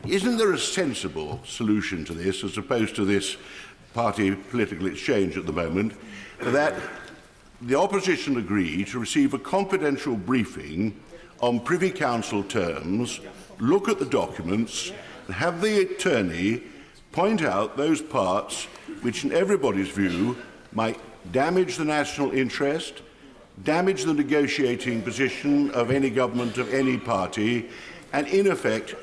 isn't there a sensible solution to this, as opposed to this party political exchange at the moment, that the opposition agree to receive a confidential briefing on Privy Council terms, look at the documents, and have the attorney point out those parts which, in everybody's view, might damage the national interest, damage the negotiating position of any government of any party, and in effect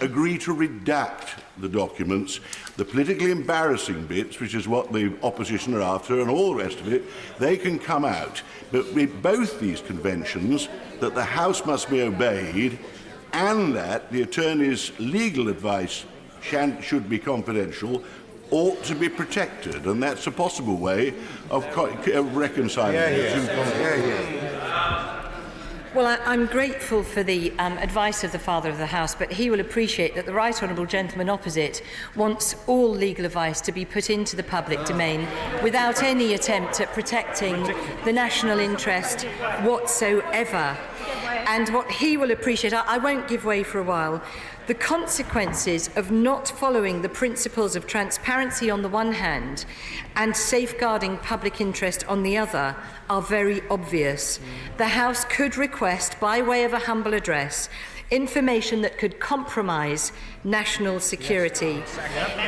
agree to redact the documents, the politically embarrassing bits, which is what the opposition are after, and all the rest of it, they can come out. But with both these conventions, that the House must be obeyed and that the attorney's legal advice should be confidential, ought to be protected, and that's a possible way of reconciling the two. Well, I'm grateful for the advice of the Father of the House, but he will appreciate that the Right Honourable Gentleman opposite wants all legal advice to be put into the public domain without any attempt at protecting the national interest whatsoever. And what he will appreciate, I won't give way for a while, the consequences of not following the principles of transparency on the one hand and safeguarding public interest on the other are very obvious. The House could request, by way of a humble address, information that could compromise national security.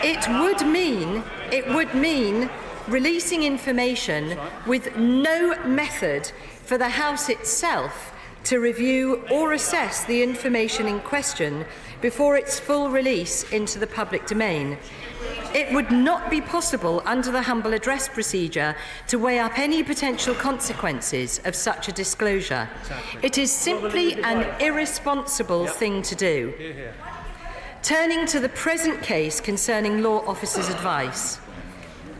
It would mean releasing information with no method for the House itself to review or assess the information in question before its full release into the public domain. It would not be possible under the humble address procedure to weigh up any potential consequences of such a disclosure. It is simply an irresponsible thing to do. Turning to the present case concerning law officers' advice.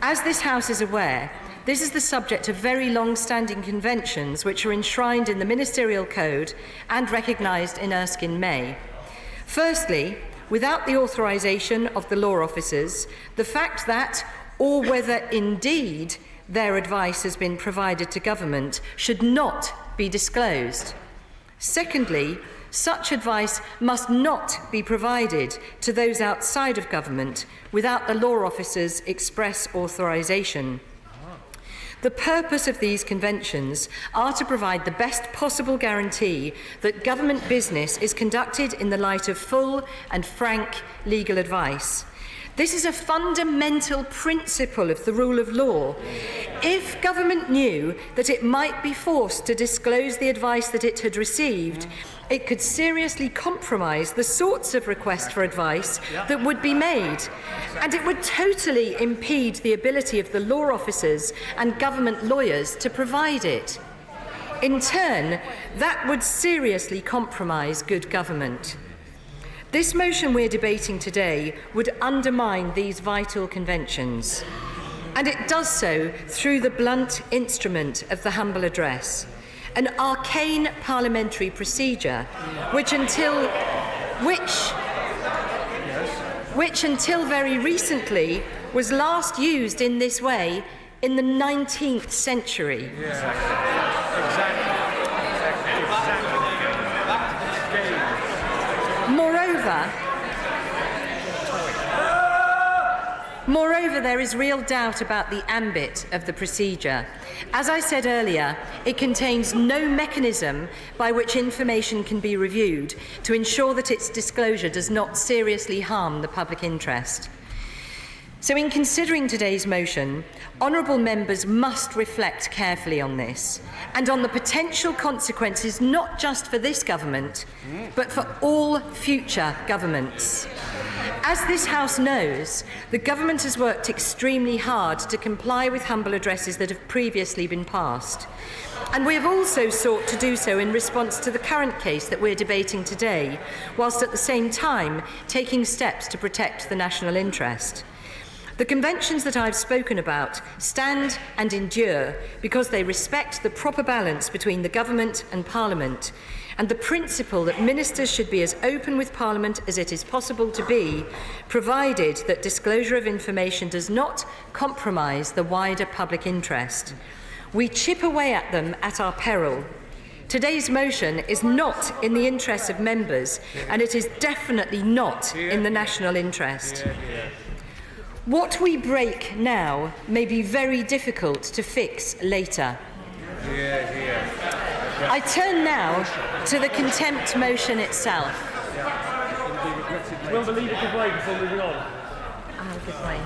As this House is aware, this is the subject of very long-standing conventions which are enshrined in the Ministerial Code and recognised in Erskine May. Firstly, without the authorisation of the law officers, the fact that, or whether indeed their advice has been provided to government, should not be disclosed. Secondly, such advice must not be provided to those outside of government without the law officers' express authorisation. The purpose of these conventions are to provide the best possible guarantee that government business is conducted in the light of full and frank legal advice. This is a fundamental principle of the rule of law. If government knew that it might be forced to disclose the advice that it had received, it could seriously compromise the sorts of requests for advice that would be made, and it would totally impede the ability of the law officers and government lawyers to provide it. In turn, that would seriously compromise good government. This motion we're debating today would undermine these vital conventions, and it does so through the blunt instrument of the humble address, an arcane parliamentary procedure which until very recently was last used in this way in the 19th century. Moreover, there is real doubt about the ambit of the procedure. As I said earlier, it contains no mechanism by which information can be reviewed to ensure that its disclosure does not seriously harm the public interest. So in considering today's motion, honourable members must reflect carefully on this and on the potential consequences not just for this government, but for all future governments. As this House knows, the government has worked extremely hard to comply with humble addresses that have previously been passed. And we have also sought to do so in response to the current case that we're debating today, whilst at the same time taking steps to protect the national interest. The conventions that I've spoken about stand and endure because they respect the proper balance between the government and Parliament, and the principle that ministers should be as open with Parliament as it is possible to be, provided that disclosure of information does not compromise the wider public interest. We chip away at them at our peril. Today's motion is not in the interests of members, and it is definitely not in the national interest. What we break now may be very difficult to fix later. I turn now to the contempt motion itself. Will the leader give way before moving on? I'll give way.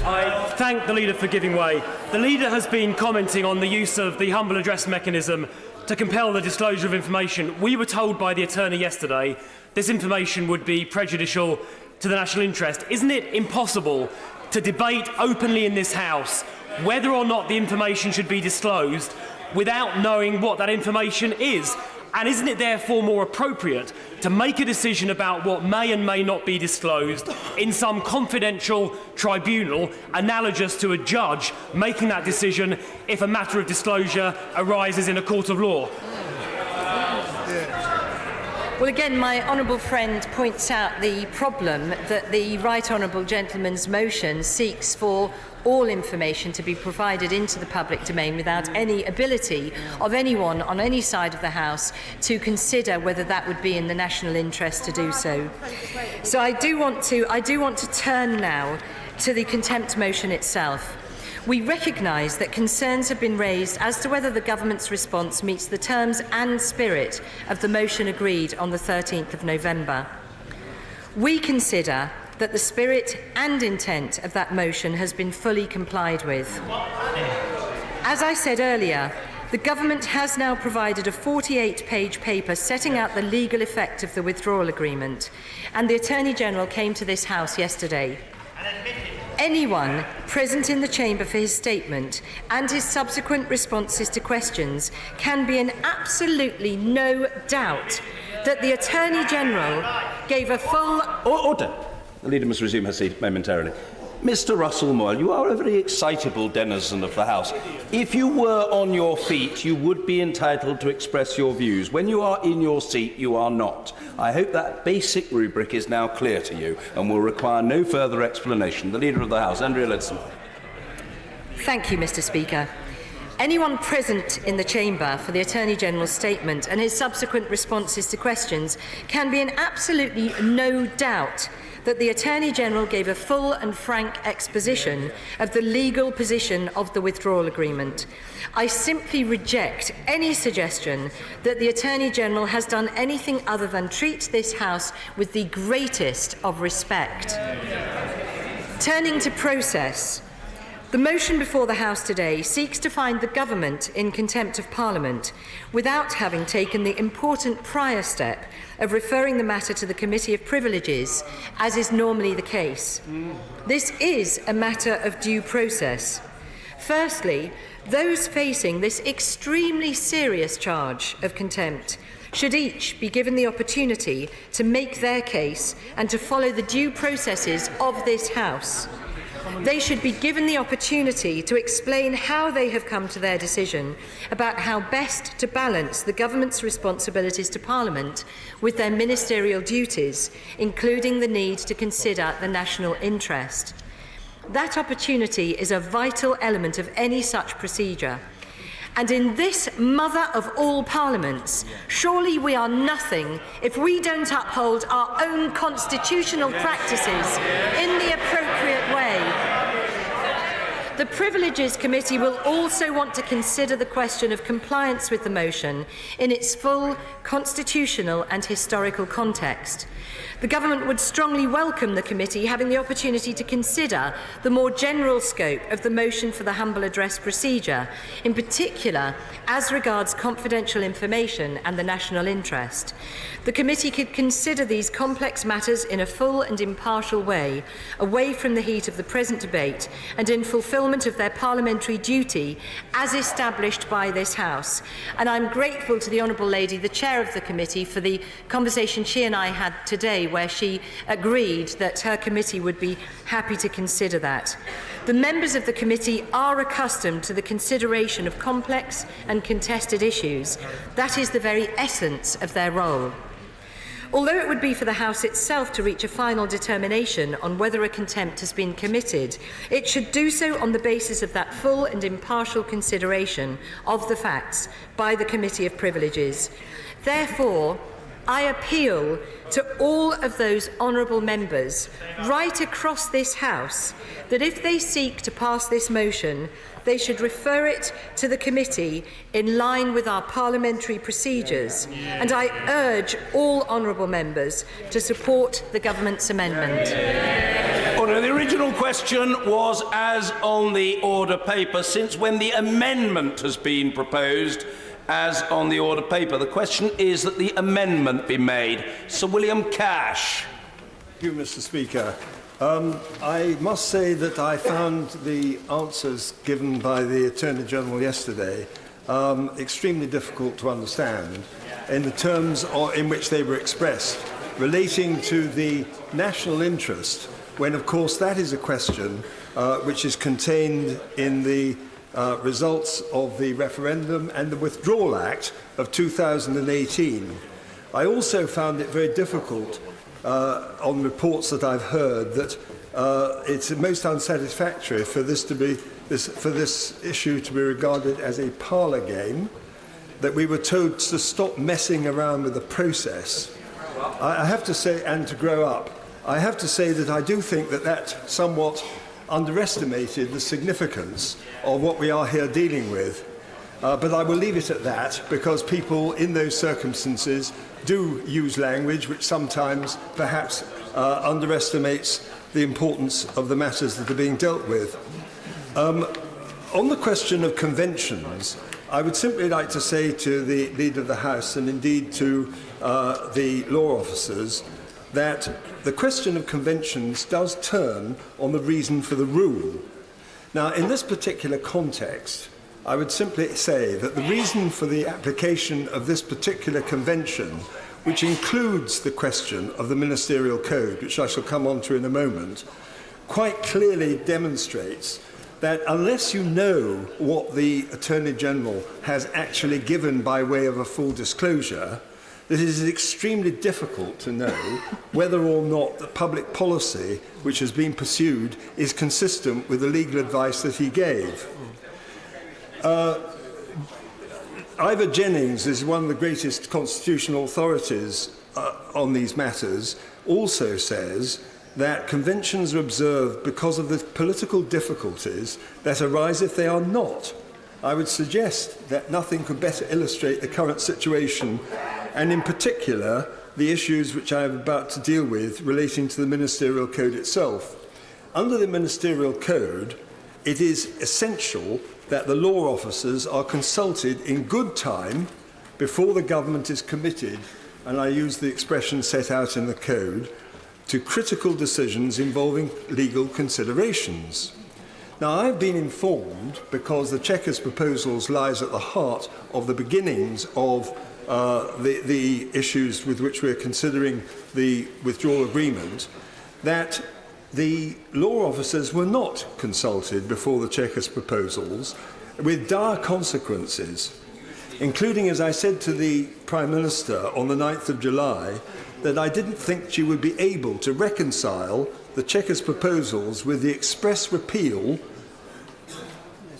I thank the leader for giving way. The leader has been commenting on the use of the humble address mechanism to compel the disclosure of information. We were told by the attorney yesterday this information would be prejudicial to the national interest. Isn't it impossible to debate openly in this House whether or not the information should be disclosed without knowing what that information is? And isn't it therefore more appropriate to make a decision about what may and may not be disclosed in some confidential tribunal analogous to a judge making that decision if a matter of disclosure arises in a court of law? Well, again, my honourable friend points out the problem that the right honourable gentleman's motion seeks for all information to be provided into the public domain without any ability of anyone on any side of the House to consider whether that would be in the national interest to do so. So I do want to turn now to the contempt motion itself. We recognise that concerns have been raised as to whether the government's response meets the terms and spirit of the motion agreed on the 13th of November. We consider that the spirit and intent of that motion has been fully complied with. As I said earlier, the government has now provided a 48-page paper setting out the legal effect of the withdrawal agreement, and the Attorney-General came to this House yesterday. Anyone present in the chamber for his statement and his subsequent responses to questions can be in absolutely no doubt that the Attorney-General gave a full... Order. The leader must resume her seat momentarily. Mr. Russell Moyle, you are a very excitable denizen of the House. If you were on your feet, you would be entitled to express your views. When you are in your seat, you are not. I hope that basic rubric is now clear to you and will require no further explanation. The Leader of the House, Andrea Leadsom. Thank you, Mr. Speaker. Anyone present in the chamber for the Attorney-General's statement and his subsequent responses to questions can be in absolutely no doubt that the Attorney-General gave a full and frank exposition of the legal position of the withdrawal agreement. I simply reject any suggestion that the Attorney-General has done anything other than treat this House with the greatest of respect. Turning to process, the motion before the House today seeks to find the government in contempt of Parliament without having taken the important prior step of referring the matter to the Committee of Privileges, as is normally the case. This is a matter of due process. Firstly, those facing this extremely serious charge of contempt should each be given the opportunity to make their case and to follow the due processes of this House. They should be given the opportunity to explain how they have come to their decision about how best to balance the government's responsibilities to Parliament with their ministerial duties, including the need to consider the national interest. That opportunity is a vital element of any such procedure. And in this mother of all parliaments, surely we are nothing if we don't uphold our own constitutional practices in the appropriate way. The Privileges Committee will also want to consider the question of compliance with the motion in its full constitutional and historical context. The Government would strongly welcome the committee having the opportunity to consider the more general scope of the motion for the humble address procedure, in particular as regards confidential information and the national interest. The committee could consider these complex matters in a full and impartial way, away from the heat of the present debate and in fulfilment of their parliamentary duty as established by this House. And I'm grateful to the Honourable Lady, the Chair of the committee, for the conversation she and I had today where she agreed that her committee would be happy to consider that. The members of the committee are accustomed to the consideration of complex and contested issues. That is the very essence of their role. Although it would be for the House itself to reach a final determination on whether a contempt has been committed, it should do so on the basis of that full and impartial consideration of the facts by the Committee of Privileges. Therefore, I appeal to all of those honourable members right across this House that if they seek to pass this motion, they should refer it to the committee in line with our parliamentary procedures. And I urge all honourable members to support the government's amendment. Oh, no, the original question was as on the order paper. Since when the amendment has been proposed as on the order paper, the question is that the amendment be made. Sir William Cash. Thank you, Mr. Speaker. I must say that I found the answers given by the Attorney General yesterday extremely difficult to understand in the terms in which they were expressed relating to the national interest, when of course that is a question which is contained in the results of the referendum and the Withdrawal Act of 2018. I also found it very difficult on reports that I've heard that it's most unsatisfactory for this issue to be regarded as a parlour game, that we were told to stop messing around with the process. I have to say, and to grow up, I have to say that I do think that that somewhat underestimated the significance of what we are here dealing with. But I will leave it at that, because people in those circumstances do use language which sometimes perhaps underestimates the importance of the matters that are being dealt with. On the question of conventions, I would simply like to say to the Leader of the House, and indeed to the law officers, that the question of conventions does turn on the reason for the rule. Now, in this particular context, I would simply say that the reason for the application of this particular convention, which includes the question of the ministerial code, which I shall come on to in a moment, quite clearly demonstrates that unless you know what the Attorney General has actually given by way of a full disclosure, it is extremely difficult to know whether or not the public policy which has been pursued is consistent with the legal advice that he gave. Ivor Jennings is one of the greatest constitutional authorities on these matters, also says that conventions are observed because of the political difficulties that arise if they are not. I would suggest that nothing could better illustrate the current situation, and in particular the issues which I am about to deal with relating to the ministerial code itself. Under the ministerial code, it is essential that the law officers are consulted in good time before the government is committed, and I use the expression set out in the code, to critical decisions involving legal considerations. Now, I've been informed, because the Chequers proposals lies at the heart of the beginnings of the issues with which we're considering the withdrawal agreement, that the law officers were not consulted before the Chequers proposals, with dire consequences, including, as I said to the Prime Minister on the 9th of July, that I didn't think she would be able to reconcile the Chequers proposals with the express repeal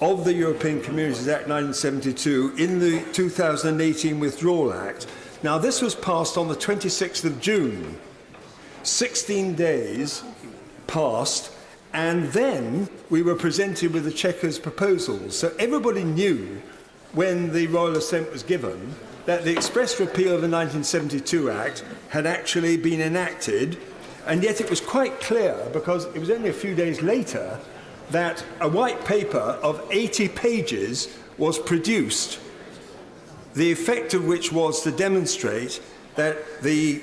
of the European Communities Act 1972 in the 2018 Withdrawal Act. Now, this was passed on the 26th of June. 16 days passed, and then we were presented with the Chequers proposals. So everybody knew when the Royal Assent was given that the express repeal of the 1972 Act had actually been enacted, and yet it was quite clear, because it was only a few days later, that a white paper of 80 pages was produced, the effect of which was to demonstrate that the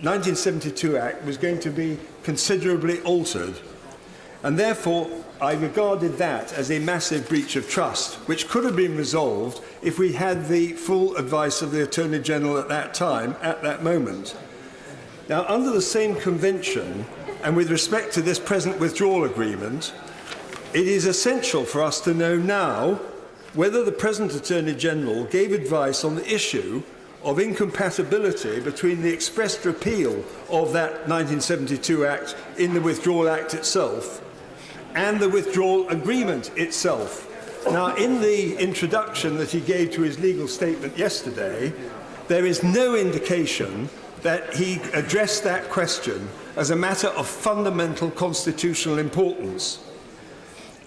1972 Act was going to be considerably altered. And therefore, I regarded that as a massive breach of trust, which could have been resolved if we had the full advice of the Attorney General at that time, at that moment. Now, under the same convention, and with respect to this present withdrawal agreement, it is essential for us to know now whether the present Attorney General gave advice on the issue of incompatibility between the expressed repeal of that 1972 Act in the Withdrawal Act itself and the withdrawal agreement itself. Now, in the introduction that he gave to his legal statement yesterday, there is no indication that he addressed that question as a matter of fundamental constitutional importance.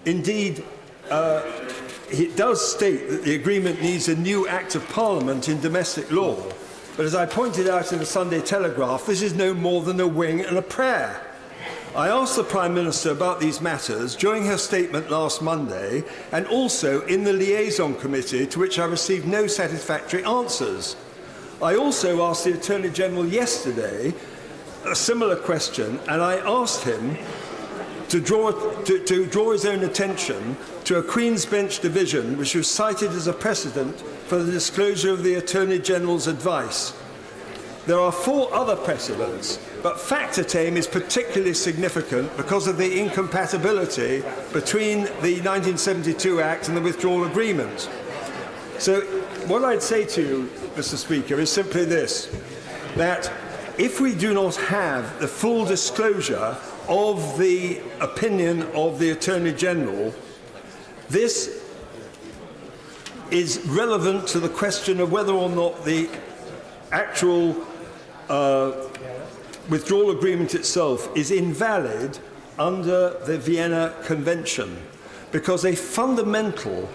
Indeed, it does state that the agreement needs a new Act of Parliament in domestic law, but as I pointed out in the Sunday Telegraph, this is no more than a wing and a prayer. I asked the Prime Minister about these matters during her statement last Monday and also in the liaison committee, to which I received no satisfactory answers. I also asked the Attorney General yesterday a similar question, and I asked him to draw his own attention to a Queen's Bench division which was cited as a precedent for the disclosure of the Attorney General's advice. There are 4 other precedents, but factor tame is particularly significant because of the incompatibility between the 1972 Act and the Withdrawal Agreement. So what I'd say to you, Mr. Speaker, is simply this, that if we do not have the full disclosure of the opinion of the Attorney General, this is relevant to the question of whether or not the actual withdrawal agreement itself is invalid under the Vienna Convention, because a fundamental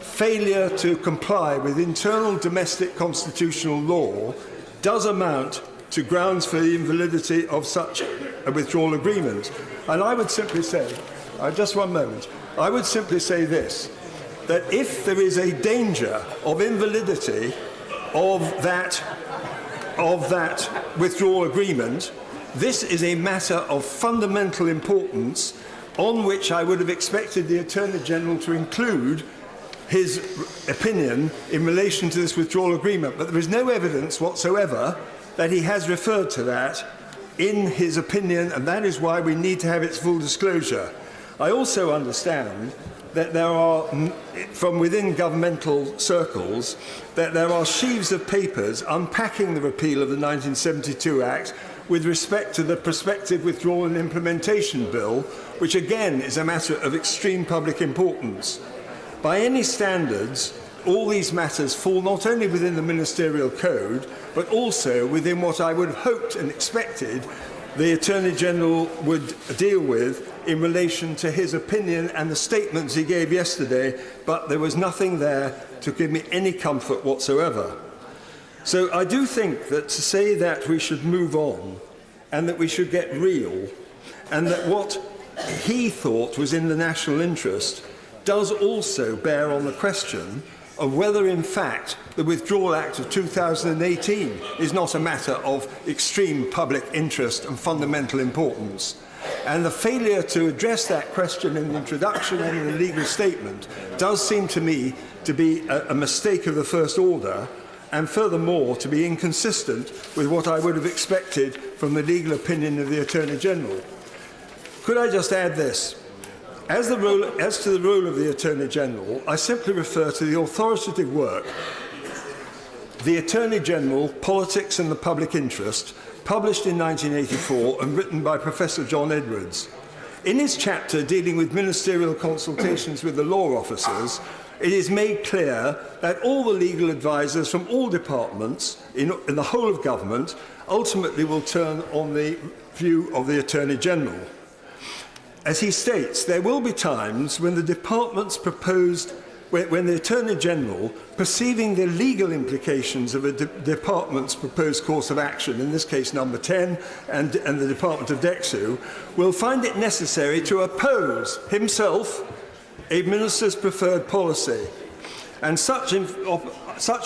failure to comply with internal domestic constitutional law does amount to grounds for the invalidity of such a withdrawal agreement. And I would simply say, just one moment, I would simply say this, that if there is a danger of invalidity of that withdrawal agreement, this is a matter of fundamental importance on which I would have expected the Attorney General to include his opinion in relation to this withdrawal agreement. But there is no evidence whatsoever that he has referred to that in his opinion, and that is why we need to have its full disclosure. I also understand that there are, from within governmental circles, that there are sheaves of papers unpacking the repeal of the 1972 Act with respect to the prospective withdrawal and implementation bill, which again is a matter of extreme public importance. By any standards, all these matters fall not only within the ministerial code, but also within what I would have hoped and expected the Attorney General would deal with in relation to his opinion and the statements he gave yesterday, but there was nothing there to give me any comfort whatsoever. So I do think that to say that we should move on and that we should get real and that what he thought was in the national interest does also bear on the question of whether, in fact, the Withdrawal Act of 2018 is not a matter of extreme public interest and fundamental importance. And the failure to address that question in the introduction and in the legal statement does seem to me to be a mistake of the first order, and furthermore to be inconsistent with what I would have expected from the legal opinion of the Attorney General. Could I just add this? As to the role of the Attorney General, I simply refer to the authoritative work, The Attorney General, Politics and the Public Interest, published in 1984 and written by Professor John Edwards. In his chapter dealing with ministerial consultations with the law officers, it is made clear that all the legal advisers from all departments in the whole of government ultimately will turn on the view of the Attorney General. As he states, there will be times when the departments proposed, when the Attorney General, perceiving the legal implications of a department's proposed course of action, in this case number 10 and the Department of DEXU, will find it necessary to oppose himself a minister's preferred policy. And such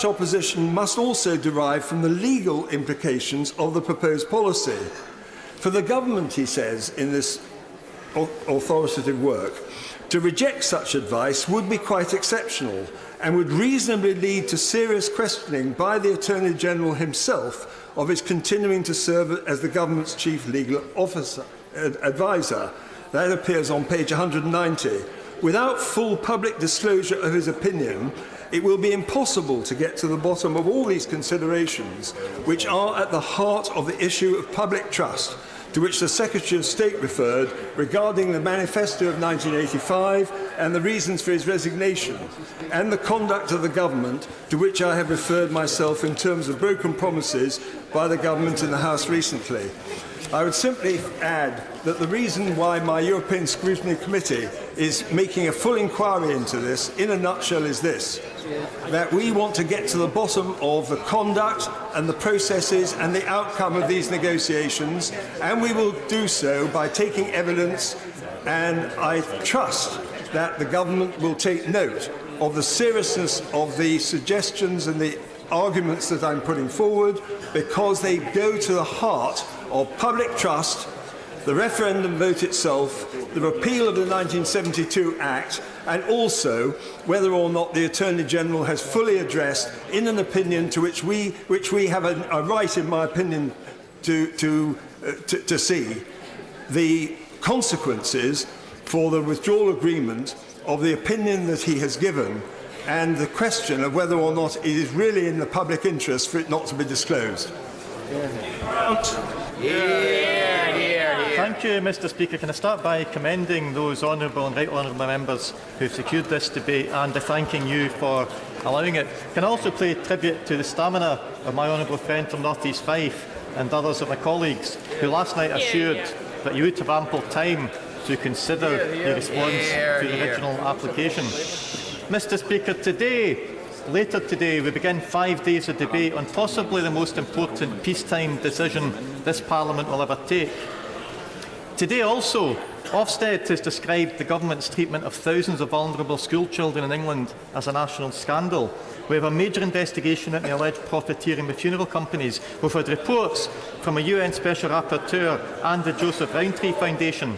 opposition must also derive from the legal implications of the proposed policy. For the government, he says in this authoritative work, to reject such advice would be quite exceptional and would reasonably lead to serious questioning by the Attorney General himself of his continuing to serve as the government's chief legal advisor. That appears on page 190. Without full public disclosure of his opinion it will be impossible to get to the bottom of all these considerations, which are at the heart of the issue of public trust, to which the Secretary of State referred regarding the Manifesto of 1985 and the reasons for his resignation, and the conduct of the government, to which I have referred myself in terms of broken promises by the government in the House recently. I would simply add that the reason why my European Scrutiny Committee is making a full inquiry into this, in a nutshell, is this: that we want to get to the bottom of the conduct and the processes and the outcome of these negotiations, and we will do so by taking evidence, and I trust that the government will take note of the seriousness of the suggestions and the arguments that I'm putting forward, because they go to the heart of public trust, the referendum vote itself, the repeal of the 1972 Act, and also whether or not the Attorney General has fully addressed, in an opinion to which we have a right, in my opinion, to see, the consequences for the withdrawal agreement of the opinion that he has given, and the question of whether or not it is really in the public interest for it not to be disclosed. Thank you, Mr. Speaker. Can I start by commending those honourable and right honourable members who have secured this debate, and thanking you for allowing it. Can I also pay tribute to the stamina of my honourable friend from North East Fife and others of my colleagues who last night assured that you would have ample time to consider the response to the original application. Mr. Speaker, later today, we begin 5 days of debate on possibly the most important peacetime decision this Parliament will ever take. Today also, Ofsted has described the government's treatment of thousands of vulnerable school children in England as a national scandal. We have a major investigation into the alleged profiteering with funeral companies. We've had reports from a UN Special Rapporteur and the Joseph Rowntree Foundation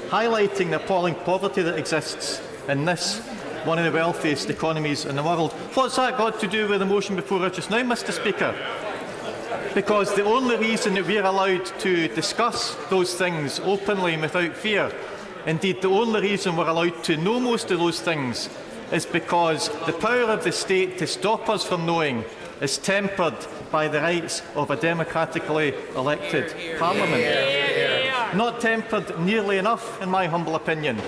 highlighting the appalling poverty that exists in this, one of the wealthiest economies in the world. What's that got to do with the motion before us just now, Mr. Speaker? Because the only reason that we are allowed to discuss those things openly and without fear, indeed the only reason we're allowed to know most of those things, is because the power of the state to stop us from knowing is tempered by the rights of a democratically elected Parliament. Not tempered nearly enough, in my humble opinion.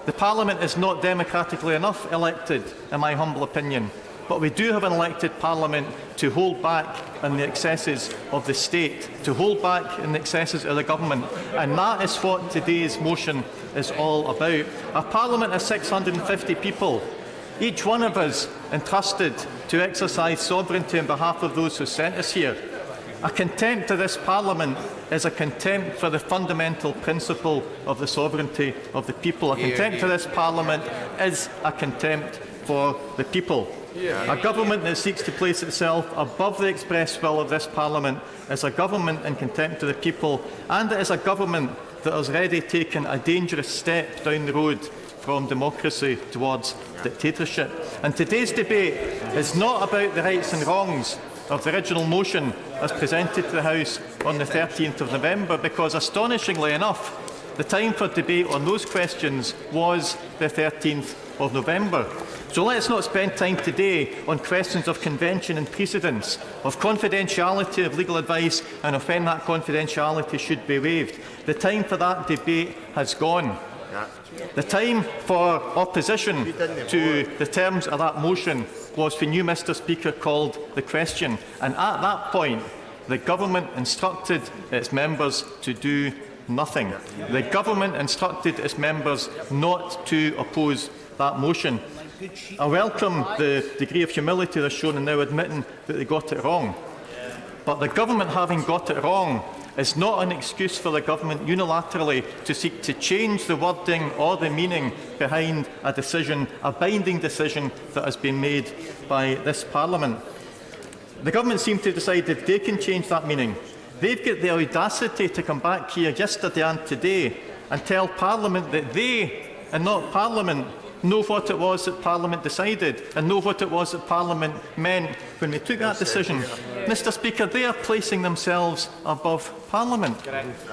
The Parliament is not democratically enough elected, in my humble opinion. But we do have an elected Parliament to hold back on the excesses of the state, to hold back on the excesses of the government. And that is what today's motion is all about. Our Parliament has 650 people, each one of us entrusted to exercise sovereignty on behalf of those who sent us here. A contempt of this Parliament is a contempt for the fundamental principle of the sovereignty of the people. A contempt for this Parliament is a contempt for the people. A government that seeks to place itself above the express will of this Parliament is a government in contempt of the people, and it is a government that has already taken a dangerous step down the road from democracy towards dictatorship. And today's debate is not about the rights and wrongs of the original motion as presented to the House on the 13th of November, because astonishingly enough, the time for debate on those questions was the 13th of November. So let's not spend time today on questions of convention and precedence, of confidentiality of legal advice, and of when that confidentiality should be waived. The time for that debate has gone. The time for opposition to the terms of that motion was when you, Mr. Speaker, called the question. And at that point, the government instructed its members to do nothing. The government instructed its members not to oppose that motion. I welcome the degree of humility they're shown in now admitting that they got it wrong. But the government having got it wrong is not an excuse for the government unilaterally to seek to change the wording or the meaning behind a decision, a binding decision that has been made by this Parliament. The government seem to decide that they can change that meaning. They've got the audacity to come back here yesterday and today and tell Parliament that they, and not Parliament, know what it was that Parliament decided and know what it was that Parliament meant when we took that decision. Mr. Speaker, they are placing themselves above Parliament.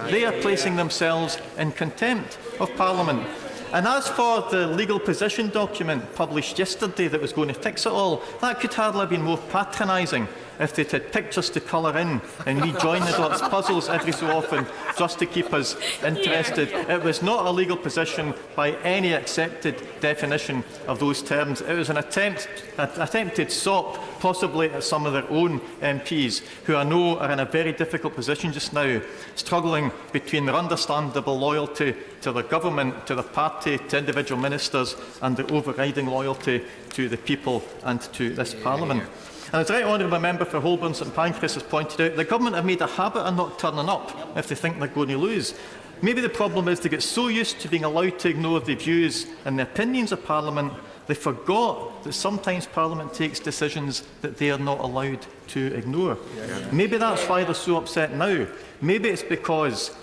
They are placing themselves in contempt of Parliament. And as for the legal position document published yesterday that was going to fix it all, that could hardly have been more patronising if they'd had pictures to colour in and rejoin the dots puzzles every so often just to keep us interested. It was not a legal position by any accepted definition of those terms. It was an attempted sop, possibly at some of their own MPs, who I know are in a very difficult position just now, struggling between their understandable loyalty to their government, to their party, to individual ministers, and their overriding loyalty to the people and to this Parliament. And as the Right Honourable Member for Holborn St Pancras has pointed out, the government have made a habit of not turning up if they think they're going to lose. Maybe the problem is they get so used to being allowed to ignore the views and the opinions of Parliament, they forgot that sometimes Parliament takes decisions that they are not allowed to ignore. Maybe that's why they're so upset now. Maybe it's because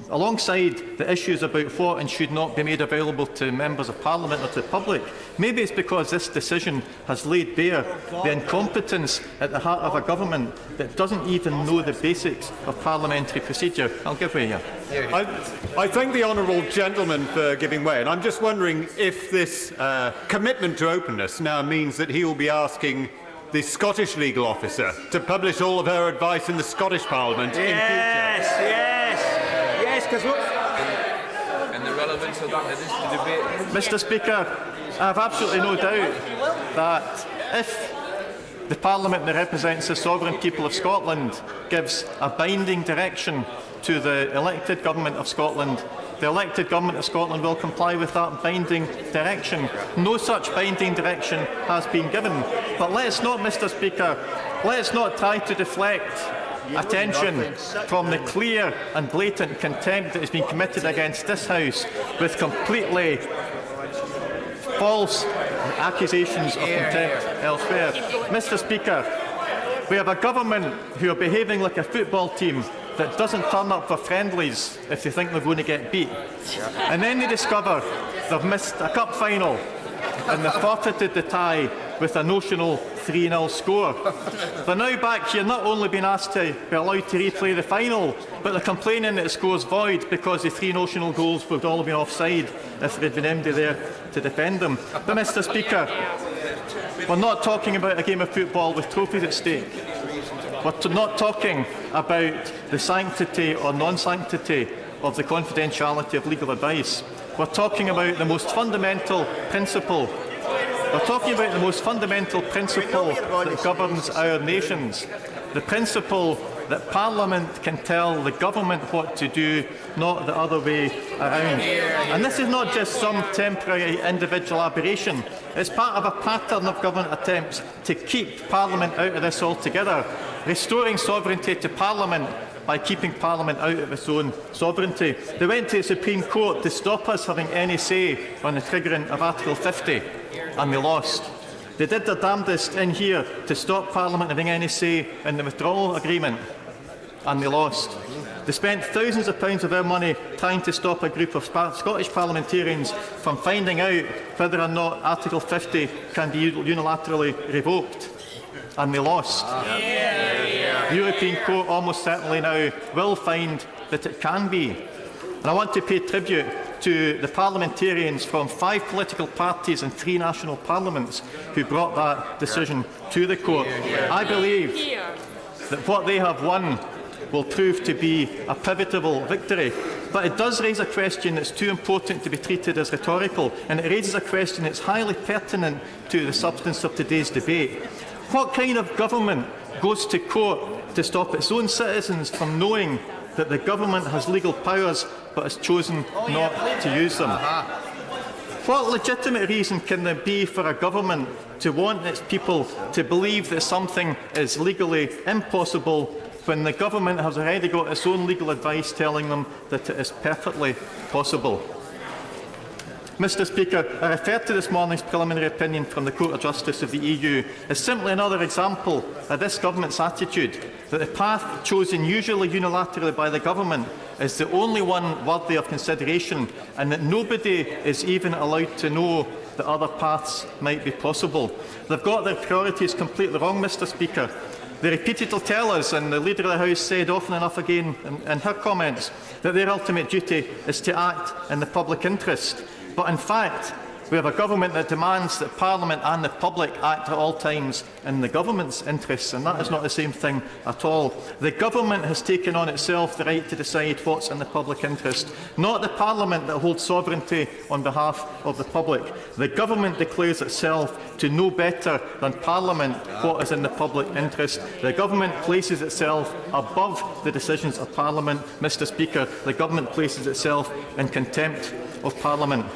alongside the issues about what and should not be made available to members of Parliament or to the public, maybe it's because this decision has laid bare the incompetence at the heart of a government that doesn't even know the basics of parliamentary procedure. I'll give way here. I thank the honourable gentleman for giving way, and I'm just wondering if this commitment to openness now means that he will be asking the Scottish legal officer to publish all of her advice in the Scottish Parliament in future. Yes, because and the relevance of that is to debate. Mr Speaker, I have absolutely no doubt that if the Parliament that represents the sovereign people of Scotland gives a binding direction to the elected government of Scotland, the elected government of Scotland will comply with that binding direction. No such binding direction has been given. But let's not, Mr Speaker, let's not try to deflect attention from the clear and blatant contempt that has been committed against this House with completely false accusations of contempt elsewhere. Mr Speaker, we have a government who are behaving like a football team that doesn't turn up for friendlies if they think they're going to get beat. And then they discover they've missed a cup final and they've forfeited the tie with a notional 3-0 score. They're now back here not only being asked to be allowed to replay the final, but they're complaining that the score's void because the 3 notional goals would all have been offside if there had been anybody there to defend them. But Mr Speaker, we're not talking about a game of football with trophies at stake. We're not talking about the sanctity or non-sanctity of the confidentiality of legal advice. We're talking about the most fundamental principle. We're talking about the most fundamental principle that governs our nations. The principle that Parliament can tell the government what to do, not the other way around. And this is not just some temporary individual aberration. It's part of a pattern of government attempts to keep Parliament out of this altogether, restoring sovereignty to Parliament by keeping Parliament out of its own sovereignty. They went to the Supreme Court to stop us having any say on the triggering of Article 50, and they lost. They did their damnedest in here to stop Parliament having any say in the withdrawal agreement, and they lost. They spent thousands of pounds of our money trying to stop a group of Scottish parliamentarians from finding out whether or not Article 50 can be unilaterally revoked, and they lost. The European Court almost certainly now will find that it can be. And I want to pay tribute to the parliamentarians from 5 political parties and 3 national parliaments who brought that decision to the court. I believe that what they have won will prove to be a pivotal victory. But it does raise a question that's too important to be treated as rhetorical, and it raises a question that's highly pertinent to the substance of today's debate. What kind of government goes to court to stop its own citizens from knowing that the government has legal powers but has chosen not to use them? What legitimate reason can there be for a government to want its people to believe that something is legally impossible when the government has already got its own legal advice telling them that it is perfectly possible? Mr Speaker, I refer to this morning's preliminary opinion from the Court of Justice of the EU as simply another example of this government's attitude that the path chosen usually unilaterally by the government is the only one worthy of consideration, and that nobody is even allowed to know that other paths might be possible. They've got their priorities completely wrong, Mr Speaker. They repeatedly tell us, and the Leader of the House said often enough again in her comments, that their ultimate duty is to act in the public interest. But in fact, we have a government that demands that Parliament and the public act at all times in the government's interests, and that is not the same thing at all. The government has taken on itself the right to decide what's in the public interest, not the Parliament that holds sovereignty on behalf of the public. The government declares itself to know better than Parliament what is in the public interest. The government places itself above the decisions of Parliament. Mr Speaker, the government places itself in contempt of Parliament.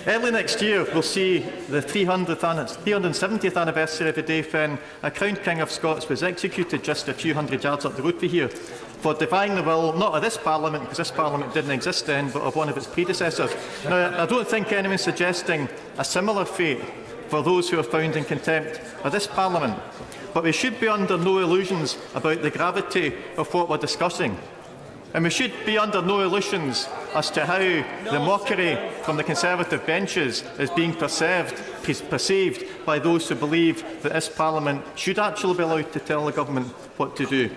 Early next year, we'll see the 370th anniversary of the day when a Crown King of Scots was executed just a few hundred yards up the road from here for defying the will, not of this Parliament, because this Parliament didn't exist then, but of one of its predecessors. Now, I don't think anyone's suggesting a similar fate for those who are found in contempt of this Parliament. But we should be under no illusions about the gravity of what we're discussing. And we should be under no illusions as to how the mockery from the Conservative benches is being perceived by those who believe that this Parliament should actually be allowed to tell the government what to do.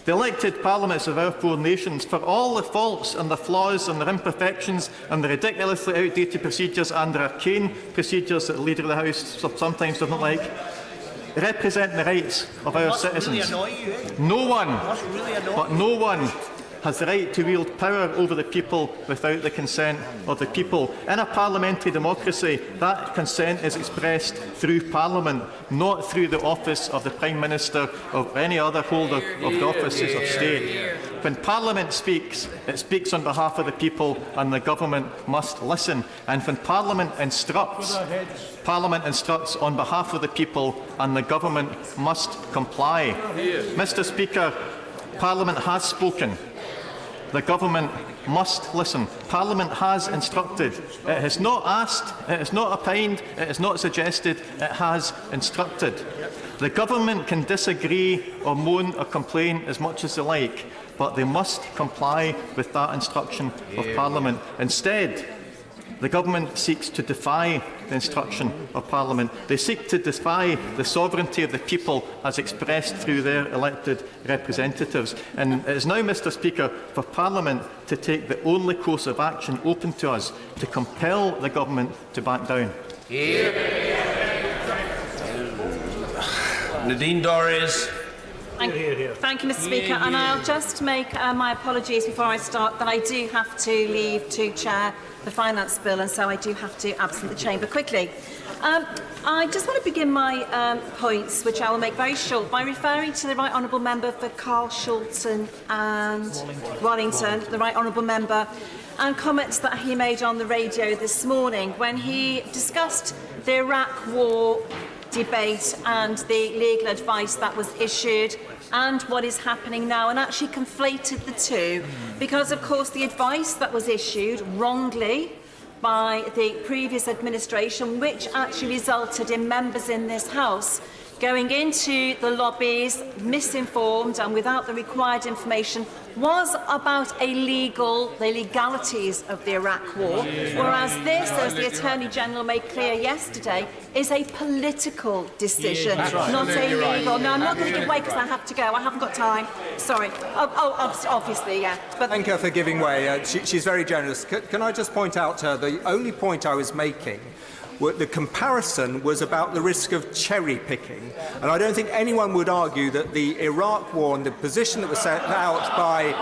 The elected parliaments of our four nations, for all the faults and the flaws and the imperfections and the ridiculously outdated procedures and the arcane procedures that the Leader of the House sometimes doesn't like, represent the rights of our citizens. No one has the right to wield power over the people without the consent of the people. In a parliamentary democracy, that consent is expressed through Parliament, not through the office of the Prime Minister or any other holder of the offices of state. When Parliament speaks, it speaks on behalf of the people, and the government must listen. And when Parliament instructs on behalf of the people, and the government must comply. Mr Speaker, Parliament has spoken. The government must listen. Parliament has instructed. It has not asked, it has not opined, it has not suggested, it has instructed. The government can disagree or moan or complain as much as they like, but they must comply with that instruction of Parliament. Instead, the government seeks to defy the instruction of Parliament. They seek to defy the sovereignty of the people as expressed through their elected representatives. And it is now, Mr Speaker, for Parliament to take the only course of action open to us, to compel the government to back down. Nadine Dorries. Thank you, Mr Speaker. And I'll just make my apologies before I start that I do have to leave to chair the Finance Bill, and so I do have to absent the chamber quickly. I just want to begin my points, which I will make very short, by referring to the Right Honourable Member for Carl Shulton and Wellington, the Right Honourable Member, and comments that he made on the radio this morning when he discussed the Iraq War debate and the legal advice that was issued and what is happening now, and actually conflated the two, because of course the advice that was issued wrongly by the previous administration, which actually resulted in members in this House going into the lobbies misinformed and without the required information, was about the legalities of the Iraq War, whereas this, as the Attorney-General made clear yesterday, is a political decision, not a legal. No, I'm not going to give way because I have to go. I haven't got time. Sorry. Obviously, yeah. But thank her for giving way. She's very generous. Can I just point out to her the only point I was making? The comparison was about the risk of cherry-picking. And I don't think anyone would argue that the Iraq War and the position that was set out by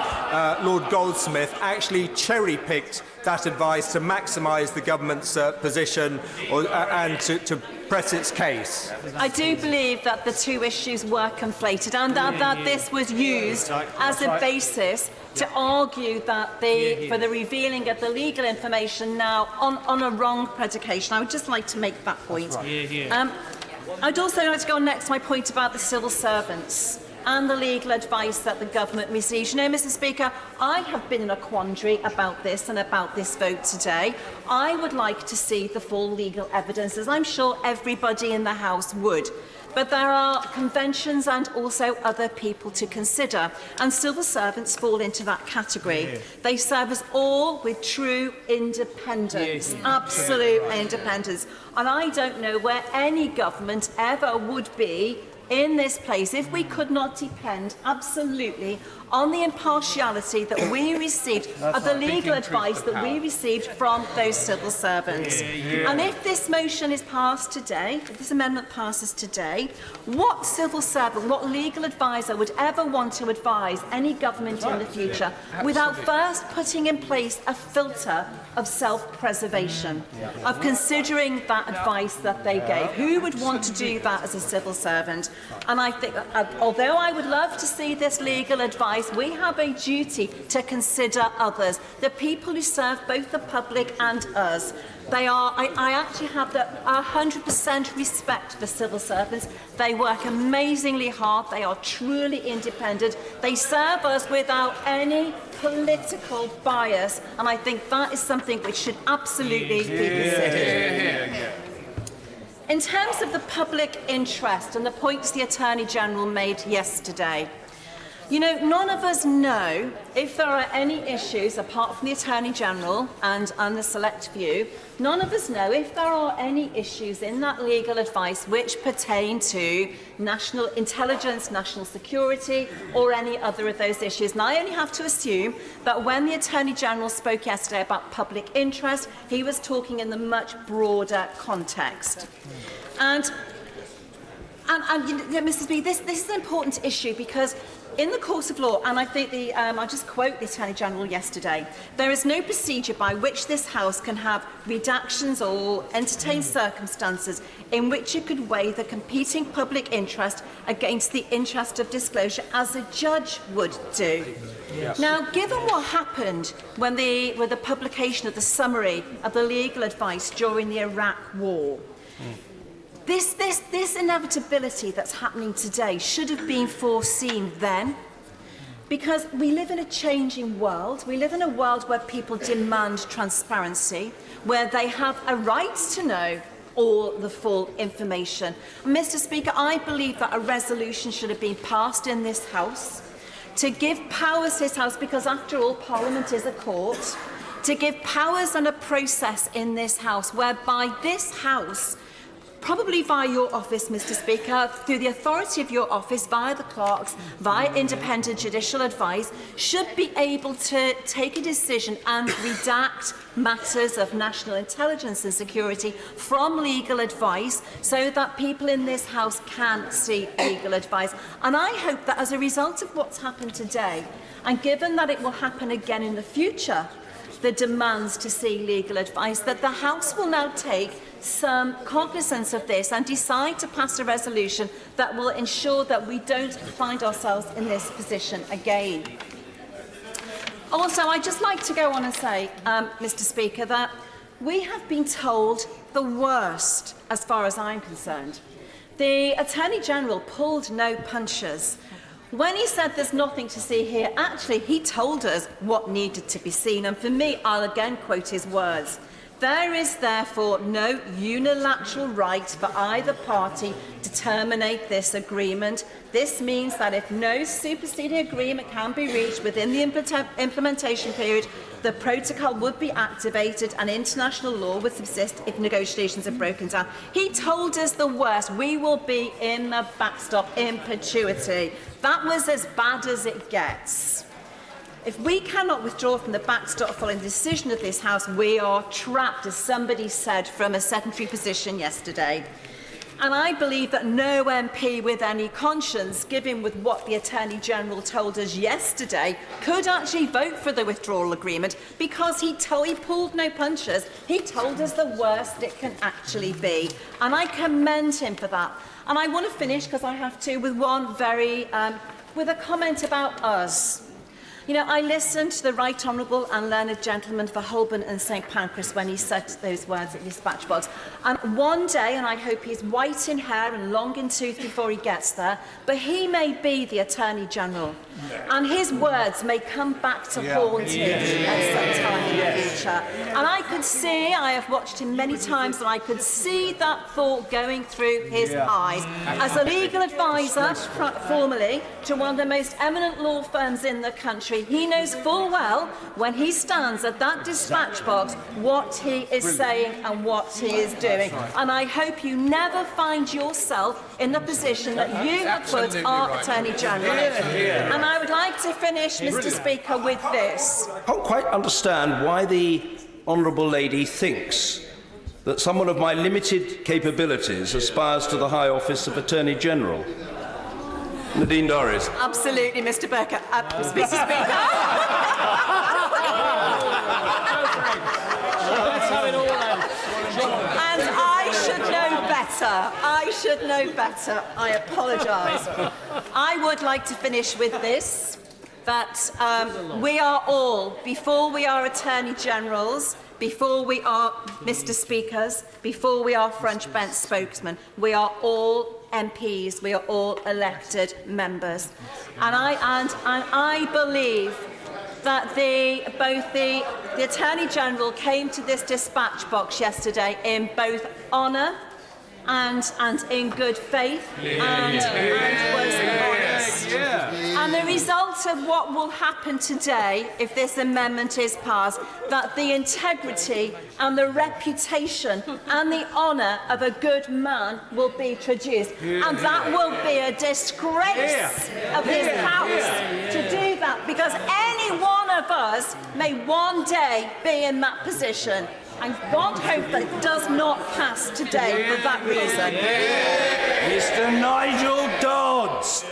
Lord Goldsmith actually cherry-picked that advice to maximise the government's position and to press its case. I do believe that the two issues were conflated, and that this was used as a basis to argue that for the revealing of the legal information now on a wrong predication. I would just like to make that point. I'd also like to go on next to my point about the civil servants and the legal advice that the government receives. You know, Mr Speaker, I have been in a quandary about this and about this vote today. I would like to see the full legal evidence, as I'm sure everybody in the House would. But there are conventions and also other people to consider, and civil servants fall into that category. They serve us all with true independence, absolute independence. And I don't know where any government ever would be in this place if we could not depend absolutely on the impartiality that we received, of the legal advice that we received from those civil servants. And if this motion is passed today, if this amendment passes today, what civil servant, what legal advisor would ever want to advise any government in the future without first putting in place a filter of self-preservation, of considering that advice that they gave? Who would want to do that as a civil servant? And I think, although I would love to see this legal advice, we have a duty to consider others, the people who serve both the public and us. I actually have the 100% respect for civil servants. They work amazingly hard. They are truly independent. They serve us without any political bias, and I think that is something which should absolutely be considered. In terms of the public interest and the points the Attorney-General made yesterday, you know, none of us know if there are any issues, apart from the Attorney-General and the select few, none of us know if there are any issues in that legal advice which pertain to national intelligence, national security, or any other of those issues. And I only have to assume that when the Attorney-General spoke yesterday about public interest, he was talking in the much broader context. And you know, Mrs. B, this is an important issue because in the course of law, and I think I'll just quote the Attorney-General yesterday, there is no procedure by which this House can have redactions or entertain circumstances in which it could weigh the competing public interest against the interest of disclosure as a judge would do. Yes. Now, given what happened with the publication of the summary of the legal advice during the Iraq War, This inevitability that's happening today should have been foreseen then, because we live in a changing world. We live in a world where people demand transparency, where they have a right to know all the full information. Mr. Speaker, I believe that a resolution should have been passed in this House to give powers to this House, because after all, Parliament is a court, to give powers and a process in this House whereby this House, probably via your office, Mr. Speaker, through the authority of your office, via the clerks, via independent judicial advice, should be able to take a decision and redact matters of national intelligence and security from legal advice so that people in this House can see legal advice. And I hope that as a result of what's happened today, and given that it will happen again in the future, the demands to see legal advice, that the House will now take some cognizance of this and decide to pass a resolution that will ensure that we don't find ourselves in this position again. Also, I'd just like to go on and say, Mr. Speaker, that we have been told the worst as far as I'm concerned. The Attorney-General pulled no punches. When he said there's nothing to see here, actually, he told us what needed to be seen. And for me, I'll again quote his words. There is therefore no unilateral right for either party to terminate this agreement. This means that if no superseding agreement can be reached within the implementation period, the protocol would be activated and international law would subsist if negotiations are broken down. He told us the worst. We will be in the backstop in perpetuity. That was as bad as it gets. If we cannot withdraw from the backstop following the decision of this House, we are trapped, as somebody said, from a sedentary position yesterday. And I believe that no MP with any conscience, given with what the Attorney-General told us yesterday, could actually vote for the withdrawal agreement because he pulled no punches. He told us the worst it can actually be. And I commend him for that. And I want to finish, because I have to, with with a comment about us. You know, I listened to the Right Honourable and learned gentleman for Holborn and St Pancras when he said those words at dispatch box. And one day, and I hope he's white in hair and long in tooth before he gets there, but he may be the Attorney-General. And his words may come back to haunt him at some time in the future. Speaker. And I could see, I have watched him many times, and I could see that thought going through his eyes. As a legal advisor, formerly, to one of the most eminent law firms in the country, he knows full well when he stands at that dispatch box what he is saying and what he is doing. And I hope you never find yourself in the position that you have put our Attorney General in. And I would like to finish, Mr. Speaker, with this. I don't quite understand why the honourable lady thinks that someone of my limited capabilities aspires to the high office of Attorney General. Nadine Dorries. Absolutely, Mr. Speaker. Mr. Speaker. And I should know better. I should know better. I apologise. I would like to finish with this, that we are all, before we are Attorney Generals, before we are Mr. Speakers, before we are French bench spokesmen, we are all MPs, we are all elected members. And I believe that both the Attorney General came to this dispatch box yesterday in both honour and in good faith and was honest. And the result of what will happen today, if this amendment is passed, that the integrity and the reputation and the honour of a good man will be traduced. And that will be a disgrace of this House to do that, because any one of us may one day be in that position. And God hope that it does not pass today for that reason. Mr. Nigel Dodds.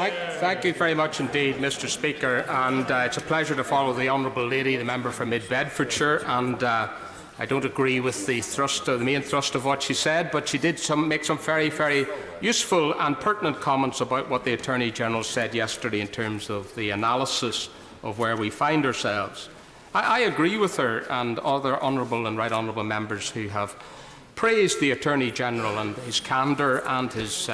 Thank you very much indeed, Mr. Speaker, and it's a pleasure to follow the honourable lady, the member for Mid Bedfordshire, and I don't agree with the main thrust of what she said, but she did make some very, very useful and pertinent comments about what the Attorney General said yesterday in terms of the analysis of where we find ourselves. I agree with her and other honourable and right honourable members who have praised the Attorney General and his candour and his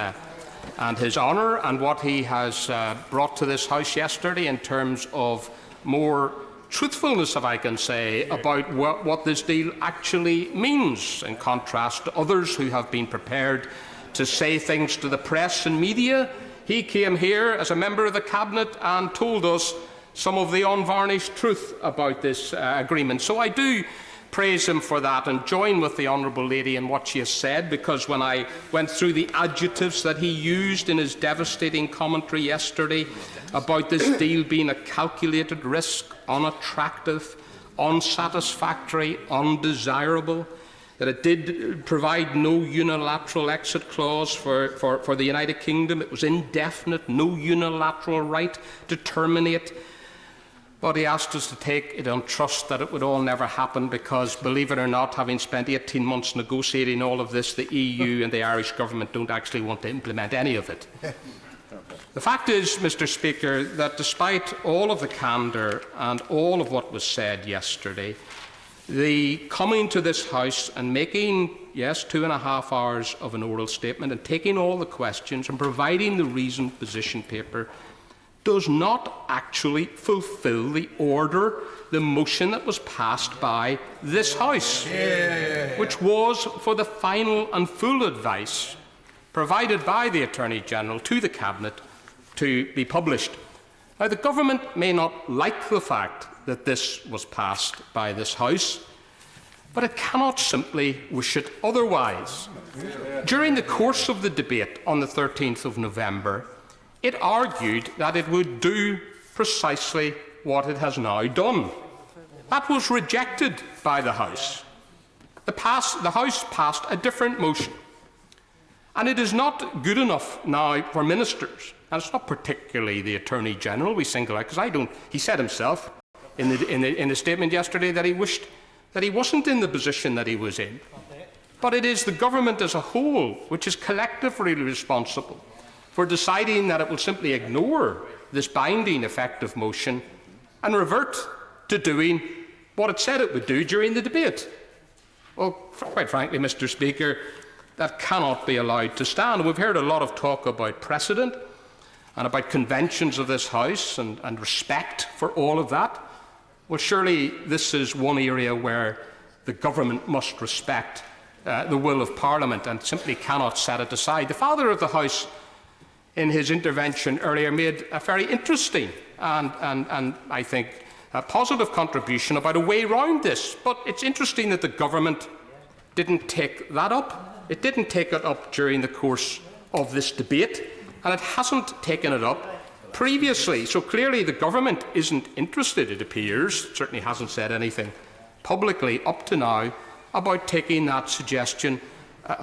honour and what he has brought to this House yesterday in terms of more truthfulness, if I can say, about what this deal actually means, in contrast to others who have been prepared to say things to the press and media. He came here as a member of the Cabinet and told us some of the unvarnished truth about this agreement. So I do praise him for that and join with the honourable lady in what she has said, because when I went through the adjectives that he used in his devastating commentary yesterday about this deal being a calculated risk, unattractive, unsatisfactory, undesirable, that it did provide no unilateral exit clause for the United Kingdom, it was indefinite, no unilateral right to terminate. But he asked us to take it on trust that it would all never happen because, believe it or not, having spent 18 months negotiating all of this, the EU and the Irish government don't actually want to implement any of it. The fact is, Mr. Speaker, that despite all of the candour and all of what was said yesterday, the coming to this House and making, yes, 2.5 hours of an oral statement and taking all the questions and providing the reasoned position paper does not actually fulfil the order, the motion that was passed by this House, which was for the final and full advice provided by the Attorney General to the Cabinet to be published. Now, the Government may not like the fact that this was passed by this House, but it cannot simply wish it otherwise. During the course of the debate on the 13th of November, it argued that it would do precisely what it has now done. That was rejected by the House. The House passed a different motion. And it is not good enough now for ministers, and it's not particularly the Attorney General we single out, because he said himself in the statement yesterday that he wished that he wasn't in the position that he was in. But it is the government as a whole which is collectively responsible for deciding that it will simply ignore this binding effective motion and revert to doing what it said it would do during the debate. Well, quite frankly, Mr. Speaker, that cannot be allowed to stand. We've heard a lot of talk about precedent and about conventions of this House and respect for all of that. Well, surely this is one area where the government must respect the will of Parliament and simply cannot set it aside. The Father of the House, in his intervention earlier, made a very interesting and I think a positive contribution about a way round this. But it's interesting that the government didn't take that up. It didn't take it up during the course of this debate, and it hasn't taken it up previously. So clearly the government isn't interested, it appears, certainly hasn't said anything publicly up to now about taking that suggestion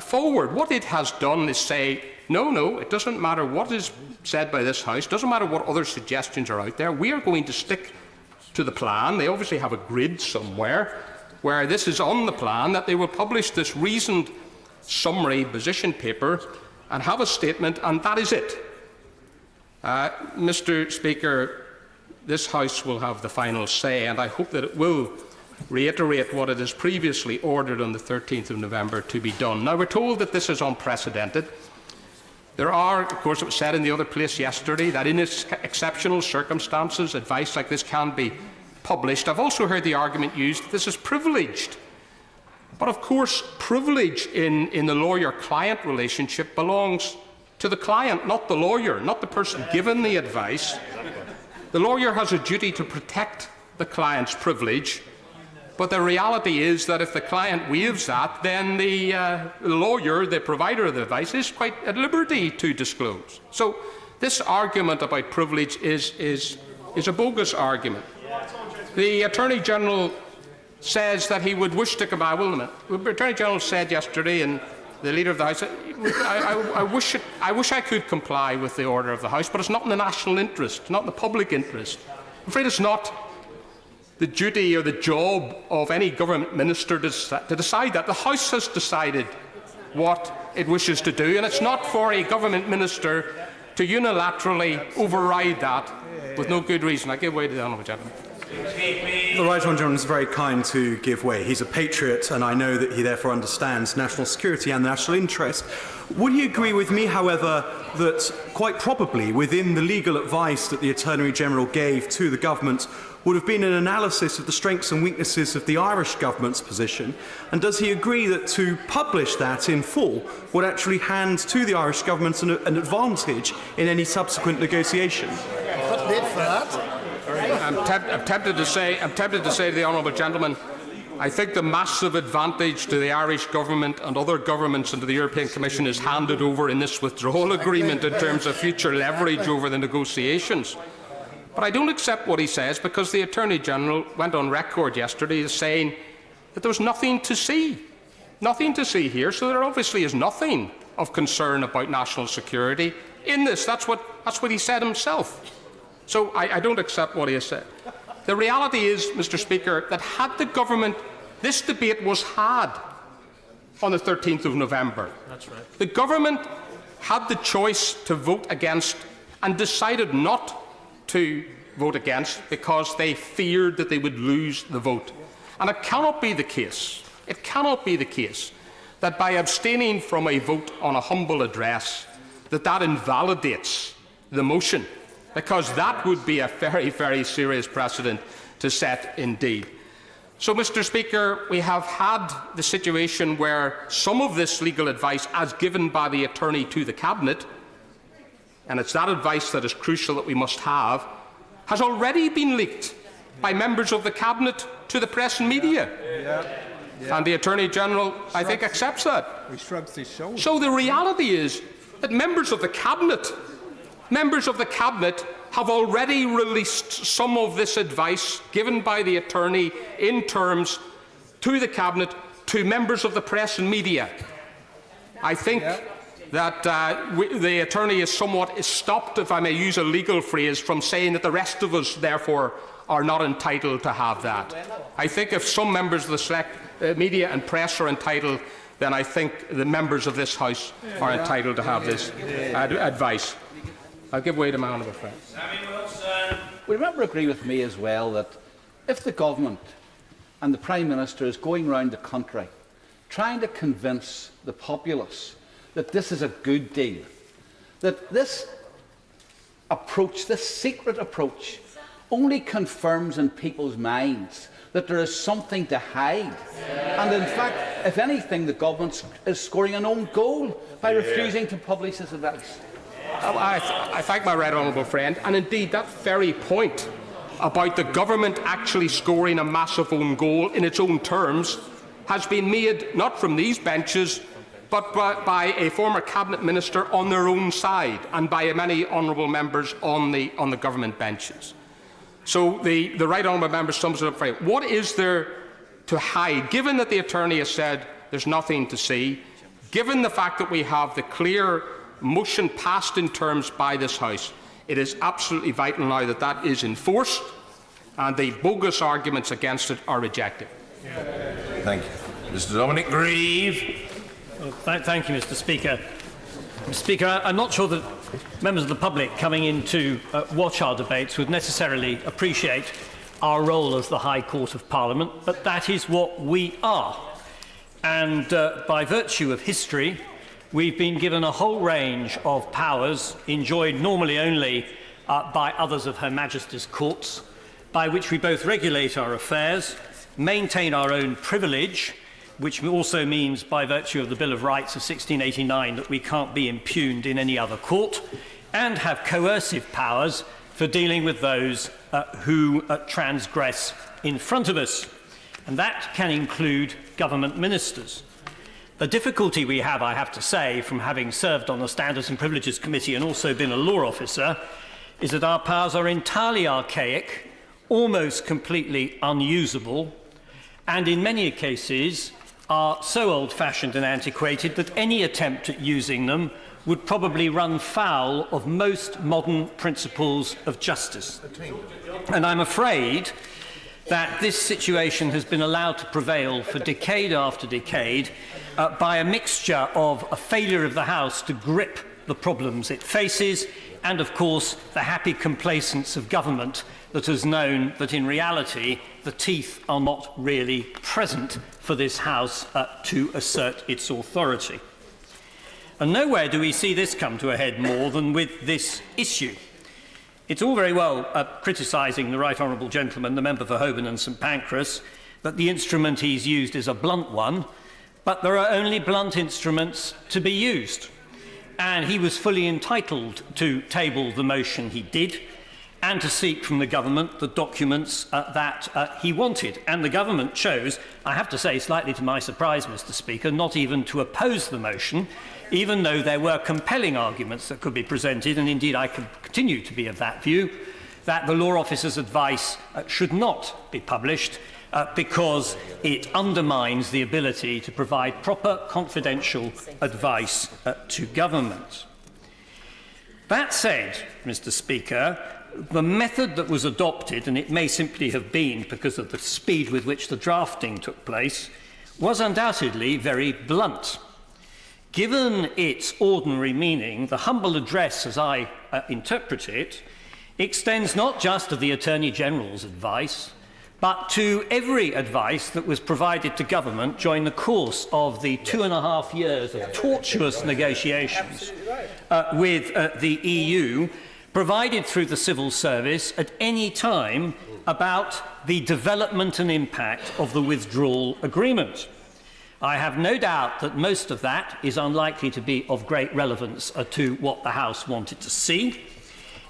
forward. What it has done is say, no, it doesn't matter what is said by this House, doesn't matter what other suggestions are out there, we are going to stick to the plan. They obviously have a grid somewhere where this is on the plan, that they will publish this reasoned summary position paper and have a statement, and that is it. Mr. Speaker, this House will have the final say, and I hope that it will reiterate what it has previously ordered on the 13th of November to be done. Now, we're told that this is unprecedented. There are, of course, it was said in the other place yesterday, that in exceptional circumstances, advice like this can be published. I've also heard the argument used that this is privileged. But, of course, privilege in the lawyer-client relationship belongs to the client, not the lawyer, not the person given the advice. The lawyer has a duty to protect the client's privilege, but the reality is that if the client waives that, then the lawyer, the provider of the advice, is quite at liberty to disclose. So this argument about privilege is a bogus argument. The Attorney-General says that he would wish to come out. The Attorney-General said yesterday, and the Leader of the House, I wish I could comply with the order of the House, but it's not in the national interest, not in the public interest. I'm afraid it's not the duty or the job of any government minister to decide that. The House has decided what it wishes to do, and it's not for a government minister to unilaterally override that with no good reason. I give way to the honourable gentleman. The Right Honourable Gentleman is very kind to give way. He's a patriot, and I know that he therefore understands national security and the national interest. Would he agree with me, however, that quite probably within the legal advice that the Attorney-General gave to the government would have been an analysis of the strengths and weaknesses of the Irish government's position? And does he agree that to publish that in full would actually hand to the Irish government an advantage in any subsequent negotiation? I'm tempted to say to the honourable gentleman, I think the massive advantage to the Irish government and other governments and to the European Commission is handed over in this withdrawal agreement in terms of future leverage over the negotiations. But I don't accept what he says, because the Attorney-General went on record yesterday as saying that there was nothing to see here, so there obviously is nothing of concern about national security in this. That's what he said himself. So I don't accept what he has said. The reality is, Mr. Speaker, that had the government, this debate was had on the 13th of November. That's right. The government had the choice to vote against and decided not to vote against because they feared that they would lose the vote. And it cannot be the case, that by abstaining from a vote on a humble address, that invalidates the motion, because that would be a very, very serious precedent to set indeed. So, Mr. Speaker, we have had the situation where some of this legal advice, as given by the Attorney to the Cabinet, and it's that advice that is crucial that we must have, has already been leaked by members of the Cabinet to the press and media. And the Attorney-General, I think, accepts that. He shrugs his shoulders. So the reality is that members of the Cabinet have already released some of this advice given by the Attorney in terms to the Cabinet to members of the press and media. I think that the Attorney is somewhat stopped, if I may use a legal phrase, from saying that the rest of us, therefore, are not entitled to have that. I think if some members of the select media and press are entitled, then I think the members of this House are entitled to have this advice. I'll give way to my honourable friend. Will you remember agree with me as well that if the government and the Prime Minister is going around the country trying to convince the populace that this is a good deal, that this approach, this secret approach, only confirms in people's minds that there is something to hide. And in fact, if anything, the government is scoring an own goal by refusing to publish this advice. I thank my right honourable friend, and indeed that very point about the government actually scoring a massive own goal in its own terms has been made not from these benches but by a former cabinet minister on their own side and by many honourable members on the government benches. So the right honourable member sums it up right. What is there to hide, given that the attorney has said there's nothing to see, given the fact that we have the clear motion passed in terms by this House? It is absolutely vital now that that is enforced and the bogus arguments against it are rejected. Thank you. Mr. Dominic Grieve. Well, thank you, Mr. Speaker. Mr. Speaker, I'm not sure that members of the public coming in to watch our debates would necessarily appreciate our role as the High Court of Parliament, but that is what we are. And by virtue of history, we've been given a whole range of powers enjoyed normally only by others of Her Majesty's courts, by which we both regulate our affairs, maintain our own privilege, which also means by virtue of the Bill of Rights of 1689 that we can't be impugned in any other court, and have coercive powers for dealing with those who transgress in front of us. And that can include government ministers. The difficulty we have, I have to say, from having served on the Standards and Privileges Committee and also been a law officer, is that our powers are entirely archaic, almost completely unusable, and in many cases are so old-fashioned and antiquated that any attempt at using them would probably run foul of most modern principles of justice. And I'm afraid that this situation has been allowed to prevail for decade after decade by a mixture of a failure of the House to grip the problems it faces and, of course, the happy complacence of government that has known that in reality the teeth are not really present for this House to assert its authority. And nowhere do we see this come to a head more than with this issue. It's all very well criticising the Right Honourable Gentleman, the member for Holborn and St Pancras, that the instrument he's used is a blunt one, but there are only blunt instruments to be used. And he was fully entitled to table the motion he did and to seek from the government the documents that he wanted. And the government chose, I have to say, slightly to my surprise, Mr. Speaker, not even to oppose the motion, even though there were compelling arguments that could be presented, and indeed I can continue to be of that view, that the law officer's advice should not be published because it undermines the ability to provide proper confidential advice to government. That said, Mr. Speaker, the method that was adopted, and it may simply have been because of the speed with which the drafting took place, was undoubtedly very blunt. Given its ordinary meaning, the humble address, as I interpret it, extends not just to the Attorney-General's advice, but to every advice that was provided to government during the course of the 2.5 years of tortuous negotiations with the EU, provided through the civil service at any time about the development and impact of the withdrawal agreement. I have no doubt that most of that is unlikely to be of great relevance to what the House wanted to see,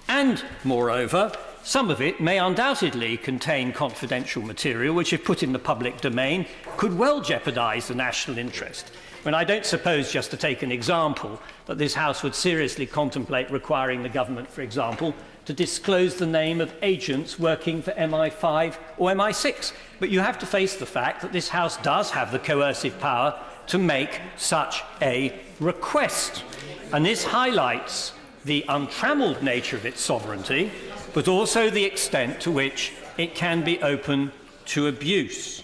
and, moreover, some of it may undoubtedly contain confidential material which, if put in the public domain, could well jeopardise the national interest. When I don't suppose, just to take an example, that this House would seriously contemplate requiring the government, for example, to disclose the name of agents working for MI5 or MI6. But you have to face the fact that this House does have the coercive power to make such a request. And this highlights the untrammelled nature of its sovereignty, but also the extent to which it can be open to abuse.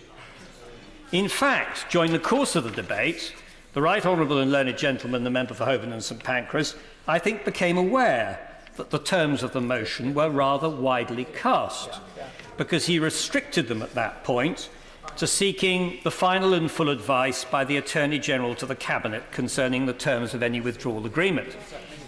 In fact, during the course of the debate, the Right Honourable and Learned Gentleman, the member for Holborn and St Pancras, I think became aware that the terms of the motion were rather widely cast, because he restricted them at that point to seeking the final and full advice by the Attorney-General to the Cabinet concerning the terms of any withdrawal agreement.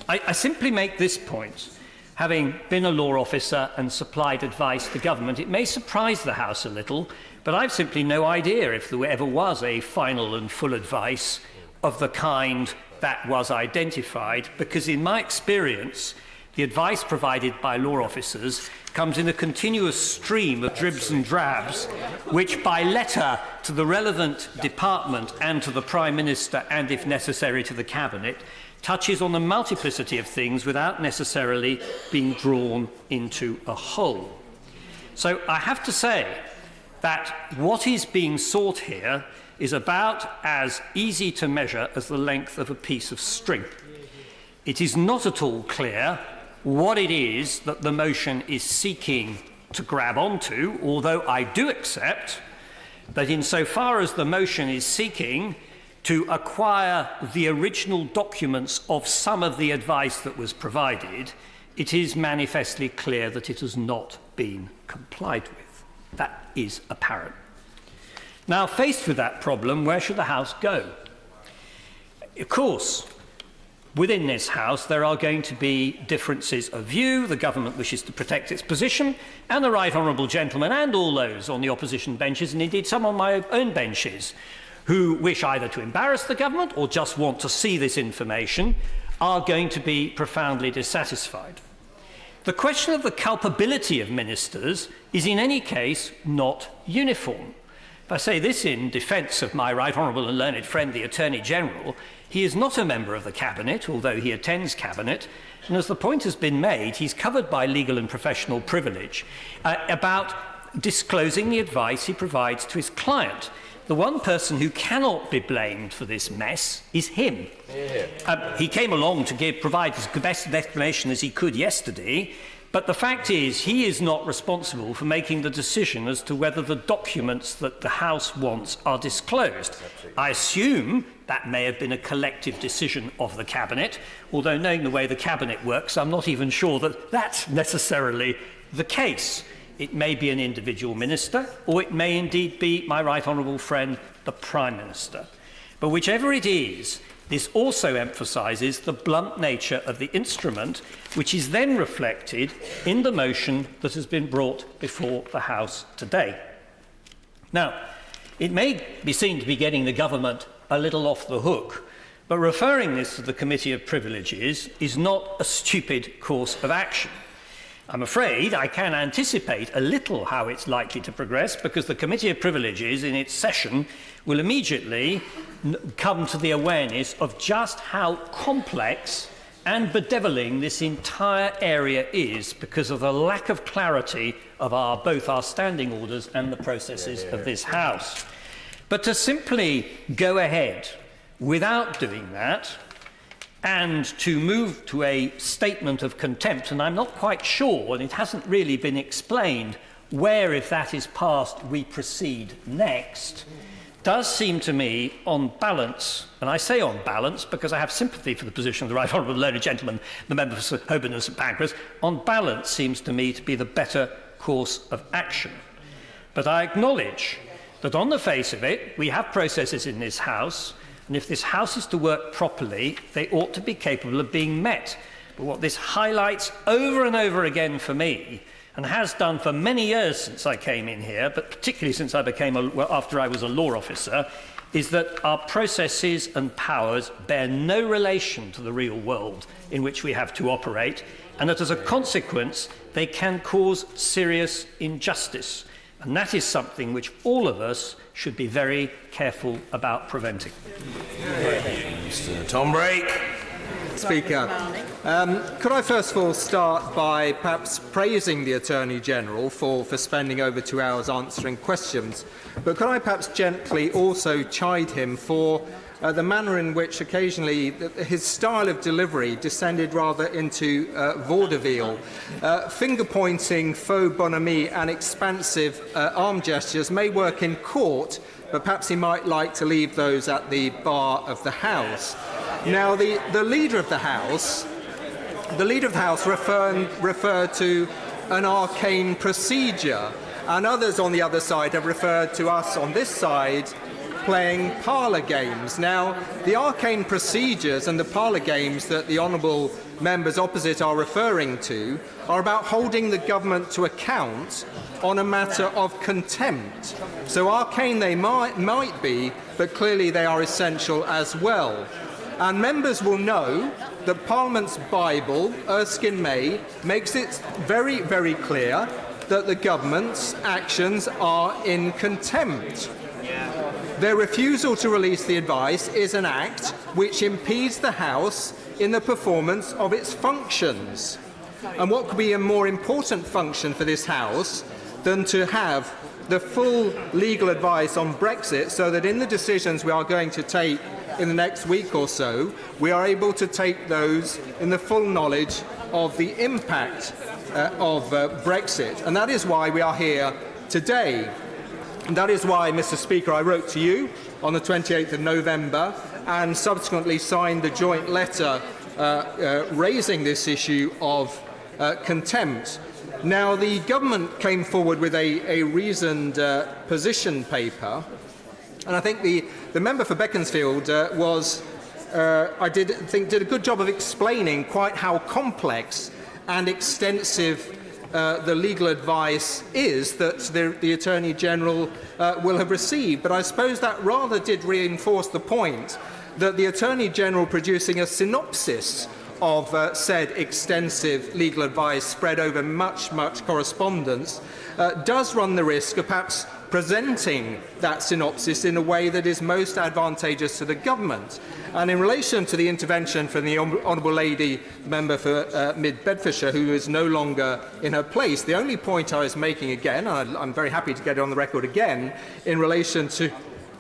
I simply make this point. Having been a law officer and supplied advice to government, it may surprise the House a little But I've simply no idea if there ever was a final and full advice of the kind that was identified, because in my experience, the advice provided by law officers comes in a continuous stream of dribs and drabs, which by letter to the relevant department and to the Prime Minister, and if necessary to the Cabinet, touches on a multiplicity of things without necessarily being drawn into a whole. So I have to say that what is being sought here is about as easy to measure as the length of a piece of string. It is not at all clear what it is that the motion is seeking to grab onto, although I do accept that insofar as the motion is seeking to acquire the original documents of some of the advice that was provided, it is manifestly clear that it has not been complied with. That is apparent. Now, faced with that problem, where should the House go? Of course, within this House, there are going to be differences of view. The government wishes to protect its position, and the right honourable gentleman and all those on the opposition benches, and indeed some on my own benches, who wish either to embarrass the government or just want to see this information, are going to be profoundly dissatisfied. The question of the culpability of ministers is in any case not uniform. If I say this in defence of my right honourable and learned friend, the Attorney General, he is not a member of the Cabinet, although he attends Cabinet, and as the point has been made, he's covered by legal and professional privilege about disclosing the advice he provides to his client. The one person who cannot be blamed for this mess is him. He came along to provide as best an explanation as he could yesterday, but the fact is he is not responsible for making the decision as to whether the documents that the House wants are disclosed. I assume that may have been a collective decision of the Cabinet, although knowing the way the Cabinet works, I'm not even sure that that's necessarily the case. It may be an individual minister, or it may indeed be my right honourable friend, the Prime Minister. But whichever it is, this also emphasises the blunt nature of the instrument, which is then reflected in the motion that has been brought before the House today. Now, it may be seen to be getting the government a little off the hook, but referring this to the Committee of Privileges is not a stupid course of action. I'm afraid I can anticipate a little how it's likely to progress, because the Committee of Privileges in its session will immediately come to the awareness of just how complex and bedeviling this entire area is because of the lack of clarity of both our standing orders and the processes of this House. But to simply go ahead without doing that and to move to a statement of contempt, and I'm not quite sure, and it hasn't really been explained, where, if that is passed, we proceed next, does seem to me, on balance, and I say on balance because I have sympathy for the position of the right honourable learned gentleman, the member for Holborn and St Pancras, on balance seems to me to be the better course of action. But I acknowledge that on the face of it, we have processes in this House, and if this House is to work properly, they ought to be capable of being met. But what this highlights over and over again for me, and has done for many years since I came in here, but particularly since I became after I was a law officer, is that our processes and powers bear no relation to the real world in which we have to operate, and that as a consequence, they can cause serious injustice. And that is something which all of us should be very careful about preventing. Mr. Tom Brake. Speaker, could I first of all start by perhaps praising the Attorney General for spending over 2 hours answering questions, but could I perhaps gently also chide him for the manner in which occasionally his style of delivery descended rather into vaudeville, finger-pointing, faux bonhomie and expansive arm gestures may work in court, but perhaps he might like to leave those at the bar of the House. Now, the Leader of the House referred to an arcane procedure, and others on the other side have referred to us on this side playing parlour games. Now, the arcane procedures and the parlour games that the honourable members opposite are referring to are about holding the government to account on a matter of contempt. So arcane they might be, but clearly they are essential as well. And members will know that Parliament's Bible, Erskine May, makes it very, very clear that the government's actions are in contempt. Their refusal to release the advice is an act which impedes the House in the performance of its functions. And what could be a more important function for this House than to have the full legal advice on Brexit, so that in the decisions we are going to take in the next week or so, we are able to take those in the full knowledge of the impact of Brexit. And that is why we are here today. And that is why, Mr. Speaker, I wrote to you on the 28th of November and subsequently signed the joint letter raising this issue of contempt. Now, the government came forward with a reasoned position paper, and I think the member for Beaconsfield did a good job of explaining quite how complex and extensive the legal advice is that the Attorney General will have received. But I suppose that rather did reinforce the point that the Attorney General producing a synopsis of said extensive legal advice spread over much correspondence does run the risk of perhaps presenting that synopsis in a way that is most advantageous to the government. And in relation to the intervention from the Honourable Lady, member for Mid Bedfordshire, who is no longer in her place, the only point I was making again, and I'm very happy to get it on the record again, in relation to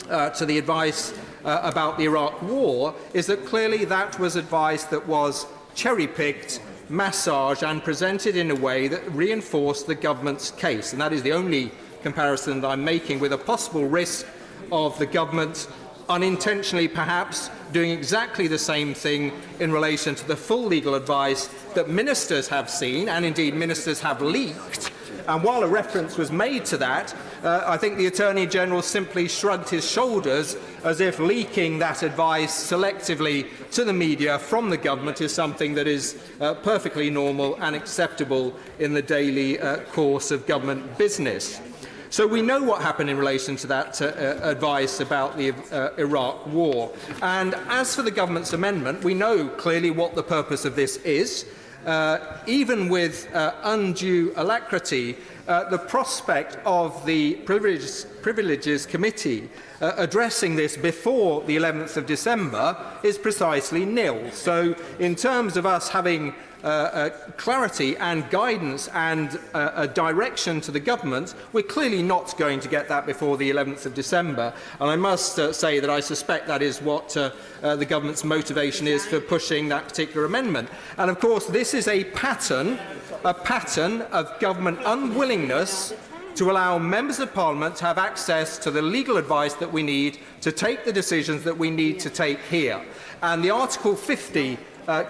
the advice about the Iraq War, is that clearly that was advice that was cherry-picked, massaged and presented in a way that reinforced the government's case. And that is the only comparison that I'm making, with a possible risk of the government unintentionally perhaps doing exactly the same thing in relation to the full legal advice that ministers have seen, and indeed ministers have leaked. And while a reference was made to that, I think the Attorney General simply shrugged his shoulders, as if leaking that advice selectively to the media from the government is something that is perfectly normal and acceptable in the daily course of government business. So we know what happened in relation to that advice about the Iraq War. And as for the government's amendment, we know clearly what the purpose of this is. Even with undue alacrity, the prospect of the Privileges Committee addressing this before the 11th of December is precisely nil. So in terms of us having clarity and guidance and a direction to the government, we're clearly not going to get that before the 11th of December. And I must say that I suspect that is what the government's motivation is for pushing that particular amendment. And of course, this is a pattern of government unwillingness to allow members of Parliament to have access to the legal advice that we need to take the decisions that we need to take here. And the Article 50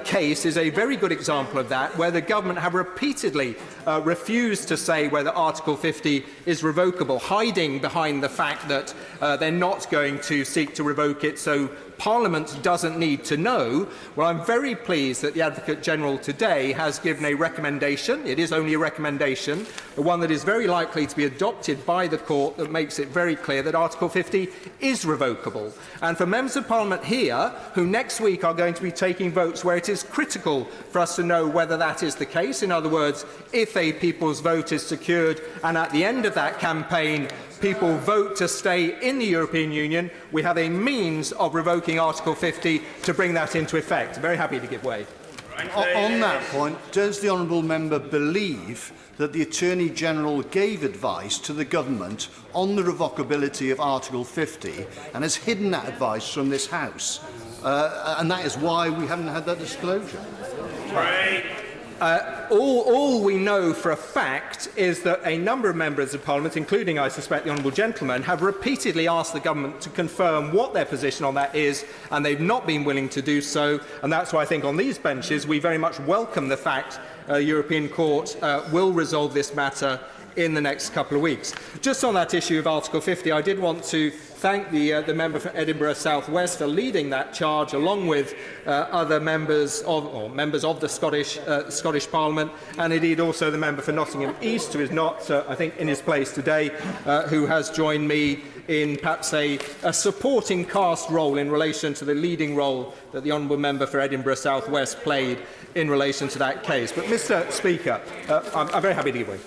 case is a very good example of that, where the government have repeatedly refused to say whether Article 50 is revocable, hiding behind the fact that they're not going to seek to revoke it, so Parliament doesn't need to know. Well, I'm very pleased that the Advocate General today has given a recommendation. It is only a recommendation, but one that is very likely to be adopted by the Court, that makes it very clear that Article 50 is revocable. And for members of Parliament here, who next week are going to be taking votes where it is critical for us to know whether that is the case, in other words, if a people's vote is secured and at the end of that campaign people vote to stay in the European Union, we have a means of revoking Article 50 to bring that into effect. Very happy to give way. On that point, does the honourable member believe that the Attorney General gave advice to the government on the revocability of Article 50 and has hidden that advice from this House? And that is why we haven't had that disclosure. All we know for a fact is that a number of members of Parliament, including, I suspect, the Honourable Gentleman, have repeatedly asked the government to confirm what their position on that is, and they've not been willing to do so. And that's why I think on these benches we very much welcome the fact the European Court will resolve this matter in the next couple of weeks. Just on that issue of Article 50, I did want to thank the member for Edinburgh South West for leading that charge, along with other members of the Scottish Parliament, and indeed also the member for Nottingham East, who is not, I think, in his place today, who has joined me in perhaps a supporting cast role in relation to the leading role that the honourable member for Edinburgh South West played in relation to that case. But, Mr. Speaker, I'm very happy to give way.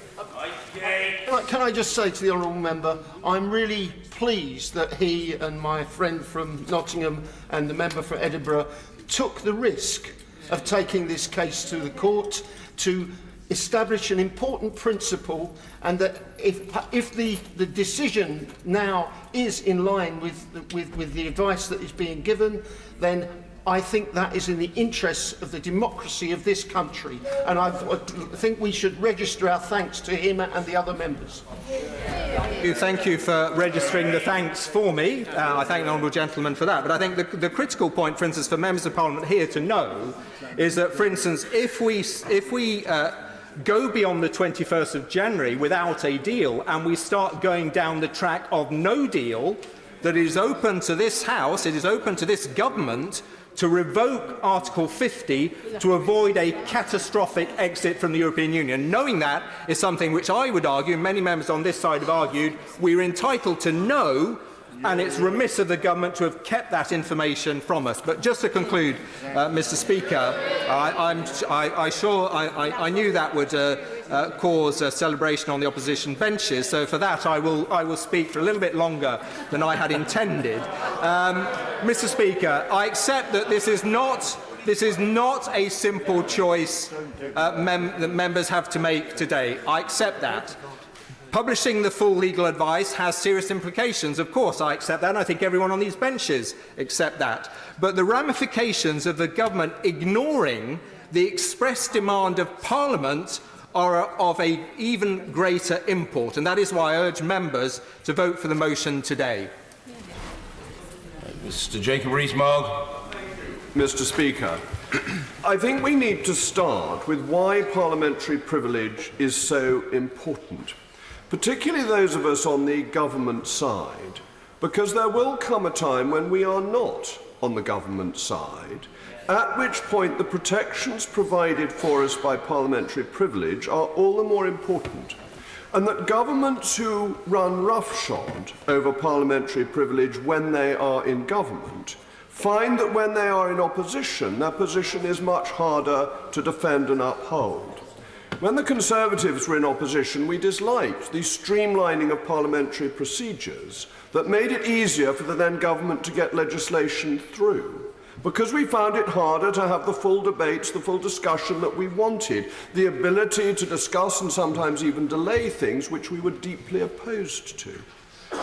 Can I just say to the honourable member, I'm really pleased that he and my friend from Nottingham and the member for Edinburgh took the risk of taking this case to the court to establish an important principle, and that if the decision now is in line with the advice that is being given, then I think that is in the interests of the democracy of this country, and I think we should register our thanks to him and the other members. Thank you for registering the thanks for me. I thank the honourable gentleman for that. But I think the critical point, for instance, for members of Parliament here to know is that, for instance, if we go beyond the 21st of January without a deal, and we start going down the track of no deal, that it is open to this House, it is open to this government to revoke Article 50 to avoid a catastrophic exit from the European Union. Knowing that is something which I would argue, and many members on this side have argued, we are entitled to know, and it's remiss of the government to have kept that information from us. But just to conclude, Mr. Speaker, I knew that would cause a celebration on the opposition benches, so for that I will speak for a little bit longer than I had intended. Mr. Speaker, I accept that this is not a simple choice that members have to make today. I accept that. Publishing the full legal advice has serious implications. Of course, I accept that, and I think everyone on these benches accept that. But the ramifications of the government ignoring the express demand of Parliament are of an even greater import, and that is why I urge members to vote for the motion today. Mr. Jacob Rees-Mogg. Mr. Speaker, I think we need to start with why parliamentary privilege is so important, particularly those of us on the government side, because there will come a time when we are not on the government side, at which point the protections provided for us by parliamentary privilege are all the more important, and that governments who run roughshod over parliamentary privilege when they are in government find that when they are in opposition, their position is much harder to defend and uphold. When the Conservatives were in opposition, we disliked the streamlining of parliamentary procedures that made it easier for the then government to get legislation through, because we found it harder to have the full debates, the full discussion that we wanted, the ability to discuss and sometimes even delay things which we were deeply opposed to.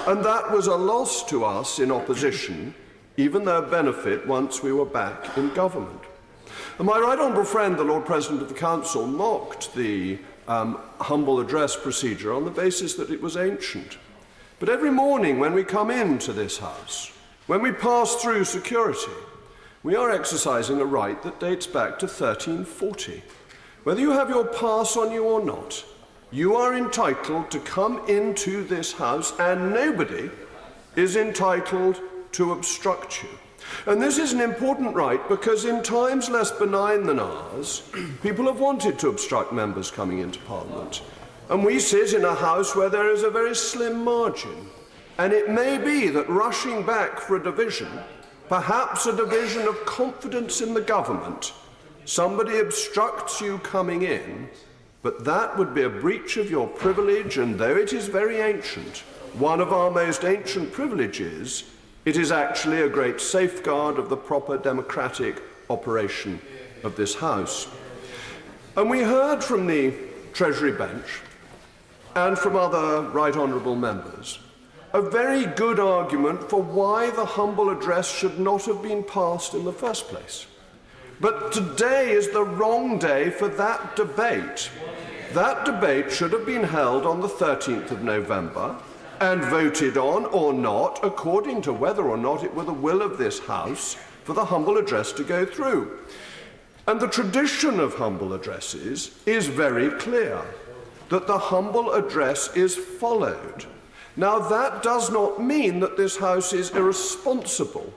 And that was a loss to us in opposition, even though a benefit once we were back in government. And my right honourable friend, the Lord President of the Council, mocked the humble address procedure on the basis that it was ancient. But every morning when we come into this House, when we pass through security, we are exercising a right that dates back to 1340. Whether you have your pass on you or not, you are entitled to come into this House, and nobody is entitled to obstruct you. And this is an important right because in times less benign than ours, people have wanted to obstruct members coming into Parliament. And we sit in a House where there is a very slim margin. And it may be that rushing back for a division, perhaps a division of confidence in the government, somebody obstructs you coming in, but that would be a breach of your privilege, and though it is very ancient, one of our most ancient privileges, it is actually a great safeguard of the proper democratic operation of this House. And we heard from the Treasury bench and from other right honourable members a very good argument for why the humble address should not have been passed in the first place. But today is the wrong day for that debate. That debate should have been held on the 13th of November and voted on or not, according to whether or not it were the will of this House for the humble address to go through. And the tradition of humble addresses is very clear. that the humble address is followed. Now, that does not mean that this House is irresponsible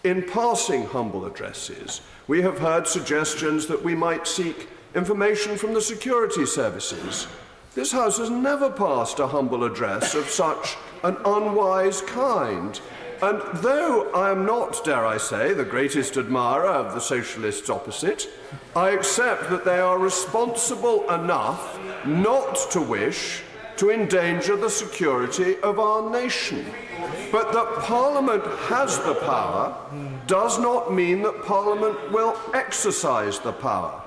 in passing humble addresses. We have heard suggestions that we might seek information from the security services. This House has never passed a humble address of such an unwise kind. And though I am not, dare I say, the greatest admirer of the socialists opposite, I accept that they are responsible enough not to wish to endanger the security of our nation. But that Parliament has the power does not mean that Parliament will exercise the power.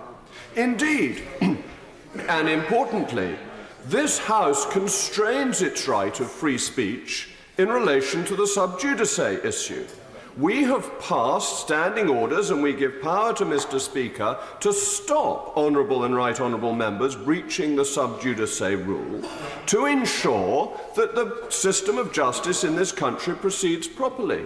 Indeed, and importantly, this House constrains its right of free speech in relation to the sub judice issue. We have passed standing orders and we give power to Mr. Speaker to stop honourable and right honourable members breaching the sub judice rule to ensure that the system of justice in this country proceeds properly.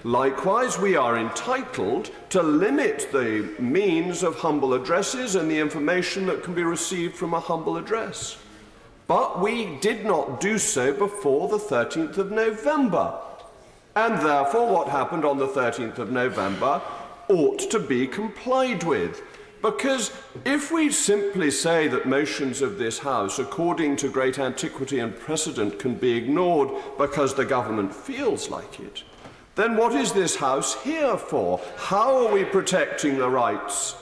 Likewise, we are entitled to limit the means of humble addresses and the information that can be received from a humble address. But we did not do so before the 13th of November. And therefore, what happened on the 13th of November ought to be complied with. Because if we simply say that motions of this House, according to great antiquity and precedent, can be ignored because the government feels like it, then what is this House here for? How are we protecting the rights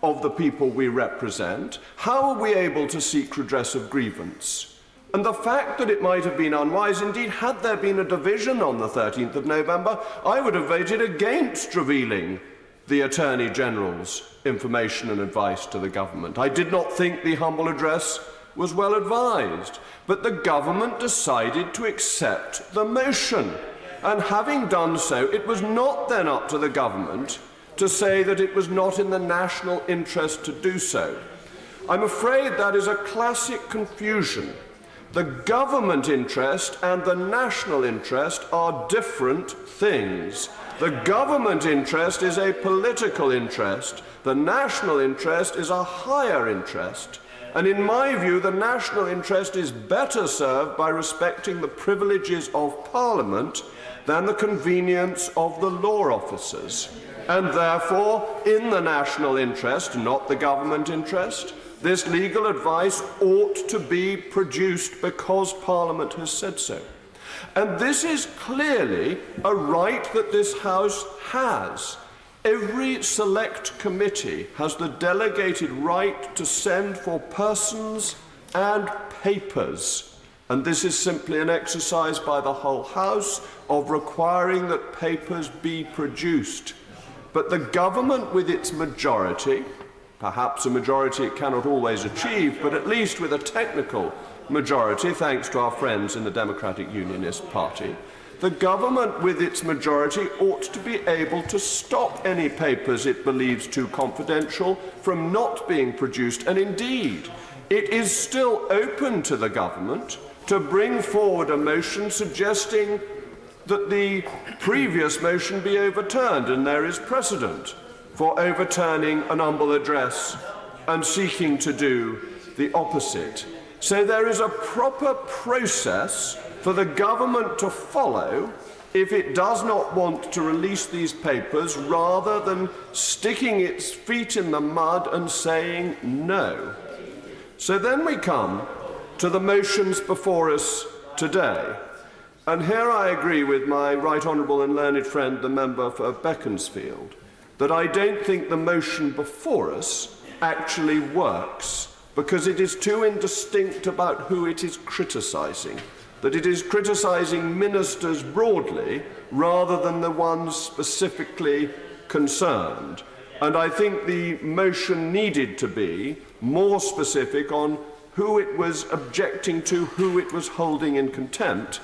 of the people we represent? How are we able to seek redress of grievance? And the fact that it might have been unwise, indeed, had there been a division on the 13th of November, I would have voted against revealing the Attorney General's information and advice to the government. I did not think the humble address was well advised, but the government decided to accept the motion. And having done so, it was not then up to the government to say that it was not in the national interest to do so. I'm afraid that is a classic confusion. The government interest and the national interest are different things. The government interest is a political interest. The national interest is a higher interest. And in my view, the national interest is better served by respecting the privileges of Parliament than the convenience of the law officers. And therefore, in the national interest, not the government interest, this legal advice ought to be produced because Parliament has said so. And this is clearly a right that this House has. Every select committee has the delegated right to send for persons and papers. And this is simply an exercise by the whole House of requiring that papers be produced. But the government, with its majority, perhaps a majority it cannot always achieve, but at least with a technical majority, thanks to our friends in the Democratic Unionist Party, the government, with its majority, ought to be able to stop any papers it believes too confidential from not being produced. And indeed, it is still open to the government to bring forward a motion suggesting that the previous motion be overturned, and there is precedent for overturning an humble address and seeking to do the opposite. So there is a proper process for the government to follow if it does not want to release these papers, rather than sticking its feet in the mud and saying no. So then we come to the motions before us today. And here I agree with my right honourable and learned friend, the member for Beaconsfield, that I don't think the motion before us actually works, because it is too indistinct about who it is criticising, that it is criticising ministers broadly rather than the ones specifically concerned. And I think the motion needed to be more specific on who it was objecting to, who it was holding in contempt,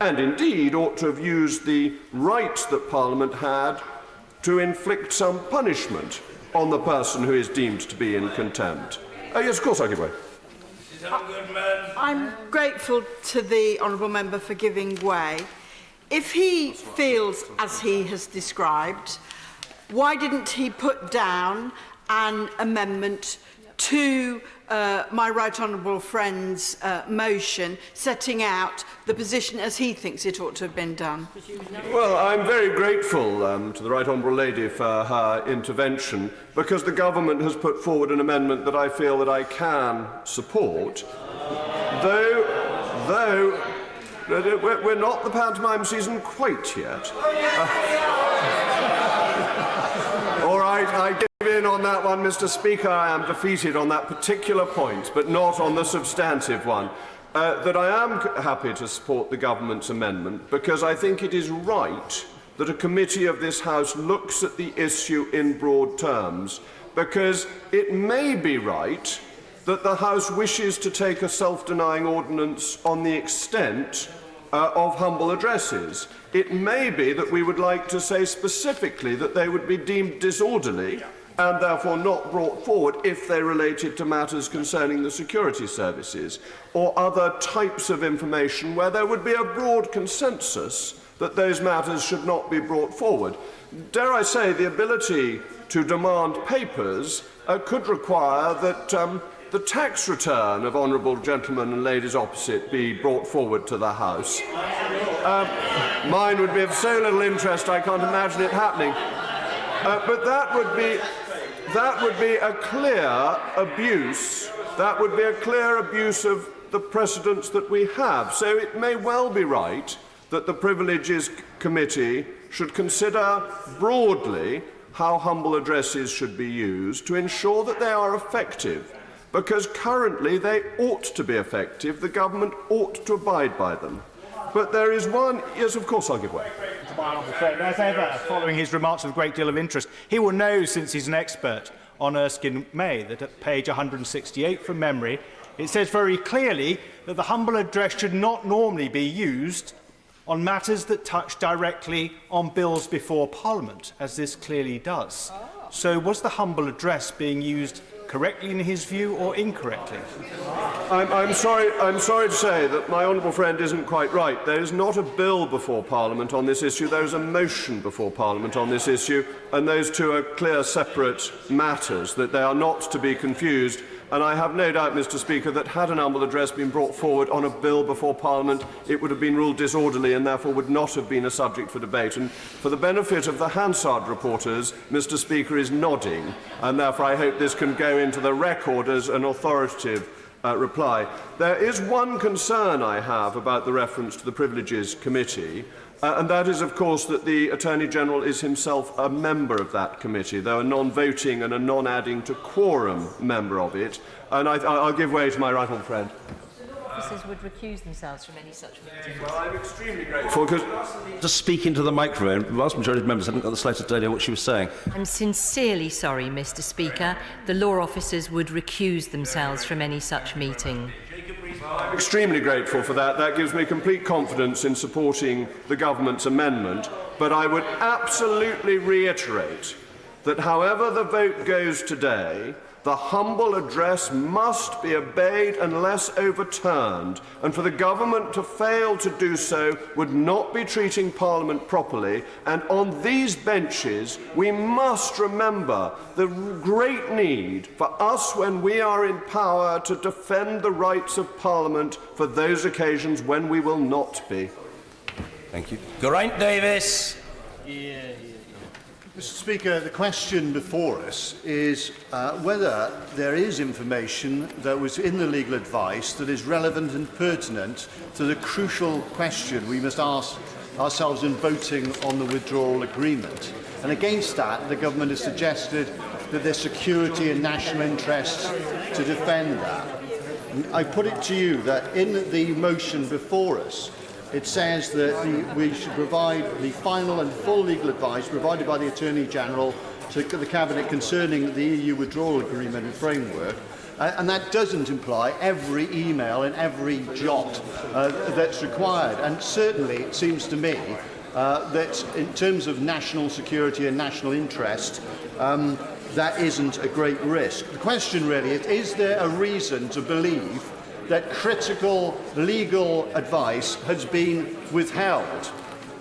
and indeed ought to have used the rights that Parliament had to inflict some punishment on the person who is deemed to be in contempt. Yes, of course, I give way. I'm grateful to the honourable member for giving way. If he feels as he has described, why didn't he put down an amendment to my right honourable friend's motion, setting out the position as he thinks it ought to have been done? Well, I'm very grateful to the Right Honourable Lady for her intervention, because the government has put forward an amendment that I feel that I can support, though we're not the pantomime season quite yet. All right, I give in on that one, Mr. Speaker. I am defeated on that particular point, but not on the substantive one. That I am happy to support the government's amendment, because I think it is right that a committee of this House looks at the issue in broad terms, because it may be right that the House wishes to take a self-denying ordinance on the extent of humble addresses. It may be that we would like to say specifically that they would be deemed disorderly and therefore not brought forward if they related to matters concerning the security services or other types of information where there would be a broad consensus that those matters should not be brought forward. Dare I say, the ability to demand papers could require that the tax return of honourable gentlemen and ladies opposite be brought forward to the House. Mine would be of so little interest I can't imagine it happening. But that would be a clear abuse. That would be a clear abuse of the precedents that we have. So it may well be right that the Privileges Committee should consider broadly how humble addresses should be used to ensure that they are effective, because currently they ought to be effective. The government ought to abide by them. But there is one... Yes, of course I'll give way. As ever, following his remarks with a great deal of interest, he will know, since he's an expert on Erskine May, that at page 168 from memory, it says very clearly that the humble address should not normally be used on matters that touch directly on bills before Parliament, as this clearly does. So was the humble address being used correctly in his view or incorrectly? I'm sorry to say that my honourable friend isn't quite right. There is not a bill before Parliament on this issue. There is a motion before Parliament on this issue, and those two are clear separate matters, that they are not to be confused. And I have no doubt, Mr. Speaker, that had an humble address been brought forward on a bill before Parliament, it would have been ruled disorderly and therefore would not have been a subject for debate. And for the benefit of the Hansard reporters, Mr. Speaker is nodding, and therefore I hope this can go into the record as an authoritative reply. There is one concern I have about the reference to the Privileges Committee, and that is, of course, that the Attorney-General is himself a member of that committee, though a non-voting and a non-adding to quorum member of it. And I'll give way to my right honourable friend. Officers would recuse themselves from any such meetings. Well, I'm extremely grateful because... To speak into the microphone, the vast majority of members haven't got the slightest idea what she was saying. I'm sincerely sorry, Mr. Speaker. The law officers would recuse themselves from any such meeting. I'm extremely grateful for that. That gives me complete confidence in supporting the government's amendment. But I would absolutely reiterate that however the vote goes today, the humble address must be obeyed unless overturned, and for the government to fail to do so would not be treating Parliament properly. And on these benches, we must remember the great need for us, when we are in power, to defend the rights of Parliament for those occasions when we will not be. Thank you. Geraint Davis. Mr. Speaker, the question before us is whether there is information that was in the legal advice that is relevant and pertinent to the crucial question we must ask ourselves in voting on the withdrawal agreement. And against that, the government has suggested that there's security and national interests to defend that. And I put it to you that in the motion before us, it says that we should provide the final and full legal advice provided by the Attorney-General to the Cabinet concerning the EU withdrawal agreement and framework. And that doesn't imply every email and every jot that's required. And certainly it seems to me that in terms of national security and national interest, that isn't a great risk. The question really is there a reason to believe that critical legal advice has been withheld?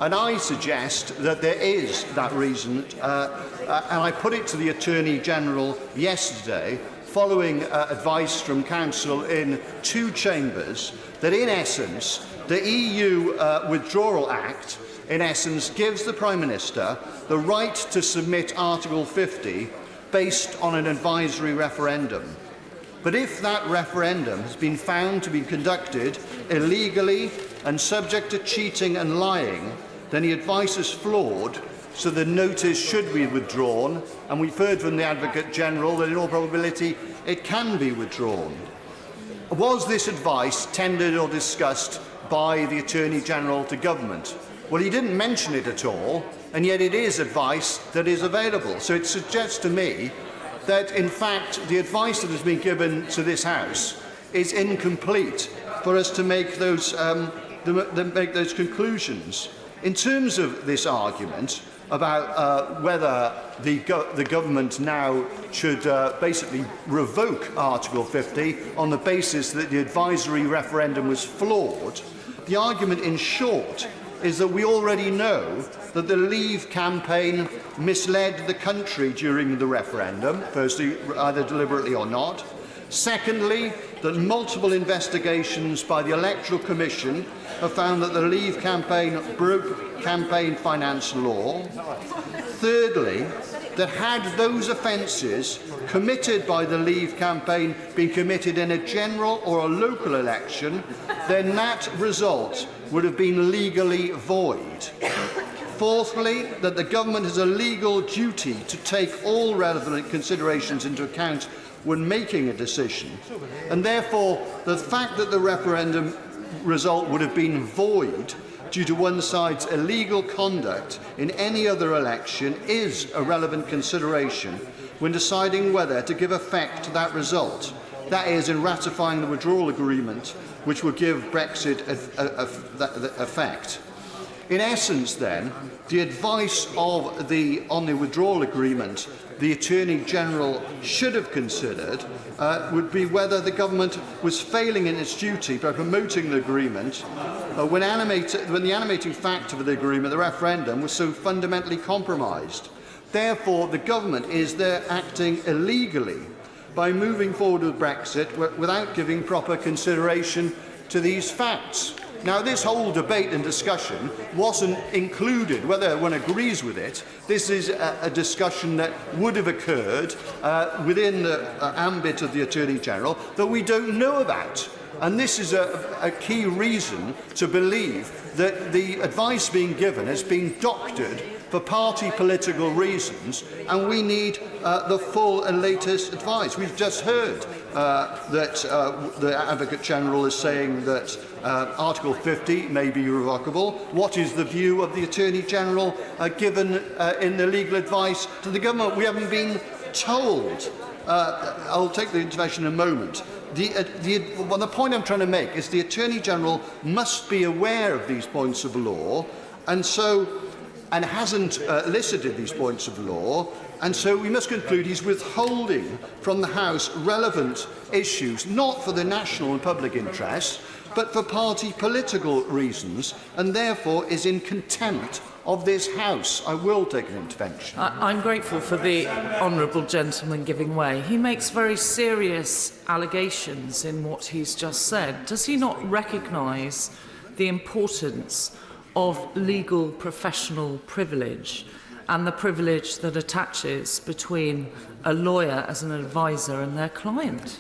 And I suggest that there is that reason, and I put it to the Attorney-General yesterday, following advice from Council in 2 chambers, that in essence, the EU Withdrawal Act, in essence, gives the Prime Minister the right to submit Article 50 based on an advisory referendum. But if that referendum has been found to be conducted illegally and subject to cheating and lying, then the advice is flawed, so the notice should be withdrawn, and we've heard from the Advocate General that in all probability it can be withdrawn. Was this advice tendered or discussed by the Attorney General to government? Well, he didn't mention it at all, and yet it is advice that is available. So it suggests to me that, in fact, the advice that has been given to this House is incomplete for us to make those conclusions. In terms of this argument about whether the government now should basically revoke Article 50 on the basis that the advisory referendum was flawed, the argument in short is that we already know that the Leave campaign misled the country during the referendum, firstly, either deliberately or not. Secondly, that multiple investigations by the Electoral Commission have found that the Leave campaign broke campaign finance law. Thirdly, that had those offences committed by the Leave campaign been committed in a general or a local election, then that result would have been legally void. Fourthly, that the government has a legal duty to take all relevant considerations into account when making a decision, and therefore the fact that the referendum result would have been void due to one side's illegal conduct in any other election is a relevant consideration when deciding whether to give effect to that result. That is, in ratifying the withdrawal agreement, which would give Brexit effect. In essence, then, the advice on the withdrawal agreement the Attorney General should have considered would be whether the government was failing in its duty by promoting the agreement when the animating factor of the agreement, the referendum, was so fundamentally compromised. Therefore, the government is there acting illegally by moving forward with Brexit without giving proper consideration to these facts. Now, this whole debate and discussion wasn't included, whether one agrees with it. This is a discussion that would have occurred within the ambit of the Attorney General that we don't know about. And this is a key reason to believe that the advice being given has been doctored for party political reasons, and we need the full and latest advice. We've just heard that the Advocate General is saying that Article 50 may be revocable. What is the view of the Attorney General given in the legal advice to the government? We haven't been told. I'll take the intervention in a moment. The point I'm trying to make is the Attorney General must be aware of these points of law, and hasn't elicited these points of law, and so we must conclude he's withholding from the House relevant issues, not for the national and public interest, but for party political reasons, and therefore is in contempt of this House. I will take an intervention. I'm grateful for the honourable gentleman giving way. He makes very serious allegations in what he's just said. Does he not recognise the importance of legal professional privilege and the privilege that attaches between a lawyer as an advisor and their client?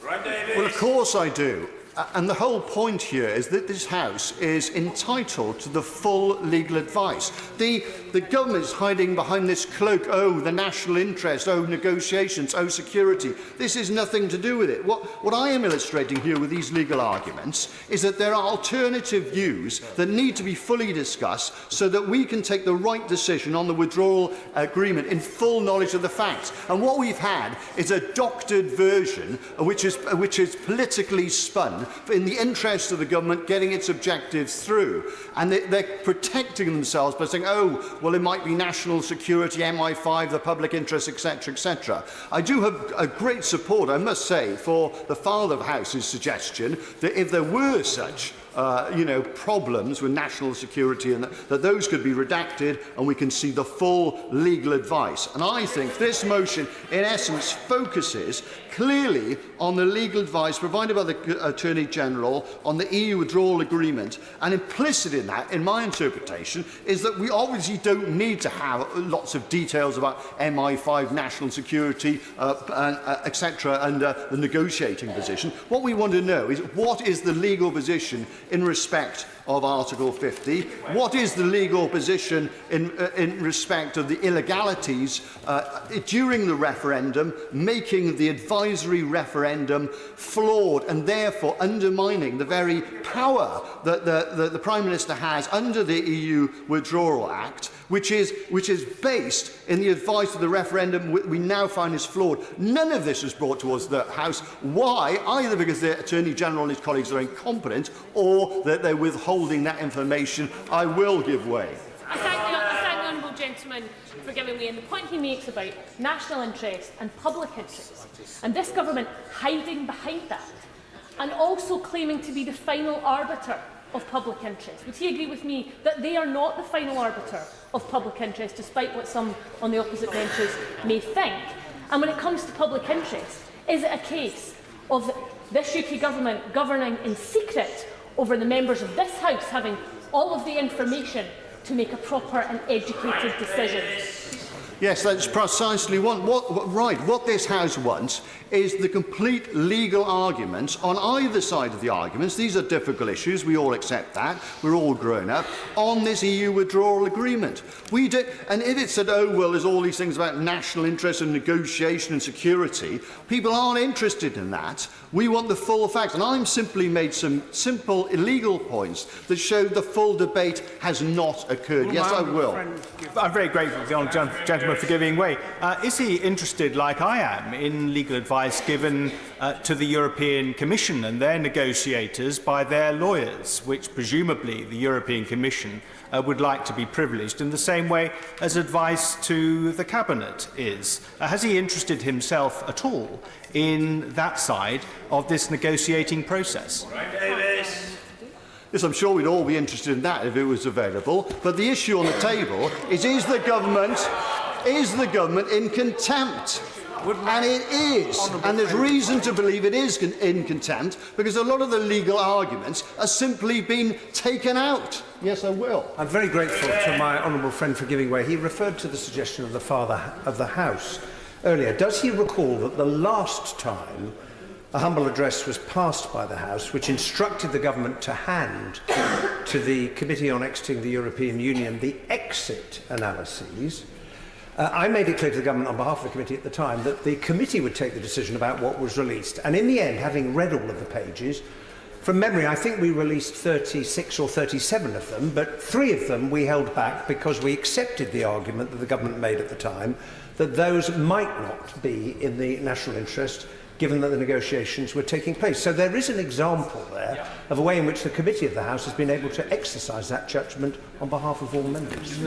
Well, of course I do. And the whole point here is that this House is entitled to the full legal advice. The government is hiding behind this cloak, oh, the national interest, oh, negotiations, oh, security. This is nothing to do with it. What I am illustrating here with these legal arguments is that there are alternative views that need to be fully discussed so that we can take the right decision on the withdrawal agreement in full knowledge of the facts. And what we've had is a doctored version which is politically spun in the interest of the government getting its objectives through. And they're protecting themselves by saying, oh, well, it might be national security, MI5, the public interest, etc., etc. I do have a great support, I must say, for the Father of House's suggestion that if there were such problems with national security, and that those could be redacted and we can see the full legal advice. And I think this motion, in essence, focuses clearly on the legal advice provided by the Attorney General on the EU withdrawal agreement, and implicit in that, in my interpretation, is that we obviously don't need to have lots of details about MI5 national security, etc., and the negotiating position. What we want to know is what is the legal position in respect of Article 50? What is the legal position in respect of the illegalities during the referendum, making the advisory referendum flawed and therefore undermining the very power that the Prime Minister has under the EU Withdrawal Act, which is based in the advice of the referendum we now find is flawed. None of this was brought towards the House. Why? Either because the Attorney General and his colleagues are incompetent, or that they're withholding that information. I will give way. I thank the honourable gentleman for giving way, and the point he makes about national interest and public interest, and this government hiding behind that, and also claiming to be the final arbiter of public interest. Would he agree with me that they are not the final arbiter of public interest, despite what some on the opposite benches may think? And when it comes to public interest, is it a case of this UK government governing in secret over the members of this House having all of the information to make a proper and educated decision? Yes, that's precisely what this House wants is the complete legal arguments on either side of the arguments. These are difficult issues, we all accept that, we're all grown up, on this EU withdrawal agreement. And if it said, oh, well, there's all these things about national interest and negotiation and security, people aren't interested in that. We want the full facts. And I'm simply made some simple illegal points that show the full debate has not occurred. Yes, I will. I'm very grateful to the honourable gentleman for giving way. Is he interested, like I am, in legal advice given to the European Commission and their negotiators by their lawyers, which presumably the European Commission would like to be privileged in the same way as advice to the Cabinet is? Has he interested himself at all in that side of this negotiating process? Yes, I'm sure we'd all be interested in that if it was available. But the issue on the table is the government in contempt? And it is. And there's reason to believe it is in contempt, because a lot of the legal arguments are simply being taken out. Yes, I will. I'm very grateful to my honourable friend for giving way. He referred to the suggestion of the Father of the House earlier. Does he recall that the last time a humble address was passed by the House, which instructed the government to hand to the Committee on Exiting the European Union the exit analyses, I made it clear to the government on behalf of the committee at the time that the committee would take the decision about what was released. And in the end, having read all of the pages, from memory, I think we released 36 or 37 of them, but 3 of them we held back because we accepted the argument that the government made at the time that those might not be in the national interest, given that the negotiations were taking place. So there is an example there of a way in which the committee of the House has been able to exercise that judgment on behalf of all members.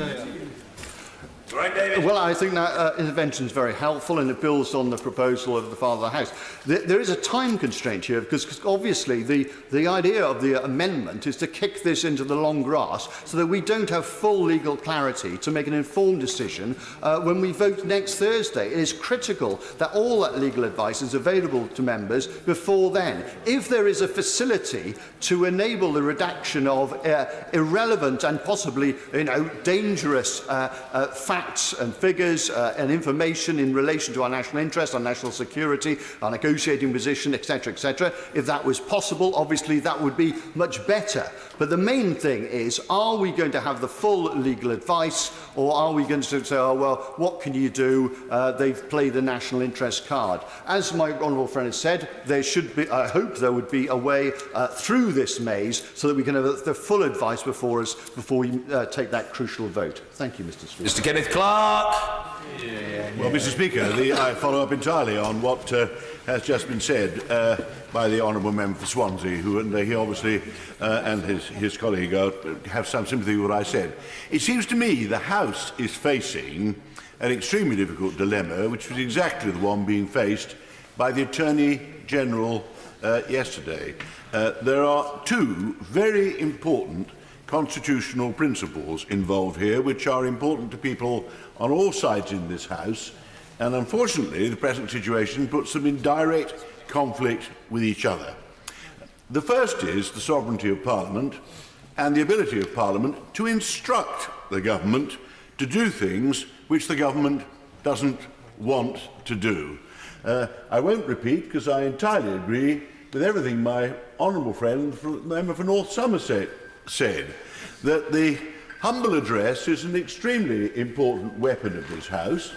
Right, David. Well, I think that intervention is very helpful, and it builds on the proposal of the Father of the House. There is a time constraint here, because obviously the idea of the amendment is to kick this into the long grass so that we don't have full legal clarity to make an informed decision when we vote next Thursday. It is critical that all that legal advice is available to members before then. If there is a facility to enable the redaction of irrelevant and possibly dangerous facts and figures and information in relation to our national interest, our national security, our negotiating position, etc., etc. If that was possible, obviously that would be much better. But the main thing is, are we going to have the full legal advice, or are we going to say, oh, well, what can you do? They've played the national interest card. As my honourable friend has said, there should be, I hope there would be a way through this maze so that we can have the full advice before us before we take that crucial vote. Thank you, Mr. Speaker. Mr. Kenneth Clark. Well, Mr. Speaker, I follow up entirely on what has just been said by the honourable member for Swansea, he obviously and his colleague have some sympathy with what I said. It seems to me the House is facing an extremely difficult dilemma, which was exactly the one being faced by the Attorney General yesterday. There are two very important constitutional principles involved here, which are important to people on all sides in this House, and unfortunately the present situation puts them in direct conflict with each other. The first is the sovereignty of Parliament and the ability of Parliament to instruct the government to do things which the government doesn't want to do. I won't repeat, because I entirely agree with everything my honourable friend, the member for North Somerset, said, that the humble address is an extremely important weapon of this House.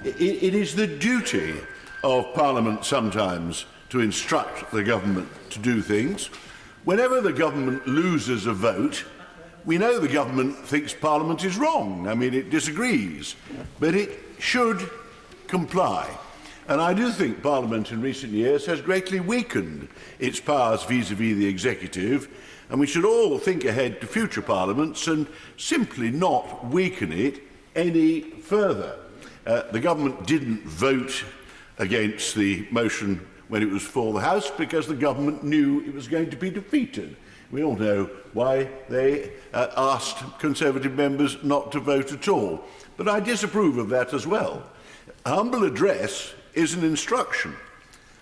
It is the duty of Parliament sometimes to instruct the government to do things. Whenever the government loses a vote, we know the government thinks Parliament is wrong. I mean, it disagrees, but it should comply. And I do think Parliament in recent years has greatly weakened its powers vis-à-vis the executive, and we should all think ahead to future parliaments and simply not weaken it any further. The government didn't vote against the motion when it was before the House because the government knew it was going to be defeated. We all know why they asked Conservative members not to vote at all. But I disapprove of that as well. A humble address is an instruction.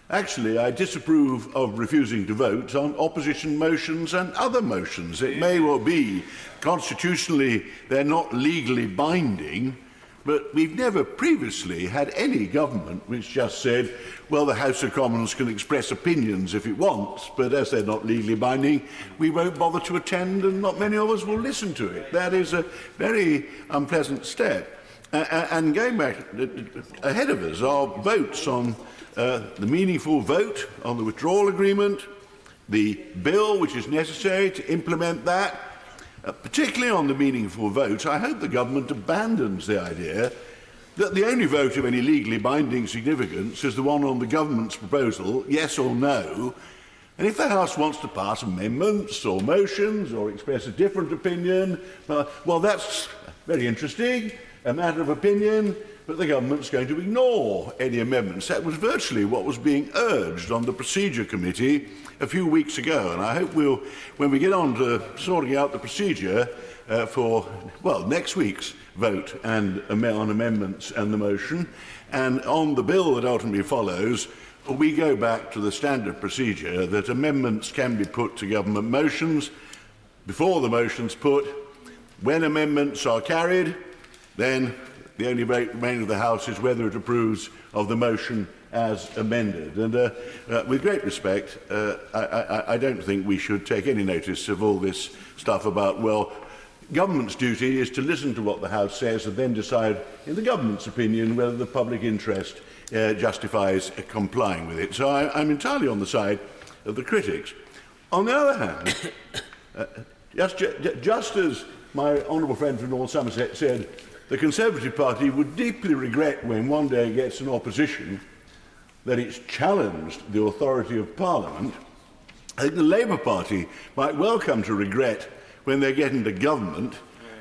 Actually, I disapprove of refusing to vote on opposition motions and other motions. It may well be constitutionally they're not legally binding, but we've never previously had any government which just said, well, the House of Commons can express opinions if it wants, but as they're not legally binding, we won't bother to attend and not many of us will listen to it. That is a very unpleasant step. And going back, ahead of us are votes on the meaningful vote on the withdrawal agreement, the bill which is necessary to implement that. Particularly on the meaningful vote, I hope the government abandons the idea that the only vote of any legally binding significance is the one on the government's proposal, yes or no. And if the House wants to pass amendments or motions or express a different opinion, well, that's very interesting, a matter of opinion, but the government's going to ignore any amendments. That was virtually what was being urged on the Procedure Committee a few weeks ago, and I hope we'll, when we get on to sorting out the procedure for, well, next week's vote and on amendments and the motion, and on the bill that ultimately follows, we go back to the standard procedure that amendments can be put to government motions before the motion's put. When amendments are carried, then the only vote remaining of the House is whether it approves of the motion as amended. And with great respect, I don't think we should take any notice of all this stuff about, well, government's duty is to listen to what the House says and then decide, in the government's opinion, whether the public interest justifies complying with it. So I'm entirely on the side of the critics. On the other hand, just as my honourable friend from North Somerset said, the Conservative Party would deeply regret when one day it gets an opposition that it's challenged the authority of Parliament. I think the Labour Party might well come to regret when they get into government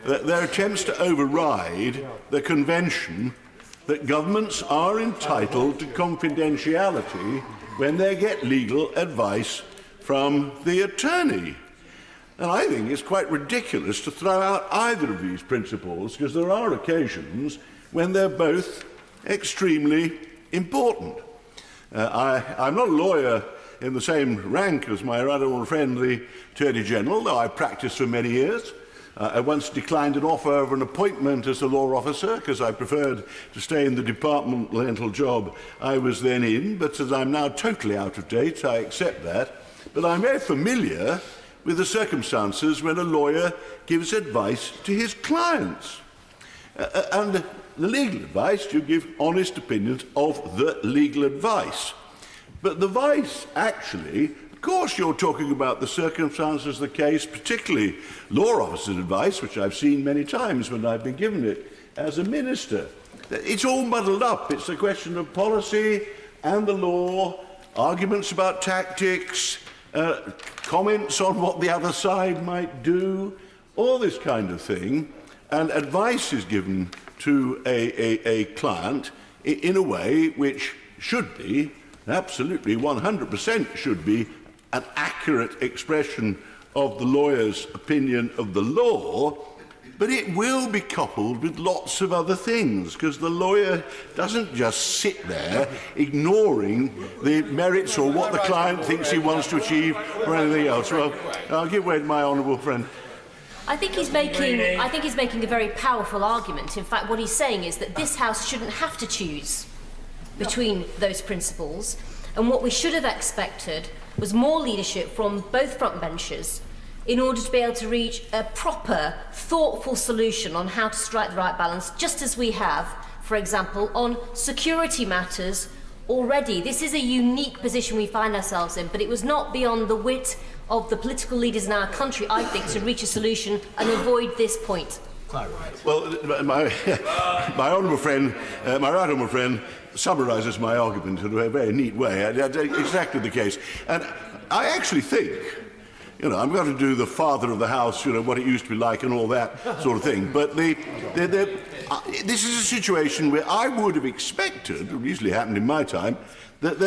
that their attempts to override the convention that governments are entitled to confidentiality when they get legal advice from the attorney. And I think it's quite ridiculous to throw out either of these principles, because there are occasions when they're both extremely important. I'm not a lawyer in the same rank as my honourable friend, the Attorney General, though I practiced for many years. I once declined an offer of an appointment as a law officer because I preferred to stay in the departmental job I was then in, but as I'm now totally out of date, I accept that. But I'm very familiar with the circumstances when a lawyer gives advice to his clients. And the legal advice, you give honest opinions of the legal advice. But the advice, actually, of course you're talking about the circumstances of the case, particularly law officer's advice, which I've seen many times when I've been given it as a minister. It's all muddled up. It's a question of policy and the law, arguments about tactics, comments on what the other side might do, all this kind of thing, and advice is given to a client in a way which should be absolutely 100% should be an accurate expression of the lawyer's opinion of the law, but it will be coupled with lots of other things, because the lawyer doesn't just sit there ignoring the merits or what the client thinks he wants to achieve or anything else. Well, I'll give way to my honourable friend. I think he's making a very powerful argument. In fact, what he's saying is that this House shouldn't have to choose between those principles, and what we should have expected was more leadership from both frontbenchers in order to be able to reach a proper, thoughtful solution on how to strike the right balance, just as we have, for example, on security matters already. This is a unique position we find ourselves in, but it was not beyond the wit of the political leaders in our country, I think, to reach a solution and avoid this point. Well, my honourable friend, my right honourable friend, summarises my argument in a very neat way. That's exactly the case. And I actually think, I'm going to do the father of the house, what it used to be like and all that sort of thing. But this is a situation where I would have expected, it usually happened in my time, that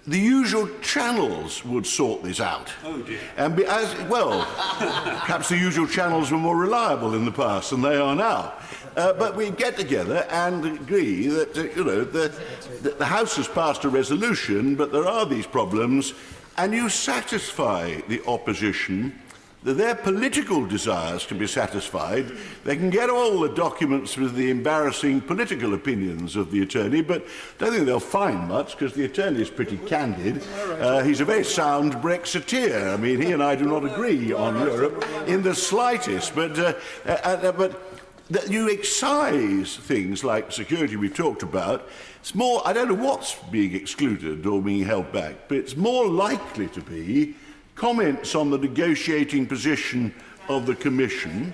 the usual channels would sort this out. Oh dear. And perhaps the usual channels were more reliable in the past than they are now. But we get together and agree that, the House has passed a resolution, but there are these problems, and you satisfy the opposition that their political desires to be satisfied. They can get all the documents with the embarrassing political opinions of the attorney, but I don't think they'll find much, because the attorney is pretty candid. He's a very sound Brexiteer. I mean, he and I do not agree on Europe in the slightest, but you excise things like security we've talked about. It's more, I don't know what's being excluded or being held back, but it's more likely to be comments on the negotiating position of the Commission,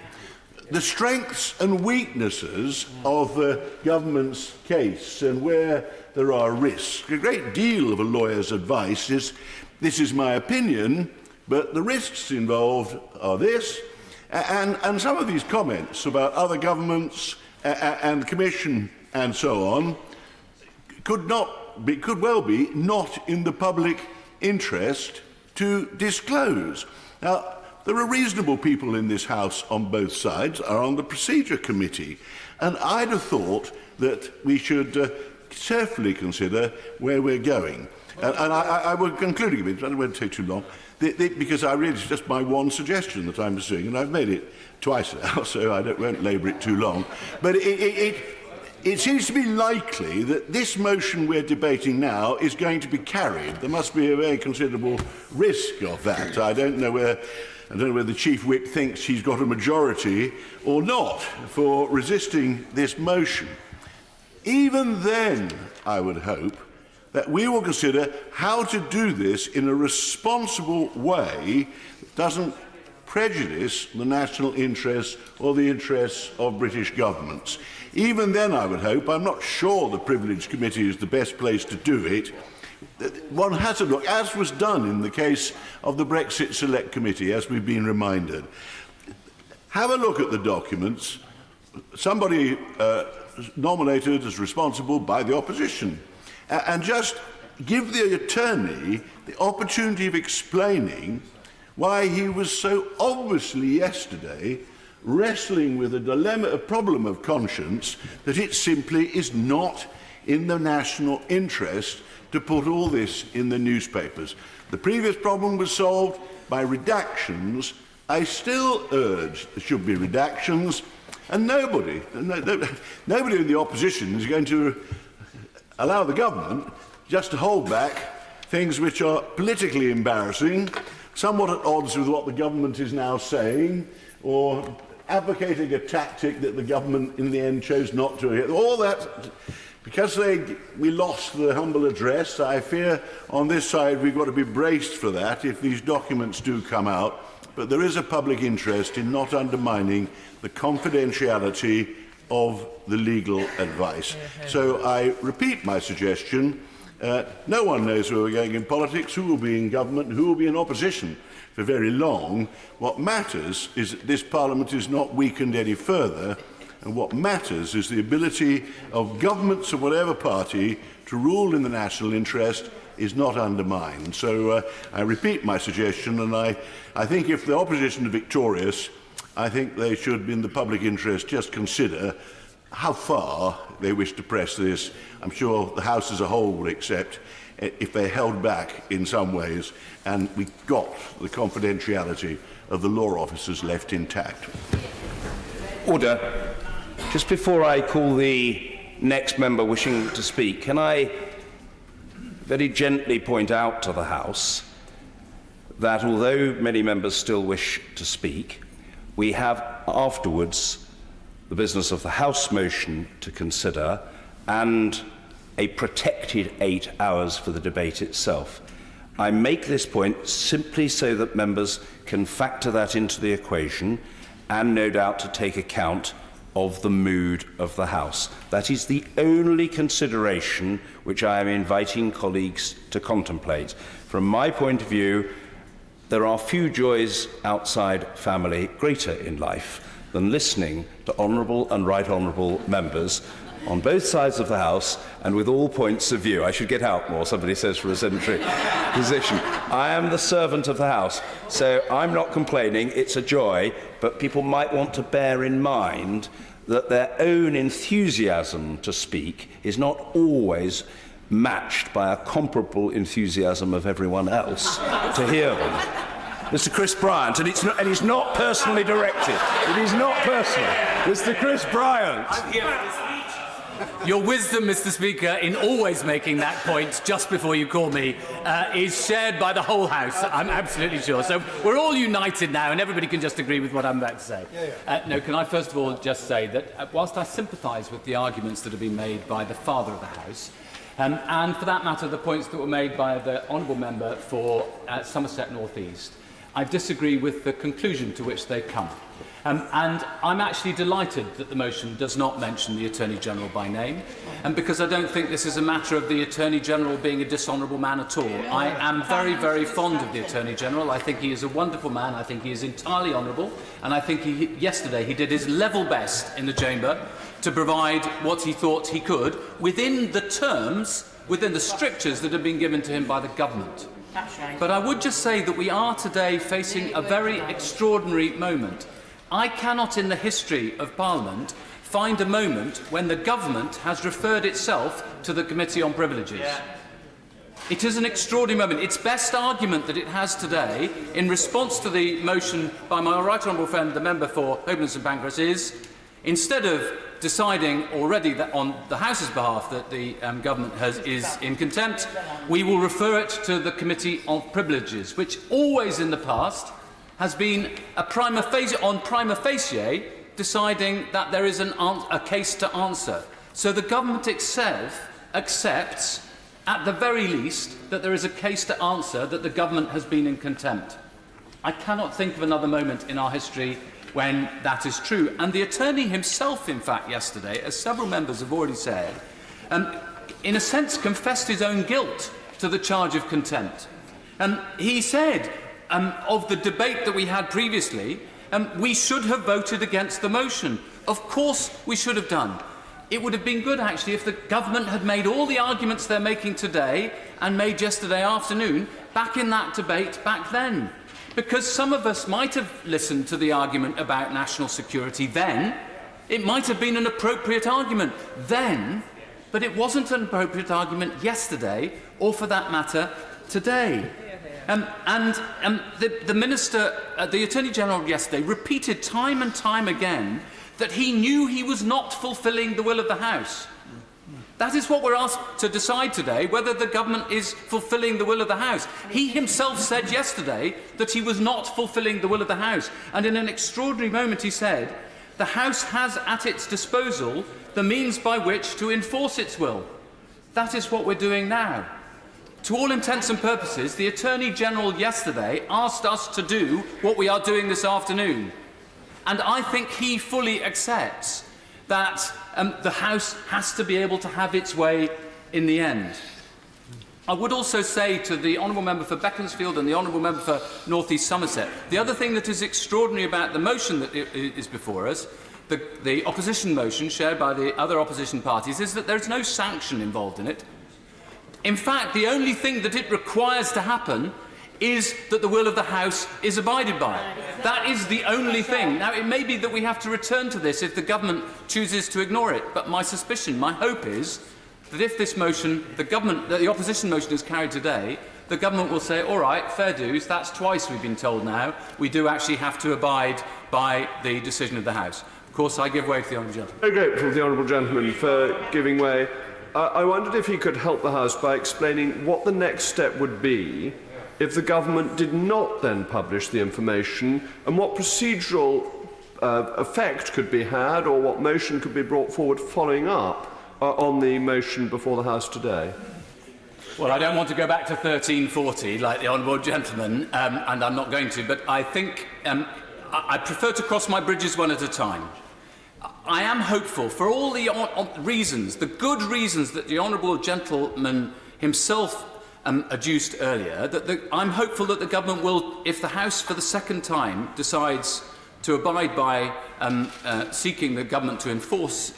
the strengths and weaknesses of the government's case, and where there are risks. A great deal of a lawyer's advice is, this is my opinion, but the risks involved are this. And some of these comments about other governments and the Commission and so on could well be not in the public interest to disclose. Now, there are reasonable people in this House on both sides, are on the Procedure Committee, and I'd have thought that we should carefully consider where we're going. And I will conclude a bit, I won't take too long, because it's just my one suggestion that I'm pursuing, and I've made it twice now, so I won't labour it too long. But it seems to be likely that this motion we're debating now is going to be carried. There must be a very considerable risk of that. I don't know whether the Chief Whip thinks he's got a majority or not for resisting this motion. Even then, I would hope that we will consider how to do this in a responsible way that doesn't prejudice the national interests or the interests of British governments. Even then, I would hope, I'm not sure the Privilege Committee is the best place to do it. One has to look, as was done in the case of the Brexit Select Committee, as we've been reminded. Have a look at the documents. Somebody nominated as responsible by the opposition. And just give the attorney the opportunity of explaining why he was so obviously yesterday wrestling with a problem of conscience that it simply is not in the national interest to put all this in the newspapers. The previous problem was solved by redactions. I still urge there should be redactions, and nobody in the opposition is going to allow the government just to hold back things which are politically embarrassing, somewhat at odds with what the government is now saying, or advocating a tactic that the government in the end chose not to. All that, because we lost the humble address, I fear on this side we've got to be braced for that if these documents do come out. But there is a public interest in not undermining the confidentiality of the legal advice. So I repeat my suggestion. No one knows where we're going in politics, who will be in government, who will be in opposition for very long. What matters is that this Parliament is not weakened any further, and what matters is the ability of governments of whatever party to rule in the national interest is not undermined. So I repeat my suggestion, and I think if the opposition are victorious, I think they should, in the public interest, just consider how far they wish to press this. I'm sure the House as a whole would accept if they held back in some ways and we got the confidentiality of the law officers left intact. Order. Just before I call the next member wishing to speak, can I very gently point out to the House that although many members still wish to speak, we have afterwards the business of the House motion to consider and a protected 8 hours for the debate itself. I make this point simply so that members can factor that into the equation and no doubt to take account of the mood of the House. That is the only consideration which I am inviting colleagues to contemplate. From my point of view, there are few joys outside family greater in life than listening to honourable and right honourable members on both sides of the House and with all points of view. I should get out more, somebody says, for a sedentary position. I am the servant of the House, so I'm not complaining. It's a joy, but people might want to bear in mind that their own enthusiasm to speak is not always matched by a comparable enthusiasm of everyone else to hear them. Mr. Chris Bryant, and he's not personally directed. It is not personal. Mr. Chris Bryant. Your wisdom, Mr. Speaker, in always making that point just before you call me is shared by the whole House, I'm absolutely sure. So we're all united now and everybody can just agree with what I'm about to say. No, can I first of all just say that whilst I sympathise with the arguments that have been made by the Father of the House, and for that matter the points that were made by the Honourable Member for Somerset North East, I disagree with the conclusion to which they come. And I'm actually delighted that the motion does not mention the Attorney-General by name, and because I don't think this is a matter of the Attorney-General being a dishonourable man at all. I am very, very fond of the Attorney-General. I think he is a wonderful man. I think he is entirely honourable, and I think yesterday he did his level best in the chamber to provide what he thought he could within the terms, within the strictures that have been given to him by the government. But I would just say that we are today facing a very extraordinary moment. I cannot in the history of Parliament find a moment when the government has referred itself to the Committee on Privileges. It is an extraordinary moment. Its best argument that it has today in response to the motion by my right honourable friend, the member for Holborn and St Pancras, is instead of deciding already that on the House's behalf that the government is in contempt, we will refer it to the Committee on Privileges, which always in the past has been a prima facie deciding that there is a case to answer. So the government itself accepts, at the very least, that there is a case to answer, that the government has been in contempt. I cannot think of another moment in our history when that is true. And the attorney himself, in fact, yesterday, as several members have already said, in a sense confessed his own guilt to the charge of contempt. He said, of the debate that we had previously, we should have voted against the motion. Of course we should have done. It would have been good, actually, if the government had made all the arguments they're making today and made yesterday afternoon back in that debate back then. Because some of us might have listened to the argument about national security then. It might have been an appropriate argument then, but it wasn't an appropriate argument yesterday, or for that matter, today. The Minister, the Attorney-General yesterday, repeated time and time again that he knew he was not fulfilling the will of the House. That is what we're asked to decide today, whether the government is fulfilling the will of the House. He himself said yesterday that he was not fulfilling the will of the House. And in an extraordinary moment he said, the House has at its disposal the means by which to enforce its will. That is what we're doing now. To all intents and purposes, the Attorney-General yesterday asked us to do what we are doing this afternoon. And I think he fully accepts that the House has to be able to have its way in the end. I would also say to the Honourable Member for Beaconsfield and the Honourable Member for North East Somerset, the other thing that is extraordinary about the motion that is before us, the opposition motion shared by the other opposition parties, is that there is no sanction involved in it. In fact, the only thing that it requires to happen is that the will of the House is abided by. That is the only thing. Now, it may be that we have to return to this if the government chooses to ignore it, but my suspicion, my hope is that if this motion, the opposition motion is carried today, the government will say, all right, fair dues, that's twice we've been told now, we do actually have to abide by the decision of the House. Of course, I give way to the Honourable Gentleman. Very grateful to the Honourable Gentleman for giving way. I wondered if he could help the House by explaining what the next step would be if the government did not then publish the information, and what procedural effect could be had, or what motion could be brought forward following up on the motion before the House today. Well, I don't want to go back to 1340 like the Honourable Gentleman, and I'm not going to, but I think I prefer to cross my bridges one at a time. I am hopeful, for all the reasons, the good reasons that the Honourable Gentleman himself adduced earlier, that I'm hopeful that the government will, if the House for the second time decides to abide by seeking the government to enforce,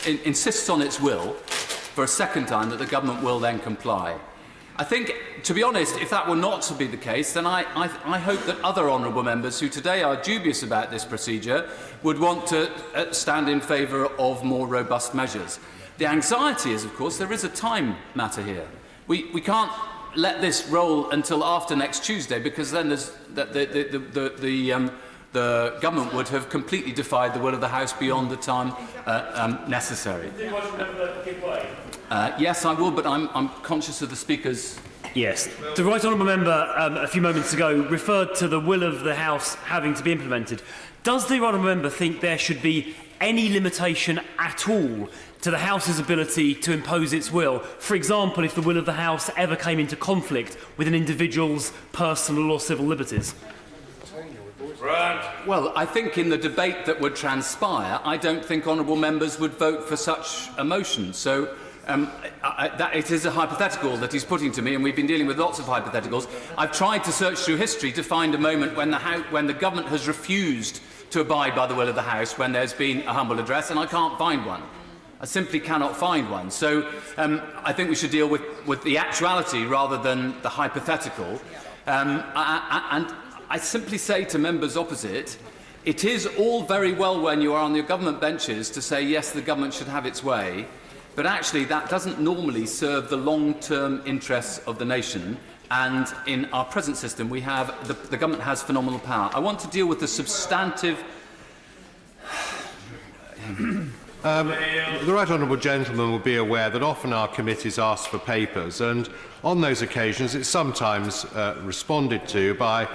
insists on its will for a second time, that the government will then comply. I think, to be honest, if that were not to be the case, then I hope that other honourable members who today are dubious about this procedure would want to stand in favour of more robust measures. The anxiety is, of course, there is a time matter here. We can't let this roll until after next Tuesday, because then the government would have completely defied the will of the House beyond the time necessary. Yes, I will, but I'm conscious of the Speaker's... Yes. The Right Honourable Member, a few moments ago, referred to the will of the House having to be implemented. Does the Right Honourable Member think there should be any limitation at all to the House's ability to impose its will? For example, if the will of the House ever came into conflict with an individual's personal or civil liberties? Well, I think in the debate that would transpire, I don't think honourable members would vote for such a motion. So it is a hypothetical that he's putting to me, and we've been dealing with lots of hypotheticals. I've tried to search through history to find a moment when the government has refused to abide by the will of the House when there's been a humble address, and I can't find one. I simply cannot find one. So I think we should deal with the actuality rather than the hypothetical. And I simply say to members opposite, it is all very well when you are on your government benches to say, yes, the government should have its way, but actually that doesn't normally serve the long-term interests of the nation. And in our present system, we have the government has phenomenal power. I want to deal with the substantive... The Right Honourable Gentleman will be aware that often our committees ask for papers, and on those occasions it's sometimes responded to by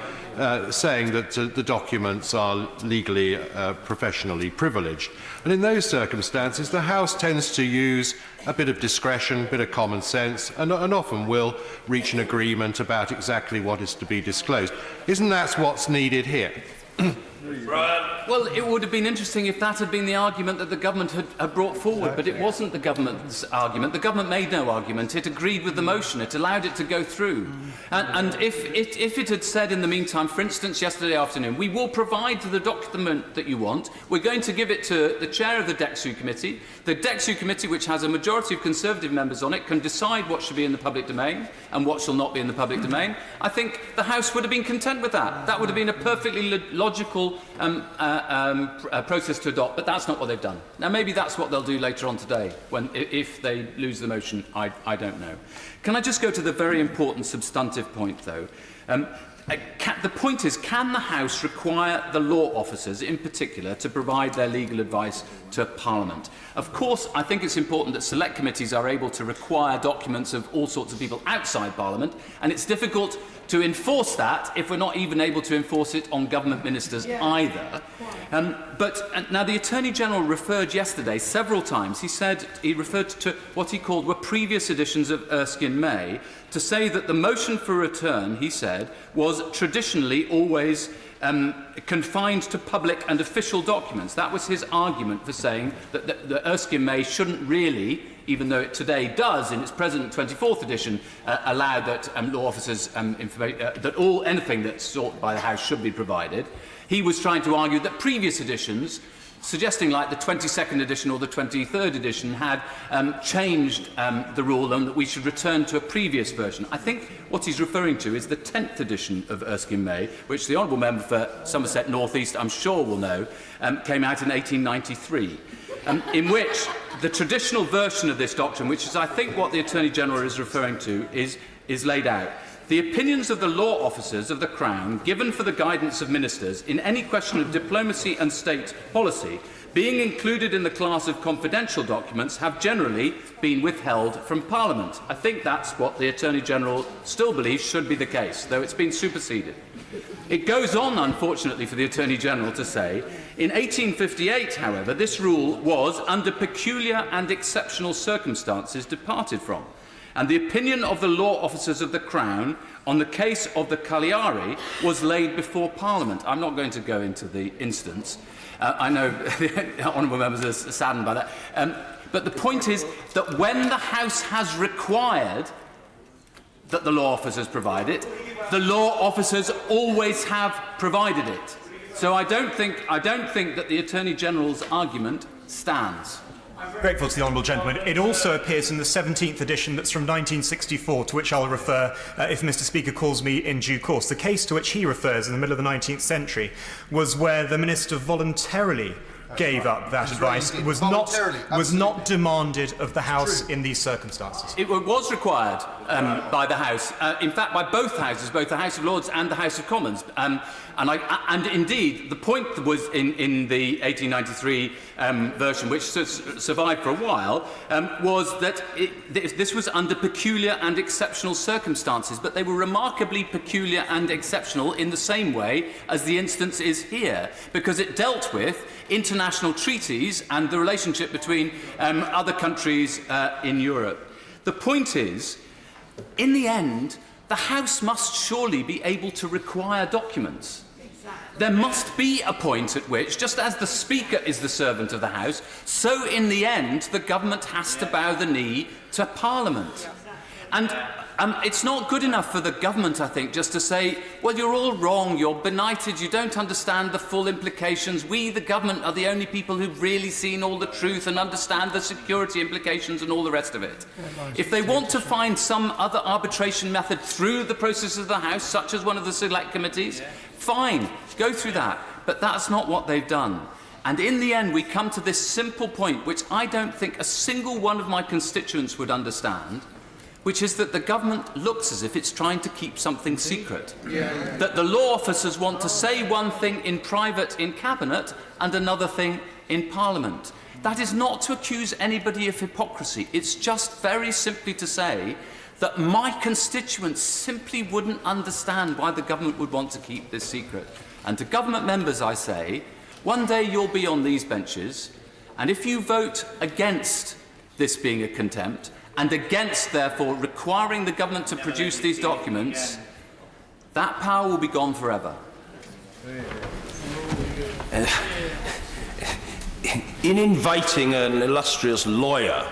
saying that the documents are legally, professionally privileged. And in those circumstances, the House tends to use a bit of discretion, a bit of common sense, and often will reach an agreement about exactly what is to be disclosed. Isn't that what's needed here? Well, it would have been interesting if that had been the argument that the government had brought forward, but it wasn't the government's argument. The government made no argument. It agreed with the motion. It allowed it to go through. And if it had said in the meantime, for instance, yesterday afternoon, we will provide the document that you want, we're going to give it to the chair of the DEXU committee. The DEXU committee, which has a majority of Conservative members on it, can decide what should be in the public domain and what shall not be in the public domain. I think the House would have been content with that. That would have been a perfectly logical process to adopt, but that's not what they've done. Now, maybe that's what they'll do later on today, if they lose the motion. I don't know. Can I just go to the very important substantive point, though? The point is, can the House require the law officers, in particular, to provide their legal advice to Parliament? Of course, I think it's important that select committees are able to require documents of all sorts of people outside Parliament, and it's difficult to enforce that if we're not even able to enforce it on government ministers either. But now the Attorney-General referred yesterday several times, he referred to what he called were previous editions of Erskine May, to say that the motion for return, he said, was traditionally always confined to public and official documents. That was his argument for saying that the Erskine May shouldn't really, even though it today does in its present 24th edition, allow that law officers anything that's sought by the House should be provided. He was trying to argue that previous editions suggesting like the 22nd edition or the 23rd edition had changed the rule and that we should return to a previous version. I think what he's referring to is the 10th edition of Erskine May, which the Honourable Member for Somerset North East, I'm sure, will know, came out in 1893, in which the traditional version of this doctrine, which is, I think, what the Attorney-General is referring to, is laid out. The opinions of the law officers of the Crown, given for the guidance of ministers in any question of diplomacy and state policy, being included in the class of confidential documents, have generally been withheld from Parliament. I think that's what the Attorney-General still believes should be the case, though it's been superseded. It goes on, unfortunately, for the Attorney-General to say, in 1858, however, this rule was, under peculiar and exceptional circumstances, departed from. And the opinion of the law officers of the Crown on the case of the Cagliari was laid before Parliament. I'm not going to go into the instance. I know the honourable members are saddened by that. But the point is that when the House has required that the law officers provide it, the law officers always have provided it. So I don't think that the Attorney-General's argument stands. Grateful to the honourable gentleman. It also appears in the 17th edition that's from 1964, to which I'll refer if Mr Speaker calls me in due course. The case to which he refers in the middle of the 19th century was where the minister voluntarily gave up that advice. It was not demanded of the House in these circumstances. It was required by the House, in fact by both Houses, both the House of Lords and the House of Commons. And indeed, the point was in the 1893 version, which survived for a while, was that this was under peculiar and exceptional circumstances, but they were remarkably peculiar and exceptional in the same way as the instance is here, because it dealt with international treaties and the relationship between other countries in Europe. The point is, in the end, the House must surely be able to require documents. There must be a point at which, just as the Speaker is the servant of the House, so in the end the government has to bow the knee to Parliament. And it's not good enough for the government, I think, just to say, well, you're all wrong, you're benighted, you don't understand the full implications. We, the government, are the only people who've really seen all the truth and understand the security implications and all the rest of it. If they want to find some other arbitration method through the process of the House, such as one of the select committees, fine, go through that. But that's not what they've done. And in the end, we come to this simple point, which I don't think a single one of my constituents would understand, which is that the government looks as if it's trying to keep something secret. That the law officers want to say one thing in private in Cabinet and another thing in Parliament. That is not to accuse anybody of hypocrisy. It's just very simply to say that my constituents simply wouldn't understand why the government would want to keep this secret. And to government members, I say, one day you'll be on these benches, and if you vote against this being a contempt, and against, therefore, requiring the government to produce these documents, that power will be gone forever. In inviting an illustrious lawyer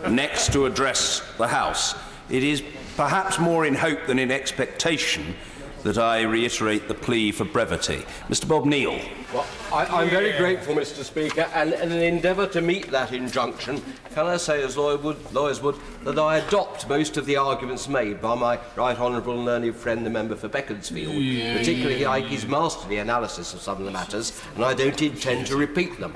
next to address the House, it is perhaps more in hope than in expectation that I reiterate the plea for brevity. Mr Bob Neal. Well, I'm very grateful, Mr Speaker, and in an endeavour to meet that injunction, can I say, as lawyers would, that I adopt most of the arguments made by my right honourable and learned friend, the member for Beaconsfield. Particularly, I think he's mastered the analysis of some of the matters, and I don't intend to repeat them.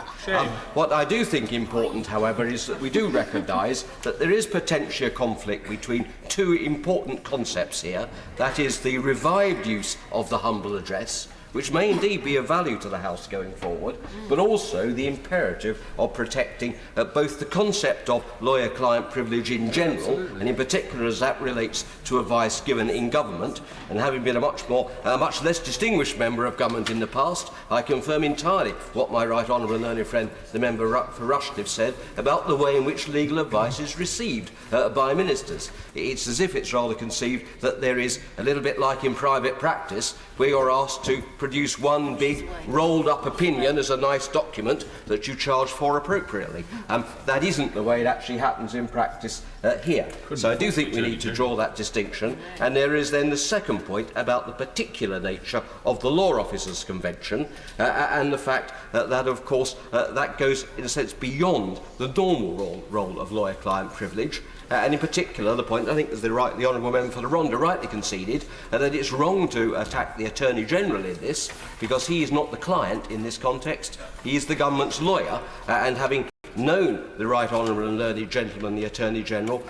What I do think important, however, is that we do recognise that there is potentially a conflict between two important concepts here. That is the revived use of the humble address, which may indeed be of value to the House going forward, but also the imperative of protecting both the concept of lawyer-client privilege in general, and in particular as that relates to advice given in government. And having been a much less distinguished member of government in the past, I confirm entirely what my right honourable and learned friend, the member for Rushcliffe, said about the way in which legal advice is received by ministers. It's as if it's rather conceived that there is, a little bit like in private practice, where you're asked to produce one big rolled-up opinion as a nice document that you charge for appropriately. That isn't the way it actually happens in practice here. So I do think we need to draw that distinction. And there is then the second point about the particular nature of the Law Officers' Convention and the fact that, of course, that goes, in a sense, beyond the normal role of lawyer-client privilege. And in particular, the point I think as the Honourable Member for the Rhondda rightly conceded, that it's wrong to attack the Attorney General in this, because he is not the client in this context. He is the government's lawyer, and having known the Right Honourable and learned gentleman, the Attorney General,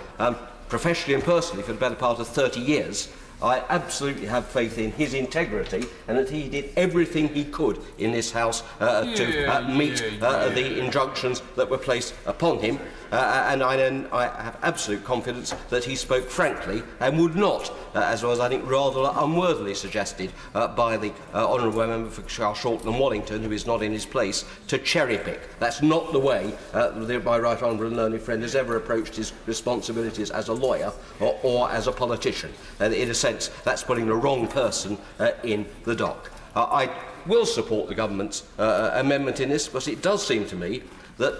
professionally and personally for the better part of 30 years, I absolutely have faith in his integrity and that he did everything he could in this House to meet the injunctions that were placed upon him. And I have absolute confidence that he spoke frankly and would not, as was I think rather unworthily suggested by the Honourable Member for Shortland and Wallington, who is not in his place, to cherry-pick. That's not the way my Right Honourable and learned friend has ever approached his responsibilities as a lawyer or as a politician. In a sense, that's putting the wrong person in the dock. I will support the government's amendment in this, because it does seem to me that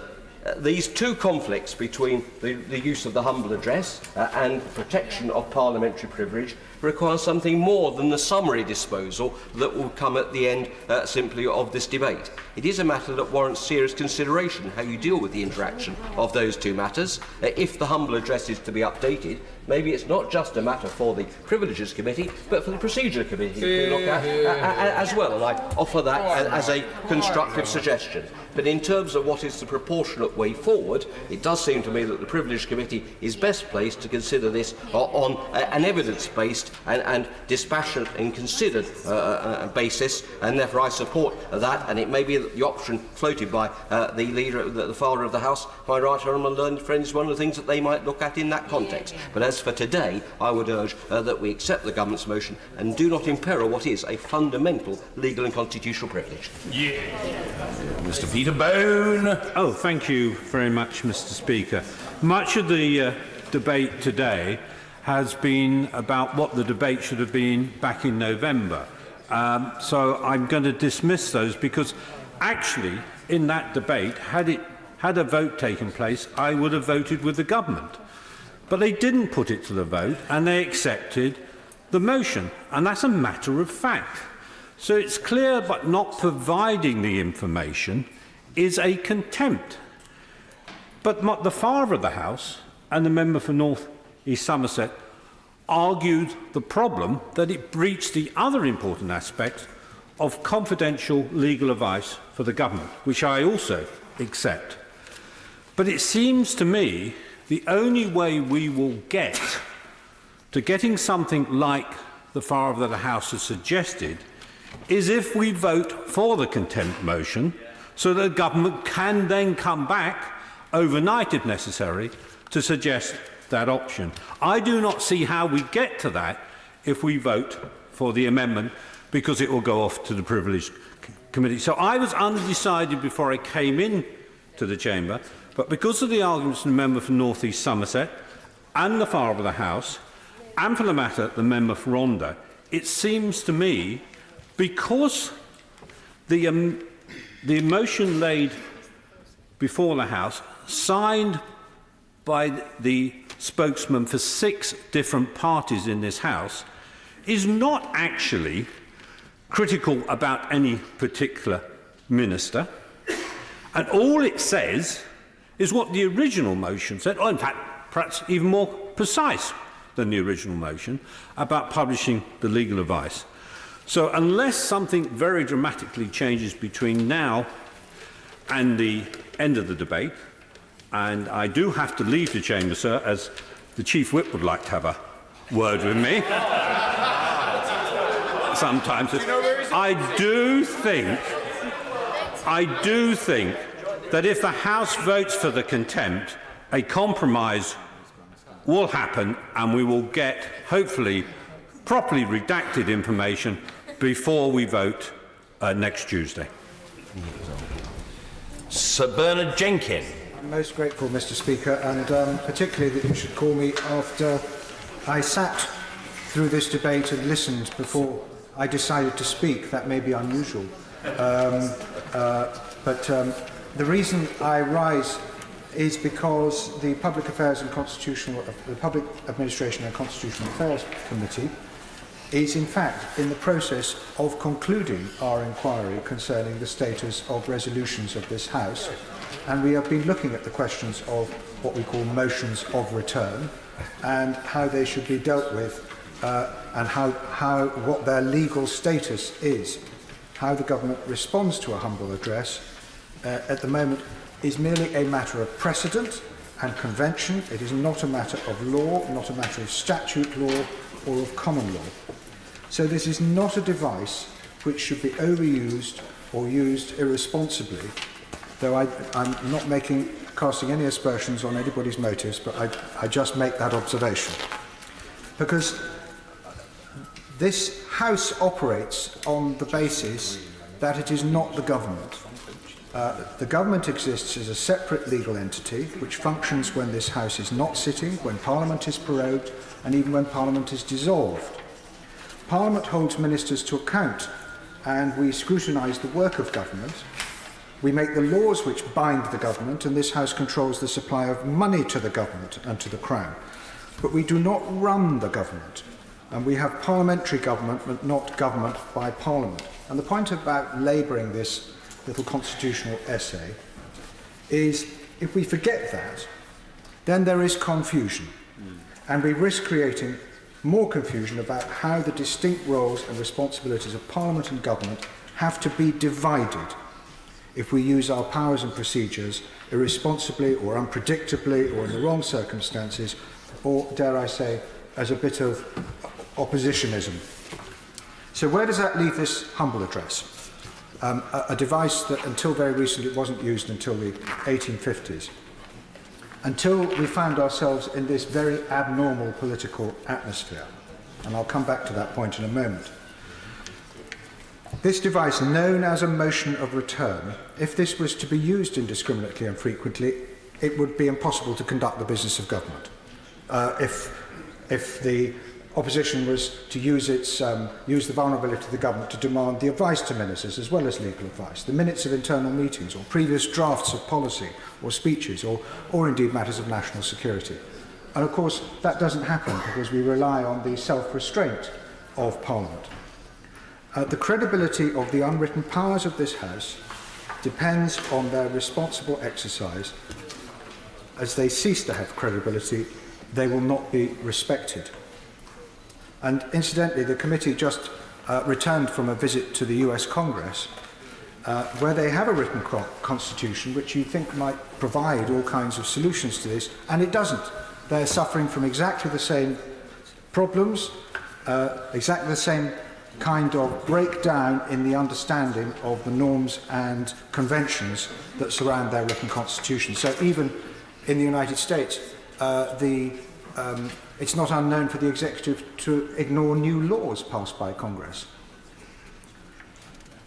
these two conflicts between the use of the humble address and protection of parliamentary privilege require something more than the summary disposal that will come at the end simply of this debate. It is a matter that warrants serious consideration, how you deal with the interaction of those two matters. If the humble address is to be updated, maybe it's not just a matter for the Privileges Committee, but for the Procedure Committee to look at as well, and I offer that as a constructive suggestion. But in terms of what is the proportionate way forward, it does seem to me that the Privileges Committee is best placed to consider this on an evidence-based and dispassionate and considered basis, and therefore I support that. And it may be that the option floated by the leader, the father of the House, my Right Honourable and learned friend, is one of the things that they might look at in that context. But as for today, I would urge that we accept the government's motion and do not imperil what is a fundamental legal and constitutional privilege. Mr. Peter Bone. Oh, thank you very much, Mr. Speaker. Much of the debate today has been about what the debate should have been back in November. So I'm going to dismiss those, because actually in that debate, had a vote taken place, I would have voted with the government. But they didn't put it to the vote, and they accepted the motion, and that's a matter of fact. So it's clear, but not providing the information is a contempt. But the father of the House and the member for North East Somerset argued the problem that it breached the other important aspects of confidential legal advice for the government, which I also accept. But it seems to me the only way we will get to getting something like the father of the House has suggested is if we vote for the contempt motion, so that the government can then come back overnight, if necessary, to suggest that option. I do not see how we get to that if we vote for the amendment, because it will go off to the Privileged Committee. So I was undecided before I came in to the chamber, but because of the arguments of the member for North East Somerset and the father of the House, and for the matter the member for Rhondda, it seems to me, because the motion laid before the House, signed by the spokesman for 6 different parties in this House, is not actually critical about any particular minister, and all it says is what the original motion said, or in fact perhaps even more precise than the original motion, about publishing the legal advice. So unless something very dramatically changes between now and the end of the debate, and I do have to leave the chamber, sir, as the Chief Whip would like to have a word with me sometimes. I do think that if the House votes for the contempt, a compromise will happen and we will get, hopefully, properly redacted information before we vote next Tuesday. Sir Bernard Jenkin. I'm most grateful, Mr. Speaker, and particularly that you should call me after I sat through this debate and listened before I decided to speak. That may be unusual. But the reason I rise is because the Public Affairs and the Public Administration and Constitutional Affairs Committee is in fact in the process of concluding our inquiry concerning the status of resolutions of this House, and we have been looking at the questions of what we call motions of return and how they should be dealt with and what their legal status is. How the government responds to a humble address at the moment is merely a matter of precedent and convention. It is not a matter of law, not a matter of statute law or of common law. So this is not a device which should be overused or used irresponsibly, though I'm not casting any aspersions on anybody's motives, but I just make that observation. Because this House operates on the basis that it is not the government. The government exists as a separate legal entity which functions when this House is not sitting, when Parliament is prorogued, and even when Parliament is dissolved. Parliament holds ministers to account, and we scrutinise the work of government. We make the laws which bind the government, and this House controls the supply of money to the government and to the Crown. But we do not run the government, and we have parliamentary government, but not government by Parliament. And the point about labouring this little constitutional essay is, if we forget that, then there is confusion, and we risk creating more confusion about how the distinct roles and responsibilities of Parliament and government have to be divided if we use our powers and procedures irresponsibly or unpredictably or in the wrong circumstances, or, dare I say, as a bit of oppositionism. So where does that leave this humble address? A device that until very recently wasn't used until the 1850s. Until we found ourselves in this very abnormal political atmosphere. And I'll come back to that point in a moment. This device, known as a motion of return, if this was to be used indiscriminately and frequently, it would be impossible to conduct the business of government. If the opposition was to use the vulnerability of the government to demand the advice to ministers as well as legal advice, the minutes of internal meetings or previous drafts of policy or speeches or indeed matters of national security. And of course that doesn't happen because we rely on the self-restraint of Parliament. The credibility of the unwritten powers of this House depends on their responsible exercise. As they cease to have credibility, they will not be respected. And incidentally, the committee just returned from a visit to the US Congress, where they have a written constitution which you think might provide all kinds of solutions to this, and it doesn't. They're suffering from exactly the same problems, exactly the same kind of breakdown in the understanding of the norms and conventions that surround their written constitution. So even in the United States, it's not unknown for the executive to ignore new laws passed by Congress.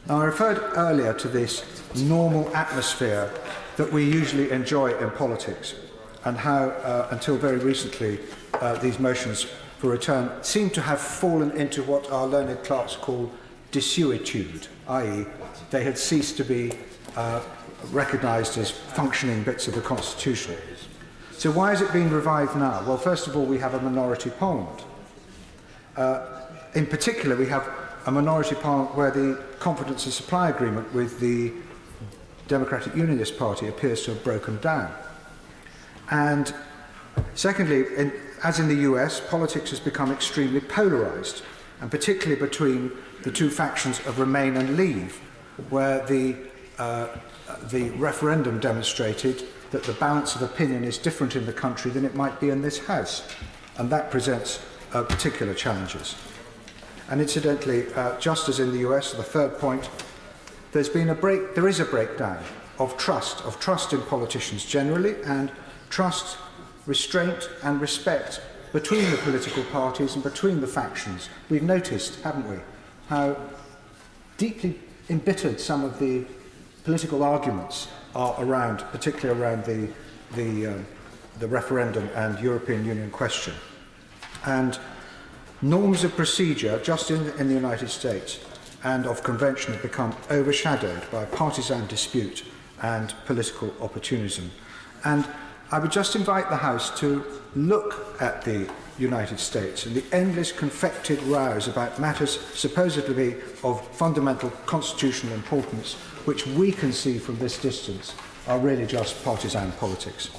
Now, I referred earlier to this normal atmosphere that we usually enjoy in politics, and how, until very recently, these motions for return seem to have fallen into what our learned clerks call desuetude, i.e. they had ceased to be recognised as functioning bits of the Constitution. So why is it being revived now? Well, first of all, we have a minority parliament. In particular, we have a minority parliament where the confidence and supply agreement with the Democratic Unionist Party appears to have broken down. And secondly, as in the US, politics has become extremely polarised, and particularly between the two factions of Remain and Leave, where the referendum demonstrated that the balance of opinion is different in the country than it might be in this House, and that presents particular challenges. And incidentally, just as in the US, the third point, there is a breakdown of trust in politicians generally, and trust, restraint and respect between the political parties and between the factions. We've noticed, haven't we, how deeply embittered some of the political arguments are around, particularly around the referendum and European Union question. And Norms of procedure, just in the United States, and of convention have become overshadowed by partisan dispute and political opportunism. And I would just invite the House to look at the United States and the endless confected rows about matters supposedly of fundamental constitutional importance, which we can see from this distance are really just partisan politics.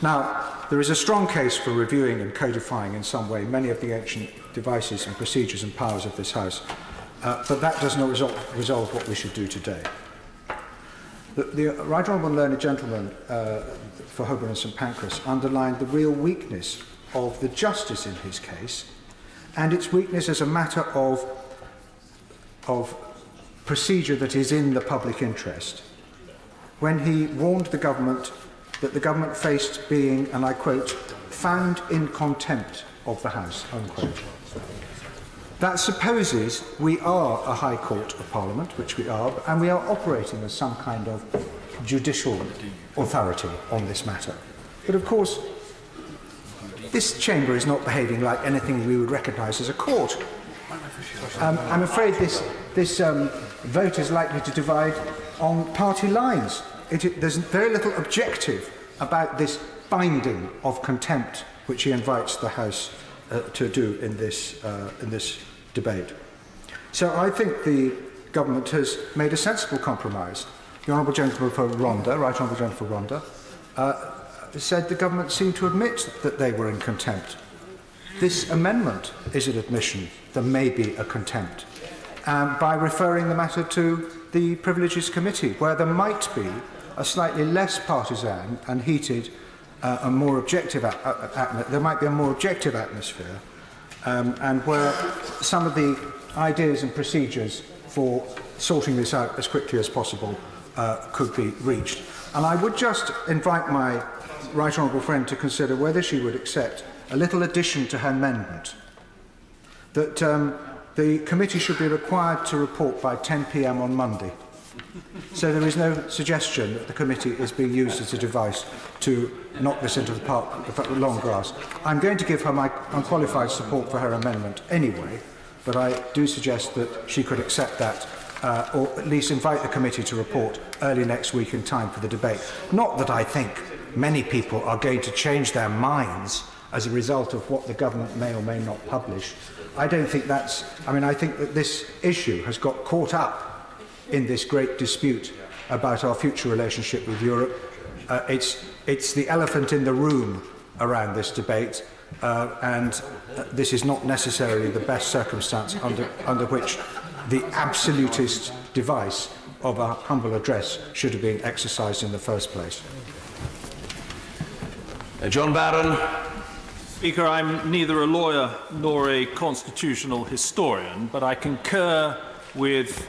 Now, there is a strong case for reviewing and codifying in some way many of the ancient devices and procedures and powers of this House, but that does not resolve what we should do today. The Right Honourable Learned Gentleman for Holborn and St Pancras underlined the real weakness of the justice in his case, and its weakness as a matter of procedure that is in the public interest, when he warned the government that the government faced being, and I quote, found in contempt of the House, unquote. That supposes we are a High Court of Parliament, which we are, and we are operating as some kind of judicial authority on this matter. But of course, this chamber is not behaving like anything we would recognise as a court. I'm afraid this vote is likely to divide on party lines. There's very little objective about this binding of contempt which he invites the House to do in this debate. So I think the government has made a sensible compromise. The Honourable Gentleman for Rhondda, Right Honourable Gentleman for Rhondda, said the government seemed to admit that they were in contempt. This amendment is an admission there may be a contempt, by referring the matter to the Privileges Committee, where there might be a slightly less partisan and heated and more objective there might be a more objective atmosphere, and where some of the ideas and procedures for sorting this out as quickly as possible could be reached. And I would just invite my Right Honourable friend to consider whether she would accept a little addition to her amendment, that the committee should be required to report by 10 p.m. on Monday. So there is no suggestion that the committee is being used as a device to knock this into the park, the long grass. I'm going to give her my unqualified support for her amendment anyway, but I do suggest that she could accept that, or at least invite the committee to report early next week in time for the debate. Not that I think many people are going to change their minds as a result of what the government may or may not publish. I don't think that's... I mean, I think that this issue has got caught up in this great dispute about our future relationship with Europe. It's the elephant in the room around this debate, and this is not necessarily the best circumstance under which the absolutist device of a humble address should have been exercised in the first place. John Barron. Speaker, I'm neither a lawyer nor a constitutional historian, but I concur with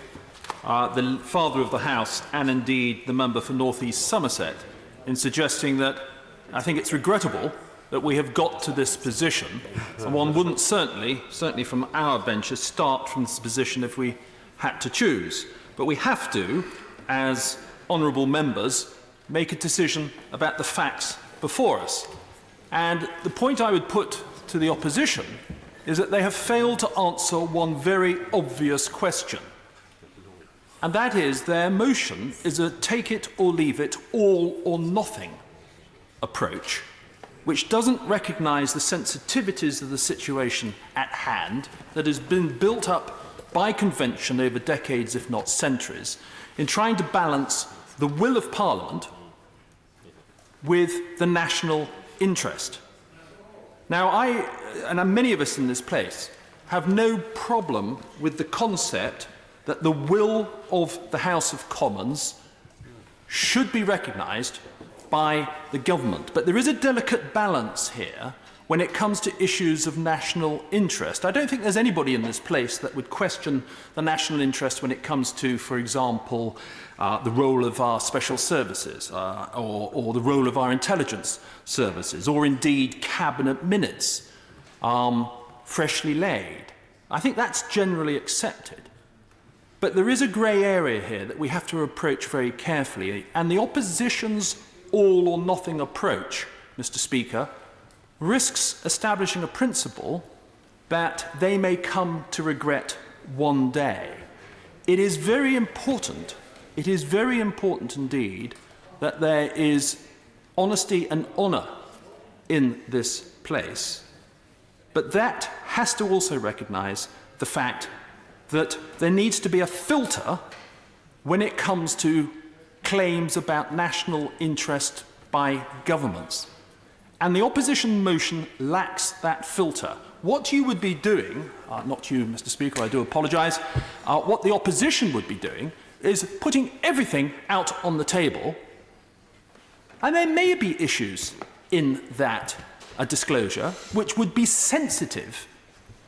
the Father of the House and indeed the member for North East Somerset in suggesting that I think it's regrettable that we have got to this position, and one wouldn't certainly from our benches, start from this position if we had to choose. But we have to, as honourable members, make a decision about the facts before us. And the point I would put to the opposition is that they have failed to answer one very obvious question. And that is their motion is a take it or leave it, all or nothing approach, which doesn't recognise the sensitivities of the situation at hand that has been built up by convention over decades, if not centuries, in trying to balance the will of Parliament with the national interest. Now, I, and many of us in this place, have no problem with the concept that the will of the House of Commons should be recognised by the government. But there is a delicate balance here when it comes to issues of national interest. I don't think there's anybody in this place that would question the national interest when it comes to, for example, the role of our special services or the role of our intelligence services, or indeed cabinet minutes, freshly laid. I think that's generally accepted. But there is a grey area here that we have to approach very carefully, and the opposition's all or nothing approach, Mr. Speaker, risks establishing a principle that they may come to regret one day. It is very important indeed that there is honesty and honour in this place. But that has to also recognise the fact that there needs to be a filter when it comes to claims about national interest by governments. And the opposition motion lacks that filter. What you would be doing, not you, Mr. Speaker, I do apologise, what the opposition would be doing is putting everything out on the table, and there may be issues in that disclosure which would be sensitive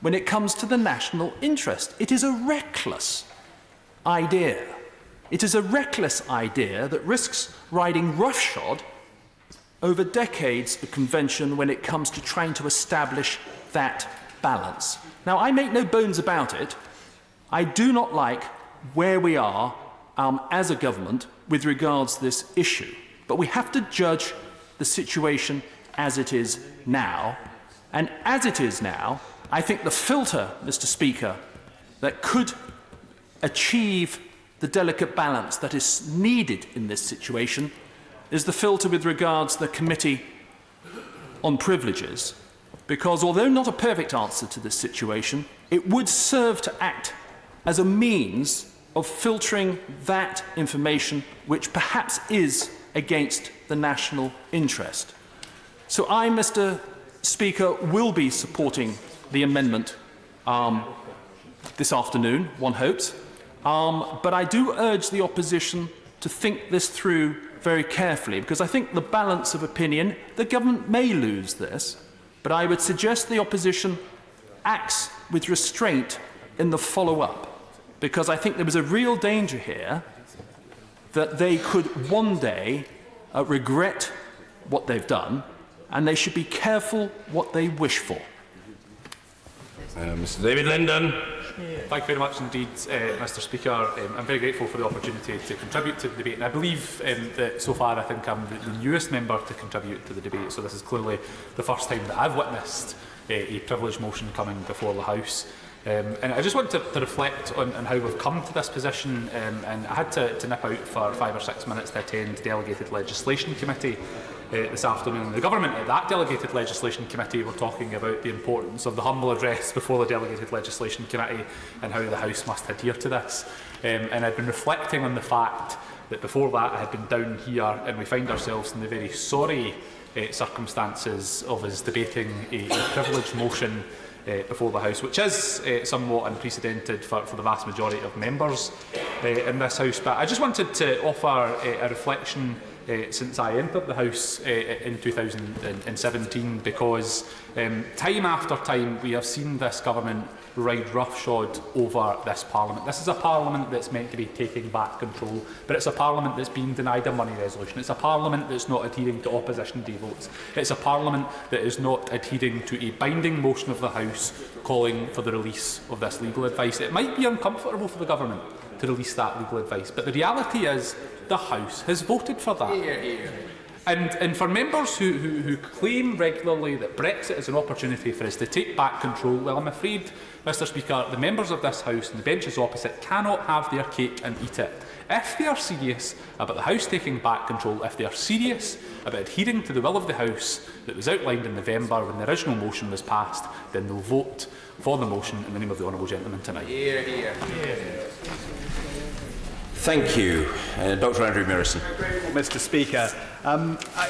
when it comes to the national interest. It is a reckless idea. It is a reckless idea that risks riding roughshod over decades of convention when it comes to trying to establish that balance. Now, I make no bones about it. I do not like where we are as a government with regards to this issue. But we have to judge the situation as it is now. And as it is now, I think the filter, Mr. Speaker, that could achieve the delicate balance that is needed in this situation is the filter with regards to the Committee on Privileges, because although not a perfect answer to this situation, it would serve to act as a means of filtering that information which perhaps is against the national interest. So I, Mr. Speaker, will be supporting the amendment this afternoon, one hopes, but I do urge the opposition to think this through very carefully, because I think the balance of opinion, the government may lose this, but I would suggest the opposition acts with restraint in the follow-up, because I think there was a real danger here that they could one day regret what they've done, and they should be careful what they wish for. Mr. David Linden. Thank you very much indeed, Mr. Speaker. I'm very grateful for the opportunity to contribute to the debate, and I believe that so far I think I'm the newest member to contribute to the debate, so this is clearly the first time that I've witnessed a privilege motion coming before the House. And I just want to reflect on how we've come to this position, and I had to nip out for 5 or 6 minutes to attend Delegated Legislation Committee this afternoon. The government at that Delegated Legislation Committee were talking about the importance of the humble address before the Delegated Legislation Committee and how the House must adhere to this. And I'd been reflecting on the fact that before that I had been down here, and we find ourselves in the very sorry circumstances of us debating a privilege motion before the House, which is somewhat unprecedented for the vast majority of members in this House. But I just wanted to offer a reflection since I entered the House in 2017, because time after time we have seen this government ride roughshod over this Parliament. This is a Parliament that's meant to be taking back control, but it's a Parliament that's being denied a money resolution. It's a Parliament that's not adhering to opposition day votes. It's a Parliament that is not adhering to a binding motion of the House calling for the release of this legal advice. It might be uncomfortable for the government to release that legal advice, but the reality is the House has voted for that. And for members who claim regularly that Brexit is an opportunity for us to take back control, well, I'm afraid, Mr. Speaker, the members of this House and the benches opposite cannot have their cake and eat it. If they are serious about the House taking back control, if they are serious about adhering to the will of the House that was outlined in November when the original motion was passed, then they'll vote for the motion in the name of the honourable gentleman tonight. Thank you. Dr. Andrew Merrison. Mr. Speaker,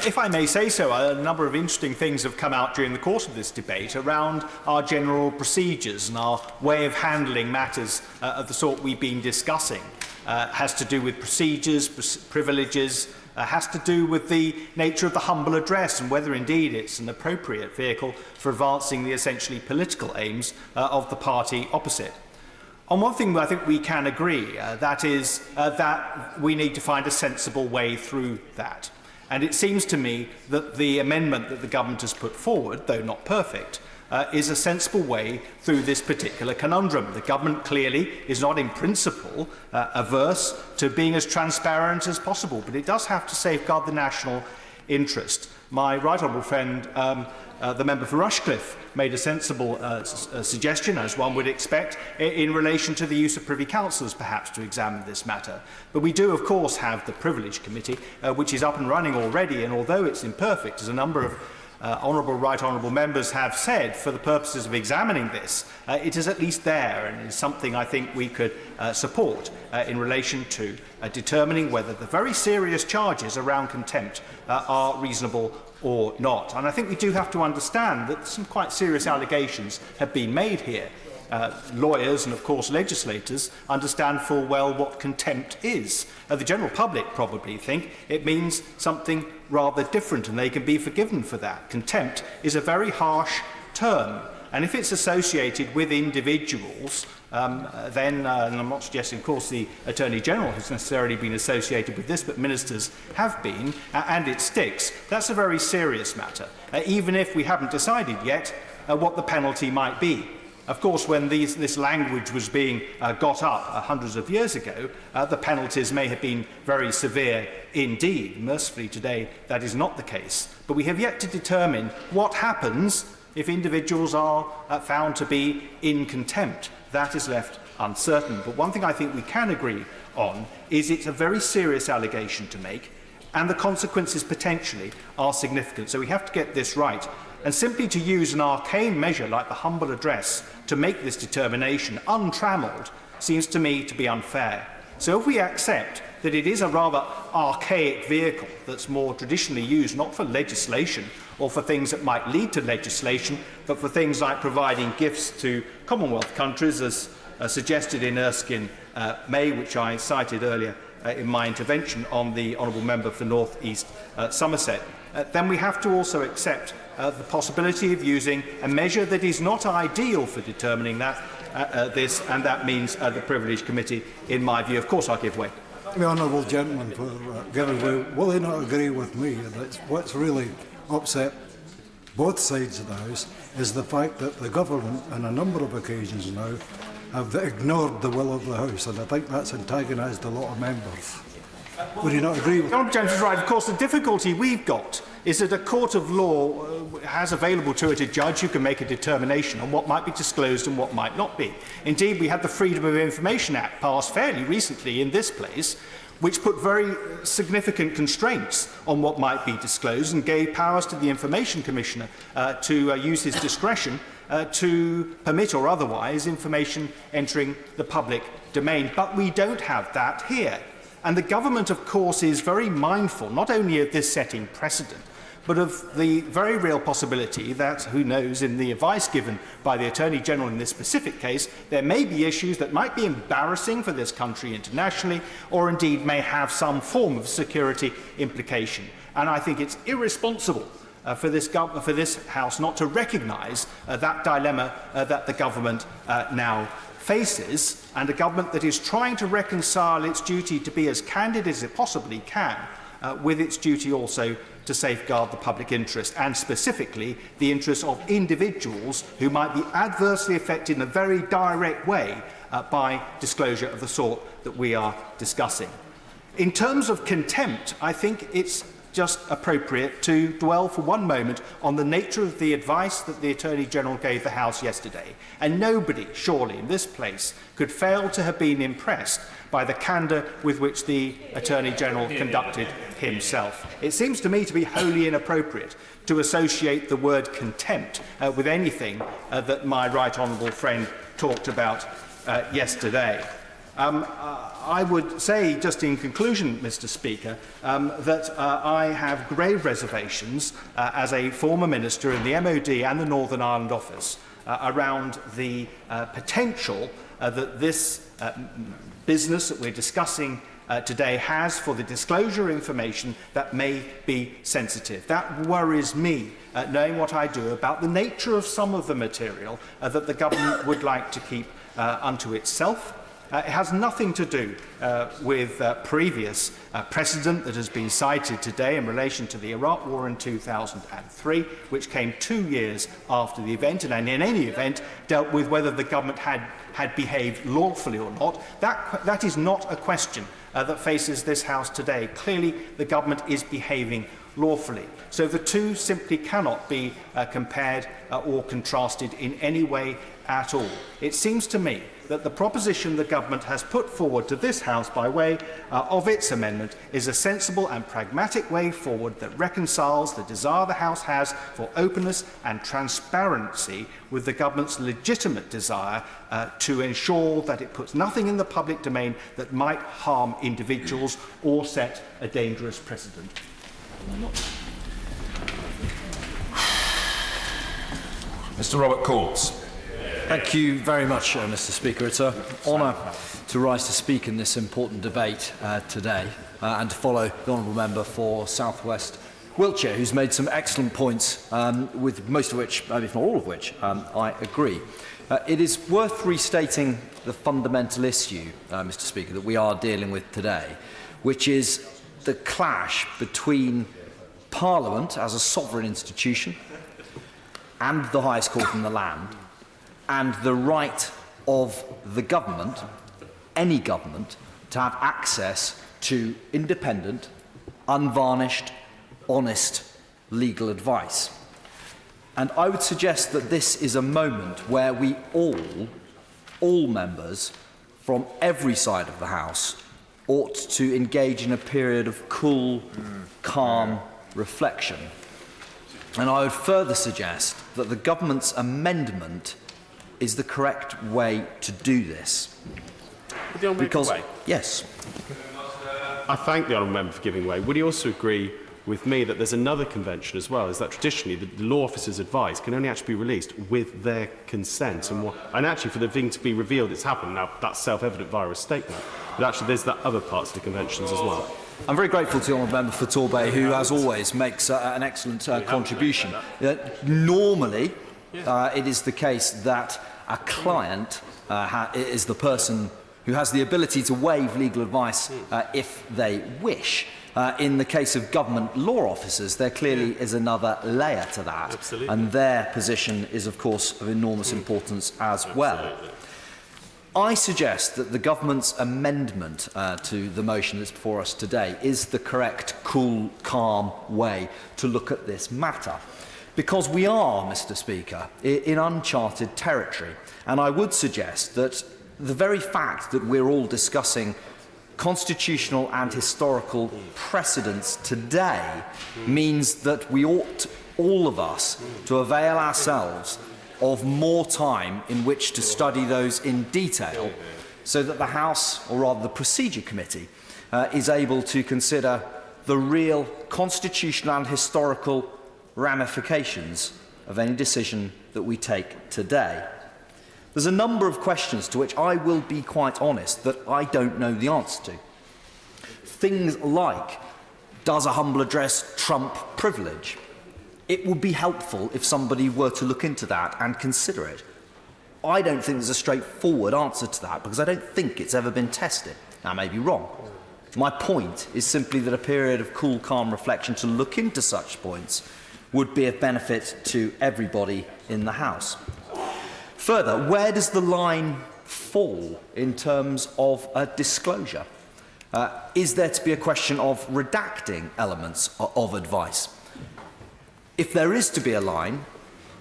if I may say so, a number of interesting things have come out during the course of this debate around our general procedures and our way of handling matters of the sort we've been discussing. Has to do with procedures, privileges, has to do with the nature of the humble address and whether indeed it's an appropriate vehicle for advancing the essentially political aims of the party opposite. On one thing I think we can agree, that is that we need to find a sensible way through that. And it seems to me that the amendment that the government has put forward, though not perfect, is a sensible way through this particular conundrum. The government clearly is not in principle averse to being as transparent as possible, but it does have to safeguard the national interest. My right honourable friend The member for Rushcliffe made a sensible suggestion, as one would expect, in relation to the use of Privy Councillors, perhaps, to examine this matter. But we do, of course, have the Privilege Committee, which is up and running already, and although it's imperfect, as a number of right honourable members have said, for the purposes of examining this, it is at least there, and is something I think we could support in relation to determining whether the very serious charges around contempt are reasonable or not. And I think we do have to understand that some quite serious allegations have been made here. Lawyers and, of course, legislators understand full well what contempt is. The general public probably think it means something rather different, and they can be forgiven for that. Contempt is a very harsh term, and if it's associated with individuals, then, and I'm not suggesting, of course, the Attorney-General has necessarily been associated with this, but ministers have been, and it sticks. That's a very serious matter, even if we haven't decided yet what the penalty might be. Of course, when this language was being got up hundreds of years ago, the penalties may have been very severe indeed. Mercifully, today, that is not the case. But we have yet to determine what happens if individuals are found to be in contempt. That is left uncertain. But one thing I think we can agree on is it's a very serious allegation to make, and the consequences potentially are significant. So we have to get this right. And simply to use an arcane measure like the humble address to make this determination untrammelled seems to me to be unfair. So if we accept that it is a rather archaic vehicle that's more traditionally used not for legislation or for things that might lead to legislation, but for things like providing gifts to Commonwealth countries, as suggested in Erskine May, which I cited earlier in my intervention on the Honourable Member for North East Somerset, then we have to also accept the possibility of using a measure that is not ideal for determining that, and that means the Privilege Committee, in my view. Of course, I'll give way. The honourable gentleman for giving way. Will he not agree with me that what's really upset both sides of the House is the fact that the government, on a number of occasions now, have ignored the will of the House, and I think that's antagonised a lot of members. Would you not agree with the honourable gentleman is right. Of course, the difficulty we've got is that a court of law has available to it a judge who can make a determination on what might be disclosed and what might not be. Indeed, we had the Freedom of Information Act passed fairly recently in this place, which put very significant constraints on what might be disclosed and gave powers to the Information Commissioner to use his discretion to permit or otherwise information entering the public domain. But we don't have that here. And the government, of course, is very mindful not only of this setting precedent, but of the very real possibility that, who knows, in the advice given by the Attorney-General in this specific case, there may be issues that might be embarrassing for this country internationally, or indeed may have some form of security implication. And I think it's irresponsible for this House not to recognise that dilemma that the government now faces, and a government that is trying to reconcile its duty to be as candid as it possibly can with its duty also to safeguard the public interest, and specifically the interests of individuals who might be adversely affected in a very direct way by disclosure of the sort that we are discussing. In terms of contempt, I think it's just appropriate to dwell for one moment on the nature of the advice that the Attorney-General gave the House yesterday. And nobody, surely, in this place could fail to have been impressed by the candour with which the Attorney-General conducted himself. It seems to me to be wholly inappropriate to associate the word contempt with anything that my right honourable friend talked about yesterday. I would say, just in conclusion, Mr. Speaker, that I have grave reservations as a former minister in the MOD and the Northern Ireland Office around the potential that this business that we're discussing today has for the disclosure of information that may be sensitive. That worries me, knowing what I do about the nature of some of the material that the government would like to keep unto itself. It has nothing to do with previous precedent that has been cited today in relation to the Iraq War in 2003, which came 2 years after the event, and in any event dealt with whether the government had behaved lawfully or not. That is not a question that faces this House today. Clearly, the government is behaving lawfully. So the two simply cannot be compared or contrasted in any way at all. It seems to me that the proposition the government has put forward to this House by way of its amendment is a sensible and pragmatic way forward that reconciles the desire the House has for openness and transparency with the government's legitimate desire to ensure that it puts nothing in the public domain that might harm individuals or set a dangerous precedent. Mr. Robert Courts. Thank you very much, Mr. Speaker. It's an honour to rise to speak in this important debate today and to follow the honourable member for South West Wiltshire, who's made some excellent points, with most of which, if not all of which, I agree. It is worth restating the fundamental issue, Mr. Speaker, that we are dealing with today, which is the clash between Parliament as a sovereign institution and the highest court in the land, and the right of the government, any government, to have access to independent, unvarnished, honest legal advice. And I would suggest that this is a moment where we all members from every side of the House, ought to engage in a period of cool, calm reflection. And I would further suggest that the government's amendment is the correct way to do this. Because, yes. I thank the honourable member for giving way. Would he also agree with me that there's another convention as well, is that traditionally the law officer's advice can only actually be released with their consent, and actually for the thing to be revealed it's happened. Now, that's self-evident via a statement, but actually there's that other parts of the conventions as well. I'm very grateful to the honourable member for Torbay, who, as always, makes an excellent contribution. Normally, it is the case that a client is the person who has the ability to waive legal advice if they wish. In the case of government law officers, there clearly is another layer to that, and their position is, of course, of enormous importance as well. I suggest that the government's amendment to the motion that's before us today is the correct, cool, calm way to look at this matter. Because we are, Mr. Speaker, in uncharted territory. And I would suggest that the very fact that we're all discussing constitutional and historical precedents today means that we ought, all of us, to avail ourselves of more time in which to study those in detail, so that the House, or rather the Procedure Committee, is able to consider the real constitutional and historical ramifications of any decision that we take today. There's a number of questions to which I will be quite honest that I don't know the answer to. Things like, does a humble address trump privilege? It would be helpful if somebody were to look into that and consider it. I don't think there's a straightforward answer to that because I don't think it's ever been tested. I may be wrong. My point is simply that a period of cool, calm reflection to look into such points would be of benefit to everybody in the House. Further, where does the line fall in terms of disclosure? Is there to be a question of redacting elements of advice? If there is to be a line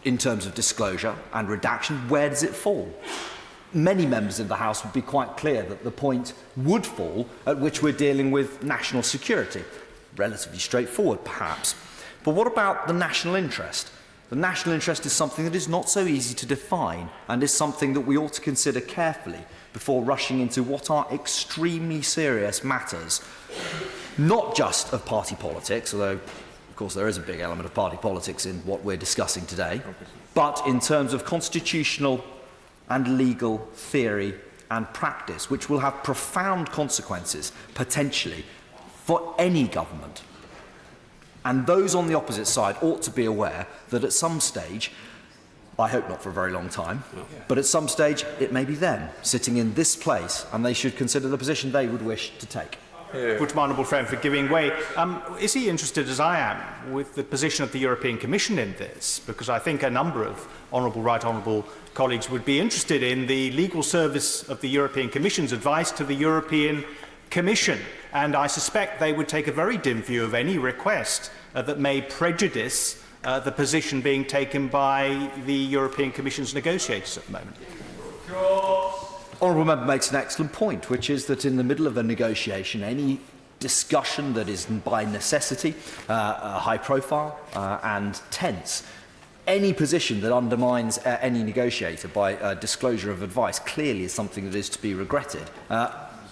in terms of disclosure and redaction, where does it fall? Many members of the House would be quite clear that the point would fall at which we're dealing with national security. Relatively straightforward, perhaps. But what about the national interest? The national interest is something that is not so easy to define and is something that we ought to consider carefully before rushing into what are extremely serious matters, not just of party politics, although, of course, there is a big element of party politics in what we're discussing today, but in terms of constitutional and legal theory and practice, which will have profound consequences, potentially, for any government. And those on the opposite side ought to be aware that at some stage, I hope not for a very long time, but at some stage it may be them sitting in this place and they should consider the position they would wish to take. Would my honourable friend for giving way. Is he interested, as I am, with the position of the European Commission in this? Because I think a number of right honourable colleagues would be interested in the legal service of the European Commission's advice to the European Commission, and I suspect they would take a very dim view of any request that may prejudice the position being taken by the European Commission's negotiators at the moment. Honourable Member makes an excellent point, which is that in the middle of a negotiation, any discussion that is by necessity high profile and tense, any position that undermines any negotiator by disclosure of advice clearly is something that is to be regretted.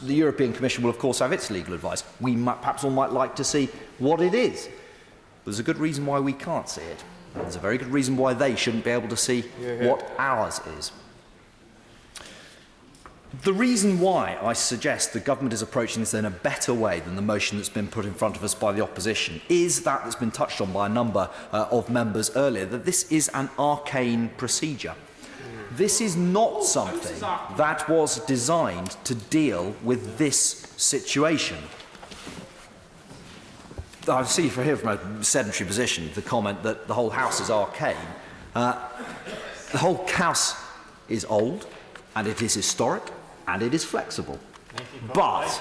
The European Commission will of course have its legal advice. We perhaps all might like to see what it is. There's a good reason why we can't see it. There's a very good reason why they shouldn't be able to see what ours is. The reason why I suggest the government is approaching this in a better way than the motion that's been put in front of us by the opposition is that that's been touched on by a number of members earlier, that this is an arcane procedure. This is not something that was designed to deal with this situation. I see here from a sedentary position the comment that the whole house is arcane. The whole house is old, and it is historic, and it is flexible. But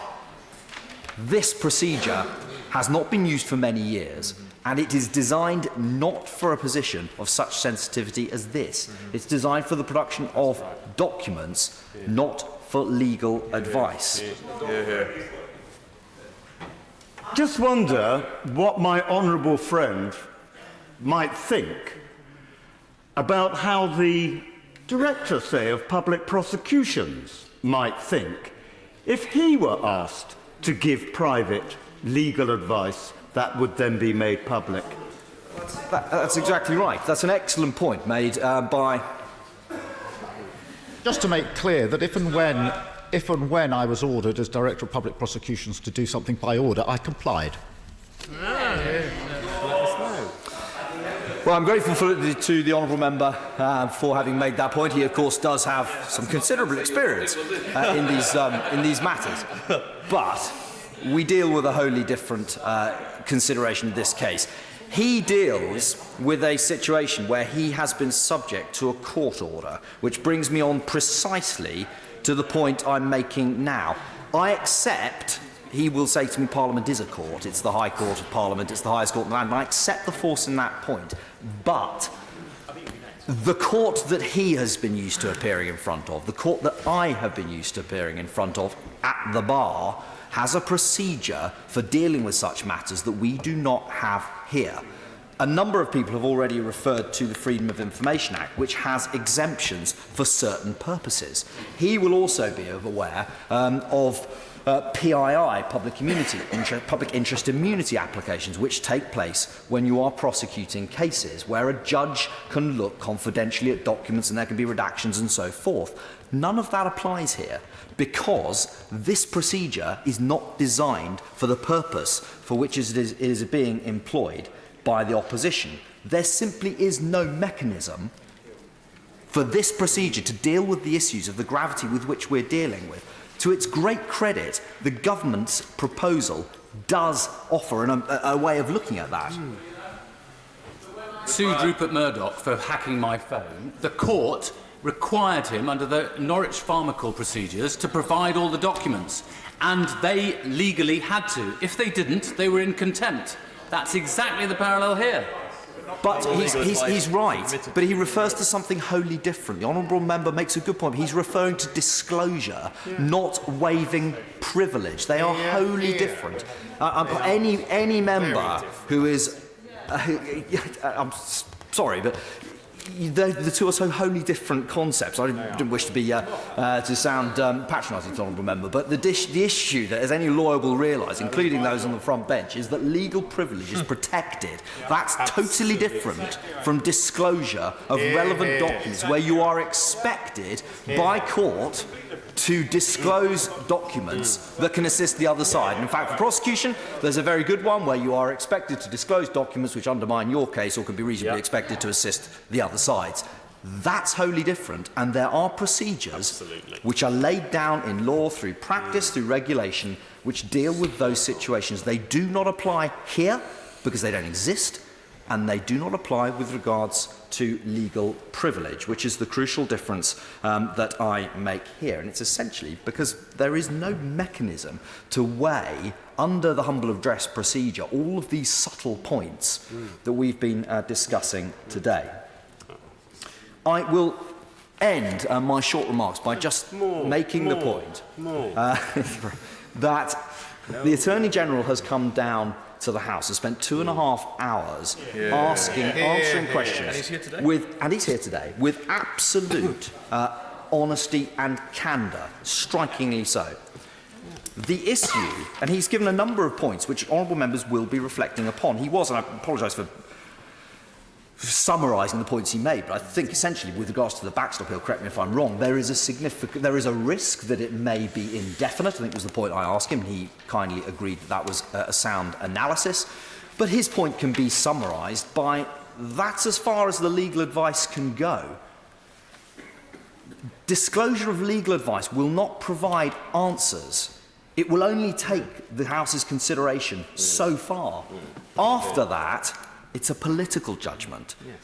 this procedure has not been used for many years, and it is designed not for a position of such sensitivity as this. It's designed for the production of documents, not for legal advice. Just wonder what my honourable friend might think about how the Director, say, of Public Prosecutions might think if he were asked to give private legal advice that would then be made public. That's exactly right. That's an excellent point made by... Just to make clear that if and when I was ordered as Director of Public Prosecutions to do something by order, I complied. Well, I'm grateful to the honourable member for having made that point. He, of course, does have some considerable experience in these matters. But we deal with a wholly different consideration in this case. He deals with a situation where he has been subject to a court order, which brings me on precisely to the point I'm making now. I accept, he will say to me, Parliament is a court, it's the High Court of Parliament, it's the highest court in the land, and I accept the force in that point. But the court that he has been used to appearing in front of, the court that I have been used to appearing in front of at the bar, has a procedure for dealing with such matters that we do not have here. A number of people have already referred to the Freedom of Information Act, which has exemptions for certain purposes. He will also be aware of PII, public interest immunity applications, which take place when you are prosecuting cases, where a judge can look confidentially at documents and there can be redactions and so forth. None of that applies here, because this procedure is not designed for the purpose for which it is being employed by the opposition. There simply is no mechanism for this procedure to deal with the issues of the gravity with which we're dealing with. To its great credit, the government's proposal does offer a way of looking at that. Sued Rupert Murdoch for hacking my phone. The court required him, under the Norwich Pharmacal procedures, to provide all the documents. And they legally had to. If they didn't, they were in contempt. That's exactly the parallel here. But he's right, but he refers to something wholly different. The honourable member makes a good point. He's referring to disclosure, not waiving privilege. They are wholly different. Any member who is... I'm sorry, but the two are so wholly different concepts. I didn't wish to be to sound patronising to the honourable member, but the issue that, as any lawyer will realise, including those on the front bench, is that legal privilege is protected. That's totally different from disclosure of relevant documents, where you are expected by court to disclose documents that can assist the other side. And in fact, for prosecution, there's a very good one where you are expected to disclose documents which undermine your case or can be reasonably expected to assist the other sides. That's wholly different, and there are procedures which are laid down in law through practice, through regulation, which deal with those situations. They do not apply here because they don't exist. and they do not apply with regards to legal privilege, which is the crucial difference that I make here. And it's essentially because there is no mechanism to weigh, under the humble address procedure, all of these subtle points that we've been discussing today. I will end my short remarks by just making the point that the Attorney-General has come down to the House, has spent 2.5 hours answering questions. And he's here today? And he's here today with absolute honesty and candour, strikingly so. The issue, and he's given a number of points which honourable members will be reflecting upon. He was, and I apologise for summarising the points he made, but I think essentially with regards to the backstop, he'll correct me if I'm wrong, there is a risk that it may be indefinite. I think was the point I asked him. He kindly agreed that was a sound analysis. But his point can be summarised by that's as far as the legal advice can go. Disclosure of legal advice will not provide answers. It will only take the House's consideration so far. After that, it's a political judgment. Yes.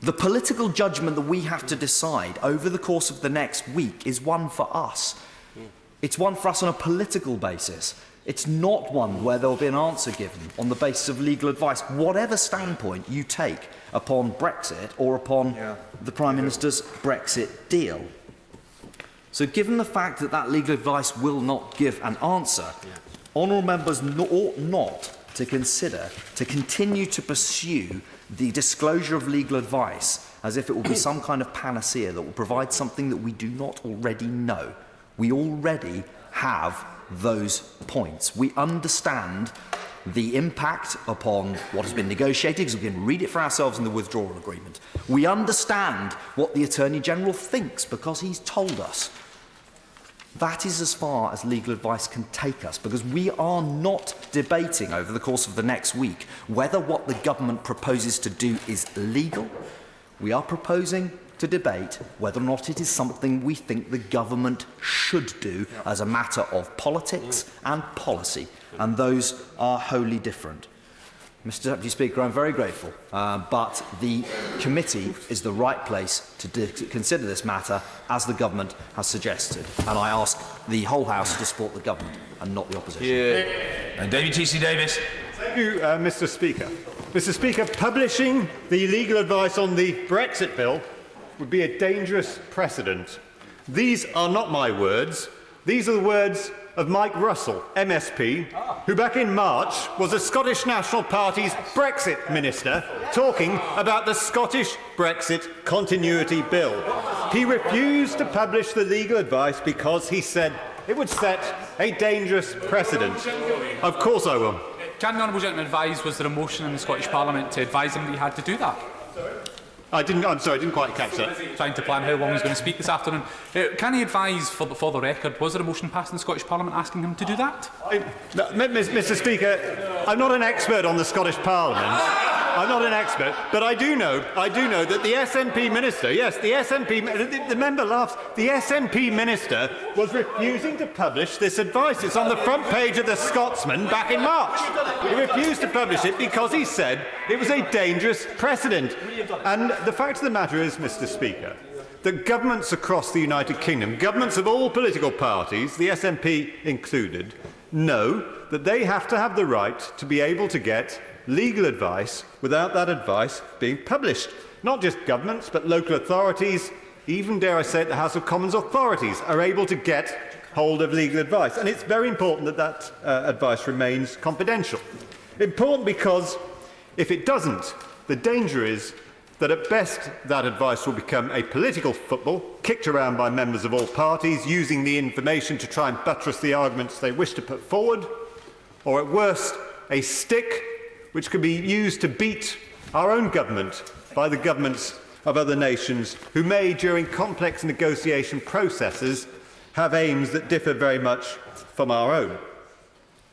The political judgment that we have to decide over the course of the next week is one for us. It's one for us on a political basis. It's not one where there will be an answer given on the basis of legal advice, whatever standpoint you take upon Brexit or upon the Prime Minister's Brexit deal. So given the fact that that legal advice will not give an answer, honourable members ought not to consider to continue to pursue the disclosure of legal advice as if it will be some kind of panacea that will provide something that we do not already know. We already have those points. We understand the impact upon what has been negotiated, because we can read it for ourselves in the withdrawal agreement. We understand what the Attorney-General thinks, because he's told us. That is as far as legal advice can take us, because we are not debating over the course of the next week whether what the government proposes to do is legal. We are proposing to debate whether or not it is something we think the government should do as a matter of politics and policy, and those are wholly different. Mr. Deputy Speaker, I'm very grateful, but the committee is the right place to consider this matter as the government has suggested, and I ask the whole House to support the government and not the opposition. And David T.C. Davis. Thank you, Mr. Speaker. Mr. Speaker, publishing the legal advice on the Brexit bill would be a dangerous precedent. These are not my words. These are the words of Mike Russell, MSP, who back in March was the Scottish National Party's Brexit Minister, talking about the Scottish Brexit Continuity Bill. He refused to publish the legal advice because he said it would set a dangerous precedent. Of course I will. Can the honourable gentleman advise, was there a motion in the Scottish Parliament to advise him that he had to do that? I'm sorry, I didn't quite catch that. Trying to plan how long he's going to speak this afternoon. Can he advise, for the record, was there a motion passed in the Scottish Parliament asking him to do that? Mr. Speaker, I'm not an expert on the Scottish Parliament. I'm not an expert, but I do know that the SNP minister, yes, the member laughs, the SNP minister was refusing to publish this advice. It's on the front page of the Scotsman back in March. He refused to publish it because he said it was a dangerous precedent. And the fact of the matter is, Mr. Speaker, that governments across the United Kingdom, governments of all political parties, the SNP included, know that they have to have the right to be able to get legal advice without that advice being published. Not just governments, but local authorities, even, dare I say it, the House of Commons authorities are able to get hold of legal advice. And it's very important that that advice remains confidential. Important because if it doesn't, the danger is that at best that advice will become a political football kicked around by members of all parties using the information to try and buttress the arguments they wish to put forward, or at worst a stick which could be used to beat our own government by the governments of other nations who may, during complex negotiation processes, have aims that differ very much from our own.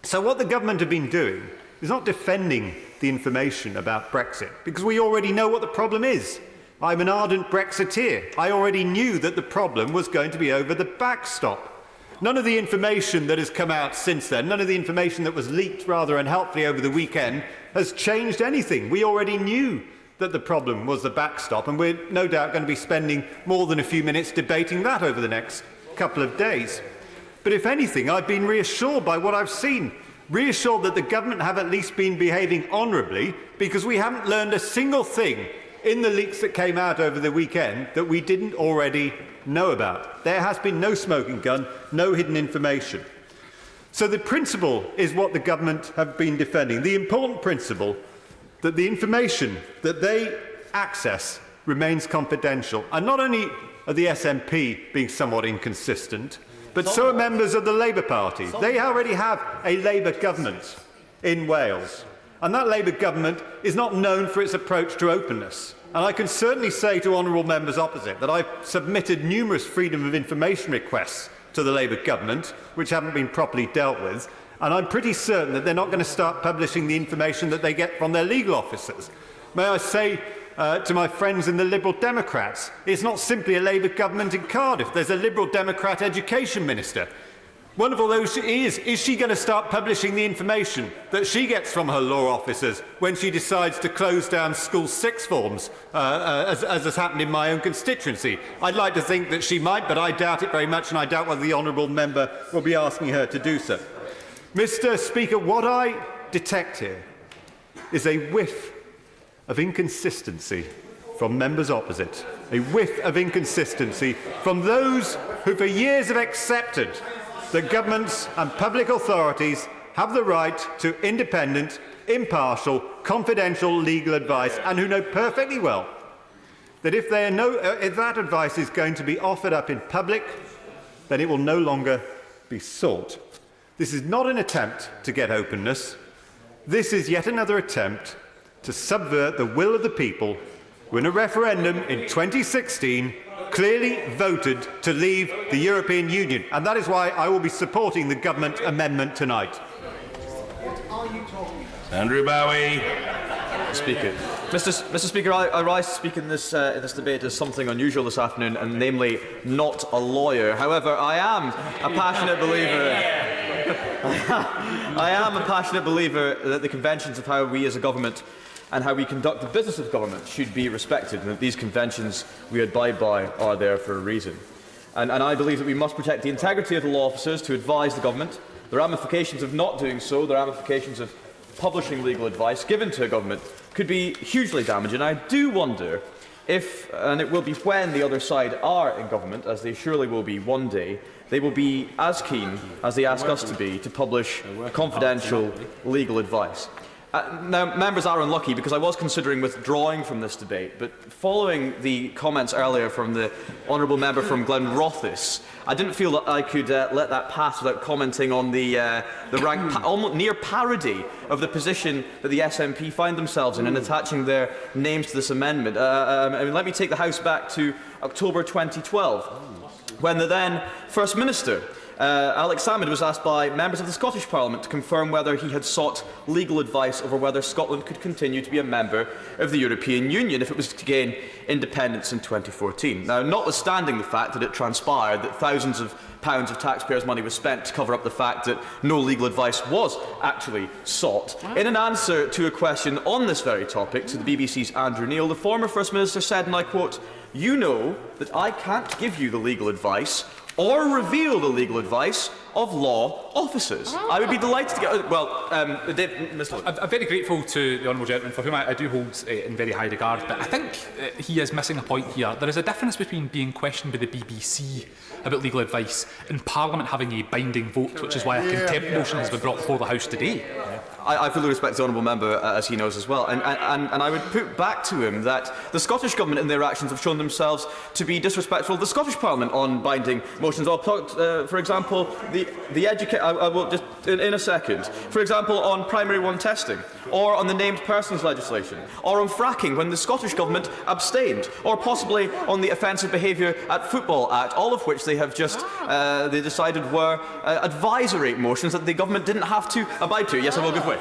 So what the government have been doing is not defending the information about Brexit, because we already know what the problem is. I'm an ardent Brexiteer. I already knew that the problem was going to be over the backstop. None of the information that has come out since then, none of the information that was leaked rather unhelpfully over the weekend has changed anything. We already knew that the problem was the backstop, and we're no doubt going to be spending more than a few minutes debating that over the next couple of days. But if anything, I've been reassured by what I've seen, reassured that the government have at least been behaving honourably, because we haven't learned a single thing in the leaks that came out over the weekend that we didn't already know about. There has been no smoking gun, no hidden information. So the principle is what the government have been defending, the important principle that the information that they access remains confidential. And not only are the SNP being somewhat inconsistent, but so are members of the Labour Party. They already have a Labour government in Wales. And that Labour government is not known for its approach to openness. And I can certainly say to honourable members opposite that I've submitted numerous freedom of information requests to the Labour government, which haven't been properly dealt with, and I'm pretty certain that they're not going to start publishing the information that they get from their legal officers. May I say to my friends in the Liberal Democrats, it's not simply a Labour government in Cardiff, there's a Liberal Democrat education minister. Wonderful though she is she going to start publishing the information that she gets from her law officers when she decides to close down school sixth forms, as has happened in my own constituency? I'd like to think that she might, but I doubt it very much, and I doubt whether the honourable member will be asking her to do so. Mr. Speaker, what I detect here is a whiff of inconsistency from members opposite, a whiff of inconsistency from those who for years have accepted that governments and public authorities have the right to independent, impartial, confidential legal advice, and who know perfectly well that if that advice is going to be offered up in public, then it will no longer be sought. This is not an attempt to get openness. This is yet another attempt to subvert the will of the people who, in a referendum in 2016, clearly voted to leave the European Union. And that is why I will be supporting the government amendment tonight. Andrew Bowie. Speaker. Mr. Speaker, I rise to speak in this debate as something unusual this afternoon, and namely not a lawyer. However, I am a passionate believer. I am a passionate believer that the conventions of how we as a government and how we conduct the business of government should be respected, and that these conventions we abide by are there for a reason. And I believe that we must protect the integrity of the law officers to advise the government. The ramifications of not doing so, the ramifications of publishing legal advice given to a government, could be hugely damaging. I do wonder if, and it will be when the other side are in government, as they surely will be one day, they will be as keen as they ask us to be to publish confidential legal advice. Now, members are unlucky because I was considering withdrawing from this debate, but following the comments earlier from the honourable member from Glenrothes, I didn't feel that I could let that pass without commenting on the rank almost near parody of the position that the SNP find themselves in attaching their names to this amendment. Let me take the House back to October 2012, when the then First Minister, Alex Salmond, was asked by members of the Scottish Parliament to confirm whether he had sought legal advice over whether Scotland could continue to be a member of the European Union if it was to gain independence in 2014. Now, notwithstanding the fact that it transpired that thousands of pounds of taxpayers' money was spent to cover up the fact that no legal advice was actually sought, in an answer to a question on this very topic to the BBC's Andrew Neil, the former First Minister said, and I quote, "You know that I can't give you the legal advice or reveal the legal advice of law officers." I would be delighted to get... I'm very grateful to the honourable gentleman, for whom I do hold in very high regard, but I think he is missing a point here. There is a difference between being questioned by the BBC about legal advice and Parliament having a binding vote, which is why a contempt motion has been brought before the House today. I fully respect the honourable member, as he knows as well, and I would put back to him that the Scottish Government in their actions have shown themselves to be disrespectful of the Scottish Parliament on binding motions. I'll talk, for example, I will just in a second. For example, on primary one testing, or on the named persons legislation, or on fracking when the Scottish Government abstained, or possibly on the Offensive Behaviour at Football Act, all of which they have just they decided were advisory motions that the government didn't have to abide to. Yes, I will give way.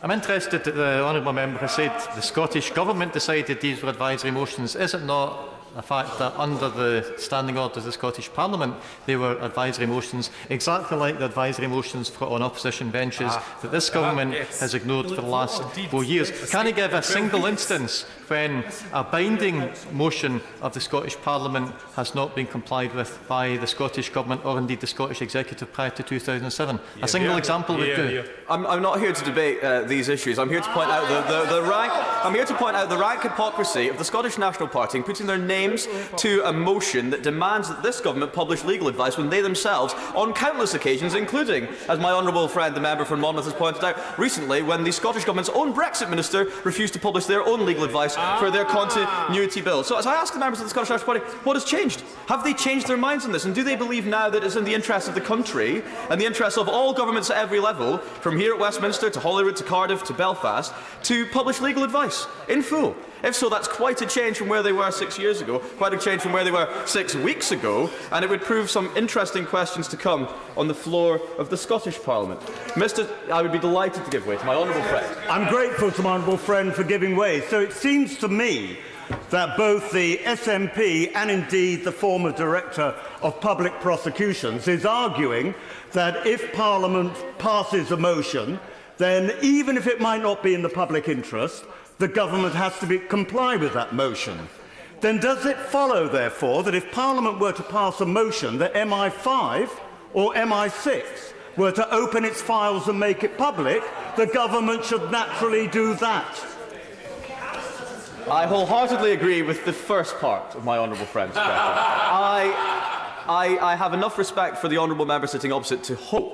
I'm interested that the honourable member has said the Scottish Government decided these were advisory motions. Is it not the fact that under the standing orders of the Scottish Parliament, they were advisory motions, exactly like the advisory motions on opposition benches that this government has ignored for the last 4 years. Can I give a single instance when a binding motion of the Scottish Parliament has not been complied with by the Scottish Government or indeed the Scottish Executive prior to 2007? A single example would do. I'm not here to debate these issues. I'm here to point out the rank hypocrisy of the Scottish National Party in putting their names to a motion that demands that this government publish legal advice when they themselves, on countless occasions, including, as my honourable friend, the member from Monmouth, has pointed out recently, when the Scottish Government's own Brexit minister refused to publish their own legal advice for their continuity bill. So as I ask the members of the Scottish National Party, what has changed? Have they changed their minds on this? And do they believe now that it's in the interest of the country and the interest of all governments at every level, from here at Westminster to Holyrood to Cardiff to Belfast, to publish legal advice in full? If so, that's quite a change from where they were 6 years ago, quite a change from where they were 6 weeks ago, and it would prove some interesting questions to come on the floor of the Scottish Parliament. I would be delighted to give way to my honourable friend. I'm grateful to my honourable friend for giving way. So it seems to me that both the SNP and indeed the former Director of Public Prosecutions is arguing that if Parliament passes a motion, then even if it might not be in the public interest, the government has to comply with that motion. Then does it follow, therefore, that if Parliament were to pass a motion that MI5 or MI6 were to open its files and make it public, the government should naturally do that? I wholeheartedly agree with the first part of my honourable friend's question. I have enough respect for the honourable member sitting opposite to hope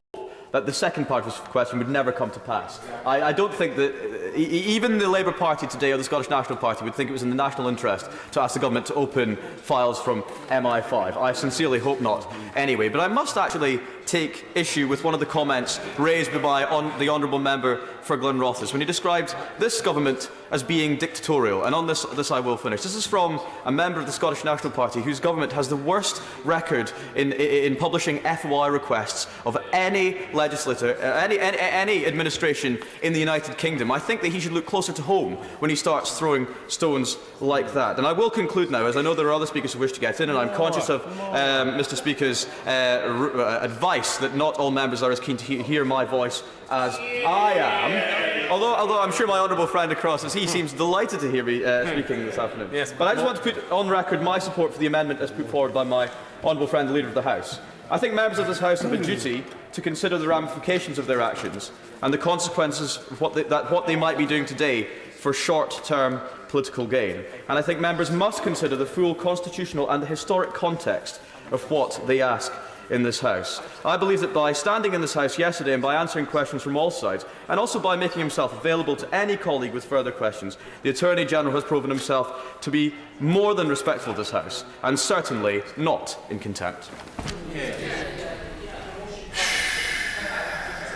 that the second part of his question would never come to pass. I don't think that even the Labour Party today or the Scottish National Party would think it was in the national interest to ask the government to open files from MI5. I sincerely hope not anyway. But I must actually take issue with one of the comments raised by the honourable member for Glenrothes when he described this government as being dictatorial. And on this I will finish. This is from a member of the Scottish National Party whose government has the worst record in publishing FOI requests of any legislator, any administration in the United Kingdom. I think that he should look closer to home when he starts throwing stones like that. And I will conclude now, as I know there are other speakers who wish to get in, and I'm conscious of Mr. Speaker's advice that not all members are as keen to hear my voice as I am. Although I'm sure my honourable friend across, as he seems delighted to hear me speaking this afternoon. Yes. But I just want to put on record my support for the amendment as put forward by my honourable friend, the Leader of the House. I think members of this House have a duty to consider the ramifications of their actions and the consequences of what they might be doing today for short-term political gain. And I think members must consider the full constitutional and the historic context of what they ask in this House. I believe that by standing in this House yesterday and by answering questions from all sides, and also by making himself available to any colleague with further questions, the Attorney-General has proven himself to be more than respectful of this House, and certainly not in contempt.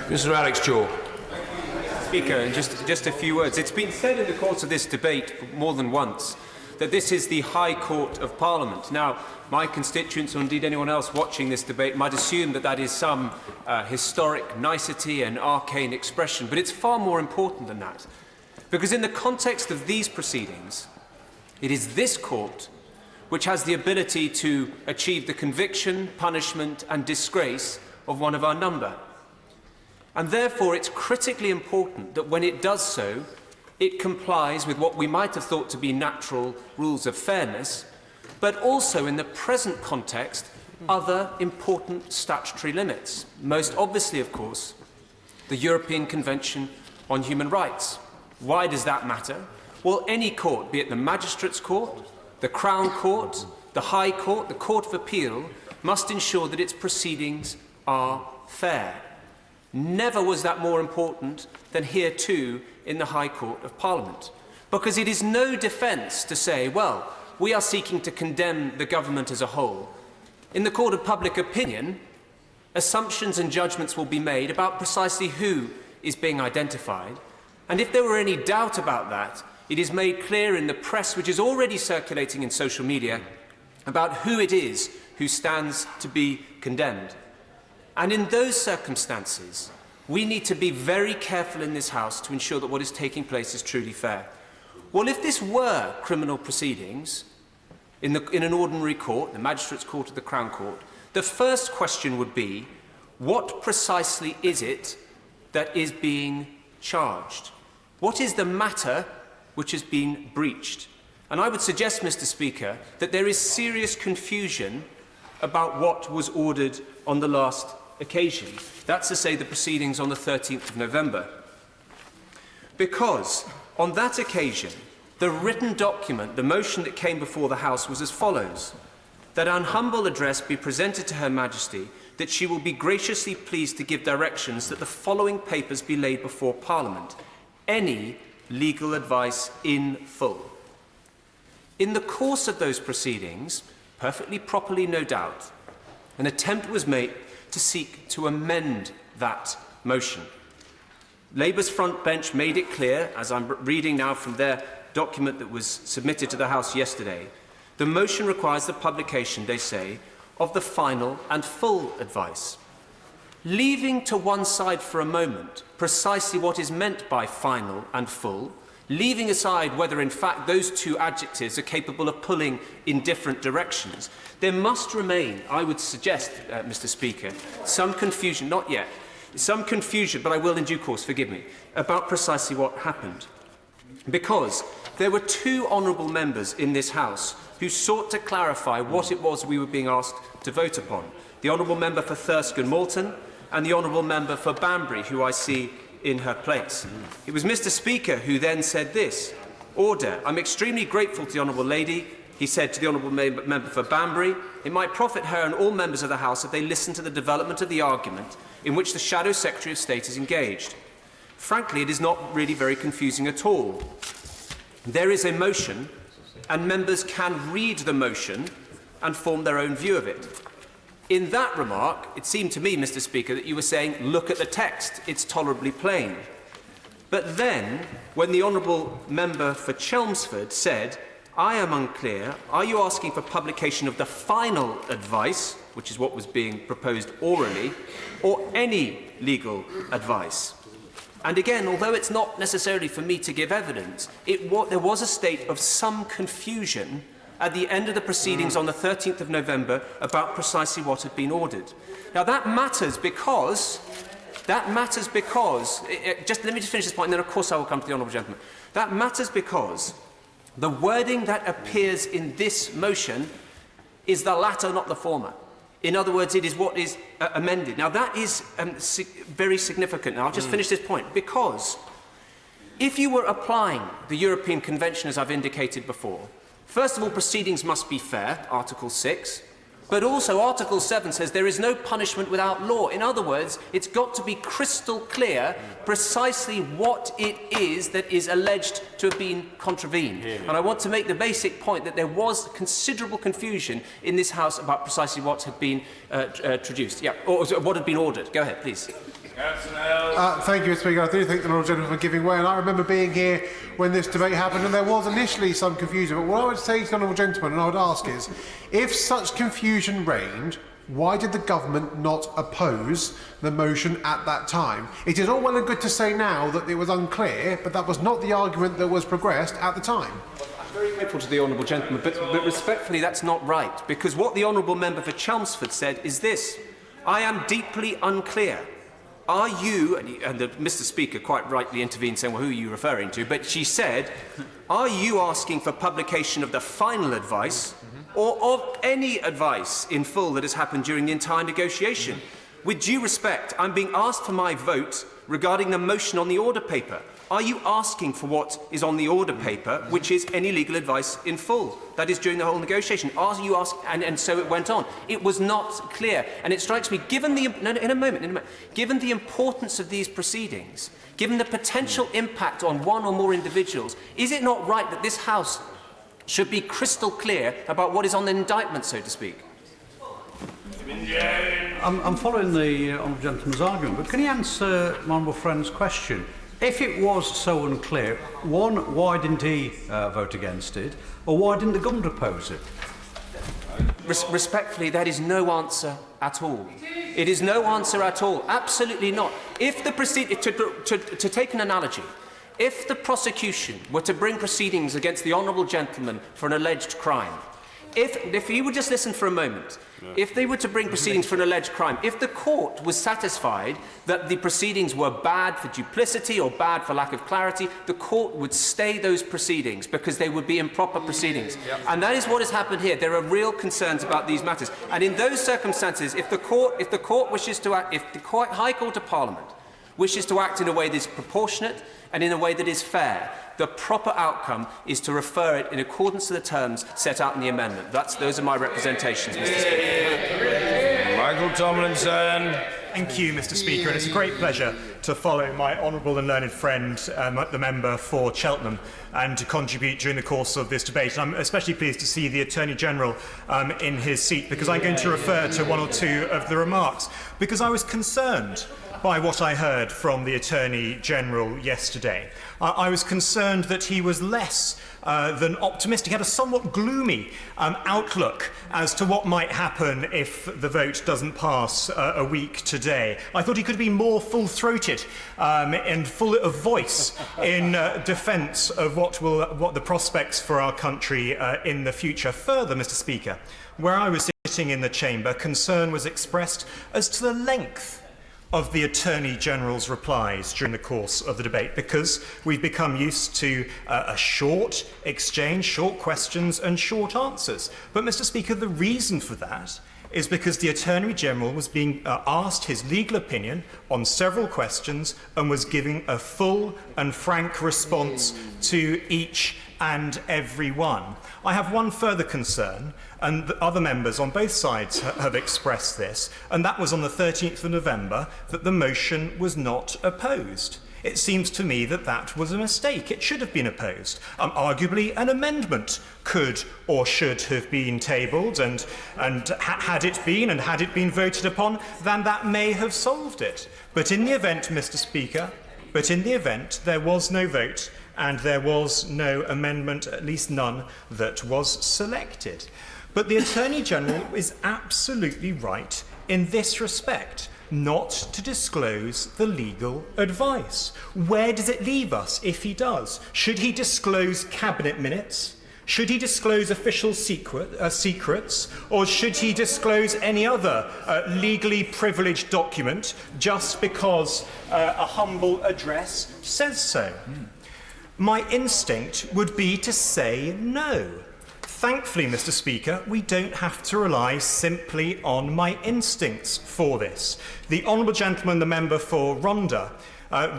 Mr. Alex Chaw. Speaker, and just a few words. It's been said in the course of this debate more than once that this is the High Court of Parliament. Now, my constituents, or indeed anyone else watching this debate, might assume that that is some historic nicety and arcane expression, but it's far more important than that. Because in the context of these proceedings, it is this court which has the ability to achieve the conviction, punishment and disgrace of one of our number. And therefore, it's critically important that when it does so, it complies with what we might have thought to be natural rules of fairness, but also, in the present context, other important statutory limits. Most obviously, of course, the European Convention on Human Rights. Why does that matter? Well, any court, be it the Magistrates' Court, the Crown Court, the High Court, the Court of Appeal, must ensure that its proceedings are fair. Never was that more important than here too in the High Court of Parliament. Because it is no defence to say, well, we are seeking to condemn the government as a whole. In the court of public opinion, assumptions and judgments will be made about precisely who is being identified. And if there were any doubt about that, it is made clear in the press, which is already circulating in social media, about who it is who stands to be condemned. And in those circumstances, we need to be very careful in this House to ensure that what is taking place is truly fair. Well, if this were criminal proceedings, in an ordinary court, the Magistrates' Court or the Crown Court, the first question would be, what precisely is it that is being charged? What is the matter which has been breached? And I would suggest, Mr. Speaker, that there is serious confusion about what was ordered on the last occasion. That's to say, the proceedings on the 13th of November. Because on that occasion, the written document, the motion that came before the House was as follows: that an humble address be presented to Her Majesty, that she will be graciously pleased to give directions that the following papers be laid before Parliament. Any legal advice in full. In the course of those proceedings, perfectly properly no doubt, an attempt was made to seek to amend that motion. Labour's front bench made it clear, as I'm reading now from their document that was submitted to the House yesterday, the motion requires the publication, they say, of the final and full advice. Leaving to one side for a moment precisely what is meant by final and full, leaving aside whether in fact those two adjectives are capable of pulling in different directions, there must remain, I would suggest, Mr. Speaker, some confusion, not yet, some confusion, but I will in due course, forgive me, about precisely what happened. Because there were two honourable members in this House who sought to clarify what it was we were being asked to vote upon. The honourable member for Thirsk and Malton and the honourable member for Banbury, who I see in her place. It was Mr. Speaker who then said this: "Order. I'm extremely grateful to the honourable lady," he said to the honourable member for Banbury. "It might profit her and all members of the House if they listen to the development of the argument in which the Shadow Secretary of State is engaged. Frankly, it is not really very confusing at all. There is a motion, and members can read the motion and form their own view of it." In that remark, it seemed to me, Mr. Speaker, that you were saying, look at the text, it's tolerably plain. But then, when the honourable member for Chelmsford said, "I am unclear, are you asking for publication of the final advice," which is what was being proposed orally, "or any legal advice?" And again, although it's not necessarily for me to give evidence, there was a state of some confusion at the end of the proceedings on the 13th of November about precisely what had been ordered. Now that matters because, just let me just finish this point and then of course I will come to the honourable gentleman. That matters because the wording that appears in this motion is the latter, not the former. In other words, it is what is amended. Now that is very significant. Now I'll just finish this point, because if you were applying the European Convention as I've indicated before, first of all, proceedings must be fair, Article 6, but also Article 7 says there is no punishment without law. In other words, it's got to be crystal clear precisely what it is that is alleged to have been contravened. And I want to make the basic point that there was considerable confusion in this House about precisely what had been traduced. Yeah, or what had been ordered. Go ahead, please. Thank you, Mr. Speaker. I do think the honourable gentleman for giving way, and I remember being here when this debate happened, and there was initially some confusion. But what I would say to the honourable gentleman, and I would ask is, if such confusion reigned, why did the government not oppose the motion at that time? It is all well and good to say now that it was unclear, but that was not the argument that was progressed at the time. I'm very grateful to the honourable gentleman, but respectfully, that's not right, because what the honourable member for Chelmsford said is this: "I am deeply unclear. Are you," and Mr. Speaker quite rightly intervened saying, "Well, who are you referring to?" But she said, "Are you asking for publication of the final advice or of any advice in full that has happened during the entire negotiation?" With due respect, I'm being asked for my vote regarding the motion on the order paper. Are you asking for what is on the order paper, which is any legal advice in full? That is during the whole negotiation. Are you asking? And so it went on. It was not clear. And it strikes me, given the given the importance of these proceedings, given the potential impact on one or more individuals, is it not right that this House should be crystal clear about what is on the indictment, so to speak? I'm following the honourable gentleman's argument, but can he answer my honourable friend's question? If it was so unclear, one, why didn't he vote against it, or why didn't the government oppose it? Respectfully, that is no answer at all. It is no answer at all. Absolutely not. If the to take an analogy, if the prosecution were to bring proceedings against the honourable gentleman for an alleged crime, if you would just listen for a moment, if they were to bring proceedings for an alleged crime, if the court was satisfied that the proceedings were bad for duplicity or bad for lack of clarity, the court would stay those proceedings because they would be improper proceedings. And that is what has happened here. There are real concerns about these matters. And in those circumstances, if the court wishes to act, if the High Court of Parliament wishes to act in a way that is proportionate and in a way that is fair, the proper outcome is to refer it in accordance to the terms set out in the amendment. Those are my representations, Mr. Speaker. Michael Tomlinson. Thank you, Mr. Speaker, and it's a great pleasure to follow my honourable and learned friend, the member for Cheltenham, and to contribute during the course of this debate. And I'm especially pleased to see the Attorney-General in his seat, because I'm going to refer to one or two of the remarks, because I was concerned by what I heard from the Attorney-General yesterday. I was concerned that he was less than optimistic. He had a somewhat gloomy outlook as to what might happen if the vote doesn't pass a week today. I thought he could be more full-throated and full of voice in defence of what the prospects for our country in the future. Further, Mr. Speaker, where I was sitting in the chamber, concern was expressed as to the length of the Attorney-General's replies during the course of the debate, because we've become used to a short exchange, short questions and short answers. But, Mr. Speaker, the reason for that is because the Attorney-General was being asked his legal opinion on several questions and was giving a full and frank response to each and every one. I have one further concern, and the other members on both sides have expressed this, and that was on the 13th of November, that the motion was not opposed. It seems to me that that was a mistake. It should have been opposed. Arguably, an amendment could or should have been tabled, and had it been voted upon, then that may have solved it. But in the event, Mr. Speaker, there was no vote, and there was no amendment, at least none, that was selected. But the Attorney-General is absolutely right in this respect, not to disclose the legal advice. Where does it leave us if he does? Should he disclose cabinet minutes? Should he disclose official secrets? Or should he disclose any other legally privileged document just because a humble address says so? My instinct would be to say no. Thankfully, Mr. Speaker, we don't have to rely simply on my instincts for this. The Honourable Gentleman, the member for Rhondda,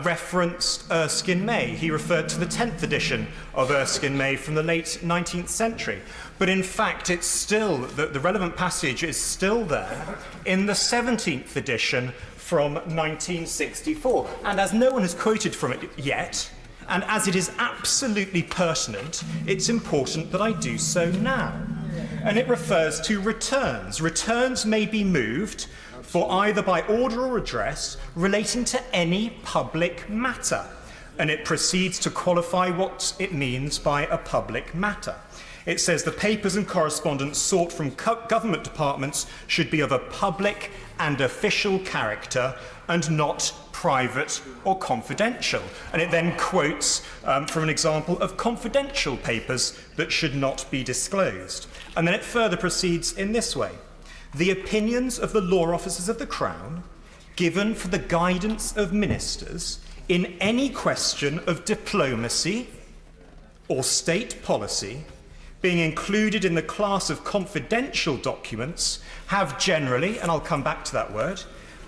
referenced Erskine May. He referred to the 10th edition of Erskine May from the late 19th century. But in fact, it's still, the relevant passage is still there in the 17th edition from 1964. And as no one has quoted from it yet, and as it is absolutely pertinent, it's important that I do so now. And it refers to returns. Returns may be moved for either by order or address relating to any public matter. And it proceeds to qualify what it means by a public matter. It says the papers and correspondence sought from government departments should be of a public and official character and not private or confidential. And it then quotes from an example of confidential papers that should not be disclosed. And then it further proceeds in this way. The opinions of the law officers of the Crown, given for the guidance of ministers in any question of diplomacy or state policy, being included in the class of confidential documents, have generally, and I'll come back to that word,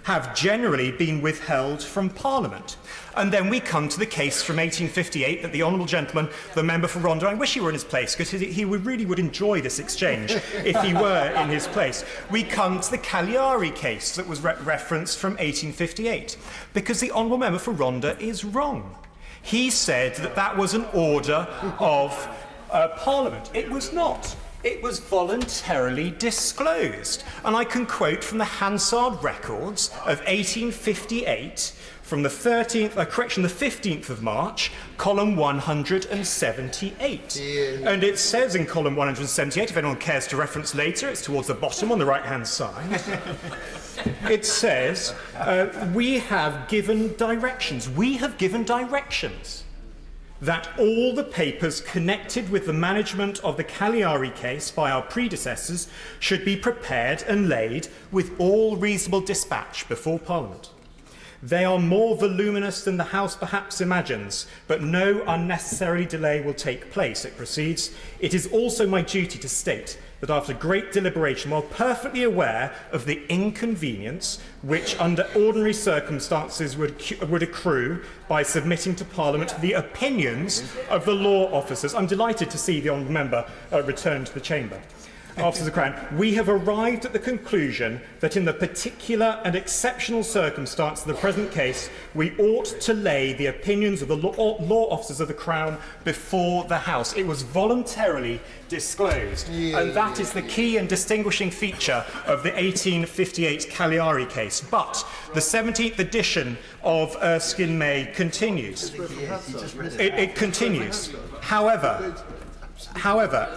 have generally been withheld from Parliament. And then we come to the case from 1858 that the Honourable Gentleman, the member for Rhondda, I wish he were in his place, because he really would enjoy this exchange if he were in his place. We come to the Cagliari case that was referenced from 1858, because the Honourable member for Rhondda is wrong. He said that that was an order of Parliament. It was not. It was voluntarily disclosed. And I can quote from the Hansard records of 1858, from the 15th of March, column 178. And it says in column 178, if anyone cares to reference later, it's towards the bottom on the right-hand side. It says, we have given directions. We have given directions. that all the papers connected with the management of the Cagliari case by our predecessors should be prepared and laid with all reasonable dispatch before Parliament. They are more voluminous than the House perhaps imagines, but no unnecessary delay will take place, it proceeds. It is also my duty to state that after great deliberation, while perfectly aware of the inconvenience which under ordinary circumstances would accrue by submitting to Parliament the opinions of the law officers, I'm delighted to see the honourable member return to the chamber. Officers of the Crown, we have arrived at the conclusion that in the particular and exceptional circumstance of the present case, we ought to lay the opinions of the law officers of the Crown before the House. It was voluntarily disclosed, and that is the key and distinguishing feature of the 1858 Cagliari case. But the 17th edition of Erskine May continues. It continues. However,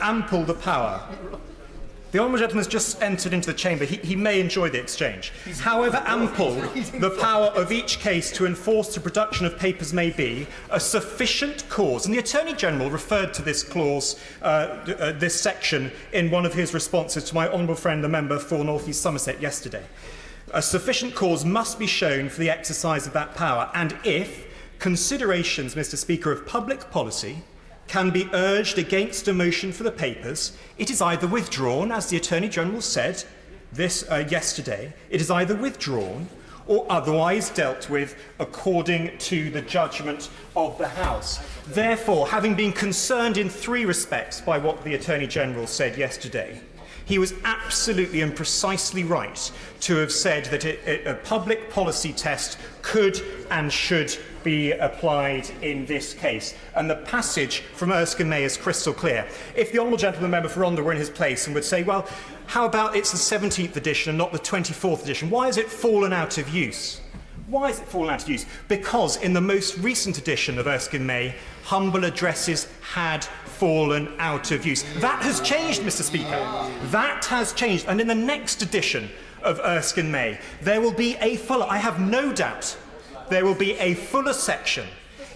ample the power. The honourable gentleman has just entered into the chamber. He may enjoy the exchange. However ample the power of each case to enforce the production of papers may be, a sufficient cause, and the Attorney-General referred to this clause, this section, in one of his responses to my honourable friend, the member for North East Somerset yesterday. A sufficient cause must be shown for the exercise of that power, and if considerations, Mr. Speaker, of public policy can be urged against a motion for the papers, it is either withdrawn, as the Attorney-General said this yesterday, it is either withdrawn or otherwise dealt with according to the judgment of the House. Therefore, having been concerned in three respects by what the Attorney-General said yesterday, he was absolutely and precisely right to have said that a public policy test could and should be applied in this case. And the passage from Erskine May is crystal clear. If the honourable gentleman member for Rhondda were in his place and would say, well, how about it's the 17th edition and not the 24th edition? Why has it fallen out of use? Why has it fallen out of use? Because in the most recent edition of Erskine May, humble addresses had fallen out of use. That has changed, Mr. Speaker. That has changed. And in the next edition of Erskine May, there will be a fuller, I have no doubt, there will be a fuller section.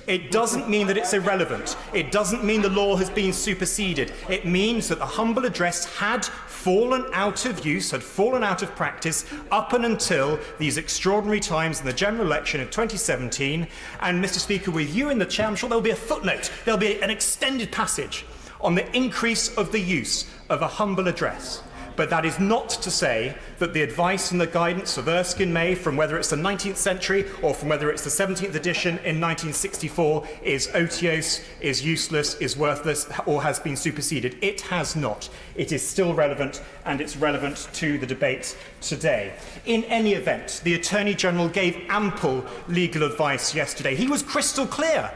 It doesn't mean that it's irrelevant. It doesn't mean the law has been superseded. It means that the humble address had fallen out of use, had fallen out of practice up and until these extraordinary times in the general election of 2017. And Mr. Speaker, with you in the chair, I'm sure there'll be a footnote. There'll be an extended passage on the increase of the use of a humble address. But that is not to say that the advice and the guidance of Erskine May, from whether it's the 19th century or from whether it's the 17th edition in 1964, is otiose, is useless, is worthless, or has been superseded. It has not. It is still relevant, and it's relevant to the debate today. In any event, the Attorney-General gave ample legal advice yesterday. He was crystal clear.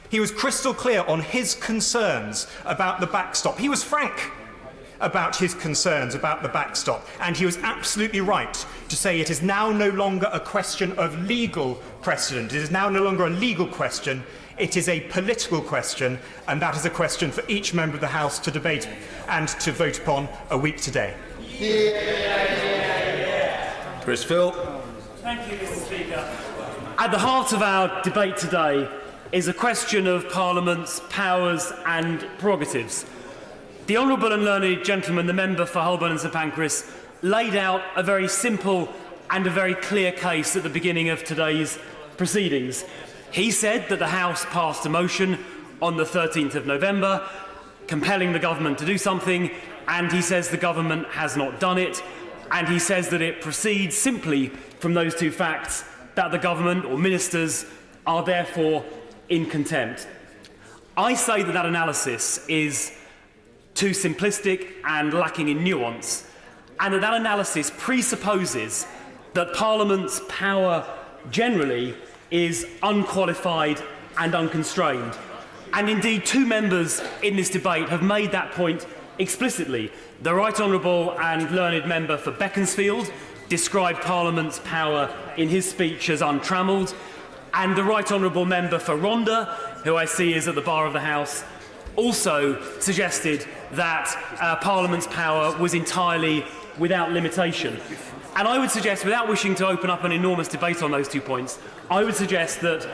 He was crystal clear on his concerns about the backstop. He was frank about his concerns about the backstop, and he was absolutely right to say it is now no longer a question of legal precedent. It is now no longer a legal question. It is a political question, and that is a question for each member of the House to debate and to vote upon a week today. Chris Phil. Thank you, Mr. Speaker. At the heart of our debate today is a question of Parliament's powers and prerogatives. The Honourable and Learned Gentleman, the member for Holborn and St Pancras, laid out a very simple and a very clear case at the beginning of today's proceedings. He said that the House passed a motion on the 13th of November compelling the government to do something, and he says the government has not done it, and he says that it proceeds simply from those two facts, that the government or ministers are therefore in contempt. I say that that analysis is too simplistic and lacking in nuance, and that analysis presupposes that Parliament's power generally is unqualified and unconstrained. And indeed, two members in this debate have made that point explicitly. The Right Honourable and Learned Member for Beaconsfield described Parliament's power in his speech as untrammelled, and the Right Honourable Member for Rhondda, who I see is at the bar of the House, also suggested that Parliament's power was entirely without limitation. And I would suggest, without wishing to open up an enormous debate on those 2 points, I would suggest that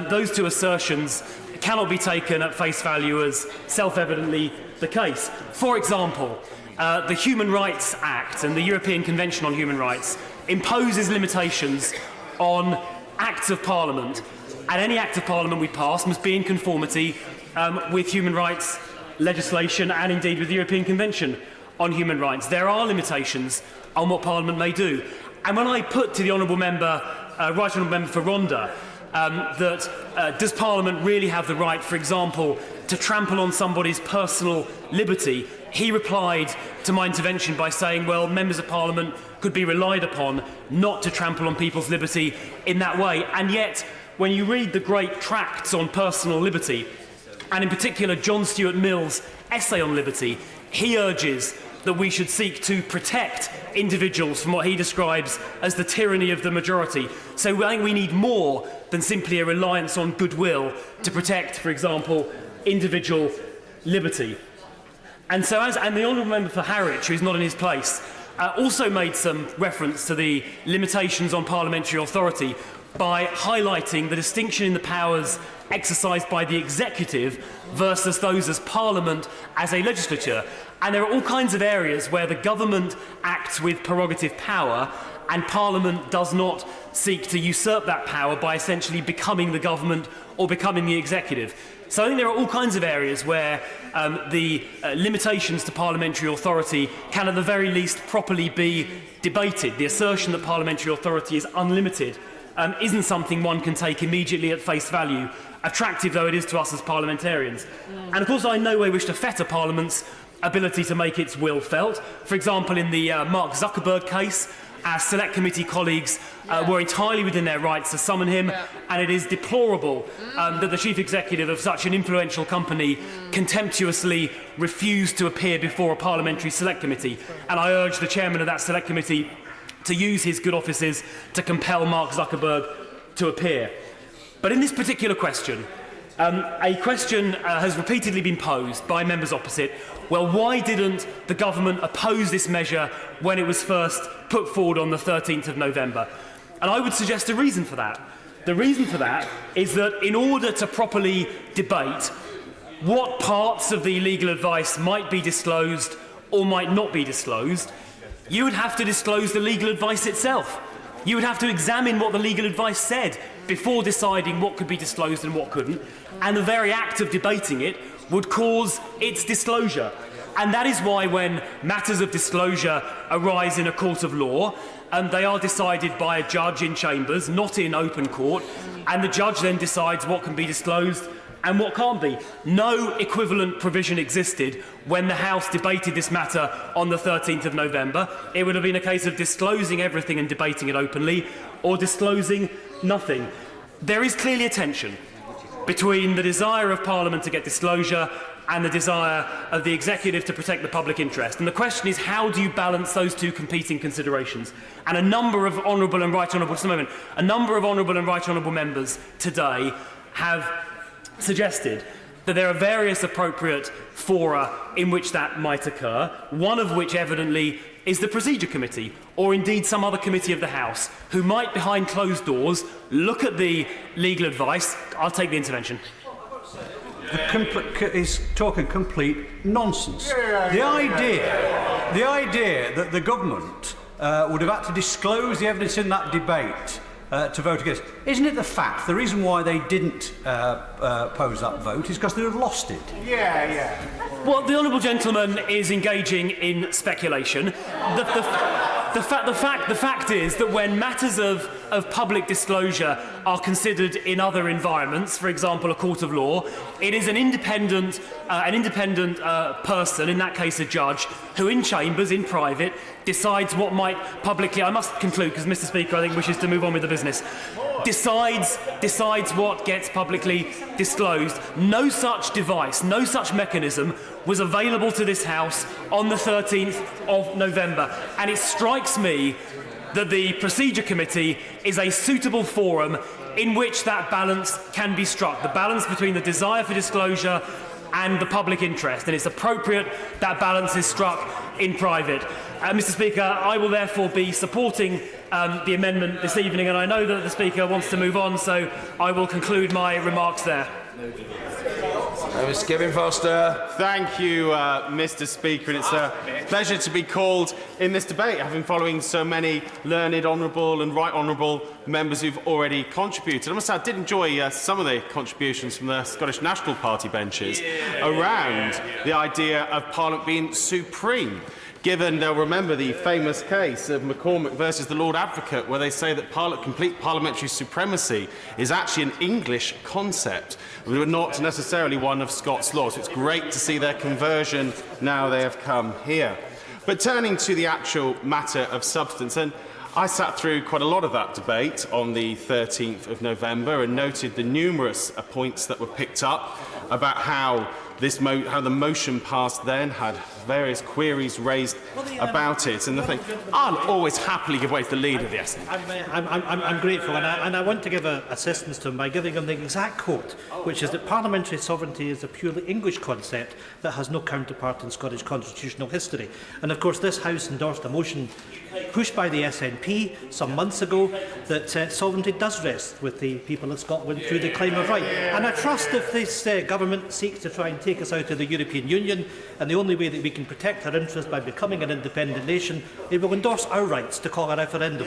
those 2 assertions cannot be taken at face value as self-evidently the case. For example, the Human Rights Act and the European Convention on Human Rights imposes limitations on acts of Parliament, and any act of Parliament we pass must be in conformity with human rights legislation and indeed with the European Convention on Human Rights. There are limitations on what Parliament may do. And when I put to the Honourable Member, Right Honourable Member for Rhondda, that does Parliament really have the right, for example, to trample on somebody's personal liberty, he replied to my intervention by saying, well, members of Parliament could be relied upon not to trample on people's liberty in that way. And yet, when you read the great tracts on personal liberty, and in particular John Stuart Mill's essay on liberty, he urges that we should seek to protect individuals from what he describes as the tyranny of the majority. So I think we need more than simply a reliance on goodwill to protect, for example, individual liberty. And so, and the Honourable Member for Harwich, who's not in his place, also made some reference to the limitations on parliamentary authority by highlighting the distinction in the powers exercised by the executive versus those as Parliament as a legislature. And there are all kinds of areas where the government acts with prerogative power and Parliament does not seek to usurp that power by essentially becoming the government or becoming the executive. So I think there are all kinds of areas where the limitations to parliamentary authority can at the very least properly be debated. The assertion that parliamentary authority is unlimited isn't something one can take immediately at face value, attractive though it is to us as parliamentarians. And of course I in no way wish to fetter Parliament's ability to make its will felt. For example, in the Mark Zuckerberg case, our select committee colleagues were entirely within their rights to summon him, and it is deplorable that the chief executive of such an influential company contemptuously refused to appear before a parliamentary select committee. And I urge the chairman of that select committee to use his good offices to compel Mark Zuckerberg to appear. But in this particular question, a question has repeatedly been posed by members opposite. Well, why didn't the government oppose this measure when it was first put forward on the 13th of November? And I would suggest a reason for that. The reason for that is that in order to properly debate what parts of the legal advice might be disclosed or might not be disclosed, you would have to disclose the legal advice itself. You would have to examine what the legal advice said before deciding what could be disclosed and what couldn't, and the very act of debating it would cause its disclosure. And that is why when matters of disclosure arise in a court of law, they are decided by a judge in chambers, not in open court, and the judge then decides what can be disclosed and what can't be. No equivalent provision existed when the House debated this matter on the 13th of November. It would have been a case of disclosing everything and debating it openly, or disclosing nothing. There is clearly a tension between the desire of Parliament to get disclosure and the desire of the executive to protect the public interest. And the question is, how do you balance those two competing considerations? And a number of honourable and right honourable, just a moment, a number of honourable and right honourable members today have suggested that there are various appropriate fora in which that might occur, one of which evidently is the Procedure Committee, or indeed some other committee of the House, who might, behind closed doors, look at the legal advice. I'll take the intervention. He's talking complete nonsense. The idea that the government would have had to disclose the evidence in that debate to vote against, isn't it the fact, the reason why they didn't pose that vote is because they would have lost it? Well, the honourable gentleman is engaging in speculation. The fact is that when matters of public disclosure are considered in other environments, for example, a court of law, it is an independent person, in that case a judge, who in chambers, in private, decides what might publicly, I must conclude because Mr. Speaker I think wishes to move on with the business, decides what gets publicly disclosed. No such device, no such mechanism was available to this House on the 13th of November. And it strikes me that the Procedure Committee is a suitable forum in which that balance can be struck. The balance between the desire for disclosure and the public interest, and it's appropriate that balance is struck in private. Mr. Speaker, I will therefore be supporting the amendment this evening, and I know that the Speaker wants to move on, so I will conclude my remarks there. Mr. Kevin Foster. Thank you, Mr. Speaker, and it's a pleasure to be called in this debate, having following so many learned, honourable and right honourable members who've already contributed. I must say I did enjoy some of the contributions from the Scottish National Party benches around the idea of Parliament being supreme. Given they'll remember the famous case of McCormick versus the Lord Advocate, where they say that complete parliamentary supremacy is actually an English concept, not necessarily one of Scots law. So it's great to see their conversion now they have come here. But turning to the actual matter of substance, and I sat through quite a lot of that debate on the 13th of November and noted the numerous points that were picked up about how the motion passed then had various queries raised about it. And the thing, I'll always happily give way to the leader of the SNP. I'm grateful, and I want to give assistance to him by giving him the exact quote, which is that parliamentary sovereignty is a purely English concept that has no counterpart in Scottish constitutional history. And of course, this House endorsed a motion pushed by the SNP some months ago that sovereignty does rest with the people of Scotland through the claim of right. And I trust if this government seeks to try and take us out of the European Union, and the only way that we can protect our interests by becoming an independent nation, it will endorse our rights to call a referendum.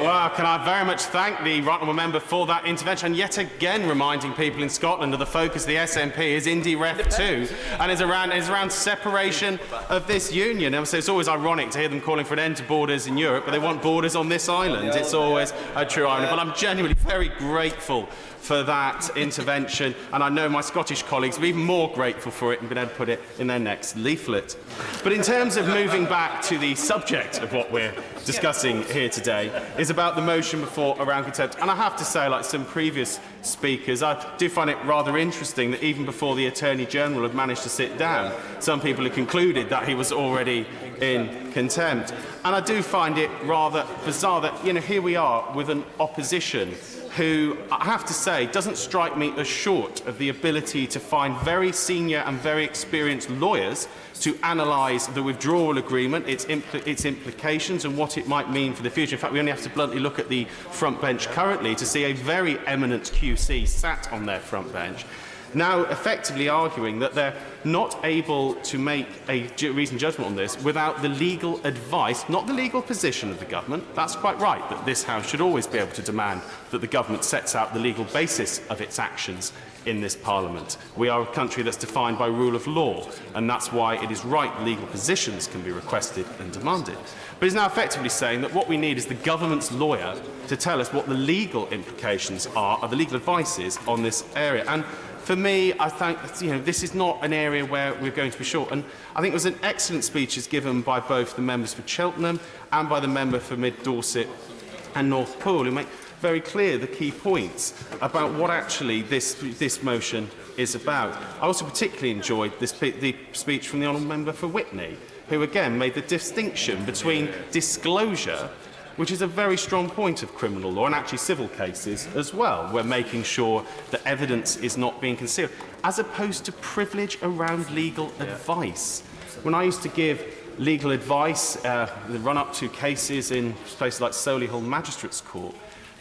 Well, can I very much thank the right honourable member for that intervention, and yet again reminding people in Scotland of the focus of the SNP is Indy Ref 2 and is around separation of this union. And so it's always ironic to hear them calling for an end to borders in Europe, but they want borders on this island. It's always a true irony. But I'm genuinely very grateful for that intervention, and I know my Scottish colleagues will be even more grateful for it and been able to put it in their next leaflet. But in terms of moving back to the subject of what we're discussing here today, is about the motion before around contempt. And I have to say, like some previous speakers, I do find it rather interesting that even before the Attorney General had managed to sit down, some people had concluded that he was already in contempt. And I do find it rather bizarre that, here we are with an opposition who, I have to say, doesn't strike me as short of the ability to find very senior and very experienced lawyers to analyse the withdrawal agreement, its implications and what it might mean for the future. In fact, we only have to bluntly look at the front bench currently to see a very eminent QC sat on their front bench, now effectively arguing that they're not able to make a reasoned judgment on this without the legal advice, not the legal position of the government. That's quite right, that this House should always be able to demand that the government sets out the legal basis of its actions in this Parliament. We are a country that's defined by rule of law, and that's why it is right legal positions can be requested and demanded. But it's now effectively saying that what we need is the government's lawyer to tell us what the legal implications are, or the legal advice is on this area. And for me, I think this is not an area where we're going to be short. And I think it was an excellent speeches given by both the members for Cheltenham and by the member for Mid Dorset and North Poole, who make very clear the key points about what actually this motion is about. I also particularly enjoyed the speech from the honourable member for Witney, who again made the distinction between disclosure, which is a very strong point of criminal law, and actually civil cases as well, where making sure that evidence is not being concealed, as opposed to privilege around legal advice. When I used to give legal advice, the run-up to cases in places like Solihull Magistrates Court,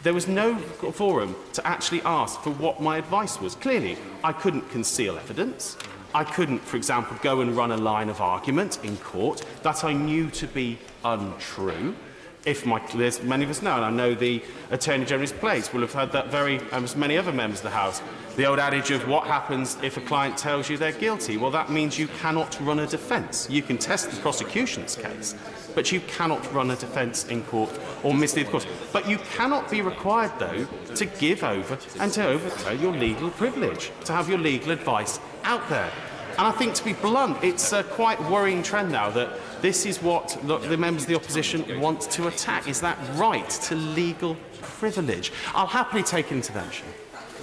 there was no forum to actually ask for what my advice was. Clearly, I couldn't conceal evidence. I couldn't, for example, go and run a line of argument in court that I knew to be untrue. There's many of us know, and I know the Attorney General's place will have heard that as many other members of the House. The old adage of what happens if a client tells you they're guilty. Well, that means you cannot run a defence. You can test the prosecution's case, but you cannot run a defence in court or mislead the court. But you cannot be required, though, to give over and to overthrow your legal privilege, to have your legal advice out there. And I think, to be blunt, it's a quite worrying trend now that this is what the members of the opposition want to attack, is that right to legal privilege. I'll happily take an intervention.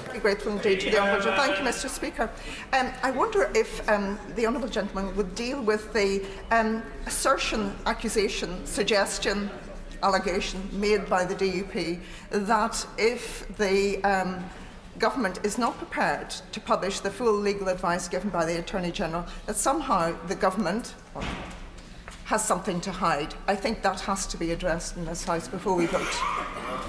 Very grateful indeed to the Honourable Gentleman. Thank you, Mr. Speaker. I wonder if the Honourable Gentleman would deal with the assertion, accusation, suggestion, allegation made by the DUP that if the government is not prepared to publish the full legal advice given by the Attorney-General, that somehow the government has something to hide. I think that has to be addressed in this House before we vote.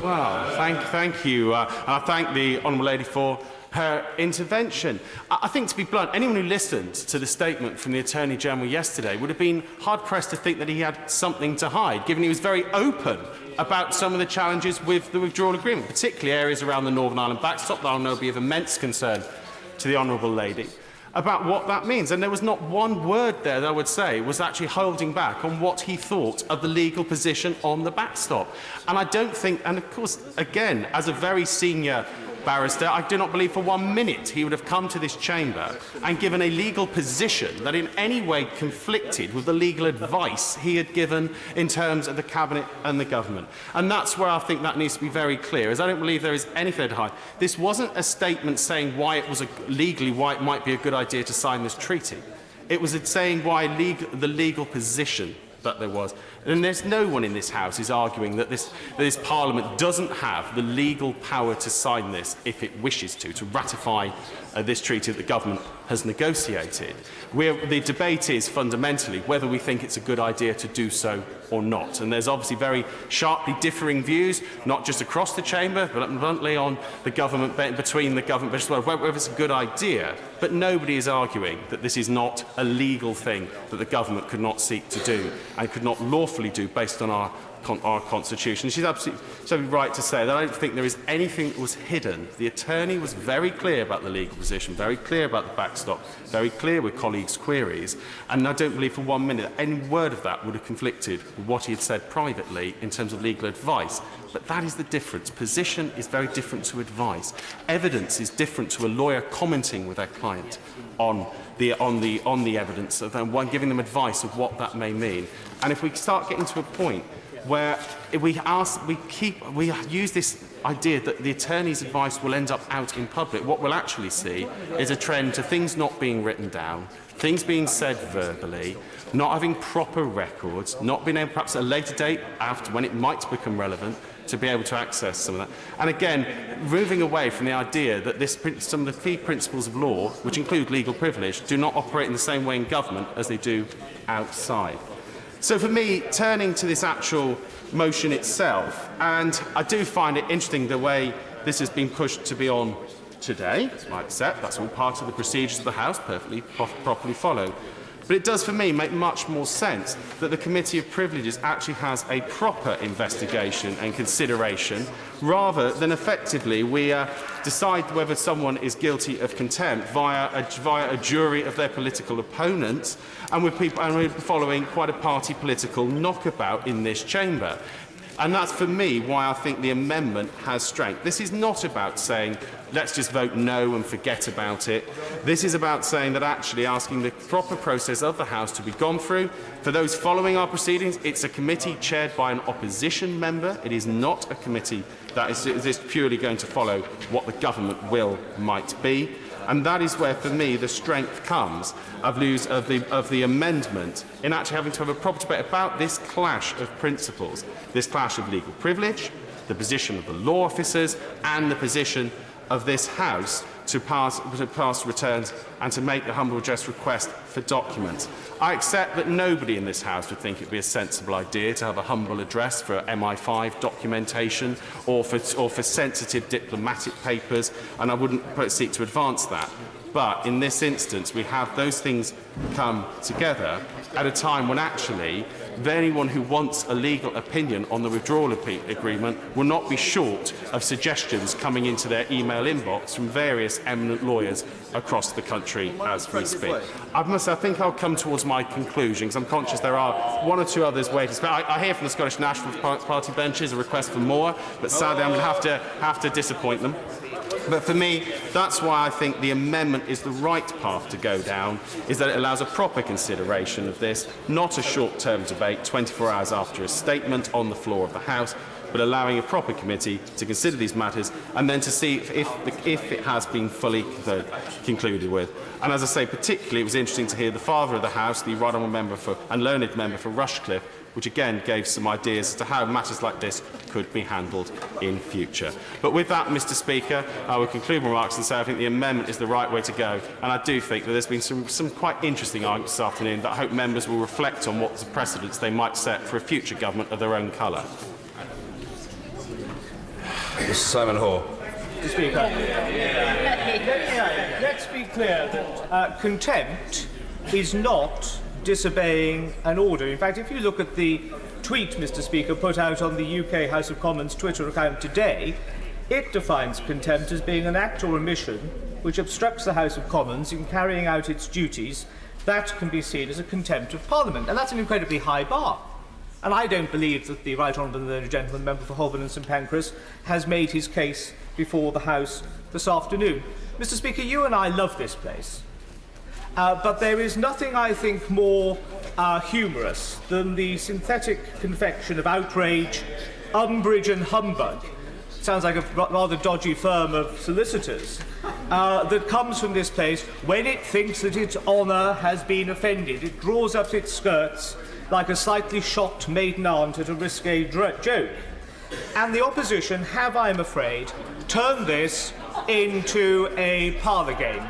Well, thank you. And I thank the Honourable Lady for her intervention. I think, to be blunt, anyone who listened to the statement from the Attorney-General yesterday would have been hard-pressed to think that he had something to hide, given he was very open about some of the challenges with the withdrawal agreement, particularly areas around the Northern Ireland backstop that I know will be of immense concern to the Honourable Lady, about what that means. And there was not one word there that I would say was actually holding back on what he thought of the legal position on the backstop. And I don't think, and of course, again, as a very senior barrister, I do not believe for 1 minute he would have come to this chamber and given a legal position that in any way conflicted with the legal advice he had given in terms of the Cabinet and the Government. And that's where I think that needs to be very clear, as I don't believe there is anything to hide. This wasn't a statement saying why it was legally why it might be a good idea to sign this treaty. It was saying why the legal position that there was. And there's no one in this House is arguing that this Parliament doesn't have the legal power to sign this if it wishes to ratify this treaty that the government has negotiated. The debate is fundamentally whether we think it's a good idea to do so or not. And there's obviously very sharply differing views, not just across the chamber, but bluntly on the government, between the government, but as well, whether it's a good idea. But nobody is arguing that this is not a legal thing that the government could not seek to do and could not lawfully do based on our constitution. She's absolutely right to say that I don't think there is anything that was hidden. The attorney was very clear about the legal position, very clear about the backstop, very clear with colleagues' queries, and I don't believe for 1 minute any word of that would have conflicted with what he had said privately in terms of legal advice. But that is the difference. Position is very different to advice. Evidence is different to a lawyer commenting with their client on the evidence and giving them advice of what that may mean. And if we start getting to a point where we use this idea that the attorney's advice will end up out in public, what we'll actually see is a trend to things not being written down, things being said verbally, not having proper records, not being able perhaps at a later date, after when it might become relevant, to be able to access some of that. And again, moving away from the idea that some of the key principles of law, which include legal privilege, do not operate in the same way in government as they do outside. So for me, turning to this actual motion itself, and I do find it interesting the way this has been pushed to be on today. I accept that's all part of the procedures of the House, perfectly properly followed. But it does, for me, make much more sense that the Committee of Privileges actually has a proper investigation and consideration, rather than effectively we decide whether someone is guilty of contempt via a jury of their political opponents, and we're following quite a party political knockabout in this chamber. And that's, for me, why I think the amendment has strength. This is not about saying, let's just vote no and forget about it. This is about saying that actually asking the proper process of the House to be gone through. For those following our proceedings, it's a committee chaired by an opposition member. It is not a committee that is purely going to follow what the government will might be. And that is where, for me, the strength comes of the amendment in actually having to have a proper debate about this clash of principles, this clash of legal privilege, the position of the law officers, and the position of this House to pass returns and to make the humble just request for documents. I accept that nobody in this House would think it would be a sensible idea to have a humble address for MI5 documentation or for sensitive diplomatic papers, and I wouldn't seek to advance that. But in this instance, we have those things come together at a time when actually anyone who wants a legal opinion on the withdrawal agreement will not be short of suggestions coming into their email inbox from various eminent lawyers across the country as we speak. I think I'll come towards my conclusion, because I'm conscious there are one or two others waiting. I hear from the Scottish National Party benches a request for more, but sadly I'm going to have to disappoint them. But for me, that's why I think the amendment is the right path to go down, is that it allows a proper consideration of this, not a short-term debate 24 hours after a statement on the floor of the House, but allowing a proper committee to consider these matters and then to see if it has been fully concluded with. And as I say, particularly it was interesting to hear the Father of the House, the Right Honourable Member and Learned Member for Rushcliffe, which again gave some ideas as to how matters like this could be handled in future. But with that, Mr Speaker, I will conclude my remarks and say I think the amendment is the right way to go, and I do think that there's been some quite interesting arguments this afternoon that I hope members will reflect on what the precedents they might set for a future government of their own colour. Mr Simon Hoare. Mr Speaker, let's be clear that contempt is not disobeying an order. In fact, if you look at the tweet, Mr Speaker, put out on the UK House of Commons Twitter account today, it defines contempt as being an act or omission which obstructs the House of Commons in carrying out its duties. That can be seen as a contempt of Parliament, and that's an incredibly high bar. And I don't believe that the Right Honourable the Gentleman Member for Holborn and St Pancras has made his case before the House this afternoon. Mr Speaker, you and I love this place. But there is nothing, I think, more humorous than the synthetic confection of outrage, umbrage and humbug. Sounds like a rather dodgy firm of solicitors that comes from this place when it thinks that its honour has been offended. It draws up its skirts like a slightly shocked maiden aunt at a risque joke. And the opposition have, I'm afraid, turned this into a parlour game.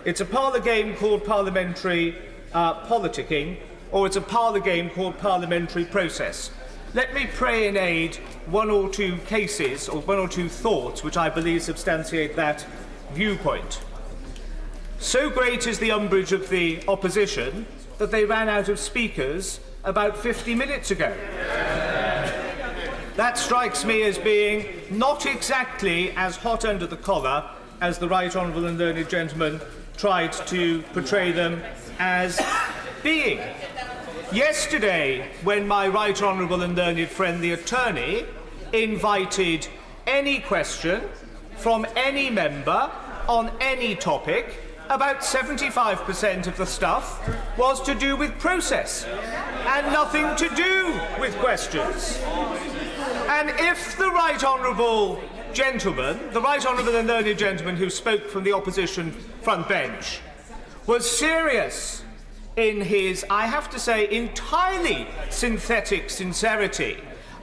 It's a parlour game called parliamentary politicking, or it's a parlour game called parliamentary process. Let me pray in aid one or two cases, or one or two thoughts, which I believe substantiate that viewpoint. So great is the umbrage of the opposition that they ran out of speakers about 50 minutes ago. That strikes me as being not exactly as hot under the collar as the Right Honourable and Learned Gentleman tried to portray them as being. Yesterday, when my Right Honourable and Learned friend, the Attorney, invited any question from any member on any topic, about 75% of the stuff was to do with process and nothing to do with questions. And if the Right Honourable Gentleman, the Right Honourable and Learned Gentleman who spoke from the opposition front bench, was serious in his, I have to say, entirely synthetic sincerity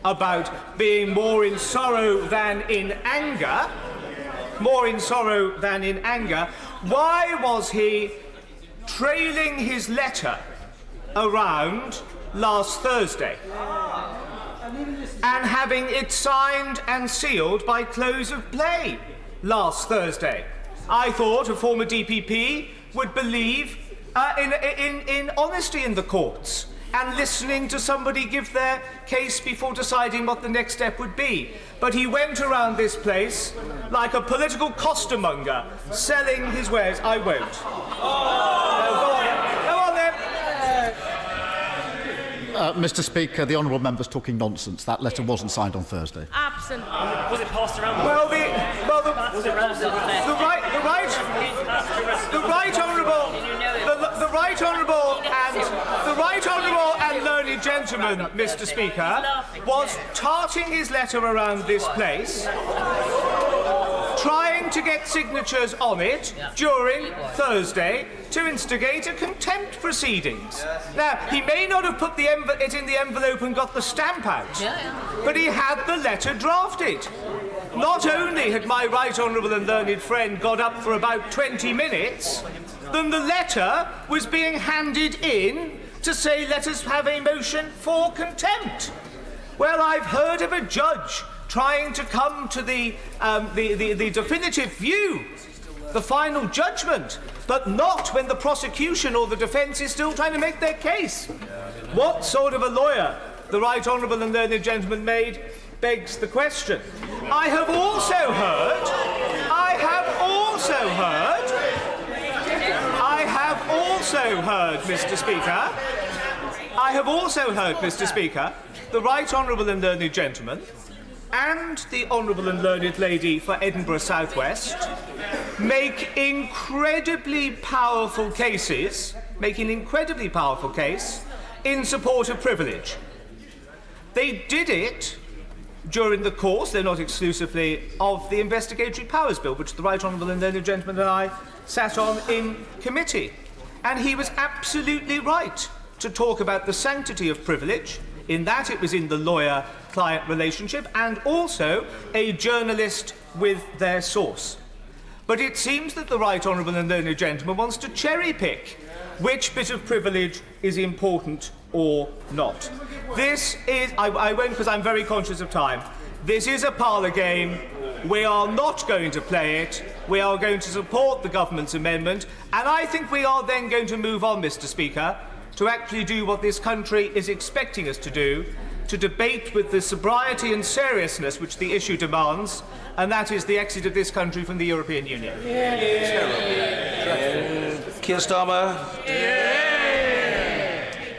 about being more in sorrow than in anger, why was he trailing his letter around last Thursday and having it signed and sealed by close of play last Thursday? I thought a former DPP would believe in honesty in the courts and listening to somebody give their case before deciding what the next step would be. But he went around this place like a political costermonger, selling his wares. I won't. Go on then. Mr Speaker, the honourable member's talking nonsense. That letter wasn't signed on Thursday. Absolutely. Was it passed around? The Right Honourable and Learned Gentleman, Mr Speaker, was tarting his letter around this place, trying to get signatures on it during Thursday to instigate a contempt proceedings. Now, he may not have put it in the envelope and got the stamp out, but he had the letter drafted. Not only had my Right Honourable and Learned friend got up for about 20 minutes, then the letter was being handed in to say, let us have a motion for contempt. Well, I've heard of a judge trying to come to the definitive view, the final judgment, but not when the prosecution or the defence is still trying to make their case. What sort of a lawyer the Right Honourable and Learned Gentleman made begs the question. I have also heard, Mr Speaker, the Right Honourable and Learned Gentleman and the Honourable and Learned Lady for Edinburgh South West make incredibly powerful cases, in support of privilege. They did it during the course, though not exclusively, of the Investigatory Powers Bill, which the Right Honourable and learned gentleman and I sat on in committee. And he was absolutely right to talk about the sanctity of privilege, in that it was in the lawyer-client relationship, and also a journalist with their source. But it seems that the Right Honourable and learned gentleman wants to cherry-pick which bit of privilege is important or not. This is, I won't because I'm very conscious of time, this is a parlour game. We are not going to play it. We are going to support the government's amendment, and I think we are then going to move on, Mr. Speaker, to actually do what this country is expecting us to do, to debate with the sobriety and seriousness which the issue demands, and that is the exit of this country from the European Union. Keir Starmer.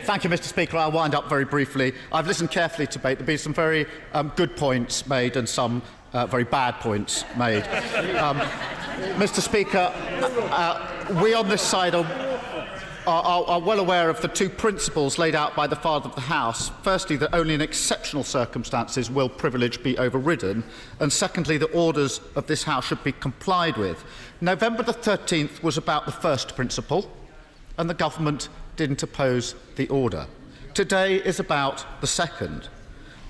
Thank you, Mr. Speaker. I'll wind up very briefly. I've listened carefully to debate. There have been some very good points made and some very bad points made. Mr. Speaker, we on this side are well aware of the two principles laid out by the Father of the House. Firstly, that only in exceptional circumstances will privilege be overridden, and secondly, that orders of this House should be complied with. November the 13th was about the first principle, and the government didn't oppose the order. Today is about the second.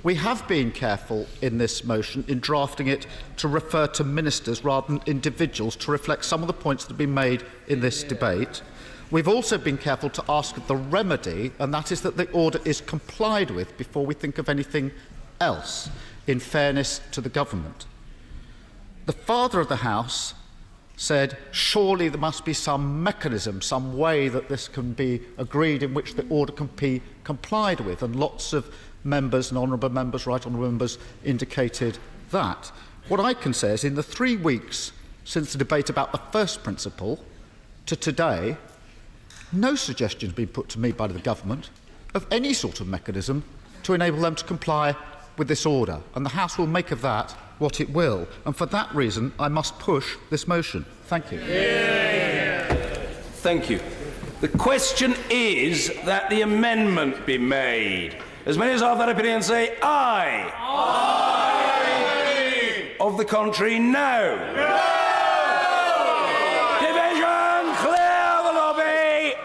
We have been careful in this motion in drafting it to refer to ministers rather than individuals to reflect some of the points that have been made in this debate. We've also been careful to ask the remedy, and that is that the order is complied with before we think of anything else, in fairness to the government. The Father of the House said, surely there must be some mechanism, some way that this can be agreed in which the order can be complied with, and lots of members and honourable members, right honourable members, indicated that. What I can say is in the 3 weeks since the debate about the first principle to today, no suggestion has been put to me by the government of any sort of mechanism to enable them to comply with this order, and the House will make of that what it will. And for that reason, I must push this motion. Thank you. Thank you. The question is that the amendment be made. As many as are of that opinion say aye. Aye. Of the contrary, no. No. Division, clear the lobby.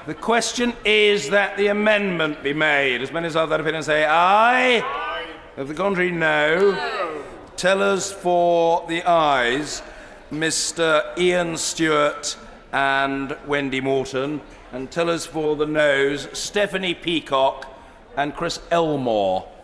The question is that the amendment be made. As many as are of that opinion say aye. Aye. Of the contrary, no. No. Tellers for the ayes, Mr. Ian Stewart and Wendy Morton. And tellers for the noes, Stephanie Peacock and Chris Elmore.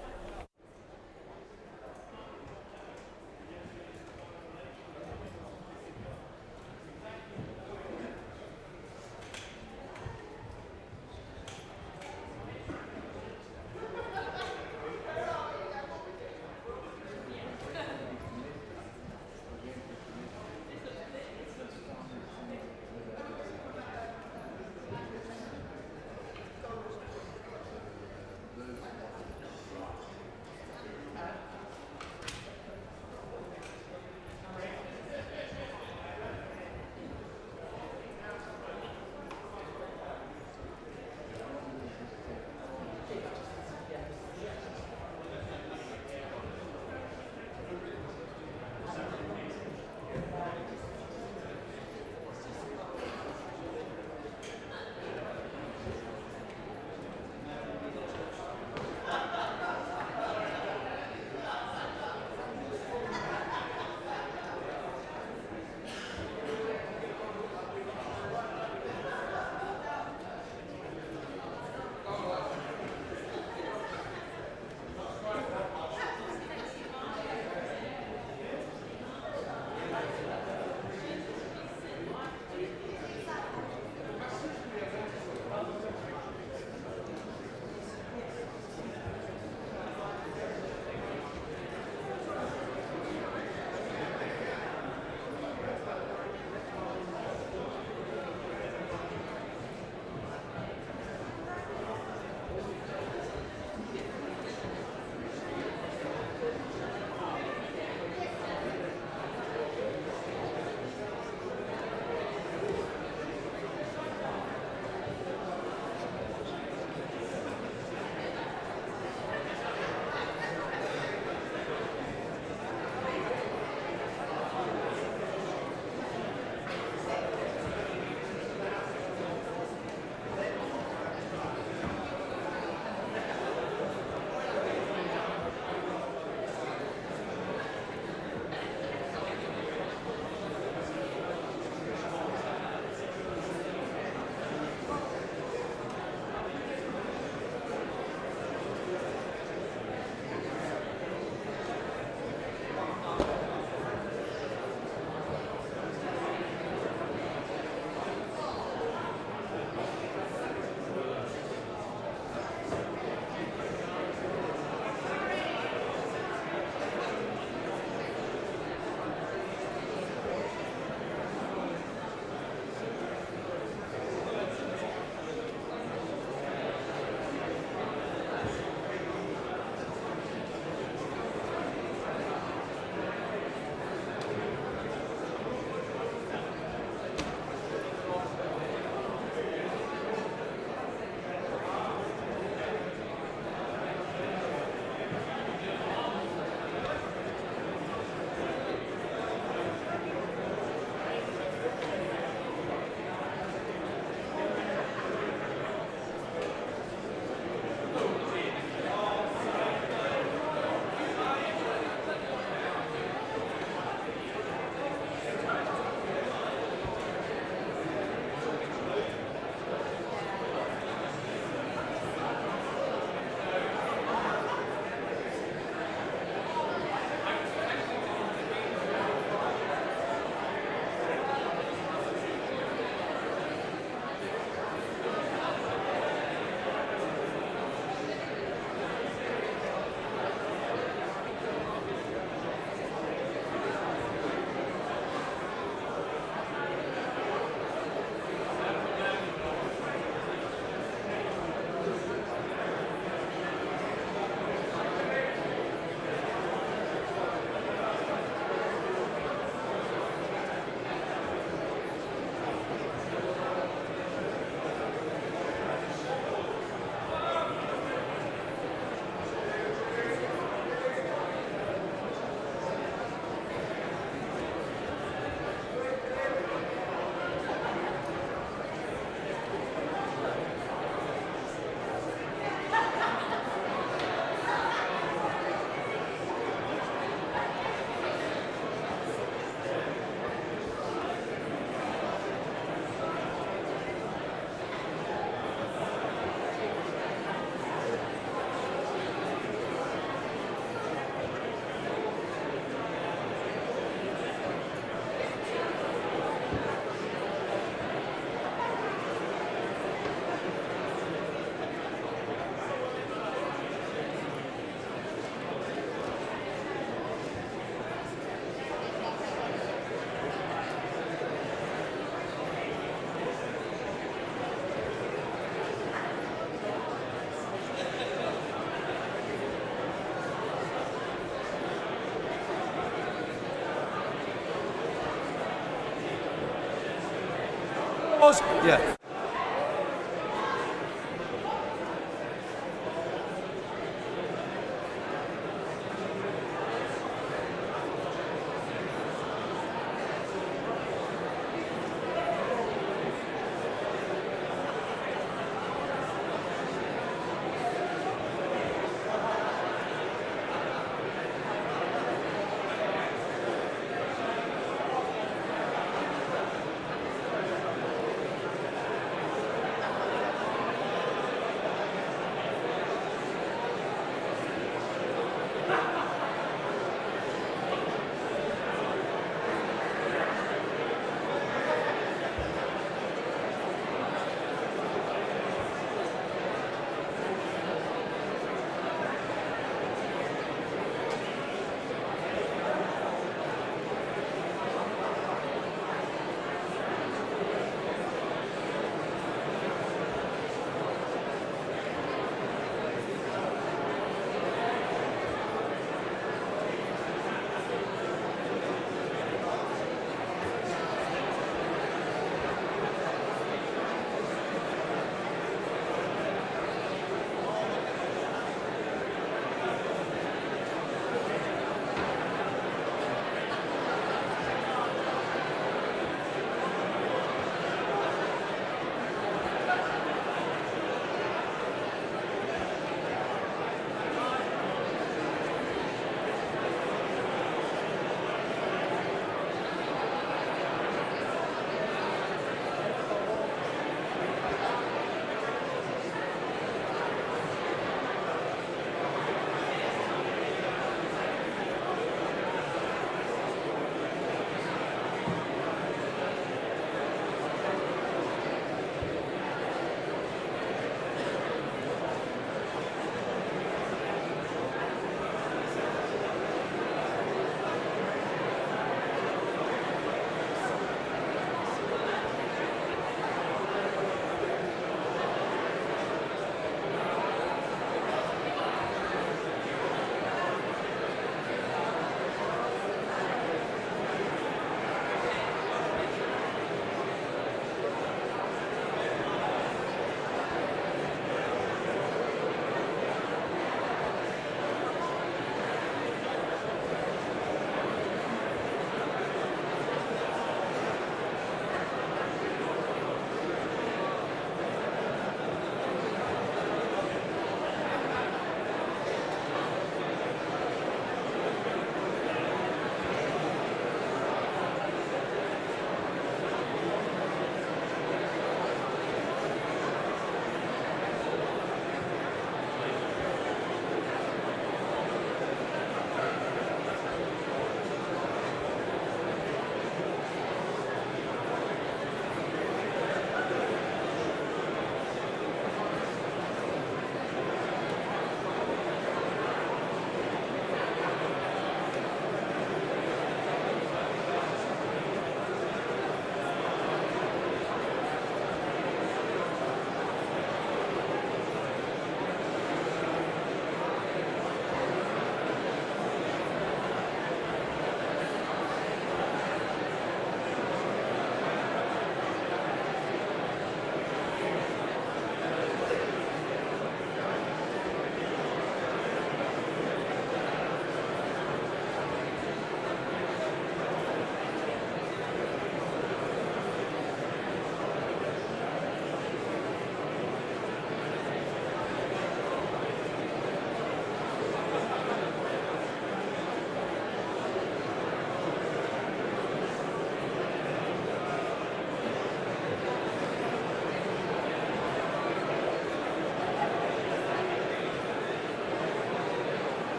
Yeah.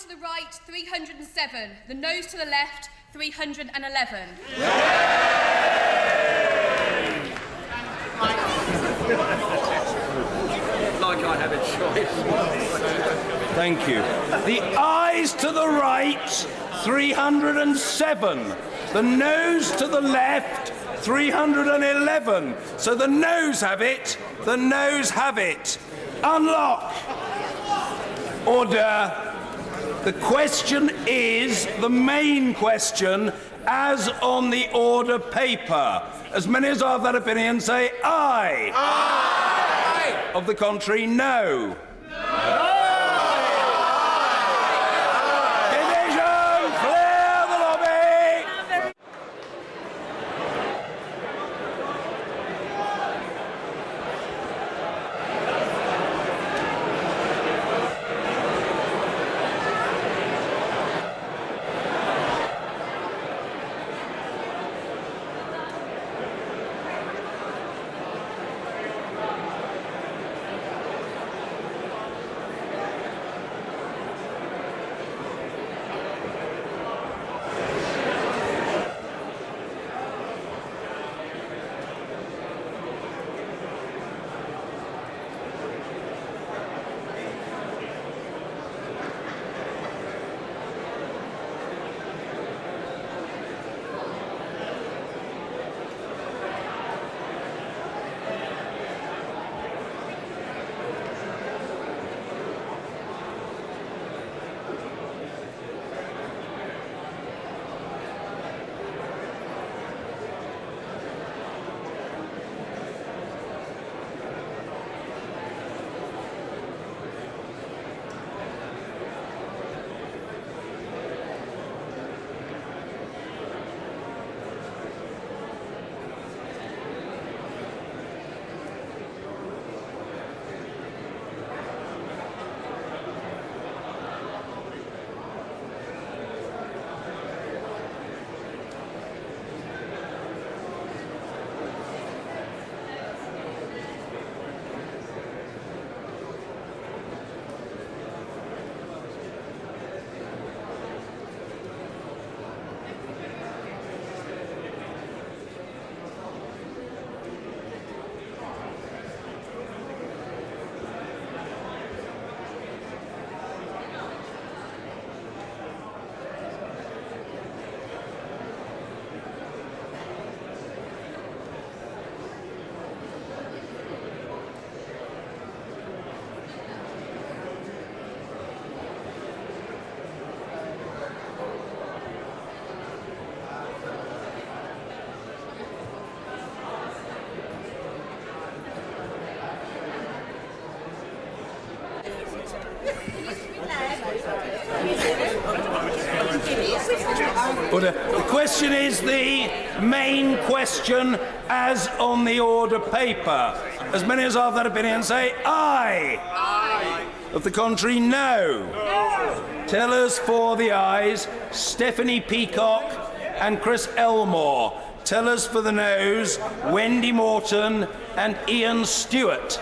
to the right, 307. The noes to the left, 311. Like I have a choice. Thank you. The ayes to the right, 307. The noes to the left, 311. So the noes have it. The noes have it. Unlock. Order. The question is the main question as on the order paper. As many as are of that opinion say aye. Aye. Of the contrary, no. No. Division, clear the lobby. Order. The question is the main question as on the order paper. As many as are of that opinion say aye. Aye. Of the contrary, no. No. Tellers for the ayes, Stephanie Peacock and Chris Elmore. Tellers for the noes, Wendy Morton and Ian Stewart.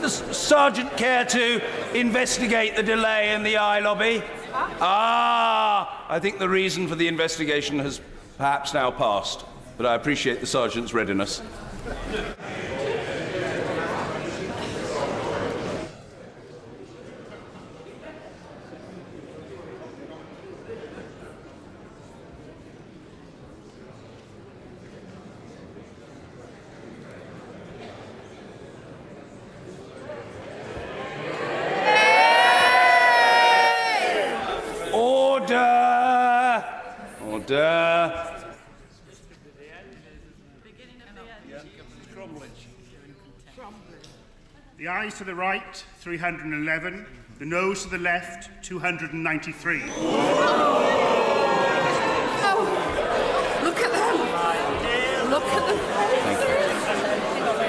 the Sergeant care to investigate the delay in the eye lobby? I think the reason for the investigation has perhaps now passed, but I appreciate the Sergeant's readiness. Order! The ayes to the right, 311. The noes to the left, 293. Oh, look at them. Look at them.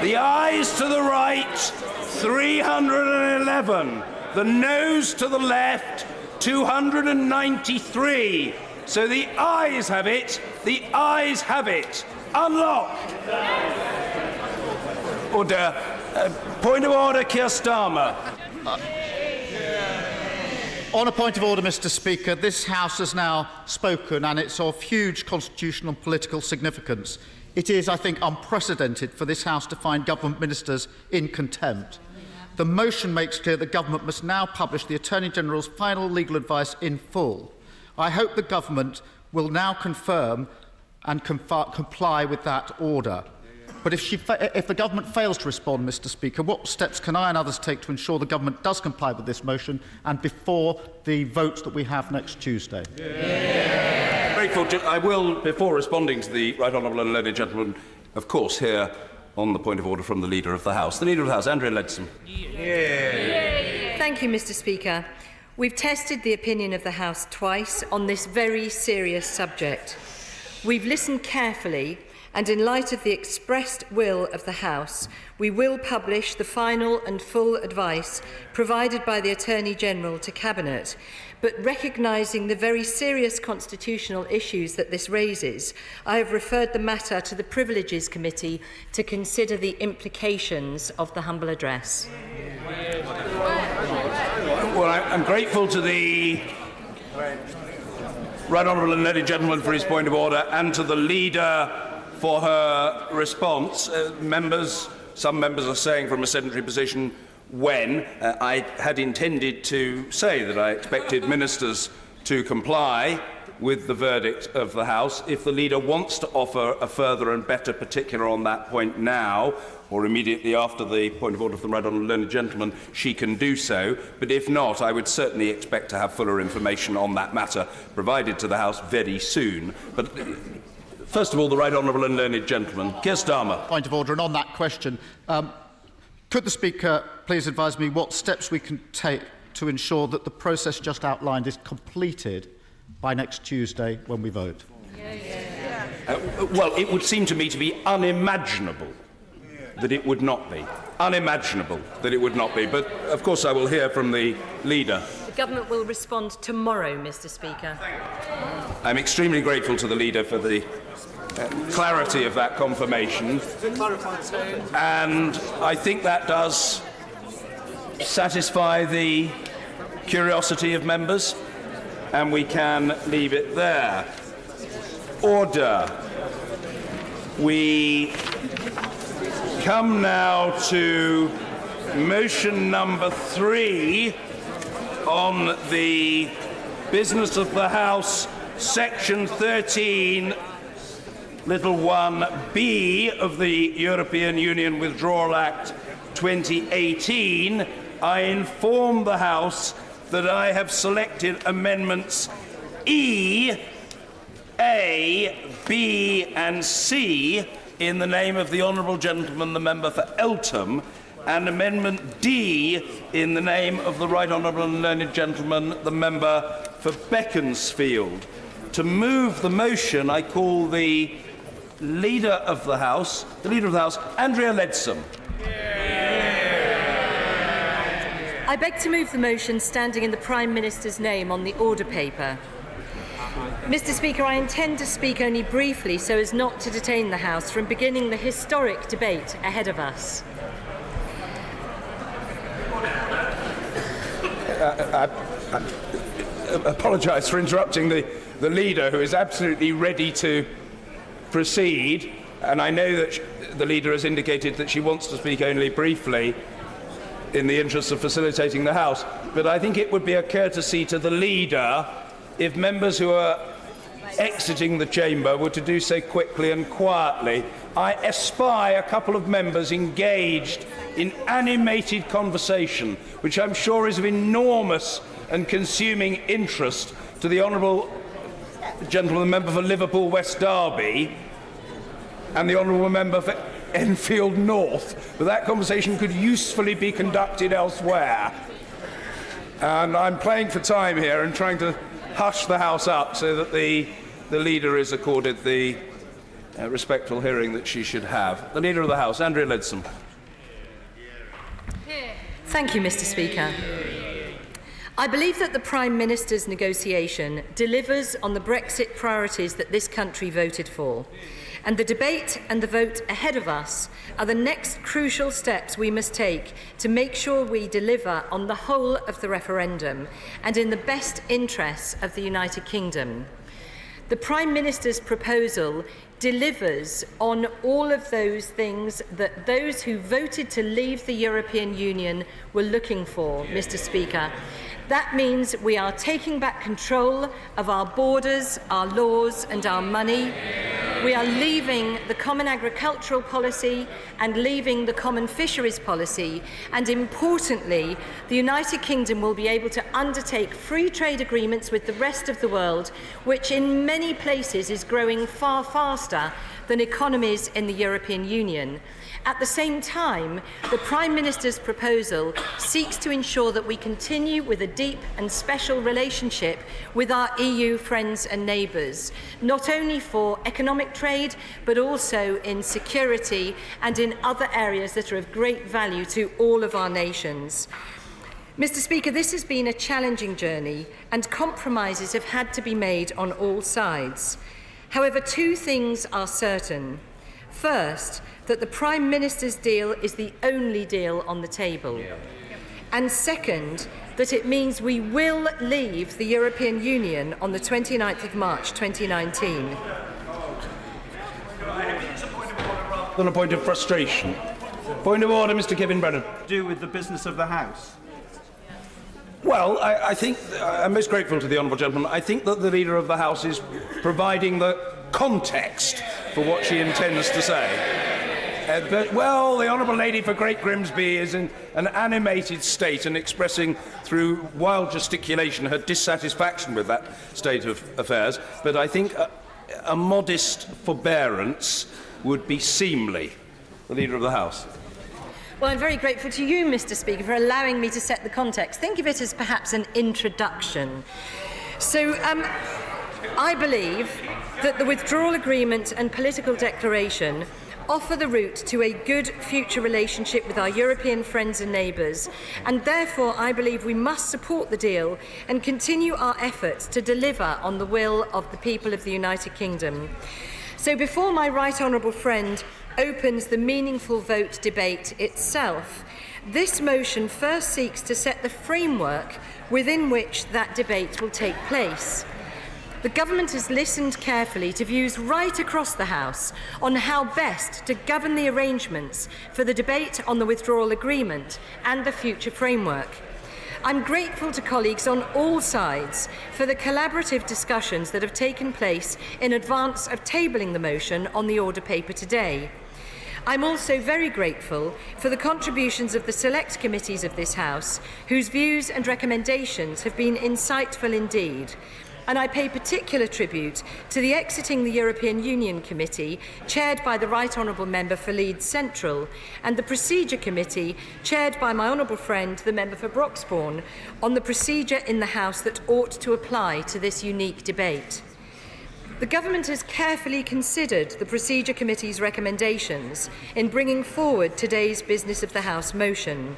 The ayes to the right, 311. The noes to the left, 293. So the ayes have it. The ayes have it. Unlock. Order. Point of order, Keir Starmer. On a point of order, Mr. Speaker, this House has now spoken and it's of huge constitutional and political significance. It is, I think, unprecedented for this House to find government ministers in contempt. The motion makes clear the government must now publish the Attorney-General's final legal advice in full. I hope the government will now confirm and comply with that order. But if the government fails to respond, Mr. Speaker, what steps can I and others take to ensure the government does comply with this motion and before the votes that we have next Tuesday? Grateful to, I will, before responding to the right honourable and learned gentleman, of course, hear on the point of order from the Leader of the House. The Leader of the House, Andrea Leadsom. Thank you, Mr. Speaker. We've tested the opinion of the House twice on this very serious subject. We've listened carefully, and in light of the expressed will of the House, we will publish the final and full advice provided by the Attorney-General to Cabinet. But recognising the very serious constitutional issues that this raises, I have referred the matter to the Privileges Committee to consider the implications of the humble address. Well, I'm grateful to the right honourable and learned gentleman for his point of order and to the Leader for her response. Some members are saying from a sedentary position when I had intended to say that I expected ministers to comply with the verdict of the House. If the Leader wants to offer a further and better particular on that point now, or immediately after the point of order from the right honourable learned gentleman, she can do so. But if not, I would certainly expect to have fuller information on that matter provided to the House very soon. But first of all, the right honourable and learned gentleman, Keir Starmer. Point of order, and on that question, could the Speaker please advise me what steps we can take to ensure that the process just outlined is completed by next Tuesday when we vote? Well, it would seem to me to be unimaginable that it would not be. Unimaginable that it would not be. But, of course, I will hear from the Leader. The Government will respond tomorrow, Mr. Speaker. I'm extremely grateful to the Leader for the clarity of that confirmation. And I think that does satisfy the curiosity of members, and we can leave it there. Order. We come now to motion number 3 on the business of the House, section 13, little 1b of the European Union Withdrawal Act 2018. I inform the House that I have selected amendments E, A, B and C in the name of the Honourable Gentleman, the member for Eltham, and Amendment D in the name of the Right Honourable and Learned Gentleman, the member for Beaconsfield. To move the motion, I call the Leader of the House, Andrea Leadsom. I beg to move the motion standing in the Prime Minister's name on the order paper. Mr. Speaker, I intend to speak only briefly so as not to detain the House from beginning the historic debate ahead of us. apologise for interrupting the leader, who is absolutely ready to proceed. And I know that the leader has indicated that she wants to speak only briefly in the interest of facilitating the House. But I think it would be a courtesy to the leader if members who are exiting the chamber were to do so quickly and quietly. I espy a couple of members engaged in animated conversation, which I'm sure is of enormous and consuming interest to the honourable gentleman member for Liverpool West Derby and the honourable member for Enfield North, but that conversation could usefully be conducted elsewhere. And I'm playing for time here and trying to hush the House up so that the leader is accorded the respectful hearing that she should have. The Leader of the House, Andrea Leadsom. Thank you, Mr. Speaker. I believe that the Prime Minister's negotiation delivers on the Brexit priorities that this country voted for. And the debate and the vote ahead of us are the next crucial steps we must take to make sure we deliver on the whole of the referendum and in the best interests of the United Kingdom. The Prime Minister's proposal delivers on all of those things that those who voted to leave the European Union were looking for, Mr. Speaker. That means we are taking back control of our borders, our laws and our money. We are leaving the common agricultural policy and leaving the common fisheries policy. And importantly, the United Kingdom will be able to undertake free trade agreements with the rest of the world, which in many places is growing far faster than economies in the European Union. At the same time, the Prime Minister's proposal seeks to ensure that we continue with a deep and special relationship with our EU friends and neighbours, not only for economic trade, but also in security and in other areas that are of great value to all of our nations. Mr. Speaker, this has been a challenging journey, and compromises have had to be made on all sides. However, two things are certain. First, that the Prime Minister's deal is the only deal on the table. And second, that it means we will leave the European Union on the 29th of March 2019. On a point of frustration. Point of order, Mr. Kevin Brennan. Do with the business of the House. Well, I think I'm most grateful to the honourable gentleman. I think that the Leader of the House is providing the context for what she intends to say. But, well, the Honourable Lady for Great Grimsby is in an animated state and expressing through wild gesticulation her dissatisfaction with that state of affairs. But I think a modest forbearance would be seemly. The Leader of the House. Well, I'm very grateful to you, Mr. Speaker, for allowing me to set the context. Think of it as perhaps an introduction. So, I believe that the withdrawal agreement and political declaration offer the route to a good future relationship with our European friends and neighbours, and therefore I believe we must support the deal and continue our efforts to deliver on the will of the people of the United Kingdom. So before my right honourable friend opens the meaningful vote debate itself, this motion first seeks to set the framework within which that debate will take place. The Government has listened carefully to views right across the House on how best to govern the arrangements for the debate on the withdrawal agreement and the future framework. I'm grateful to colleagues on all sides for the collaborative discussions that have taken place in advance of tabling the motion on the order paper today. I'm also very grateful for the contributions of the select committees of this House, whose views and recommendations have been insightful indeed. And I pay particular tribute to the Exiting the European Union Committee, chaired by the Right Honourable Member for Leeds Central, and the Procedure Committee, chaired by my honourable friend, the Member for Broxbourne, on the procedure in the House that ought to apply to this unique debate. The Government has carefully considered the Procedure Committee's recommendations in bringing forward today's Business of the House motion.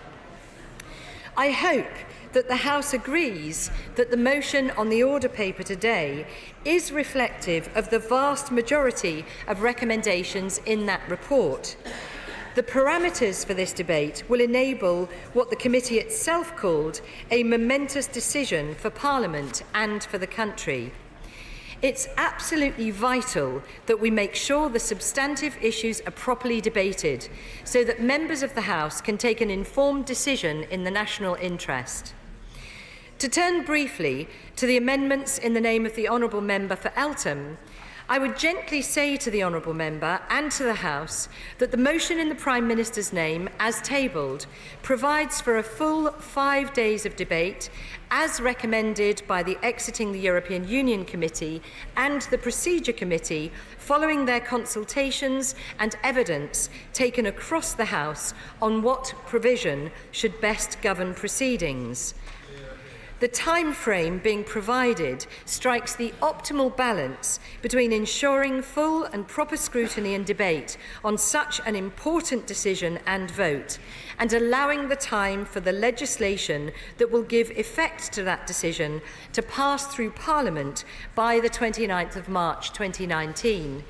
I hope that the House agrees that the motion on the order paper today is reflective of the vast majority of recommendations in that report. the parameters for this debate will enable what the committee itself called a momentous decision for Parliament and for the country. It's absolutely vital that we make sure the substantive issues are properly debated so that members of the House can take an informed decision in the national interest. To turn briefly to the amendments in the name of the Honourable Member for Eltham, I would gently say to the Honourable Member and to the House that the motion in the Prime Minister's name, as tabled, provides for a full 5 days of debate, as recommended by the Exiting the European Union Committee and the Procedure Committee, following their consultations and evidence taken across the House on what provision should best govern proceedings. The time frame being provided strikes the optimal balance between ensuring full and proper scrutiny and debate on such an important decision and vote, and allowing the time for the legislation that will give effect to that decision to pass through Parliament by the 29th of March 2019.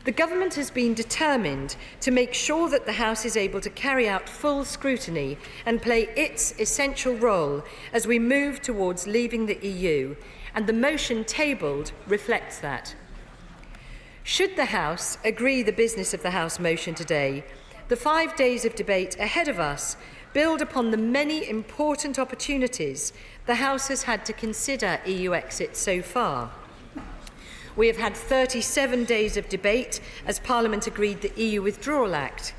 The Government has been determined to make sure that the House is able to carry out full scrutiny and play its essential role as we move towards leaving the EU, and the motion tabled reflects that. Should the House agree the business of the House motion today, the 5 days of debate ahead of us build upon the many important opportunities the House has had to consider EU exit so far. We have had 37 days of debate as Parliament agreed the EU Withdrawal Act.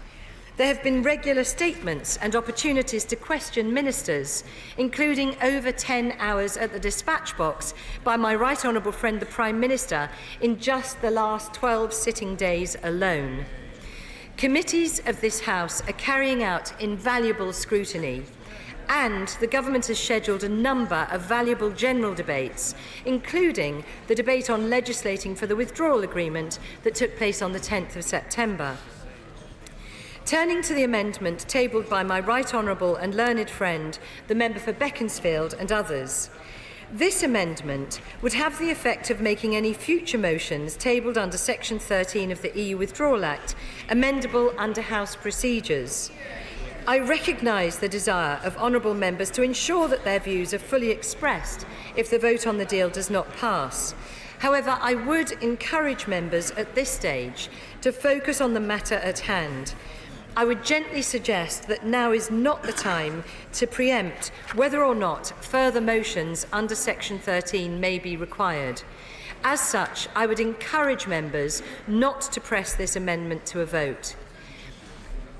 There have been regular statements and opportunities to question ministers, including over 10 hours at the dispatch box by my right honourable friend the Prime Minister in just the last 12 sitting days alone. Committees of this House are carrying out invaluable scrutiny, and the Government has scheduled a number of valuable general debates, including the debate on legislating for the withdrawal agreement that took place on the 10th of September. Turning to the amendment tabled by my right honourable and learned friend, the member for Beaconsfield and others, this amendment would have the effect of making any future motions tabled under Section 13 of the EU Withdrawal Act amendable under House procedures. I recognise the desire of honourable members to ensure that their views are fully expressed if the vote on the deal does not pass. However, I would encourage members at this stage to focus on the matter at hand. I would gently suggest that now is not the time to preempt whether or not further motions under Section 13 may be required. As such, I would encourage members not to press this amendment to a vote.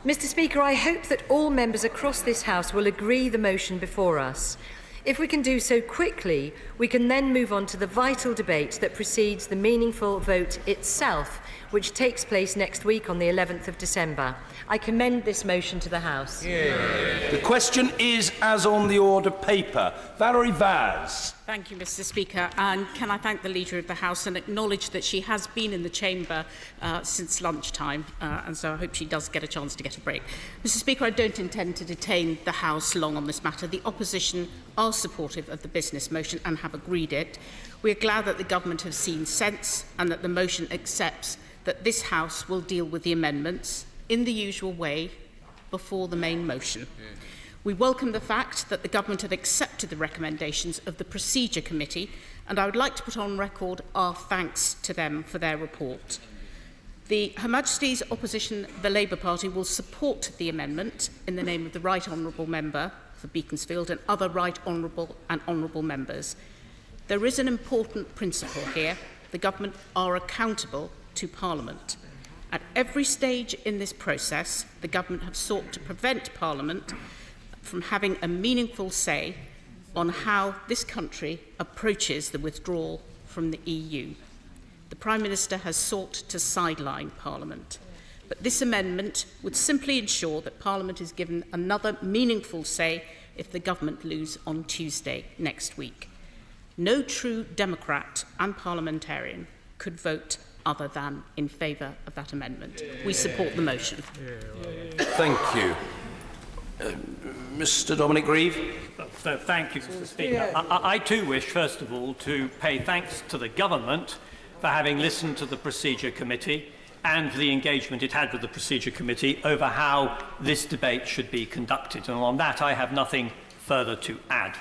Mr. Speaker, I hope that all members across this House will agree the motion before us. If we can do so quickly, we can then move on to the vital debate that precedes the meaningful vote itself, which takes place next week on the 11th of December. I commend this motion to the House. The question is as on the order paper. Valerie Vaz. Thank you, Mr. Speaker. And can I thank the Leader of the House and acknowledge that she has been in the chamber since lunchtime, and so I hope she does get a chance to get a break. Mr. Speaker, I don't intend to detain the House long on this matter. The opposition are supportive of the business motion and have agreed it. We are glad that the Government has seen sense and that the motion accepts that this House will deal with the amendments in the usual way before the main motion. We welcome the fact that the Government have accepted the recommendations of the Procedure Committee, and I would like to put on record our thanks to them for their report. Her Majesty's opposition, the Labour Party, will support the amendment in the name of the Right Honourable Member for Beaconsfield and other Right Honourable and Honourable Members. There is an important principle here. The Government are accountable to Parliament. At every stage in this process, the Government have sought to prevent Parliament from having a meaningful say on how this country approaches the withdrawal from the EU. The Prime Minister has sought to sideline Parliament, but this amendment would simply ensure that Parliament is given another meaningful say if the Government lose on Tuesday next week. No true Democrat and parliamentarian could vote other than in favour of that amendment. We support the motion. Thank you. Mr. Dominic Grieve. So, thank you, Mr. Speaker. I too wish, first of all, to pay thanks to the Government for having listened to the Procedure Committee and for the engagement it had with the Procedure Committee over how this debate should be conducted. And on that, I have nothing further to add.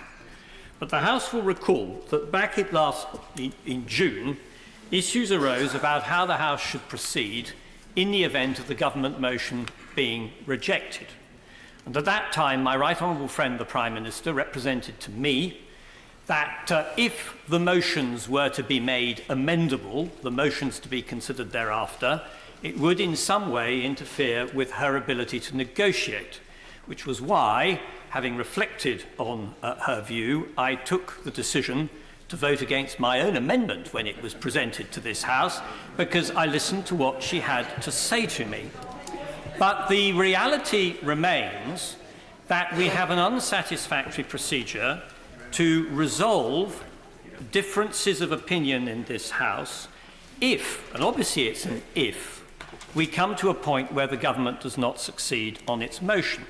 But the House will recall that back in June, issues arose about how the House should proceed in the event of the government motion being rejected. And at that time, my right honourable friend, the Prime Minister, represented to me that if the motions were to be made amendable, the motions to be considered thereafter, it would in some way interfere with her ability to negotiate, which was why, having reflected on her view, I took the decision to vote against my own amendment when it was presented to this House, because I listened to what she had to say to me. But the reality remains that we have an unsatisfactory procedure to resolve differences of opinion in this House if, and obviously it's an if, we come to a point where the government does not succeed on its motion.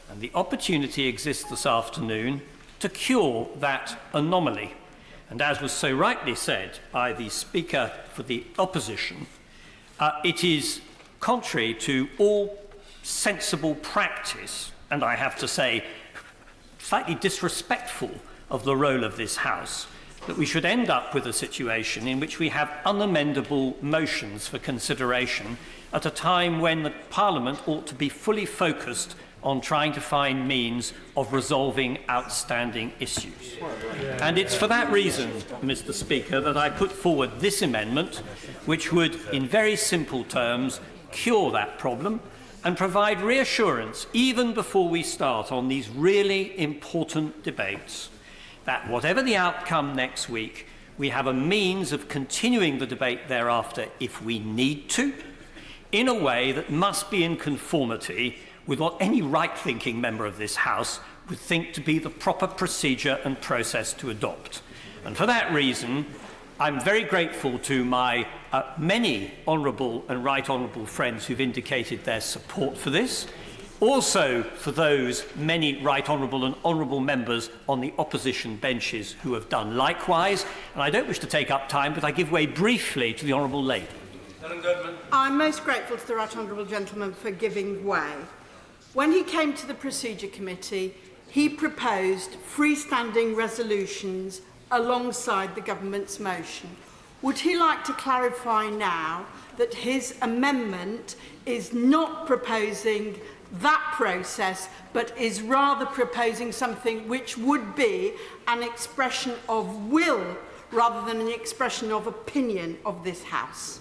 And the opportunity exists this afternoon to cure that anomaly. And as was so rightly said by the Speaker for the Opposition, it is contrary to all sensible practice, and I have to say, slightly disrespectful of the role of this House, that we should end up with a situation in which we have unamendable motions for consideration at a time when the Parliament ought to be fully focused on trying to find means of resolving outstanding issues. And it's for that reason, Mr. Speaker, that I put forward this amendment, which would, in very simple terms, cure that problem and provide reassurance, even before we start on these really important debates, that whatever the outcome next week, we have a means of continuing the debate thereafter if we need to, in a way that must be in conformity with what any right-thinking member of this House would think to be the proper procedure and process to adopt. And for that reason, I'm very grateful to my many honourable and right honourable friends who've indicated their support for this. Also for those many right honourable and honourable members on the opposition benches who have done likewise. And I don't wish to take up time, but I give way briefly to the honourable lady. I'm most grateful to the right honourable gentleman for giving way. When he came to the Procedure Committee, he proposed freestanding resolutions alongside the government's motion. Would he like to clarify now that his amendment is not proposing that process, but is rather proposing something which would be an expression of will rather than an expression of opinion of this House?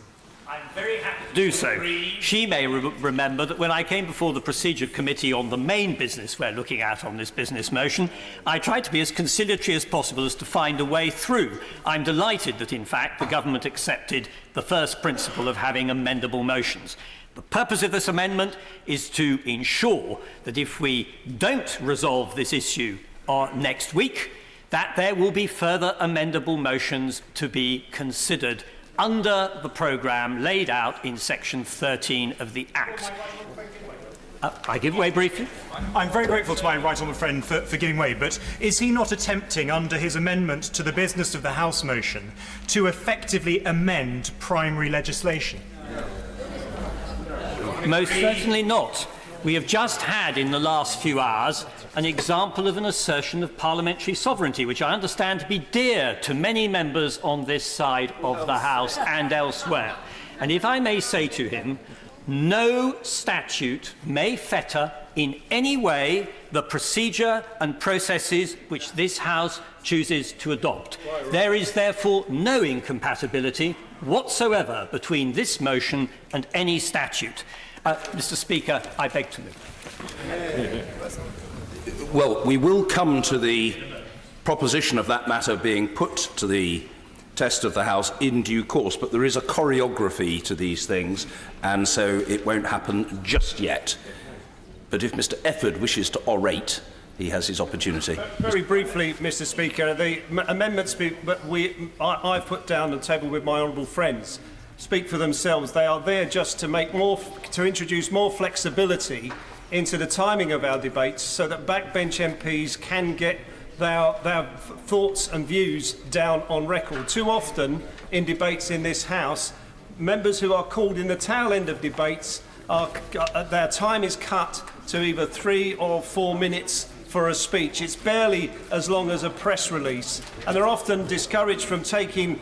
I'm very happy to do so. She may remember that when I came before the Procedure Committee on the main business we're looking at on this business motion, I tried to be as conciliatory as possible as to find a way through. I'm delighted that, in fact, the government accepted the first principle of having amendable motions. The purpose of this amendment is to ensure that if we don't resolve this issue next week, that there will be further amendable motions to be considered under the programme laid out in section 13 of the Act. I give way briefly. I'm very grateful to my right honourable friend for giving way, but is he not attempting, under his amendment to the business of the House motion, to effectively amend primary legislation? Most certainly not. We have just had, in the last few hours, an example of an assertion of parliamentary sovereignty, which I understand to be dear to many members on this side of the House and elsewhere. And if I may say to him, no statute may fetter in any way the procedure and processes which this House chooses to adopt. There is therefore no incompatibility whatsoever between this motion and any statute. Mr. Speaker, I beg to move. Well, we will come to the proposition of that matter being put to the test of the House in due course, but there is a choreography to these things, and so it won't happen just yet. But if Mr. Efford wishes to orate, he has his opportunity. Very briefly, Mr. Speaker, the amendments I've put down on the table with my honourable friends speak for themselves. They are there just to introduce more flexibility into the timing of our debates so that backbench MPs can get their thoughts and views down on record. Too often in debates in this House, members who are called in the tail end of debates, their time is cut to either 3 or 4 minutes for a speech. It's barely as long as a press release, and they're often discouraged from taking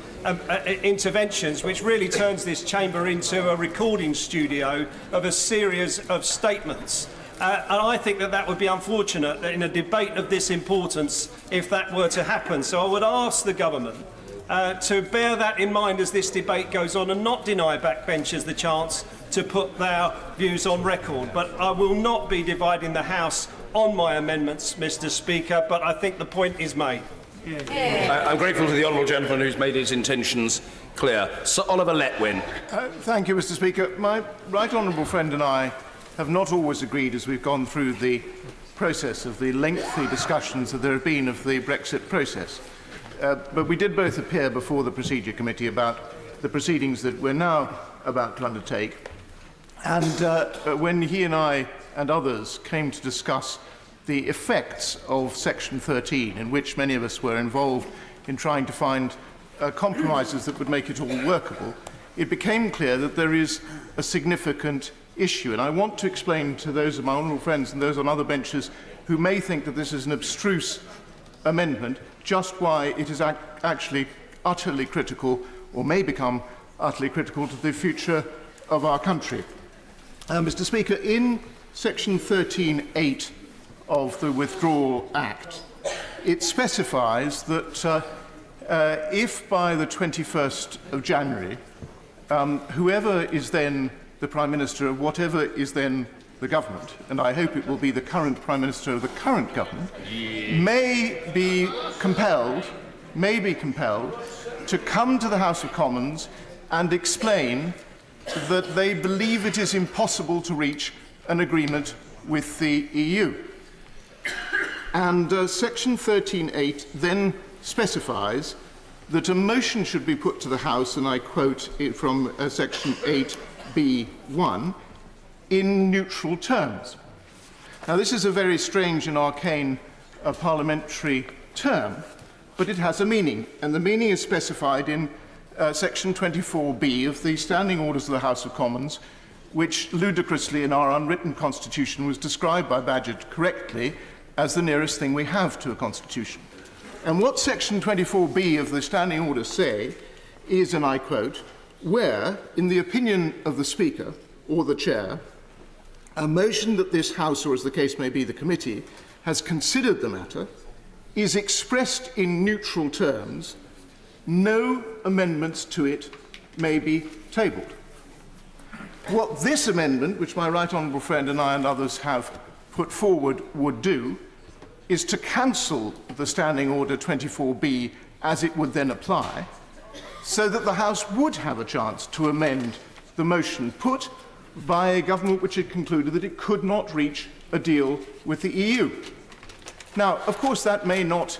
interventions, which really turns this chamber into a recording studio of a series of statements. And I think that would be unfortunate in a debate of this importance if that were to happen. So I would ask the government to bear that in mind as this debate goes on and not deny backbenchers the chance to put their views on record. But I will not be dividing the House on my amendments, Mr. Speaker, but I think the point is made. I'm grateful to the honourable gentleman who's made his intentions clear. Sir Oliver Letwin. Thank you, Mr. Speaker. My right honourable friend and I have not always agreed as we've gone through the process of the lengthy discussions that there have been of the Brexit process. But we did both appear before the Procedure Committee about the proceedings that we're now about to undertake. And when he and I and others came to discuss the effects of Section 13, in which many of us were involved in trying to find compromises that would make it all workable, it became clear that there is a significant issue. And I want to explain to those of my honourable friends and those on other benches who may think that this is an abstruse amendment just why it is actually utterly critical, or may become utterly critical, to the future of our country. Mr. Speaker, in Section 13(8) of the Withdrawal Act, it specifies that if by the 21st of January, whoever is then the Prime Minister of whatever is then the government, and I hope it will be the current Prime Minister of the current government, may be compelled to come to the House of Commons and explain that they believe it is impossible to reach an agreement with the EU. And Section 13(8) then specifies that a motion should be put to the House, and I quote it from Section 8(b)(1), in neutral terms. Now, this is a very strange and arcane parliamentary term, but it has a meaning, and the meaning is specified in Section 24(b) of the Standing Orders of the House of Commons, which ludicrously in our unwritten constitution was described by Badgett correctly as the nearest thing we have to a constitution. And what Section 24(b) of the Standing Orders say is, and I quote, where, in the opinion of the Speaker or the Chair, a motion that this House, or as the case may be the committee, has considered the matter, is expressed in neutral terms, no amendments to it may be tabled. What this amendment, which my right honourable friend and I and others have put forward, would do is to cancel the Standing Order 24(b) as it would then apply, so that the House would have a chance to amend the motion put by a government which had concluded that it could not reach a deal with the EU. Now, of course, that may not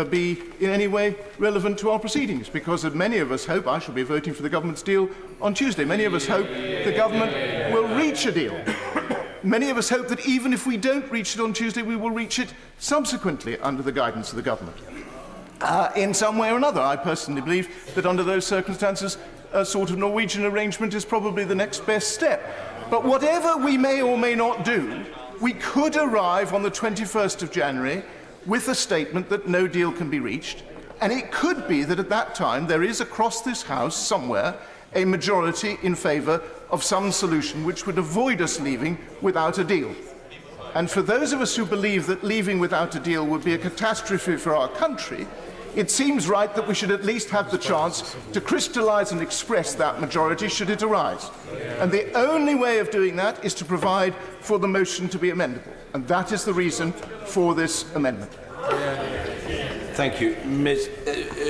be in any way relevant to our proceedings, because many of us hope, I shall be voting for the government's deal on Tuesday, many of us hope the government will reach a deal. Many of us hope that even if we don't reach it on Tuesday, we will reach it subsequently under the guidance of the government. In some way or another, I personally believe that under those circumstances, a sort of Norwegian arrangement is probably the next best step. But whatever we may or may not do, we could arrive on the 21st of January with a statement that no deal can be reached, and it could be that at that time there is across this House somewhere a majority in favour of some solution which would avoid us leaving without a deal. And for those of us who believe that leaving without a deal would be a catastrophe for our country, it seems right that we should at least have the chance to crystallise and express that majority should it arise. And the only way of doing that is to provide for the motion to be amendable. And that is the reason for this amendment. Thank you. Ms.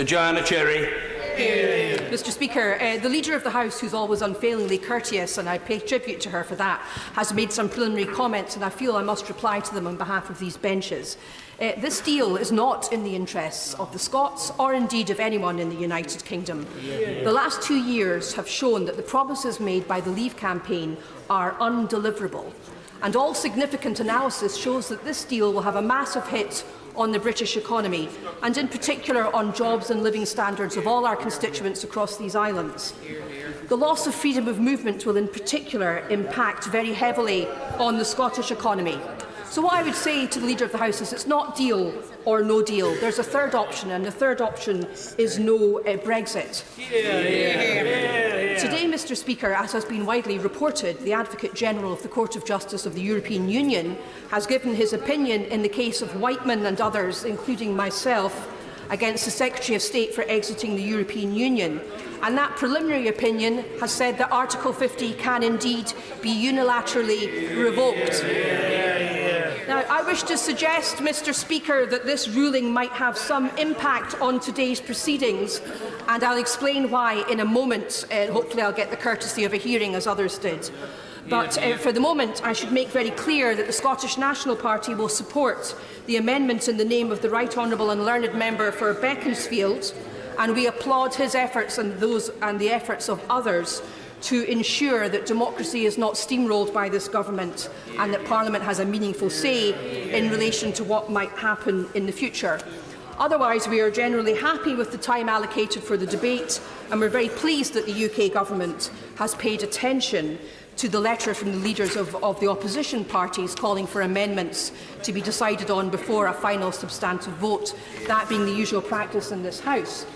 Joanna Cherry. Mr. Speaker, the Leader of the House, who's always unfailingly courteous, and I pay tribute to her for that, has made some preliminary comments, and I feel I must reply to them on behalf of these benches. This deal is not in the interests of the Scots or indeed of anyone in the United Kingdom. The last 2 years have shown that the promises made by the Leave campaign are undeliverable, and all significant analysis shows that this deal will have a massive hit on the British economy, and in particular on jobs and living standards of all our constituents across these islands. The loss of freedom of movement will in particular impact very heavily on the Scottish economy. So what I would say to the Leader of the House is it's not deal or no deal. There's a third option, and the third option is no Brexit. Today, Mr Speaker, as has been widely reported, the Advocate General of the Court of Justice of the European Union has given his opinion in the case of Whiteman and others, including myself, against the Secretary of State for exiting the European Union. And that preliminary opinion has said that Article 50 can indeed be unilaterally revoked. Now, I wish to suggest, Mr Speaker, that this ruling might have some impact on today's proceedings, and I'll explain why in a moment. Hopefully I'll get the courtesy of a hearing, as others did. But for the moment, I should make very clear that the Scottish National Party will support the amendment in the name of the Right Honourable and Learned Member for Beaconsfield, and we applaud his efforts and the efforts of others to ensure that democracy is not steamrolled by this government and that Parliament has a meaningful say in relation to what might happen in the future. Otherwise, we are generally happy with the time allocated for the debate, and we're very pleased that the UK government has paid attention to the letter from the leaders of the opposition parties calling for amendments to be decided on before a final substantive vote, that being the usual practice in this House.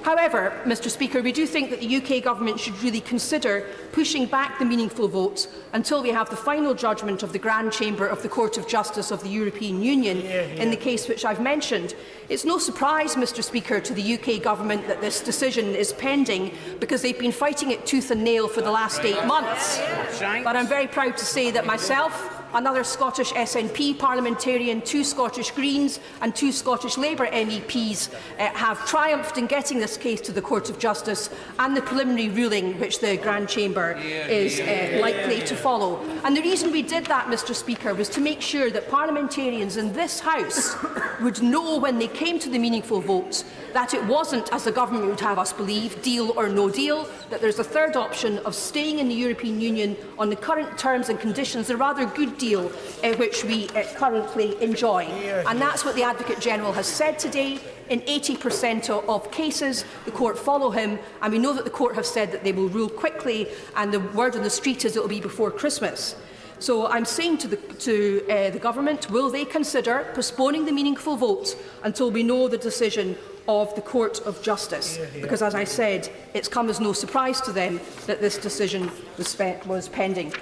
However, Mr Speaker, we do think that the UK Government should really consider pushing back the meaningful vote until we have the final judgment of the Grand Chamber of the Court of Justice of the European Union in the case which I've mentioned. It's no surprise, Mr Speaker, to the UK Government that this decision is pending, because they've been fighting it tooth and nail for the last 8 months. But I'm very proud to say that myself, another Scottish SNP parliamentarian, 2 Scottish Greens and 2 Scottish Labour MEPs have triumphed in getting this case to the Court of Justice, and the preliminary ruling which the Grand Chamber is likely to follow. And the reason we did that, Mr Speaker, was to make sure that parliamentarians in this House would know when they came to the meaningful vote that it wasn't, as the government would have us believe, deal or no deal, that there's a third option of staying in the European Union on the current terms and conditions, a rather good deal which we currently enjoy. And that's what the Advocate General has said today. In 80% of cases, the court follow him, and we know that the court have said that they will rule quickly, and the word on the street is it will be before Christmas. So I'm saying to the government, will they consider postponing the meaningful vote until we know the decision of the Court of Justice? Because, as I said, it's come as no surprise to them that this decision was pending.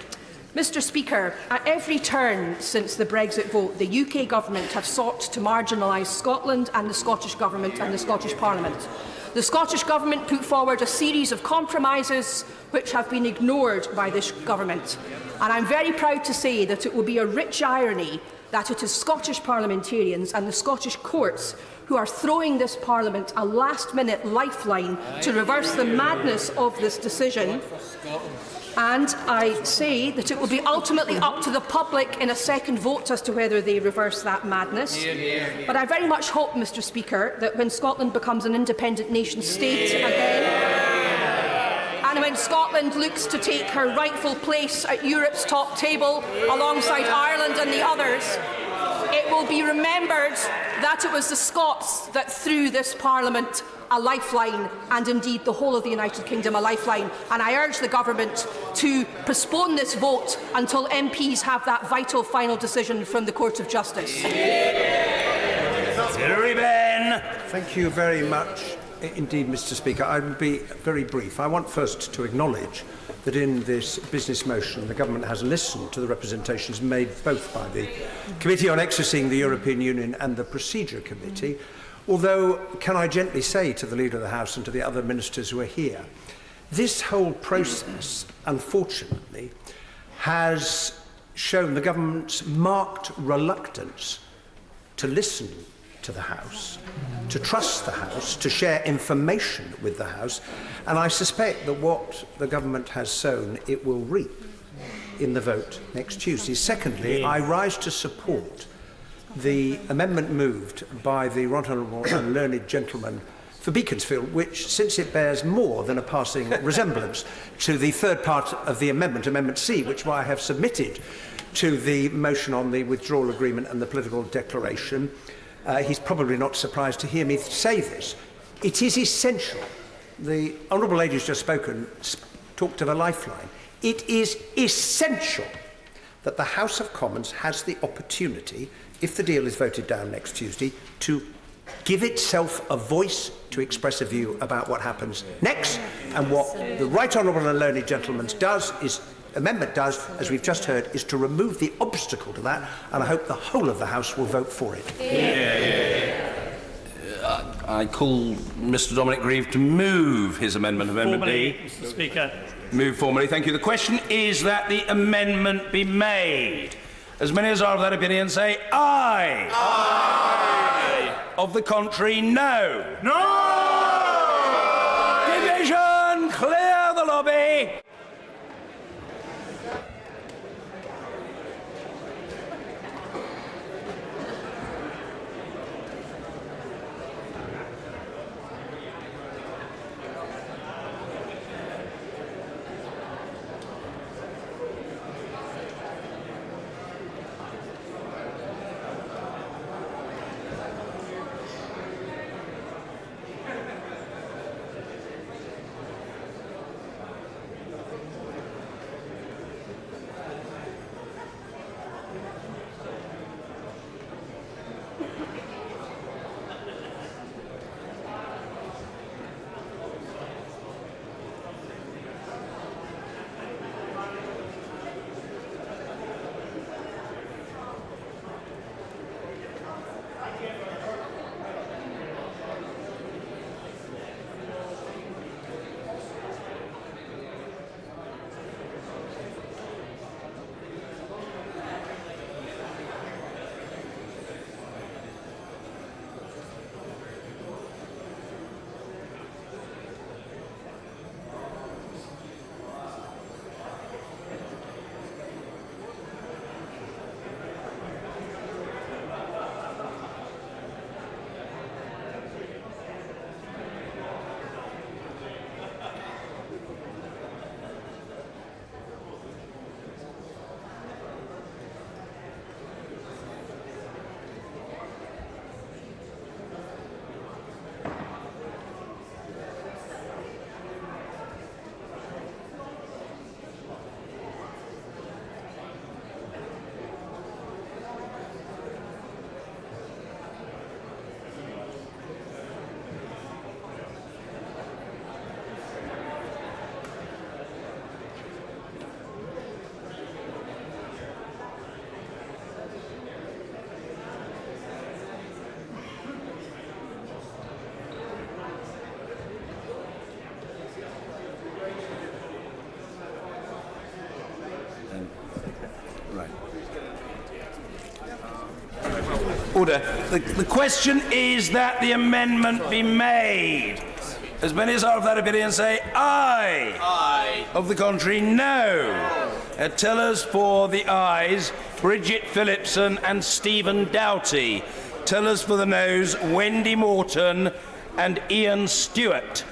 Mr Speaker, at every turn since the Brexit vote, the UK Government have sought to marginalise Scotland and the Scottish Government and the Scottish Parliament. The Scottish Government put forward a series of compromises which have been ignored by this Government. And I'm very proud to say that it will be a rich irony that it is Scottish parliamentarians and the Scottish courts who are throwing this Parliament a last-minute lifeline to reverse the madness of this decision. And I say that it will be ultimately up to the public in a second vote as to whether they reverse that madness. But I very much hope, Mr Speaker, that when Scotland becomes an independent nation-state again, and when Scotland looks to take her rightful place at Europe's top table alongside Ireland and the others, it will be remembered that it was the Scots that threw this Parliament a lifeline, and indeed the whole of the United Kingdom a lifeline. And I urge the government to postpone this vote until MPs have that vital final decision from the Court of Justice. Thank you very much indeed, Mr Speaker. I will be very brief. I want first to acknowledge that in this business motion the government has listened to the representations made both by the Committee on Exiting the European Union and the Procedure Committee. Although, can I gently say to the Leader of the House and to the other ministers who are here, this whole process, unfortunately, has shown the government's marked reluctance to listen to the House, to trust the House, to share information with the House, and I suspect that what the government has sown, it will reap in the vote next Tuesday. Secondly, I rise to support the amendment moved by the Right Honourable and Learned Gentleman for Beaconsfield, which, since it bears more than a passing resemblance to the third part of the amendment, Amendment C, which I have submitted to the motion on the withdrawal agreement and the political declaration, he's probably not surprised to hear me say this. It is essential. The Honourable Lady who's just spoken talked of a lifeline. It is essential that the House of Commons has the opportunity, if the deal is voted down next Tuesday, to give itself a voice to express a view about what happens next. And what the Right Honourable and Learned Gentleman's amendment does, as we've just heard, is to remove the obstacle to that, and I hope the whole of the House will vote for it. I call Mr Dominic Grieve to move his amendment, Amendment Formally, D. Mr Speaker. Move formally, thank you. The question is that the amendment be made. As many as are of that opinion say aye. Aye. Of the contrary, no. No! Division, clear the lobby. Order. The question is that the amendment be made. As many as are of that opinion say aye. Aye. Of the contrary, no. Tellers for the ayes, Bridget Phillipson and Stephen Doughty. Tellers for the noes, Wendy Morton and Ian Stewart.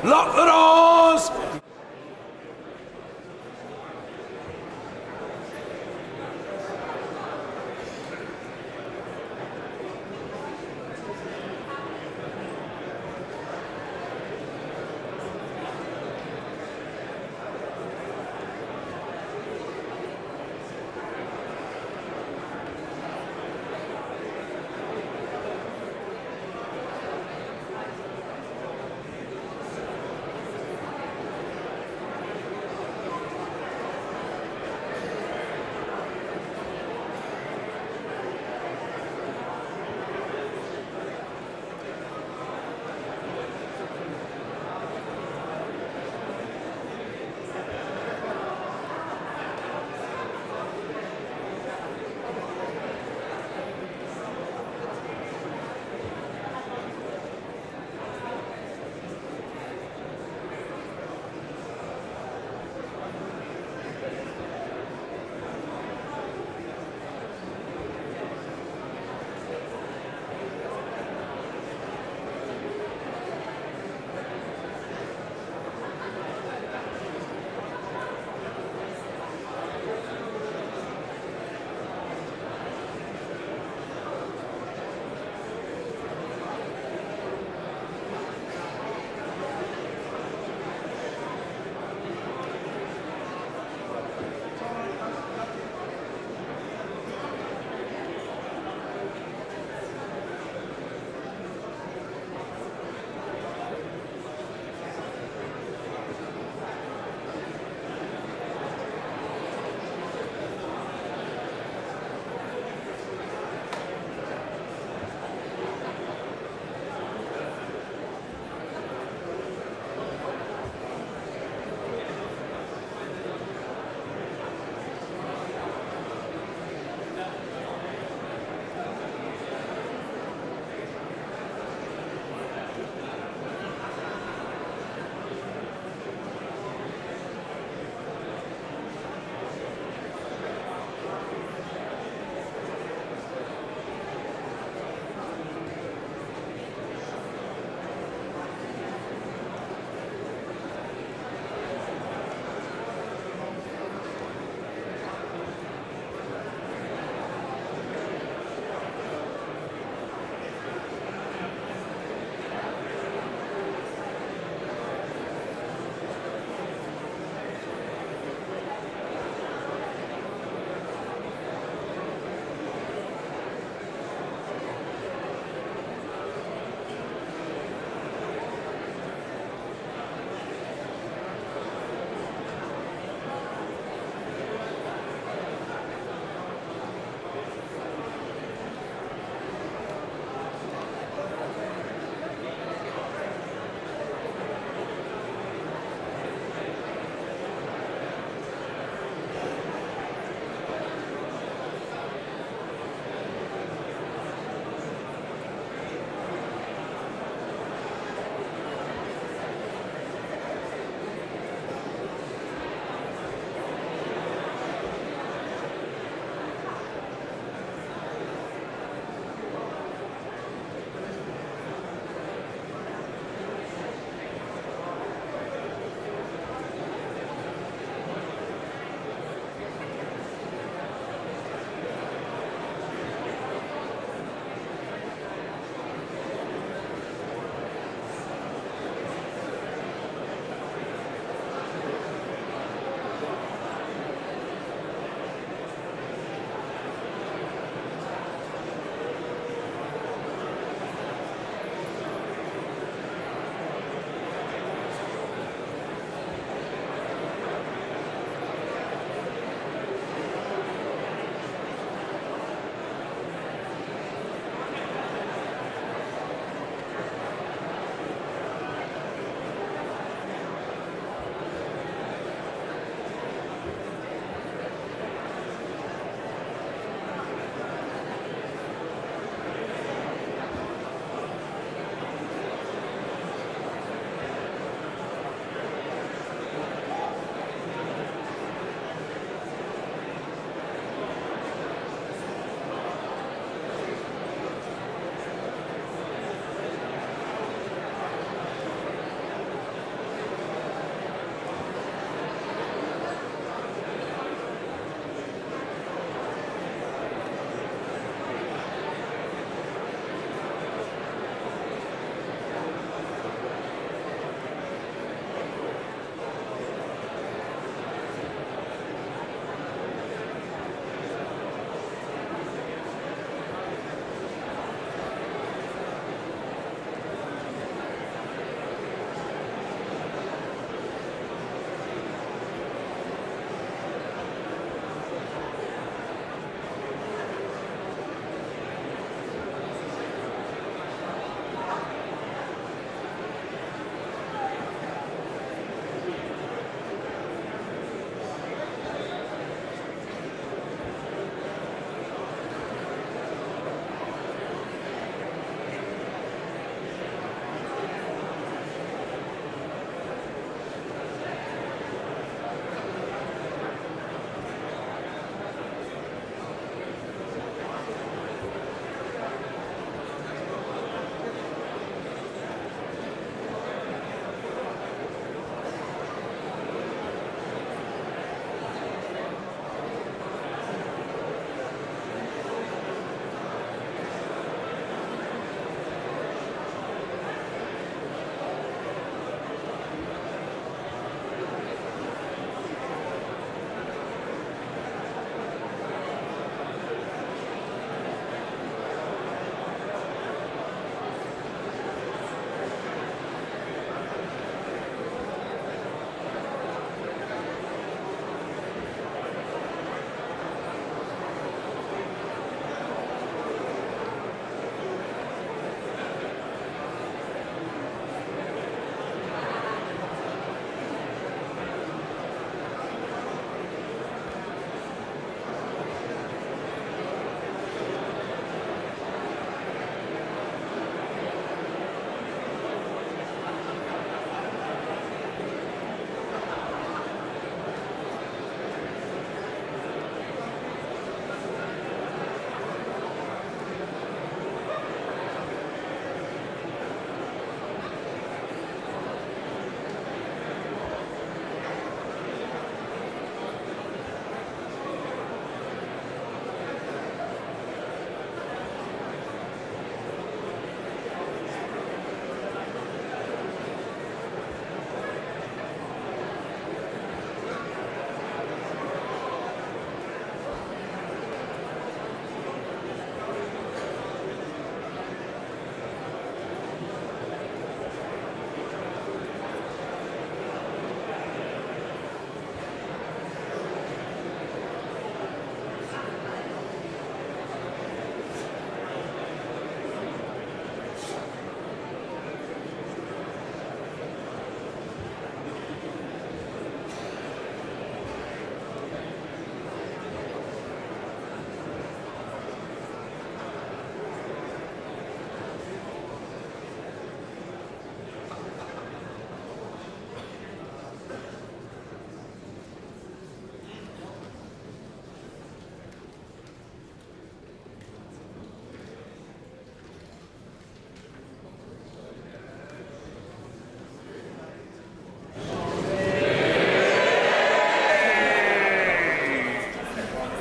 Lock the doors!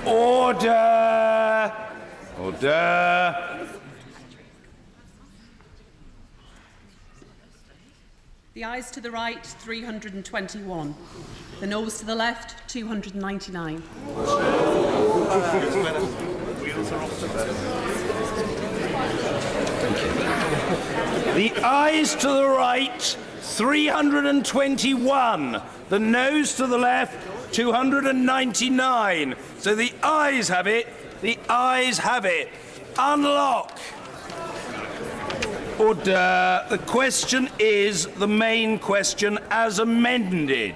Order! Order! The ayes to the right, 321. The noes to the left, 299. The ayes to the right, 321. The noes to the left, 299. So the ayes have it. The ayes have it. Unlock. Order. The question is the main question as amended.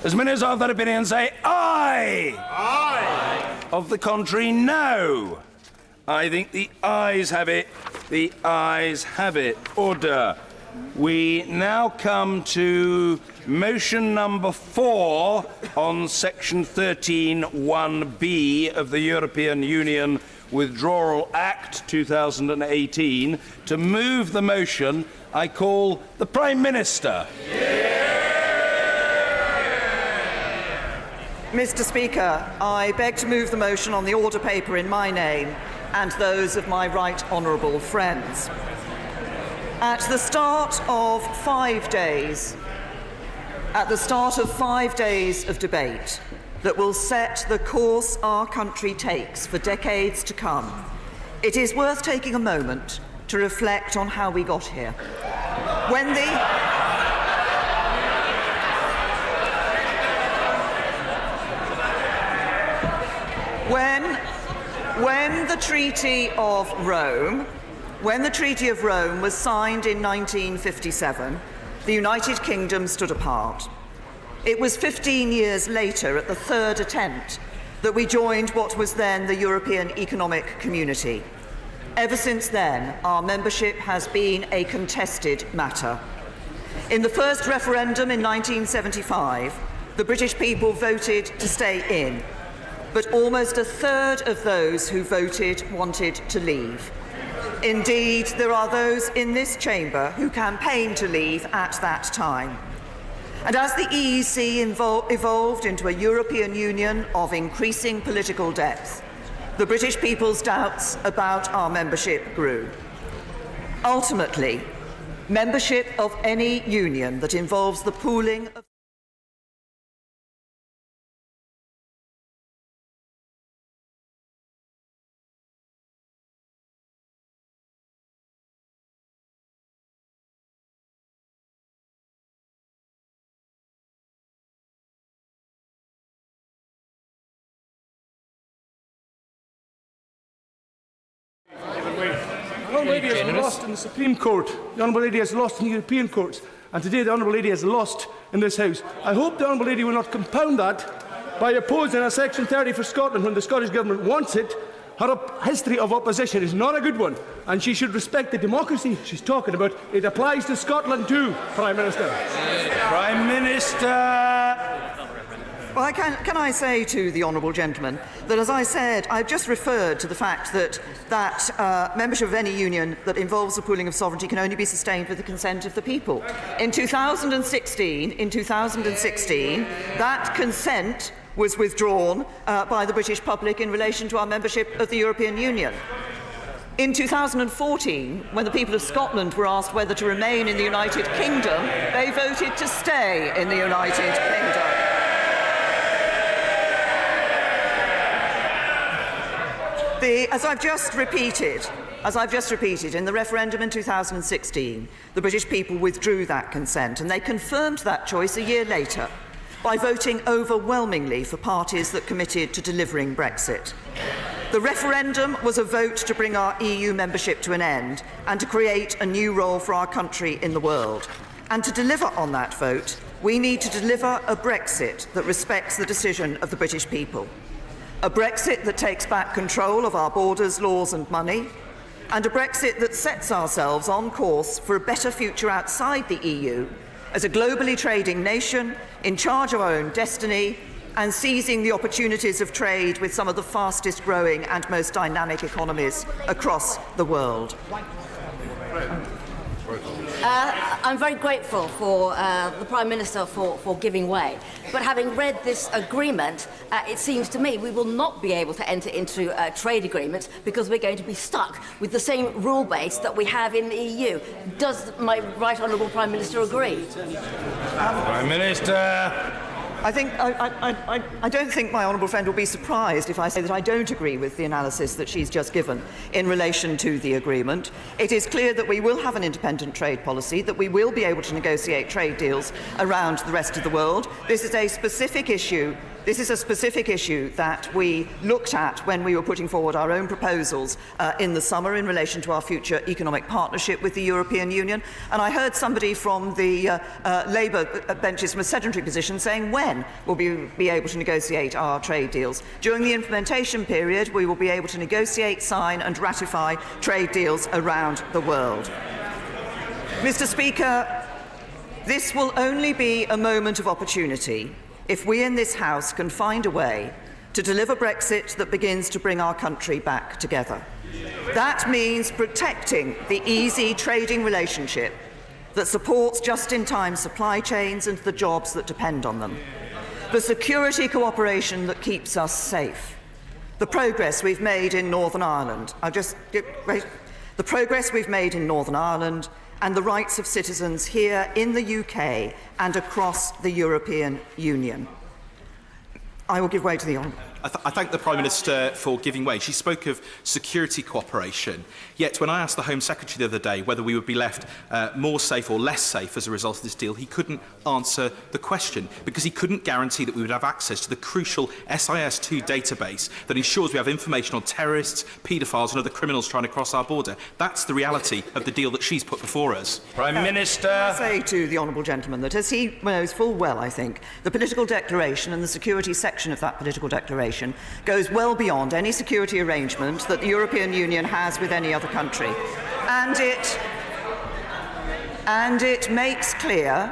As many as are of that opinion say aye. Aye. Of the contrary, no. I think the ayes have it. The ayes have it. Order. We now come to motion number 4 on section 13(1)(b) of the European Union Withdrawal Act 2018. To move the motion, I call the Prime Minister. Mr. Speaker, I beg to move the motion on the order paper in my name and those of my right honourable friends. At the start of 5 days of debate that will set the course our country takes for decades to come, it is worth taking a moment to reflect on how we got here. When the Treaty of Rome was signed in 1957, the United Kingdom stood apart. It was 15 years later, at the third attempt, that we joined what was then the European Economic Community. Ever since then, our membership has been a contested matter. In the first referendum in 1975, the British people voted to stay in, but almost a third of those who voted wanted to leave. Indeed, there are those in this chamber who campaigned to leave at that time. And as the EEC evolved into a European Union of increasing political depth, the British people's doubts about our membership grew. Ultimately, membership of any union that involves the pooling of The Honourable Lady has lost in the Supreme Court. The Honourable Lady has lost in the European courts. And today the Honourable Lady has lost in this House. I hope the Honourable Lady will not compound that by opposing a Section 30 for Scotland when the Scottish Government wants it. Her history of opposition is not a good one, and she should respect the democracy she's talking about. It applies to Scotland too, Prime Minister. Prime Minister. Well, can I say to the honourable gentleman that, as I said, I've just referred to the fact that membership of any union that involves the pooling of sovereignty can only be sustained with the consent of the people. In 2016, that consent was withdrawn by the British public in relation to our membership of the European Union. In 2014, when the people of Scotland were asked whether to remain in the United Kingdom, they voted to stay in the United Kingdom. As I've just repeated, in the referendum in 2016, the British people withdrew that consent, and they confirmed that choice a year later by voting overwhelmingly for parties that committed to delivering Brexit. The referendum was a vote to bring our EU membership to an end and to create a new role for our country in the world. And to deliver on that vote, we need to deliver a Brexit that respects the decision of the British people. A Brexit that takes back control of our borders, laws and money, and a Brexit that sets ourselves on course for a better future outside the EU as a globally trading nation in charge of our own destiny and seizing the opportunities of trade with some of the fastest growing and most dynamic economies across the world. I'm very grateful for the Prime Minister for giving way. But having read this agreement, it seems to me we will not be able to enter into trade agreements because we're going to be stuck with the same rule base that we have in the EU. Does my Right Honourable Prime Minister agree? Prime Minister. I don't think my honourable friend will be surprised if I say that I don't agree with the analysis that she's just given in relation to the agreement. It is clear that we will have an independent trade policy, that we will be able to negotiate trade deals around the rest of the world. This is a specific issue. This is a specific issue that we looked at when we were putting forward our own proposals in the summer in relation to our future economic partnership with the European Union. And I heard somebody from the Labour benches from a sedentary position saying when will we be able to negotiate our trade deals. During the implementation period, we will be able to negotiate, sign and ratify trade deals around the world. Mr. Speaker, this will only be a moment of opportunity if we in this House can find a way to deliver Brexit that begins to bring our country back together. That means protecting the easy trading relationship that supports just-in-time supply chains and the jobs that depend on them, the security cooperation that keeps us safe, the progress we've made in Northern Ireland. The progress we've made in Northern Ireland and the rights of citizens here in the UK and across the European Union. I will give way to the Honourable. I thank the Prime Minister for giving way. She spoke of security cooperation. Yet when I asked the Home Secretary the other day whether we would be left more safe or less safe as a result of this deal, he couldn't answer the question because he couldn't guarantee that we would have access to the crucial SIS2 database that ensures we have information on terrorists, paedophiles and other criminals trying to cross our border. That's the reality of the deal that she's put before us. Prime Minister. I say to the honourable gentleman that, as he knows full well, I think, the political declaration and the security section of that political declaration goes well beyond any security arrangement that the European Union has with any other country. And it makes clear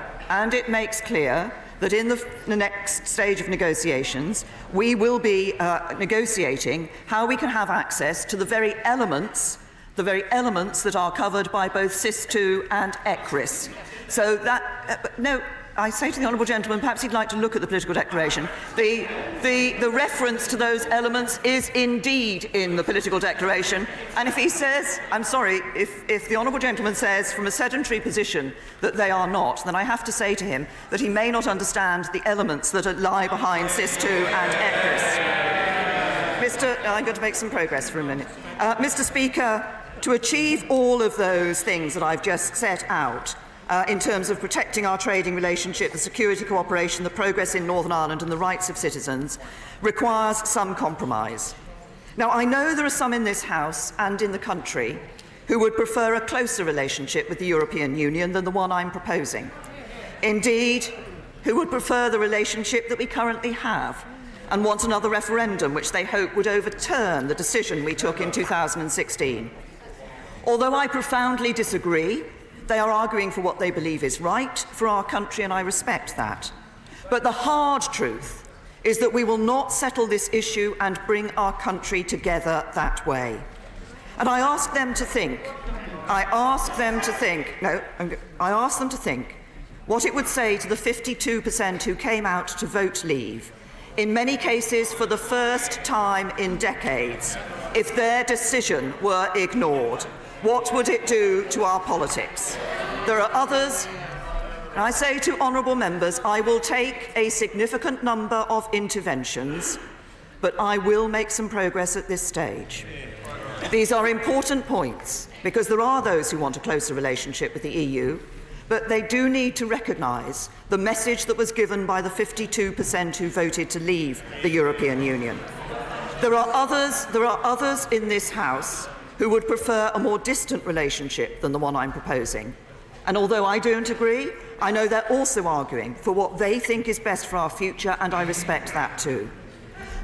that in the next stage of negotiations, we will be negotiating how we can have access to the very elements that are covered by both SIS2 and ECRIS. So that, no, I say to the honourable gentleman, perhaps he'd like to look at the political declaration. The reference to those elements is indeed in the political declaration. And if he says, I'm sorry, if the honourable gentleman says from a sedentary position that they are not, then I have to say to him that he may not understand the elements that lie behind SIS2 and ECRIS. I'm going to make some progress for a minute. Mr. Speaker, to achieve all of those things that I've just set out, in terms of protecting our trading relationship, the security cooperation, the progress in Northern Ireland and the rights of citizens, requires some compromise. Now, I know there are some in this House and in the country who would prefer a closer relationship with the European Union than the one I'm proposing. Indeed, who would prefer the relationship that we currently have and want another referendum which they hope would overturn the decision we took in 2016. Although I profoundly disagree, they are arguing for what they believe is right for our country, and I respect that. But the hard truth is that we will not settle this issue and bring our country together that way. And I ask them to think what it would say to the 52% who came out to vote leave, in many cases for the first time in decades, if their decision were ignored. What would it do to our politics? There are others. And I say to honourable members, I will take a significant number of interventions, but I will make some progress at this stage. These are important points because there are those who want a closer relationship with the EU, but they do need to recognise the message that was given by the 52% who voted to leave the European Union. There are others in this House who would prefer a more distant relationship than the one I'm proposing. And although I don't agree, I know they're also arguing for what they think is best for our future, and I respect that too.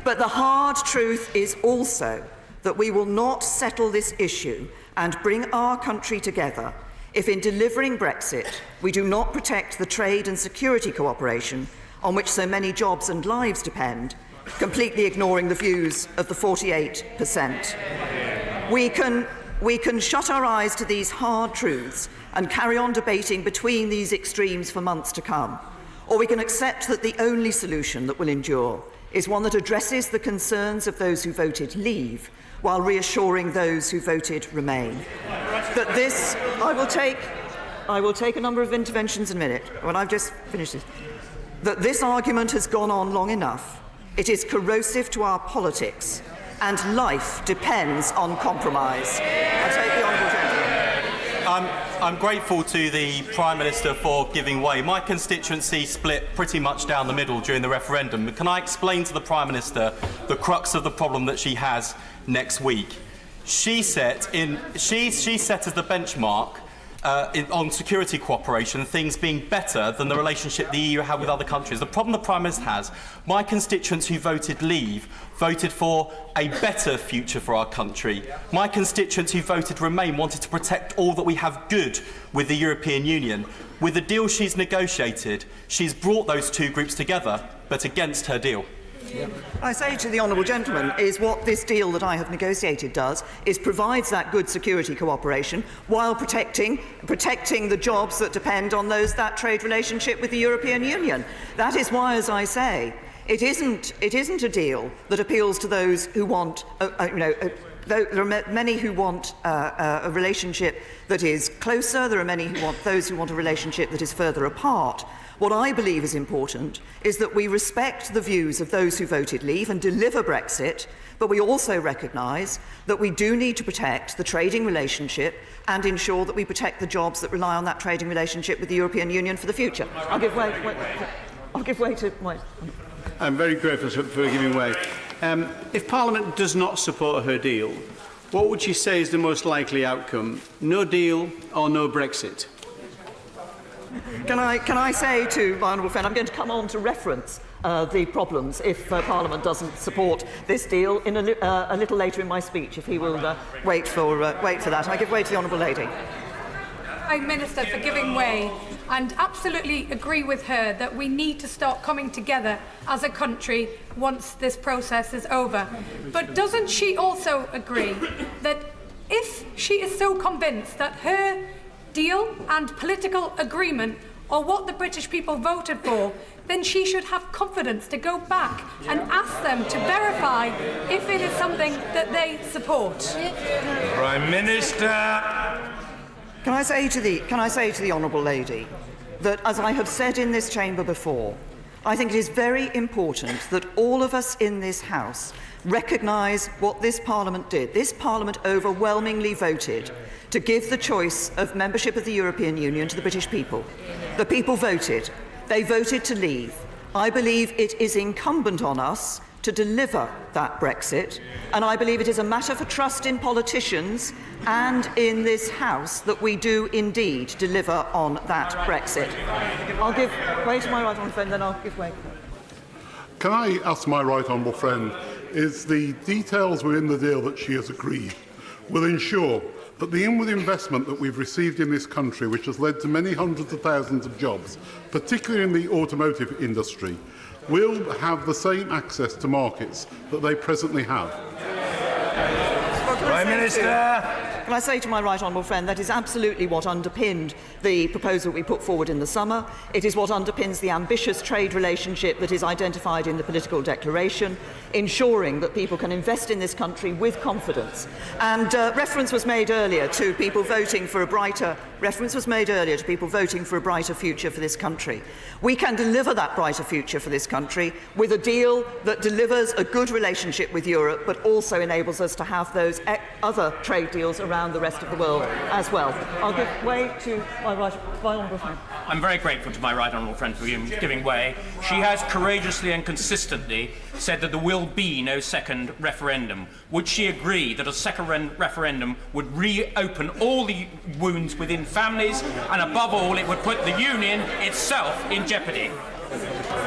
But the hard truth is also that we will not settle this issue and bring our country together if in delivering Brexit we do not protect the trade and security cooperation on which so many jobs and lives depend, completely ignoring the views of the 48%. We We can shut our eyes to these hard truths and carry on debating between these extremes for months to come. Or we can accept that the only solution that will endure is one that addresses the concerns of those who voted leave while reassuring those who voted remain. That this, I will take a number of interventions in a minute, when I've just finished this. That this argument has gone on long enough. It is corrosive to our politics, and life depends on compromise. I take the honourable gentleman. I'm grateful to the Prime Minister for giving way. My constituency split pretty much down the middle during the referendum. Can I explain to the Prime Minister the crux of the problem that she has next week? She set as the benchmark on security cooperation, things being better than the relationship the EU had with other countries. The problem the Prime Minister has, my constituents who voted leave voted for a better future for our country. My constituents who voted remain wanted to protect all that we have good with the European Union. With the deal she's negotiated, she's brought those two groups together, but against her deal. I say to the honourable gentleman is what this deal that I have negotiated does is provides that good security cooperation while protecting the jobs that depend on that trade relationship with the European Union. That is why, as I say, it isn't a deal that appeals to those who want there are many who want a relationship that is closer. There are those who want a relationship that is further apart. What I believe is important is that we respect the views of those who voted leave and deliver Brexit, but we also recognise that we do need to protect the trading relationship and ensure that we protect the jobs that rely on that trading relationship with the European Union for the future. I'll give way to my... I'm very grateful for giving way. If Parliament does not support her deal, what would she say is the most likely outcome? No deal or no Brexit? Can I say to my honourable friend, I'm going to come on to reference the problems if Parliament doesn't support this deal in a little later in my speech, if he will wait for that. I give way to the honourable lady. Prime Minister for giving way, and absolutely agree with her that we need to start coming together as a country once this process is over. But doesn't she also agree that if she is so convinced that her deal and political agreement or what the British people voted for, then she should have confidence to go back and ask them to verify if it is something that they support? Prime Minister. Can I say to the honourable lady that, as I have said in this chamber before, I think it is very important that all of us in this House recognise what this Parliament did. This Parliament overwhelmingly voted to give the choice of membership of the European Union to the British people. The people voted. They voted to leave. I believe it is incumbent on us to deliver that Brexit, and I believe it is a matter for trust in politicians and in this House that we do indeed deliver on that Brexit. I'll give way to my right honourable friend, then I'll give way. Can I ask my right honourable friend, is the details within the deal that she has agreed will ensure that the inward investment that we've received in this country, which has led to many hundreds of thousands of jobs, particularly in the automotive industry, will have the same access to markets that they presently have? Prime Minister. Can I say to my right honourable friend, that is absolutely what underpinned the proposal we put forward in the summer. It is what underpins the ambitious trade relationship that is identified in the political declaration, ensuring that people can invest in this country with confidence. And reference was made earlier to people voting for a brighter future for this country. We can deliver that brighter future for this country with a deal that delivers a good relationship with Europe, but also enables us to have those other trade deals around the rest of the world as well. I'll give way to my honourable friend. I'm very grateful to my right honourable friend for giving way. She has courageously and consistently said that there will be no second referendum. Would she agree that a second referendum would reopen all the wounds within families, and above all, it would put the Union itself in jeopardy?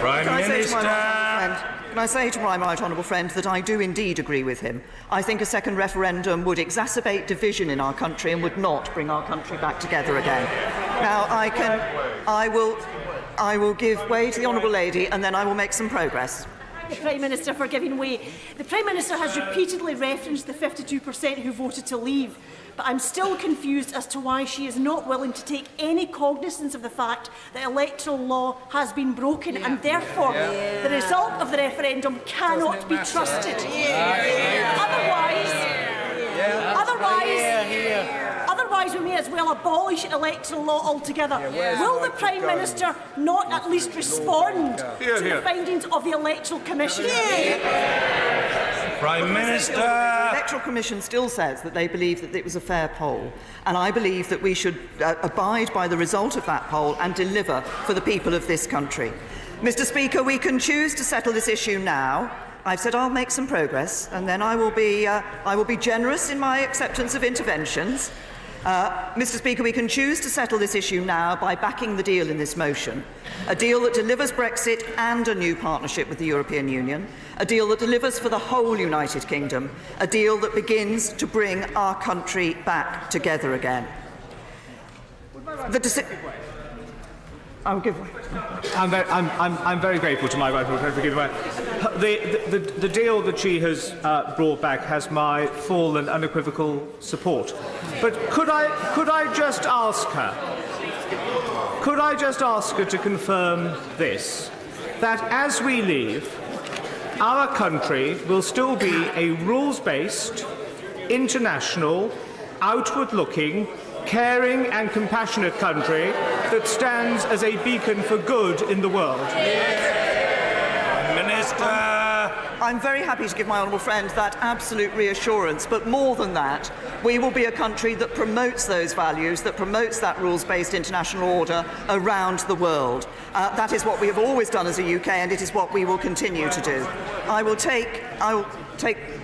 Prime Minister. Can I say to my right honourable friend that I do indeed agree with him. I think a second referendum would exacerbate division in our country and would not bring our country back together again. Now, I will give way to the honourable lady, and then I will make some progress. the Prime Minister for giving way. The Prime Minister has repeatedly referenced the 52% who voted to leave, but I'm still confused as to why she is not willing to take any cognizance of the fact that electoral law has been broken and therefore the result of the referendum cannot be trusted. Otherwise, we may as well abolish electoral law altogether. Will the Prime Minister not at least respond to the findings of the Electoral Commission? Prime Minister. The Electoral Commission still says that they believe that it was a fair poll, and I believe that we should abide by the result of that poll and deliver for the people of this country. Mr. Speaker, we can choose to settle this issue now. I've said I'll make some progress, and then I will be generous in my acceptance of interventions. Mr. Speaker, we can choose to settle this issue now by backing the deal in this motion, a deal that delivers Brexit and a new partnership with the European Union, a deal that delivers for the whole United Kingdom, a deal that begins to bring our country back together again. I'm very grateful to my wife for giving way. The deal that she has brought back has my full and unequivocal support. But could I just ask her? Could I just ask her to confirm this? That as we leave, our country will still be a rules-based, international, outward-looking, caring and compassionate country that stands as a beacon for good in the world. Minister! I'm very happy to give my honourable friend that absolute reassurance, but more than that, we will be a country that promotes those values, that promotes that rules-based international order around the world. That is what we have always done as a UK, and it is what we will continue to do. I will take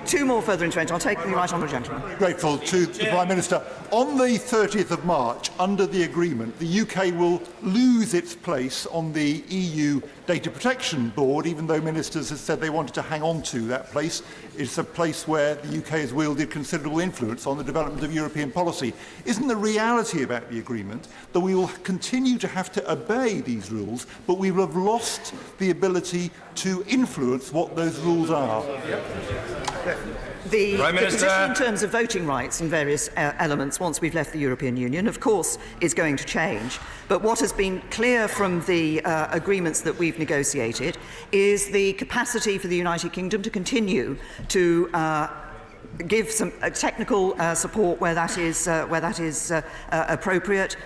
two more further interventions. I'll take the right honourable gentleman. Grateful to the Prime Minister. On the 30th of March, under the agreement, the UK will lose its place on the EU Data Protection Board, even though ministers have said they wanted to hang on to that place. It's a place where the UK has wielded considerable influence on the development of European policy. Isn't the reality about the agreement that we will continue to have to obey these rules, but we will have lost the ability to influence what those rules are? The position in terms of voting rights in various elements once we've left the European Union, of course, is going to change. But what has been clear from the agreements that we've negotiated is the capacity for the United Kingdom to continue to give some technical support where that is appropriate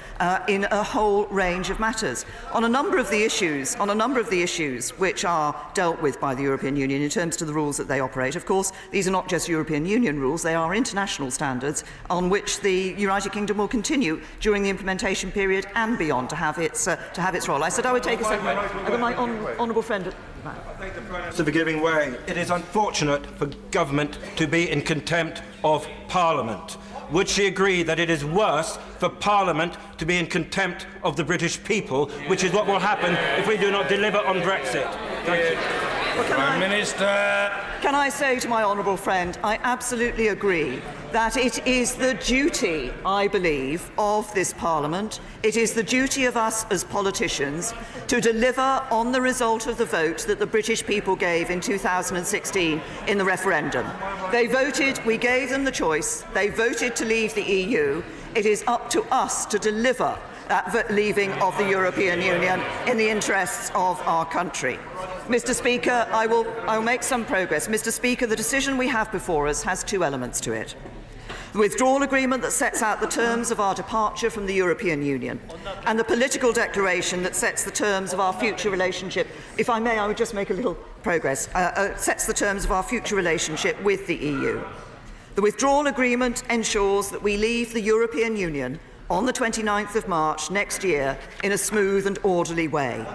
in a whole range of matters. On a number of the issues which are dealt with by the European Union in terms of the rules that they operate, of course, these are not just European Union rules, they are international standards on which the United Kingdom will continue during the implementation period and beyond to have its role. I said I would take a second. I've got my honourable friend. Thank the Prime Minister for giving way. It is unfortunate for government to be in contempt of Parliament. Would she agree that it is worse for Parliament to be in contempt of the British people, which is what will happen if we do not deliver on Brexit? Thank you. Prime Minister. Can I say to my honourable friend, I absolutely agree that it is the duty, I believe, of this Parliament, it is the duty of us as politicians to deliver on the result of the vote that the British people gave in 2016 in the referendum. They voted, we gave them the choice, they voted to leave the EU. It is up to us to deliver that leaving of the European Union in the interests of our country. Mr. Speaker, I will make some progress. Mr. Speaker, the decision we have before us has two elements to it. The withdrawal agreement that sets out the terms of our departure from the European Union, and the political declaration that sets the terms of our future relationship. If I may, I would just make a little progress. Sets the terms of our future relationship with the EU. The withdrawal agreement ensures that we leave the European Union on the 29th of March next year in a smooth and orderly way.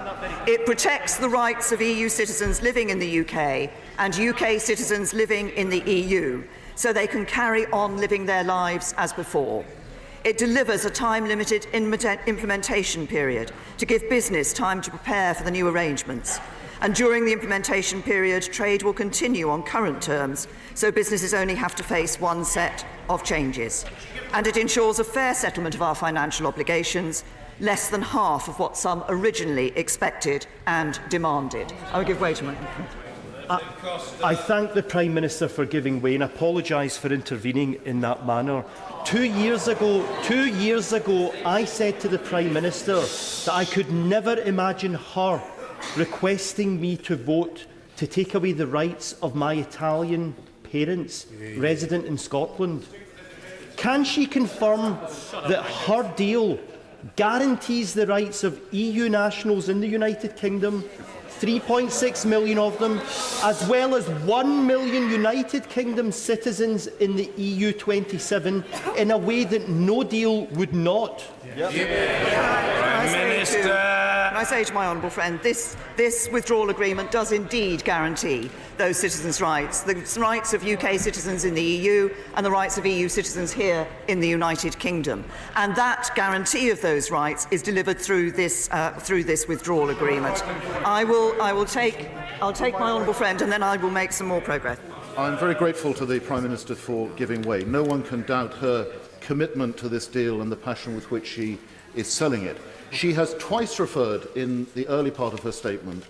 It protects the rights of EU citizens living in the UK and UK citizens living in the EU so they can carry on living their lives as before. It delivers a time-limited implementation period to give business time to prepare for the new arrangements. And during the implementation period, trade will continue on current terms, so businesses only have to face one set of changes. And it ensures a fair settlement of our financial obligations, less than half of what some originally expected and demanded. I will give way to my... I thank the Prime Minister for giving way and apologise for intervening in that manner. 2 years ago, I said to the Prime Minister that I could never imagine her requesting me to vote to take away the rights of my Italian parents resident in Scotland. Can she confirm that her deal guarantees the rights of EU nationals in the United Kingdom, 3.6 million of them, as well as 1 million United Kingdom citizens in the EU 27, in a way that no deal would not? Can I say to my honourable friend, this withdrawal agreement does indeed guarantee those citizens' rights, the rights of UK citizens in the EU and the rights of EU citizens here in the United Kingdom. And that guarantee of those rights is delivered through this withdrawal agreement. I'll take my honourable friend and then I will make some more progress. I'm very grateful to the Prime Minister for giving way. No one can doubt her commitment to this deal and the passion with which she is selling it. She has twice referred in the early part of her statement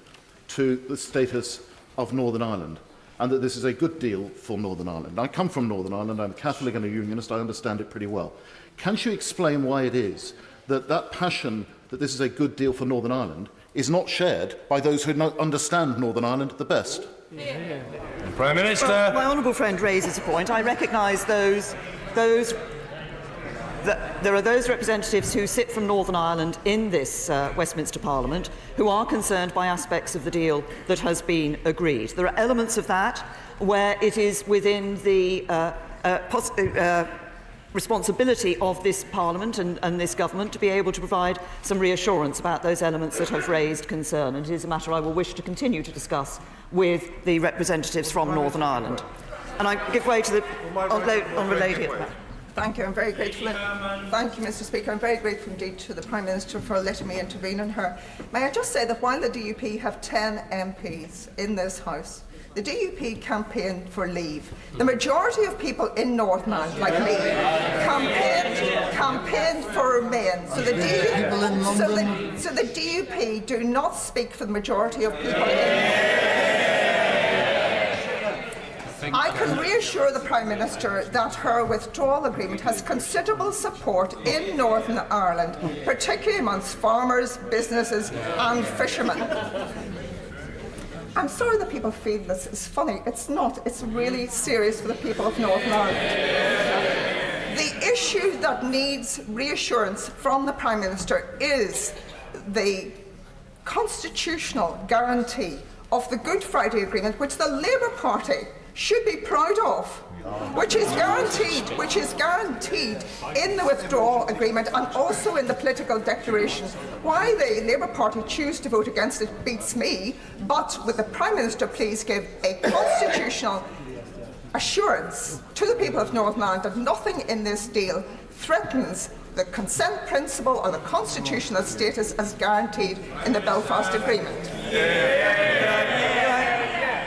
to the status of Northern Ireland and that this is a good deal for Northern Ireland. I come from Northern Ireland. I'm a Catholic and a Unionist. I understand it pretty well. Can she explain why it is that that passion that this is a good deal for Northern Ireland is not shared by those who understand Northern Ireland the best? Prime Minister. Well, my honourable friend raises a point. I recognise there are those representatives who sit from Northern Ireland in this Westminster Parliament who are concerned by aspects of the deal that has been agreed. There are elements of that where it is within the responsibility of this Parliament and this Government to be able to provide some reassurance about those elements that have raised concern, and it is a matter I will wish to continue to discuss with the representatives from Northern Ireland. And I give way to the unrelated. Thank you. I'm very grateful. Thank you, Mr. Speaker. I'm very grateful indeed to the Prime Minister for letting me intervene on her. May I just say that while the DUP have 10 MPs in this House, the DUP campaigned for leave. The majority of people in Northern Ireland, like me, campaigned for remain. So the DUP do not speak for the majority of people I can reassure the Prime Minister that her withdrawal agreement has considerable support in Northern Ireland, particularly amongst farmers, businesses and fishermen. I'm sorry that people feel this is funny. It's not. It's really serious for the people of Northern Ireland. The issue that needs reassurance from the Prime Minister is the constitutional guarantee of the Good Friday Agreement, which the Labour Party should be proud of, which is guaranteed in the withdrawal agreement and also in the political declaration. Why the Labour Party choose to vote against it beats me, but would the Prime Minister please give a constitutional assurance to the people of Northern Ireland that nothing in this deal threatens the consent principle or the constitutional status as guaranteed in the Belfast Agreement?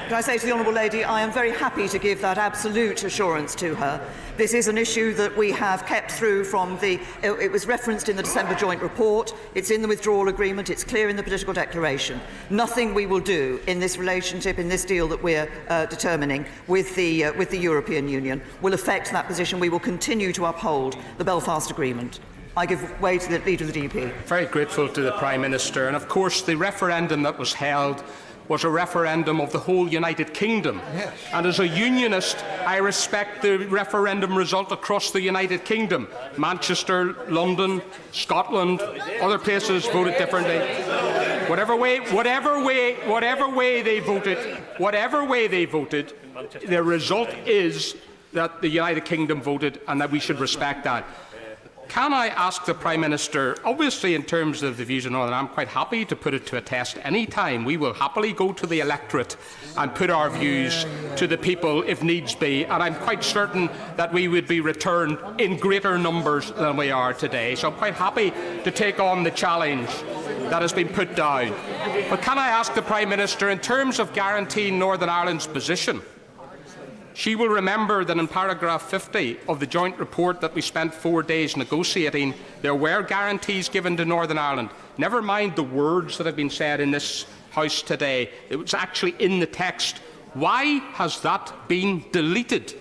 Can I say to the Honourable Lady, I am very happy to give that absolute assurance to her. This is an issue that we have kept through from it was referenced in the December joint report, it's in the withdrawal agreement, it's clear in the political declaration. Nothing we will do in this relationship, in this deal that we're determining with the European Union will affect that position. We will continue to uphold the Belfast Agreement. I give way to the Leader of the DUP. Very grateful to the Prime Minister, and of course the referendum that was held was a referendum of the whole United Kingdom. Yes. And as a unionist, I respect the referendum result across the United Kingdom. Manchester, London, Scotland, other places voted differently. Whatever way they voted, the result is that the United Kingdom voted and that we should respect that. Can I ask the Prime Minister, obviously in terms of the views of Northern Ireland, I'm quite happy to put it to a test any time. We will happily go to the electorate and put our views to the people if needs be, and I'm quite certain that we would be returned in greater numbers than we are today. So I'm quite happy to take on the challenge that has been put down. But can I ask the Prime Minister, in terms of guaranteeing Northern Ireland's position, she will remember that in paragraph 50 of the joint report that we spent 4 days negotiating, there were guarantees given to Northern Ireland. Never mind the words that have been said in this House today. It was actually in the text Why has that been deleted?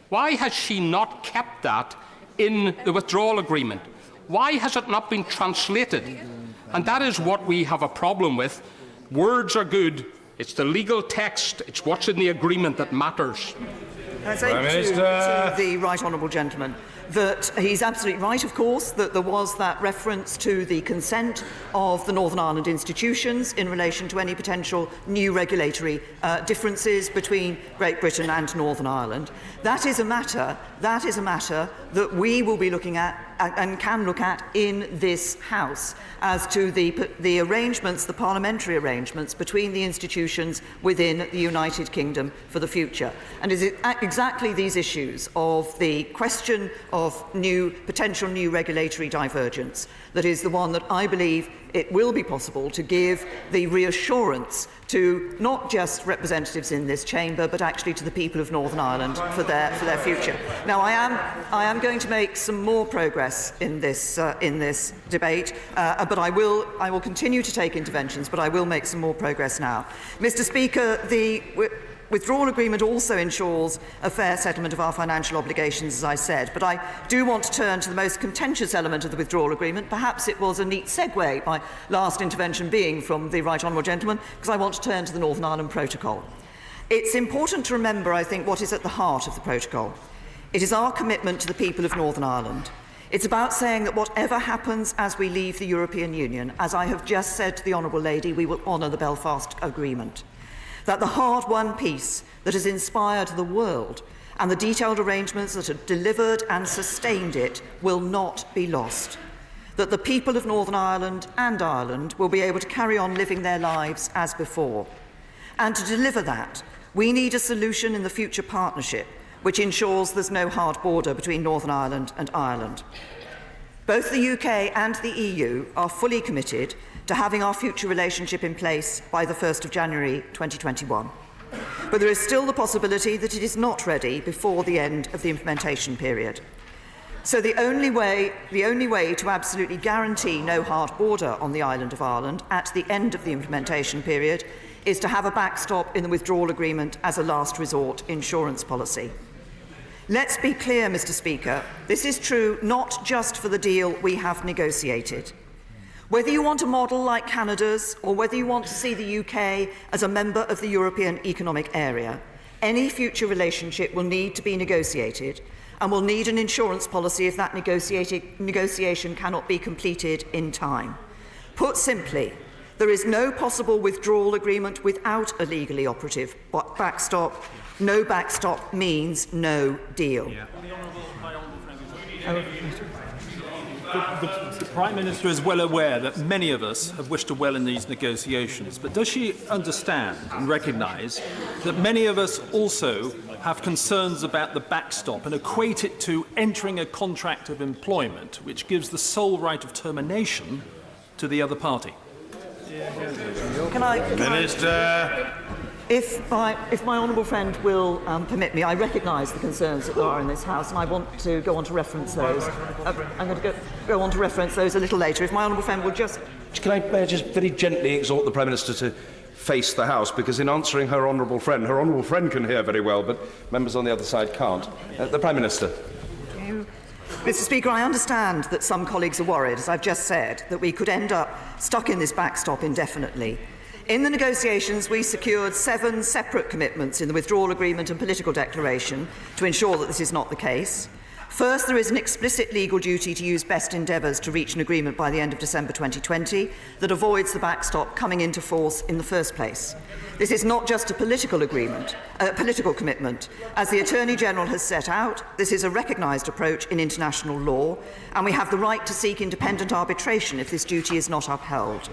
Why has she not kept that in the withdrawal agreement? Why has it not been translated? And that is what we have a problem with. Words are good. It's the legal text, it's what's in the agreement that matters. I say to the right honourable gentleman that he's absolutely right, of course, that there was that reference to the consent of the Northern Ireland institutions in relation to any potential new regulatory differences between Great Britain and Northern Ireland. That is a matter that we will be looking at and can look at in this House as to the arrangements, the parliamentary arrangements between the institutions within the United Kingdom for the future. And is it exactly these issues of the question of potential new regulatory divergence that is the one that I believe it will be possible to give the reassurance to not just representatives in this chamber, but actually to the people of Northern Ireland for their future. Now, I am going to make some more progress in this debate, but I will continue to take interventions, but I will make some more progress now. Mr. Speaker, the withdrawal agreement also ensures a fair settlement of our financial obligations, as I said, but I do want to turn to the most contentious element of the withdrawal agreement. Perhaps it was a neat segue, my last intervention being from the right honourable gentleman, because I want to turn to the Northern Ireland Protocol. It's important to remember, I think, what is at the heart of the protocol. It is our commitment to the people of Northern Ireland. It's about saying that whatever happens as we leave the European Union, as I have just said to the Honourable Lady, we will honour the Belfast Agreement. That the hard-won peace that has inspired the world and the detailed arrangements that have delivered and sustained it will not be lost. That the people of Northern Ireland and Ireland will be able to carry on living their lives as before. And to deliver that, we need a solution in the future partnership which ensures there's no hard border between Northern Ireland and Ireland. Both the UK and the EU are fully committed to having our future relationship in place by the 1st of January 2021. But there is still the possibility that it is not ready before the end of the implementation period. So the only way to absolutely guarantee no hard border on the island of Ireland at the end of the implementation period is to have a backstop in the withdrawal agreement as a last resort insurance policy. Let's be clear, Mr. Speaker, this is true not just for the deal we have negotiated. Whether you want a model like Canada's or whether you want to see the UK as a member of the European Economic Area, any future relationship will need to be negotiated and will need an insurance policy if that negotiation cannot be completed in time. Put simply, there is no possible withdrawal agreement without a legally operative backstop. No backstop means no deal. The Prime Minister is well aware that many of us have wished her well in these negotiations, but does she understand and recognise that many of us also have concerns about the backstop and equate it to entering a contract of employment which gives the sole right of termination to the other party? Minister. If my honourable friend will permit me, I recognise the concerns that there are in this House, and I want to go on to reference those. I'm going to go on to reference those a little later. If my honourable friend will just... May I just very gently exhort the Prime Minister to face the House, because in answering her honourable friend can hear very well, but members on the other side can't. The Prime Minister. Mr. Speaker, I understand that some colleagues are worried, as I've just said, that we could end up stuck in this backstop indefinitely. In the negotiations, we secured 7 separate commitments in the withdrawal agreement and political declaration to ensure that this is not the case. First, there is an explicit legal duty to use best endeavours to reach an agreement by the end of December 2020 that avoids the backstop coming into force in the first place. This is not just a political commitment. As the Attorney-General has set out, this is a recognised approach in international law, and we have the right to seek independent arbitration if this duty is not upheld.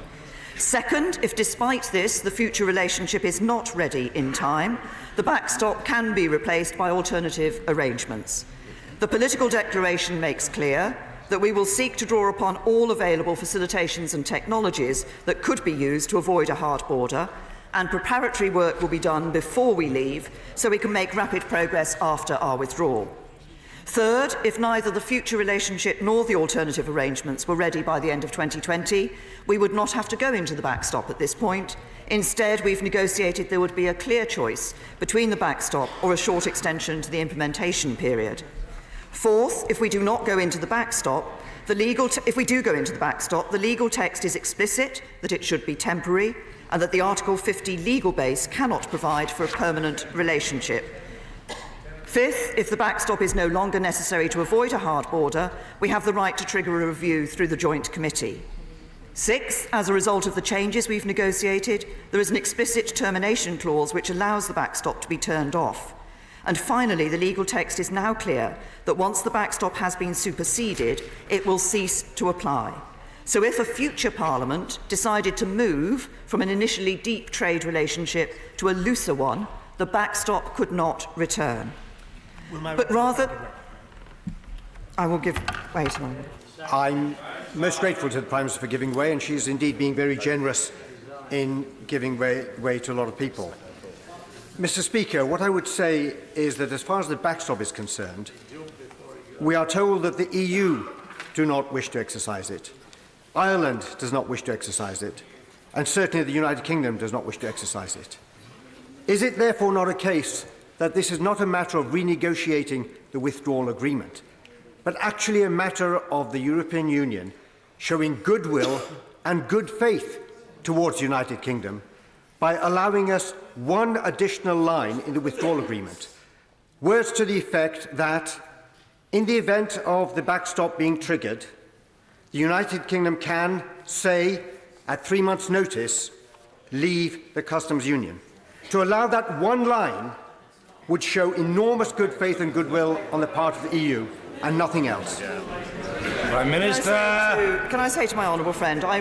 Second, if despite this the future relationship is not ready in time, the backstop can be replaced by alternative arrangements. The political declaration makes clear that we will seek to draw upon all available facilitations and technologies that could be used to avoid a hard border, and preparatory work will be done before we leave so we can make rapid progress after our withdrawal. Third, if neither the future relationship nor the alternative arrangements were ready by the end of 2020, we would not have to go into the backstop at this point. Instead, we've negotiated there would be a clear choice between the backstop or a short extension to the implementation period. Fourth, if we do not go into the backstop, the legal text is explicit that it should be temporary and that the Article 50 legal base cannot provide for a permanent relationship. Fifth, if the backstop is no longer necessary to avoid a hard border, we have the right to trigger a review through the Joint Committee. Sixth, as a result of the changes we've negotiated, there is an explicit termination clause which allows the backstop to be turned off. And finally, the legal text is now clear that once the backstop has been superseded, it will cease to apply. So if a future Parliament decided to move from an initially deep trade relationship to a looser one, the backstop could not return. But rather, I will give... Wait a moment. I'm most grateful to the Prime Minister for giving way, and she's indeed being very generous in giving way to a lot of people. Mr. Speaker, what I would say is that as far as the backstop is concerned, we are told that the EU do not wish to exercise it. Ireland does not wish to exercise it, and certainly the United Kingdom does not wish to exercise it. Is it therefore not a case that this is not a matter of renegotiating the withdrawal agreement, but actually a matter of the European Union showing goodwill and good faith towards the United Kingdom by allowing us one additional line in the withdrawal agreement? Words to the effect that, in the event of the backstop being triggered, the United Kingdom can, say, at 3 months' notice, leave the customs union. To allow that one line would show enormous good faith and goodwill on the part of the EU and nothing else. Prime Minister. Can I say to my honourable friend, I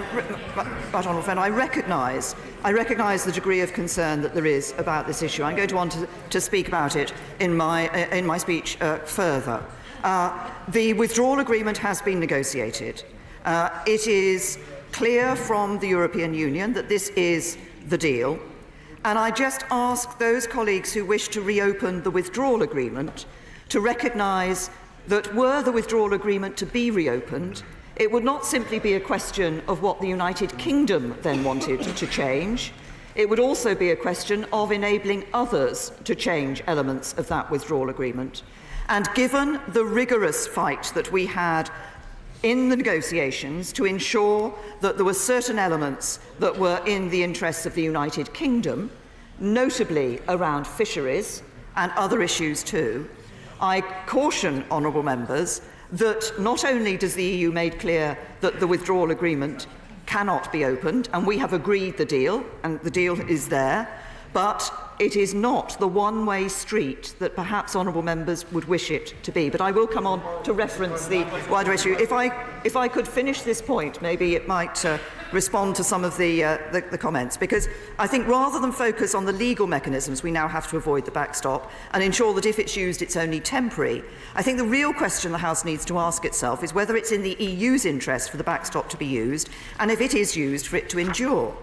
recognise the degree of concern that there is about this issue. I'm going to want to speak about it in my speech further. The withdrawal agreement has been negotiated. It is clear from the European Union that this is the deal. And I just ask those colleagues who wish to reopen the withdrawal agreement to recognise that were the withdrawal agreement to be reopened, it would not simply be a question of what the United Kingdom then wanted to change. It would also be a question of enabling others to change elements of that withdrawal agreement. And given the rigorous fight that we had in the negotiations to ensure that there were certain elements that were in the interests of the United Kingdom, notably around fisheries and other issues too, I caution honourable members that not only does the EU make clear that the withdrawal agreement cannot be opened, and we have agreed the deal, and the deal is there, but it is not the one-way street that perhaps honourable members would wish it to be. But I will come on to reference the wider issue. If I could finish this point, maybe it might respond to some of the comments, because I think rather than focus on the legal mechanisms, we now have to avoid the backstop and ensure that if it's used, it's only temporary. I think the real question the House needs to ask itself is whether it's in the EU's interest for the backstop to be used, and if it is used, for it to endure.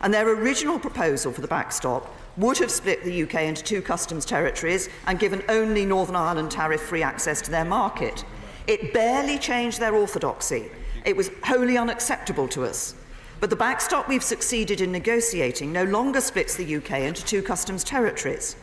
And their original proposal for the backstop would have split the UK into 2 customs territories and given only Northern Ireland tariff-free access to their market. It barely changed their orthodoxy. It was wholly unacceptable to us. But the backstop we've succeeded in negotiating no longer splits the UK into 2 customs territories.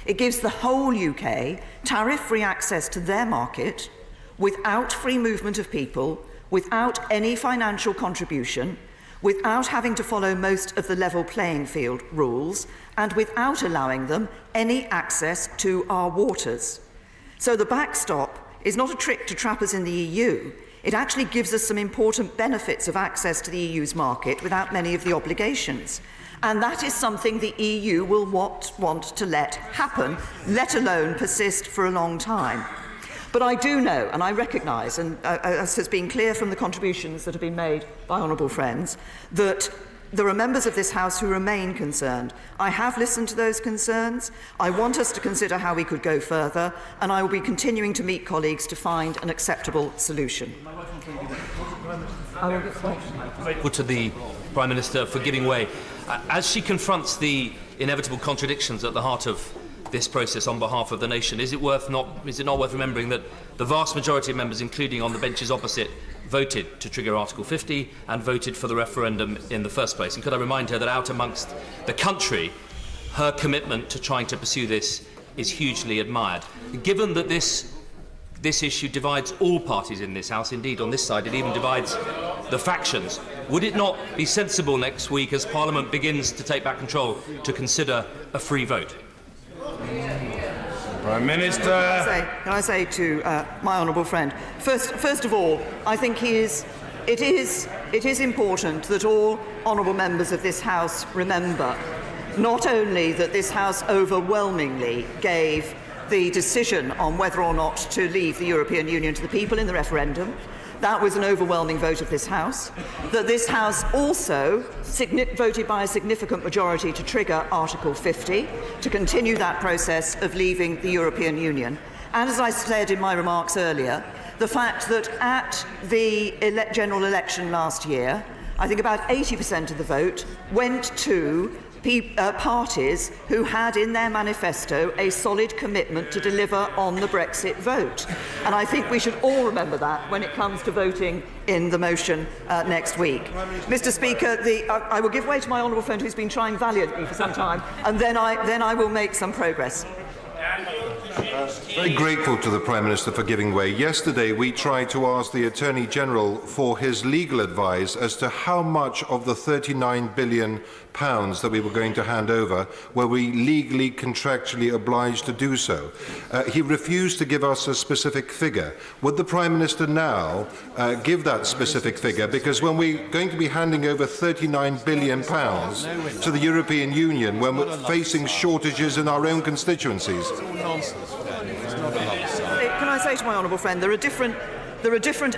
It gives the whole UK tariff-free access to their market without free movement of people, without any financial contribution, without having to follow most of the level playing field rules, and without allowing them any access to our waters. So the backstop is not a trick to trap us in the EU. It actually gives us some important benefits of access to the EU's market without many of the obligations. And that is something the EU will want to let happen, let alone persist for a long time. But I do know, and I recognise, and as has been clear from the contributions that have been made by honourable friends, that there are members of this House who remain concerned. I have listened to those concerns. I want us to consider how we could go further, and I will be continuing to meet colleagues to find an acceptable solution. To the Prime Minister for giving way. As she confronts the inevitable contradictions at the heart of this process on behalf of the nation. Is it not worth remembering that the vast majority of members, including on the benches opposite, voted to trigger Article 50 and voted for the referendum in the first place? And could I remind her that out amongst the country, her commitment to trying to pursue this is hugely admired. Given that this issue divides all parties in this House, indeed on this side it even divides the factions, would it not be sensible next week, as Parliament begins to take back control, to consider a free vote? Prime Minister. Can I say to my honourable friend, first of all, I think it is important that all honourable members of this House remember not only that this House overwhelmingly gave the decision on whether or not to leave the European Union to the people in the referendum. That was an overwhelming vote of this House. That this House also voted by a significant majority to trigger Article 50, to continue that process of leaving the European Union. And as I said in my remarks earlier, the fact that at the general election last year, I think about 80% of the vote went to parties who had in their manifesto a solid commitment to deliver on the Brexit vote. And I think we should all remember that when it comes to voting in the motion next week. Mr. Speaker, I will give way to my honourable friend who's been trying valiantly for some time, and then I will make some progress. Very grateful to the Prime Minister for giving way. Yesterday we tried to ask the Attorney General for his legal advice as to how much of the £39 billion that we were going to hand over were we legally, contractually obliged to do so. He refused to give us a specific figure. Would the Prime Minister now give that specific figure? Because when we're going to be handing over £39 billion to the European Union when we're facing shortages in our own constituencies. Can I say to my honourable friend, there are different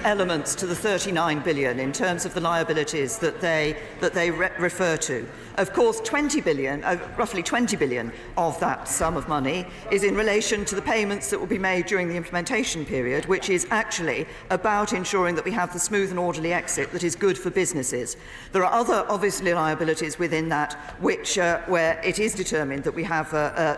elements to the 39 billion in terms of the liabilities that they refer to. Of course, 20 billion, roughly 20 billion of that sum of money is in relation to the payments that will be made during the implementation period, which is actually about ensuring that we have the smooth and orderly exit that is good for businesses. There are other, obviously, liabilities within that which, where it is determined that we have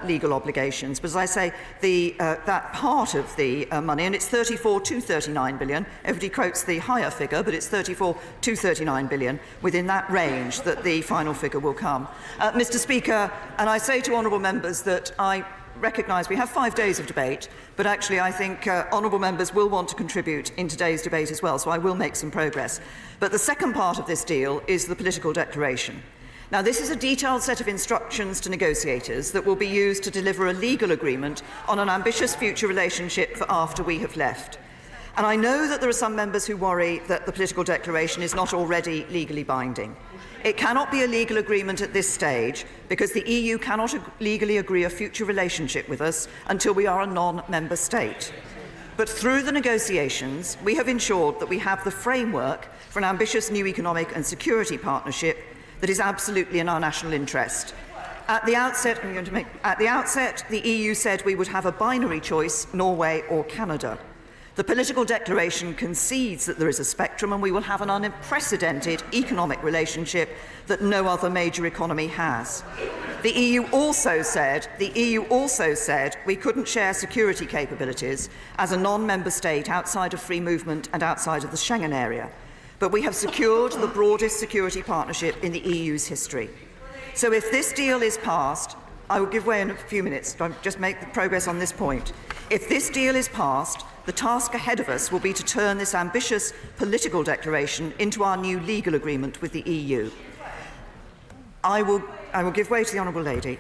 legal obligations. But as I say, that part of the money, and it's 34 to 39 billion, everybody quotes the higher figure, but it's 34 to 39 billion, within that range that the final figure will come. Mr. Speaker, and I say to honourable members that I recognise we have 5 days of debate, but actually I think honourable members will want to contribute in today's debate as well, so I will make some progress. But the second part of this deal is the political declaration. Now, this is a detailed set of instructions to negotiators that will be used to deliver a legal agreement on an ambitious future relationship for after we have left. And I know that there are some members who worry that the political declaration is not already legally binding. It cannot be a legal agreement at this stage because the EU cannot legally agree a future relationship with us until we are a non-member state. But through the negotiations, we have ensured that we have the framework for an ambitious new economic and security partnership that is absolutely in our national interest. At the outset, the EU said we would have a binary choice, Norway or Canada. The political declaration concedes that there is a spectrum and we will have an unprecedented economic relationship that no other major economy has. The EU also said we couldn't share security capabilities as a non-member state outside of free movement and outside of the Schengen area. But we have secured the broadest security partnership in the EU's history. So if this deal is passed, I will give way in a few minutes to just make the progress on this point. If this deal is passed, the task ahead of us will be to turn this ambitious political declaration into our new legal agreement with the EU. I will give way to the honourable lady.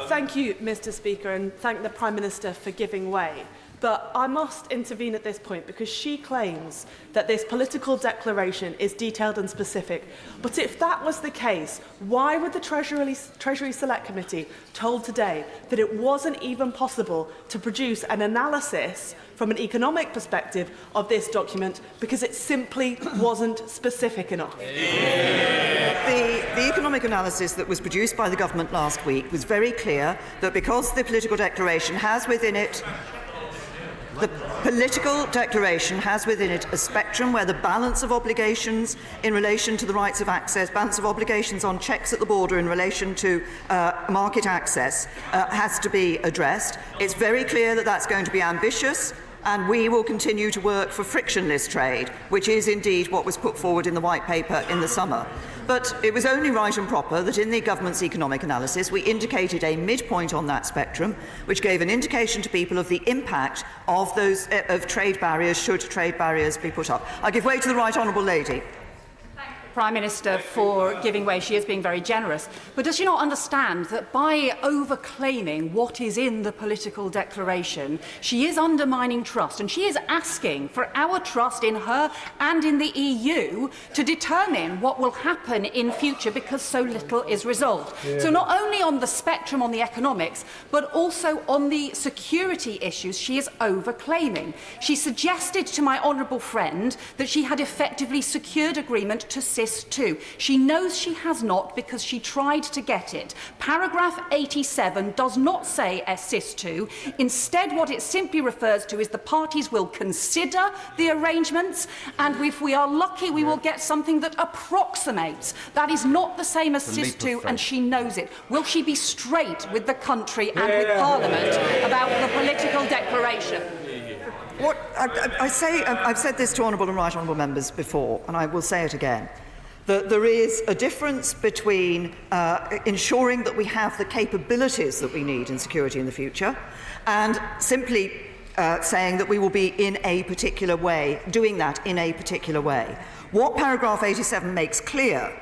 Thank you, Mr. Speaker, and thank the Prime Minister for giving way. But I must intervene at this point because she claims that this political declaration is detailed and specific. But if that was the case, why would the Treasury Select Committee told today that it wasn't even possible to produce an analysis from an economic perspective of this document because it simply wasn't specific enough? The economic analysis that was produced by the government last week was very clear that because the political declaration has within it The political declaration has within it a spectrum where the balance of obligations in relation to the rights of access, balance of obligations on checks at the border in relation to market access has to be addressed. It's very clear that that's going to be ambitious, and we will continue to work for frictionless trade, which is indeed what was put forward in the White Paper in the summer. But it was only right and proper that in the government's economic analysis we indicated a midpoint on that spectrum, which gave an indication to people of the impact of those of trade barriers should trade barriers be put up. I give way to the Right Honourable Lady. Prime Minister for giving way. She is being very generous. But does she not understand that by overclaiming what is in the political declaration, she is undermining trust, and she is asking for our trust in her and in the EU to determine what will happen in future because so little is resolved. Yeah. So not only on the spectrum on the economics, but also on the security issues, she is overclaiming. She suggested to my honourable friend that she had effectively secured agreement to SIS2. She knows she has not because she tried to get it. Paragraph 87 does not say SIS2. Instead, what it simply refers to is the parties will consider the arrangements, and if we are lucky, we will get something that approximates. That is not the same as SIS2, and she knows it. Will she be straight with the country and with Parliament about the political declaration? What I say, I've said this to honourable and right honourable members before, and I will say it again, that there is a difference between ensuring that we have the capabilities that we need in security in the future and simply saying that we will be in a particular way, doing that in a particular way. What paragraph 87 makes clear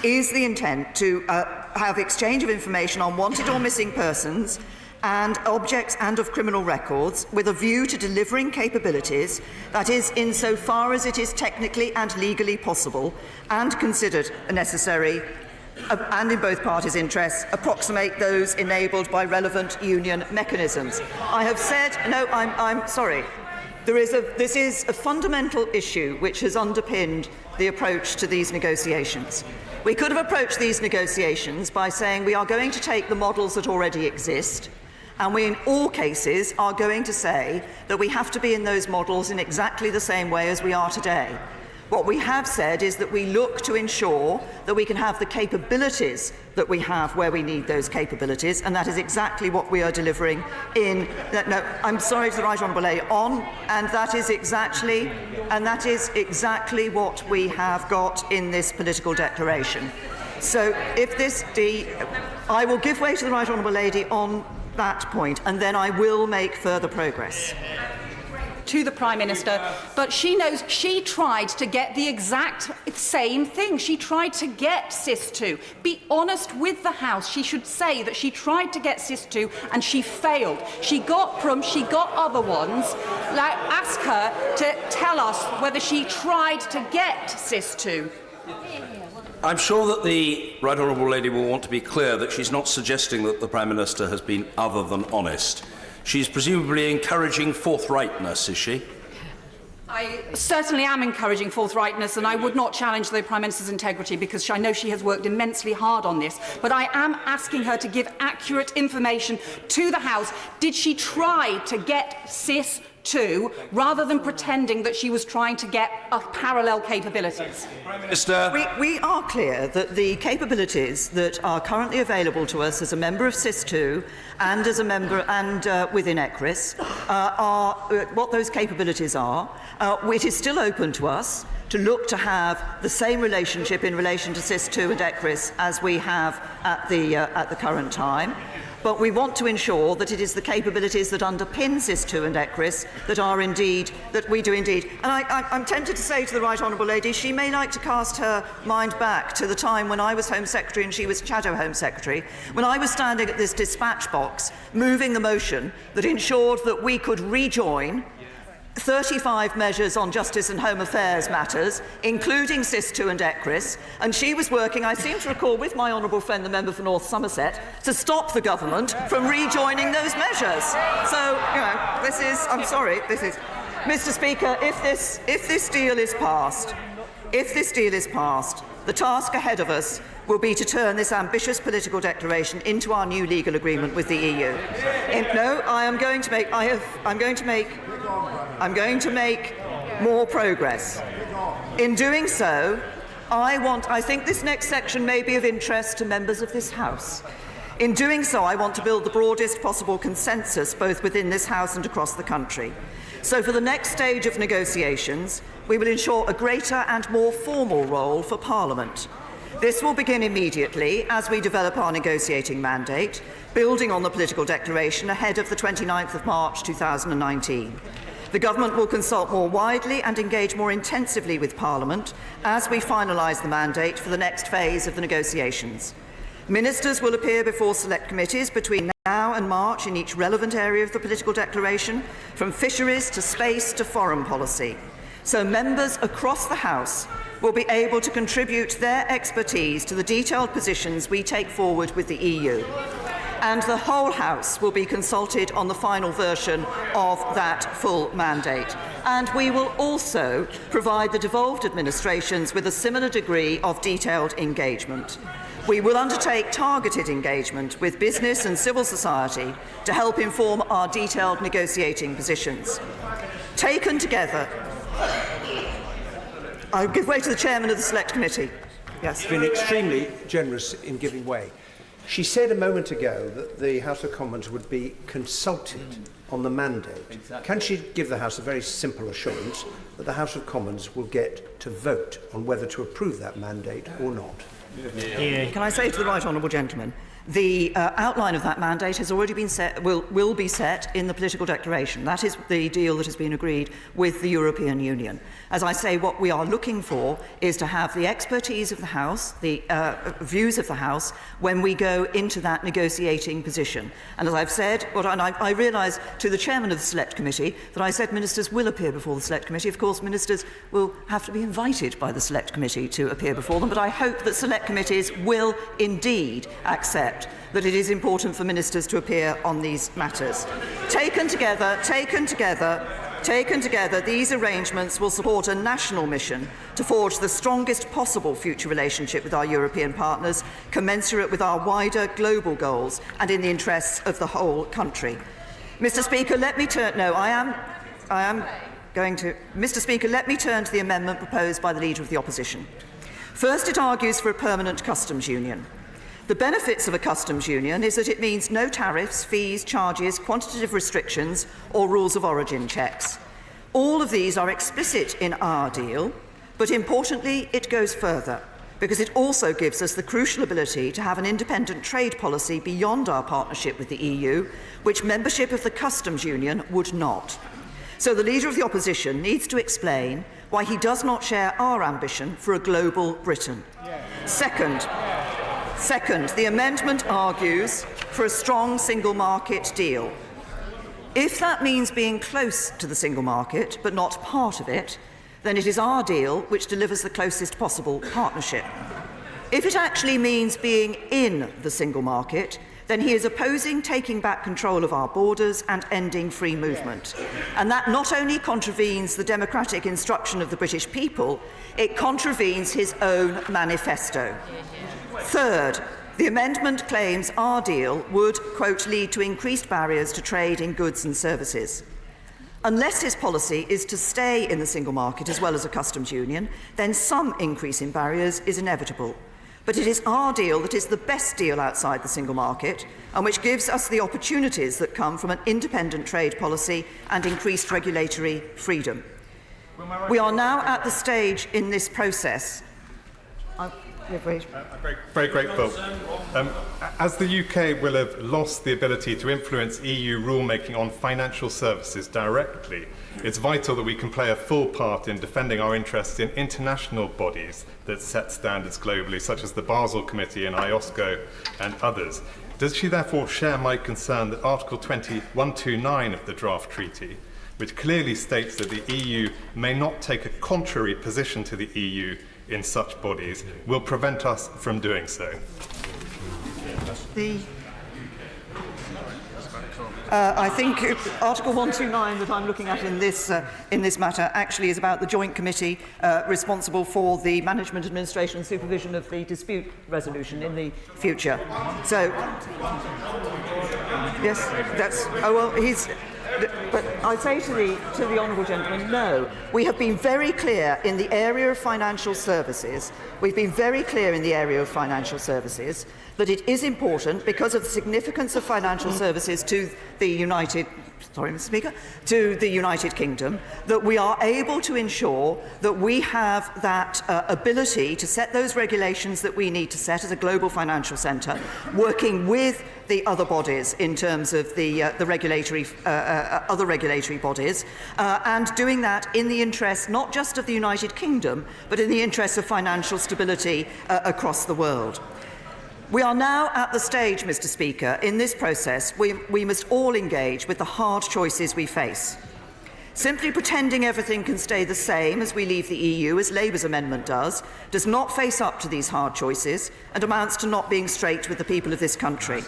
is the intent to have exchange of information on wanted or missing persons and objects and of criminal records with a view to delivering capabilities, that is, insofar as it is technically and legally possible and considered necessary and in both parties' interests, approximate those enabled by relevant union mechanisms. I have said, no, I'm sorry. This is a fundamental issue which has underpinned the approach to these negotiations. We could have approached these negotiations by saying we are going to take the models that already exist, and we, in all cases, are going to say that we have to be in those models in exactly the same way as we are today. What we have said is that we look to ensure that we can have the capabilities that we have where we need those capabilities, and that is exactly what we are delivering in... No, I'm sorry to the Right Honourable Lady, and that is exactly what we have got in this political declaration. So if this... I will give way to the Right Honourable Lady on that point, and then I will make further progress. To the Prime Minister, but she knows she tried to get the exact same thing. She tried to get SIS2. Be honest with the House. She should say that she tried to get SIS2 and she failed. She got PRUM, she got other ones. Ask her to tell us whether she tried to get SIS2. I'm sure that the Right Honourable Lady will want to be clear that she's not suggesting that the Prime Minister has been other than honest. She's presumably encouraging forthrightness, is she? I certainly am encouraging forthrightness, and I would not challenge the Prime Minister's integrity because I know she has worked immensely hard on this. But I am asking her to give accurate information to the House. Did she try to get SIS2 rather than pretending that she was trying to get parallel capabilities? Minister. We are clear that the capabilities that are currently available to us as a member of SIS2 and as a member and within ECRIS are what those capabilities are. It is still open to us to look to have the same relationship in relation to SIS2 and ECRIS as we have at the current time. But we want to ensure that it is the capabilities that underpin SIS2 and ECRIS that we do indeed. And I'm tempted to say to the Right Honourable Lady, she may like to cast her mind back to the time when I was Home Secretary and she was Shadow Home Secretary, when I was standing at this dispatch box moving the motion that ensured that we could rejoin 35 measures on justice and home affairs matters, including SIS2 and ECRIS, and she was working, I seem to recall, with my honourable friend, the member for North Somerset, to stop the government from rejoining those measures. So, this is... I'm sorry, this is... Mr Speaker, if this deal is passed, If this deal is passed, the task ahead of us will be to turn this ambitious political declaration into our new legal agreement with the EU. I'm going to make more progress. In doing so, I think this next section may be of interest to members of this House. In doing so, I want to build the broadest possible consensus both within this House and across the country. So for the next stage of negotiations, we will ensure a greater and more formal role for Parliament. This will begin immediately as we develop our negotiating mandate, building on the political declaration ahead of the 29th of March 2019. The Government will consult more widely and engage more intensively with Parliament as we finalise the mandate for the next phase of the negotiations. Ministers will appear before select committees between now and March in each relevant area of the political declaration, from fisheries to space to foreign policy. So members across the House will be able to contribute their expertise to the detailed positions we take forward with the EU. And the whole House will be consulted on the final version of that full mandate. And we will also provide the devolved administrations with a similar degree of detailed engagement. We will undertake targeted engagement with business and civil society to help inform our detailed negotiating positions. Taken together, I'll give way to the Chairman of the Select Committee. Yes. Been extremely generous in giving way. She said a moment ago that the House of Commons would be consulted on the mandate. Exactly. Can she give the House a very simple assurance that the House of Commons will get to vote on whether to approve that mandate or not? Can I say to the right honourable gentleman, the outline of that mandate has already been set, will be set in the political declaration. That is the deal that has been agreed with the European Union. As I say, what we are looking for is to have the expertise of the House, the views of the House, when we go into that negotiating position. And as I've said, I realise to the Chairman of the Select Committee that I said ministers will appear before the Select Committee. Of course, ministers will have to be invited by the Select Committee to appear before them, but I hope that Select Committees will indeed accept that it is important for ministers to appear on these matters. Taken together, these arrangements will support a national mission to forge the strongest possible future relationship with our European partners, commensurate with our wider global goals and in the interests of the whole country. Mr. Speaker, let me turn to the amendment proposed by the Leader of the Opposition. First, it argues for a permanent customs union. The benefits of a customs union is that it means no tariffs, fees, charges, quantitative restrictions or rules of origin checks. All of these are explicit in our deal, but importantly it goes further because it also gives us the crucial ability to have an independent trade policy beyond our partnership with the EU, which membership of the customs union would not. So the Leader of the Opposition needs to explain why he does not share our ambition for a global Britain. Second, the amendment argues for a strong single market deal. If that means being close to the single market but not part of it, then it is our deal which delivers the closest possible partnership. If it actually means being in the single market, then he is opposing taking back control of our borders and ending free movement. And that not only contravenes the democratic instruction of the British people, it contravenes his own manifesto. Third, the amendment claims our deal would, quote, lead to increased barriers to trade in goods and services. Unless his policy is to stay in the single market as well as a customs union, then some increase in barriers is inevitable. But it is our deal that is the best deal outside the single market and which gives us the opportunities that come from an independent trade policy and increased regulatory freedom. We are now at the stage in this process. Very grateful. As the UK will have lost the ability to influence EU rulemaking on financial services directly, it's vital that we can play a full part in defending our interests in international bodies that set standards globally, such as the Basel Committee and IOSCO and others. Does she therefore share my concern that Article 129 of the draft treaty, which clearly states that the EU may not take a contrary position to the EU in such bodies, will prevent us from doing so? I think Article 129 that I'm looking at in this matter actually is about the joint committee responsible for the management, administration and supervision of the dispute resolution in the future. So, yes, that's... Oh, well, he's... But I say to the honourable gentleman, no. We have been very clear in the area of financial services. We've been very clear in the area of financial services that it is important, because of the significance of financial services to the United Kingdom, that we are able to ensure that we have that ability to set those regulations that we need to set as a global financial centre, working with the other bodies in terms of the regulatory, other regulatory bodies, and doing that in the interest not just of the United Kingdom, but in the interest of financial stability across the world. We are now at the stage, Mr. Speaker, in this process we must all engage with the hard choices we face. Simply pretending everything can stay the same as we leave the EU, as Labour's amendment does not face up to these hard choices and amounts to not being straight with the people of this country.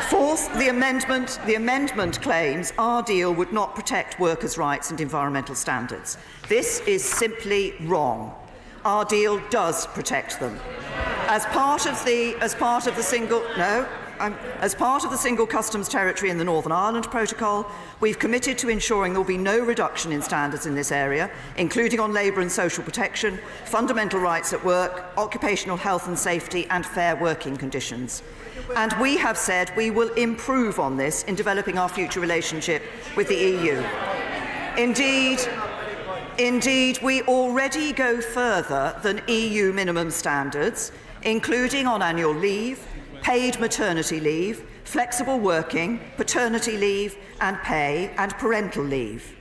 Fourth, the amendment claims our deal would not protect workers' rights and environmental standards. This is simply wrong. Our deal does protect them. As part of the single customs territory in the Northern Ireland Protocol, we've committed to ensuring there will be no reduction in standards in this area, including on labour and social protection, fundamental rights at work, occupational health and safety, and fair working conditions. And we have said we will improve on this in developing our future relationship with the EU. Indeed, we already go further than EU minimum standards, including on annual leave, paid maternity leave, flexible working, paternity leave and pay, and parental leave.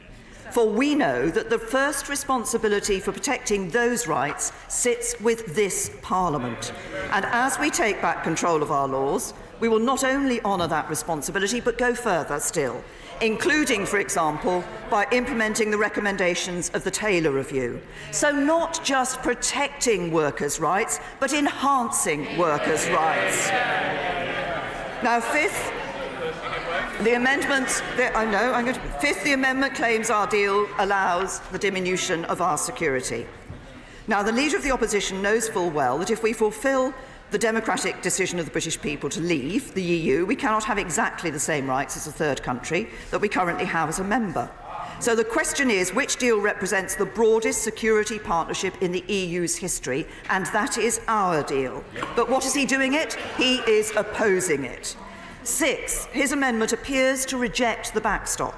For we know that the first responsibility for protecting those rights sits with this Parliament. And as we take back control of our laws, we will not only honour that responsibility, but go further still, including, for example, by implementing the recommendations of the Taylor Review. So not just protecting workers' rights, but enhancing workers' rights. Now, fifth, the amendment claims our deal allows the diminution of our security. Now, the Leader of the Opposition knows full well that if we fulfil the democratic decision of the British people to leave the EU, we cannot have exactly the same rights as a third country that we currently have as a member. So the question is, which deal represents the broadest security partnership in the EU's history? And that is our deal. But what is he doing it? He is opposing it. Sixth, his amendment appears to reject the backstop,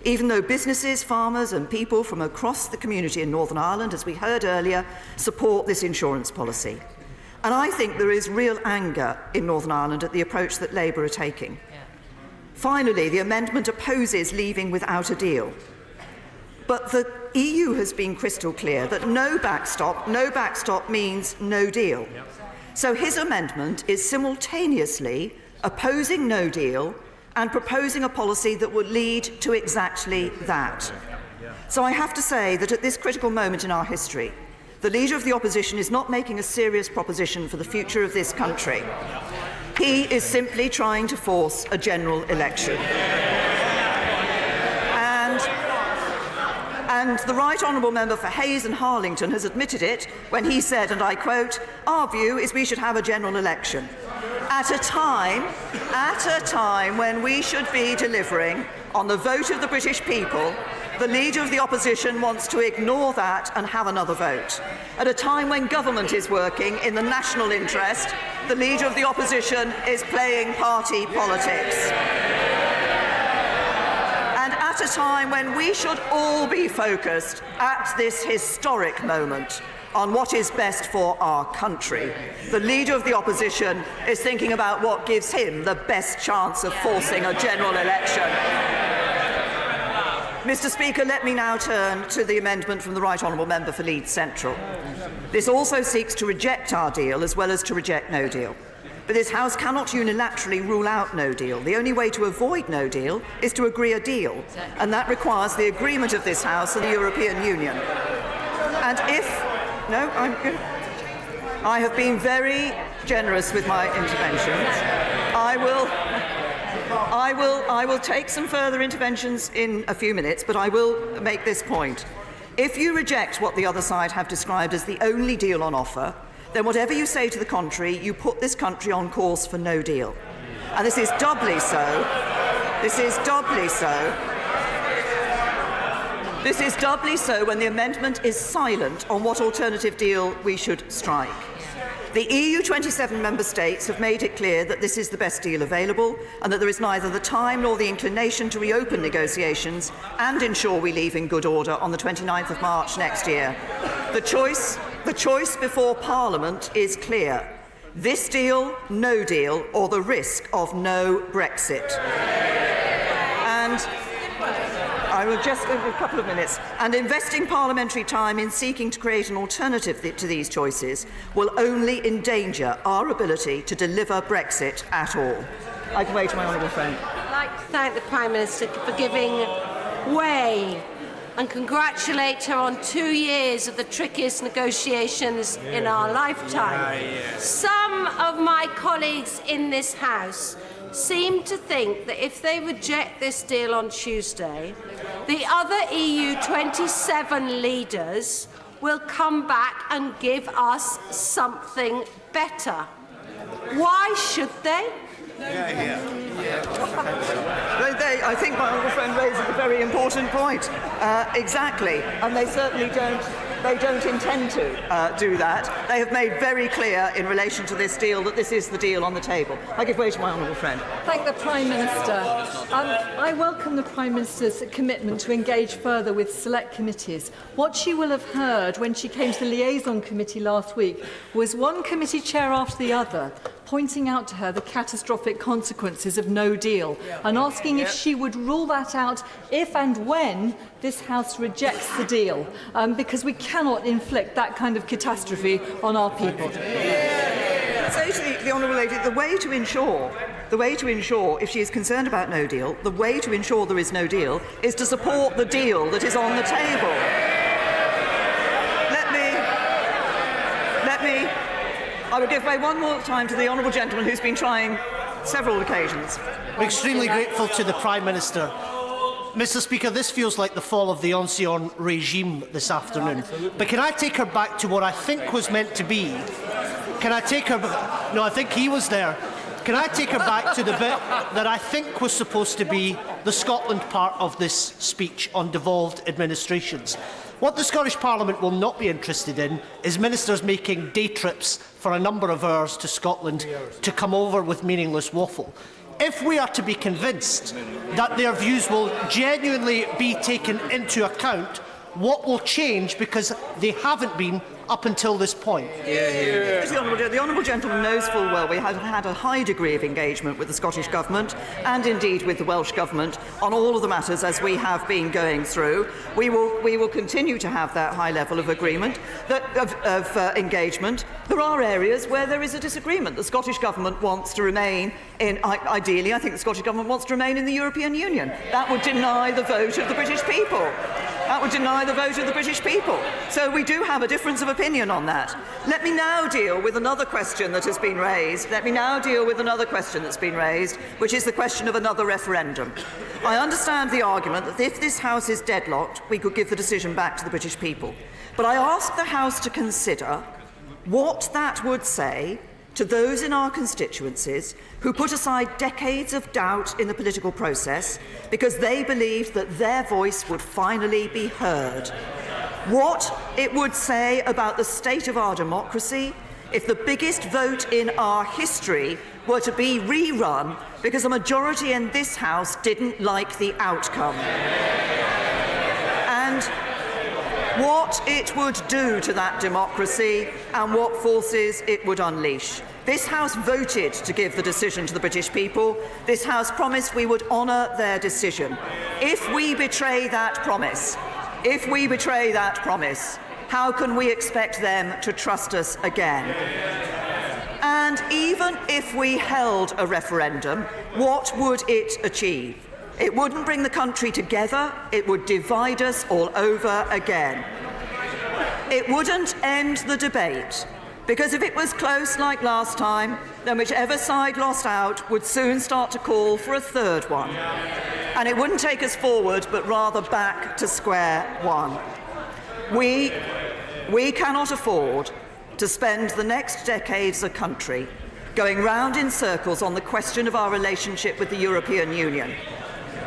even though businesses, farmers and people from across the community in Northern Ireland, as we heard earlier, support this insurance policy. And I think there is real anger in Northern Ireland at the approach that Labour are taking. Finally, the amendment opposes leaving without a deal. But the EU has been crystal clear that no backstop means no deal. So his amendment is simultaneously opposing no deal and proposing a policy that would lead to exactly that. So I have to say that at this critical moment in our history, the Leader of the Opposition is not making a serious proposition for the future of this country. He is simply trying to force a general election. And the Right Honourable Member for Hayes and Harlington has admitted it when he said, and I quote, "Our view is we should have a general election." At a time when we should be delivering on the vote of the British people, the Leader of the Opposition wants to ignore that and have another vote. At a time when government is working in the national interest, the Leader of the Opposition is playing party politics. And at a time when we should all be focused at this historic moment on what is best for our country, the Leader of the Opposition is thinking about what gives him the best chance of forcing a general election. Mr. Speaker, let me now turn to the amendment from the Right Honourable Member for Leeds Central. This also seeks to reject our deal as well as to reject no deal. But this House cannot unilaterally rule out no deal. The only way to avoid no deal is to agree a deal, and that requires the agreement of this House and the European Union. And I have been very generous with my interventions. I will take some further interventions in a few minutes, but I will make this point. If you reject what the other side have described as the only deal on offer, then whatever you say to the contrary, you put this country on course for no deal. And this is doubly so. This is doubly so. This is doubly so when the amendment is silent on what alternative deal we should strike. The EU 27 member states have made it clear that this is the best deal available and that there is neither the time nor the inclination to reopen negotiations and ensure we leave in good order on the 29th of March next year. The choice before Parliament is clear. This deal, no deal, or the risk of no Brexit. And I will just in a couple of minutes. And investing parliamentary time in seeking to create an alternative to these choices will only endanger our ability to deliver Brexit at all. I can wait to my honourable friend. I'd like to thank the Prime Minister for giving way and congratulate her on 2 years of the trickiest negotiations in our lifetime. Some of my colleagues in this House seem to think that if they reject this deal on Tuesday, the other EU 27 leaders will come back and give us something better. Why should they? I think my honourable friend raises a very important point. Exactly, and they certainly don't. They don't intend to do that. They have made very clear in relation to this deal that this is the deal on the table. I give way to my honourable friend. Thank the Prime Minister. I welcome the Prime Minister's commitment to engage further with select committees. What she will have heard when she came to the liaison committee last week was one committee chair after the other pointing out to her the catastrophic consequences of no deal and asking if she would rule that out if and when this House rejects the deal, because we cannot inflict that kind of catastrophe on our people. Say to the honourable lady, the way to ensure, if she is concerned about no deal, the way to ensure there is no deal is to support the deal that is on the table. I will give way one more time to the honourable gentleman who's been trying several occasions. I'm extremely grateful to the Prime Minister. Mr. Speaker, this feels like the fall of the Ancien regime this afternoon. But can I take her back to what I think was meant to be? Can I take her... No, I think he was there. Can I take her back to the bit that I think was supposed to be the Scotland part of this speech on devolved administrations? What the Scottish Parliament will not be interested in is ministers making day trips for a number of hours to Scotland to come over with meaningless waffle. If we are to be convinced that their views will genuinely be taken into account, what will change, because they haven't been up until this point? The honourable gentleman knows full well we have had a high degree of engagement with the Scottish Government and indeed with the Welsh Government on all of the matters as we have been going through. We will continue to have that high level of agreement, of engagement. There are areas where there is a disagreement. The Scottish Government wants to remain in, ideally, I think the Scottish Government wants to remain in the European Union. That would deny the vote of the British people. That would deny the vote of the British people. So we do have a difference of opinion on that. Let me now deal with another question that has been raised. Which is the question of another referendum. I understand the argument that if this House is deadlocked, we could give the decision back to the British people. But I ask the House to consider what that would say to those in our constituencies who put aside decades of doubt in the political process because they believed that their voice would finally be heard. What it would say about the state of our democracy if the biggest vote in our history were to be rerun because a majority in this House didn't like the outcome. And what it would do to that democracy and what forces it would unleash. This House voted to give the decision to the British people. This House promised we would honour their decision. If we betray that promise, how can we expect them to trust us again? And even if we held a referendum, what would it achieve? It wouldn't bring the country together, it would divide us all over again. It wouldn't end the debate, Because if it was close like last time, then whichever side lost out would soon start to call for a third one. And it wouldn't take us forward, but rather back to square one. We cannot afford to spend the next decade as a country going round in circles on the question of our relationship with the European Union.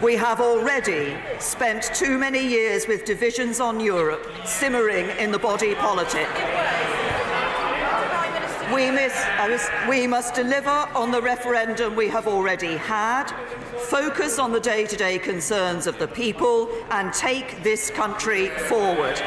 We have already spent too many years with divisions on Europe simmering in the body politic. We must deliver on the referendum we have already had, focus on the day-to-day concerns of the people, and take this country forward.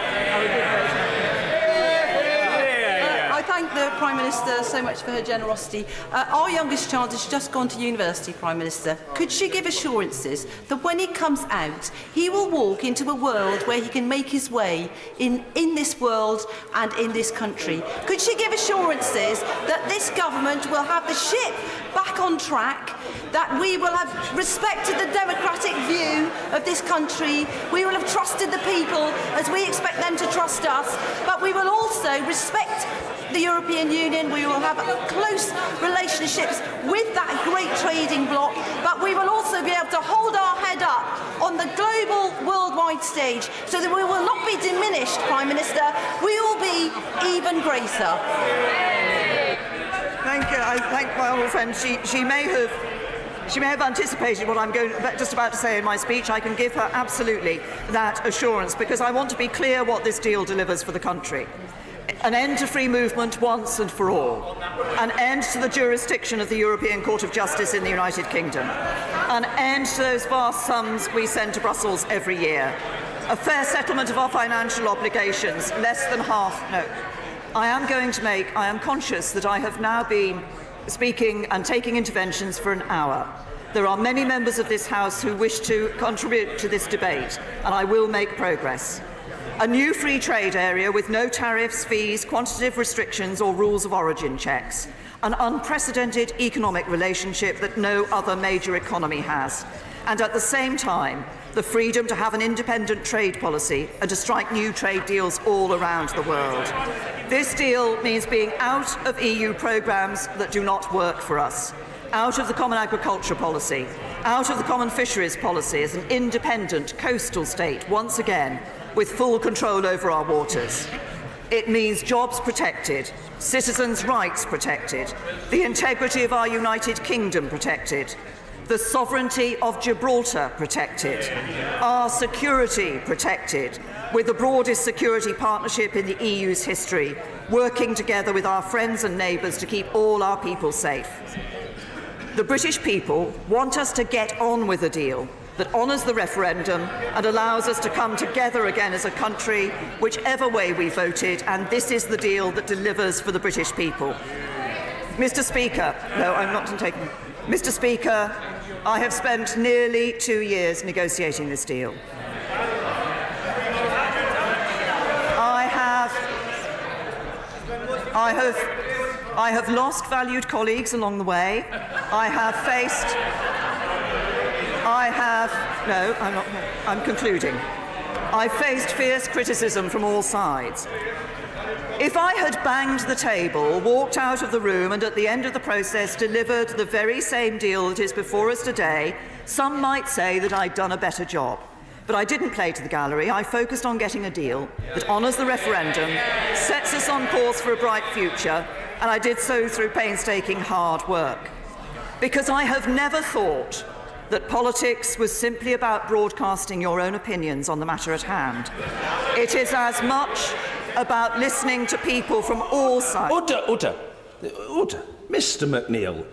I thank the Prime Minister so much for her generosity. Our youngest child has just gone to university, Prime Minister. Could she give assurances that when he comes out, he will walk into a world where he can make his way in this world and in this country? Could she give assurances that this government will have the ship back on track, that we will have respected the democratic view of this country, we will have trusted the people as we expect them to trust us, but we will also respect the European Union, we will have close relationships with that great trading bloc, but we will also be able to hold our head up on the global worldwide stage so that we will not be diminished, Prime Minister, we will be even greater. Thank you. I thank my honourable friend. She may have anticipated what I'm just about to say in my speech. I can give her absolutely that assurance because I want to be clear what this deal delivers for the country. An end to free movement once and for all. An end to the jurisdiction of the European Court of Justice in the United Kingdom. An end to those vast sums we send to Brussels every year. A fair settlement of our financial obligations, less than half. No. I am conscious that I have now been speaking and taking interventions for an hour. There are many members of this House who wish to contribute to this debate, and I will make progress. A new free trade area with no tariffs, fees, quantitative restrictions or rules of origin checks. An unprecedented economic relationship that no other major economy has. And at the same time, the freedom to have an independent trade policy and to strike new trade deals all around the world. This deal means being out of EU programmes that do not work for us, out of the Common Agriculture Policy, out of the Common Fisheries Policy as an independent coastal state, once again, with full control over our waters. It means jobs protected, citizens' rights protected, the integrity of our United Kingdom protected, the sovereignty of Gibraltar protected, our security protected, with the broadest security partnership in the EU's history, working together with our friends and neighbours to keep all our people safe. The British people want us to get on with a deal that honours the referendum and allows us to come together again as a country, whichever way we voted, and this is the deal that delivers for the British people. Mr. Speaker, no, I'm not taking. Mr. Speaker, I have spent nearly 2 years negotiating this deal. I have lost valued colleagues along the way. I'm concluding. I faced fierce criticism from all sides. If I had banged the table, walked out of the room, and at the end of the process delivered the very same deal that is before us today, some might say that I'd done a better job. But I didn't play to the gallery. I focused on getting a deal that honours the referendum, sets us on course for a bright future, and I did so through painstaking hard work. Because I have never thought that politics was simply about broadcasting your own opinions on the matter at hand. It is as much about listening to people from all sides. Order. Mr. McNeill,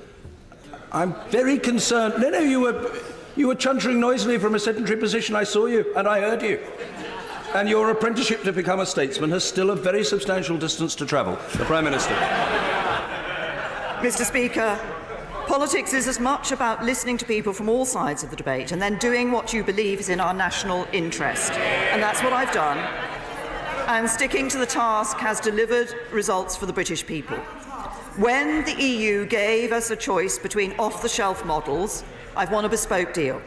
I'm very concerned. No, you were chuntering noisily from a sedentary position. I saw you and I heard you. And your apprenticeship to become a statesman has still a very substantial distance to travel. The Prime Minister. Mr. Speaker, politics is as much about listening to people from all sides of the debate and then doing what you believe is in our national interest. And that's what I've done. And sticking to the task has delivered results for the British people. When the EU gave us a choice between off-the-shelf models, I've won a bespoke deal.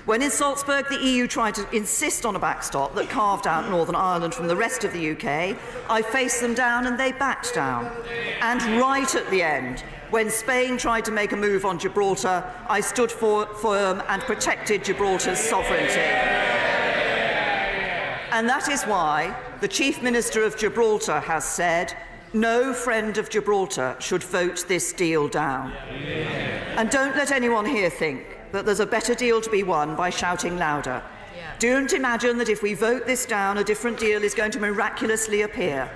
When in Salzburg the EU tried to insist on a backstop that carved out Northern Ireland from the rest of the UK, I faced them down and they backed down. And right at the end, when Spain tried to make a move on Gibraltar, I stood firm and protected Gibraltar's sovereignty. And that is why the Chief Minister of Gibraltar has said, no friend of Gibraltar should vote this deal down. And don't let anyone here think that there's a better deal to be won by shouting louder. Don't imagine that if we vote this down, a different deal is going to miraculously appear.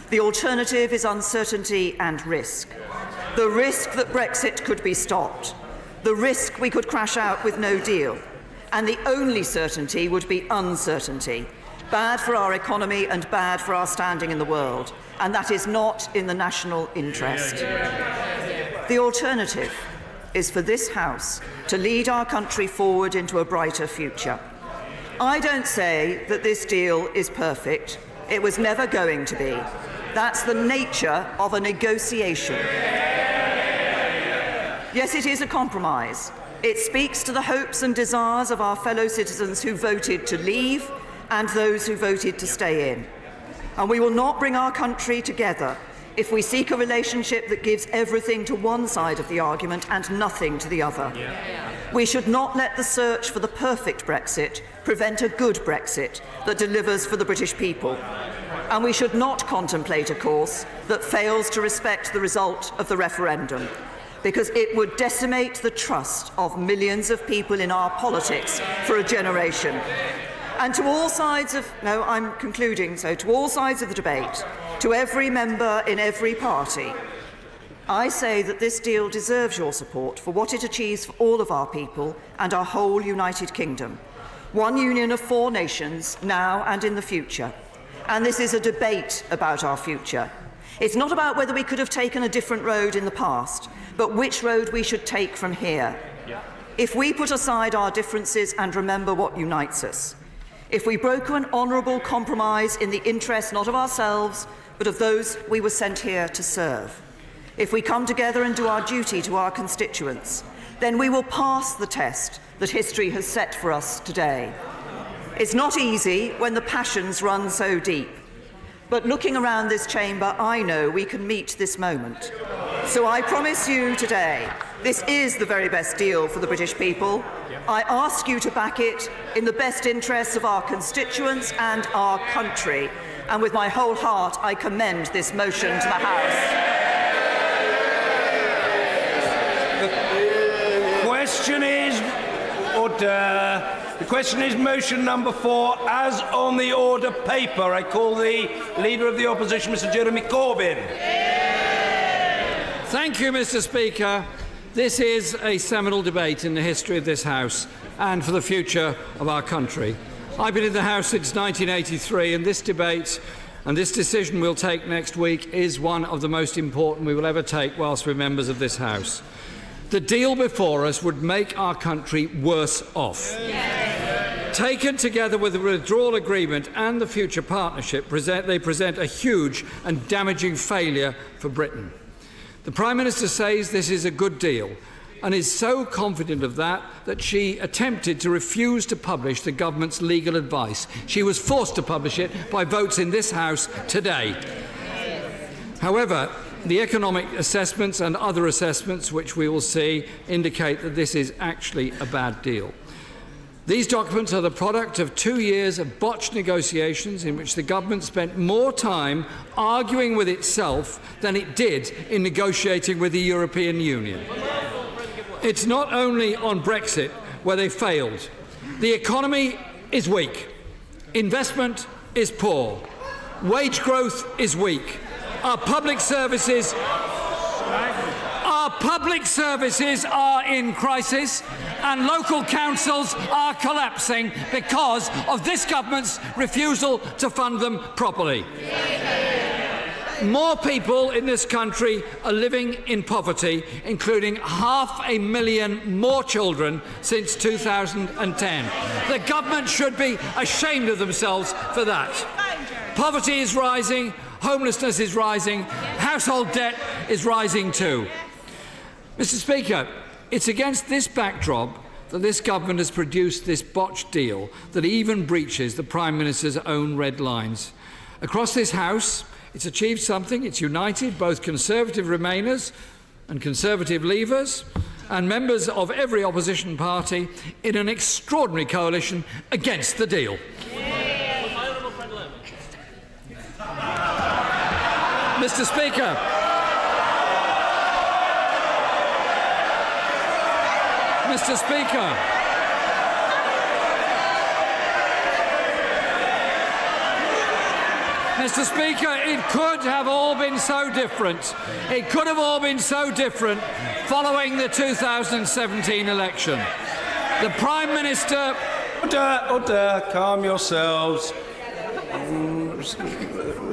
The alternative is uncertainty and risk. The risk that Brexit could be stopped. The risk we could crash out with no deal. And the only certainty would be uncertainty. Bad for our economy and bad for our standing in the world. And that is not in the national interest. The alternative is for this House to lead our country forward into a brighter future. I don't say that this deal is perfect. It was never going to be. That's the nature of a negotiation. Yes, it is a compromise. It speaks to the hopes and desires of our fellow citizens who voted to leave and those who voted to stay in. And we will not bring our country together if we seek a relationship that gives everything to one side of the argument and nothing to the other. We should not let the search for the perfect Brexit prevent a good Brexit that delivers for the British people. And we should not contemplate a course that fails to respect the result of the referendum, because it would decimate the trust of millions of people in our politics for a generation. And to all sides of, no, I'm concluding, so to all sides of the debate, to every member in every party, I say that this deal deserves your support for what it achieves for all of our people and our whole United Kingdom. One union of 4 nations, now and in the future. And this is a debate about our future. It's not about whether we could have taken a different road in the past, but which road we should take from here. If we put aside our differences and remember what unites us, if we broker an honourable compromise in the interest not of ourselves, but of those we were sent here to serve, if we come together and do our duty to our constituents, then we will pass the test that history has set for us today. It's not easy when the passions run so deep, but looking around this chamber, I know we can meet this moment. So I promise you today, this is the very best deal for the British people. I ask you to back it in the best interests of our constituents and our country. And with my whole heart, I commend this motion to the House. The question is motion number 4, as on the order paper. I call the Leader of the Opposition, Mr Jeremy Corbyn. Thank you, Mr Speaker. This is a seminal debate in the history of this House and for the future of our country. I've been in the House since 1983, and this debate and this decision we'll take next week is one of the most important we will ever take whilst we're members of this House. The deal before us would make our country worse off. Taken together with the withdrawal agreement and the future partnership, they present a huge and damaging failure for Britain. The Prime Minister says this is a good deal and is so confident of that that she attempted to refuse to publish the government's legal advice. She was forced to publish it by votes in this House today. However, the economic assessments and other assessments, which we will see, indicate that this is actually a bad deal. These documents are the product of 2 years of botched negotiations in which the government spent more time arguing with itself than it did in negotiating with the European Union. It's not only on Brexit where they failed. The economy is weak. Investment is poor. Wage growth is weak. Our public services are in crisis, and local councils are collapsing because of this government's refusal to fund them properly. More people in this country are living in poverty, including 500,000 more children since 2010. The government should be ashamed of themselves for that. Poverty is rising, homelessness is rising, household debt is rising too. Mr Speaker, it's against this backdrop that this government has produced this botched deal that even breaches the Prime Minister's own red lines. Across this House, it's achieved something. It's united both Conservative Remainers and Conservative Leavers and members of every opposition party in an extraordinary coalition against the deal. Mr. Speaker, Mr. Speaker, Mr. Speaker, it could have all been so different. It could have all been so different following the 2017 election. The Prime Minister... Order, calm yourselves.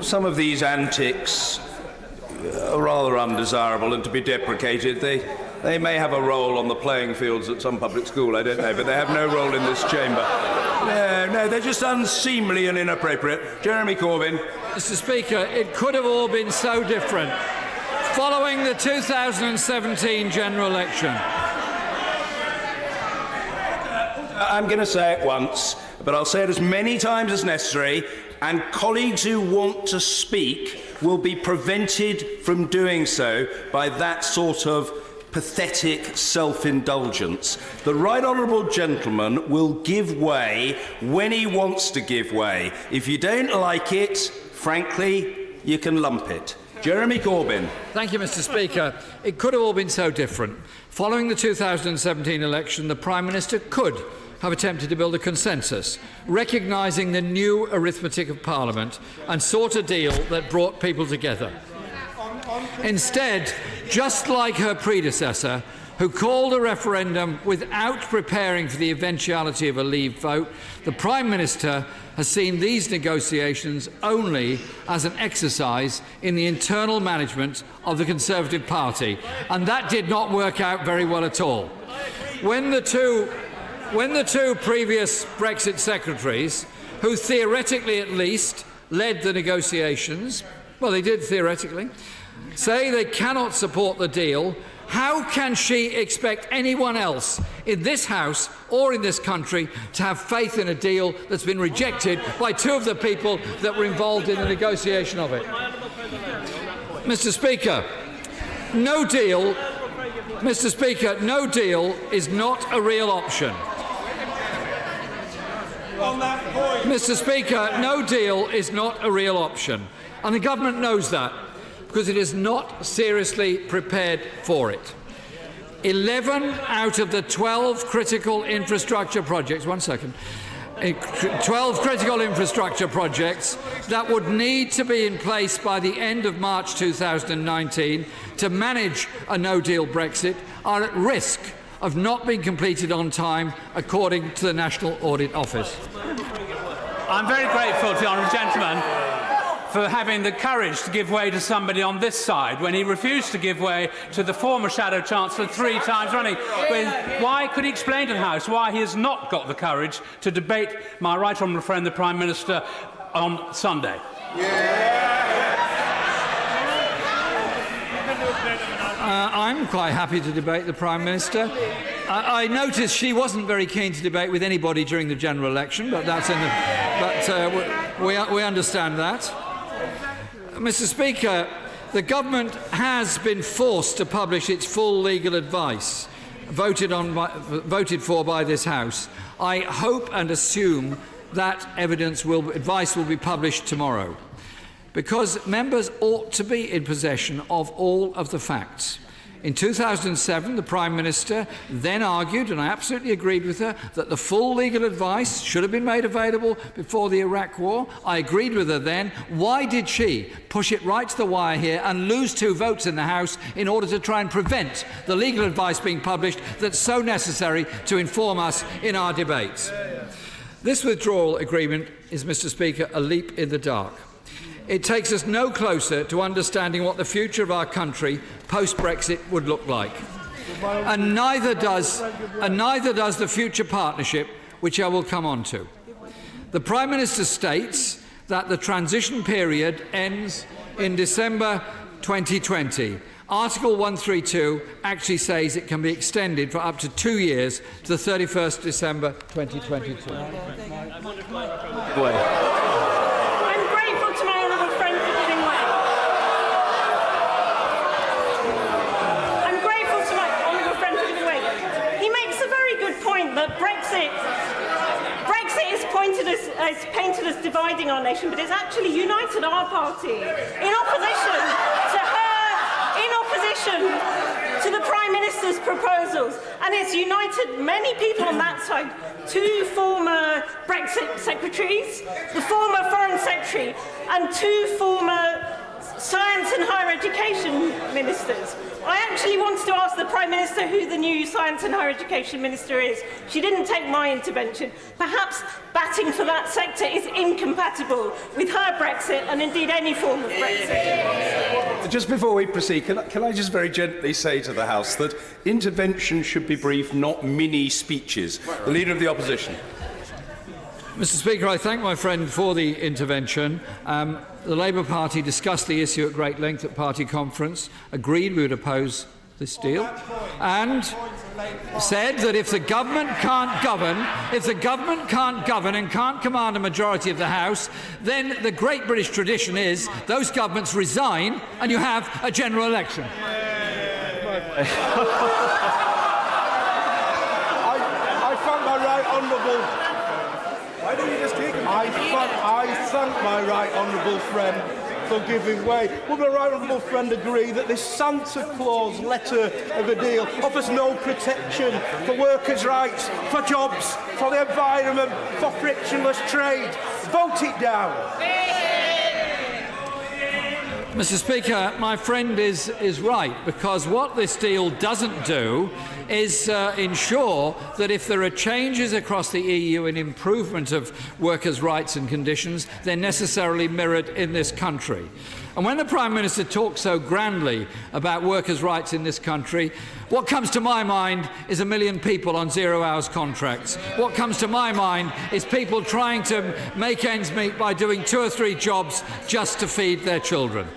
Some of these antics are rather undesirable and to be deprecated. They may have a role on the playing fields at some public school, I don't know, but they have no role in this chamber. No, they're just unseemly and inappropriate. Jeremy Corbyn. Mr. Speaker, it could have all been so different following the 2017 general election. I'm going to say it once, but I'll say it as many times as necessary, and colleagues who want to speak will be prevented from doing so by that sort of pathetic self-indulgence. The right honourable gentleman will give way when he wants to give way. If you don't like it, frankly, you can lump it. Jeremy Corbyn. Thank you, Mr. Speaker. It could have all been so different. Following the 2017 election, the Prime Minister could have attempted to build a consensus, recognising the new arithmetic of Parliament, and sought a deal that brought people together. Instead, just like her predecessor, who called a referendum without preparing for the eventuality of a Leave vote, the Prime Minister has seen these negotiations only as an exercise in the internal management of the Conservative Party, and that did not work out very well at all. When the two previous Brexit secretaries, who theoretically at least led the negotiations, well, they did theoretically, say they cannot support the deal, how can she expect anyone else in this House or in this country to have faith in a deal that's been rejected by two of the people that were involved in the negotiation of it? Mr. Speaker, no deal is not a real option. Mr. Speaker, no deal is not a real option, and the government knows that, because it is not seriously prepared for it. 11 out of the 12 critical infrastructure projects, 12 critical infrastructure projects that would need to be in place by the end of March 2019 to manage a no-deal Brexit are at risk of not being completed on time, according to the National Audit Office. I'm very grateful to the honourable gentleman for having the courage to give way to somebody on this side when he refused to give way to the former Shadow Chancellor 3 times running. Why could he explain to the House why he has not got the courage to debate my right honourable friend, the Prime Minister, on Sunday? I'm quite happy to debate the Prime Minister. I noticed she wasn't very keen to debate with anybody during the general election, but that's in the. But we understand that. Mr. Speaker, the government has been forced to publish its full legal advice, voted for by this House. I hope and assume that advice will be published tomorrow, because members ought to be in possession of all of the facts. In 2007, the Prime Minister then argued, and I absolutely agreed with her, that the full legal advice should have been made available before the Iraq War. I agreed with her then. Why did she push it right to the wire here and lose 2 votes in the House in order to try and prevent the legal advice being published that's so necessary to inform us in our debates? This withdrawal agreement is, Mr. Speaker, a leap in the dark. It takes us no closer to understanding what the future of our country post-Brexit would look like. And neither does the future partnership, which I will come on to. The Prime Minister states that the transition period ends in December 2020. Article 132 actually says it can be extended for up to 2 years to the 31st December 2022. I'm grateful to my honourable friend for giving way. I'm grateful to my honourable friend for giving way. He makes a very good point that Brexit is painted as dividing our nation, but it's actually united our party in opposition to her, in opposition to the Prime Minister's proposals. And it's united many people on that side, 2 former Brexit secretaries, the former Foreign Secretary, and 2 former Science and Higher Education ministers. I actually wanted to ask the Prime Minister who the new Science and Higher Education Minister is. She didn't take my intervention. Perhaps batting for that sector is incompatible with her Brexit and indeed any form of Brexit. Just before we proceed, can I just very gently say to the House that intervention should be brief, not mini speeches. The Leader of the Opposition. Mr. Speaker, I thank my friend for the intervention. The Labour Party discussed the issue at great length at party conference, agreed we would oppose this deal, and said that if the government can't govern, and can't command a majority of the House, then the great British tradition is those governments resign and you have a general election. I thank my right honourable. Why don't you just take him? I thank my right honourable friend for giving way. Will my right honourable friend agree that this Santa Claus letter of a deal offers no protection for workers' rights, for jobs, for the environment, for frictionless trade? Vote it down. Mr. Speaker, my friend is right, because what this deal doesn't do is ensure that if there are changes across the EU in improvement of workers' rights and conditions, they're necessarily mirrored in this country. And when the Prime Minister talks so grandly about workers' rights in this country, what comes to my mind is 1 million people on 0 hours contracts. What comes to my mind is people trying to make ends meet by doing 2 or 3 jobs just to feed their children.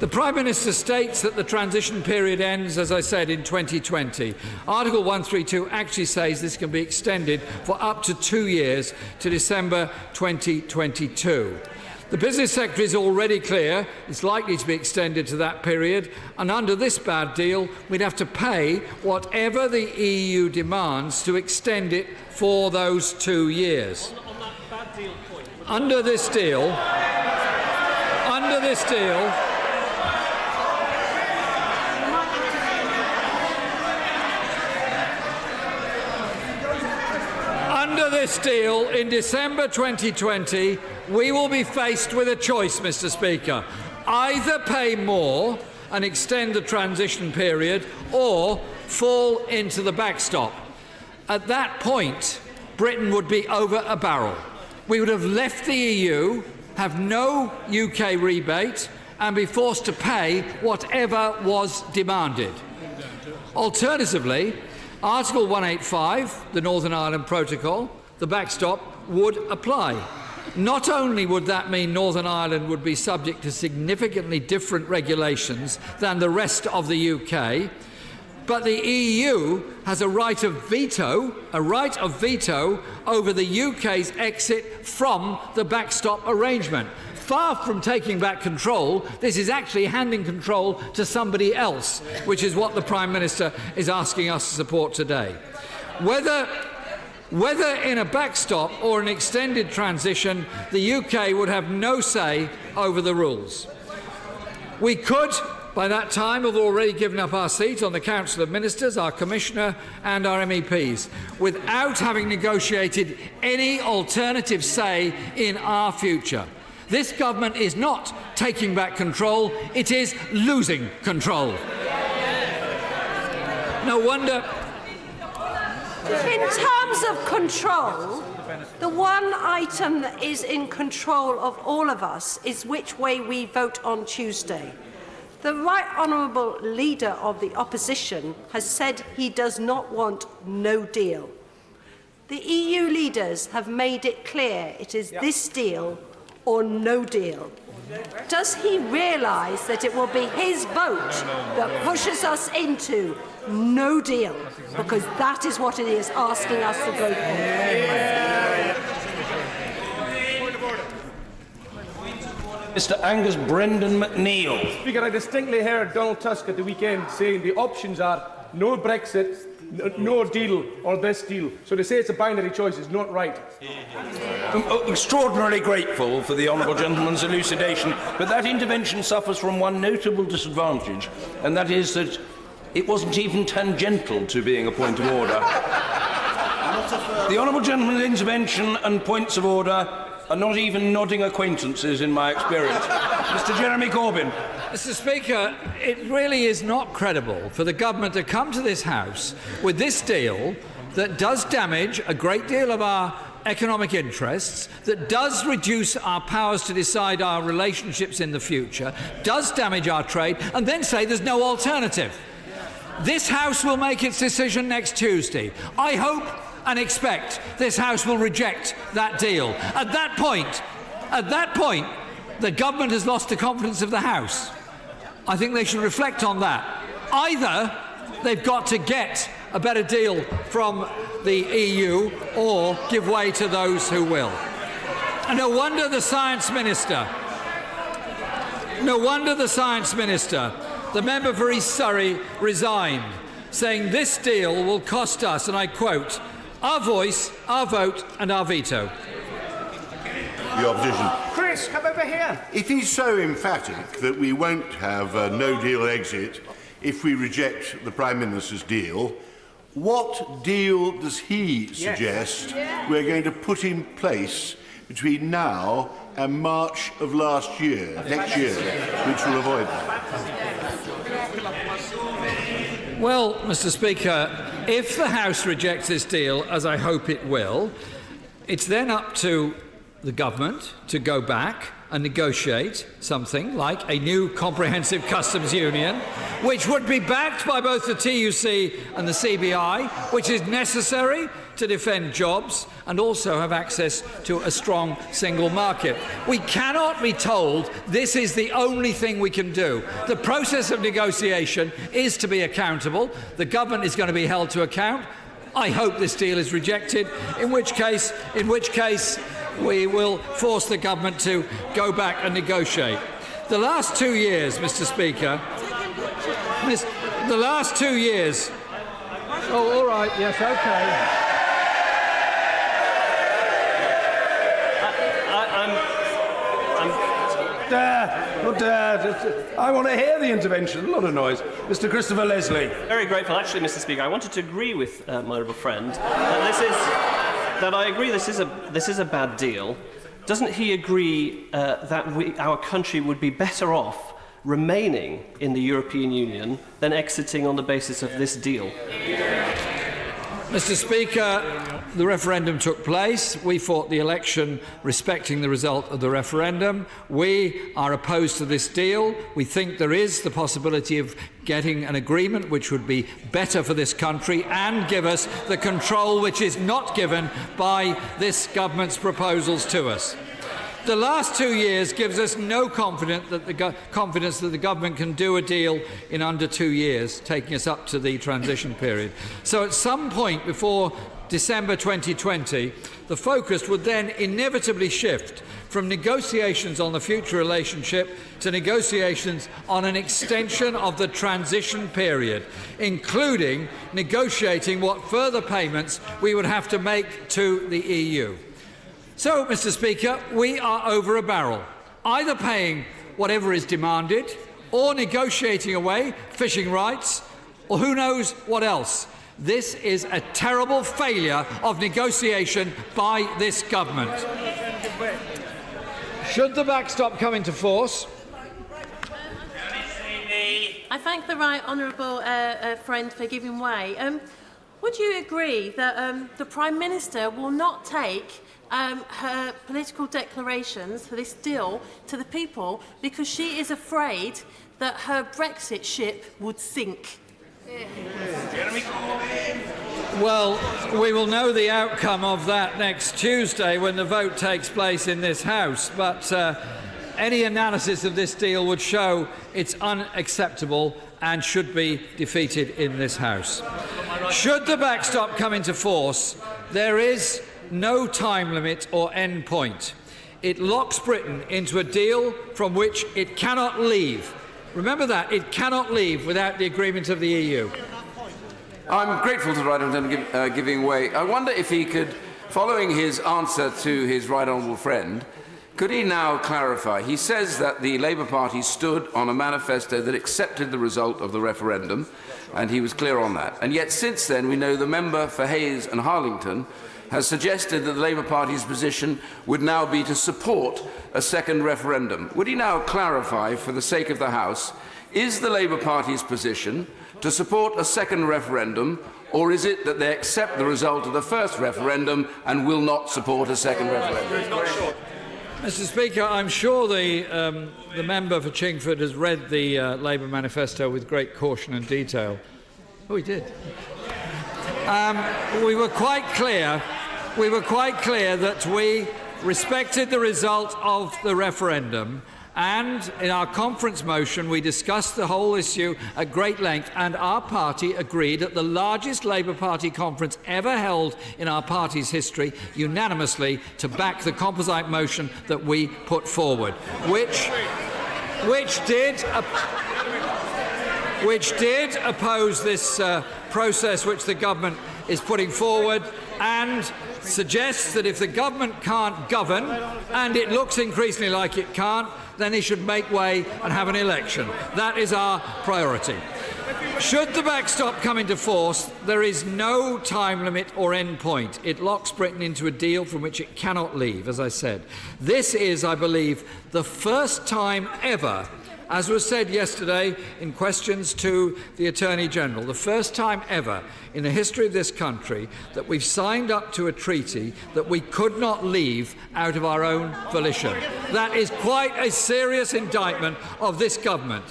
The Prime Minister states that the transition period ends, as I said, in 2020. Article 132 actually says this can be extended for up to 2 years to December 2022. The Business Secretary is already clear it's likely to be extended to that period, and under this bad deal, we'd have to pay whatever the EU demands to extend it for those 2 years. Under this deal, Under this deal, in December 2020, we will be faced with a choice, Mr. Speaker. Either pay more and extend the transition period, or fall into the backstop. At that point, Britain would be over a barrel. We would have left the EU, have no UK rebate, and be forced to pay whatever was demanded. Alternatively, Article 185, the Northern Ireland Protocol, the backstop, would apply. Not only would that mean Northern Ireland would be subject to significantly different regulations than the rest of the UK, but the EU has a right of veto over the UK's exit from the backstop arrangement. Far from taking back control, this is actually handing control to somebody else, which is what the Prime Minister is asking us to support today. Whether in a backstop or an extended transition, the UK would have no say over the rules. We could, by that time, have already given up our seat on the Council of Ministers, our Commissioner and our MEPs, without having negotiated any alternative say in our future. This government is not taking back control, it is losing control. No wonder. In terms of control, the one item that is in control of all of us is which way we vote on Tuesday. The Right Honourable Leader of the Opposition has said he does not want no deal. The EU leaders have made it clear it is this deal or no deal? Does he realise that it will be his vote that pushes us into no deal? Because that is what it is asking us to vote for. Mr. Angus Brendan McNeill. Speaker, I distinctly heard Donald Tusk at the weekend saying the options are no Brexit, no deal, or this deal. So to say it's a binary choice is not right. Extraordinarily grateful for the honourable gentleman's elucidation, but that intervention suffers from one notable disadvantage, and that is that it wasn't even tangential to being a point of order. The honourable gentleman's intervention and points of order are not even nodding acquaintances in my experience. Mr. Jeremy Corbyn. Mr. Speaker, it really is not credible for the government to come to this House with this deal that does damage a great deal of our economic interests, that does reduce our powers to decide our relationships in the future, does damage our trade, and then say there's no alternative. This House will make its decision next Tuesday. I hope and expect this House will reject that deal. At that point, the government has lost the confidence of the House. I think they should reflect on that. Either they've got to get a better deal from the EU or give way to those who will. And no wonder the Science Minister, the member for East Surrey, resigned, saying this deal will cost us, and I quote, our voice, our vote and our veto. The opposition. Chris, come over here. If he's so emphatic that we won't have a no-deal exit if we reject the Prime Minister's deal, what deal does he suggest we're going to put in place between now and March of next year, which will avoid that? Well, Mr. Speaker, if the House rejects this deal, as I hope it will, it's then up to the government to go back and negotiate something like a new comprehensive customs union, which would be backed by both the TUC and the CBI, which is necessary to defend jobs and also have access to a strong single market. We cannot be told this is the only thing we can do. The process of negotiation is to be accountable. The government is going to be held to account. I hope this deal is rejected, in which case we will force the government to go back and negotiate. The last 2 years, Mr. Speaker, the last 2 years. Oh, all right, yes, okay. I want to hear the intervention. A lot of noise. Mr. Christopher Leslie. Very grateful, actually, Mr. Speaker. I wanted to agree with my honourable friend that I agree this is a bad deal. Doesn't he agree that our country would be better off remaining in the European Union than exiting on the basis of this deal? Mr. Speaker, the referendum took place. We fought the election respecting the result of the referendum. We are opposed to this deal. We think there is the possibility of getting an agreement which would be better for this country and give us the control which is not given by this government's proposals to us. The last 2 years gives us no confidence that the government can do a deal in under 2 years, taking us up to the transition period. So at some point before December 2020, the focus would then inevitably shift from negotiations on the future relationship to negotiations on an extension of the transition period, including negotiating what further payments we would have to make to the EU. So, Mr. Speaker, we are over a barrel, either paying whatever is demanded or negotiating away fishing rights or who knows what else. This is a terrible failure of negotiation by this government. Should the backstop come into force? I thank the right honourable friend for giving way. Would you agree that the Prime Minister will not take her political declarations for this deal to the people because she is afraid that her Brexit ship would sink? Jeremy Corbyn. Well, we will know the outcome of that next Tuesday when the vote takes place in this House. But any analysis of this deal would show it's unacceptable and should be defeated in this House. Should the backstop come into force, there is no time limit or end point. It locks Britain into a deal from which it cannot leave. Remember that, it cannot leave without the agreement of the EU. I'm grateful to the Right Honourable giving way. I wonder if he could, following his answer to his Right Honourable friend, could he now clarify? He says that the Labour Party stood on a manifesto that accepted the result of the referendum, and he was clear on that. And yet since then we know the member for Hayes and Harlington has suggested that the Labour Party's position would now be to support a second referendum. Would he now clarify, for the sake of the House, is the Labour Party's position to support a second referendum, or is it that they accept the result of the first referendum and will not support a second referendum? Mr. Speaker, I'm sure the member for Chingford has read the Labour manifesto with great caution and detail. Oh, he did. We were quite clear that we respected the result of the referendum, and in our conference motion we discussed the whole issue at great length, and our party agreed at the largest Labour Party conference ever held in our party's history unanimously to back the composite motion that we put forward, which did oppose this process which the government is putting forward, and suggests that if the government can't govern, and it looks increasingly like it can't, then they should make way and have an election. That is our priority. Should the backstop come into force, there is no time limit or end point. It locks Britain into a deal from which it cannot leave, as I said. This is, I believe, the first time ever, as was said yesterday in questions to the Attorney-General, the first time ever in the history of this country that we've signed up to a treaty that we could not leave out of our own volition. That is quite a serious indictment of this government.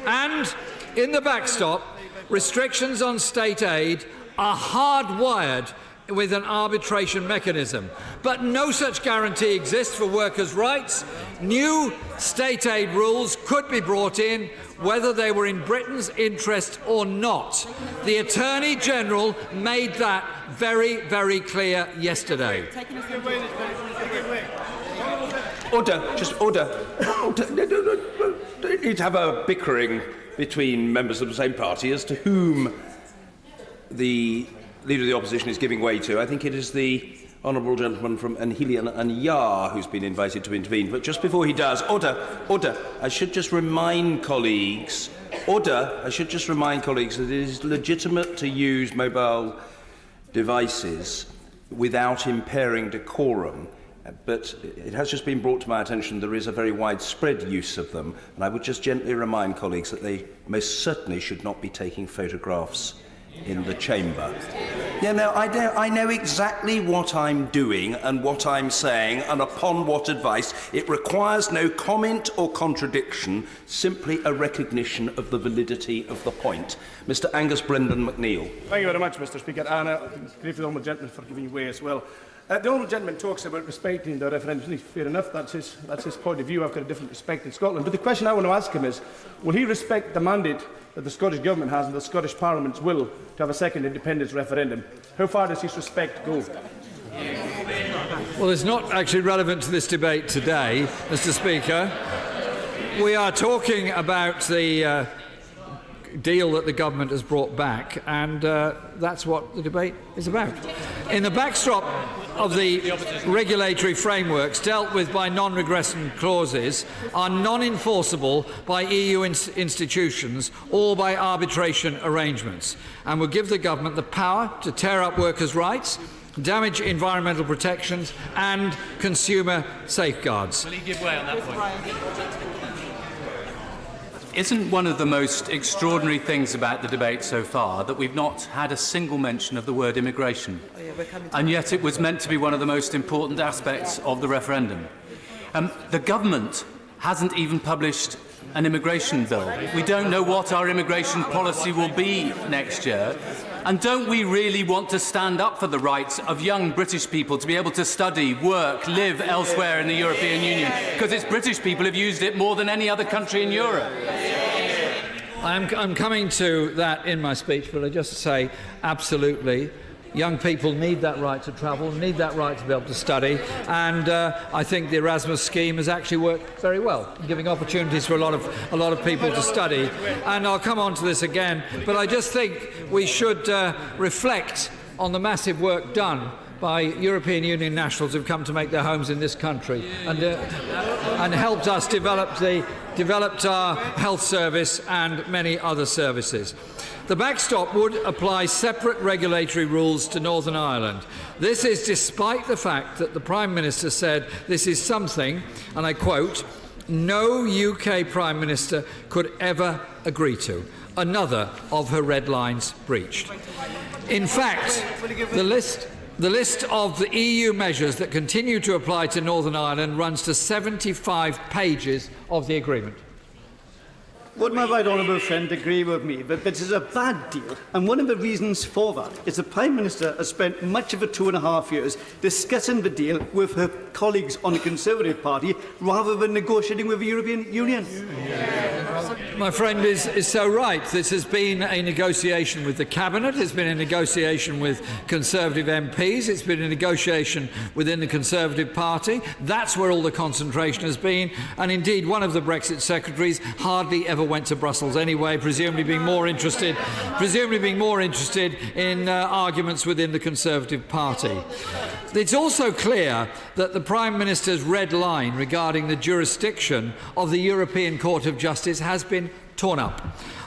And in the backstop, restrictions on state aid are hardwired with an arbitration mechanism. But no such guarantee exists for workers' rights. New state aid rules could be brought in whether they were in Britain's interest or not. The Attorney-General made that very, very clear yesterday. Order, just order. Don't need to have a bickering between members of the same party as to whom the Leader of the Opposition is giving way to. I think it is the honourable gentleman from Anhelion and Yar who's been invited to intervene. But just before he does, order. I should just remind colleagues that it is legitimate to use mobile devices without impairing decorum. But it has just been brought to my attention there is a very widespread use of them, and I would just gently remind colleagues that they most certainly should not be taking photographs in the chamber. Yeah, no, I know exactly what I'm doing and what I'm saying and upon what advice. It requires no comment or contradiction, simply a recognition of the validity of the point. Mr. Angus Brendan McNeill. Thank you very much, Mr. Speaker, and grateful to the honourable gentleman for giving way as well. The honourable gentleman talks about respecting the referendum. Fair enough, that's his point of view. I've got a different respect in Scotland. But the question I want to ask him is, will he respect the mandate that the Scottish Government has and the Scottish Parliament's will to have a second independence referendum? How far does his respect go? Well, it's not actually relevant to this debate today, Mr. Speaker. We are talking about the deal that the government has brought back, and that's what the debate is about. In the backstop of the regulatory frameworks dealt with by non-regression clauses are non-enforceable by EU institutions or by arbitration arrangements, and will give the government the power to tear up workers' rights, damage environmental protections and consumer safeguards. Will he give way on that point? Isn't one of the most extraordinary things about the debate so far that we've not had a single mention of the word immigration? And yet it was meant to be one of the most important aspects of the referendum. The government hasn't even published an immigration bill. We don't know what our immigration policy will be next year. And don't we really want to stand up for the rights of young British people to be able to study, work, live elsewhere in the European Union? Because it's British people who've used it more than any other country in Europe. I'm coming to that in my speech, but I just say absolutely. Young people need that right to travel, need that right to be able to study, and I think the Erasmus scheme has actually worked very well, giving opportunities for a lot of people to study. And I'll come on to this again, but I just think we should reflect on the massive work done by European Union nationals who've come to make their homes in this country and helped us developed our health service and many other services. The backstop would apply separate regulatory rules to Northern Ireland. This is despite the fact that the Prime Minister said this is something, and I quote, no UK Prime Minister could ever agree to. Another of her red lines breached. In fact, the list of the EU measures that continue to apply to Northern Ireland runs to 75 pages of the agreement. Would my right honourable friend agree with me that this is a bad deal? And one of the reasons for that is the Prime Minister has spent much of the 2.5 years discussing the deal with her colleagues on the Conservative Party rather than negotiating with the European Union. My friend is so right. This has been a negotiation with the Cabinet, it's been a negotiation with Conservative MPs, it's been a negotiation within the Conservative Party. That's where all the concentration has been. And indeed, one of the Brexit secretaries hardly ever went to Brussels anyway, presumably being more interested in arguments within the Conservative Party. It's also clear that the Prime Minister's red line regarding the jurisdiction of the European Court of Justice has been torn up.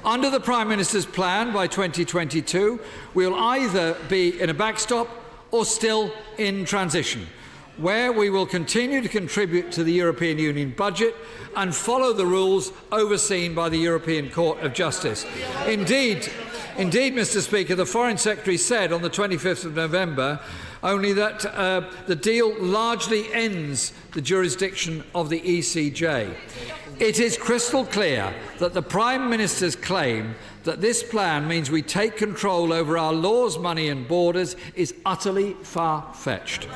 Under the Prime Minister's plan, by 2022, we'll either be in a backstop or still in transition, where we will continue to contribute to the European Union budget and follow the rules overseen by the European Court of Justice. Indeed, Mr. Speaker, the Foreign Secretary said on the 25th of November only that the deal largely ends the jurisdiction of the ECJ. It is crystal clear that the Prime Minister's claim that this plan means we take control over our laws, money and borders is utterly far-fetched.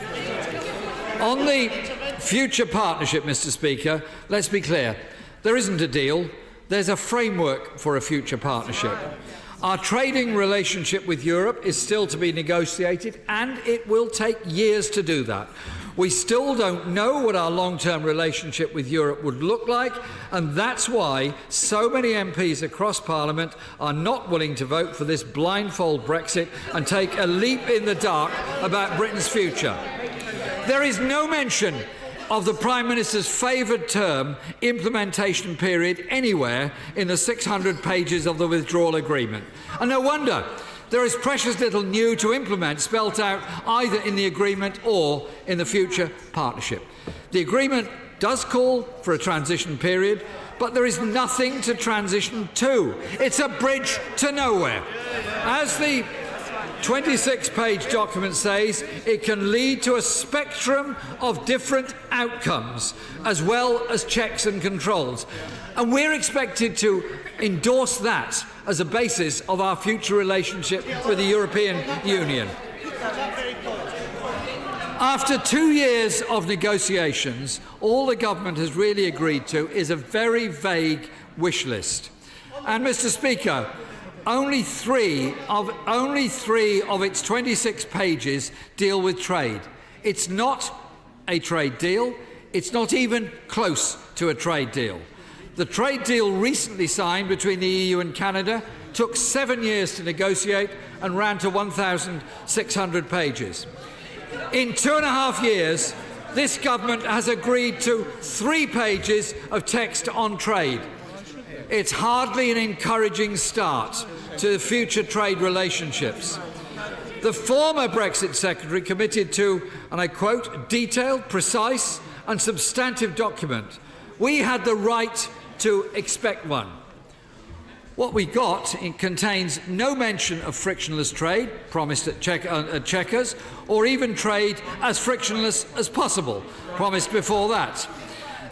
On the future partnership, Mr. Speaker, let's be clear. There isn't a deal. There's a framework for a future partnership. Our trading relationship with Europe is still to be negotiated, and it will take years to do that. We still don't know what our long-term relationship with Europe would look like, and that's why so many MPs across Parliament are not willing to vote for this blindfold Brexit and take a leap in the dark about Britain's future. There is no mention of the Prime Minister's favoured term implementation period anywhere in the 600 pages of the withdrawal agreement. And no wonder. There is precious little new to implement spelt out either in the agreement or in the future partnership. The agreement does call for a transition period, but there is nothing to transition to. It's a bridge to nowhere. As the 26-page document says, it can lead to a spectrum of different outcomes, as well as checks and controls. And we're expected to endorse that as a basis of our future relationship with the European Union. After 2 years of negotiations, all the government has really agreed to is a very vague wish list. And, Mr. Speaker, only three of its 26 pages deal with trade. It's not a trade deal. It's not even close to a trade deal. The trade deal recently signed between the EU and Canada took 7 years to negotiate and ran to 1,600 pages. In 2.5 years, this government has agreed to 3 pages of text on trade. It's hardly an encouraging start to future trade relationships. The former Brexit Secretary committed to, and I quote, detailed, precise and substantive document. We had the right to expect one. What we got contains no mention of frictionless trade, promised at Chequers, or even trade as frictionless as possible, promised before that.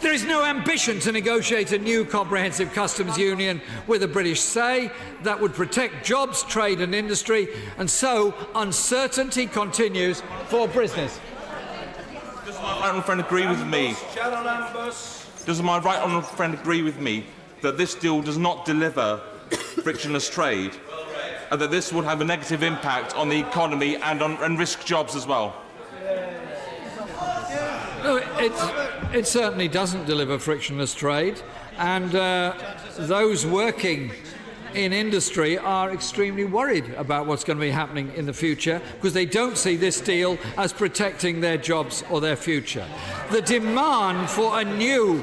There is no ambition to negotiate a new comprehensive customs union with a British say that would protect jobs, trade and industry, and so uncertainty continues for business. Does my right honourable friend agree with me? Does my right honourable friend agree with me that this deal does not deliver frictionless trade, and that this would have a negative impact on the economy and risk jobs as well? No, it certainly doesn't deliver frictionless trade, and those working in industry are extremely worried about what's going to be happening in the future because they don't see this deal as protecting their jobs or their future. The demand for a new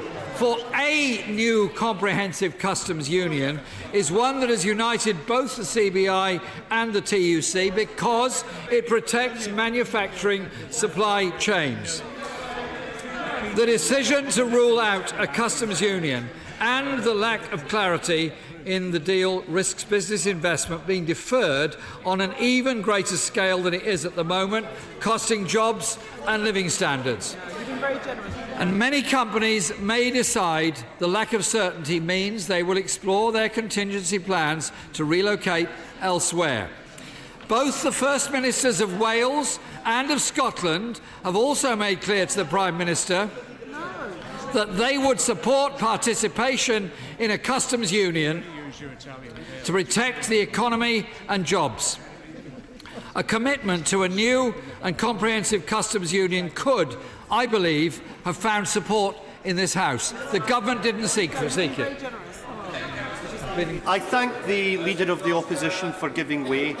comprehensive customs union is one that has united both the CBI and the TUC because it protects manufacturing supply chains. The decision to rule out a customs union and the lack of clarity in the deal risks business investment being deferred on an even greater scale than it is at the moment, costing jobs and living standards. And many companies may decide the lack of certainty means they will explore their contingency plans to relocate elsewhere. Both the First Ministers of Wales and of Scotland have also made clear to the Prime Minister that they would support participation in a customs union to protect the economy and jobs. A commitment to a new and comprehensive customs union could, I believe, have found support in this House. The government didn't seek it. I thank the Leader of the Opposition for giving way.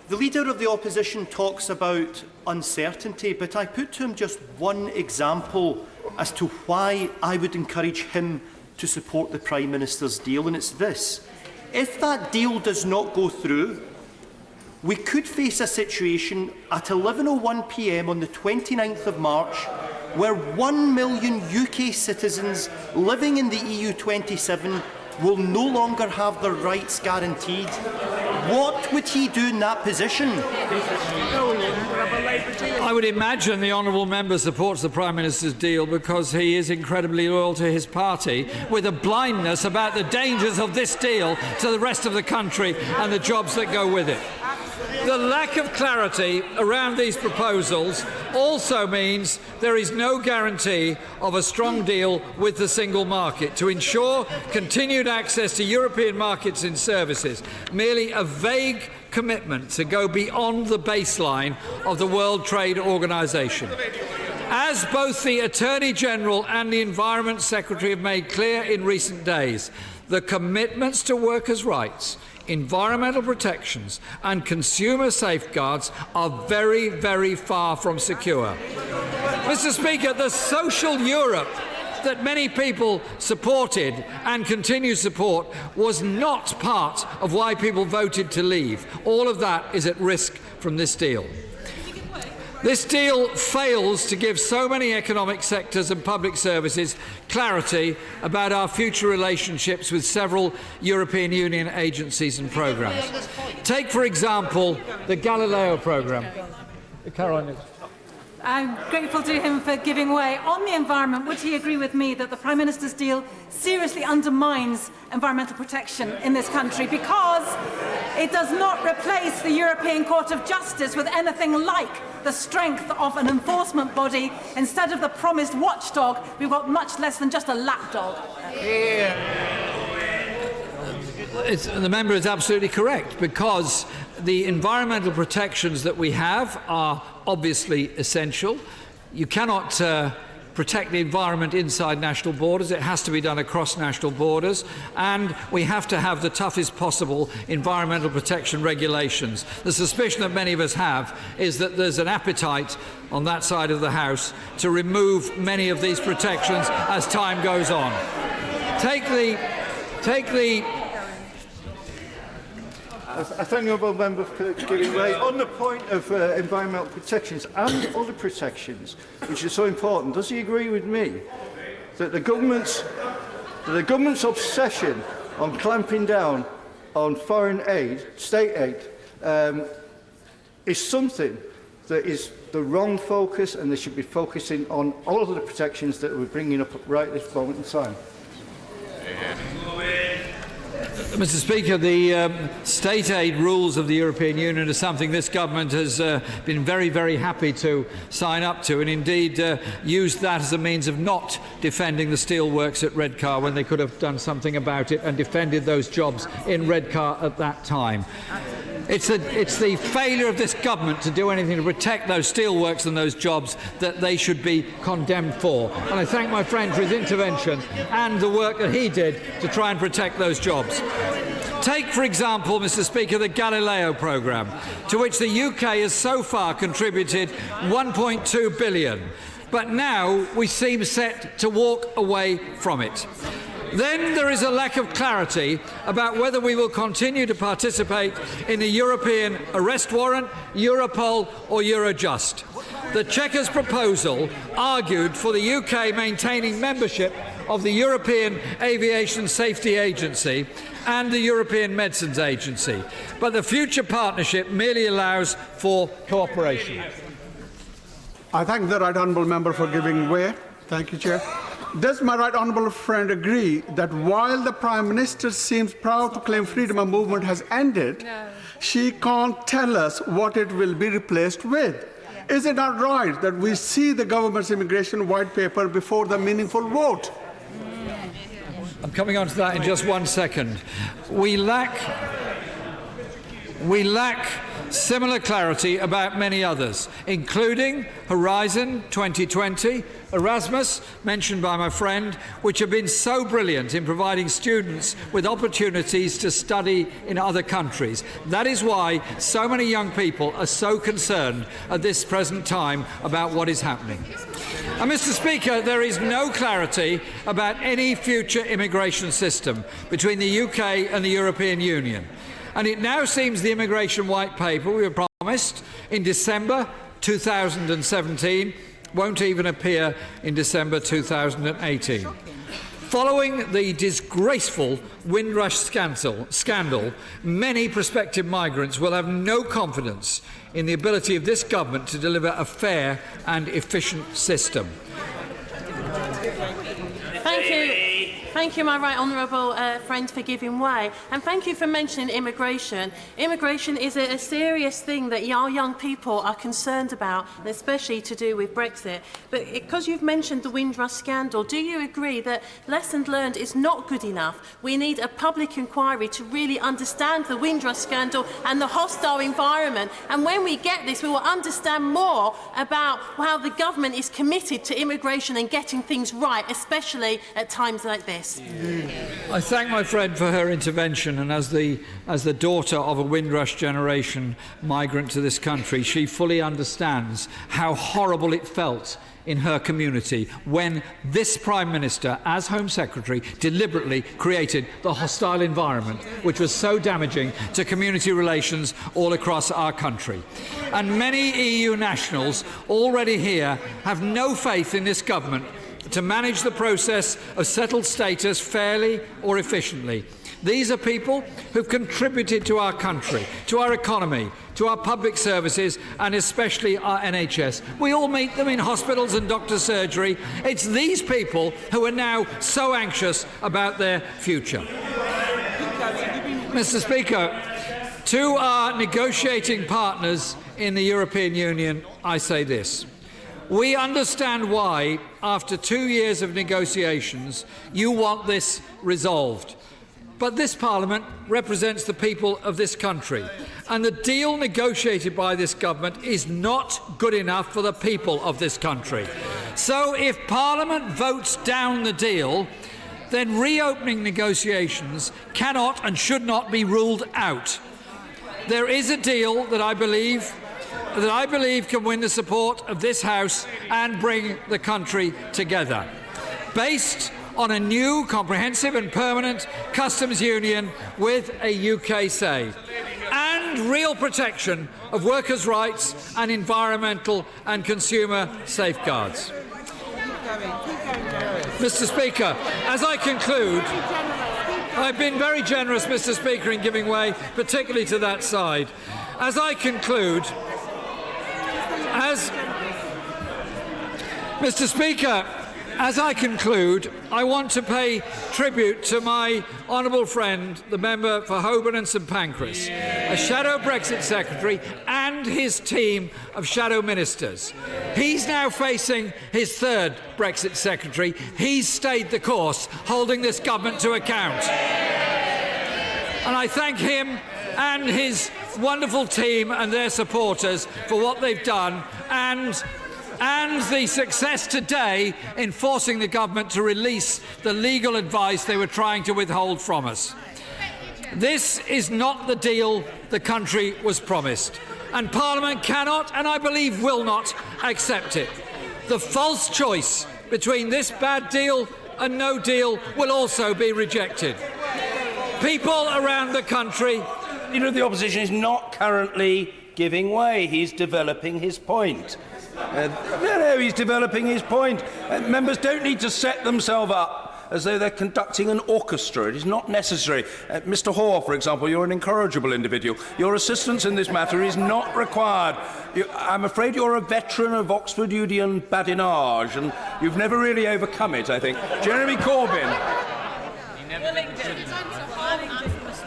The Leader of the Opposition talks about uncertainty, but I put to him just one example as to why I would encourage him to support the Prime Minister's deal, and it's this. If that deal does not go through, we could face a situation at 11:01 p.m. on the 29th of March where 1 million UK citizens living in the EU27 will no longer have their rights guaranteed. What would he do in that position? I would imagine the honourable member supports the Prime Minister's deal because he is incredibly loyal to his party, with a blindness about the dangers of this deal to the rest of the country and the jobs that go with it. The lack of clarity around these proposals also means there is no guarantee of a strong deal with the single market to ensure continued access to European markets in services. Merely a vague commitment to go beyond the baseline of the World Trade Organization. As both the Attorney General and the Environment Secretary have made clear in recent days, the commitments to workers' rights, environmental protections and consumer safeguards are very, very far from secure. Mr. Speaker, the social Europe that many people supported and continue to support was not part of why people voted to leave. All of that is at risk from this deal. This deal fails to give so many economic sectors and public services clarity about our future relationships with several European Union agencies and programmes. Take, for example, the Galileo programme. Caroline. I'm grateful to him for giving way. On the environment, would he agree with me that the Prime Minister's deal seriously undermines environmental protection in this country because it does not replace the European Court of Justice with anything like the strength of an enforcement body? Instead of the promised watchdog, we've got much less than just a lapdog. The member is absolutely correct, because the environmental protections that we have are obviously essential. You cannot protect the environment inside national borders. It has to be done across national borders, and we have to have the toughest possible environmental protection regulations. The suspicion that many of us have is that there's an appetite on that side of the House to remove many of these protections as time goes on. I thank the honourable member for giving way. On the point of environmental protections and other protections, which is so important, does he agree with me that the government's obsession on clamping down on foreign aid, state aid, is something that is the wrong focus, and they should be focusing on all of the protections that we're bringing up right at this moment in time. Mr. Speaker, the state aid rules of the European Union are something this government has been very, very happy to sign up to, and indeed used that as a means of not defending the steelworks at Redcar when they could have done something about it and defended those jobs in Redcar at that time. It's the failure of this government to do anything to protect those steelworks and those jobs that they should be condemned for. And I thank my friend for his intervention and the work that he did to try and protect those jobs. Take, for example, Mr. Speaker, the Galileo programme, to which the UK has so far contributed £1.2 billion. But now we seem set to walk away from it. Then there is a lack of clarity about whether we will continue to participate in the European arrest warrant, Europol or Eurojust. The Chequers proposal argued for the UK maintaining membership of the European Aviation Safety Agency and the European Medicines Agency, but the future partnership merely allows for cooperation. I thank the right honourable member for giving way. Thank you, Chair. Does my right honourable friend agree that while the Prime Minister seems proud to claim freedom of movement has ended, she can't tell us what it will be replaced with? Is it not right that we see the government's immigration white paper before the meaningful vote? I'm coming on to that in just 1 second. We lack similar clarity about many others, including Horizon 2020, Erasmus, mentioned by my friend, which have been so brilliant in providing students with opportunities to study in other countries. That is why so many young people are so concerned at this present time about what is happening. And Mr. Speaker, there is no clarity about any future immigration system between the UK and the European Union. And it now seems the immigration white paper we were promised in December 2017 won't even appear in December 2018. Following the disgraceful Windrush scandal, many prospective migrants will have no confidence in the ability of this government to deliver a fair and efficient system. Thank you. Thank you, my right honourable friend, for giving way. And thank you for mentioning immigration. Immigration is a serious thing that our young people are concerned about, and especially to do with Brexit. But because you've mentioned the Windrush scandal, do you agree that lessons learned is not good enough? We need a public inquiry to really understand the Windrush scandal and the hostile environment. And when we get this, we will understand more about how the government is committed to immigration and getting things right, especially at times like this. I thank my friend for her intervention, and as the daughter of a Windrush generation migrant to this country, she fully understands how horrible it felt in her community when this Prime Minister, as Home Secretary, deliberately created the hostile environment which was so damaging to community relations all across our country. And many EU nationals already here have no faith in this government to manage the process of settled status fairly or efficiently. These are people who've contributed to our country, to our economy, to our public services and especially our NHS. We all meet them in hospitals and doctor's surgery. It's these people who are now so anxious about their future. Mr. Speaker, to our negotiating partners in the European Union, I say this. We understand why, after 2 years of negotiations, you want this resolved. But this Parliament represents the people of this country, and the deal negotiated by this government is not good enough for the people of this country. So if Parliament votes down the deal, then reopening negotiations cannot and should not be ruled out. There is a deal that I believe can win the support of this House and bring the country together, based on a new comprehensive and permanent customs union with a UK say, and real protection of workers' rights and environmental and consumer safeguards. Mr. Speaker, as I conclude, I've been very generous, Mr. Speaker, in giving way, particularly to that side. As I conclude, Mr. Speaker, as I conclude, I want to pay tribute to my honourable friend, the member for Holborn and St Pancras, a shadow Brexit secretary, and his team of shadow ministers. He's now facing his third Brexit secretary. He's stayed the course, holding this government to account. And I thank him and his wonderful team and their supporters for what they've done, and the success today in forcing the government to release the legal advice they were trying to withhold from us. This is not the deal the country was promised, and Parliament cannot, and I believe will not, accept it. The false choice between this bad deal and no deal will also be rejected. People around the country... Leader of the Opposition is not currently giving way. He's developing his point. He's developing his point. Members don't need to set themselves up as though they're conducting an orchestra. It is not necessary. Mr. Hoare, for example, you're an incorrigible individual. Your assistance in this matter is not required. I'm afraid you're a veteran of Oxford Union badinage, and you've never really overcome it, I think. Jeremy Corbyn.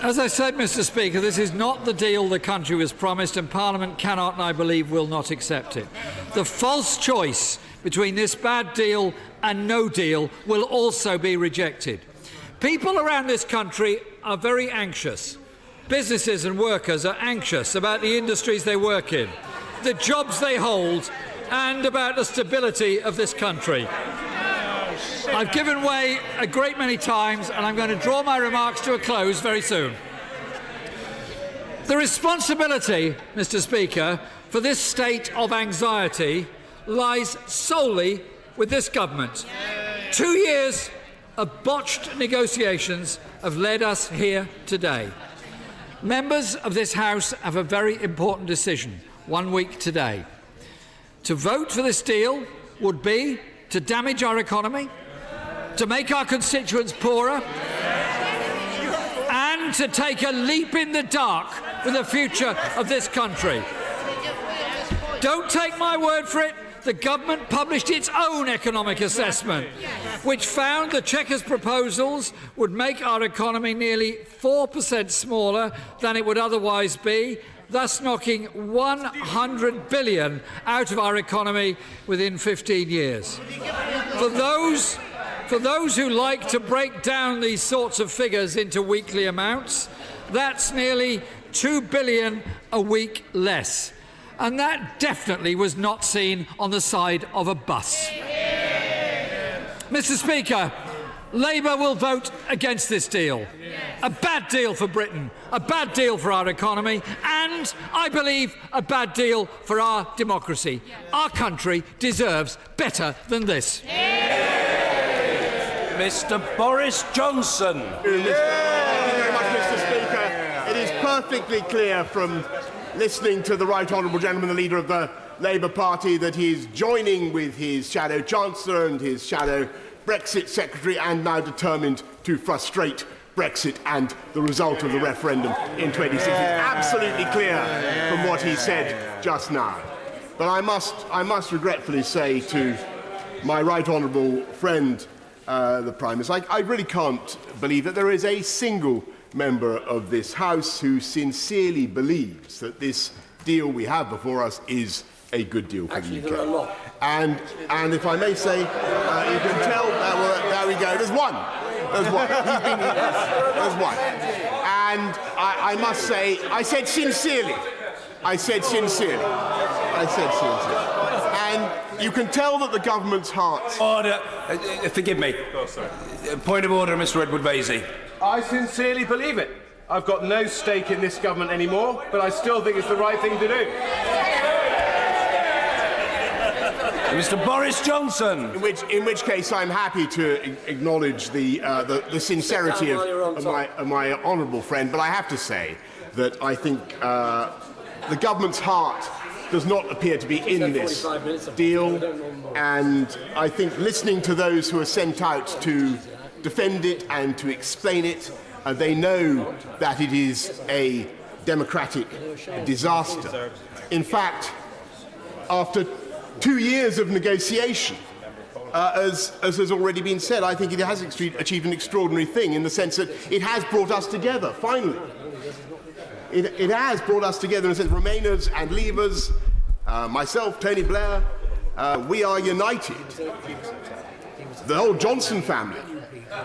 As I said, Mr. Speaker, this is not the deal the country was promised, and Parliament cannot, and I believe will not, accept it. The false choice between this bad deal and no deal will also be rejected. People around this country are very anxious. Businesses and workers are anxious about the industries they work in, the jobs they hold, and about the stability of this country. I've given way a great many times, and I'm going to draw my remarks to a close very soon. The responsibility, Mr. Speaker, for this state of anxiety lies solely with this government. 2 years of botched negotiations have led us here today. Members of this House have a very important decision 1 week today. To vote for this deal would be to damage our economy, to make our constituents poorer, and to take a leap in the dark for the future of this country. Don't take my word for it. The government published its own economic assessment, which found the Chequers proposals would make our economy nearly 4% smaller than it would otherwise be, thus knocking 100 billion out of our economy within 15 years. For those who like to break down these sorts of figures into weekly amounts, that's nearly 2 billion a week less. And that definitely was not seen on the side of a bus. Mr. Speaker, Labour will vote against this deal. A bad deal for Britain, a bad deal for our economy, and, I believe, a bad deal for our democracy. Our country deserves better than this. Mr. Boris Johnson. Thank you very much, Mr. Speaker. It is perfectly clear from listening to the Right Honourable Gentleman, the Leader of the Labour Party, that he is joining with his Shadow Chancellor and his Shadow Brexit Secretary, and now determined to frustrate Brexit and the result of the referendum in 2016. It's absolutely clear from what he said just now. But I must regretfully say to my Right Honourable friend, the Prime Minister, I really can't believe that there is a single member of this House who sincerely believes that this deal we have before us is a good deal for the UK. There are a lot. And if I may say, you can tell, there we go, there's one. There's one. He's been here. There's one. And I must say, I said sincerely. And you can tell that the government's heart... Order. Forgive me. Point of order, Mr. Edward Vasey. I sincerely believe it. I've got no stake in this government anymore, but I still think it's the right thing to do. Mr. Boris Johnson. In which case, I'm happy to acknowledge the sincerity of my honourable friend, but I have to say that I think the government's heart does not appear to be in this deal, and I think listening to those who are sent out to defend it and to explain it, they know that it is a democratic disaster. In fact, after 2 years of negotiation. As has already been said, I think it has achieved an extraordinary thing in the sense that it has brought us together, finally. It has brought us together in the sense Remainers and Leavers, myself, Tony Blair, we are united. The whole Johnson family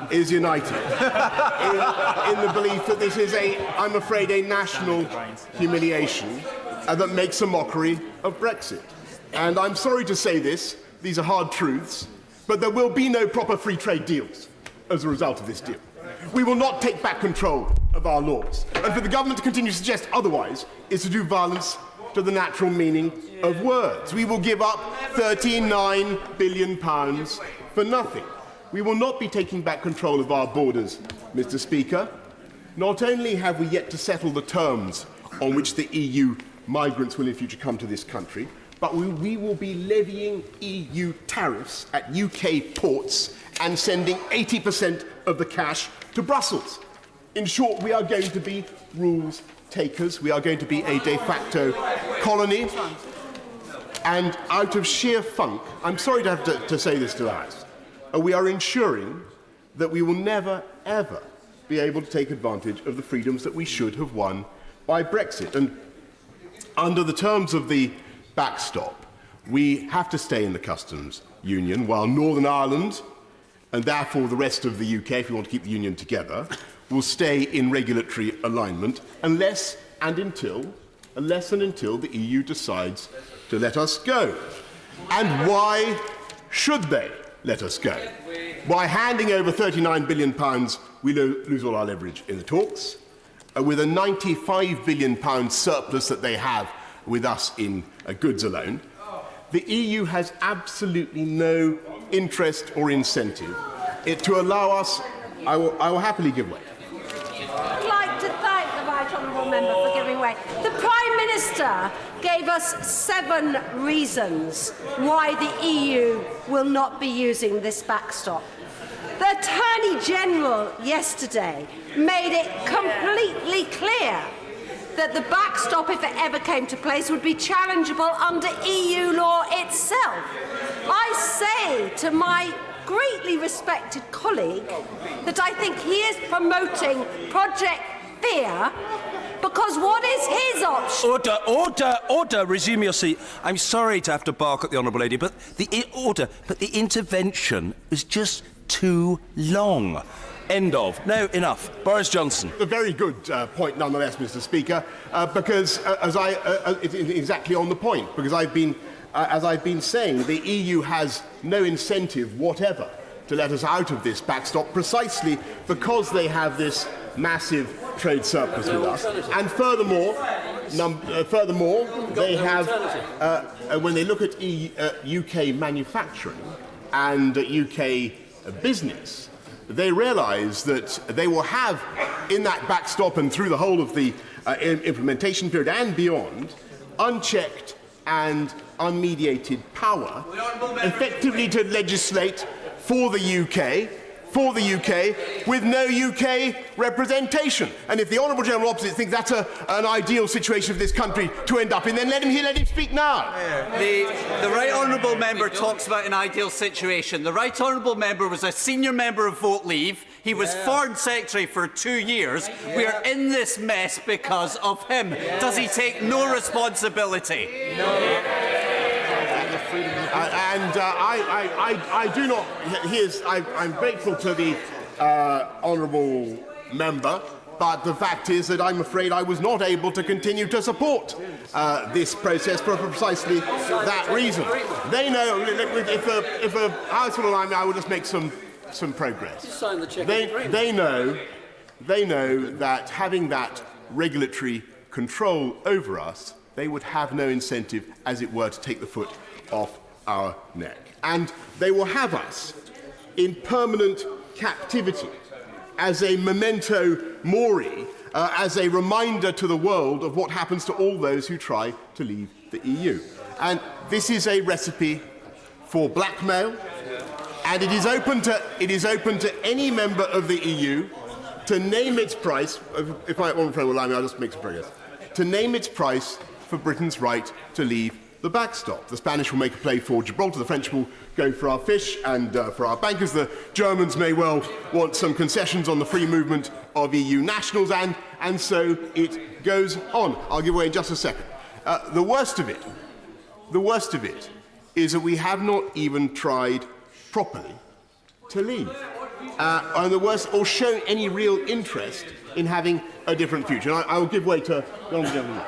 is united in the belief that this is, I'm afraid, a national humiliation that makes a mockery of Brexit. And I'm sorry to say this, these are hard truths, but there will be no proper free trade deals as a result of this deal. We will not take back control of our laws. And for the government to continue to suggest otherwise is to do violence to the natural meaning of words. We will give up £39 billion for nothing. We will not be taking back control of our borders, Mr. Speaker. Not only have we yet to settle the terms on which the EU migrants will in future come to this country, but we will be levying EU tariffs at UK ports and sending 80% of the cash to Brussels. In short, we are going to be rules takers. We are going to be a de facto colony. And out of sheer funk, I'm sorry to have to say this to the House, we are ensuring that we will never, ever be able to take advantage of the freedoms that we should have won by Brexit. And under the terms of the backstop, we have to stay in the customs union while Northern Ireland, and therefore the rest of the UK, if we want to keep the union together, will stay in regulatory alignment unless and until the EU decides to let us go. And why should they let us go? By handing over £39 billion, we lose all our leverage in the talks. With a £95 billion surplus that they have with us in goods alone, the EU has absolutely no interest or incentive to allow us. I will happily give way. I'd like to thank the Right Honourable Member for giving way. The Prime Minister gave us 7 reasons why the EU will not be using this backstop. The Attorney General yesterday made it completely clear that the backstop, if it ever came to place, would be challengeable under EU law itself. I say to my greatly respected colleague that I think he is promoting Project Fear because what is his option? Order, resume your seat. I'm sorry to have to bark at the Honourable Lady, but the intervention was just too long. End of. No, enough. Boris Johnson. A very good point, nonetheless, Mr. Speaker, because it's exactly on the point. Because as I've been saying, the EU has no incentive whatever to let us out of this backstop, precisely because they have this massive trade surplus with us. And furthermore, they have, when they look at UK manufacturing and UK business, they realise that they will have, in that backstop and through the whole of the implementation period and beyond, unchecked and unmediated power, effectively to legislate for the UK, with no UK representation. And if the Honourable General Opposite thinks that's an ideal situation for this country to end up in, then let him speak now. The Right Honourable Member talks about an ideal situation. The Right Honourable Member was a senior member of Vote Leave. He was Foreign Secretary for 2 years. We are in this mess because of him. Does he take no responsibility? No. I do not. I'm grateful to the honourable member, but the fact is that I'm afraid I was not able to continue to support this process for precisely that reason. They know if the House will allow me, I will just make some progress. They know that having that regulatory control over us, they would have no incentive, as it were, to take the foot off our neck. And they will have us in permanent captivity as a memento mori, as a reminder to the world of what happens to all those who try to leave the EU. And this is a recipe for blackmail, and it is open to any member of the EU to name its price. If my honourable friend will allow me, I'll just make some progress. To name its price for Britain's right to leave the backstop. The Spanish will make a play for Gibraltar, the French will go for our fish and for our bankers. The Germans may well want some concessions on the free movement of EU nationals, and so it goes on. I'll give away in just a second. The worst of it is that we have not even tried properly to leave. And the worst, or shown any real interest in having a different future. And I will give way to the honourable gentleman.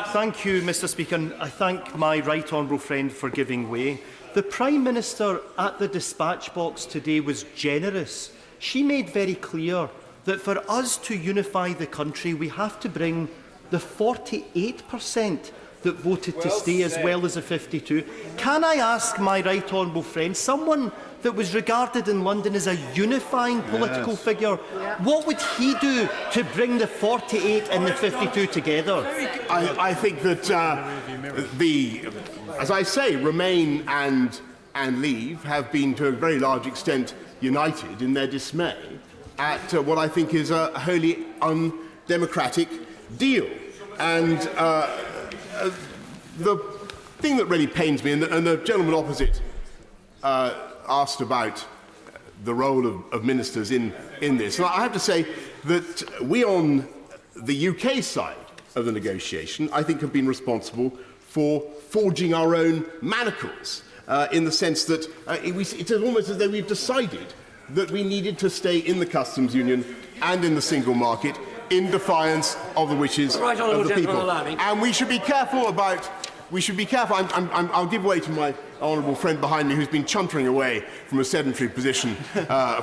Thank you, Mr. Speaker, and I thank my right honourable friend for giving way. The Prime Minister at the dispatch box today was generous. She made very clear that for us to unify the country, we have to bring the 48% that voted to stay as well as the 52. Can I ask my right honourable friend, someone that was regarded in London as a unifying political figure, what would he do to bring the 48 and the 52 together? I think that as I say, Remain and Leave have been to a very large extent united in their dismay at what I think is a wholly undemocratic deal. And the thing that really pains me, and the gentleman opposite asked about the role of ministers in this. And I have to say that we on the UK side of the negotiation, I think, have been responsible for forging our own manacles in the sense that it's almost as though we've decided that we needed to stay in the customs union and in the single market in defiance of the wishes of the people. And we should be careful about... I'll give way to my honourable friend behind me who's been chuntering away from a sedentary position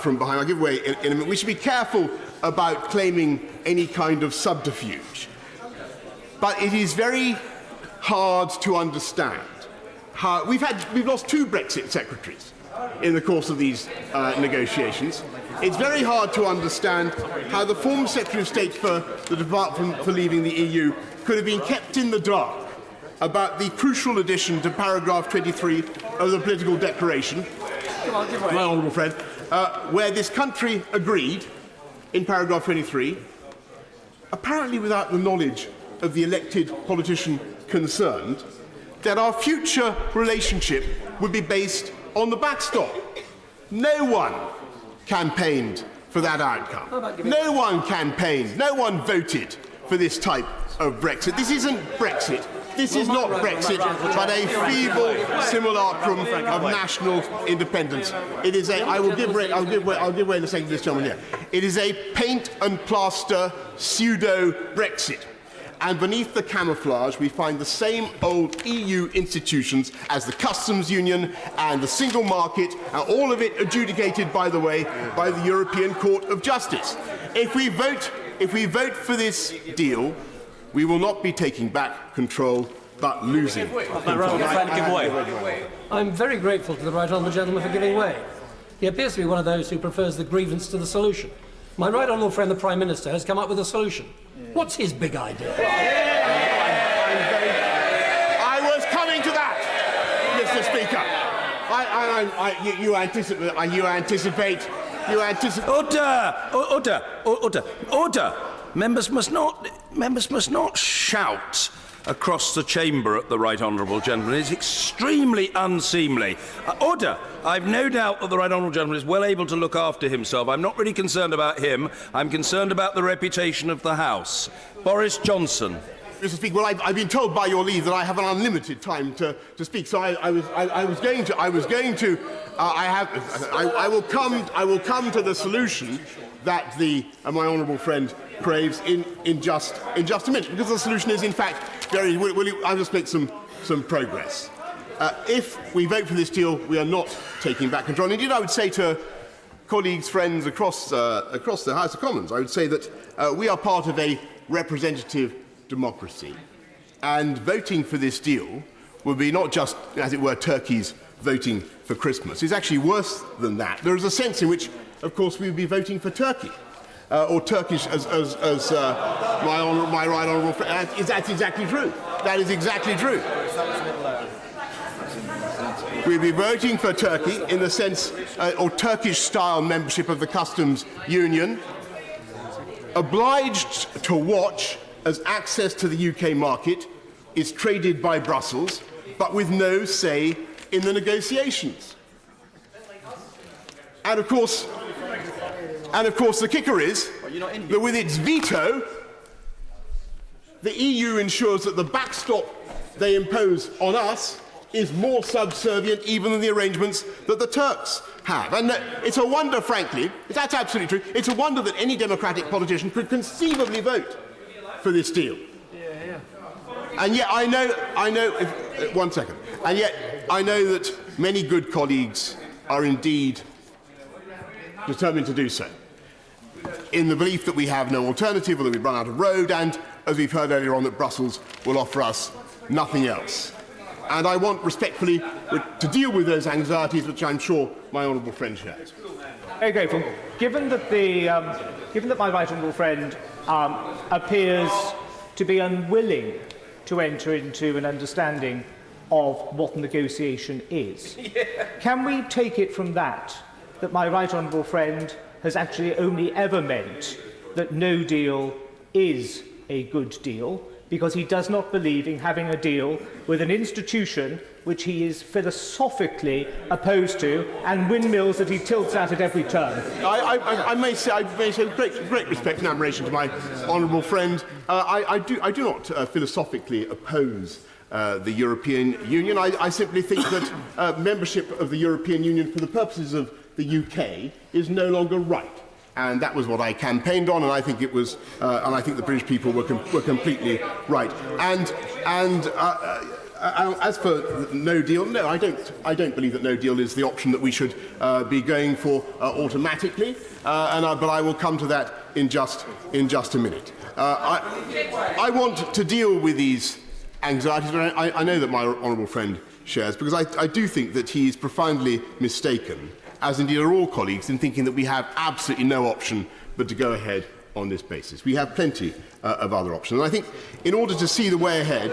from behind. I'll give way in a minute. We should be careful about claiming any kind of subterfuge. But it is very hard to understand how... We've lost 2 Brexit secretaries in the course of these negotiations. It's very hard to understand how the former Secretary of State for the Department for leaving the EU could have been kept in the dark about the crucial addition to paragraph 23 of the political declaration, my honourable friend, where this country agreed, in paragraph 23, apparently without the knowledge of the elected politician concerned, that our future relationship would be based on the backstop. No one campaigned for that outcome. No one campaigned, no one voted for this type of Brexit. This isn't Brexit. This is not Brexit, but a feeble simulacrum of national independence. It is a... I'll give way in a second to this gentleman here. It is a paint and plaster pseudo-Brexit. And beneath the camouflage, we find the same old EU institutions as the customs union and the single market, and all of it adjudicated, by the way, by the European Court of Justice. If we vote for this deal, we will not be taking back control, but losing control. I'm very grateful to the right honourable gentleman for giving way. He appears to be one of those who prefers the grievance to the solution. My right honourable friend, the Prime Minister, has come up with a solution. What's his big idea? I was coming to that, Mr. Speaker. You anticipate. Order! Members must not shout across the chamber at the right honourable gentleman. It's extremely unseemly. Order! I've no doubt that the right honourable gentleman is well able to look after himself. I'm not really concerned about him. I'm concerned about the reputation of the House. Boris Johnson. Mr. Speaker, well, I've been told by your leave that I have an unlimited time to speak, so I will come to the solution that my honourable friend craves in just a minute, because the solution is, in fact, very... I'll just make some progress. If we vote for this deal, we are not taking back control. Indeed, I would say to colleagues, friends across the House of Commons, I would say that we are part of a representative democracy, and voting for this deal will be not just, as it were, turkeys voting for Christmas. It's actually worse than that. There is a sense in which, of course, we would be voting for Turkey. Or Turkish, as my right honourable friend. That's exactly true. That is exactly true. We'll be voting for Turkey in the sense, or Turkish-style membership of the customs union, obliged to watch as access to the UK market is traded by Brussels, but with no say in the negotiations. And of course, the kicker is that with its veto, the EU ensures that the backstop they impose on us is more subservient even than the arrangements that the Turks have. And it's a wonder, frankly, that's absolutely true, it's a wonder that any democratic politician could conceivably vote for this deal. And yet I know, one second, and yet I know that many good colleagues are indeed determined to do so, in the belief that we have no alternative or that we've run out of road, and, as we've heard earlier on, that Brussels will offer us nothing else. And I want respectfully to deal with those anxieties, which I'm sure my honourable friend shares. Very grateful. Given that my right honourable friend appears to be unwilling to enter into an understanding of what negotiation is, can we take it from that my right honourable friend has actually only ever meant that no deal is a good deal, because he does not believe in having a deal with an institution which he is philosophically opposed to, and windmills that he tilts at every turn? I may say with great respect and admiration to my honourable friend, I do not philosophically oppose the European Union. I simply think that membership of the European Union for the purposes of the UK is no longer right. And that was what I campaigned on, and I think it was, and I think the British people were completely right. And as for no deal, no, I don't believe that no deal is the option that we should be going for automatically. But I will come to that in just a minute. I want to deal with these anxieties, but I know that my honourable friend shares, because I do think that he is profoundly mistaken, as indeed are all colleagues, in thinking that we have absolutely no option but to go ahead on this basis. We have plenty of other options. And I think in order to see the way ahead,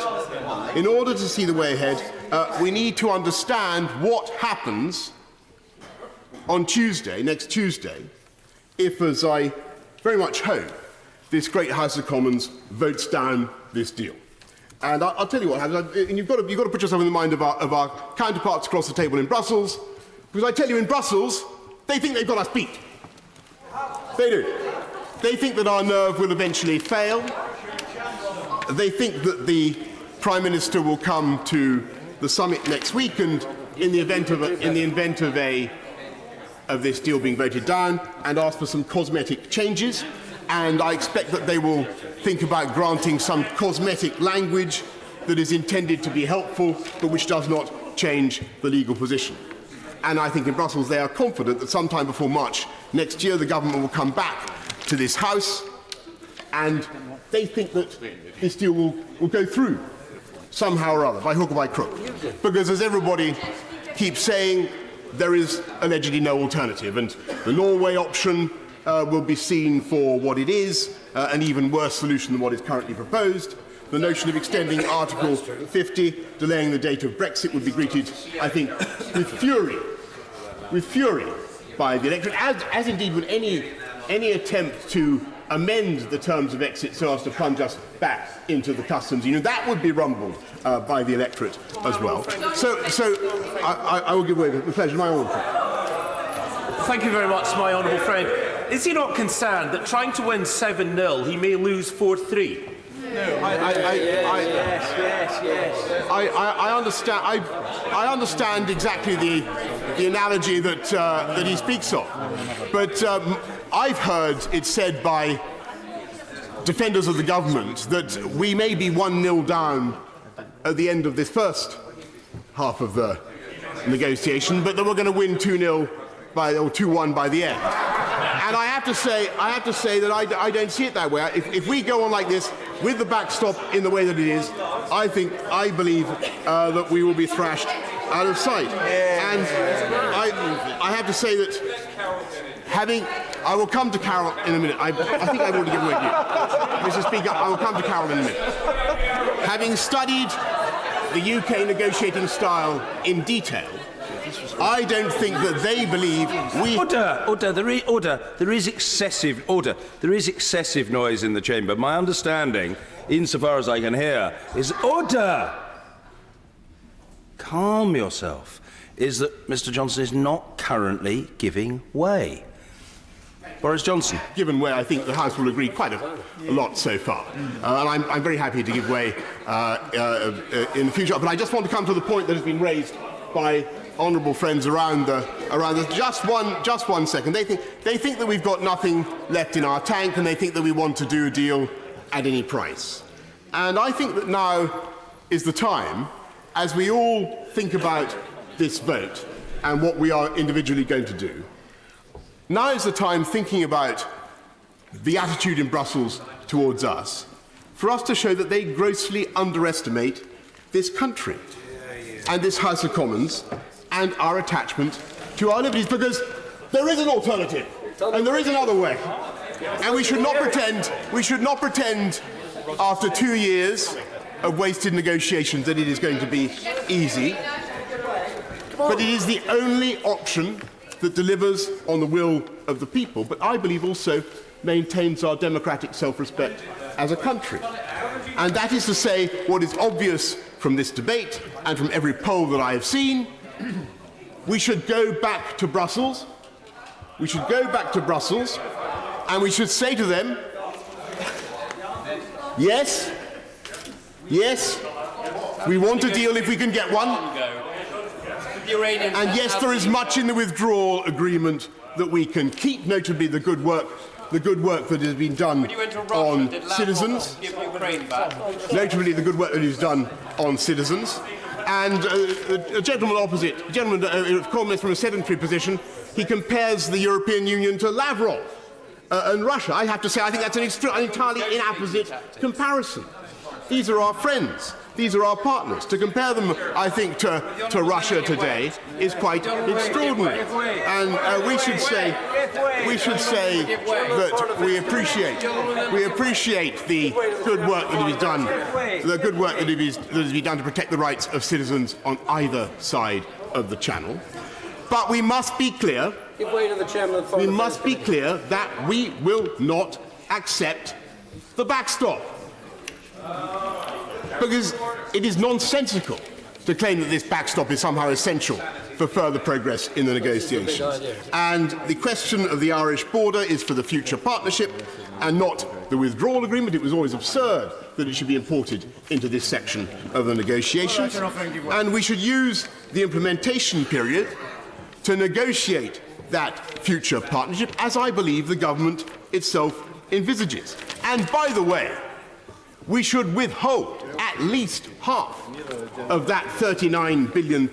we need to understand what happens on Tuesday, next Tuesday, if, as I very much hope, this great House of Commons votes down this deal. And I'll tell you what happens. And you've got to put yourself in the mind of our counterparts across the table in Brussels, because I tell you, in Brussels, they think they've got us beat. They do. They think that our nerve will eventually fail. They think that the Prime Minister will come to the summit next week, and in the event of this deal being voted down, and ask for some cosmetic changes. And I expect that they will think about granting some cosmetic language that is intended to be helpful, but which does not change the legal position. And I think in Brussels they are confident that sometime before March next year the government will come back to this House, and they think that this deal will go through somehow or other, by hook or by crook. Because, as everybody keeps saying, there is allegedly no alternative, and the Norway option will be seen for what it is, an even worse solution than what is currently proposed. The notion of extending Article 50, delaying the date of Brexit, would be greeted, I think, with fury by the electorate, as indeed would any attempt to amend the terms of exit so as to plunge us back into the customs union. That would be rumbled by the electorate as well. So I will give way with pleasure to my honourable friend. Thank you very much, my honourable friend. Is he not concerned that trying to win 7-0, he may lose 4-3? No, I understand exactly the analogy that he speaks of, but I've heard it said by defenders of the government that we may be 1-0 down at the end of this first half of the negotiation, but that we're going to win 2-0 or 2-1 by the end. And I have to say that I don't see it that way. If we go on like this, with the backstop in the way that it is, I believe that we will be thrashed out of sight. And I have to say that I will come to Carol in a minute. I think I've already given way to you. Mr. Speaker, I will come to Carol in a minute. Having studied the UK negotiating style in detail, I don't think that they believe we... Order. There is excessive noise in the chamber. My understanding, insofar as I can hear, is order. Calm yourself. Is that Mr. Johnson is not currently giving way. Boris Johnson. Given way, I think the House will agree quite a lot so far. And I'm very happy to give way in the future. But I just want to come to the point that has been raised by honourable friends around this. Just one second. They think that we've got nothing left in our tank, and they think that we want to do a deal at any price. And I think that now is the time, as we all think about this vote and what we are individually going to do, now is the time, thinking about the attitude in Brussels towards us, for us to show that they grossly underestimate this country and this House of Commons and our attachment to our liberties, because there is an alternative and there is another way. And we should not pretend after 2 years of wasted negotiations that it is going to be easy. But it is the only option that delivers on the will of the people, but I believe also maintains our democratic self-respect as a country. And that is to say, what is obvious from this debate and from every poll that I have seen, we should go back to Brussels. We should go back to Brussels, and we should say to them, yes, we want a deal if we can get one. And yes, there is much in the withdrawal agreement that we can keep, notably the good work that has been done on citizens. Notably the good work that is done on citizens. And a gentleman opposite, of course, from a sedentary position, he compares the European Union to Lavrov and Russia. I have to say, I think that's an entirely inapposite comparison. These are our friends. These are our partners. To compare them, I think, to Russia today is quite extraordinary. And we should say that we appreciate the good work that is done, that has been done to protect the rights of citizens on either side of the Channel. But we must be clear. We must be clear that we will not accept the backstop. Because it is nonsensical to claim that this backstop is somehow essential for further progress in the negotiations. And the question of the Irish border is for the future partnership and not the withdrawal agreement. It was always absurd that it should be imported into this section of the negotiations. And we should use the implementation period to negotiate that future partnership, as I believe the government itself envisages. And by the way, we should withhold at least half of that £39 billion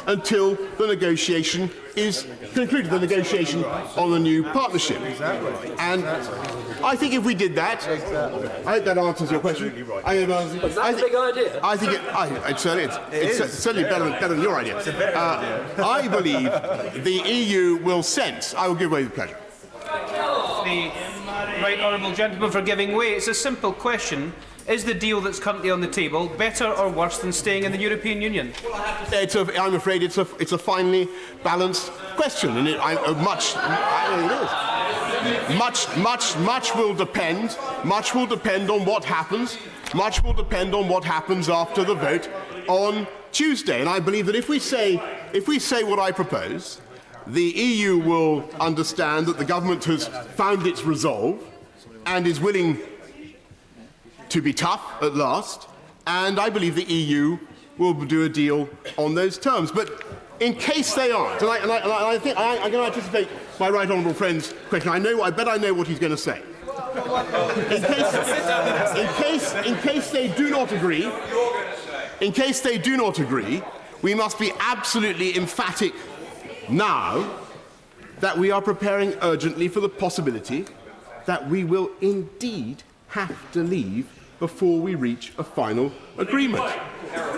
until the negotiation is concluded, the negotiation on the new partnership. And I think if we did that, I hope that answers your question. Is that a big idea? I think it's certainly better than your idea. I believe the EU will sense. I will give way the pleasure. The right honourable gentleman for giving way. It's a simple question. Is the deal that's currently on the table better or worse than staying in the European Union? I'm afraid it's a finely balanced question, and much will depend. Much will depend on what happens. Much will depend on what happens after the vote on Tuesday. And I believe that if we say what I propose, the EU will understand that the government has found its resolve and is willing to be tough at last, and I believe the EU will do a deal on those terms. But in case they aren't, and I think I'm going to anticipate my right honourable friend's question. I bet I know what he's going to say. In case they do not agree, we must be absolutely emphatic now that we are preparing urgently for the possibility that we will indeed have to leave before we reach a final agreement.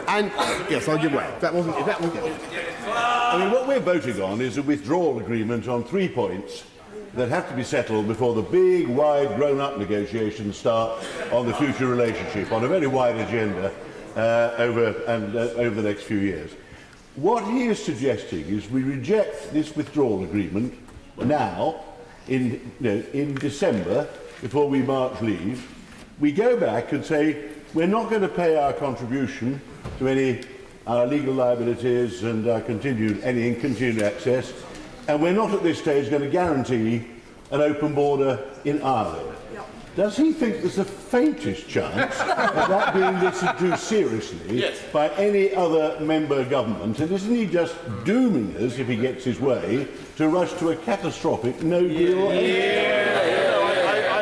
And yes, I'll give way. I mean, what we're voting on is a withdrawal agreement on 3 points that have to be settled before the big, wide, grown-up negotiations start on the future relationship, on a very wide agenda over the next few years. What he is suggesting is we reject this withdrawal agreement now, in December, before we march leave. We go back and say we're not going to pay our contribution to any our legal liabilities and our continued access, and we're not at this stage going to guarantee an open border in Ireland. Does he think there's the faintest chance of that being listened to seriously by any other member government? And isn't he just dooming us, if he gets his way, to rush to a catastrophic no-deal?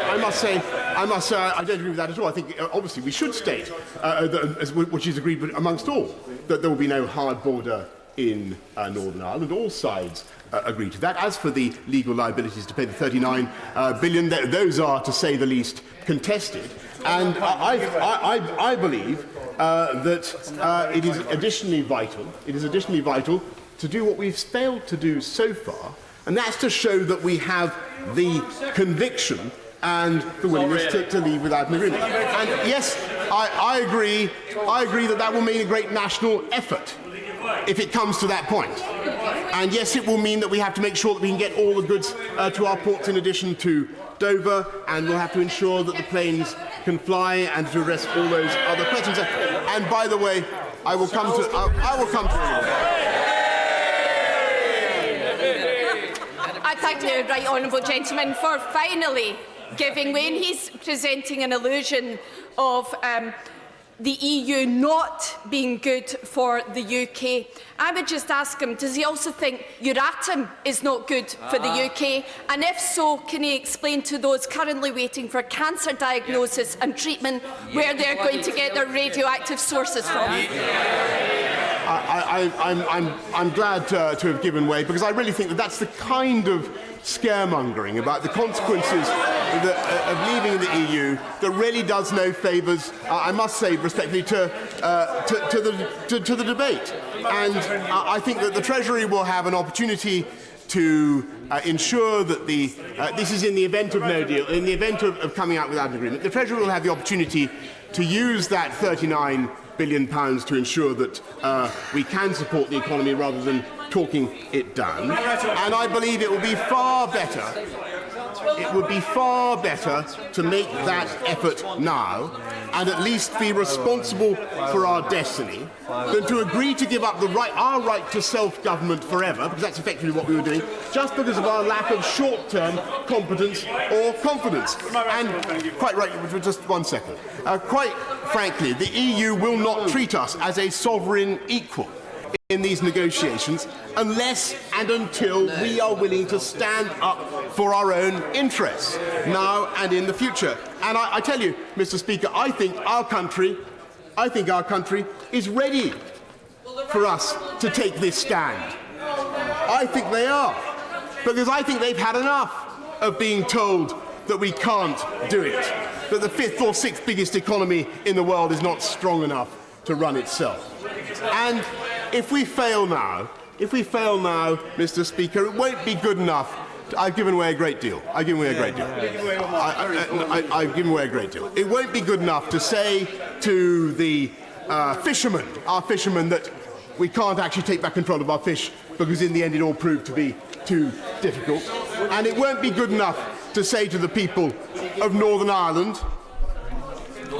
I must say, I don't agree with that at all. I think, obviously, we should state, which is agreed amongst all, that there will be no hard border in Northern Ireland. All sides agree to that. As for the legal liabilities to pay the $39 billion, those are, to say the least, contested. And I believe that it is additionally vital. It is additionally vital to do what we've failed to do so far, and that's to show that we have the conviction and the willingness to leave without an agreement. And yes, I agree. I agree that that will mean a great national effort if it comes to that point. And yes, it will mean that we have to make sure that we can get all the goods to our ports in addition to Dover, and we'll have to ensure that the planes can fly and to address all those other questions. And by the way, I will come to I thank the right honourable gentleman for finally giving way, and he's presenting an illusion of the EU not being good for the UK. I would just ask him, does he also think Euratom is not good for the UK? And if so, can he explain to those currently waiting for cancer diagnosis and treatment where they're going to get their radioactive sources from? I'm glad to have given way, because I really think that that's the kind of scaremongering about the consequences of leaving the EU that really does no favours, I must say respectfully, to the debate. And I think that the Treasury will have an opportunity to ensure that this is in the event of no deal, in the event of coming out without an agreement. The Treasury will have the opportunity to use that £39 billion to ensure that we can support the economy rather than talking it down. And I believe it will be far better. It would be far better to make that effort now and at least be responsible for our destiny than to agree to give up our right to self-government forever, because that's effectively what we were doing, just because of our lack of short-term competence or confidence. And quite right, just 1 second. Quite frankly, the EU will not treat us as a sovereign equal in these negotiations unless and until we are willing to stand up for our own interests now and in the future. And I tell you, Mr. Speaker, I think our country is ready for us to take this stand. I think they are, because I think they've had enough of being told that we can't do it, that the 5th or 6th biggest economy in the world is not strong enough to run itself. And if we fail now, Mr. Speaker, it won't be good enough. I've given away a great deal. I've given away a great deal. It won't be good enough to say to the our fishermen, that we can't actually take back control of our fish because in the end it all proved to be too difficult. And it won't be good enough to say to the people of Northern Ireland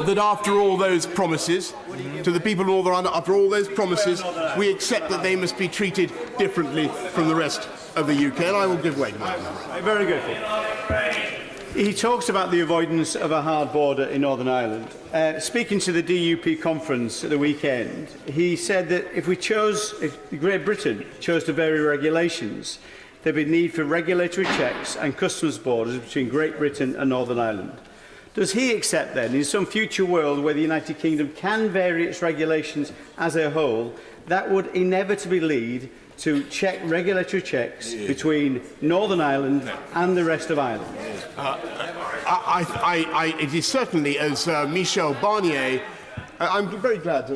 that after all those promises, we accept that they must be treated differently from the rest of the UK. And I will give way to that. Very good. He talks about the avoidance of a hard border in Northern Ireland. Speaking to the DUP conference at the weekend, he said that if Great Britain chose to vary regulations, there'd be need for regulatory checks and customs borders between Great Britain and Northern Ireland. Does he accept then, in some future world where the United Kingdom can vary its regulations as a whole, that would inevitably lead to regulatory checks between Northern Ireland and the rest of Ireland? It is certainly, as Michel Barnier, I'm very glad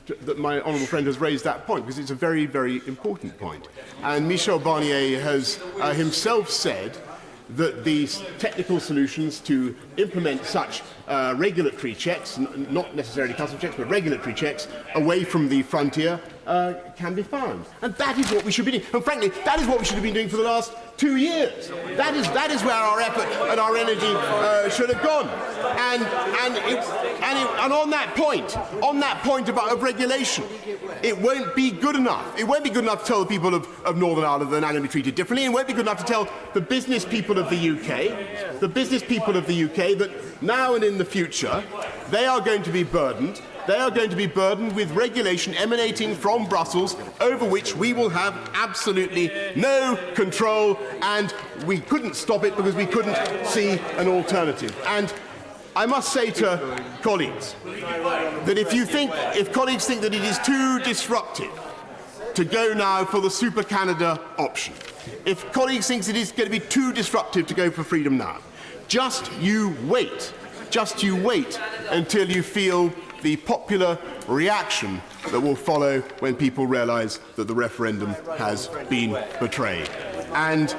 that my honourable friend has raised that point, because it's a very, very important point. And Michel Barnier has himself said that these technical solutions to implement such regulatory checks, not necessarily customs checks, but regulatory checks away from the frontier, can be found. And that is what we should be doing. And frankly, that is what we should have been doing for the last 2 years. That is where our effort and our energy should have gone. And on that point of regulation, it won't be good enough. It won't be good enough to tell the people of Northern Ireland they're now going to be treated differently. It won't be good enough to tell the business people of the UK, that now and in the future, they are going to be burdened. They are going to be burdened with regulation emanating from Brussels over which we will have absolutely no control, and we couldn't stop it because we couldn't see an alternative. And I must say to colleagues that if colleagues think that it is too disruptive to go now for the Super Canada option, if colleagues think it is going to be too disruptive to go for freedom now, just you wait until you feel the popular reaction that will follow when people realise that the referendum has been betrayed. And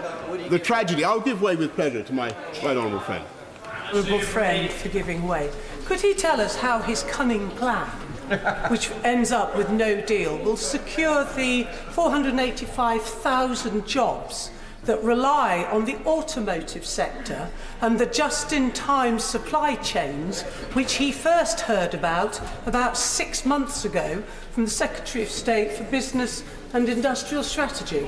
the tragedy, I'll give way with pleasure to my right honourable friend. Honourable friend for giving way. Could he tell us how his cunning plan, which ends up with no deal, will secure the 485,000 jobs that rely on the automotive sector and the just-in-time supply chains, which he first heard about 6 months ago from the Secretary of State for Business and Industrial Strategy?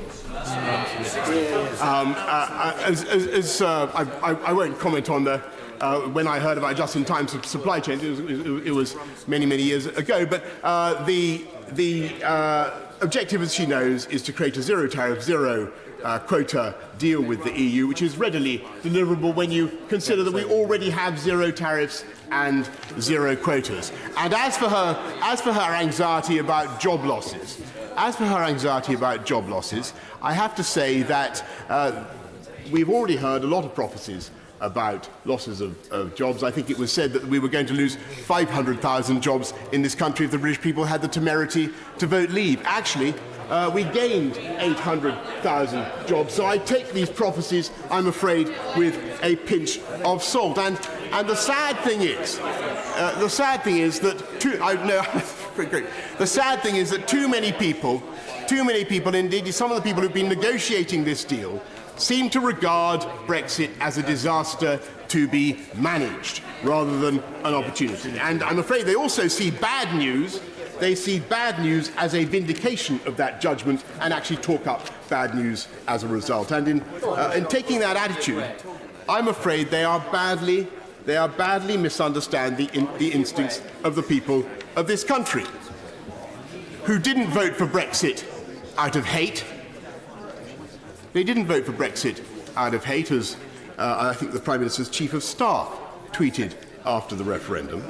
I won't comment on when I heard about just-in-time supply chains. It was many years ago, but the objective, as she knows, is to create a zero-tariff, zero-quota deal with the EU, which is readily deliverable when you consider that we already have zero tariffs and zero quotas. And as for her anxiety about job losses, I have to say that we've already heard a lot of prophecies about losses of jobs. I think it was said that we were going to lose 500,000 jobs in this country if the British people had the temerity to vote leave. Actually, we gained 800,000 jobs. So I take these prophecies, I'm afraid, with a pinch of salt. And the sad thing is that too many people, indeed some of the people who've been negotiating this deal, seem to regard Brexit as a disaster to be managed rather than an opportunity. And I'm afraid they also see bad news. They see bad news as a vindication of that judgment and actually talk up bad news as a result. And in taking that attitude, I'm afraid they are badly misunderstand the instincts of the people of this country, who didn't vote for Brexit out of hate. They didn't vote for Brexit out of hate, as I think the Prime Minister's Chief of Staff tweeted after the referendum.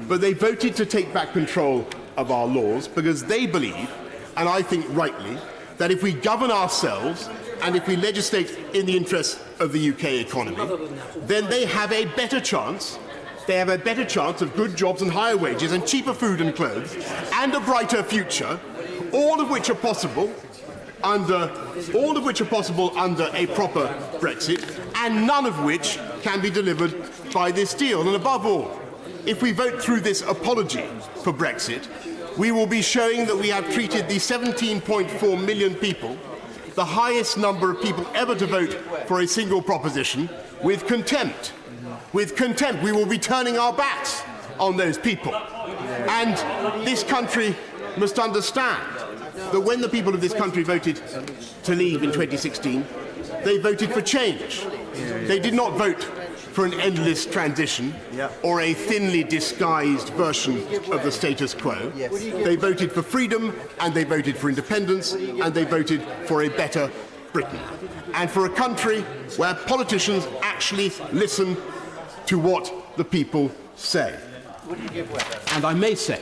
But they voted to take back control of our laws because they believe, and I think rightly, that if we govern ourselves and if we legislate in the interests of the UK economy, then they have a better chance. They have a better chance of good jobs and higher wages and cheaper food and clothes and a brighter future, all of which are possible under a proper Brexit, and none of which can be delivered by this deal. And above all, if we vote through this apology for Brexit, we will be showing that we have treated the 17.4 million people, the highest number of people ever to vote for a single proposition, with contempt. With contempt. We will be turning our backs on those people. And this country must understand that when the people of this country voted to leave in 2016, they voted for change. They did not vote for an endless transition or a thinly disguised version of the status quo. They voted for freedom, and they voted for independence, and they voted for a better Britain, and for a country where politicians actually listen to what the people say. And I may say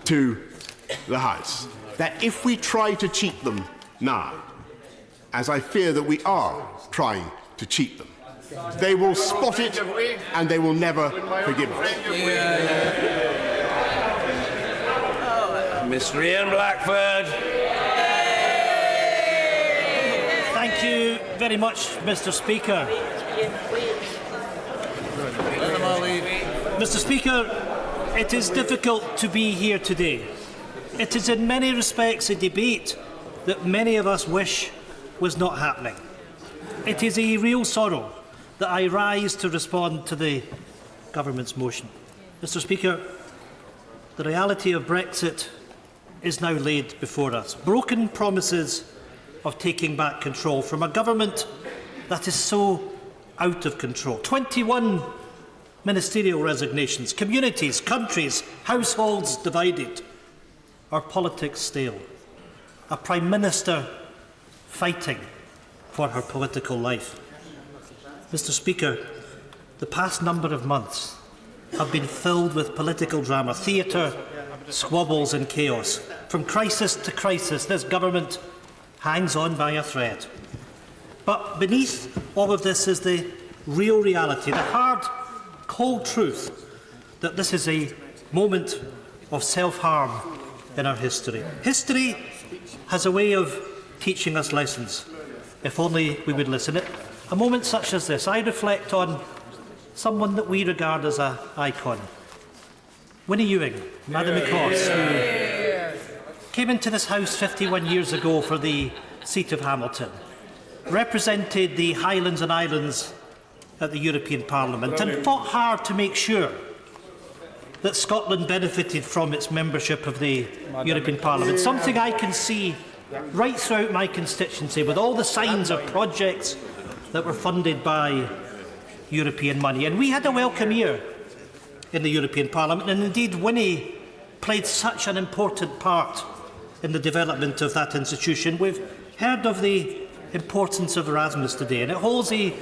to the House that if we try to cheat them now, as I fear that we are trying to cheat them, they will spot it and they will never forgive us. Mr. Ian Blackford. Thank you very much, Mr. Speaker. Mr. Speaker, it is difficult to be here today. It is in many respects a debate that many of us wish was not happening. It is a real sorrow that I rise to respond to the government's motion. Mr. Speaker, the reality of Brexit is now laid before us. Broken promises of taking back control from a government that is so out of control. 21 ministerial resignations, communities, countries, households divided, our politics stale, a Prime Minister fighting for her political life. Mr. Speaker, the past number of months have been filled with political drama, theatre, squabbles and chaos. From crisis to crisis, this government hangs on by a thread. But beneath all of this is the real reality, the hard, cold truth that this is a moment of self-harm in our history. History has a way of teaching us lessons, if only we would listen. At a moment such as this, I reflect on someone that we regard as an icon. Winnie Ewing, Madam McCoss, who came into this House 51 years ago for the seat of Hamilton, represented the Highlands and Islands at the European Parliament and fought hard to make sure that Scotland benefited from its membership of the European Parliament, something I can see right throughout my constituency with all the signs of projects that were funded by European money. And we had a welcome year in the European Parliament, and indeed Winnie played such an important part in the development of that institution. We've heard of the importance of Erasmus today, and it holds a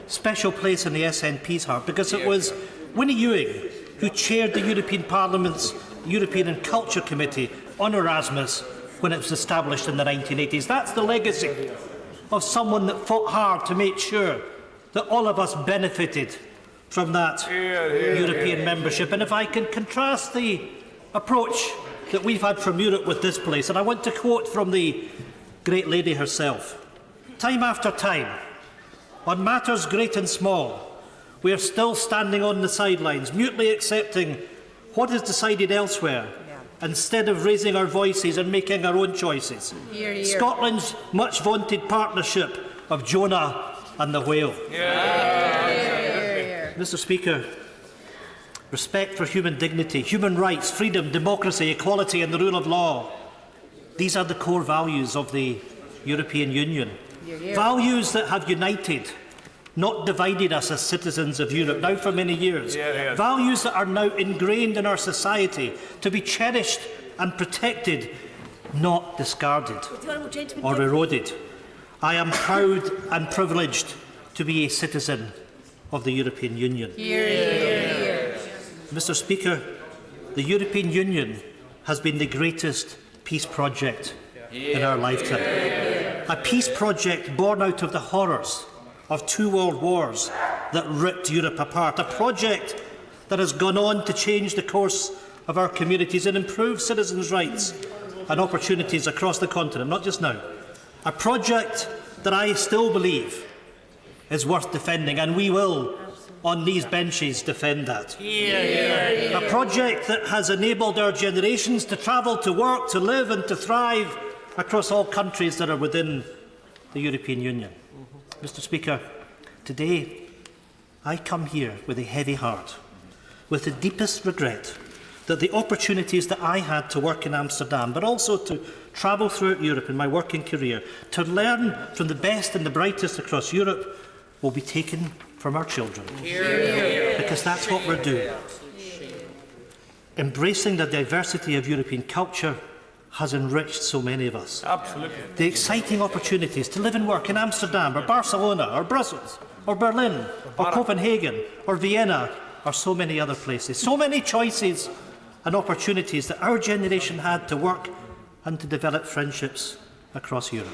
special place in the SNP's heart because it was Winnie Ewing who chaired the European Parliament's European and Culture Committee on Erasmus when it was established in the 1980s. That's the legacy of someone that fought hard to make sure that all of us benefited from that European membership. And if I can contrast the approach that we've had from Europe with this place, and I want to quote from the great lady herself, time after time, on matters great and small, we are still standing on the sidelines, mutely accepting what is decided elsewhere, instead of raising our voices and making our own choices. Scotland's much vaunted partnership of Jonah and the whale. Mr. Speaker, respect for human dignity, human rights, freedom, democracy, equality and the rule of law. These are the core values of the European Union. Values that have united, not divided us as citizens of Europe now for many years. Values that are now ingrained in our society to be cherished and protected, not discarded or eroded. I am proud and privileged to be a citizen of the European Union. Mr. Speaker, the European Union has been the greatest peace project in our lifetime. A peace project born out of the horrors of 2 world wars that ripped Europe apart. A project that has gone on to change the course of our communities and improve citizens' rights and opportunities across the continent, not just now. A project that I still believe is worth defending, and we will, on these benches, defend that. A project that has enabled our generations to travel, to work, to live and to thrive across all countries that are within the European Union. Mr. Speaker, today I come here with a heavy heart, with the deepest regret that the opportunities that I had to work in Amsterdam, but also to travel throughout Europe in my working career, to learn from the best and the brightest across Europe, will be taken from our children. Because that's what we're doing. Embracing the diversity of European culture has enriched so many of us. Absolutely. The exciting opportunities to live and work in Amsterdam or Barcelona or Brussels or Berlin or Copenhagen or Vienna or so many other places. So many choices and opportunities that our generation had to work and to develop friendships across Europe.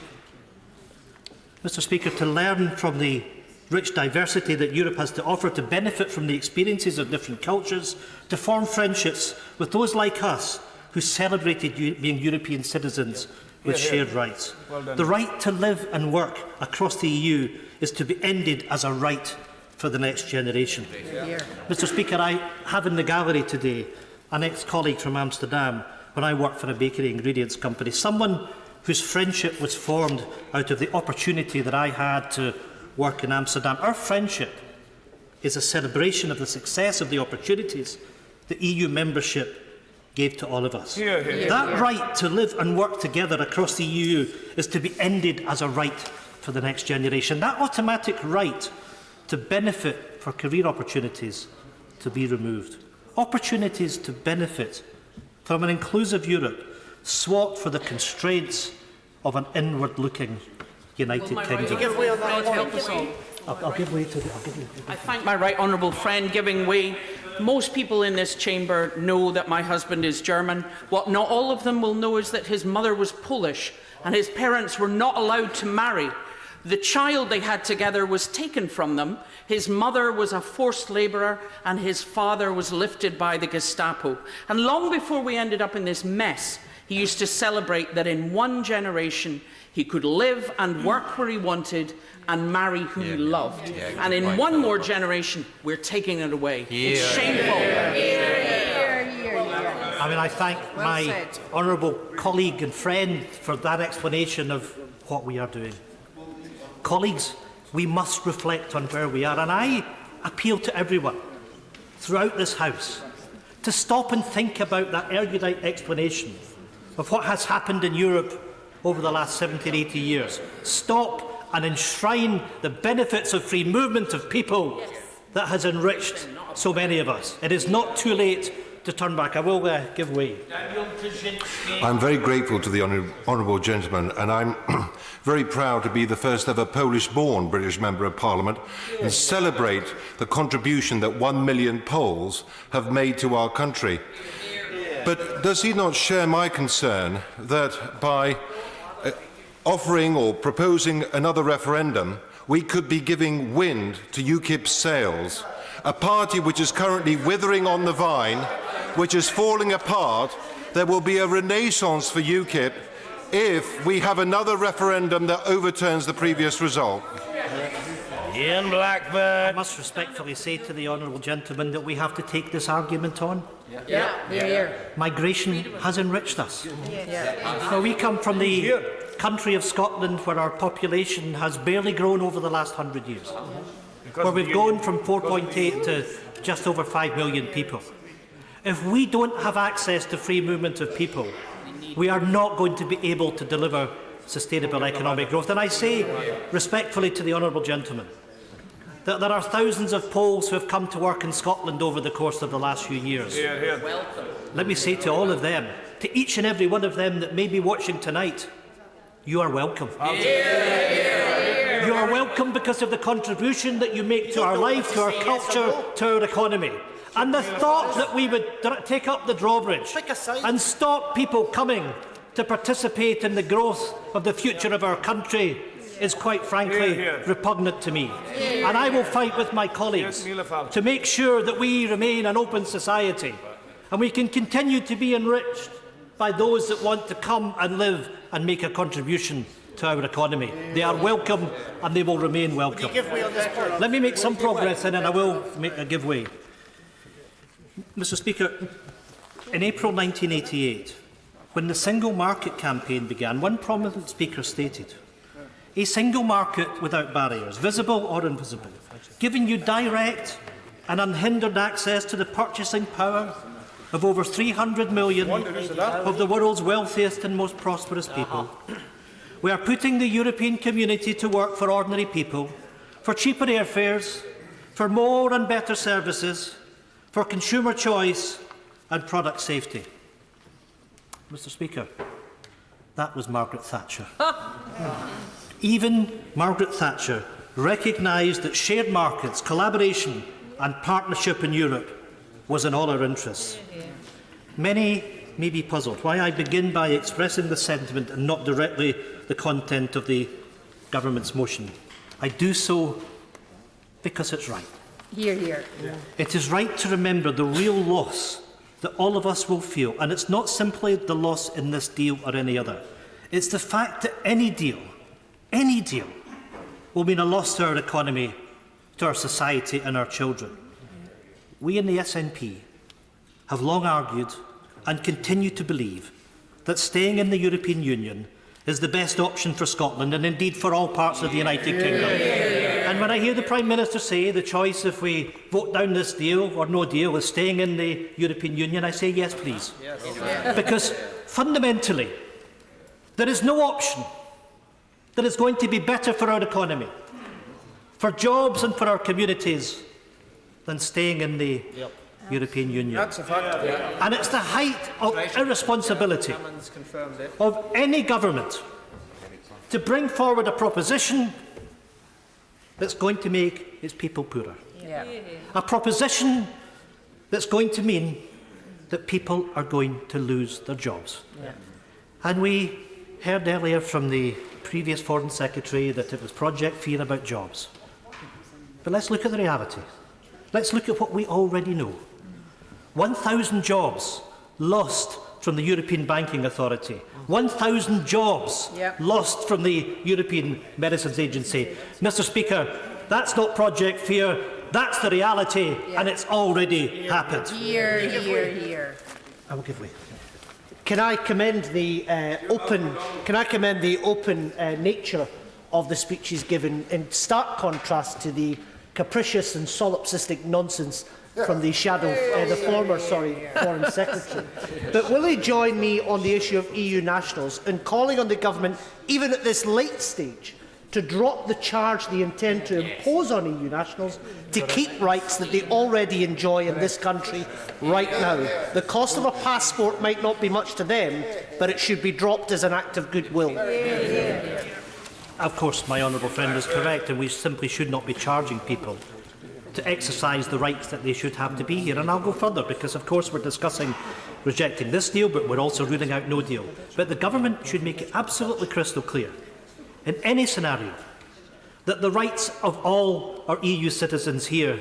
Mr. Speaker, to learn from the rich diversity that Europe has to offer, to benefit from the experiences of different cultures, to form friendships with those like us who celebrated being European citizens with shared rights. The right to live and work across the EU is to be ended as a right for the next generation. Mr. Speaker, I have in the gallery today an ex-colleague from Amsterdam when I worked for a bakery ingredients company, someone whose friendship was formed out of the opportunity that I had to work in Amsterdam. Our friendship is a celebration of the success of the opportunities the EU membership gave to all of us. That right to live and work together across the EU is to be ended as a right for the next generation. That automatic right to benefit for career opportunities to be removed. Opportunities to benefit from an inclusive Europe swapped for the constraints of an inward-looking United Kingdom. I'll give way to the... I thank my right honourable friend giving way. Most people in this chamber know that my husband is German. What not all of them will know is that his mother was Polish and his parents were not allowed to marry. The child they had together was taken from them. His mother was a forced labourer and his father was lifted by the Gestapo. And long before we ended up in this mess, he used to celebrate that in one generation he could live and work where he wanted and marry who he loved. And in one more generation, we're taking it away. It's shameful. I mean, I thank my honourable colleague and friend for that explanation of what we are doing. Colleagues, we must reflect on where we are, and I appeal to everyone throughout this House to stop and think about that erudite explanation of what has happened in Europe over the last 70 or 80 years. Stop and enshrine the benefits of free movement of people that has enriched so many of us. It is not too late to turn back. I will give way. I'm very grateful to the honourable gentleman, and I'm very proud to be the first ever Polish-born British Member of Parliament and celebrate the contribution that 1 million Poles have made to our country. But does he not share my concern that by offering or proposing another referendum, we could be giving wind to UKIP's sails, a party which is currently withering on the vine, which is falling apart? There will be a renaissance for UKIP if we have another referendum that overturns the previous result. Ian Blackburn. I must respectfully say to the honourable gentleman that we have to take this argument on. Migration has enriched us. Now, we come from the country of Scotland where our population has barely grown over the last 100 years, where we've gone from 4.8 to just over 5 million people. If we don't have access to free movement of people, we are not going to be able to deliver sustainable economic growth. And I say respectfully to the honourable gentleman that there are thousands of Poles who have come to work in Scotland over the course of the last few years. Let me say to all of them, to each and every one of them that may be watching tonight, you are welcome. You are welcome because of the contribution that you make to our life, to our culture, to our economy. And the thought that we would take up the drawbridge and stop people coming to participate in the growth of the future of our country is quite frankly repugnant to me. And I will fight with my colleagues to make sure that we remain an open society and we can continue to be enriched by those that want to come and live and make a contribution to our economy. They are welcome and they will remain welcome. Let me make some progress and then I will make a give way. Mr. Speaker, in April 1988, when the Single Market campaign began, one prominent speaker stated, "A single market without barriers, visible or invisible, giving you direct and unhindered access to the purchasing power of over 300 million of the world's wealthiest and most prosperous people. We are putting the European community to work for ordinary people, for cheaper airfares, for more and better services, for consumer choice and product safety." Mr. Speaker, that was Margaret Thatcher. Even Margaret Thatcher recognised that shared markets, collaboration and partnership in Europe was in all our interests. Many may be puzzled why I begin by expressing the sentiment and not directly the content of the government's motion. I do so because it's right. Hear, hear. It is right to remember the real loss that all of us will feel, and it's not simply the loss in this deal or any other. It's the fact that any deal will mean a loss to our economy, to our society and our children. We in the SNP have long argued and continue to believe that staying in the European Union is the best option for Scotland and indeed for all parts of the United Kingdom. And when I hear the Prime Minister say the choice if we vote down this deal or no deal is staying in the European Union, I say yes, please. Because fundamentally, there is no option that is going to be better for our economy, for jobs and for our communities than staying in the European Union. That's a fact. And it's the height of irresponsibility of any government to bring forward a proposition that's going to make its people poorer. A proposition that's going to mean that people are going to lose their jobs. And we heard earlier from the previous Foreign Secretary that it was Project Fear about jobs. But let's look at the reality. Let's look at what we already know. 1,000 jobs lost from the European Banking Authority. 1,000 jobs lost from the European Medicines Agency. Mr. Speaker, that's not Project Fear, that's the reality, and it's already happened. I will give way. Can I commend the open nature of the speeches given, in stark contrast to the capricious and solipsistic nonsense from the former Foreign Secretary. But will he join me on the issue of EU nationals and calling on the government, even at this late stage, to drop the charge they intend to impose on EU nationals to keep rights that they already enjoy in this country right now? The cost of a passport might not be much to them, but it should be dropped as an act of goodwill. Of course, my honourable friend is correct, and we simply should not be charging people to exercise the rights that they should have to be here. And I'll go further, because of course we're discussing rejecting this deal, but we're also ruling out no deal. But the government should make it absolutely crystal clear, in any scenario, that the rights of all our EU citizens here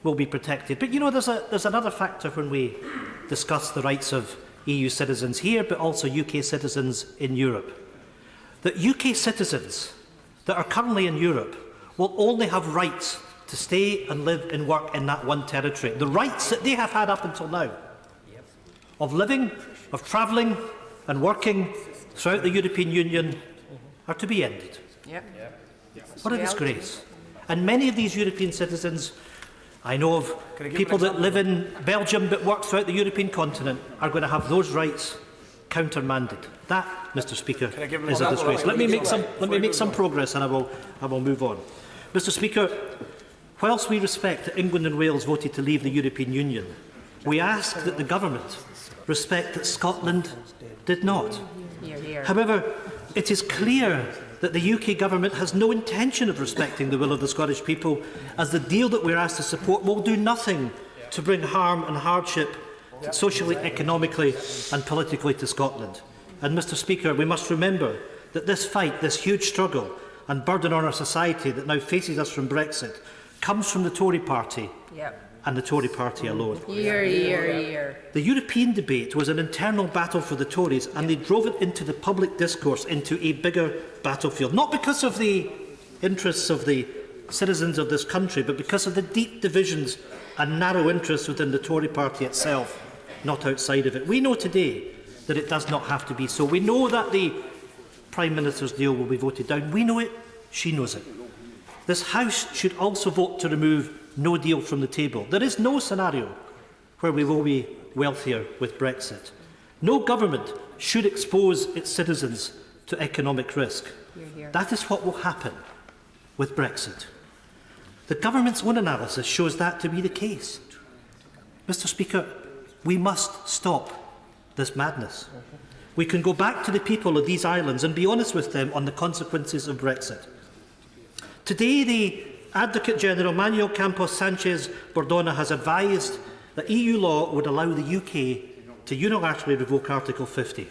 will be protected. But you know, there's another factor when we discuss the rights of EU citizens here, but also UK citizens in Europe. That UK citizens that are currently in Europe will only have rights to stay and live and work in that one territory. The rights that they have had up until now of living, of travelling and working throughout the European Union are to be ended. What a disgrace. And many of these European citizens, I know of people that live in Belgium but work throughout the European continent, are going to have those rights countermanded. That, Mr. Speaker, is a disgrace. Let me make some progress, and I will move on. Mr. Speaker, whilst we respect that England and Wales voted to leave the European Union, we ask that the government respect that Scotland did not. However, it is clear that the UK government has no intention of respecting the will of the Scottish people, as the deal that we're asked to support will do nothing to bring harm and hardship socially, economically and politically to Scotland. And Mr. Speaker, we must remember that this fight, this huge struggle and burden on our society that now faces us from Brexit, comes from the Tory party and the Tory party alone. The European debate was an internal battle for the Tories, and they drove it into the public discourse, into a bigger battlefield, not because of the interests of the citizens of this country, but because of the deep divisions and narrow interests within the Tory party itself, not outside of it. We know today that it does not have to be so. We know that the Prime Minister's deal will be voted down. We know it, she knows it. This House should also vote to remove no deal from the table. There is no scenario where we will be wealthier with Brexit. No government should expose its citizens to economic risk. That is what will happen with Brexit. The government's own analysis shows that to be the case. Mr. Speaker, we must stop this madness. We can go back to the people of these islands and be honest with them on the consequences of Brexit. Today, the Advocate General Manuel Campos Sanchez Bordona has advised that EU law would allow the UK to unilaterally revoke Article 50.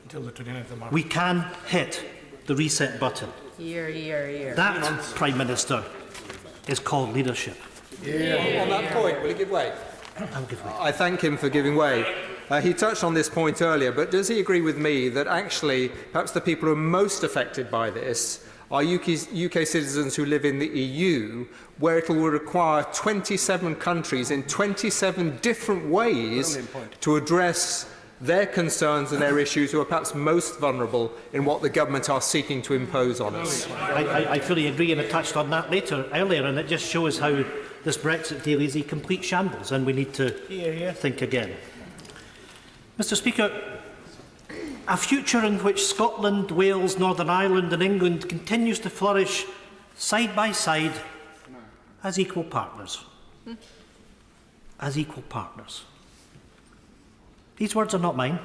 Until the 29th of March. We can hit the reset button. That, Prime Minister, is called leadership. On that point, will he give way? I'll give way. I thank him for giving way. He touched on this point earlier, but does he agree with me that actually perhaps the people who are most affected by this are UK citizens who live in the EU, where it will require 27 countries in 27 different ways to address their concerns and their issues who are perhaps most vulnerable in what the government are seeking to impose on us. I fully agree, and I touched on that earlier, and it just shows how this Brexit deal is a complete shambles, and we need to think again. Mr. Speaker, a future in which Scotland, Wales, Northern Ireland and England continues to flourish side by side as equal partners. As equal partners. These words are not mine.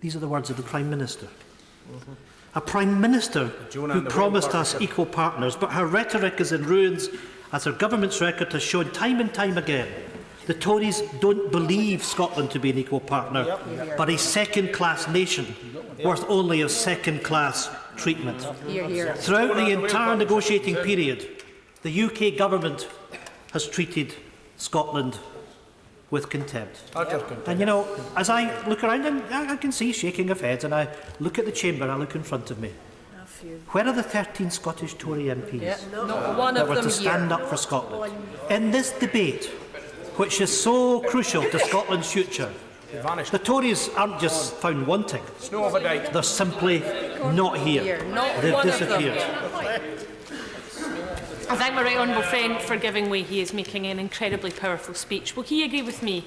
These are the words of the Prime Minister. A Prime Minister who promised us equal partners, but her rhetoric is in ruins, as her government's record has shown time and time again. The Tories don't believe Scotland to be an equal partner, but a second-class nation, worth only of second-class treatment. Throughout the entire negotiating period, the UK government has treated Scotland with contempt. And you know, as I look around, and I can see shaking of heads, and I look at the chamber, I look in front of me. Where are the 13 Scottish Tory MPs Not one that of were them to stand here. up for Scotland? In this debate, which is so crucial to Scotland's future, the Tories aren't just found wanting. They're simply not here. They've disappeared. I thank my right honourable friend for giving way. He is making an incredibly powerful speech. Will he agree with me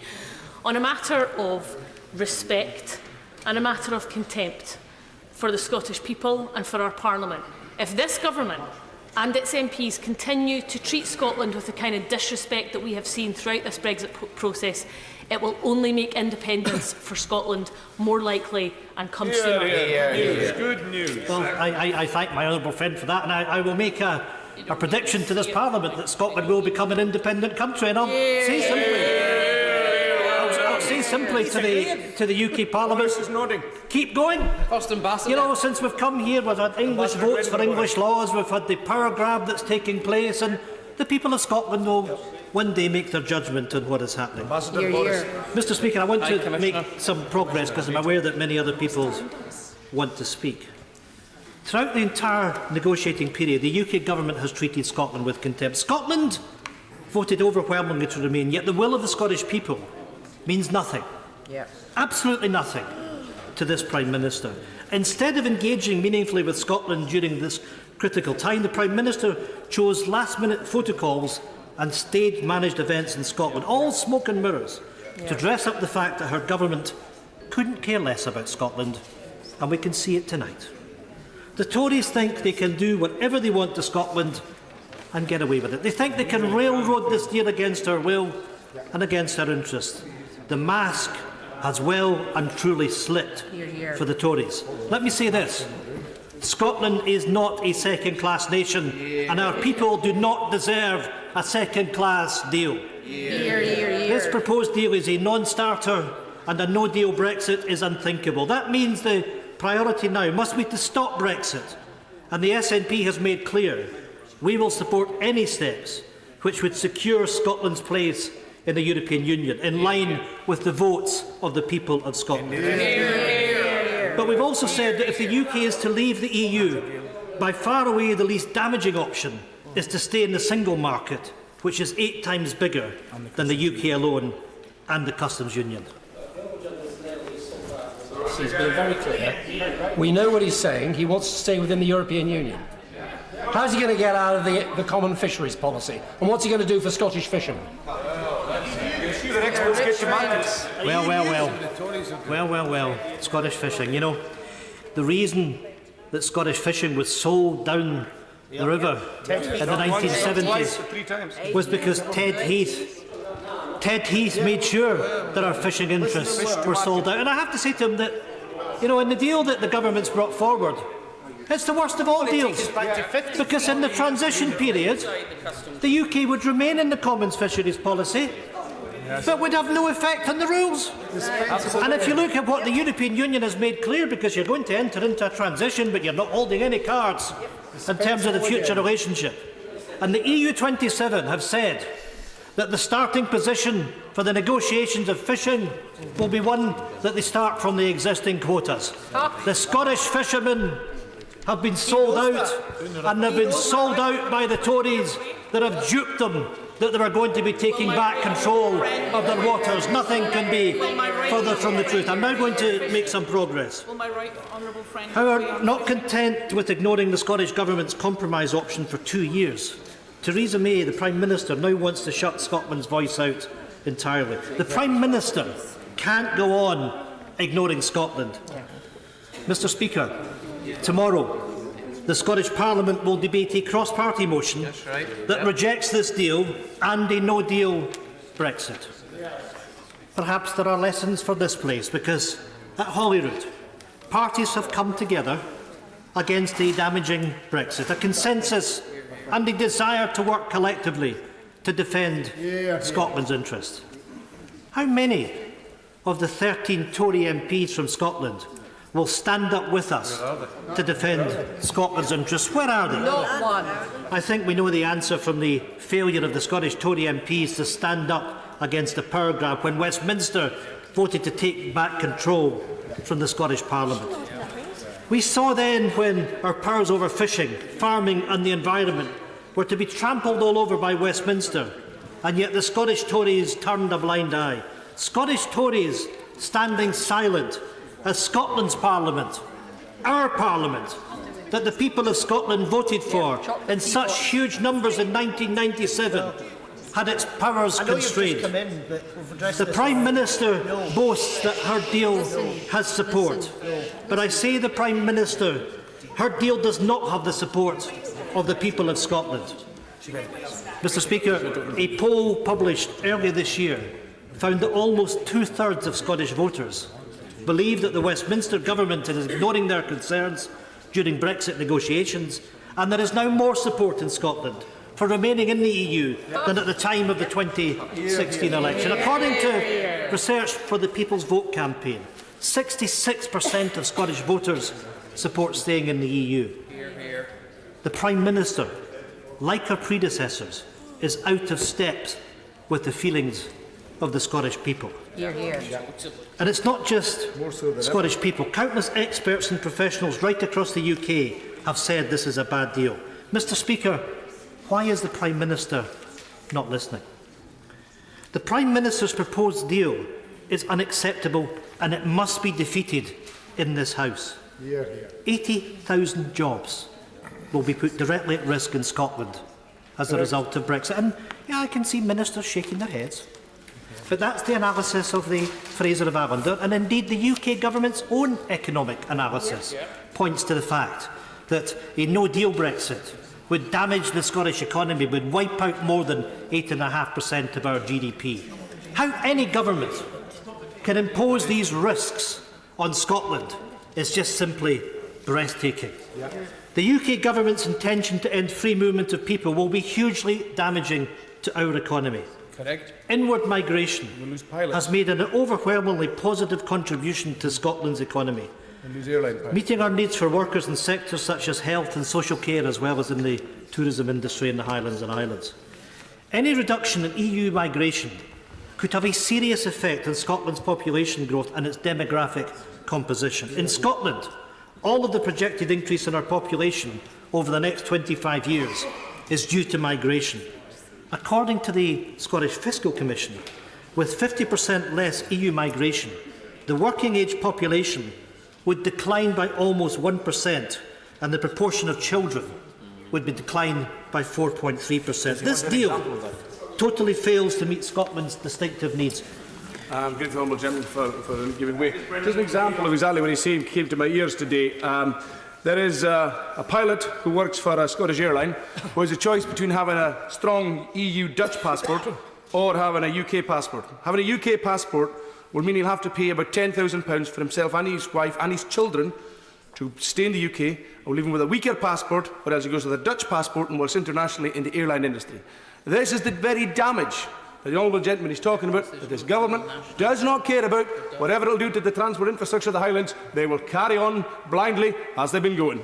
on a matter of respect and a matter of contempt for the Scottish people and for our Parliament? If this government and its MPs continue to treat Scotland with the kind of disrespect that we have seen throughout this Brexit process, it will only make independence for Scotland more likely and come sooner. Good news. Well, I thank my honourable friend for that, and I will make a prediction to this Parliament that Scotland will become an independent country, and I'll say simply to the UK Parliament, keep going. You know, since we've come here, we've had English votes for English laws, we've had the power grab that's taking place, and the people of Scotland will one day make their judgment on what is happening. Mr. Speaker, I want to make some progress because I'm aware that many other people want to speak. Throughout the entire negotiating period, the UK government has treated Scotland with contempt. Scotland voted overwhelmingly to remain, yet the will of the Scottish people means nothing, absolutely nothing, to this Prime Minister. Instead of engaging meaningfully with Scotland during this critical time, the Prime Minister chose last-minute photocalls and stage-managed events in Scotland, all smoke and mirrors, to dress up the fact that her government couldn't care less about Scotland, and we can see it tonight. The Tories think they can do whatever they want to Scotland and get away with it. They think they can railroad this deal against her will and against her interests. The mask has well and truly slipped for the Tories. Let me say this. Scotland is not a second-class nation, and our people do not deserve a second-class deal. This proposed deal is a non-starter, and a no-deal Brexit is unthinkable. That means the priority now must be to stop Brexit, and the SNP has made clear we will support any steps which would secure Scotland's place in the European Union, in line with the votes of the people of Scotland. But we've also said that if the UK is to leave the EU, by far away the least damaging option is to stay in the single market, which is 8 times bigger than the UK alone and the customs union. He's been very clear. We know what he's saying. He wants to stay within the European Union. How's he going to get out of the common fisheries policy? And what's he going to do for Scottish fishermen? Well, Scottish fishing. You know, the reason that Scottish fishing was sold down the river in the 1970s was because Ted Heath made sure that our fishing interests were sold out. And I have to say to him that, you know, in the deal that the government's brought forward, it's the worst of all deals, because in the transition period, the UK would remain in the Commons fisheries policy, but would have no effect on the rules. And if you look at what the European Union has made clear, because you're going to enter into a transition, but you're not holding any cards in terms of the future relationship, and the EU27 have said that the starting position for the negotiations of fishing will be one that they start from the existing quotas. The Scottish fishermen have been sold out, and they've been sold out by the Tories that have duped them that they are going to be taking back control of their waters. Nothing can be further from the truth. I'm now going to make some progress. However, not content with ignoring the Scottish Government's compromise option for 2 years, Theresa May, the Prime Minister, now wants to shut Scotland's voice out entirely. The Prime Minister can't go on ignoring Scotland. Mr. Speaker, tomorrow the Scottish Parliament will debate a cross-party motion that rejects this deal and a no-deal Brexit. Perhaps there are lessons for this place, because at Holyrood, parties have come together against a damaging Brexit, a consensus and a desire to work collectively to defend Scotland's interests. How many of the 13 Tory MPs from Scotland will stand up with us to defend Scotland's interests? Where are they? Not one. I think we know the answer from the failure of the Scottish Tory MPs to stand up against the power grab when Westminster voted to take back control from the Scottish Parliament. We saw then when our powers over fishing, farming and the environment were to be trampled all over by Westminster, and yet the Scottish Tories turned a blind eye. Scottish Tories standing silent as Scotland's Parliament, our Parliament, that the people of Scotland voted for in such huge numbers in 1997, had its powers constrained. The Prime Minister boasts that her deal has support, but I say the Prime Minister, her deal does not have the support of the people of Scotland. Mr. Speaker, a poll published earlier this year found that almost 2/3 of Scottish voters believe that the Westminster Government is ignoring their concerns during Brexit negotiations, and there is now more support in Scotland for remaining in the EU than at the time of the 2016 election. According to research for the People's Vote campaign, 66% of Scottish voters support staying in the EU. The Prime Minister, like her predecessors, is out of step with the feelings of the Scottish people. And it's not just Scottish people. Countless experts and professionals right across the UK have said this is a bad deal. Mr. Speaker, why is the Prime Minister not listening? The Prime Minister's proposed deal is unacceptable and it must be defeated in this House. 80,000 jobs will be put directly at risk in Scotland as a result of Brexit. And yeah, I can see ministers shaking their heads. But that's the analysis of the Fraser of Allender, and indeed the UK Government's own economic analysis points to the fact that a no-deal Brexit would damage the Scottish economy, would wipe out more than 8.5% of our GDP. How any government can impose these risks on Scotland is just simply breathtaking. The UK Government's intention to end free movement of people will be hugely damaging to our economy. Correct. Inward migration has made an overwhelmingly positive contribution to Scotland's economy, meeting our needs for workers in sectors such as health and social care, as well as in the tourism industry in the Highlands and Islands. Any reduction in EU migration could have a serious effect on Scotland's population growth and its demographic composition. In Scotland, all of the projected increase in our population over the next 25 years is due to migration. According to the Scottish Fiscal Commission, with 50% less EU migration, the working-age population would decline by almost 1%, and the proportion of children would be declined by 4.3%. This deal totally fails to meet Scotland's distinctive needs. I'm grateful to the honourable gentleman for giving way. Just an example of exactly what he's saying came to my ears today. There is a pilot who works for a Scottish airline who has a choice between having a strong EU Dutch passport or having a UK passport. Having a UK passport will mean he'll have to pay about £10,000 for himself and his wife and his children to stay in the UK, or leave him with a weaker passport, whereas he goes with a Dutch passport and works internationally in the airline industry. This is the very damage that the honourable gentleman is talking about, that this government does not care about. Whatever it will do to the transport infrastructure of the Highlands, they will carry on blindly as they've been going.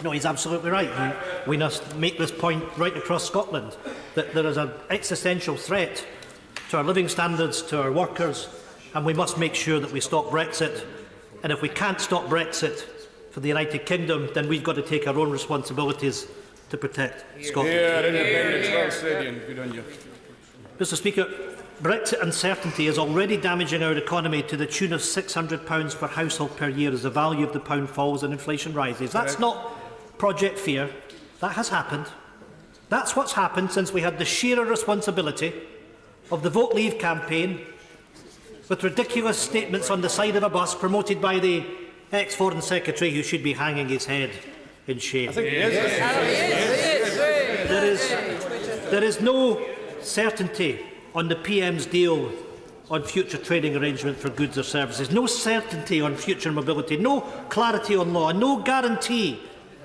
No, he's absolutely right. We must make this point right across Scotland, that there is an existential threat to our living standards, to our workers, and we must make sure that we stop Brexit. And if we can't stop Brexit, for the United Kingdom, then we've got to take our own responsibilities to protect Scotland. Independence, well said, Ian. Good on you. Mr. Speaker, Brexit uncertainty is already damaging our economy to the tune of £600 per household per year as the value of the pound falls and inflation rises. That's not Project Fear. That has happened. That's what's happened since we had the sheer responsibility of the Vote Leave campaign, with ridiculous statements on the side of a bus promoted by the ex-Foreign Secretary who should be hanging his head in shame. There is no certainty on the PM's deal on future trading arrangement for goods or services, no certainty on future mobility, no clarity on law, and no guarantee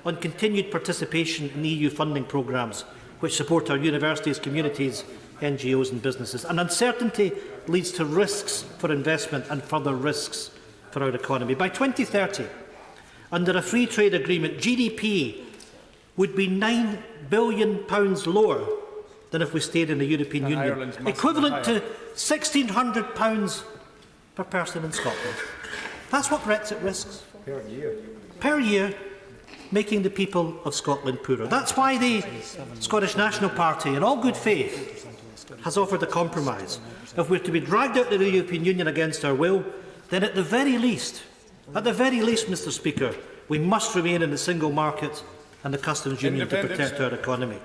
on continued participation in EU funding programmes which support our universities, communities, NGOs and businesses. And uncertainty leads to risks for investment and further risks for our economy. By 2030, under a free trade agreement, GDP would be £9 billion lower than if we stayed in the European Union, equivalent to £1,600 per person in Scotland. That's what Brexit risks. Per year, making the people of Scotland poorer. That's why the Scottish National Party, in all good faith, has offered a compromise. If we're to be dragged out of the European Union against our will, then at the very least, Mr. Speaker, we must remain in the single market and the customs union to protect our economy.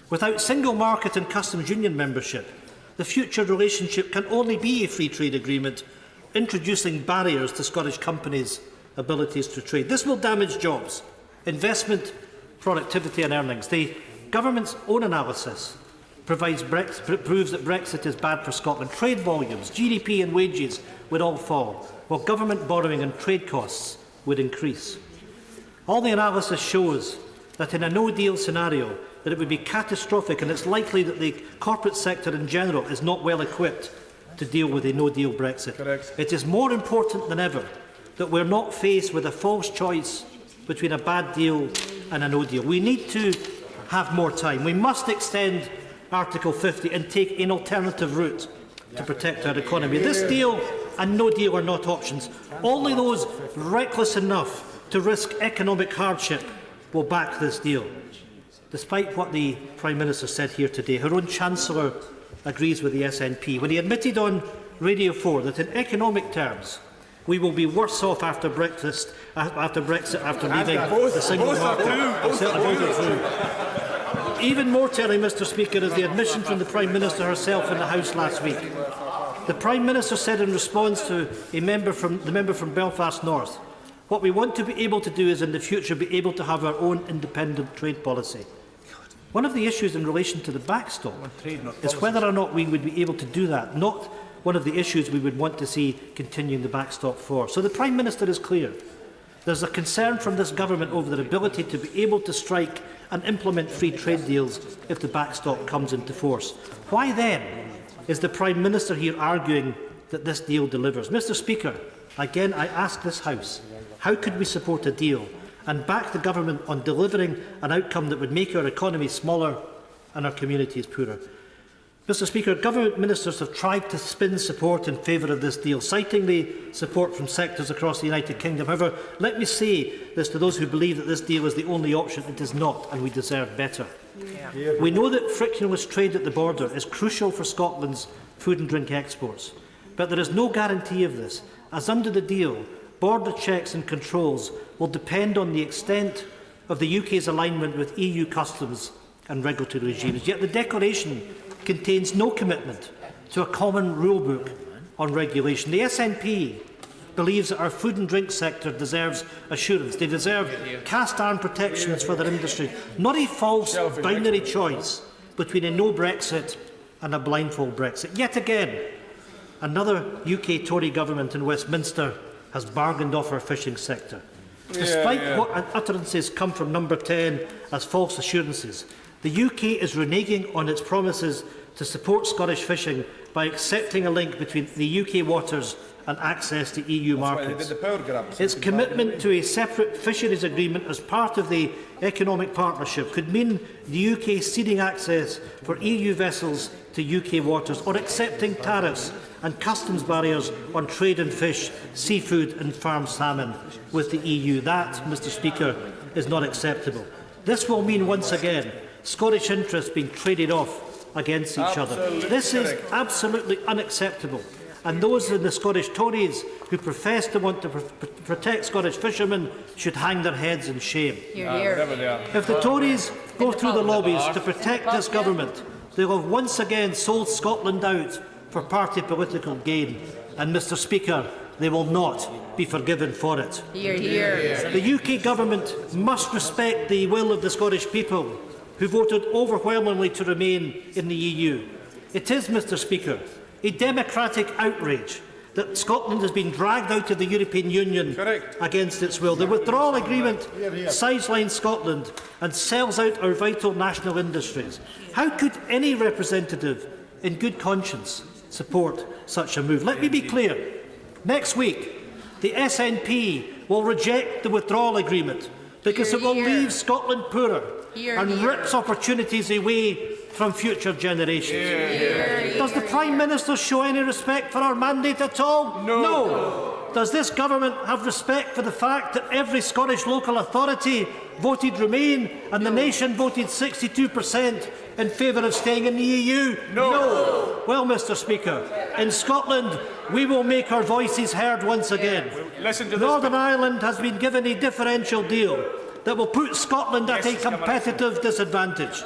Without single market and customs union membership, the future relationship can only be a free trade agreement, introducing barriers to Scottish companies' abilities to trade. This will damage jobs, investment, productivity and earnings. The government's own analysis proves that Brexit is bad for Scotland. Trade volumes, GDP and wages would all fall, while government borrowing and trade costs would increase. All the analysis shows that in a no-deal scenario that it would be catastrophic, and it's likely that the corporate sector in general is not well equipped to deal with a no-deal Brexit. Correct. It is more important than ever that we're not faced with a false choice between a bad deal and a no-deal. We need to have more time. We must extend Article 50 and take an alternative route to protect our economy. This deal and no deal are not options. Only those reckless enough to risk economic hardship will back this deal. Despite what the Prime Minister said here today, her own Chancellor agrees with the SNP when he admitted on Radio 4 that in economic terms we will be worse off after Brexit, after leaving the single market. Even more telling, Mr. Speaker, is the admission from the Prime Minister herself in the House last week. The Prime Minister said in response to the member from Belfast North, what we want to be able to do is in the future be able to have our own independent trade policy. One of the issues in relation to the backstop is whether or not we would be able to do that, not one of the issues we would want to see continuing the backstop for. So the Prime Minister is clear. There's a concern from this government over their ability to be able to strike and implement free trade deals if the backstop comes into force. Why then is the Prime Minister here arguing that this deal delivers? Mr. Speaker, again I ask this House, how could we support a deal and back the government on delivering an outcome that would make our economy smaller and our communities poorer? Mr. Speaker, government ministers have tried to spin support in favour of this deal, citing the support from sectors across the United Kingdom. However, let me say this to those who believe that this deal is the only option. It is not, and we deserve better. Yeah. We know that frictionless trade at the border is crucial for Scotland's food and drink exports, but there is no guarantee of this, as under the deal, border checks and controls will depend on the extent of the UK's alignment with EU customs and regulatory regimes. Yet the declaration contains no commitment to a common rulebook on regulation. The SNP believes that our food and drink sector deserves assurance. They deserve cast-iron protections for their industry, not a false binary choice between a no Brexit and a blindfold Brexit. Yet again, another UK Tory government in Westminster has bargained off our fishing sector. Despite what utterances come from Number 10 as false assurances, the UK is reneging on its promises to support Scottish fishing by accepting a link between the UK waters and access to EU markets. the power grabs. Its commitment to a separate fisheries agreement as part of the economic partnership could mean the UK ceding access for EU vessels to UK waters or accepting tariffs and customs barriers on trade in fish, seafood and farmed salmon with the EU. That, Mr Speaker, is not acceptable. This will mean once again Scottish interests being traded off against each other. This is absolutely unacceptable. And those in the Scottish Tories who profess to want to protect Scottish fishermen should hang their heads in shame. If the Tories go through the lobbies to protect this government, they will have once again sold Scotland out for party political gain. And, Mr Speaker, they will not be forgiven for it. Hear, hear. The UK government must respect the will of the Scottish people who voted overwhelmingly to remain in the EU. It is, Mr Speaker, a democratic outrage that Scotland has been dragged out of the European Union against its will. The withdrawal agreement sidelines Scotland and sells out our vital national industries. How could any representative in good conscience support such a move? Let me be clear. Next week, the SNP will reject the withdrawal agreement because it will leave Scotland poorer and rips opportunities away from future generations. Does the Prime Minister show any respect for our mandate at all? No. Does this government have respect for the fact that every Scottish local authority voted Remain and the nation voted 62% in favour of staying in the EU? No. Well, Mr Speaker, in Scotland we will make our voices heard once again. Northern Ireland has been given a differential deal that will put Scotland at a competitive disadvantage.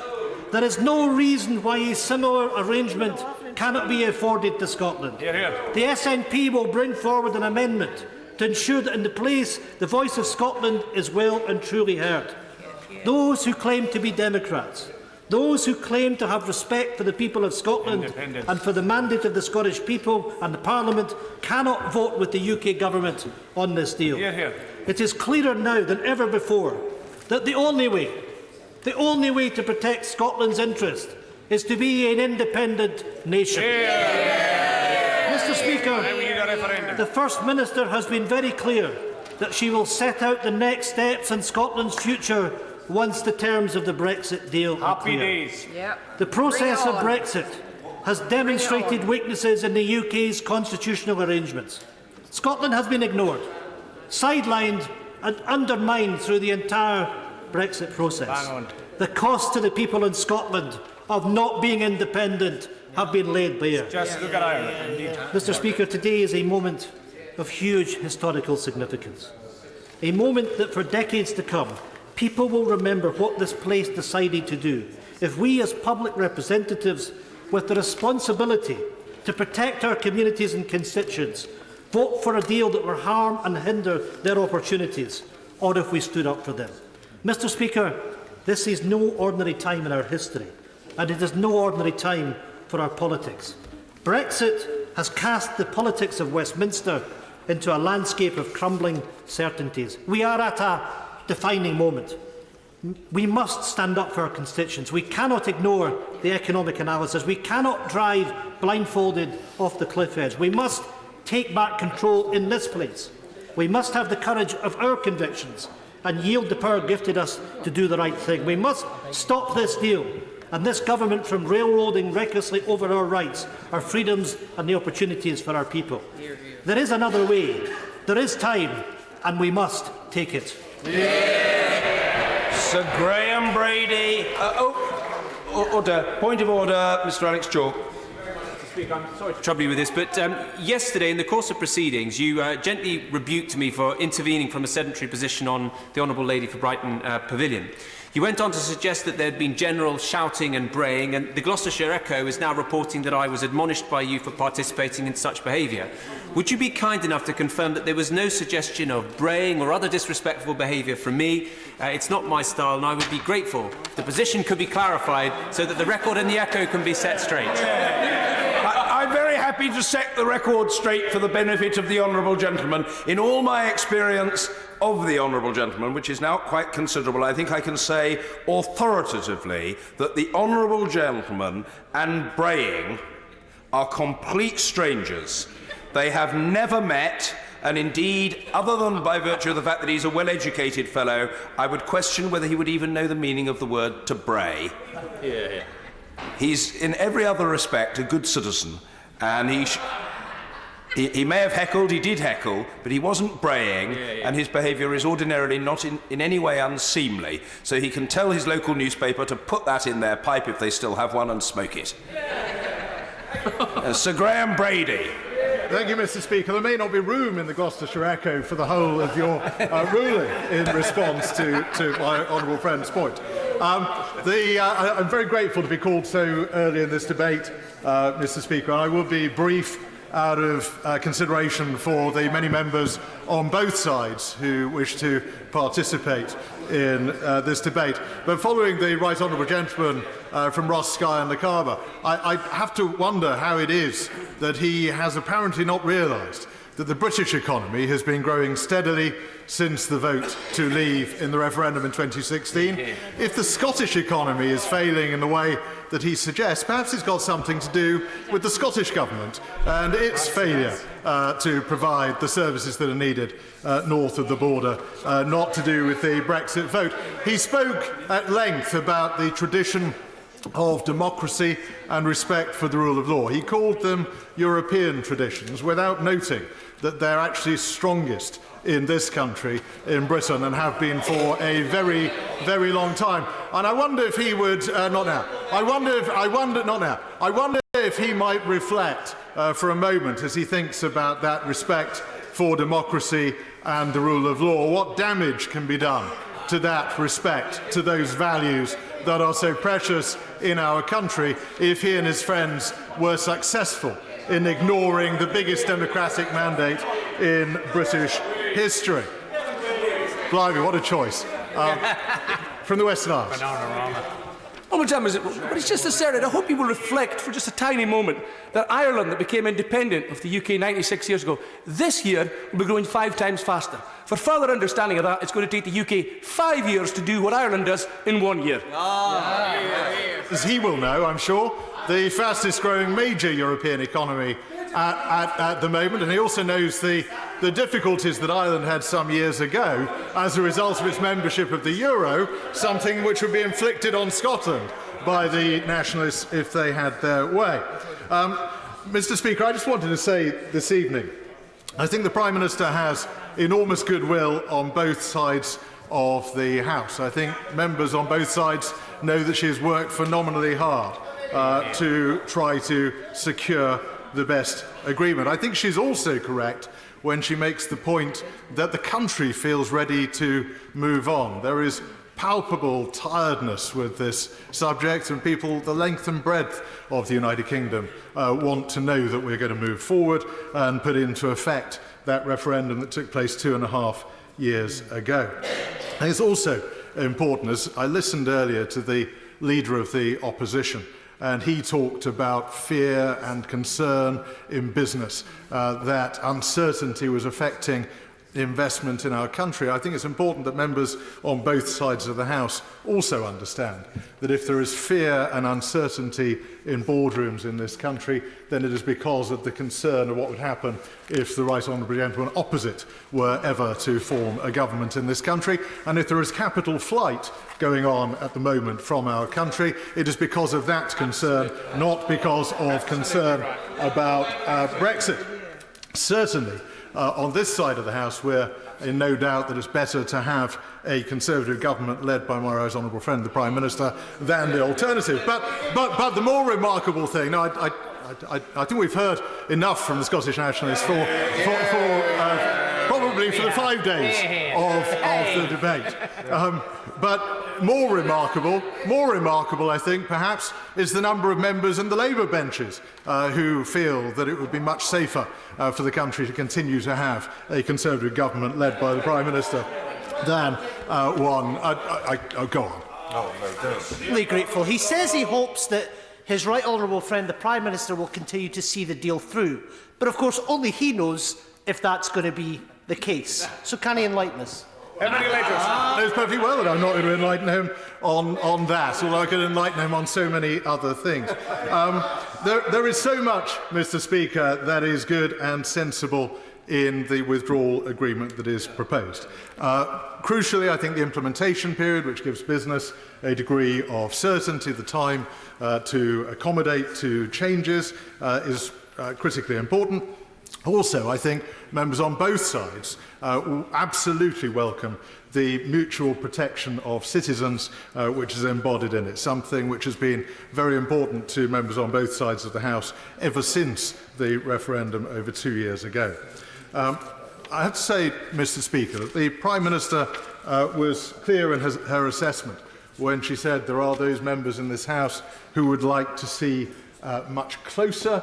There is no reason why a similar arrangement cannot be afforded to Scotland. The SNP will bring forward an amendment to ensure that in the place the voice of Scotland is well and truly heard. Those who claim to be Democrats, those who claim to have respect for the people of Scotland and for the mandate of the Scottish people and the Parliament cannot vote with the UK government on this deal. It is clearer now than ever before that the only way to protect Scotland's interest is to be an independent nation. Mr Speaker, the First Minister has been very clear that she will set out the next steps in Scotland's future once the terms of the Brexit deal are clear. The process of Brexit has demonstrated weaknesses in the UK's constitutional arrangements. Scotland has been ignored, sidelined and undermined through the entire Brexit process. The cost to the people in Scotland of not being independent have been laid bare. Just look at Ireland. Mr Speaker, today is a moment of huge historical significance. A moment that for decades to come, people will remember what this place decided to do if we as public representatives with the responsibility to protect our communities and constituents vote for a deal that will harm and hinder their opportunities, or if we stood up for them. Mr Speaker, this is no ordinary time in our history, and it is no ordinary time for our politics. Brexit has cast the politics of Westminster into a landscape of crumbling certainties. We are at a defining moment. We must stand up for our constituents. We cannot ignore the economic analysis. We cannot drive blindfolded off the cliff edge. We must take back control in this place. We must have the courage of our convictions and yield the power gifted us to do the right thing. We must stop this deal and this government from railroading recklessly over our rights, our freedoms and the opportunities for our people. There is another way. There is time, and we must take it. Sir Graham Brady. Order. Point of order, Mr. Alex Chalk. I'm sorry to trouble you with this, but yesterday, in the course of proceedings, you gently rebuked me for intervening from a sedentary position on the Honourable Lady for Brighton Pavilion. You went on to suggest that there had been general shouting and braying, and the Gloucestershire Echo is now reporting that I was admonished by you for participating in such behaviour. Would you be kind enough to confirm that there was no suggestion of braying or other disrespectful behaviour from me? It's not my style, and I would be grateful if the position could be clarified so that the record in the Echo can be set straight. I'm very happy to set the record straight for the benefit of the Honourable Gentleman. In all my experience of the Honourable Gentleman, which is now quite considerable, I think I can say authoritatively that the Honourable Gentleman and braying are complete strangers. They have never met, and indeed, other than by virtue of the fact that he's a well-educated fellow, I would question whether he would even know the meaning of the word to bray. Yeah. He's, in every other respect, a good citizen, and he may have heckled, he did heckle, but he wasn't braying, and his behaviour is ordinarily not in any way unseemly. So he can tell his local newspaper to put that in their pipe if they still have one and smoke it. Sir Graham Brady. Thank you, Mr. Speaker. There may not be room in the Gloucestershire Echo for the whole of your ruling in response to my honourable friend's point. I'm very grateful to be called so early in this debate, Mr. Speaker, and I will be brief out of consideration for the many members on both sides who wish to participate in this debate. But following the right honourable gentleman from Ross, Skye and Lochaber, I have to wonder how it is that he has apparently not realised that the British economy has been growing steadily since the vote to leave in the referendum in 2016. If the Scottish economy is failing in the way that he suggests, perhaps it's got something to do with the Scottish Government and its failure to provide the services that are needed north of the border, not to do with the Brexit vote. He spoke at length about the tradition of democracy and respect for the rule of law. He called them European traditions without noting that they're actually strongest in this country, in Britain, and have been for a very, very long time. And I wonder if he would, not now, I wonder if he might reflect for a moment as he thinks about that respect for democracy and the rule of law, what damage can be done to that respect, to those values that are so precious in our country, if he and his friends were successful in ignoring the biggest democratic mandate in British history. Blimey, what a choice. From the Western Isles. But it's just asserted. I hope you will reflect for just a tiny moment that Ireland, that became independent of the UK 96 years ago, this year will be growing 5 times faster. For further understanding of that, it's going to take the UK 5 years to do what Ireland does in 1 year. As he will know, I'm sure, the fastest growing major European economy at the moment, and he also knows the difficulties that Ireland had some years ago as a result of its membership of the Euro, something which would be inflicted on Scotland by the nationalists if they had their way. Mr. Speaker, I just wanted to say this evening, I think the Prime Minister has enormous goodwill on both sides of the House. I think members on both sides know that she has worked phenomenally hard to try to secure the best agreement. I think she's also correct when she makes the point that the country feels ready to move on. There is palpable tiredness with this subject, and people, the length and breadth of the United Kingdom, want to know that we're going to move forward and put into effect that referendum that took place 2.5 years ago. And it's also important, as I listened earlier to the leader of the opposition, and he talked about fear and concern in business, that uncertainty was affecting investment in our country. I think it's important that members on both sides of the House also understand that if there is fear and uncertainty in boardrooms in this country, then it is because of the concern of what would happen if the right honourable gentleman opposite were ever to form a government in this country. And if there is capital flight going on at the moment from our country, it is because of that concern, not because of concern about Brexit. Certainly, on this side of the House, we're in no doubt that it's better to have a Conservative government led by my right honourable friend, the Prime Minister, than the alternative. But the more remarkable thing, I think we've heard enough from the Scottish Nationalists probably for the 5 days of the debate. But more remarkable, I think, perhaps, is the number of members in the Labour benches who feel that it would be much safer for the country to continue to have a Conservative government led by the Prime Minister than one. Go on. Really grateful. He says he hopes that his right honourable friend, the Prime Minister, will continue to see the deal through. But of course, only he knows if that's going to be the case. So can he enlighten us? Emily Ledgers. Knows perfectly well that I'm not going to enlighten him on that, although I could enlighten him on so many other things. There is so much, Mr. Speaker, that is good and sensible in the withdrawal agreement that is proposed. Crucially, I think the implementation period, which gives business a degree of certainty, the time to accommodate to changes, is critically important. Also, I think members on both sides absolutely welcome the mutual protection of citizens, which is embodied in it, something which has been very important to members on both sides of the House ever since the referendum over 2 years ago. I have to say, Mr. Speaker, that the Prime Minister was clear in her assessment when she said there are those members in this House who would like to see much closer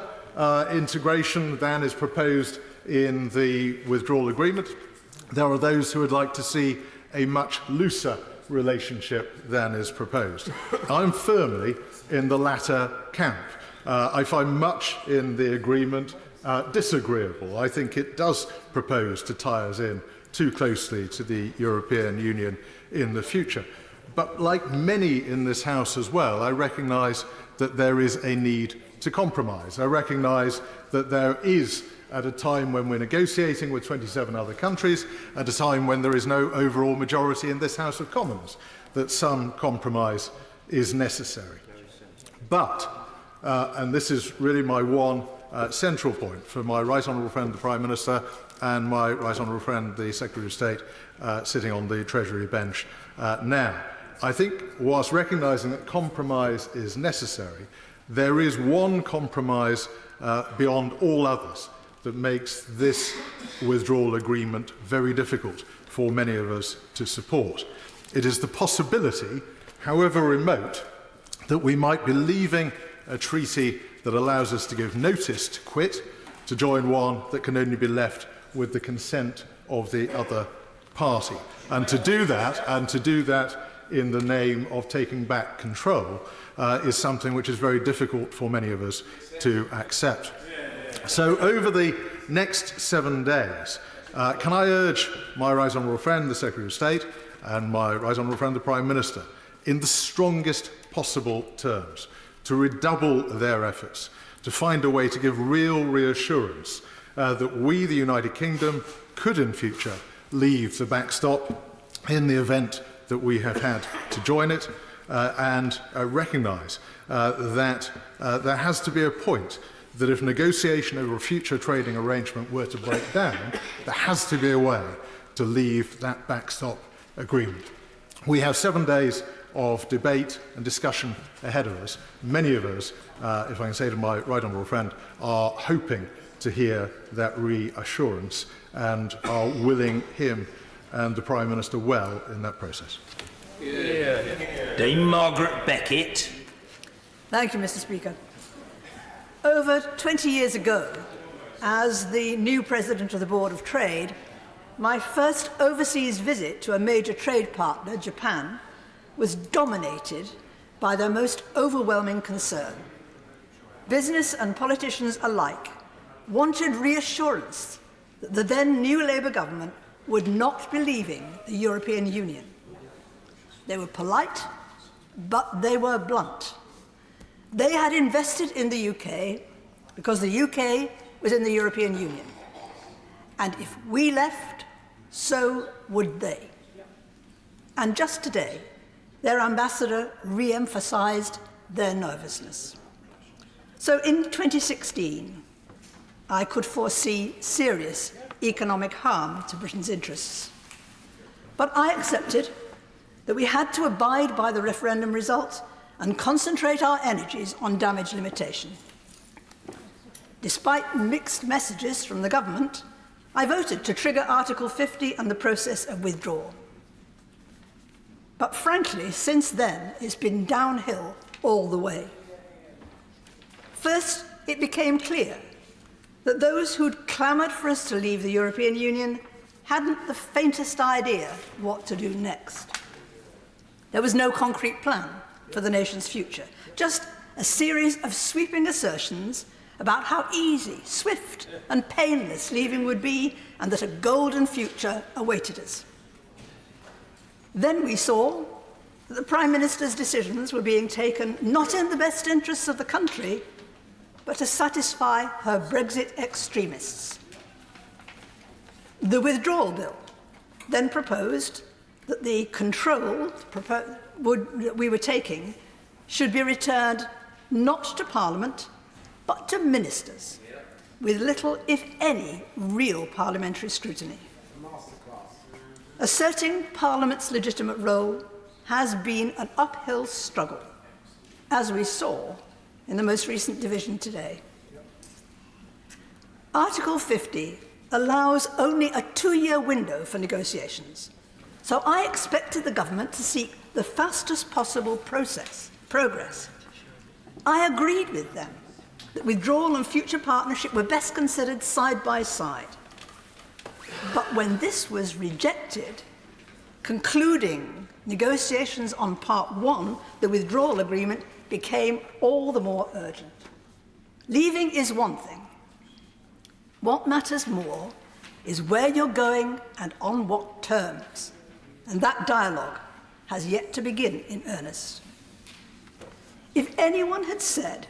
integration than is proposed in the withdrawal agreement. There are those who would like to see a much looser relationship than is proposed. I'm firmly in the latter camp. I find much in the agreement disagreeable. I think it does propose to tie us in too closely to the European Union in the future. But like many in this House as well, I recognise that there is a need to compromise. I recognise that there is, at a time when we're negotiating with 27 other countries, at a time when there is no overall majority in this House of Commons, that some compromise is necessary. But, and this is really my one central point for my right honourable friend the Prime Minister and my right honourable friend the Secretary of State sitting on the Treasury bench now. I think, whilst recognising that compromise is necessary, there is one compromise beyond all others that makes this withdrawal agreement very difficult for many of us to support. It is the possibility, however remote, that we might be leaving a treaty that allows us to give notice to quit, to join one that can only be left with the consent of the other party. And to do that in the name of taking back control is something which is very difficult for many of us to accept. So over the next 7 days, can I urge my right honourable friend, the Secretary of State, and my right honourable friend, the Prime Minister, in the strongest possible terms, to redouble their efforts, to find a way to give real reassurance that we, the United Kingdom, could in future leave the backstop in the event that we have had to join it, and recognise that there has to be a point that if negotiation over a future trading arrangement were to break down, there has to be a way to leave that backstop agreement. We have 7 days of debate and discussion ahead of us. Many of us, if I can say to my right honourable friend, are hoping to hear that reassurance and are willing him and the Prime Minister well in that process. Dame Margaret Beckett. Thank you, Mr. Speaker. Over 20 years ago, as the new President of the Board of Trade, my first overseas visit to a major trade partner, Japan, was dominated by their most overwhelming concern. Business and politicians alike wanted reassurance that the then new Labour government would not be leaving the European Union. They were polite, but they were blunt. They had invested in the UK because the UK was in the European Union. And if we left, so would they. And just today, their ambassador re-emphasised their nervousness. So in 2016, I could foresee serious economic harm to Britain's interests. But I accepted that we had to abide by the referendum result and concentrate our energies on damage limitation. Despite mixed messages from the government, I voted to trigger Article 50 and the process of withdrawal. But frankly, since then, it's been downhill all the way. First, it became clear that those who'd clamoured for us to leave the European Union hadn't the faintest idea what to do next. There was no concrete plan for the nation's future, just a series of sweeping assertions about how easy, swift and painless leaving would be and that a golden future awaited us. Then we saw that the Prime Minister's decisions were being taken not in the best interests of the country, but to satisfy her Brexit extremists. The withdrawal bill then proposed that the control that we were taking should be returned not to Parliament, but to ministers, with little, if any, real parliamentary scrutiny. Asserting Parliament's legitimate role has been an uphill struggle, as we saw in the most recent division today. Article 50 allows only a 2-year window for negotiations, so I expected the government to seek the fastest possible progress. I agreed with them that withdrawal and future partnership were best considered side by side. But when this was rejected, concluding negotiations on Part 1, the withdrawal agreement, became all the more urgent. Leaving is one thing. What matters more is where you're going and on what terms. And that dialogue has yet to begin in earnest. If anyone had said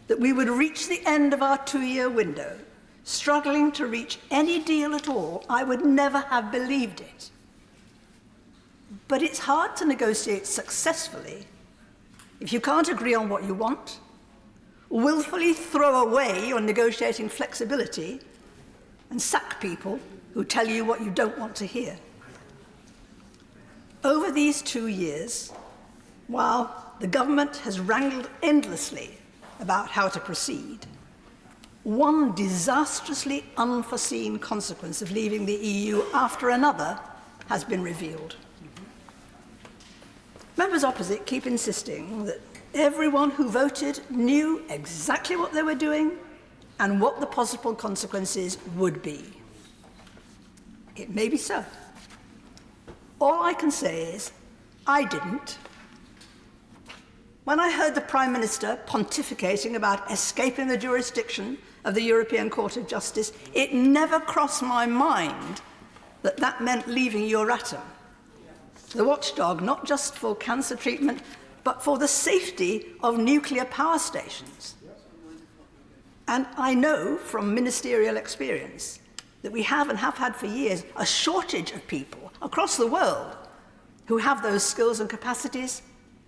that we would reach the end of our 2-year window, struggling to reach any deal at all, I would never have believed it. But it's hard to negotiate successfully if you can't agree on what you want, willfully throw away your negotiating flexibility, and sack people who tell you what you don't want to hear. Over these 2 years, while the government has wrangled endlessly about how to proceed, one disastrously unforeseen consequence of leaving the EU after another has been revealed. Members opposite keep insisting that everyone who voted knew exactly what they were doing and what the possible consequences would be. It may be so. All I can say is, I didn't. When I heard the Prime Minister pontificating about escaping the jurisdiction of the European Court of Justice, it never crossed my mind that that meant leaving Euratom, the watchdog not just for cancer treatment, but for the safety of nuclear power stations. And I know from ministerial experience that we have and have had for years a shortage of people across the world who have those skills and capacities,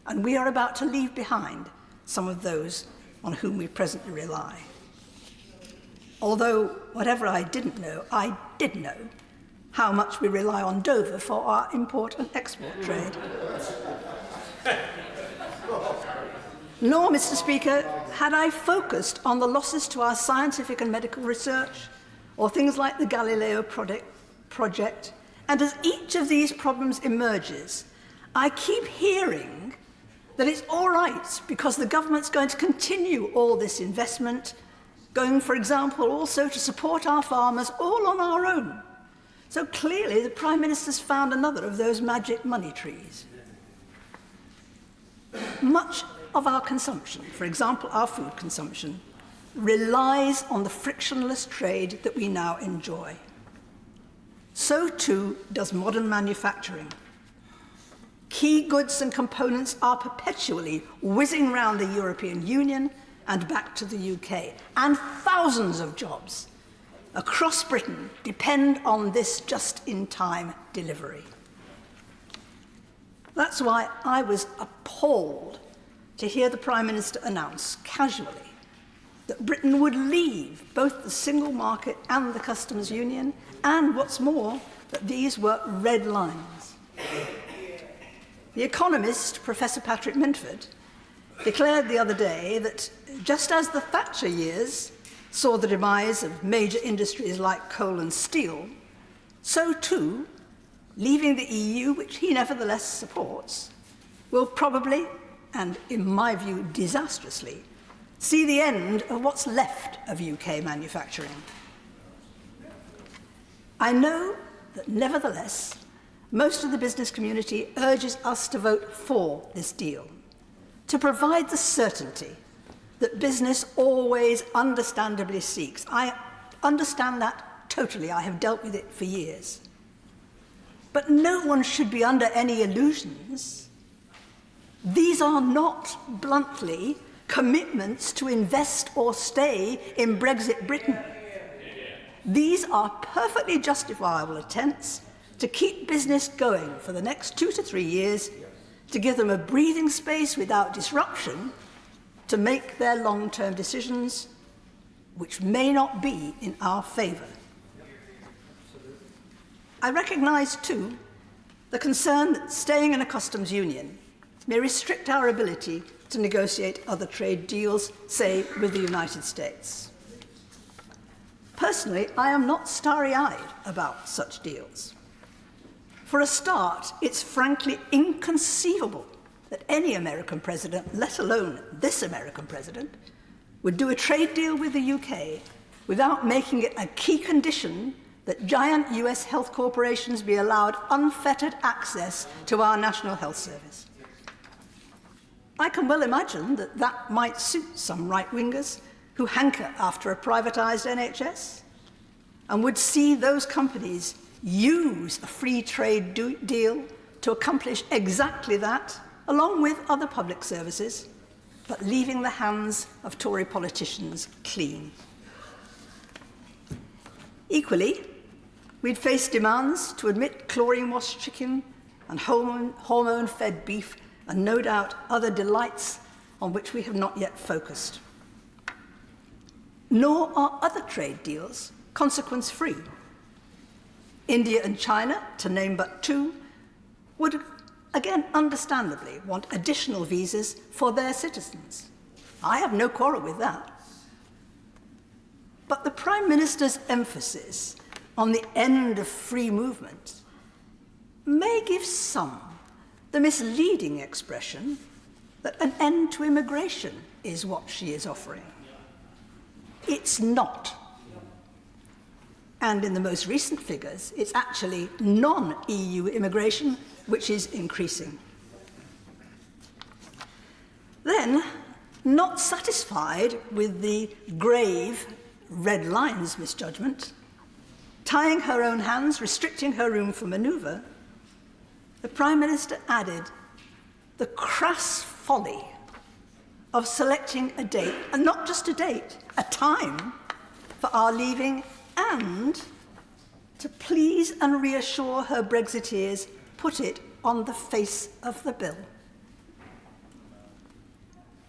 and we are about to leave behind some of those on whom we presently rely. Although, whatever I didn't know, I did know how much we rely on Dover for our import and export trade. Nor, Mr. Speaker, had I focused on the losses to our scientific and medical research, or things like the Galileo project, and as each of these problems emerges, I keep hearing that it's all right because the government's going to continue all this investment, going, for example, also to support our farmers all on our own. So clearly the Prime Minister's found another of those magic money trees. Much of our consumption, for example, our food consumption, relies on the frictionless trade that we now enjoy. So too does modern manufacturing. Key goods and components are perpetually whizzing round the European Union and back to the UK, and thousands of jobs across Britain depend on this just-in-time delivery. That's why I was appalled to hear the Prime Minister announce casually that Britain would leave both the single market and the customs union, and what's more, that these were red lines. The economist, Professor Patrick Minford, declared the other day that just as the Thatcher years saw the demise of major industries like coal and steel, so too, leaving the EU, which he nevertheless supports, will probably, and in my view disastrously, see the end of what's left of UK manufacturing. I know that nevertheless, most of the business community urges us to vote for this deal, to provide the certainty that business always understandably seeks. I understand that totally. I have dealt with it for years. But no one should be under any illusions. These are not, bluntly, commitments to invest or stay in Brexit Britain. These are perfectly justifiable attempts to keep business going for the next 2 to 3 years, to give them a breathing space without disruption to make their long-term decisions, which may not be in our favour. I recognise, too, the concern that staying in a customs union may restrict our ability to negotiate other trade deals, say, with the United States. Personally, I am not starry-eyed about such deals. For a start, it's frankly inconceivable that any American president, let alone this American president, would do a trade deal with the UK without making it a key condition that giant US health corporations be allowed unfettered access to our National Health Service. I can well imagine that that might suit some right-wingers who hanker after a privatised NHS and would see those companies use a free trade deal to accomplish exactly that, along with other public services, but leaving the hands of Tory politicians clean. Equally, we'd face demands to admit chlorine-washed chicken and hormone-fed beef and no doubt other delights on which we have not yet focused. Nor are other trade deals consequence-free. India and China, to name but two, would again understandably want additional visas for their citizens. I have no quarrel with that. But the Prime Minister's emphasis on the end of free movement may give some the misleading expression that an end to immigration is what she is offering. It's not. And in the most recent figures, it's actually non-EU immigration which is increasing. Then, not satisfied with the grave red lines misjudgment, tying her own hands, restricting her room for manoeuvre, the Prime Minister added the crass folly of selecting a date, and not just a date, a time for our leaving, and to please and reassure her Brexiteers, put it on the face of the bill.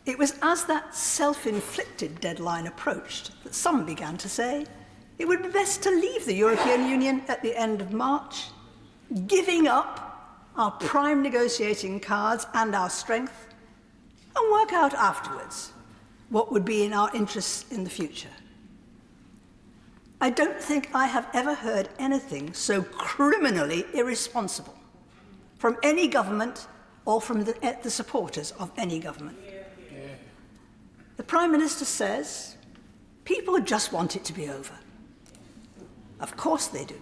It was as that self-inflicted deadline approached that some began to say it would be best to leave the European Union at the end of March, giving up our prime negotiating cards and our strength, and work out afterwards what would be in our interests in the future. I don't think I have ever heard anything so criminally irresponsible from any government or from the supporters of any government. The Prime Minister says people just want it to be over. Of course they do.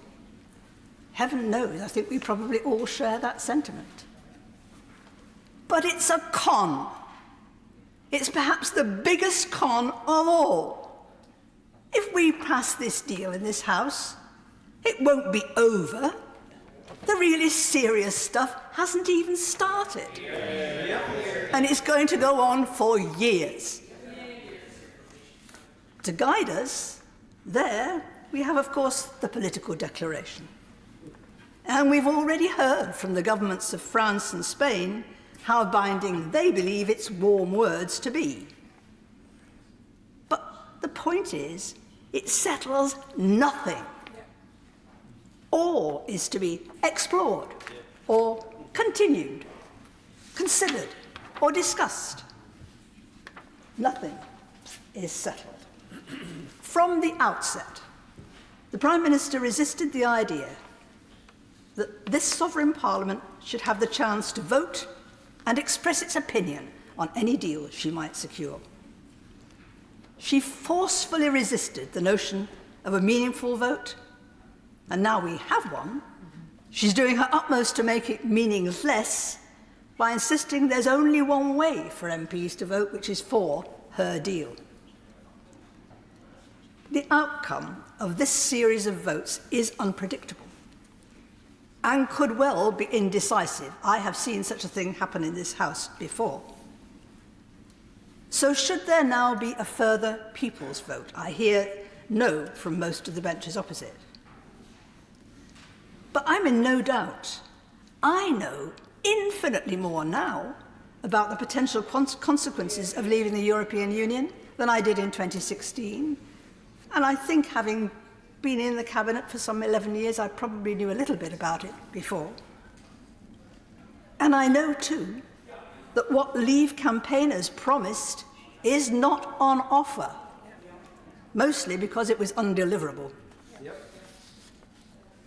Heaven knows, I think we probably all share that sentiment. But it's a con. It's perhaps the biggest con of all. If we pass this deal in this House, it won't be over. The really serious stuff hasn't even started. And it's going to go on for years. To guide us, there we have, of course, the political declaration. And we've already heard from the governments of France and Spain how binding they believe its warm words to be. But the point is, it settles nothing. All is to be explored, or continued, considered, or discussed. Nothing is settled. From the outset, the Prime Minister resisted the idea that this sovereign parliament should have the chance to vote and express its opinion on any deal she might secure. She forcefully resisted the notion of a meaningful vote, and now we have one. She's doing her utmost to make it meaningless by insisting there's only one way for MPs to vote, which is for her deal. The outcome of this series of votes is unpredictable. and could well be indecisive. I have seen such a thing happen in this House before. So should there now be a further people's vote? I hear no from most of the benches opposite. But I'm in no doubt. I know infinitely more now about the potential consequences of leaving the European Union than I did in 2016. And I think, having been in the Cabinet for some 11 years, I probably knew a little bit about it before. And I know, too, that what Leave campaigners promised is not on offer, mostly because it was undeliverable.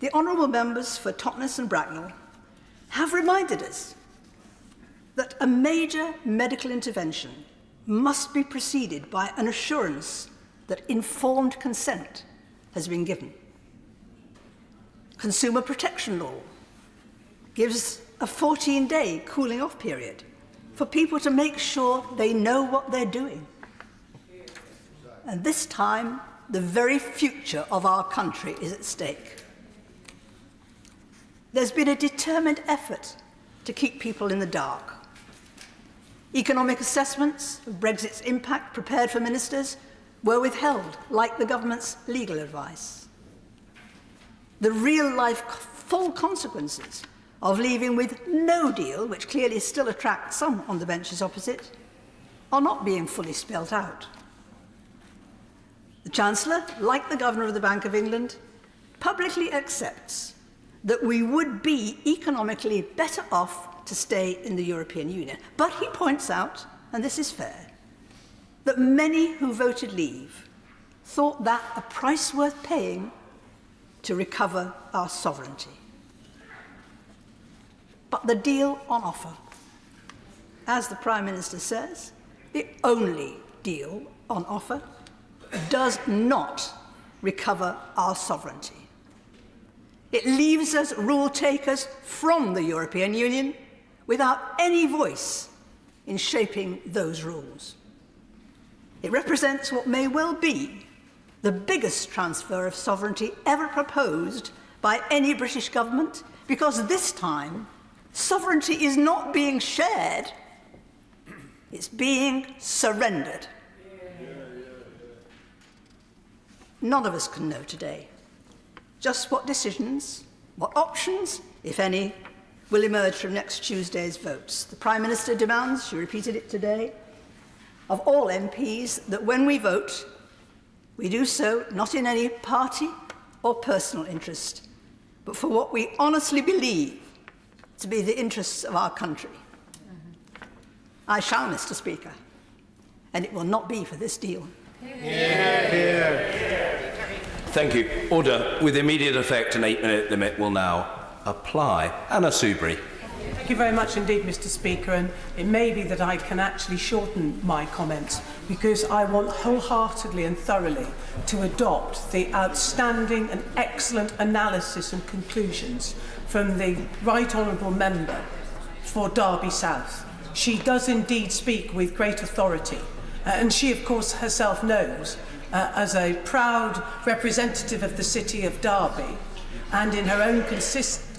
The honourable members for Totnes and Bracknell have reminded us that a major medical intervention must be preceded by an assurance that informed consent has been given. Consumer protection law gives a 14-day cooling-off period for people to make sure they know what they're doing. And this time, the very future of our country is at stake. There's been a determined effort to keep people in the dark. Economic assessments of Brexit's impact prepared for ministers were withheld, like the government's legal advice. The real-life full consequences of leaving with no deal, which clearly still attracts some on the benches opposite, are not being fully spelt out. The Chancellor, like the Governor of the Bank of England, publicly accepts that we would be economically better off to stay in the European Union. But he points out, and this is fair, that many who voted Leave thought that a price worth paying to recover our sovereignty. But the deal on offer, as the Prime Minister says, the only deal on offer, does not recover our sovereignty. It leaves us rule takers from the European Union without any voice in shaping those rules. It represents what may well be the biggest transfer of sovereignty ever proposed by any British government, because this time sovereignty is not being shared, it's being surrendered. None of us can know today just what decisions, what options, if any, will emerge from next Tuesday's votes. The Prime Minister demands, she repeated it today, of all MPs that when we vote, we do so not in any party or personal interest, but for what we honestly believe to be the interests of our country. I shall, Mr. Speaker, and it will not be for this deal. Thank you. Order. With immediate effect, an 8-minute limit will now apply. Anna Soubry. Thank you very much indeed, Mr. Speaker, and it may be that I can actually shorten my comments because I want wholeheartedly and thoroughly to adopt the outstanding and excellent analysis and conclusions from the Right Honourable Member for Derby South. She does indeed speak with great authority, and she, of course, herself knows, as a proud representative of the city of Derby and in her own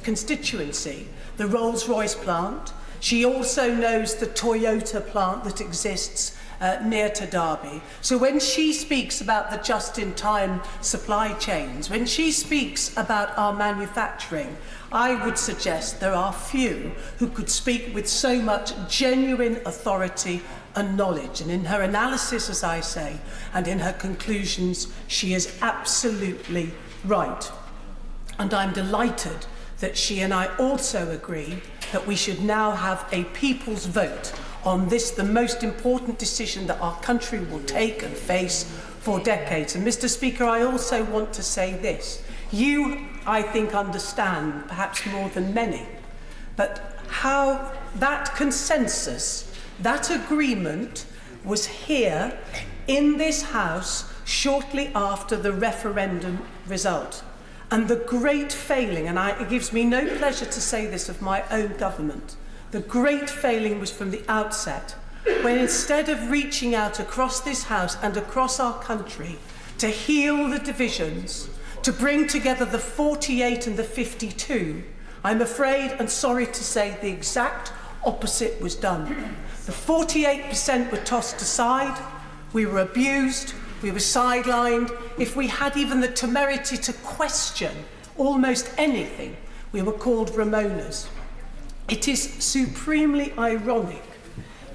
constituency, the Rolls-Royce plant. She also knows the Toyota plant that exists near to Derby. So when she speaks about the just-in-time supply chains, when she speaks about our manufacturing, I would suggest there are few who could speak with so much genuine authority and knowledge. And in her analysis, as I say, and in her conclusions, she is absolutely right. And I'm delighted that she and I also agree that we should now have a people's vote on this, the most important decision that our country will take and face for decades. And Mr. Speaker, I also want to say this. You, I think, understand, perhaps more than many, but how that consensus, that agreement was here in this House shortly after the referendum result. And the great failing, and it gives me no pleasure to say this of my own government, the great failing was from the outset, when instead of reaching out across this House and across our country to heal the divisions, to bring together the 48 and the 52, I'm afraid and sorry to say the exact opposite was done. The 48% were tossed aside, we were abused, we were sidelined. If we had even the temerity to question almost anything, we were called Ramonas. It is supremely ironic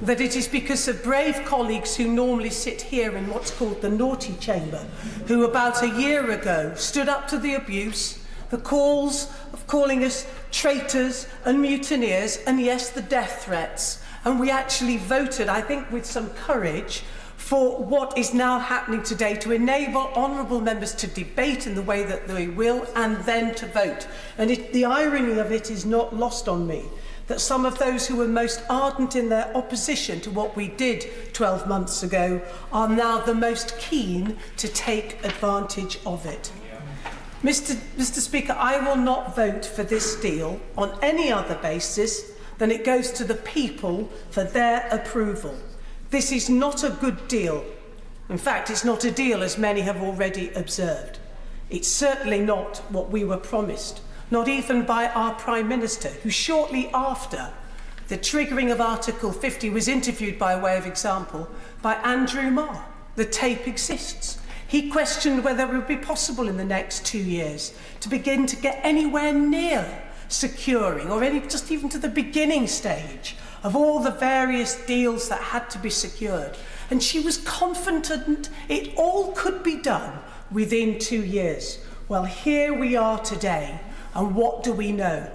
that it is because of brave colleagues who normally sit here in what's called the naughty chamber, who about a year ago stood up to the abuse, the calls of calling us traitors and mutineers, and yes, the death threats. And we actually voted, I think with some courage, for what is now happening today to enable honourable members to debate in the way that they will and then to vote. And the irony of it is not lost on me that some of those who were most ardent in their opposition to what we did 12 months ago are now the most keen to take advantage of it. Mr. Speaker, I will not vote for this deal on any other basis than it goes to the people for their approval. This is not a good deal. In fact, it's not a deal, as many have already observed. It's certainly not what we were promised, not even by our Prime Minister, who shortly after the triggering of Article 50 was interviewed, by way of example, by Andrew Marr. The tape exists. He questioned whether it would be possible in the next 2 years to begin to get anywhere near securing, or just even to the beginning stage of all the various deals that had to be secured. And she was confident it all could be done within 2 years. Well, here we are today, and what do we know?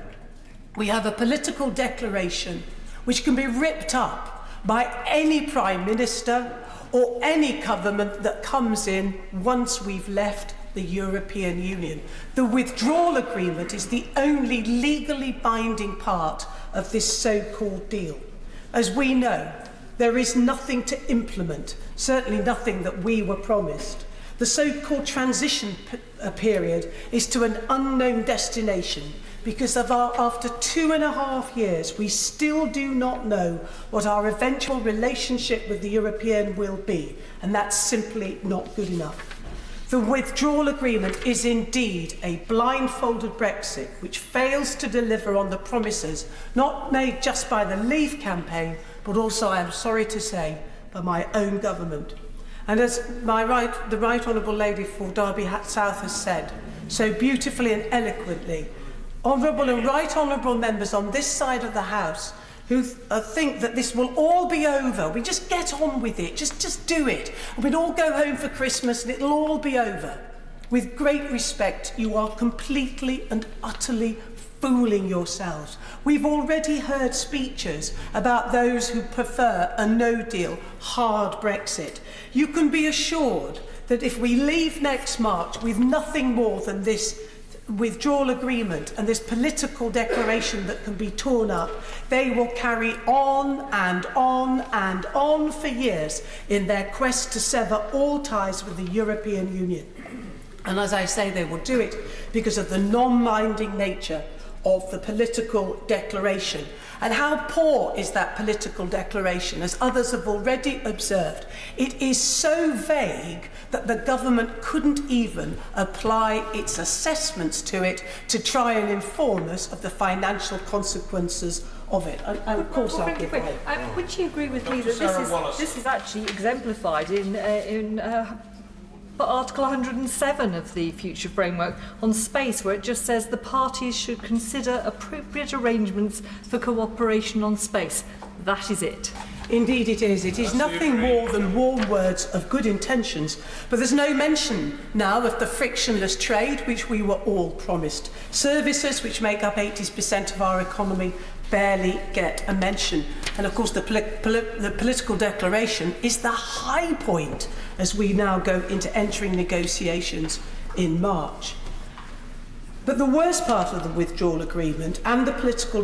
We have a political declaration which can be ripped up by any Prime Minister or any government that comes in once we've left the European Union. The withdrawal agreement is the only legally binding part of this so-called deal. As we know, there is nothing to implement, certainly nothing that we were promised. The so-called transition period is to an unknown destination because after 2.5 years, we still do not know what our eventual relationship with the European will be, and that's simply not good enough. The withdrawal agreement is indeed a blindfolded Brexit which fails to deliver on the promises not made just by the Leave campaign, but also, I am sorry to say, by my own government. And as the Right Honourable Lady for Derby South has said so beautifully and eloquently, honourable and right honourable members on this side of the House who think that this will all be over, we just get on with it, just do it, and we'll all go home for Christmas and it'll all be over. With great respect, you are completely and utterly fooling yourselves. We've already heard speeches about those who prefer a no-deal, hard Brexit. You can be assured that if we leave next March with nothing more than this withdrawal agreement and this political declaration that can be torn up, they will carry on and on and on for years in their quest to sever all ties with the European Union. And as I say, they will do it because of the non-binding nature of the political declaration. And how poor is that political declaration? As others have already observed, it is so vague that the government couldn't even apply its assessments to it to try and inform us of the financial consequences of it. And of course, would you agree with me that this is actually exemplified in Article 107 of the Future Framework on Space, where it just says the parties should consider appropriate arrangements for cooperation on space. That is it. Indeed it is. It is nothing more than warm words of good intentions, but there's no mention now of the frictionless trade which we were all promised. Services, which make up 80% of our economy, barely get a mention. And of course the political declaration is the high point as we now go into entering negotiations in March. But the worst part of the withdrawal agreement and the political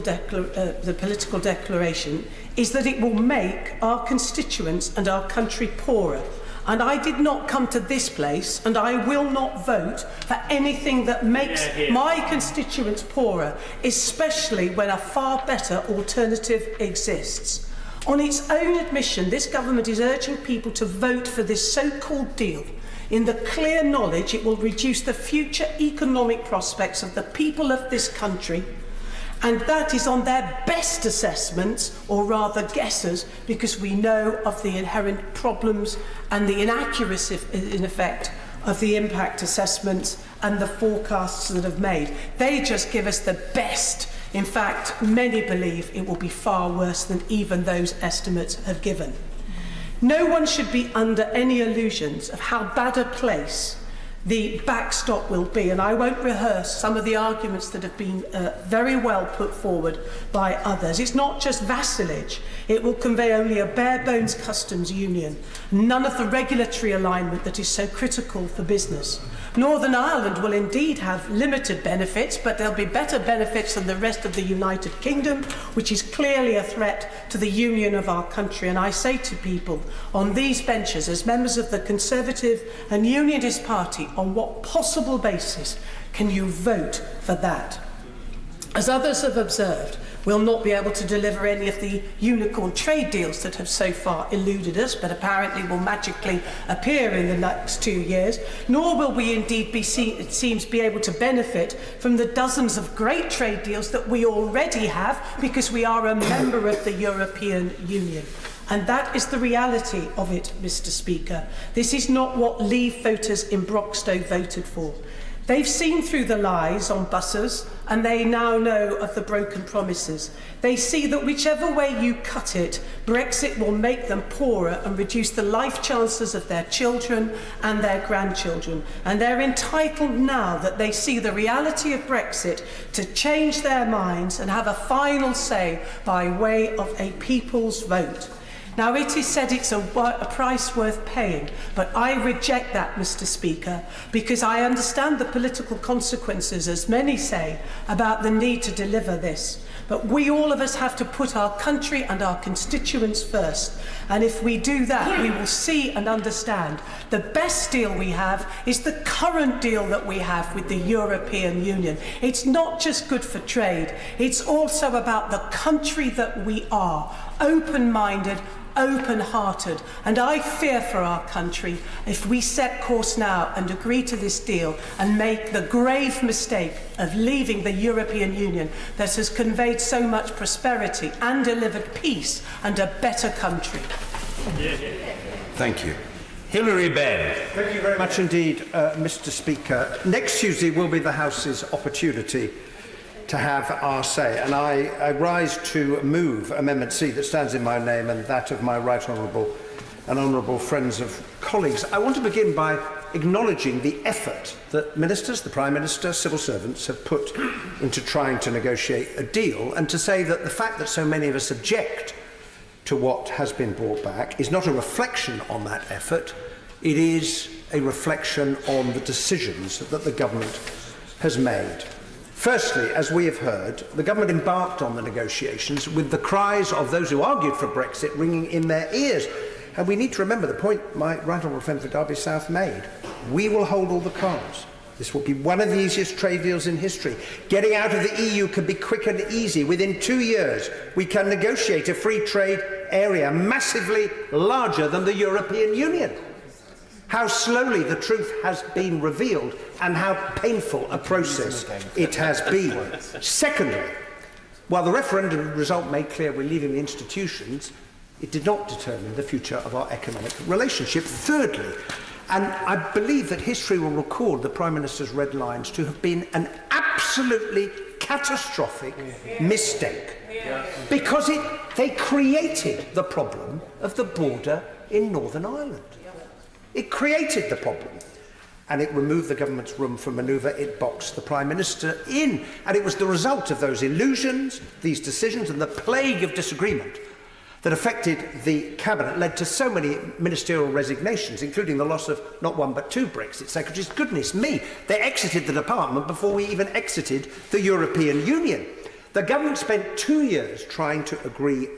declaration is that it will make our constituents and our country poorer. And I did not come to this place, and I will not vote for anything that makes my constituents poorer, especially when a far better alternative exists. On its own admission, this government is urging people to vote for this so-called deal in the clear knowledge it will reduce the future economic prospects of the people of this country And that is on their best assessments, or rather guesses, because we know of the inherent problems and the inaccuracy, in effect, of the impact assessments and the forecasts that have made. They just give us the best. In fact, many believe it will be far worse than even those estimates have given. No one should be under any illusions of how bad a place the backstop will be, and I won't rehearse some of the arguments that have been very well put forward by others. It's not just vassalage. It will convey only a bare-bones customs union, none of the regulatory alignment that is so critical for business. Northern Ireland will indeed have limited benefits, but there'll be better benefits than the rest of the United Kingdom, which is clearly a threat to the union of our country. And I say to people on these benches, as members of the Conservative and Unionist Party, on what possible basis can you vote for that? As others have observed, we'll not be able to deliver any of the unicorn trade deals that have so far eluded us, but apparently will magically appear in the next 2 years, nor will we indeed it seems, be able to benefit from the dozens of great trade deals that we already have, because we are a member of the European Union. And that is the reality of it, Mr. Speaker. This is not what Leave voters in Broxtowe voted for. They've seen through the lies on buses, and they now know of the broken promises. They see that whichever way you cut it, Brexit will make them poorer and reduce the life chances of their children and their grandchildren. And they're entitled, now that they see the reality of Brexit, to change their minds and have a final say by way of a people's vote. Now, it is said it's a price worth paying, but I reject that, Mr. Speaker, because I understand the political consequences, as many say, about the need to deliver this. But we, all of us, have to put our country and our constituents first. And if we do that, we will see and understand the best deal we have is the current deal that we have with the European Union. It's not just good for trade, it's also about the country that we are, open-minded, open-hearted, and I fear for our country if we set course now and agree to this deal and make the grave mistake of leaving the European Union that has conveyed so much prosperity and delivered peace and a better country. Thank you. Hilary Benn. Thank you very much indeed, Mr. Speaker. Next Tuesday will be the House's opportunity to have our say, and I rise to move Amendment C that stands in my name and that of my right honourable and honourable friends of colleagues. I want to begin by acknowledging the effort that ministers, the Prime Minister, civil servants have put into trying to negotiate a deal, and to say that the fact that so many of us object to what has been brought back is not a reflection on that effort, it is a reflection on the decisions that the government has made. Firstly, as we have heard, the government embarked on the negotiations with the cries of those who argued for Brexit ringing in their ears. And we need to remember the point my right honourable friend for Derby South made. We will hold all the cards. This will be one of the easiest trade deals in history. Getting out of the EU can be quick and easy. Within 2 years, we can negotiate a free trade area massively larger than the European Union. How slowly the truth has been revealed and how painful a process it has been. Secondly, while the referendum result made clear we're leaving the institutions, it did not determine the future of our economic relationship. Thirdly, and I believe that history will record the Prime Minister's red lines to have been an absolutely catastrophic mistake, because they created the problem of the border in Northern Ireland. It created the problem, and it removed the government's room for manoeuvre. It boxed the Prime Minister in, and it was the result of those illusions, these decisions, and the plague of disagreement that affected the Cabinet, led to so many ministerial resignations, including the loss of not one but two Brexit secretaries. Goodness me, they exited the department before we even exited the European Union. The government spent 2 years trying to agree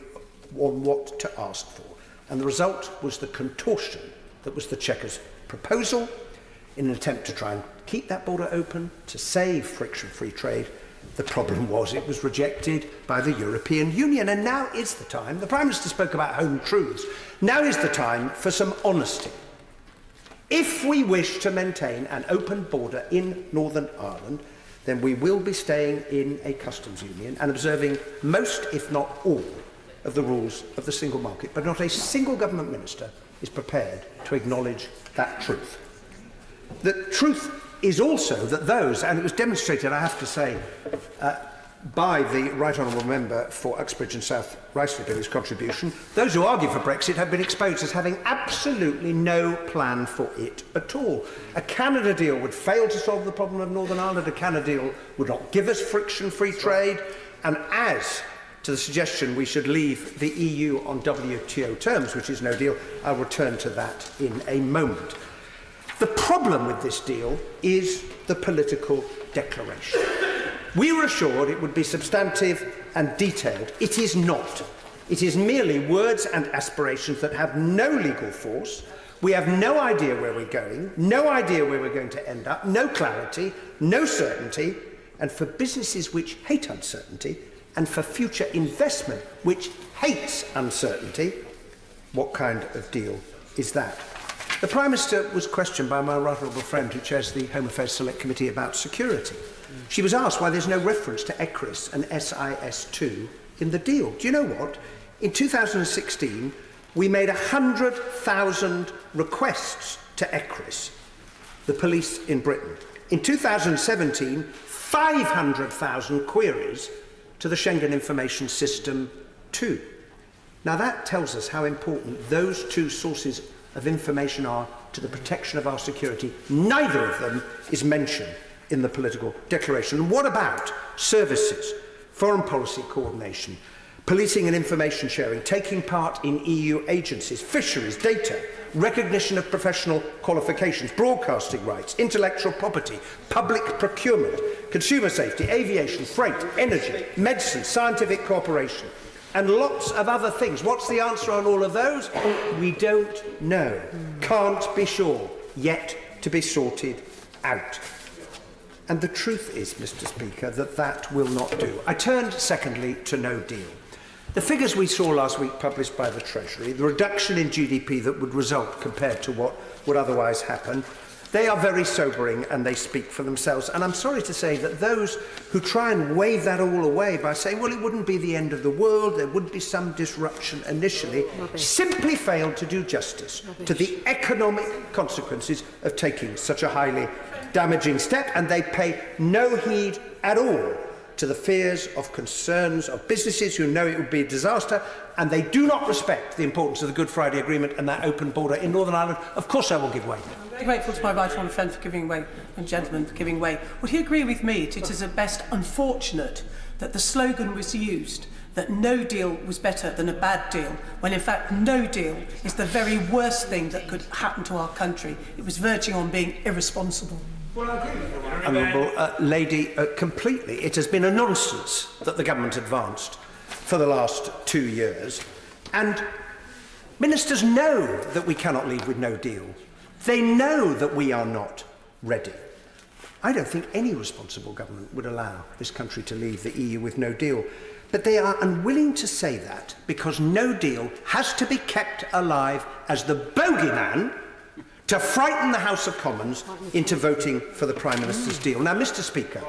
on what to ask for, and the result was the contortion that was the Chequers proposal in an attempt to try and keep that border open, to save friction-free trade. The problem was it was rejected by the European Union, and now is the time. The Prime Minister spoke about home truths. Now is the time for some honesty. If we wish to maintain an open border in Northern Ireland, then we will be staying in a customs union and observing most, if not all, of the rules of the single market. But not a single government minister is prepared to acknowledge that truth. The truth is also that those, and it was demonstrated, I have to say, by the Right Honourable Member for Uxbridge and South Ruislip in his contribution, those who argue for Brexit have been exposed as having absolutely no plan for it at all. A Canada deal would fail to solve the problem of Northern Ireland, a Canada deal would not give us friction-free trade, and as to the suggestion we should leave the EU on WTO terms, which is no deal, I'll return to that in a moment. The problem with this deal is the political declaration. We were assured it would be substantive and detailed. It is not. It is merely words and aspirations that have no legal force. We have no idea where we're going, no idea where we're going to end up, no clarity, no certainty, and for businesses which hate uncertainty, and for future investment which hates uncertainty, what kind of deal is that? The Prime Minister was questioned by my right honourable friend who chairs the Home Affairs Select Committee about security. She was asked why there's no reference to ECRIS and SIS2 in the deal. Do you know what? In 2016, we made 100,000 requests to ECRIS, the police in Britain. In 2017, 500,000 queries to the Schengen Information System 2. Now that tells us how important those two sources of information are to the protection of our security. Neither of them is mentioned in the political declaration. And what about services, foreign policy coordination, policing and information sharing, taking part in EU agencies, fisheries, data, recognition of professional qualifications, broadcasting rights, intellectual property, public procurement, consumer safety, aviation, freight, energy, medicine, scientific cooperation, and lots of other things. What's the answer on all of those? We don't know. Can't be sure. Yet to be sorted out. And the truth is, Mr. Speaker, that that will not do. I turned, secondly, to no deal. The figures we saw last week published by the Treasury, the reduction in GDP that would result compared to what would otherwise happen, they are very sobering and they speak for themselves. And I'm sorry to say that those who try and wave that all away by saying, well, it wouldn't be the end of the world, there would be some disruption initially, simply failed to do justice to the economic consequences of taking such a highly damaging step, and they pay no heed at all to the fears of concerns of businesses who know it would be a disaster, and they do not respect the importance of the Good Friday Agreement and that open border in Northern Ireland. Of course I will give way. I'm very grateful to my right honourable friend for giving way, and gentleman for giving way. Would he agree with me that it is at best unfortunate that the slogan was used that no deal was better than a bad deal, when in fact no deal is the very worst thing that could happen to our country? It was verging on being irresponsible. Honourable Lady, completely. It has been a nonsense that the government advanced for the last 2 years. And ministers know that we cannot leave with no deal. They know that we are not ready. I don't think any responsible government would allow this country to leave the EU with no deal. But they are unwilling to say that because no deal has to be kept alive as the bogeyman to frighten the House of Commons into voting for the Prime Minister's deal. Now, Mr. Speaker,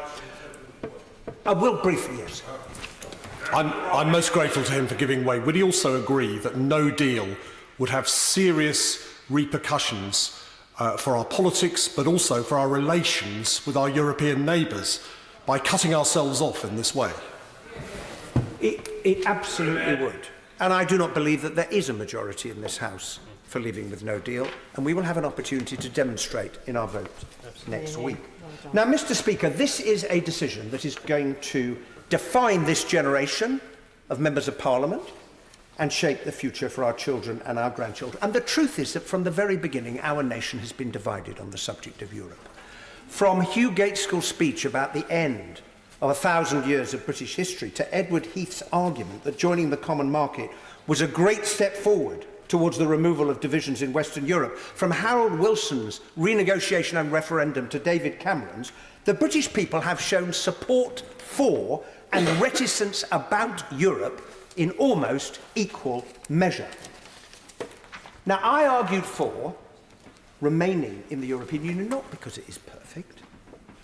I will briefly, yes. I'm most grateful to him for giving way. Would he also agree that no deal would have serious repercussions for our politics, but also for our relations with our European neighbours by cutting ourselves off in this way? It absolutely would. And I do not believe that there is a majority in this House for leaving with no deal, and we will have an opportunity to demonstrate in our vote next week. Now, Mr. Speaker, this is a decision that is going to define this generation of members of Parliament and shape the future for our children and our grandchildren. And the truth is that from the very beginning, our nation has been divided on the subject of Europe. From Hugh Gaitskell's speech about the end of 1,000 years of British history to Edward Heath's argument that joining the common market was a great step forward towards the removal of divisions in Western Europe, from Harold Wilson's renegotiation and referendum to David Cameron's, the British people have shown support for and reticence about Europe in almost equal measure. Now, I argued for remaining in the European Union not because it is perfect,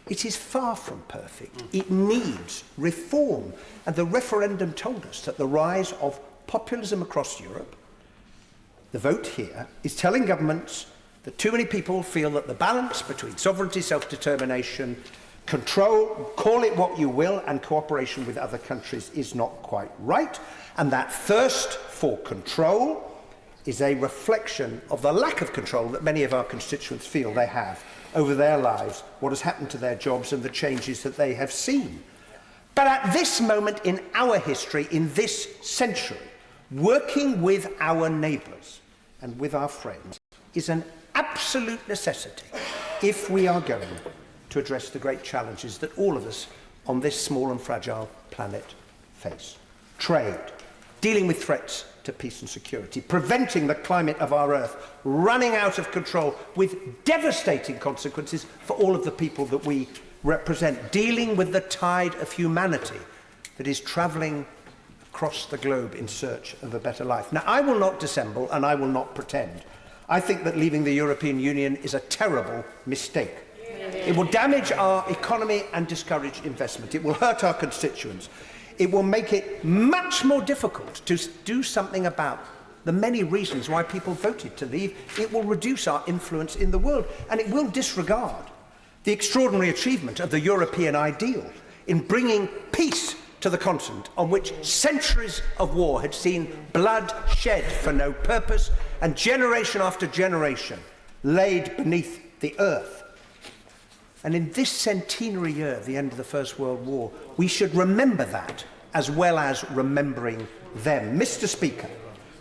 It is far from perfect. It needs reform. And the referendum told us that the rise of populism across Europe, the vote here, is telling governments that too many people feel that the balance between sovereignty, self-determination, control, call it what you will, and cooperation with other countries is not quite right. And that thirst for control is a reflection of the lack of control that many of our constituents feel they have over their lives, what has happened to their jobs and the changes that they have seen. But at this moment in our history, in this century, working with our neighbours and with our friends is an absolute necessity if we are going to address the great challenges that all of us on this small and fragile planet face. Trade, dealing with threats to peace and security, preventing the climate of our Earth running out of control with devastating consequences for all of the people that we represent, dealing with the tide of humanity that is travelling across the globe in search of a better life. Now, I will not dissemble and I will not pretend. I think that leaving the European Union is a terrible mistake. It will damage our economy and discourage investment. It will hurt our constituents. It will make it much more difficult to do something about the many reasons why people voted to leave. It will reduce our influence in the world, and it will disregard the extraordinary achievement of the European ideal in bringing peace to the continent on which centuries of war had seen blood shed for no purpose and generation after generation laid beneath the earth. And in this centenary year, the end of the First World War, we should remember that as well as remembering them. Mr. Speaker,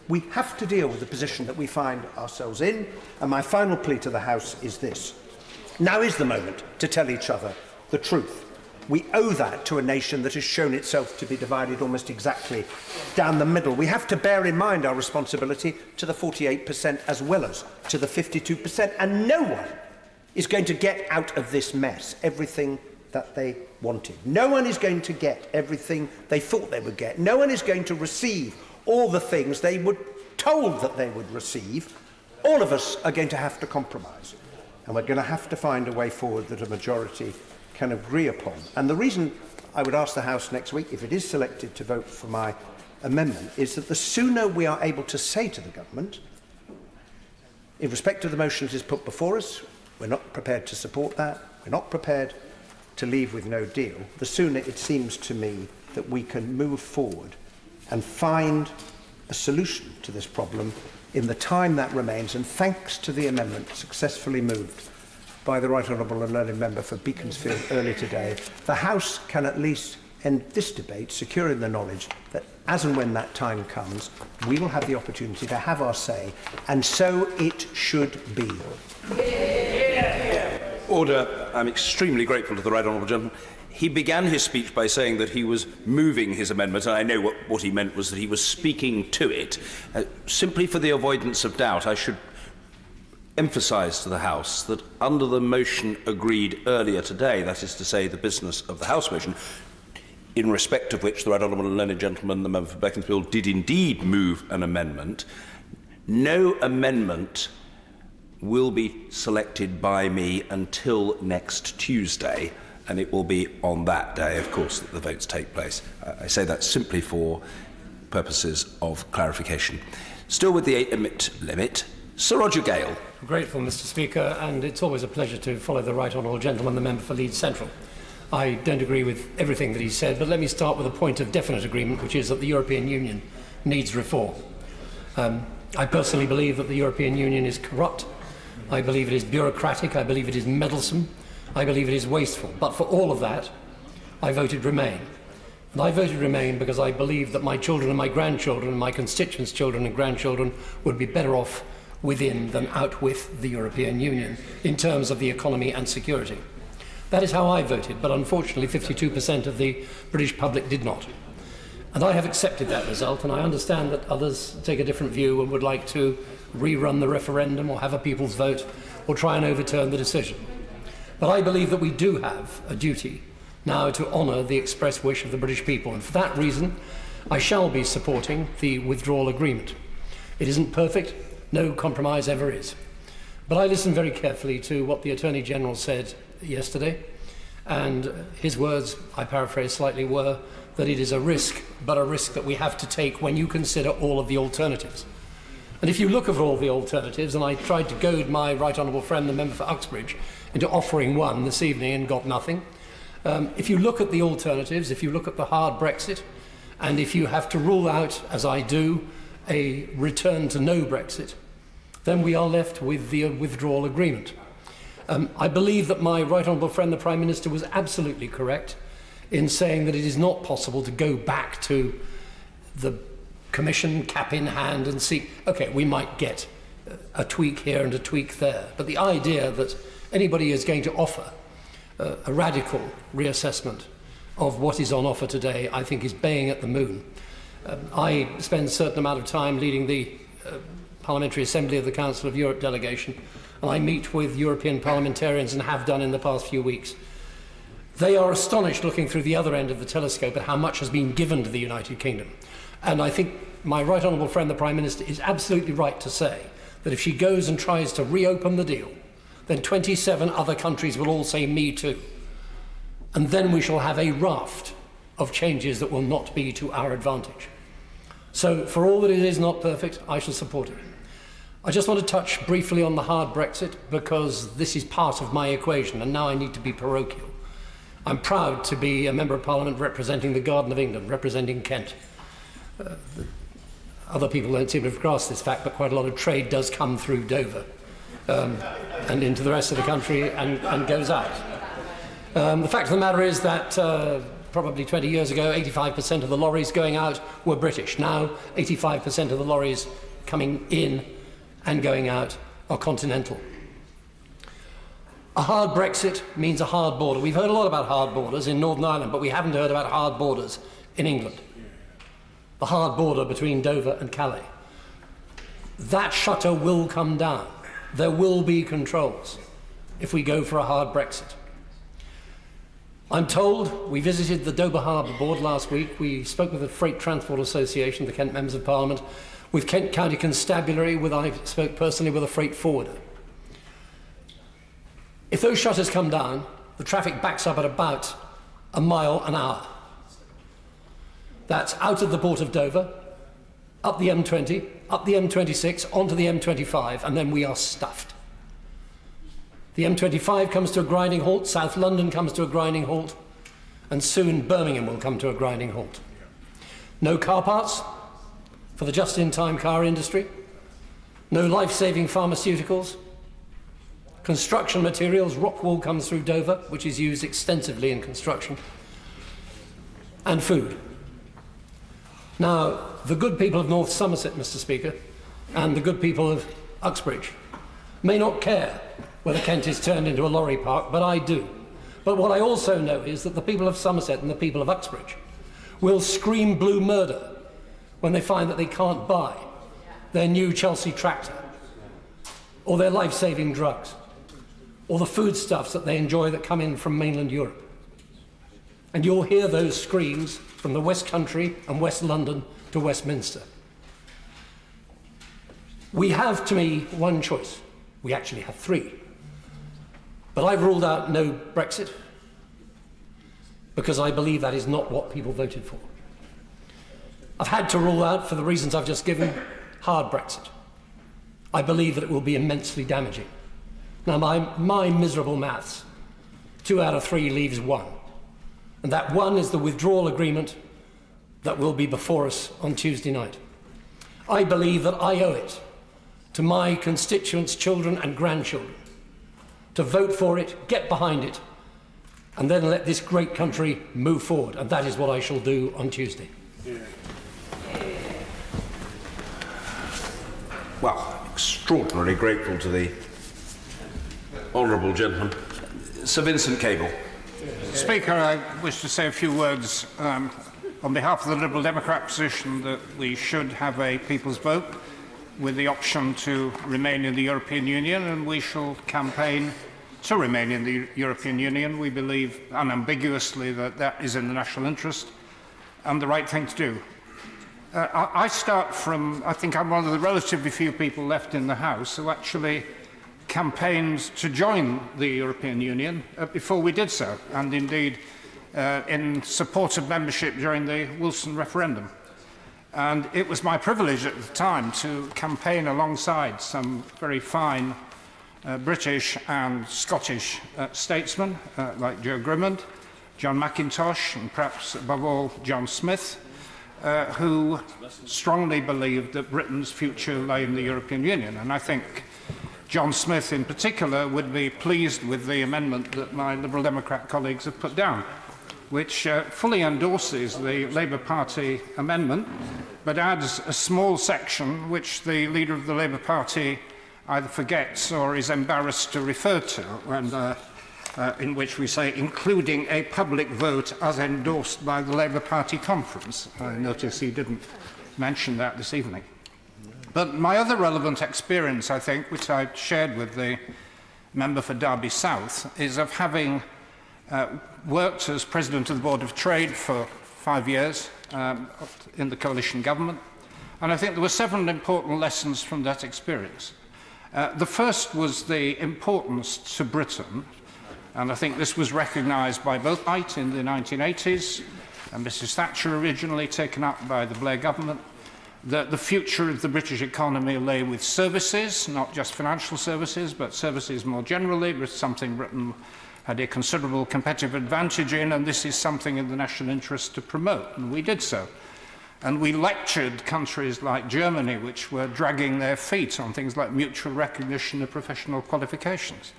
we have to deal with the position that we find ourselves in, and my final plea to the House is this. Now is the moment to tell each other the truth. We owe that to a nation that has shown itself to be divided almost exactly down the middle. We have to bear in mind our responsibility to the 48% as well as to the 52%, and no one is going to get out of this mess everything that they wanted. No one is going to get everything they thought they would get. No one is going to receive all the things they were told that they would receive. All of us are going to have to compromise, and we're going to have to find a way forward that a majority can agree upon. And the reason I would ask the House next week, if it is selected to vote for my amendment, is that the sooner we are able to say to the government, in respect of the motions that is put before us, we're not prepared to support that, we're not prepared to leave with no deal, the sooner it seems to me that we can move forward and find a solution to this problem in the time that remains. And thanks to the amendment successfully moved by the Right Honourable and Learned Member for Beaconsfield earlier today, the House can at least end this debate secure in the knowledge that as and when that time comes, we will have the opportunity to have our say, and so it should be. Order. I'm extremely grateful to the Right Honourable Gentleman. He began his speech by saying that he was moving his amendment, and I know what he meant was that he was speaking to it. Simply for the avoidance of doubt, I should emphasise to the House that under the motion agreed earlier today, that is to say the business of the House motion, in respect of which the Right Honourable and Learned Gentleman, the member for Beaconsfield, did indeed move an amendment, no amendment will be selected by me until next Tuesday, and it will be on that day, of course, that the votes take place. I say that simply for purposes of clarification. Still with the 8-minute limit, Sir Roger Gale. Grateful, Mr. Speaker, and it's always a pleasure to follow the Right Honourable Gentleman, the member for Leeds Central. I don't agree with everything that he said, but let me start with a point of definite agreement, which is that the European Union needs reform. I personally believe that the European Union is corrupt. I believe it is bureaucratic. I believe it is meddlesome. I believe it is wasteful. But for all of that, I voted Remain. And I voted Remain because I believe that my children and my grandchildren and my constituents' children and grandchildren would be better off within than out with the European Union in terms of the economy and security. That is how I voted, but unfortunately 52% of the British public did not. And I have accepted that result, and I understand that others take a different view and would like to rerun the referendum or have a people's vote or try and overturn the decision. But I believe that we do have a duty now to honour the express wish of the British people, and for that reason I shall be supporting the withdrawal agreement. It isn't perfect, no compromise ever is. But I listened very carefully to what the Attorney General said yesterday, And his words, I paraphrase slightly, were that it is a risk, but a risk that we have to take when you consider all of the alternatives. And if you look at all the alternatives, and I tried to goad my right honourable friend, the member for Uxbridge, into offering one this evening and got nothing. If you look at the alternatives, if you look at the hard Brexit, and if you have to rule out, as I do, a return to no Brexit, then we are left with the withdrawal agreement. I believe that my right honourable friend, the Prime Minister, was absolutely correct in saying that it is not possible to go back to the Commission cap in hand and see, OK, we might get a tweak here and a tweak there. But the idea that anybody is going to offer a radical reassessment of what is on offer today, I think, is baying at the moon. I spend a certain amount of time leading the Parliamentary Assembly of the Council of Europe delegation, and I meet with European parliamentarians and have done in the past few weeks. They are astonished looking through the other end of the telescope at how much has been given to the United Kingdom. And I think my right honourable friend, the Prime Minister, is absolutely right to say that if she goes and tries to reopen the deal, then 27 other countries will all say, me too. And then we shall have a raft of changes that will not be to our advantage. So for all that it is not perfect, I shall support it. I just want to touch briefly on the hard Brexit because this is part of my equation and now I need to be parochial. I'm proud to be a Member of Parliament representing the Garden of England, representing Kent. Other people don't seem to have grasped this fact, but quite a lot of trade does come through Dover and into the rest of the country and goes out. The fact of the matter is that probably 20 years ago, 85% of the lorries going out were British. Now, 85% of the lorries coming in and going out are continental. A hard Brexit means a hard border. We've heard a lot about hard borders in Northern Ireland, but we haven't heard about hard borders in England. The hard border between Dover and Calais. That shutter will come down. There will be controls if we go for a hard Brexit. I'm told, we visited the Dover Harbour Board last week, we spoke with the Freight Transport Association, the Kent Members of Parliament, with Kent County Constabulary, I spoke personally with a freight forwarder. If those shutters come down, the traffic backs up at about a mile an hour. That's out of the port of Dover, up the M20, up the M26, onto the M25, and then we are stuffed. The M25 comes to a grinding halt, South London comes to a grinding halt, and soon Birmingham will come to a grinding halt. No car parts for the just-in-time car industry, no life-saving pharmaceuticals, construction materials, rock wool comes through Dover, which is used extensively in construction, and food. Now, the good people of North Somerset, Mr. Speaker, and the good people of Uxbridge may not care whether Kent is turned into a lorry park, but I do. But what I also know is that the people of Somerset and the people of Uxbridge will scream blue murder when they find that they can't buy their new Chelsea tractor, or their life-saving drugs, or the foodstuffs that they enjoy that come in from mainland Europe. And you'll hear those screams from the West Country and West London to Westminster. We have, to me, one choice. We actually have three. But I've ruled out no Brexit because I believe that is not what people voted for. I've had to rule out, for the reasons I've just given, hard Brexit. I believe that it will be immensely damaging. Now, my miserable maths, 2 out of 3 leaves 1. And that 1 is the withdrawal agreement that will be before us on Tuesday night. I believe that I owe it to my constituents' children and grandchildren to vote for it, get behind it, and then let this great country move forward. And that is what I shall do on Tuesday. Well, extraordinarily grateful to the honourable gentleman. Sir Vincent Cable. Speaker, I wish to say a few words on behalf of the Liberal Democrat position that we should have a people's vote with the option to remain in the European Union, and we shall campaign to remain in the European Union. We believe unambiguously that that is in the national interest and the right thing to do. I start from, I think I'm one of the relatively few people left in the House who actually campaigned to join the European Union before we did so, and indeed in support of membership during the Wilson referendum. And it was my privilege at the time to campaign alongside some very fine British and Scottish statesmen like Joe Grimond, John Mackintosh, and perhaps above all John Smith, who strongly believed that Britain's future lay in the European Union. And I think John Smith in particular would be pleased with the amendment that my Liberal Democrat colleagues have put down, which fully endorses the Labour Party amendment, but adds a small section which the leader of the Labour Party either forgets or is embarrassed to refer to, and in which we say, including a public vote as endorsed by the Labour Party conference. I notice he didn't mention that this evening. But my other relevant experience, I think, which I shared with the member for Derby South, is of having worked as President of the Board of Trade for 5 years in the coalition government. And I think there were several important lessons from that experience. The first was the importance to Britain, and I think this was recognised by both White in the 1980s and Mrs Thatcher originally taken up by the Blair government, that the future of the British economy lay with services, not just financial services, but services more generally. It was something Britain had a considerable competitive advantage in, and this is something in the national interest to promote, and we did so. And we lectured countries like Germany, which were dragging their feet on things like mutual recognition of professional qualifications.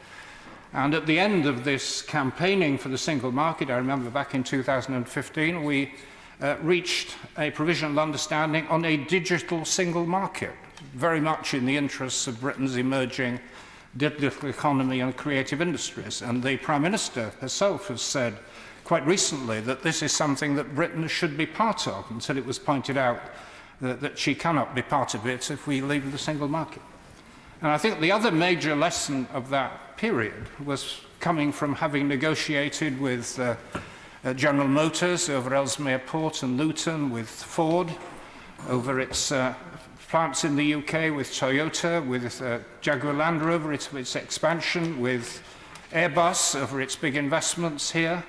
And at the end of this campaigning for the single market, I remember back in 2015, we reached a provisional understanding on a digital single market, very much in the interests of Britain's emerging digital economy and creative industries. And the Prime Minister herself has said quite recently that this is something that Britain should be part of, until it was pointed out that she cannot be part of it if we leave the single market. And I think the other major lesson of that period was coming from having negotiated with General Motors over Ellesmere Port and Luton, with Ford over its plants in the UK, with Toyota, with Jaguar Land Rover, its expansion, with Airbus over its big investments here,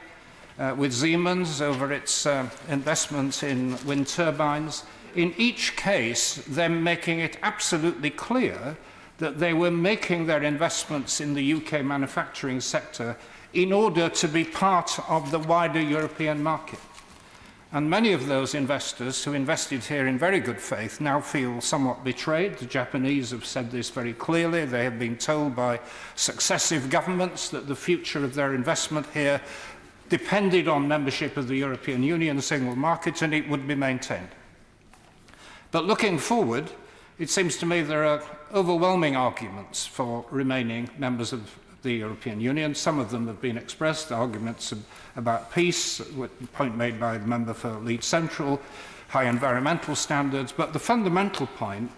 with Siemens over its investments in wind turbines. In each case, them making it absolutely clear that they were making their investments in the UK manufacturing sector in order to be part of the wider European market. And many of those investors who invested here in very good faith now feel somewhat betrayed. The Japanese have said this very clearly. They have been told by successive governments that the future of their investment here depended on membership of the European Union single market, and it would be maintained. But looking forward, it seems to me there are overwhelming arguments for remaining members of the European Union. Some of them have been expressed, arguments about peace, a point made by the member for Leeds Central, high environmental standards, but the fundamental point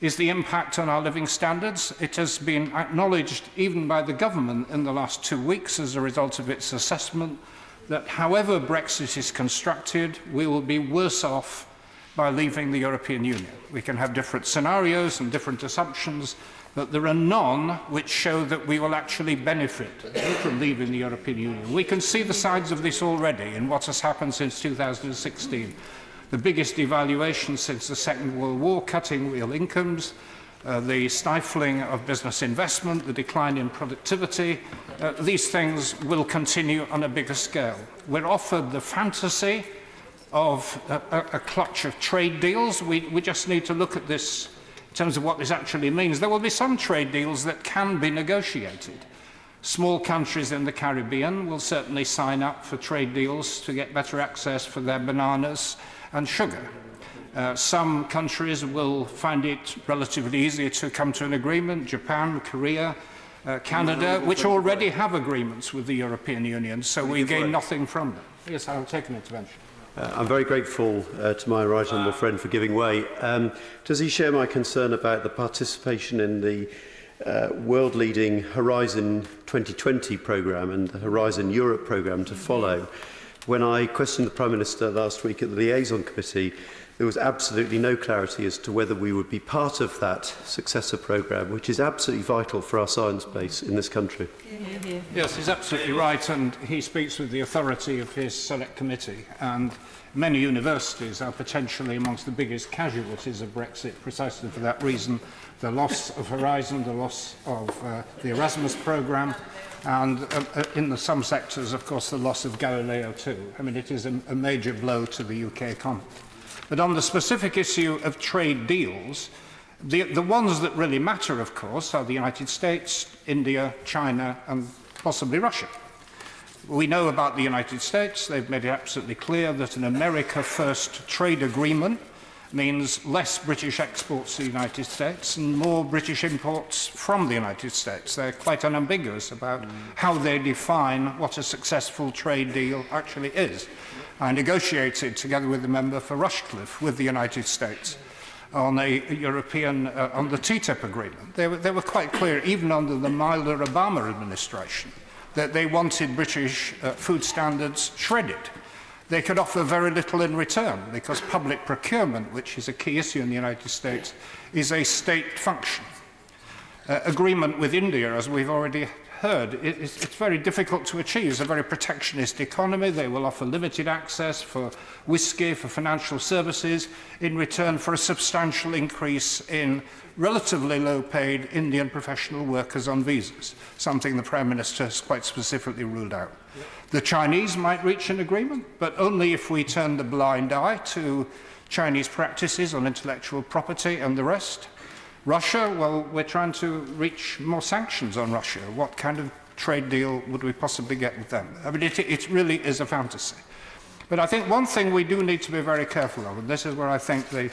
is the impact on our living standards. It has been acknowledged even by the government in the last 2 weeks as a result of its assessment that however Brexit is constructed, we will be worse off by leaving the European Union. We can have different scenarios and different assumptions, but there are none which show that we will actually benefit from leaving the European Union. We can see the signs of this already in what has happened since 2016. The biggest devaluation since the Second World War, cutting real incomes, the stifling of business investment, the decline in productivity. These things will continue on a bigger scale. We're offered the fantasy of a clutch of trade deals. We just need to look at this in terms of what this actually means. There will be some trade deals that can be negotiated. Small countries in the Caribbean will certainly sign up for trade deals to get better access for their bananas and sugar. Some countries will find it relatively easier to come to an agreement. Japan, Korea, Canada, which already have agreements with the European Union, so we gain nothing from them. Yes, I'll take an intervention. I'm very grateful to my right honourable friend for giving way. Does he share my concern about the participation in the world-leading Horizon 2020 programme and the Horizon Europe programme to follow? When I questioned the Prime Minister last week at the Liaison Committee, there was absolutely no clarity as to whether we would be part of that successor programme, which is absolutely vital for our science base in this country. Yes, he's absolutely right, and he speaks with the authority of his select committee. And many universities are potentially amongst the biggest casualties of Brexit, precisely for that reason. The loss of Horizon, the loss of the Erasmus programme, and in some sectors, of course, the loss of Galileo too. I mean, it is a major blow to the UK economy. But on the specific issue of trade deals, the ones that really matter, of course, are the United States, India, China, and possibly Russia. We know about the United States. They've made it absolutely clear that an America First trade agreement means less British exports to the United States and more British imports from the United States. They're quite unambiguous about how they define what a successful trade deal actually is. I negotiated together with the member for Rushcliffe with the United States on a European, on the TTIP agreement. They were quite clear, even under the milder Obama administration, that they wanted British food standards shredded. They could offer very little in return because public procurement, which is a key issue in the United States, is a state function. Agreement with India, as we've already heard, it's very difficult to achieve. It's a very protectionist economy. They will offer limited access for whisky, for financial services, in return for a substantial increase in relatively low-paid Indian professional workers on visas, something the Prime Minister has quite specifically ruled out. The Chinese might reach an agreement, but only if we turn the blind eye to Chinese practices on intellectual property and the rest. Russia, well, we're trying to reach more sanctions on Russia. What kind of trade deal would we possibly get with them? I mean, it really is a fantasy. But I think one thing we do need to be very careful of, and this is where I think the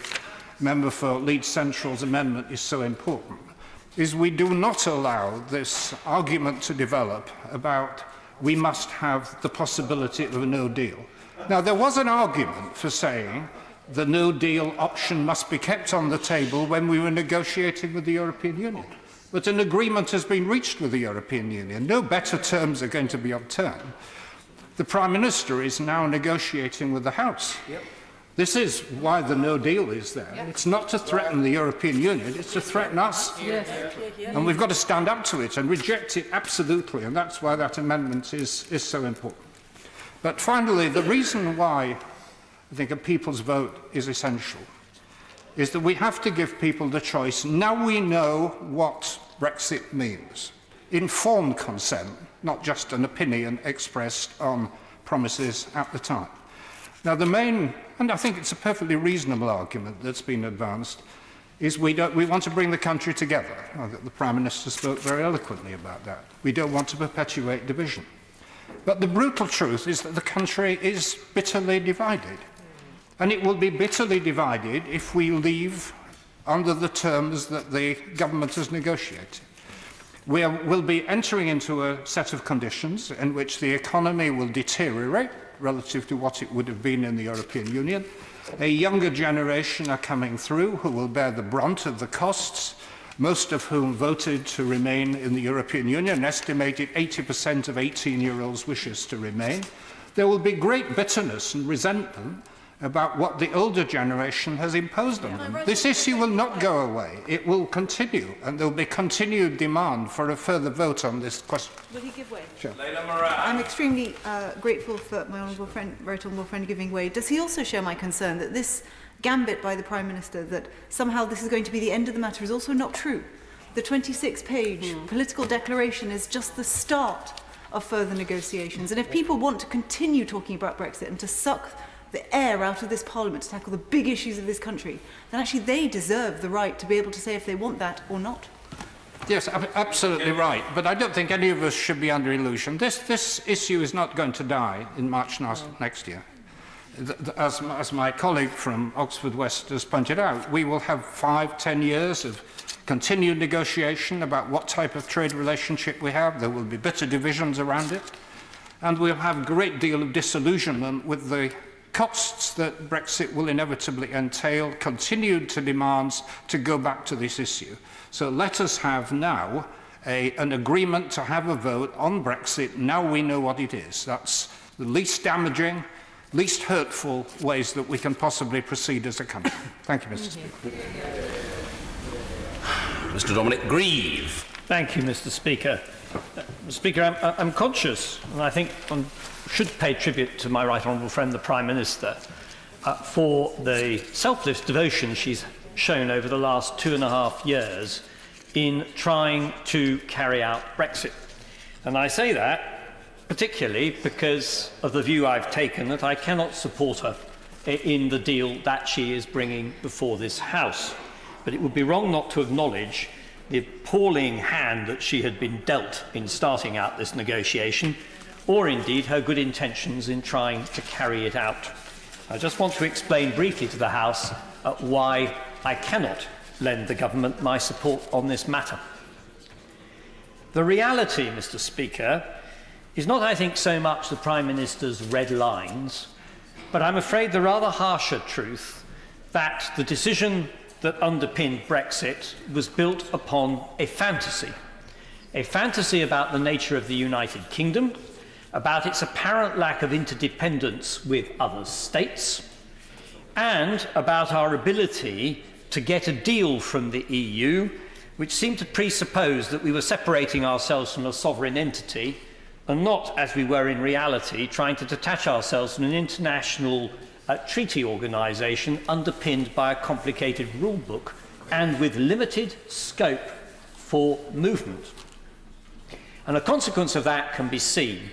member for Leeds Central's amendment is so important, is we do not allow this argument to develop about we must have the possibility of a no deal. Now, there was an argument for saying the no deal option must be kept on the table when we were negotiating with the European Union. But an agreement has been reached with the European Union. No better terms are going to be obtained. The Prime Minister is now negotiating with the House. Yep. This is why the no deal is there. Yep. It's not to threaten the European Union, it's to threaten us. Yes. And we've got to stand up to it and reject it absolutely, and that's why that amendment is so important. But finally, the reason why I think a people's vote is essential is that we have to give people the choice. Now we know what Brexit means. Informed consent, not just an opinion expressed on promises at the time. Now the main, and I think it's a perfectly reasonable argument that's been advanced, is we want to bring the country together. The Prime Minister spoke very eloquently about that. We don't want to perpetuate division. But the brutal truth is that the country is bitterly divided. And it will be bitterly divided if we leave under the terms that the government has negotiated. We'll be entering into a set of conditions in which the economy will deteriorate relative to what it would have been in the European Union. A younger generation are coming through who will bear the brunt of the costs, most of whom voted to remain in the European Union. An estimated 80% of 18-year-olds wishes to remain. There will be great bitterness and resentment about what the older generation has imposed on them. This issue will not go away. It will continue, and there will be continued demand for a further vote on this question. Will he give way? Sure. I'm extremely grateful for my right honourable friend giving way. Does he also share my concern that this gambit by the Prime Minister that somehow this is going to be the end of the matter is also not true? The 26-page political declaration is just the start of further negotiations. And if people want to continue talking about Brexit and to suck the air out of this Parliament to tackle the big issues of this country, then actually they deserve the right to be able to say if they want that or not. Yes, absolutely right. But I don't think any of us should be under illusion. This issue is not going to die in March next year. As my colleague from Oxford West has pointed out, we will have 5-10 years of continued negotiation about what type of trade relationship we have. There will be bitter divisions around it. And we'll have a great deal of disillusionment with the costs that Brexit will inevitably entail, continued to demands to go back to this issue. So let us have now an agreement to have a vote on Brexit. Now we know what it is. That's the least damaging, least hurtful ways that we can possibly proceed as a country. Thank you, Mr. Speaker. Mr. Dominic Grieve. Thank you, Mr. Speaker. Speaker, I'm conscious, and I think one should pay tribute to my right honourable friend, the Prime Minister, for the selfless devotion she's shown over the last 2.5 years in trying to carry out Brexit. And I say that particularly because of the view I've taken that I cannot support her in the deal that she is bringing before this House. But it would be wrong not to acknowledge the appalling hand that she had been dealt in starting out this negotiation, or indeed her good intentions in trying to carry it out. I just want to explain briefly to the House why I cannot lend the government my support on this matter. The reality, Mr. Speaker, is not, I think, so much the Prime Minister's red lines, but I'm afraid the rather harsher truth that the decision that underpinned Brexit was built upon a fantasy about the nature of the United Kingdom, about its apparent lack of interdependence with other states, and about our ability to get a deal from the EU, which seemed to presuppose that we were separating ourselves from a sovereign entity and not, as we were in reality, trying to detach ourselves from an international treaty organisation underpinned by a complicated rule book and with limited scope for movement. And a consequence of that can be seen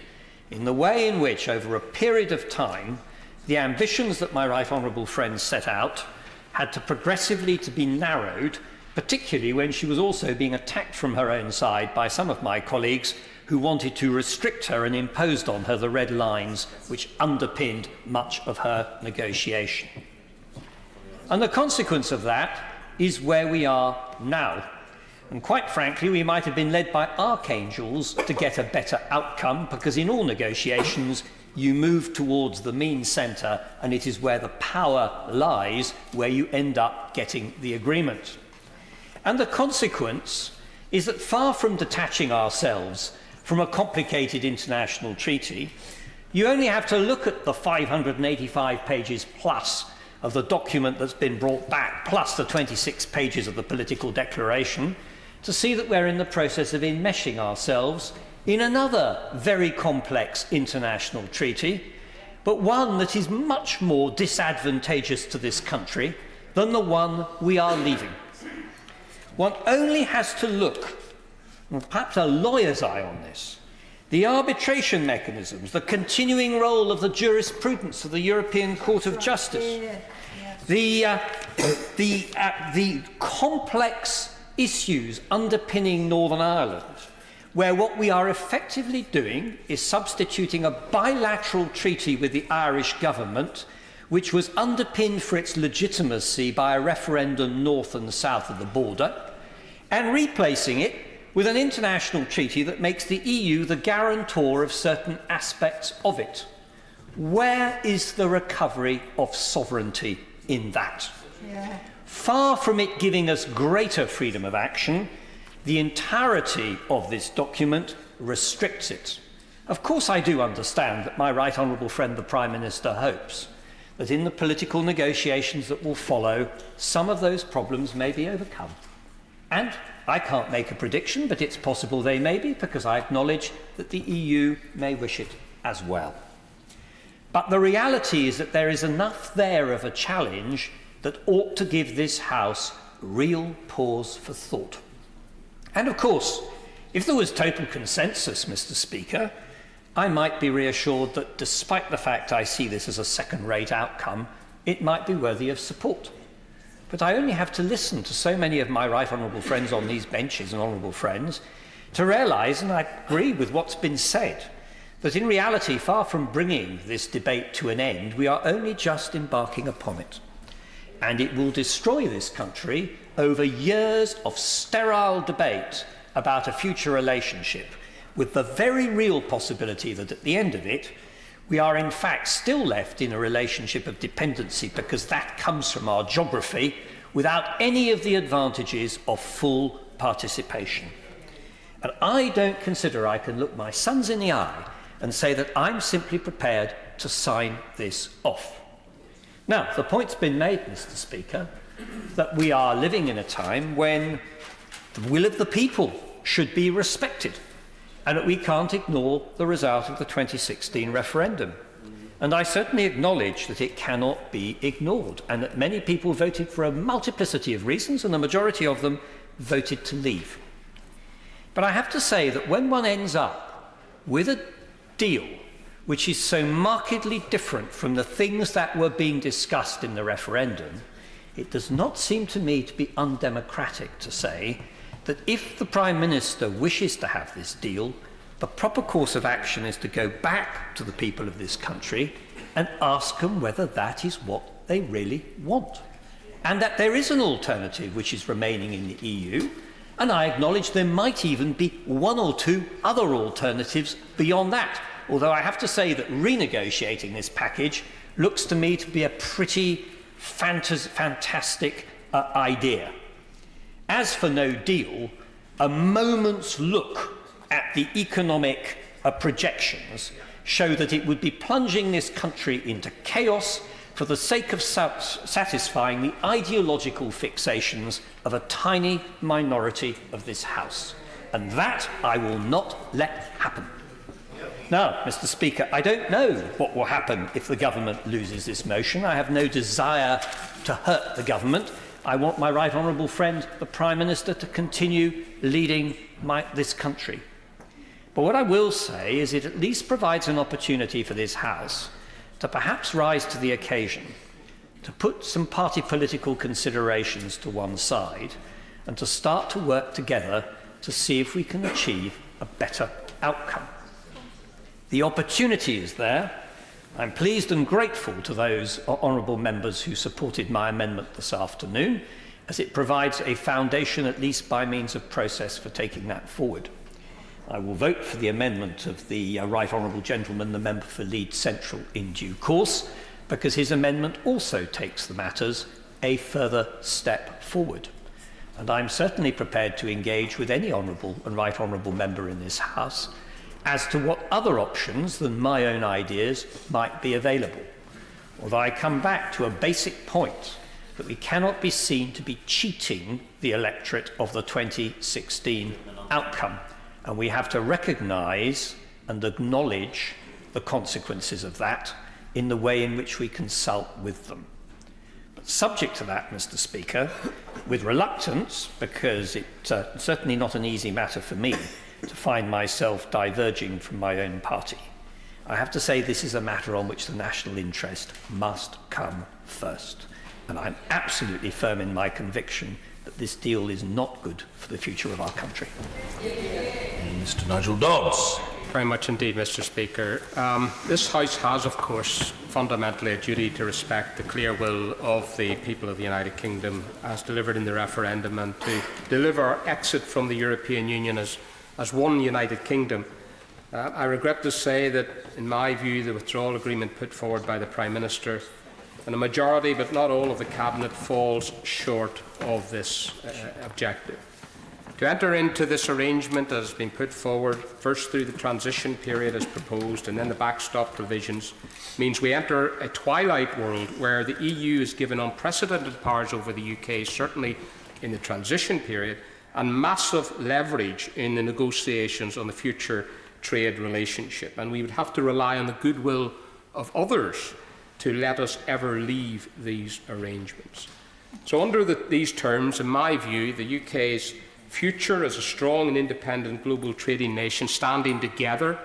in the way in which, over a period of time, the ambitions that my right honourable friend set out had to progressively to be narrowed, particularly when she was also being attacked from her own side by some of my colleagues who wanted to restrict her and imposed on her the red lines which underpinned much of her negotiation. And the consequence of that is where we are now. And quite frankly, we might have been led by archangels to get a better outcome, because in all negotiations, you move towards the mean centre, and it is where the power lies where you end up getting the agreement. And the consequence is that far from detaching ourselves from a complicated international treaty, you only have to look at the 585 pages plus of the document that's been brought back, plus the 26 pages of the political declaration, to see that we're in the process of enmeshing ourselves in another very complex international treaty, but one that is much more disadvantageous to this country than the one we are leaving. One only has to look, and perhaps a lawyer's eye on this, the arbitration mechanisms, the continuing role of the jurisprudence of the European Court of Justice, the complex issues underpinning Northern Ireland, where what we are effectively doing is substituting a bilateral treaty with the Irish government, which was underpinned for its legitimacy by a referendum north and south of the border, and replacing it with an international treaty that makes the EU the guarantor of certain aspects of it. Where is the recovery of sovereignty in that? Yeah. Far from it giving us greater freedom of action, the entirety of this document restricts it. Of course, I do understand that my right honourable friend, the Prime Minister, hopes that in the political negotiations that will follow, some of those problems may be overcome. And I can't make a prediction, but it's possible they may be, because I acknowledge that the EU may wish it as well. But the reality is that there is enough there of a challenge that ought to give this House real pause for thought. And of course, if there was total consensus, Mr. Speaker, I might be reassured that despite the fact I see this as a second-rate outcome, it might be worthy of support. But I only have to listen to so many of my right honourable friends on these benches and honourable friends to realise, and I agree with what's been said, that in reality, far from bringing this debate to an end, we are only just embarking upon it. And it will destroy this country over years of sterile debate about a future relationship, with the very real possibility that at the end of it, we are in fact still left in a relationship of dependency, because that comes from our geography, without any of the advantages of full participation. And I don't consider I can look my sons in the eye and say that I'm simply prepared to sign this off. Now, the point's been made, Mr. Speaker, that we are living in a time when the will of the people should be respected and that we can't ignore the result of the 2016 referendum. And I certainly acknowledge that it cannot be ignored and that many people voted for a multiplicity of reasons and the majority of them voted to leave. But I have to say that when one ends up with a deal which is so markedly different from the things that were being discussed in the referendum, it does not seem to me to be undemocratic to say that if the Prime Minister wishes to have this deal, the proper course of action is to go back to the people of this country and ask them whether that is what they really want. And that there is an alternative which is remaining in the EU, and I acknowledge there might even be one or two other alternatives beyond that, although I have to say that renegotiating this package looks to me to be a pretty fantastic idea. As for no deal, a moment's look at the economic projections show that it would be plunging this country into chaos for the sake of satisfying the ideological fixations of a tiny minority of this House. And that I will not let happen. Now, Mr. Speaker, I don't know what will happen if the government loses this motion. I have no desire to hurt the government. I want my right honourable friend, the Prime Minister, to continue leading this country. But what I will say is it at least provides an opportunity for this House to perhaps rise to the occasion, to put some party political considerations to one side and to start to work together to see if we can achieve a better outcome. The opportunity is there. I'm pleased and grateful to those honourable members who supported my amendment this afternoon, as it provides a foundation, at least by means of process, for taking that forward. I will vote for the amendment of the Right Honourable Gentleman, the member for Leeds Central, in due course, because his amendment also takes the matters a further step forward. And I'm certainly prepared to engage with any honourable and right honourable member in this House as to what other options than my own ideas might be available. Although I come back to a basic point that we cannot be seen to be cheating the electorate of the 2016 outcome. And we have to recognise and acknowledge the consequences of that in the way in which we consult with them. But subject to that, Mr. Speaker, with reluctance, because it's certainly not an easy matter for me to find myself diverging from my own party, I have to say this is a matter on which the national interest must come first. And I'm absolutely firm in my conviction that this deal is not good for the future of our country. Mr. Nigel Dodds. Very much indeed, Mr. Speaker. This House has, of course, fundamentally a duty to respect the clear will of the people of the United Kingdom as delivered in the referendum and to deliver our exit from the European Union as one United Kingdom. I regret to say that, in my view, the withdrawal agreement put forward by the Prime Minister and a majority, but not all, of the Cabinet falls short of this objective. To enter into this arrangement as has been put forward, first through the transition period as proposed and then the backstop provisions, means we enter a twilight world where the EU is given unprecedented powers over the UK, certainly in the transition period, and massive leverage in the negotiations on the future trade relationship. And we would have to rely on the goodwill of others to let us ever leave these arrangements. So under these terms, in my view, the UK's future as a strong and independent global trading nation standing together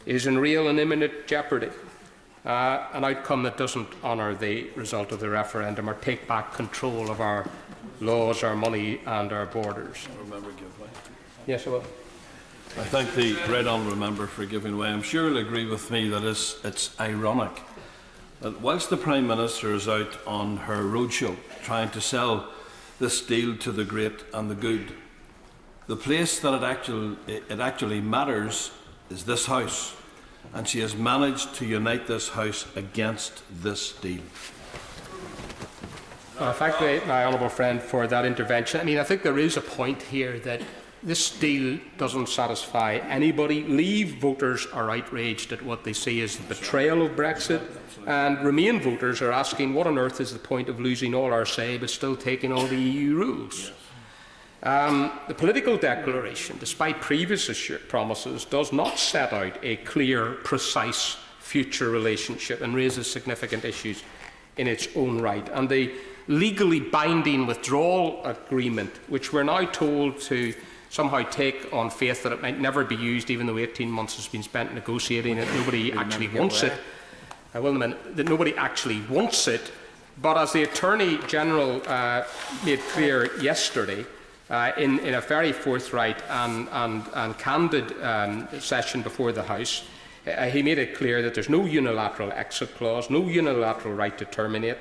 is in real and imminent jeopardy. An outcome that doesn't honour the result of the referendum or take back control of our laws, our money and our borders. Yes, I will. I thank the Right Honourable Member for giving way. I'm sure he'll agree with me that it's ironic that whilst the Prime Minister is out on her roadshow trying to sell this deal to the great and the good, the place that it actually matters is this House, and she has managed to unite this House against this deal. Thank my honourable friend for that intervention. I mean, I think there is a point here that this deal doesn't satisfy anybody. Leave voters are outraged at what they see as the betrayal of Brexit, and Remain voters are asking what on earth is the point of losing all our say but still taking all the EU rules. The political declaration, despite previous promises, does not set out a clear, precise future relationship and raises significant issues in its own right. And the legally binding withdrawal agreement, which we're now told to somehow take on faith that it might never be used, even though 18 months has been spent negotiating it, nobody actually wants it. That nobody actually wants it. But as the Attorney General made clear yesterday, in a very forthright and candid session before the House, he made it clear that there's no unilateral exit clause, no unilateral right to terminate.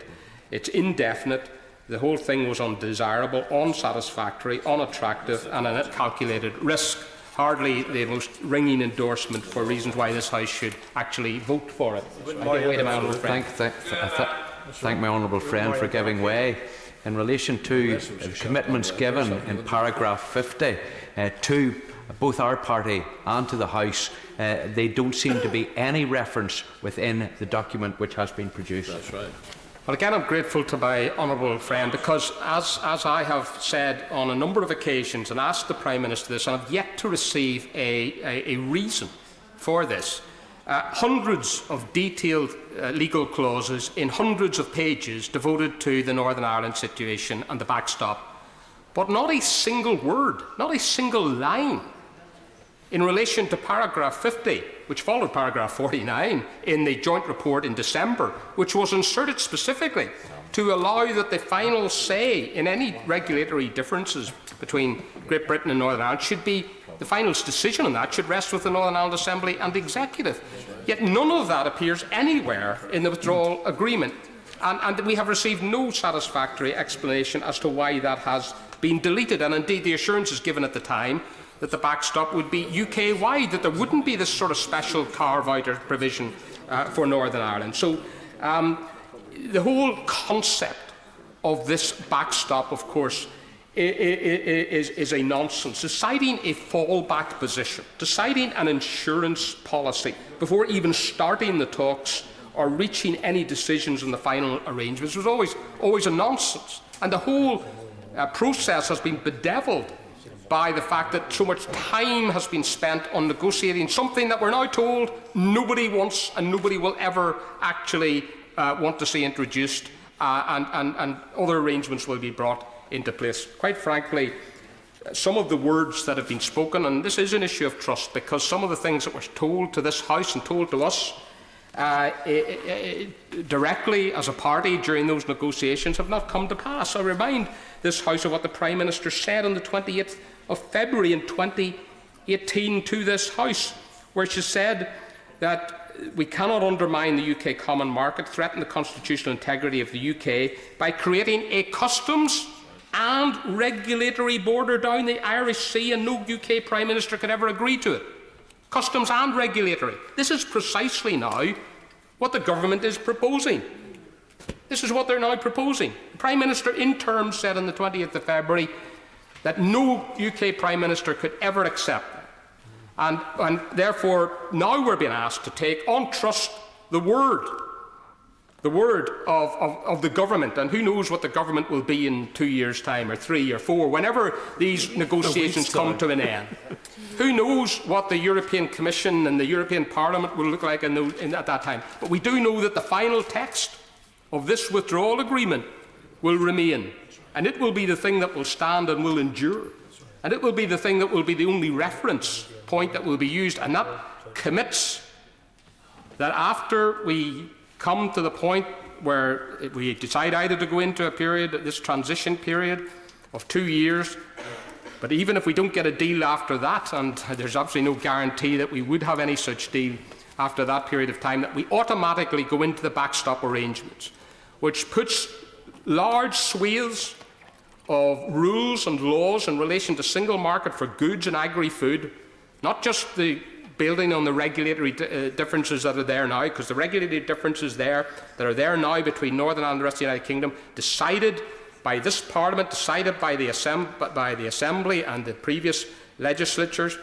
It's indefinite. The whole thing was undesirable, unsatisfactory, unattractive, and an calculated risk. Hardly the most ringing endorsement for reasons why this House should actually vote for it. Thank my honourable friend for giving way. In relation to the commitments given in paragraph 50 to both our party and to the House, they don't seem to be any reference within the document which has been produced. That's right. Well, again, I'm grateful to my honourable friend because, as I have said on a number of occasions and asked the Prime Minister this, and I've yet to receive a reason for this. Hundreds of detailed legal clauses in hundreds of pages devoted to the Northern Ireland situation and the backstop, but not a single word, not a single line in relation to paragraph 50, which followed paragraph 49 in the joint report in December, which was inserted specifically to allow that the final say in any regulatory differences between Great Britain and Northern Ireland should be, the final decision on that should rest with the Northern Ireland Assembly and the Executive. Yet none of that appears anywhere in the withdrawal agreement, and we have received no satisfactory explanation as to why that has been deleted. And indeed, the assurances given at the time that the backstop would be UK-wide, that there wouldn't be this sort of special carve-out or provision for Northern Ireland. So the whole concept of this backstop, of course, is a nonsense. Deciding a fallback position, deciding an insurance policy before even starting the talks or reaching any decisions on the final arrangements was always a nonsense. And the whole process has been bedevilled by the fact that so much time has been spent on negotiating something that we're now told nobody wants and nobody will ever actually want to see introduced, and other arrangements will be brought into place. Quite frankly, some of the words that have been spoken, and this is an issue of trust, because some of the things that were told to this House and told to us directly as a party during those negotiations have not come to pass. I remind this House of what the Prime Minister said on the 28th of February in 2018 to this House, where she said that we cannot undermine the UK common market, threaten the constitutional integrity of the UK by creating a customs and regulatory border down the Irish Sea, and no UK Prime Minister could ever agree to it. Customs and regulatory. This is precisely now what the government is proposing. This is what they're now proposing. The Prime Minister in terms said on the 20th of February that no UK Prime Minister could ever accept that. And therefore now we're being asked to take on trust the word of the government, and who knows what the government will be in 2 years' time, or 3 or 4, whenever these negotiations come to an end. Who knows what the European Commission and the European Parliament will look like at that time. But we do know that the final text of this withdrawal agreement will remain, and it will be the thing that will stand and will endure, and it will be the thing that will be the only reference point that will be used, and that commits that after we come to the point where we decide either to go into a period, this transition period of 2 years, but even if we don't get a deal after that, and there's absolutely no guarantee that we would have any such deal after that period of time, that we automatically go into the backstop arrangements, which puts large swathes of rules and laws in relation to single market for goods and agri-food, not just the building on the regulatory differences that are there now, because the regulatory differences that are there now between Northern Ireland and the rest of the United Kingdom, decided by this Parliament, decided by the Assembly and the previous legislatures.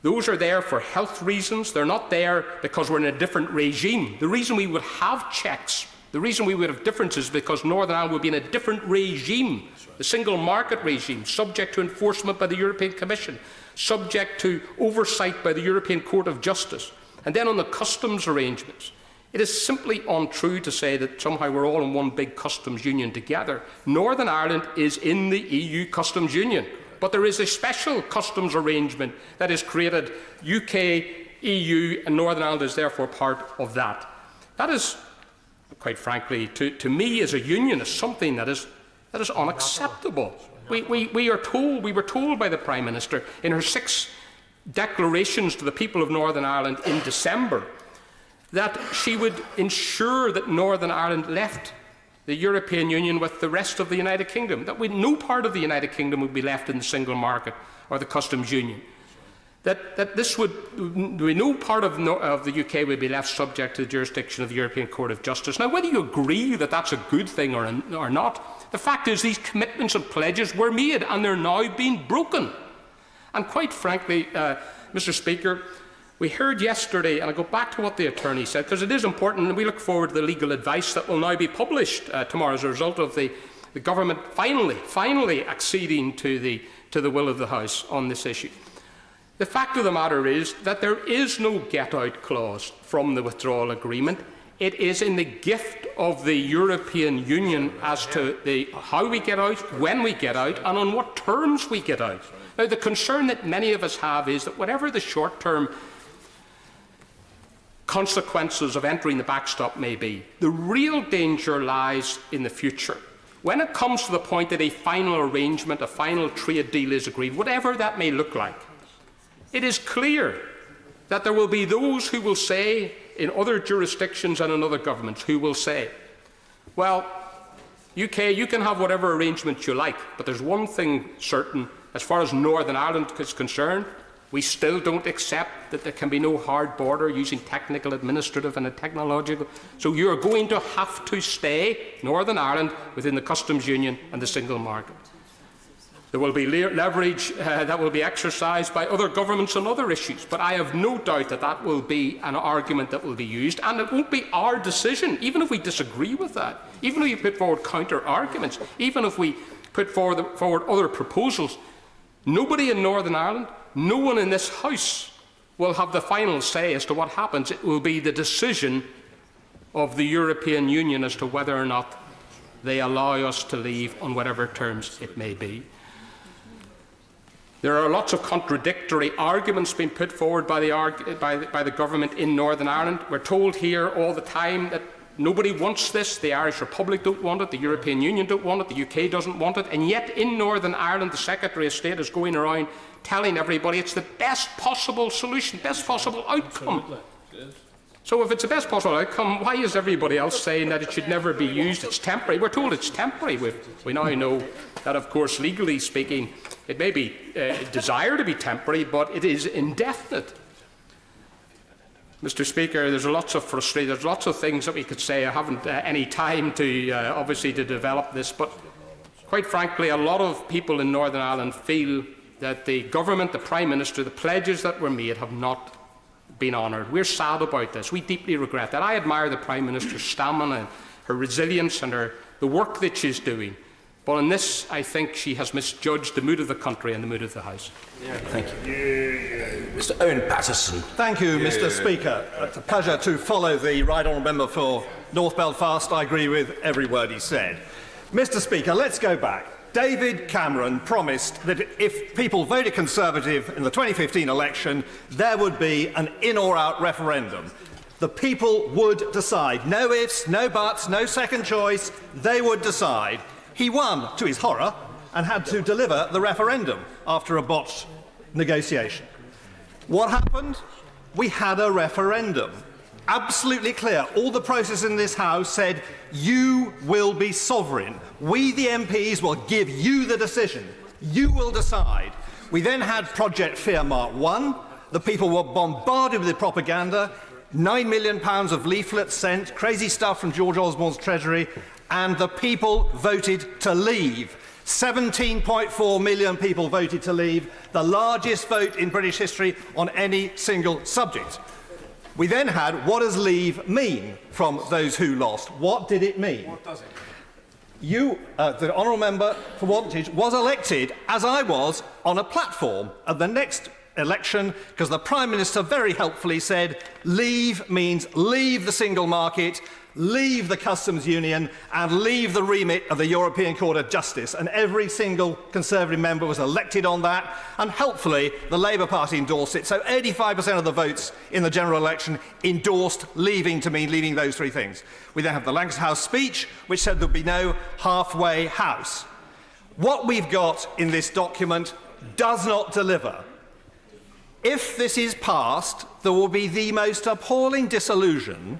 Those are there for health reasons. They're not there because we're in a different regime. The reason we would have checks, the reason we would have differences, is because Northern Ireland would be in a different regime, the single market regime, subject to enforcement by the European Commission, subject to oversight by the European Court of Justice. And then on the customs arrangements, it is simply untrue to say that somehow we're all in one big customs union together. Northern Ireland is in the EU customs union, but there is a special customs arrangement that is created. UK, EU and Northern Ireland is therefore part of that. That is, quite frankly, to me as a unionist, something that is unacceptable. We were told by the Prime Minister in her 6 declarations to the people of Northern Ireland in December that she would ensure that Northern Ireland left the European Union with the rest of the United Kingdom, that no part of the United Kingdom would be left in the single market or the customs union, that this would be no part of the UK would be left subject to the jurisdiction of the European Court of Justice. Now, whether you agree that that's a good thing or not, the fact is these commitments and pledges were made and they're now being broken. And quite frankly, Mr. Speaker, we heard yesterday, and I go back to what the attorney said, because it is important, and we look forward to the legal advice that will now be published tomorrow as a result of the government finally acceding to the will of the House on this issue. The fact of the matter is that there is no get-out clause from the withdrawal agreement. It is in the gift of the European Union as to how we get out, when we get out, and on what terms we get out. Now, the concern that many of us have is that whatever the short-term consequences of entering the backstop may be, the real danger lies in the future. When it comes to the point that a final arrangement, a final trade deal is agreed, whatever that may look like, it is clear that there will be those who will say, in other jurisdictions and in other governments, who will say, well, UK, you can have whatever arrangement you like, but there's one thing certain, as far as Northern Ireland is concerned, we still don't accept that there can be no hard border using technical, administrative and technological. So you are going to have to stay, Northern Ireland, within the customs union and the single market. There will be leverage that will be exercised by other governments on other issues, but I have no doubt that that will be an argument that will be used, and it won't be our decision, even if we disagree with that, even if we put forward counter-arguments, even if we put forward other proposals. Nobody in Northern Ireland, no one in this House will have the final say as to what happens. It will be the decision of the European Union as to whether or not they allow us to leave on whatever terms it may be. There are lots of contradictory arguments being put forward by the government in Northern Ireland. We're told here all the time that nobody wants this. The Irish Republic don't want it, the European Union don't want it, the UK doesn't want it, and yet in Northern Ireland the Secretary of State is going around telling everybody it's the best possible solution, best possible outcome. So if it's the best possible outcome, why is everybody else saying that it should never be used? It's temporary. We're told it's temporary. We now know that, of course, legally speaking, it may be desired to be temporary, but it is indefinite. Mr. Speaker, there's lots of frustration. There's lots of things that we could say. I haven't any time to, obviously, to develop this, but quite frankly, a lot of people in Northern Ireland feel that the government, the Prime Minister, the pledges that were made have not been honoured. We're sad about this. We deeply regret that. I admire the Prime Minister's stamina and her resilience and the work that she's doing. But in this, I think she has misjudged the mood of the country and the mood of the House. Thank you. Mr. Owen Paterson. Thank you, Mr. Speaker. It's a pleasure to follow the Right Honourable Member for North Belfast. I agree with every word he said. Mr. Speaker, let's go back. David Cameron promised that if people voted Conservative in the 2015 election, there would be an in or out referendum. The people would decide. No ifs, no buts, no second choice. They would decide. He won, to his horror, and had to deliver the referendum after a botched negotiation. What happened? We had a referendum. Absolutely clear. All the process in this House said, you will be sovereign. We, the MPs, will give you the decision. You will decide. We then had Project Fearmark 1. The people were bombarded with the propaganda. £9 million of leaflets sent, crazy stuff from George Osborne's Treasury, and the people voted to leave. 17.4 million people voted to leave, the largest vote in British history on any single subject. We then had, what does leave mean from those who lost? What did it mean? What does it? You, the honourable member for Wantage, was elected, as I was, on a platform at the next election, because the Prime Minister very helpfully said, leave means leave the single market, leave the customs union, and leave the remit of the European Court of Justice. And every single Conservative member was elected on that, and helpfully the Labour Party endorsed it. So 85% of the votes in the general election endorsed leaving to mean leaving those three things. We then have the Lancaster House speech, which said there would be no halfway house. What we've got in this document does not deliver. If this is passed, there will be the most appalling disillusion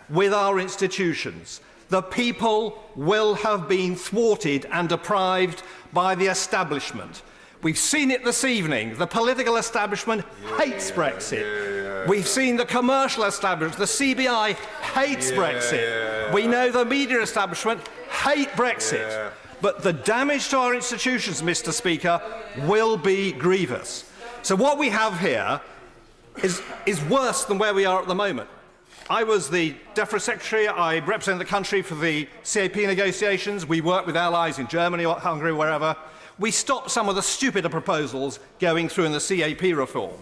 with our institutions. The people will have been thwarted and deprived by the establishment. We've seen it this evening. The political establishment hates Brexit. We've seen the commercial establishment, the CBI hates Brexit. We know the media establishment hate Brexit. But the damage to our institutions, Mr. Speaker, will be grievous. So what we have here is worse than where we are at the moment. I was the DEFRA Secretary. I represented the country for the CAP negotiations. We worked with allies in Germany or Hungary, wherever. We stopped some of the stupider proposals going through in the CAP reform.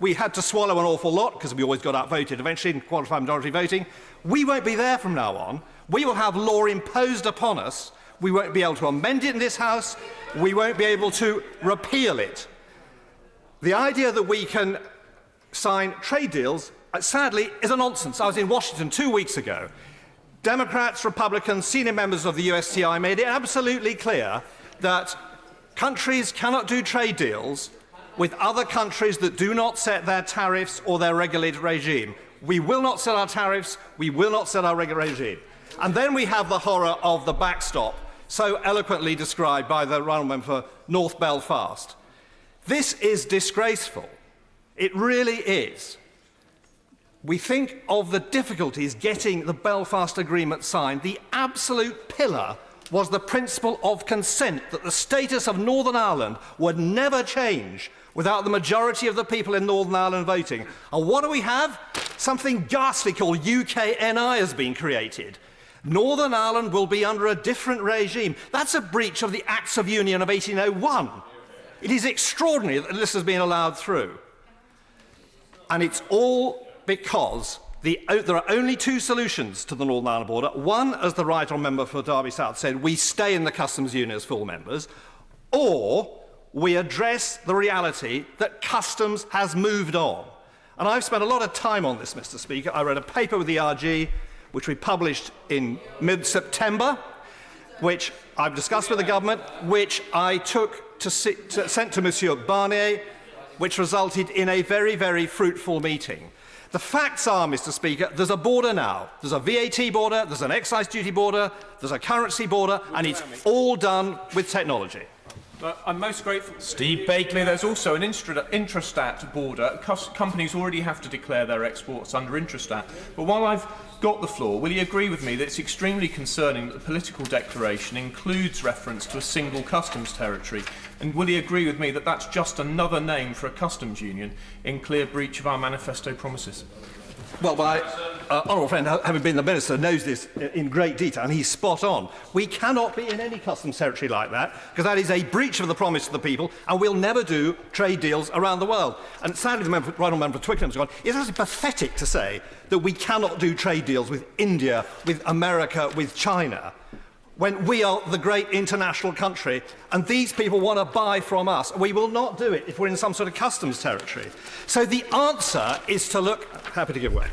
We had to swallow an awful lot because we always got outvoted eventually in qualified majority voting. We won't be there from now on. We will have law imposed upon us. We won't be able to amend it in this House. We won't be able to repeal it. The idea that we can sign trade deals, sadly, is a nonsense. I was in Washington 2 weeks ago. Democrats, Republicans, senior members of the USTI made it absolutely clear that countries cannot do trade deals with other countries that do not set their tariffs or their regulated regime. We will not set our tariffs, we will not set our regulated regime. And then we have the horror of the backstop, so eloquently described by the Honourable Member for North Belfast. This is disgraceful. It really is. We think of the difficulties getting the Belfast Agreement signed. The absolute pillar was the principle of consent, that the status of Northern Ireland would never change without the majority of the people in Northern Ireland voting. And what do we have? Something ghastly called UKNI has been created. Northern Ireland will be under a different regime. That's a breach of the Acts of Union of 1801. It is extraordinary that this has been allowed through. And it's all because there are only two solutions to the Northern Ireland border. One, as the Right Honourable Member for Derby South said, we stay in the customs union as full members, or we address the reality that customs has moved on. And I've spent a lot of time on this, Mr. Speaker. I wrote a paper with the RG, which we published in mid-September, which I've discussed with the government, which I sent to Monsieur Barnier, which resulted in a very, very fruitful meeting. The facts are, Mr. Speaker, there's a border now. There's a VAT border, there's an excise duty border, there's a currency border, and it's all done with technology. I'm most grateful. Steve Bakley. There's also an intrastat border. Companies already have to declare their exports under intrastat. But while I've got the floor, will you agree with me that it's extremely concerning that the political declaration includes reference to a single customs territory? And will you agree with me that that's just another name for a customs union in clear breach of our manifesto promises? Well, my honourable friend, having been the Minister, knows this in great detail, and he's spot on. We cannot be in any customs territory like that, because that is a breach of the promise to the people, and we'll never do trade deals around the world. And sadly, the Right Honourable Member for Twickenham's gone. It's actually pathetic to say that we cannot do trade deals with India, with America, with China, when we are the great international country, and these people want to buy from us. We will not do it if we're in some sort of customs territory. So the answer is to look... Happy to give way.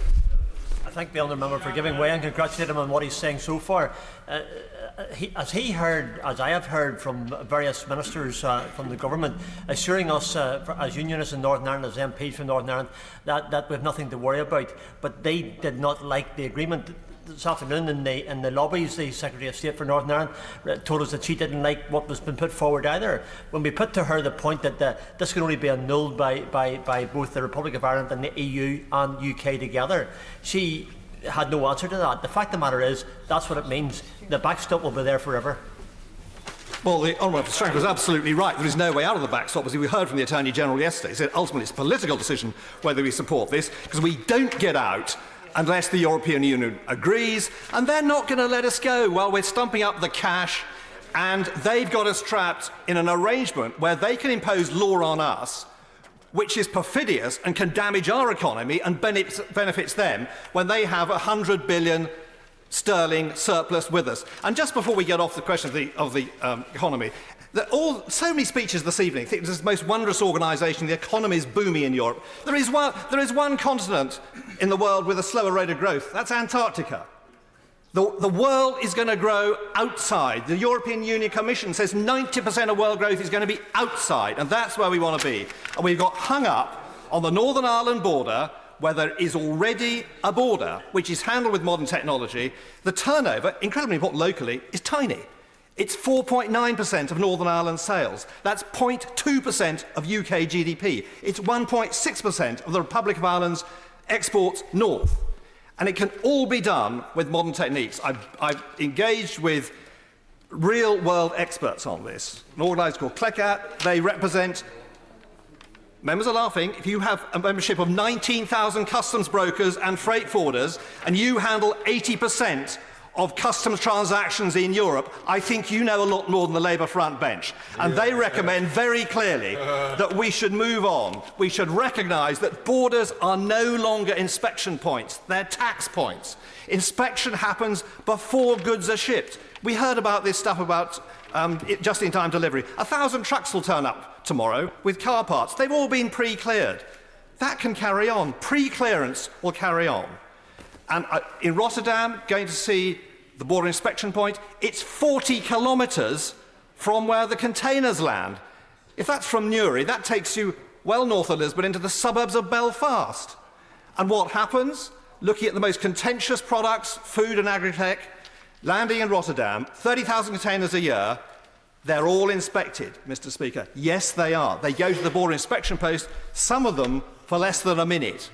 I thank the honourable member for giving way and congratulate him on what he's saying so far. As I have heard from various ministers from the government, assuring us as unionists in Northern Ireland, as MPs from Northern Ireland, that we have nothing to worry about. But they did not like the agreement. This afternoon in the lobbies, the Secretary of State for Northern Ireland told us that she didn't like what was been put forward either. When we put to her the point that this can only be annulled by both the Republic of Ireland and the EU and UK together, she had no answer to that. The fact of the matter is, that's what it means. The backstop will be there forever. Well, the Honourable Strank was absolutely right. There is no way out of the backstop, as we heard from the Attorney-General yesterday. He said ultimately it's a political decision whether we support this, because we don't get out unless the European Union agrees, and they're not going to let us go while we're stumping up the cash, and they've got us trapped in an arrangement where they can impose law on us, which is perfidious and can damage our economy and benefits them when they have 100 billion sterling surplus with us. And just before we get off the question of the economy, so many speeches this evening. I think this is the most wondrous organisation. The economy is booming in Europe. There is one continent in the world with a slower rate of growth. That's Antarctica. The world is going to grow outside. The European Union Commission says 90% of world growth is going to be outside, and that's where we want to be. And we've got hung up on the Northern Ireland border, where there is already a border which is handled with modern technology. The turnover, incredibly important locally, is tiny. It's 4.9% of Northern Ireland's sales. That's 0.2% of UK GDP. It's 1.6% of the Republic of Ireland's exports north. And it can all be done with modern techniques. I've engaged with real-world experts on this. An organisation called CLECAT. They represent, members are laughing, if you have a membership of 19,000 customs brokers and freight forwarders, and you handle 80% of customs transactions in Europe, I think you know a lot more than the Labour front bench. And they recommend very clearly that we should move on. We should recognise that borders are no longer inspection points, they're tax points. Inspection happens before goods are shipped. We heard about this stuff about just-in-time delivery. 1,000 trucks will turn up tomorrow with car parts. They've all been pre-cleared. That can carry on. Pre-clearance will carry on. And in Rotterdam, going to see the border inspection point, it's 40 kilometres from where the containers land. If that's from Newry, that takes you well north of Lisbon into the suburbs of Belfast. And what happens? Looking at the most contentious products, food and agri-tech, landing in Rotterdam, 30,000 containers a year, they're all inspected, Mr. Speaker. Yes, they are. They go to the border inspection post, some of them for less than a minute.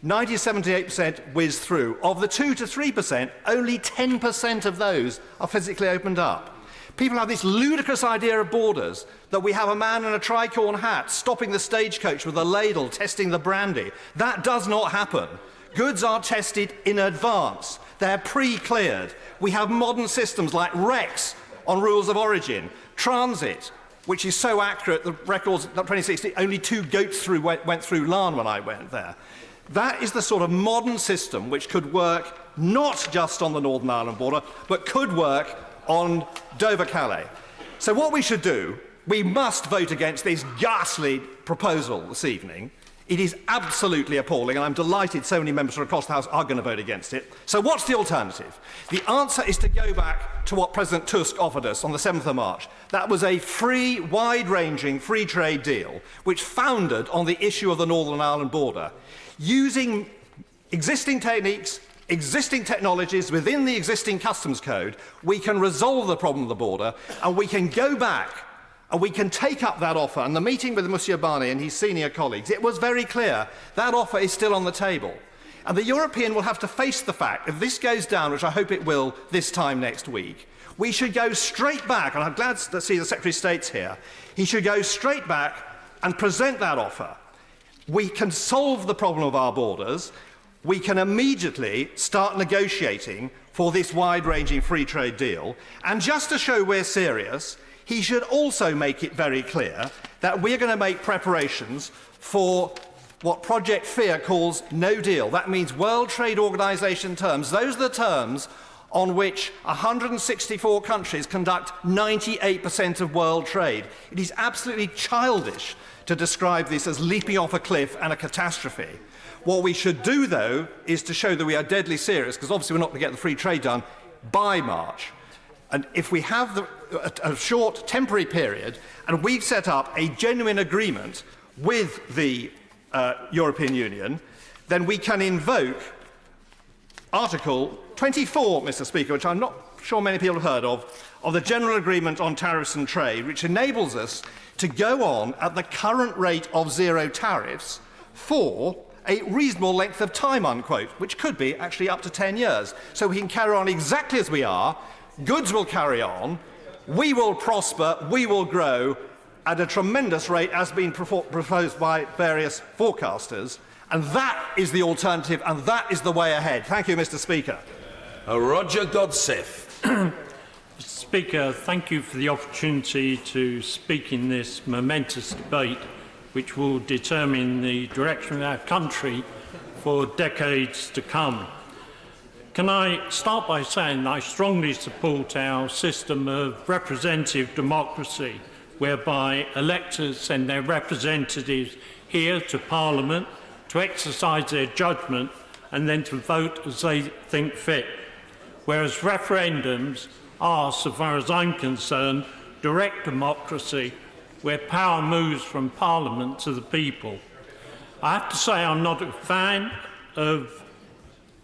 90-78% whiz through. Of the 2 to 3%, only 10% of those are physically opened up. People have this ludicrous idea of borders, that we have a man in a tricorn hat stopping the stagecoach with a ladle, testing the brandy. That does not happen. Goods are tested in advance. They're pre-cleared. We have modern systems like REX on rules of origin, Transit, which is so accurate, the records in 2016, only 2 goats went through Larne when I went there. That is the sort of modern system which could work not just on the Northern Ireland border, but could work on Dover-Calais. So what we should do, we must vote against this ghastly proposal this evening. It is absolutely appalling, and I'm delighted so many members from across the House are going to vote against it. So what's the alternative? The answer is to go back to what President Tusk offered us on the 7th of March. That was a free, wide-ranging free trade deal which founded on the issue of the Northern Ireland border. Using existing techniques, existing technologies within the existing customs code, we can resolve the problem of the border, and we can go back and we can take up that offer. And the meeting with Monsieur Barnier and his senior colleagues, it was very clear that offer is still on the table. And the European will have to face the fact, if this goes down, which I hope it will this time next week, we should go straight back, and I'm glad to see the Secretary of State's here, he should go straight back and present that offer. We can solve the problem of our borders. We can immediately start negotiating for this wide-ranging free trade deal. And just to show we're serious, he should also make it very clear that we're going to make preparations for what Project Fear calls no deal. That means World Trade Organization terms. Those are the terms on which 164 countries conduct 98% of world trade. It is absolutely childish to describe this as leaping off a cliff and a catastrophe. What we should do, though, is to show that we are deadly serious, because obviously we're not going to get the free trade done by March. And if we have a short temporary period, and we've set up a genuine agreement with the European Union, then we can invoke Article 24, Mr. Speaker, which I'm not sure many people have heard of the General Agreement on Tariffs and Trade, which enables us to go on at the current rate of 0 tariffs for a reasonable length of time, unquote, which could be actually up to 10 years. So we can carry on exactly as we are, goods will carry on, we will prosper, we will grow at a tremendous rate as been proposed by various forecasters, and that is the alternative and that is the way ahead. Thank you, Mr. Speaker. Roger Godsiff. Mr. Speaker, thank you for the opportunity to speak in this momentous debate which will determine the direction of our country for decades to come. Can I start by saying I strongly support our system of representative democracy, whereby electors send their representatives here to Parliament to exercise their judgment and then to vote as they think fit, whereas referendums are, so far as I'm concerned, direct democracy, where power moves from Parliament to the people. I have to say I'm not a fan of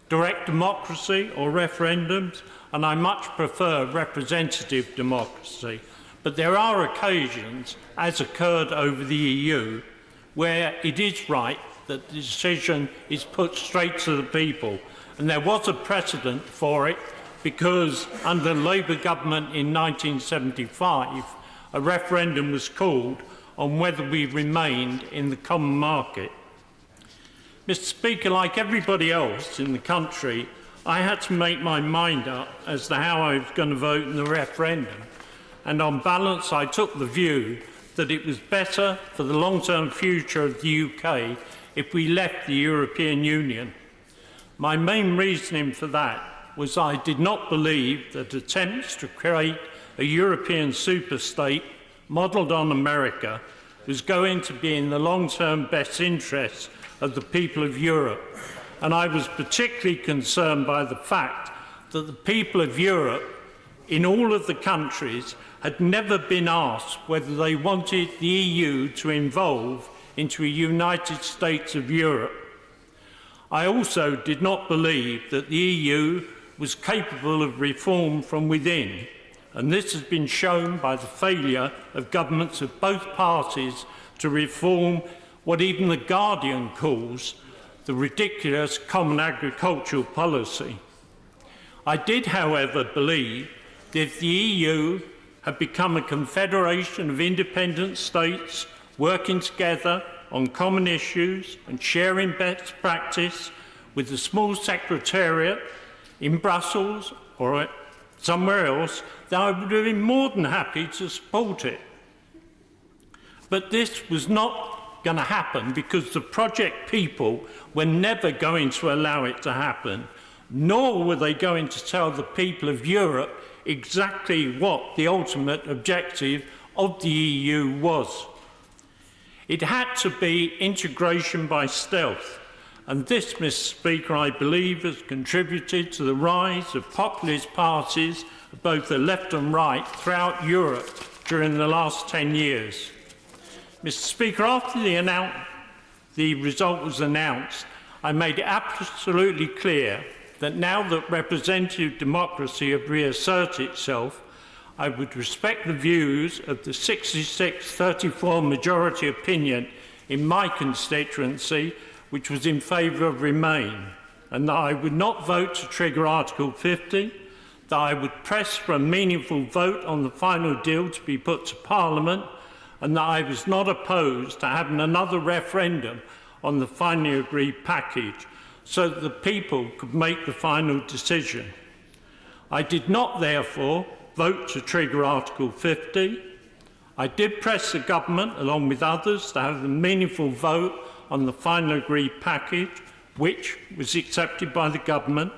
direct democracy or referendums, and I much prefer representative democracy. But there are occasions, as occurred over the EU, where it is right that the decision is put straight to the people. And there was a precedent for it because under the Labour government in 1975, a referendum was called on whether we remained in the common market. Mr. Speaker, like everybody else in the country, I had to make my mind up as to how I was going to vote in the referendum. And on balance, I took the view that it was better for the long-term future of the UK if we left the European Union. My main reasoning for that was I did not believe that attempts to create a European superstate modelled on America was going to be in the long-term best interests of the people of Europe. And I was particularly concerned by the fact that the people of Europe in all of the countries had never been asked whether they wanted the EU to evolve into a United States of Europe. I also did not believe that the EU was capable of reform from within, and this has been shown by the failure of governments of both parties to reform what even The Guardian calls the ridiculous common agricultural policy. I did, however, believe that if the EU had become a confederation of independent states working together on common issues and sharing best practice with a small secretariat in Brussels or somewhere else, then I would have been more than happy to support it. But this was not going to happen because the project people were never going to allow it to happen, nor were they going to tell the people of Europe exactly what the ultimate objective of the EU was. It had to be integration by stealth, and this, Mr. Speaker, I believe has contributed to the rise of populist parties, both the left and right, throughout Europe during the last 10 years. Mr. Speaker, after the result was announced, I made it absolutely clear that now that representative democracy had reasserted itself, I would respect the views of the 66-34 majority opinion in my constituency, which was in favour of Remain, and that I would not vote to trigger Article 50, that I would press for a meaningful vote on the final deal to be put to Parliament, and that I was not opposed to having another referendum on the finally agreed package so that the people could make the final decision. I did not, therefore, vote to trigger Article 50. I did press the government, along with others, to have a meaningful vote on the final agreed package, which was accepted by the government,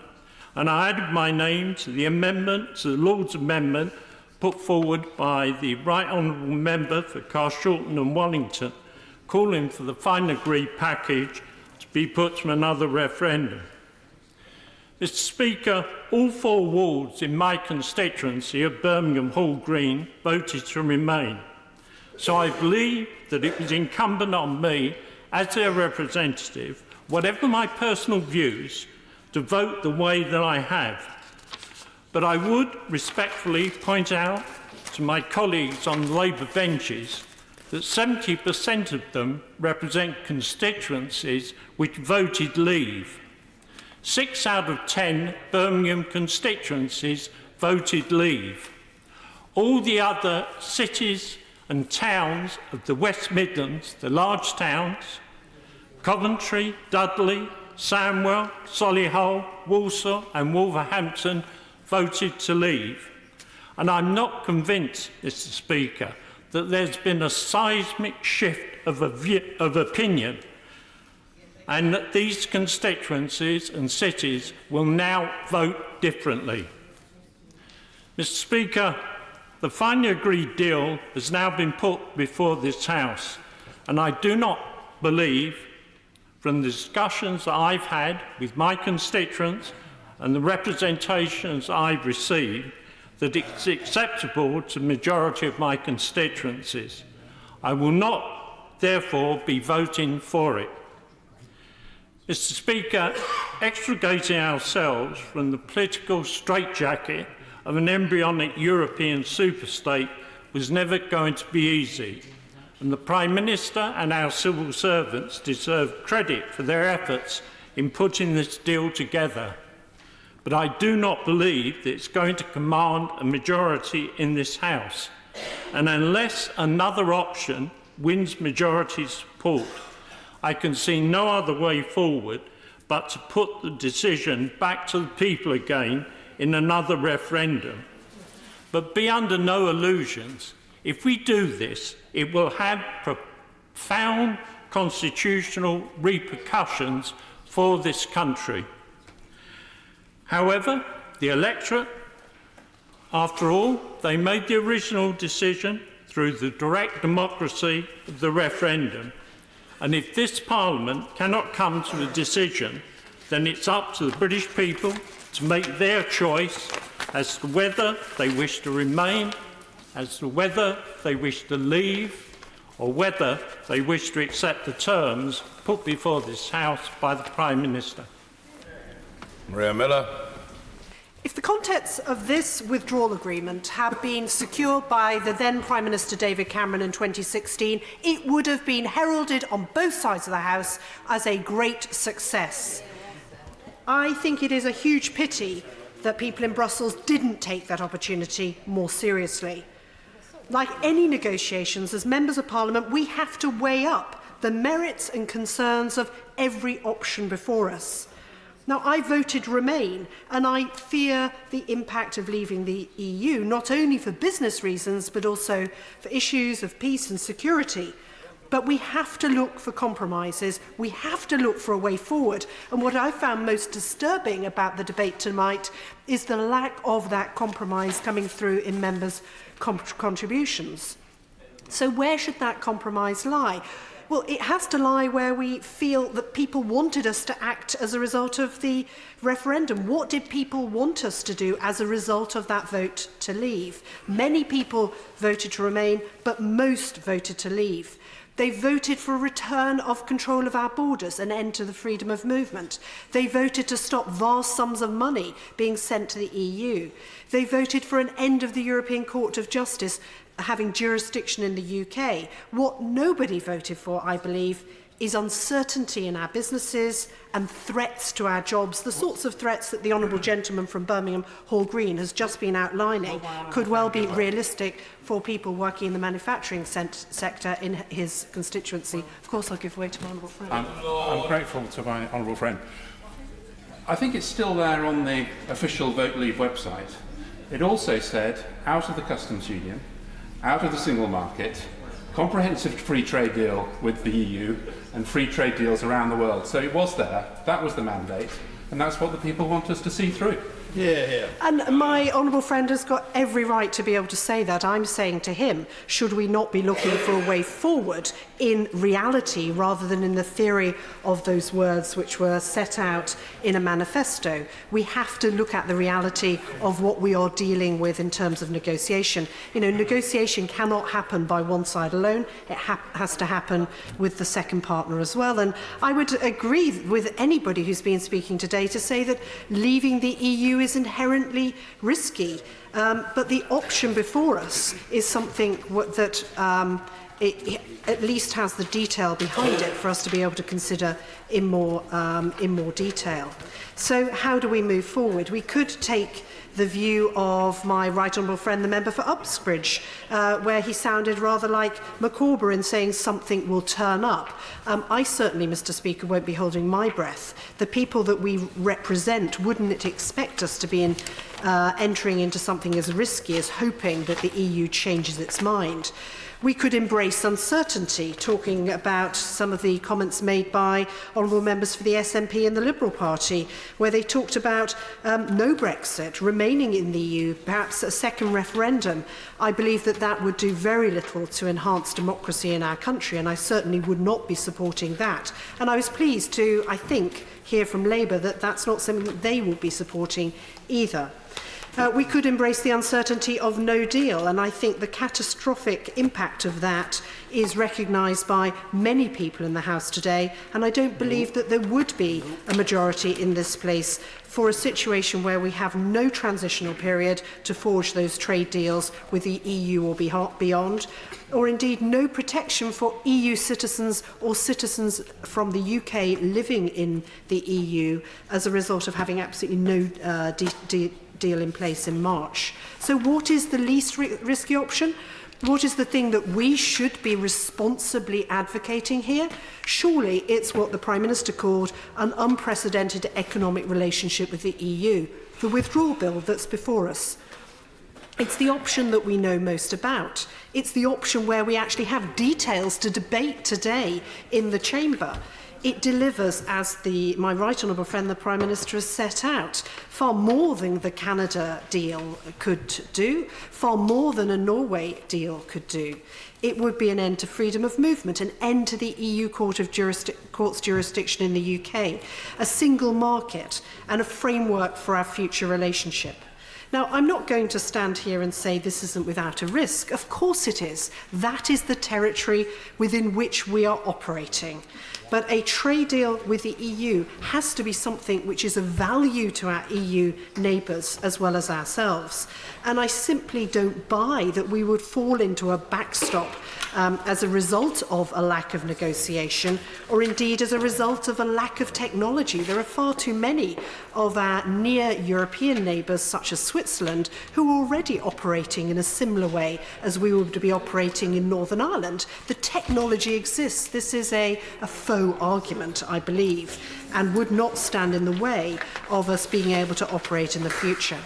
and I added my name to the amendment, to the Lord's Amendment, put forward by the Right Honourable Member for Carshalton and Wallington, calling for the final agreed package to be put to another referendum. Mr. Speaker, all 4 wards in my constituency of Birmingham Hall Green voted to Remain, so I believe that it was incumbent on me, as their representative, whatever my personal views, to vote the way that I have. But I would respectfully point out to my colleagues on the Labour benches that 70% of them represent constituencies which voted leave. 6 out of 10 Birmingham constituencies voted leave. All the other cities and towns of the West Midlands, the large towns, Coventry, Dudley, Sandwell, Solihull, Walsall and Wolverhampton voted to leave. And I'm not convinced, Mr. Speaker, that there's been a seismic shift of opinion and that these constituencies and cities will now vote differently. Mr. Speaker, the finally agreed deal has now been put before this House, and I do not believe, from the discussions that I've had with my constituents and the representations I've received, that it's acceptable to the majority of my constituencies. I will not, therefore, be voting for it. Mr. Speaker, extricating ourselves from the political straitjacket of an embryonic European superstate was never going to be easy, and the Prime Minister and our civil servants deserve credit for their efforts in putting this deal together. But I do not believe that it's going to command a majority in this House, and unless another option wins majority support, I can see no other way forward but to put the decision back to the people again in another referendum. But be under no illusions. If we do this, it will have profound constitutional repercussions for this country. However, the electorate, after all, they made the original decision through the direct democracy of the referendum. And if this Parliament cannot come to a decision, then it's up to the British people to make their choice as to whether they wish to remain, as to whether they wish to leave, or whether they wish to accept the terms put before this House by the Prime Minister. Maria Miller. If the contents of this withdrawal agreement had been secured by the then Prime Minister David Cameron in 2016, it would have been heralded on both sides of the House as a great success. I think it is a huge pity that people in Brussels didn't take that opportunity more seriously. Like any negotiations, as members of Parliament, we have to weigh up the merits and concerns of every option before us. Now, I voted Remain, and I fear the impact of leaving the EU, not only for business reasons, but also for issues of peace and security. But we have to look for compromises. We have to look for a way forward. And what I found most disturbing about the debate tonight is the lack of that compromise coming through in members' contributions. So where should that compromise lie? Well, it has to lie where we feel that people wanted us to act as a result of the referendum. What did people want us to do as a result of that vote to leave? Many people voted to remain, but most voted to leave. They voted for a return of control of our borders, an end to the freedom of movement. They voted to stop vast sums of money being sent to the EU. They voted for an end of the European Court of Justice having jurisdiction in the UK. What nobody voted for, I believe, is uncertainty in our businesses and threats to our jobs. The sorts of threats that the Honourable Gentleman from Birmingham Hall Green has just been outlining could well be realistic for people working in the manufacturing sector in his constituency. Of course, I'll give way to my Honourable friend. I'm grateful to my Honourable friend. I think it's still there on the official Vote Leave website. It also said, out of the customs union, out of the single market, comprehensive free trade deal with the EU and free trade deals around the world. So it was there, that was the mandate, and that's what the people want us to see through. Yeah. And my honourable friend has got every right to be able to say that. I'm saying to him, should we not be looking for a way forward in reality rather than in the theory of those words which were set out in a manifesto? We have to look at the reality of what we are dealing with in terms of negotiation. You know, negotiation cannot happen by one side alone. It has to happen with the second partner as well. And I would agree with anybody who's been speaking today to say that leaving the EU is inherently risky. But the option before us is something that it at least has the detail behind it for us to be able to consider in more detail. So how do we move forward? We could take the view of my right honourable friend, the member for Uxbridge, where he sounded rather like McCorber in saying something will turn up. I certainly, Mr. Speaker, won't be holding my breath. The people that we represent wouldn't expect us to be entering into something as risky as hoping that the EU changes its mind. We could embrace uncertainty, talking about some of the comments made by honourable members for the SNP and the Liberal Party, where they talked about no Brexit, remaining in the EU, perhaps a second referendum. I believe that that would do very little to enhance democracy in our country, and I certainly would not be supporting that. And I was pleased to, I think, hear from Labour that that's not something that they will be supporting either. We could embrace the uncertainty of no deal, and I think the catastrophic impact of that is recognised by many people in the House today, and I don't believe that there would be a majority in this place for a situation where we have no transitional period to forge those trade deals with the EU or beyond, or indeed no protection for EU citizens or citizens from the UK living in the EU as a result of having absolutely no deal in place in March. So what is the least risky option? What is the thing that we should be responsibly advocating here? Surely it's what the Prime Minister called an unprecedented economic relationship with the EU, the withdrawal bill that's before us. It's the option that we know most about. It's the option where we actually have details to debate today in the Chamber. It delivers, as my right honourable friend, the Prime Minister, has set out, far more than the Canada deal could do, far more than a Norway deal could do. It would be an end to freedom of movement, an end to the EU Court's jurisdiction in the UK, a single market, and a framework for our future relationship. Now, I'm not going to stand here and say this isn't without a risk. Of course it is. That is the territory within which we are operating. But a trade deal with the EU has to be something which is of value to our EU neighbours as well as ourselves. And I simply don't buy that we would fall into a backstop as a result of a lack of negotiation, or indeed as a result of a lack of technology. There are far too many of our near European neighbours, such as Switzerland, who are already operating in a similar way as we would be operating in Northern Ireland. The technology exists. This is a faux argument, I believe, and would not stand in the way of us being able to operate in the future.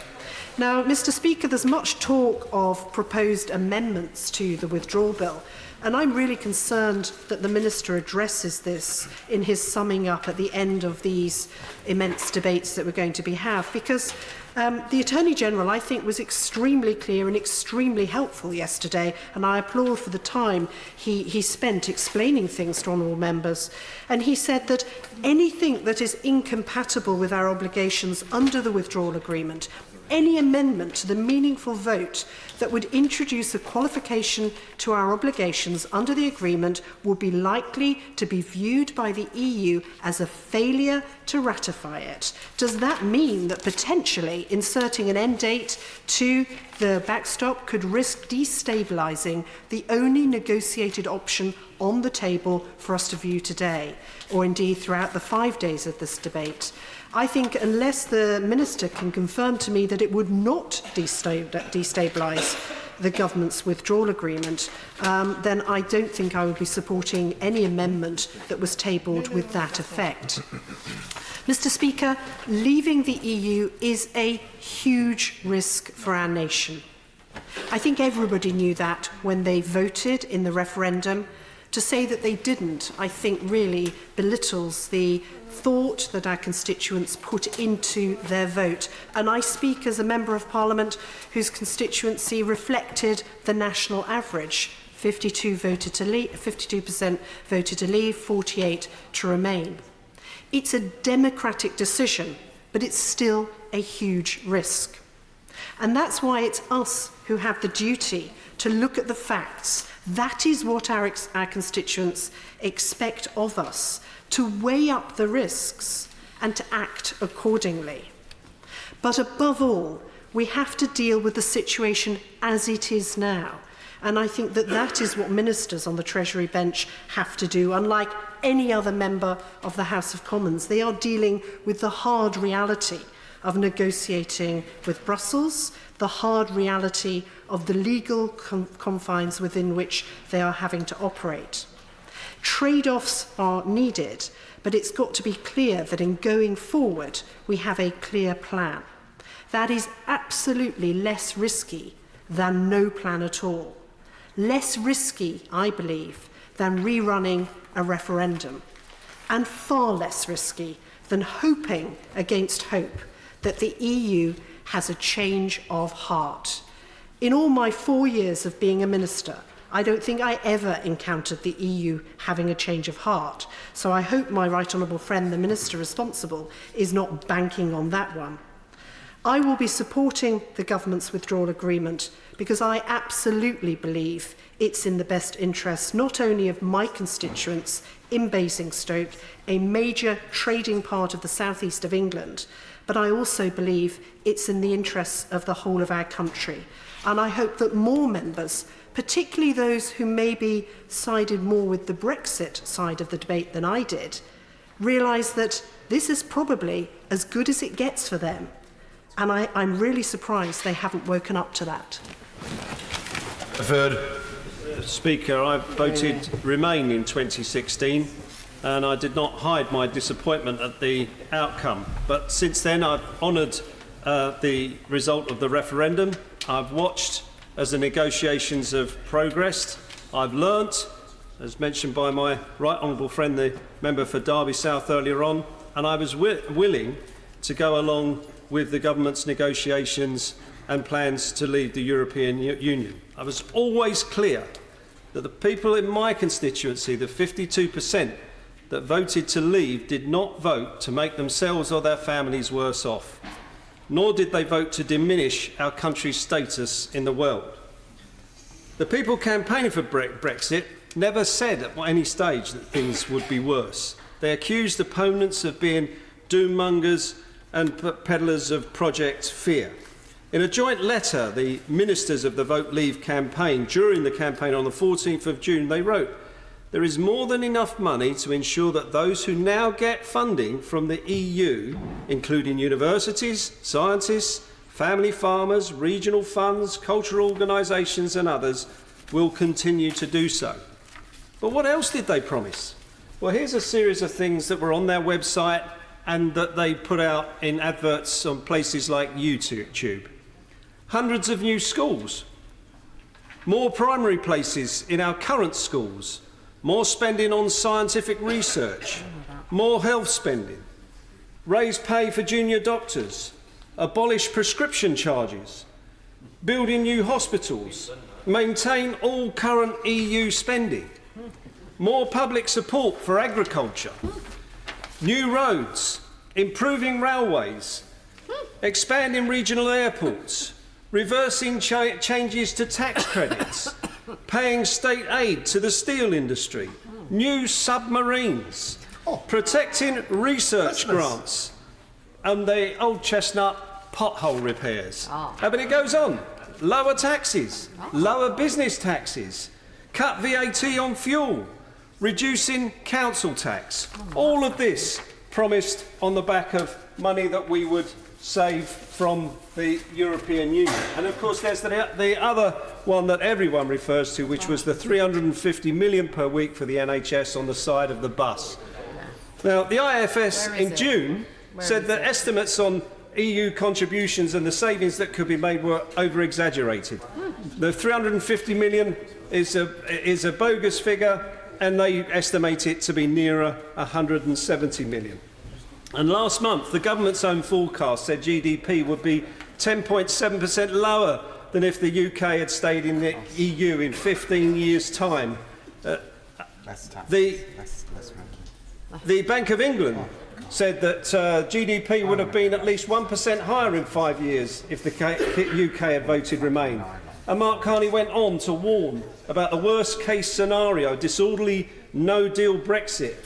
Now, Mr. Speaker, there's much talk of proposed amendments to the withdrawal bill, and I'm really concerned that the Minister addresses this in his summing up at the end of these immense debates that we're going to have, because the Attorney-General, I think, was extremely clear and extremely helpful yesterday, and I applaud for the time he spent explaining things to honourable members. And he said that anything that is incompatible with our obligations under the withdrawal agreement, any amendment to the meaningful vote that would introduce a qualification to our obligations under the agreement would be likely to be viewed by the EU as a failure to ratify it. Does that mean that potentially inserting an end date to the backstop could risk destabilising the only negotiated option on the table for us to view today, or indeed throughout the 5 days of this debate? I think unless the Minister can confirm to me that it would not destabilise the government's withdrawal agreement, then I don't think I would be supporting any amendment that was tabled with that effect. Mr. Speaker, leaving the EU is a huge risk for our nation. I think everybody knew that when they voted in the referendum. To say that they didn't, I think, really belittles the thought that our constituents put into their vote. And I speak as a Member of Parliament whose constituency reflected the national average. 52% voted to leave, 48% to remain. It's a democratic decision, but it's still a huge risk. And that's why it's us who have the duty to look at the facts. That is what our constituents expect of us, to weigh up the risks and to act accordingly. But above all, we have to deal with the situation as it is now. And I think that that is what ministers on the Treasury bench have to do. Unlike any other member of the House of Commons, they are dealing with the hard reality of negotiating with Brussels, the hard reality of the legal confines within which they are having to operate. Trade-offs are needed, but it's got to be clear that in going forward, we have a clear plan. That is absolutely less risky than no plan at all. Less risky, I believe, than rerunning a referendum, and far less risky than hoping against hope that the EU has a change of heart. In all my 4 years of being a minister, I don't think I ever encountered the EU having a change of heart. So I hope my right honourable friend, the minister responsible, is not banking on that one. I will be supporting the government's withdrawal agreement because I absolutely believe it's in the best interest not only of my constituents in Basingstoke, a major trading part of the southeast of England, but I also believe it's in the interests of the whole of our country. And I hope that more members, particularly those who maybe sided more with the Brexit side of the debate than I did, realise that this is probably as good as it gets for them. And I'm really surprised they haven't woken up to that. Speaker, I voted Remain in 2016 and I did not hide my disappointment at the outcome. But since then I've honoured the result of the referendum. I've watched as the negotiations have progressed. I've learnt, as mentioned by my right honourable friend, the member for Derby South earlier on, and I was willing to go along with the government's negotiations and plans to leave the European Union. I was always clear that the people in my constituency, the 52% that voted to leave, did not vote to make themselves or their families worse off, nor did they vote to diminish our country's status in the world. The people campaigning for Brexit never said at any stage that things would be worse. They accused opponents of being doommongers and peddlers of Project Fear. In a joint letter, the ministers of the Vote Leave campaign, during the campaign on the 14th of June, they wrote, "There is more than enough money to ensure that those who now get funding from the EU, including universities, scientists, family farmers, regional funds, cultural organisations and others, will continue to do so." But what else did they promise? Well, here's a series of things that were on their website and that they put out in adverts on places like YouTube. Hundreds of new schools, more primary places in our current schools, more spending on scientific research, more health spending, raise pay for junior doctors, abolish prescription charges, building new hospitals, maintain all current EU spending, more public support for agriculture, new roads, improving railways, expanding regional airports, reversing changes to tax credits, paying state aid to the steel industry, new submarines, protecting research grants, and the old chestnut pothole repairs. But it goes on. Lower taxes, lower business taxes, cut VAT on fuel, reducing council tax. All of this promised on the back of money that we would save from the European Union. And of course there's the other one that everyone refers to, which was the 350 million per week for the NHS on the side of the bus. Now, the IFS in June said that estimates on EU contributions and the savings that could be made were over-exaggerated. The 350 million is a bogus figure, and they estimate it to be nearer 170 million. And last month, the government's own forecast said GDP would be 10.7% lower than if the UK had stayed in the EU in 15 years' time. The Bank of England said that GDP would have been at least 1% higher in 5 years if the UK had voted Remain. And Mark Carney went on to warn about the worst-case scenario, disorderly no-deal Brexit,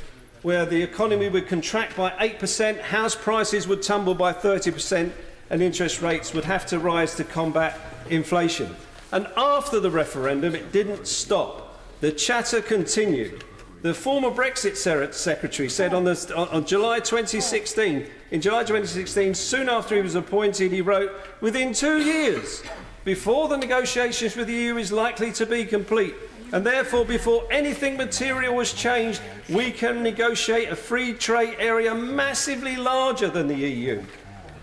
where the economy would contract by 8%, house prices would tumble by 30%, and interest rates would have to rise to combat inflation. And after the referendum, it didn't stop. The chatter continued. The former Brexit secretary said on July 2016, in July 2016, soon after he was appointed, he wrote, "Within 2 years, before the negotiations with the EU is likely to be complete, and therefore before anything material has changed, we can negotiate a free trade area massively larger than the EU.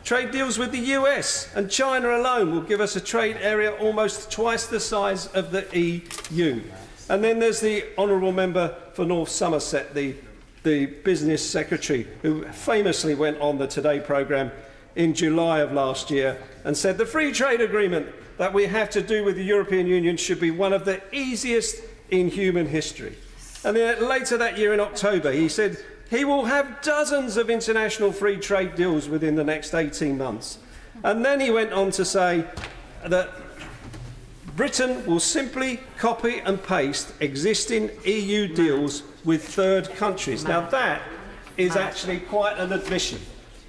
Trade deals with the US and China alone will give us a trade area almost twice the size of the EU." And then there's the honourable member for North Somerset, the business secretary, who famously went on the Today programme in July of last year and said the free trade agreement that we have to do with the European Union should be one of the easiest in human history. And then later that year in October, he said he will have dozens of international free trade deals within the next 18 months. And then he went on to say that Britain will simply copy and paste existing EU deals with third countries. Now that is actually quite an admission,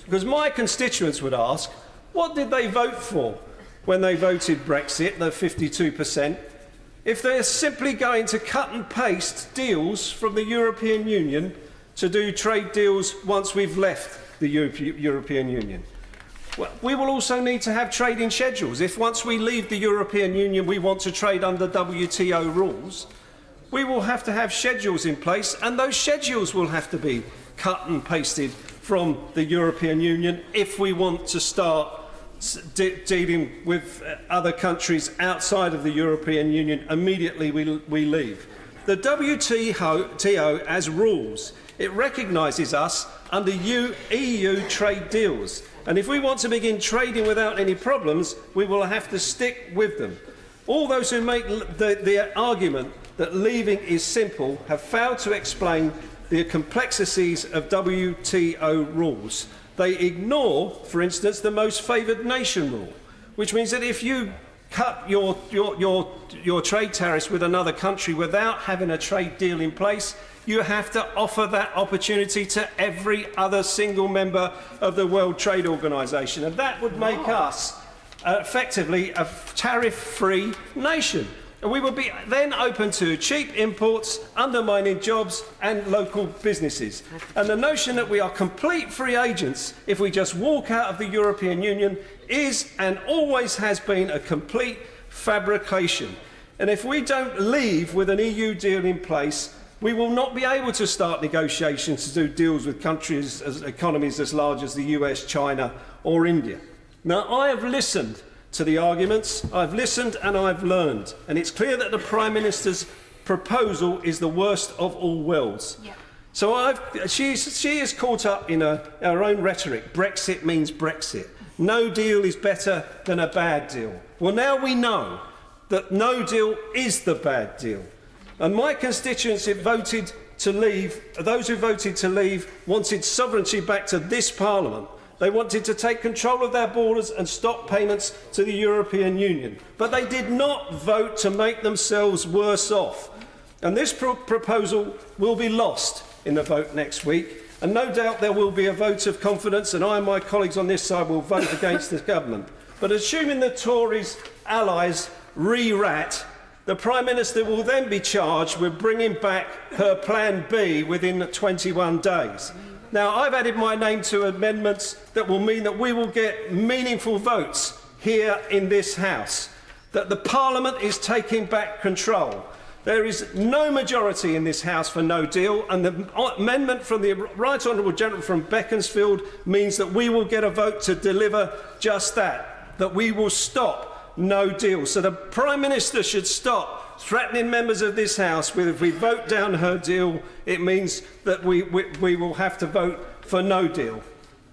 because my constituents would ask, what did they vote for when they voted Brexit, the 52%, if they're simply going to cut and paste deals from the European Union to do trade deals once we've left the European Union? Well, we will also need to have trading schedules. If once we leave the European Union we want to trade under WTO rules, we will have to have schedules in place, and those schedules will have to be cut and pasted from the European Union if we want to start dealing with other countries outside of the European Union immediately we leave. The WTO has rules. It recognises us under EU trade deals. And if we want to begin trading without any problems, we will have to stick with them. All those who make the argument that leaving is simple have failed to explain the complexities of WTO rules. They ignore, for instance, the most favoured nation rule, which means that if you cut your trade tariffs with another country without having a trade deal in place, you have to offer that opportunity to every other single member of the World Trade Organization. And that would make us effectively a tariff-free nation. And we would be then open to cheap imports, undermining jobs and local businesses. And the notion that we are complete free agents if we just walk out of the European Union is and always has been a complete fabrication. And if we don't leave with an EU deal in place, we will not be able to start negotiations to do deals with countries, economies as large as the US, China or India. Now, I have listened to the arguments, I've listened and I've learned, and it's clear that the Prime Minister's proposal is the worst of all worlds. Yeah. So she is caught up in her own rhetoric. Brexit means Brexit. No deal is better than a bad deal. Well, now we know that no deal is the bad deal. And my constituents who voted to leave, those who voted to leave, wanted sovereignty back to this Parliament. They wanted to take control of their borders and stop payments to the European Union. But they did not vote to make themselves worse off. And this proposal will be lost in the vote next week. And no doubt there will be a vote of confidence, and I and my colleagues on this side will vote against this government. But assuming the Tories' allies re-rat, the Prime Minister will then be charged with bringing back her Plan B within 21 days. Now, I've added my name to amendments that will mean that we will get meaningful votes here in this House, that the Parliament is taking back control. There is no majority in this House for no deal, and the amendment from the Right Honourable Gentleman from Beaconsfield means that we will get a vote to deliver just that we will stop no deal. So the Prime Minister should stop threatening members of this House with, if we vote down her deal, it means that we will have to vote for no deal.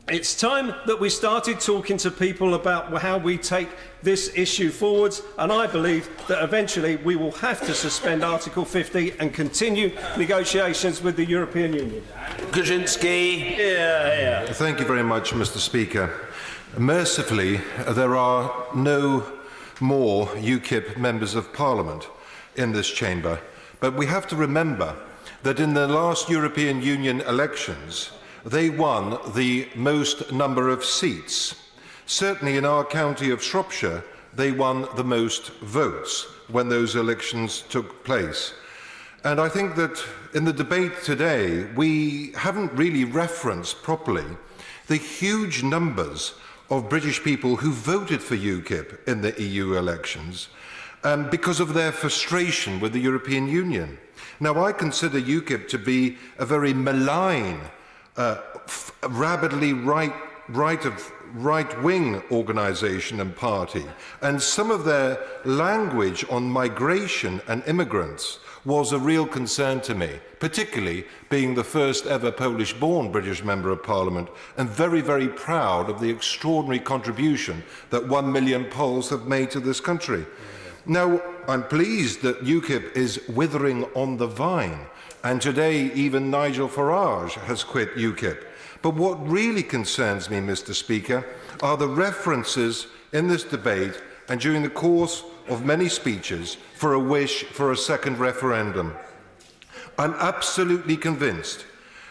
It's time that we started talking to people about how we take this issue forwards, and I believe that eventually we will have to suspend Article 50 and continue negotiations with the European Union. Kaczynski. Thank you very much, Mr. Speaker. Mercifully, there are no more UKIP members of Parliament in this chamber, but we have to remember that in the last European Union elections, they won the most number of seats. Certainly in our county of Shropshire, they won the most votes when those elections took place. And I think that in the debate today, we haven't really referenced properly the huge numbers of British people who voted for UKIP in the EU elections because of their frustration with the European Union. Now, I consider UKIP to be a very malign, rabidly right-wing organisation and party, and some of their language on migration and immigrants was a real concern to me, particularly being the first ever Polish-born British Member of Parliament and very, very proud of the extraordinary contribution that 1 million Poles have made to this country. Now, I'm pleased that UKIP is withering on the vine, and today even Nigel Farage has quit UKIP. But what really concerns me, Mr. Speaker, are the references in this debate and during the course of many speeches for a wish for a second referendum. I'm absolutely convinced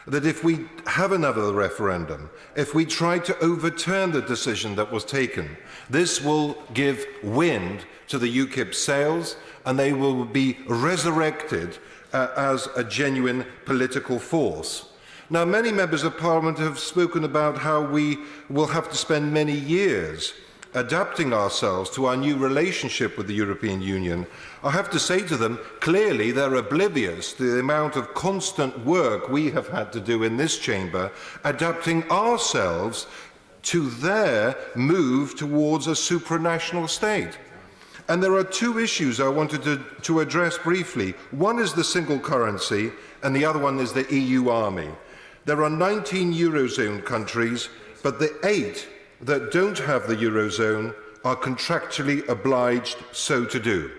that if we have another referendum, if we try to overturn the decision that was taken, this will give wind to the UKIP sails and they will be resurrected as a genuine political force. Now, many members of Parliament have spoken about how we will have to spend many years adapting ourselves to our new relationship with the European Union. I have to say to them, clearly they're oblivious to the amount of constant work we have had to do in this chamber, adapting ourselves to their move towards a supranational state. And there are two issues I wanted to address briefly. One is the single currency, and the other one is the EU army. There are 19 Eurozone countries, but the 8 that don't have the Eurozone are contractually obliged so to do.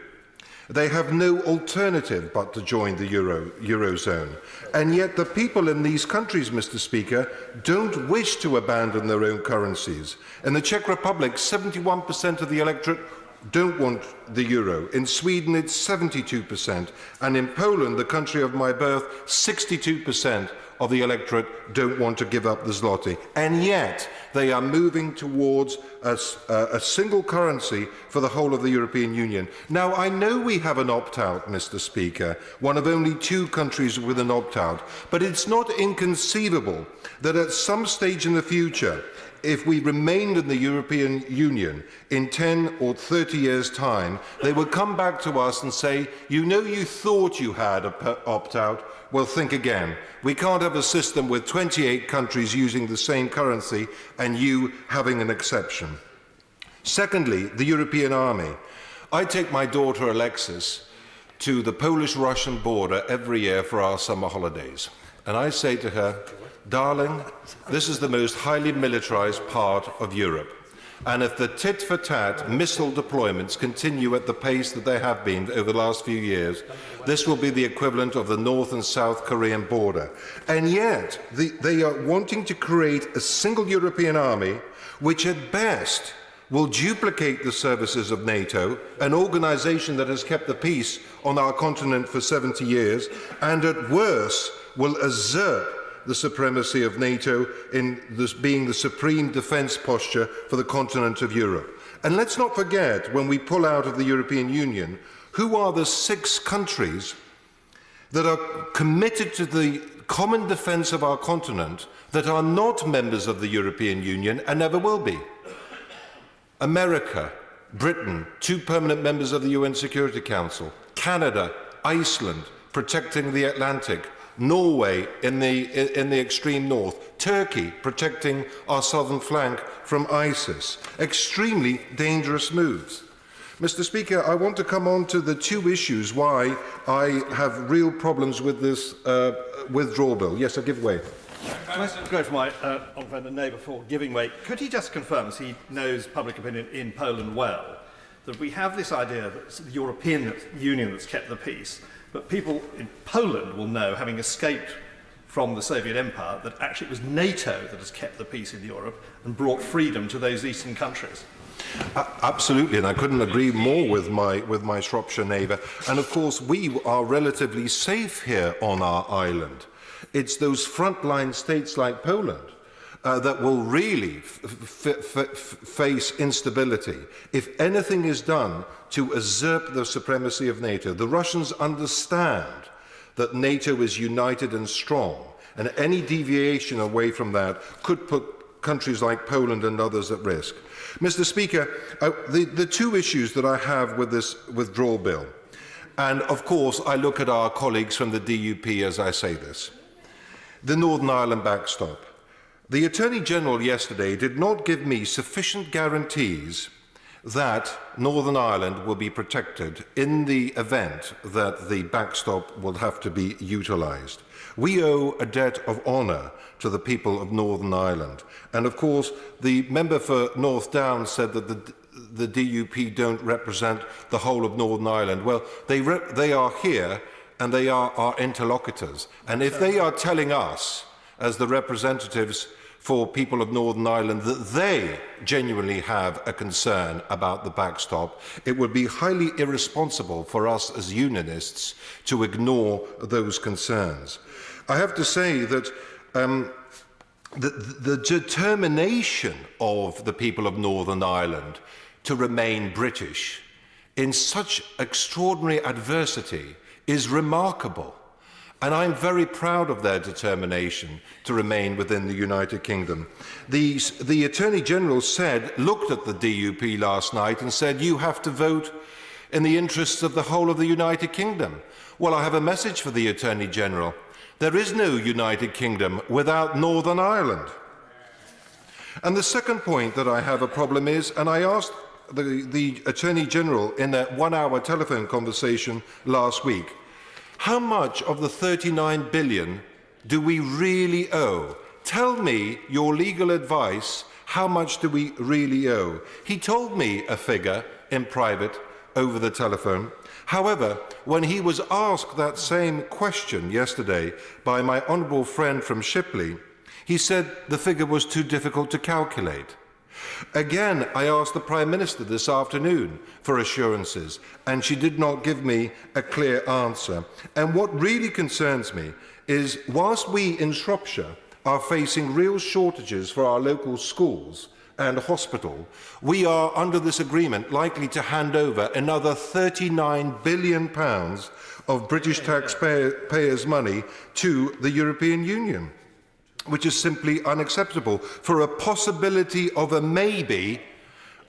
They have no alternative but to join the Eurozone. And yet the people in these countries, Mr. Speaker, don't wish to abandon their own currencies. In the Czech Republic, 71% of the electorate don't want the euro. In Sweden, it's 72%. And in Poland, the country of my birth, 62% of the electorate don't want to give up the zloty. And yet, they are moving towards a single currency for the whole of the European Union. Now, I know we have an opt-out, Mr. Speaker, one of only 2 countries with an opt-out, but it's not inconceivable that at some stage in the future, if we remained in the European Union in 10 or 30 years' time, they will come back to us and say, you know, you thought you had an opt-out. Well, think again. We can't have a system with 28 countries using the same currency and you having an exception. Secondly, the European army. I take my daughter Alexis to the Polish-Russian border every year for our summer holidays. And I say to her, darling, this is the most highly militarized part of Europe. And if the tit-for-tat missile deployments continue at the pace that they have been over the last few years, this will be the equivalent of the North and South Korean border. And yet, they are wanting to create a single European army, which at best will duplicate the services of NATO, an organization that has kept the peace on our continent for 70 years, and at worst will usurp the supremacy of NATO in this being the supreme defence posture for the continent of Europe. And let's not forget, when we pull out of the European Union, who are the 6 countries that are committed to the common defence of our continent that are not members of the European Union and never will be? America, Britain, 2 permanent members of the UN Security Council, Canada, Iceland, protecting the Atlantic, Norway in the extreme north, Turkey protecting our southern flank from ISIS. Extremely dangerous moves. Mr. Speaker, I want to come on to the 2 issues why I have real problems with this withdrawal bill. Yes, I give way. Can I go for my honourable friend and neighbour for giving way? Could he just confirm, as he knows public opinion in Poland well, that we have this idea that it's the European Union that's kept the peace, but people in Poland will know, having escaped from the Soviet Empire, that actually it was NATO that has kept the peace in Europe and brought freedom to those eastern countries? Absolutely, and I couldn't agree more with my Shropshire neighbour. And of course, we are relatively safe here on our island. It's those frontline states like Poland that will really face instability if anything is done to usurp the supremacy of NATO. The Russians understand that NATO is united and strong, and any deviation away from that could put countries like Poland and others at risk. Mr. Speaker, the two issues that I have with this withdrawal bill, and of course I look at our colleagues from the DUP as I say this, the Northern Ireland backstop. The Attorney General yesterday did not give me sufficient guarantees that Northern Ireland will be protected in the event that the backstop will have to be utilised. We owe a debt of honour to the people of Northern Ireland. And of course, the member for North Down said that the DUP don't represent the whole of Northern Ireland. Well, they are here and they are our interlocutors. And if they are telling us, as the representatives for people of Northern Ireland, that they genuinely have a concern about the backstop, it would be highly irresponsible for us as unionists to ignore those concerns. I have to say that the determination of the people of Northern Ireland to remain British in such extraordinary adversity is remarkable. And I'm very proud of their determination to remain within the United Kingdom. The Attorney General looked at the DUP last night and said, you have to vote in the interests of the whole of the United Kingdom. Well, I have a message for the Attorney General. There is no United Kingdom without Northern Ireland. And the second point that I have a problem is, and I asked the Attorney General in a one-hour telephone conversation last week, how much of the 39 billion do we really owe? Tell me your legal advice, how much do we really owe? He told me a figure in private over the telephone. However, when he was asked that same question yesterday by my honourable friend from Shipley, he said the figure was too difficult to calculate. Again, I asked the Prime Minister this afternoon for assurances, and she did not give me a clear answer. And what really concerns me is, whilst we in Shropshire are facing real shortages for our local schools and hospital, we are, under this agreement, likely to hand over another £39 billion of British taxpayers' money to the European Union, which is simply unacceptable, for a possibility of a maybe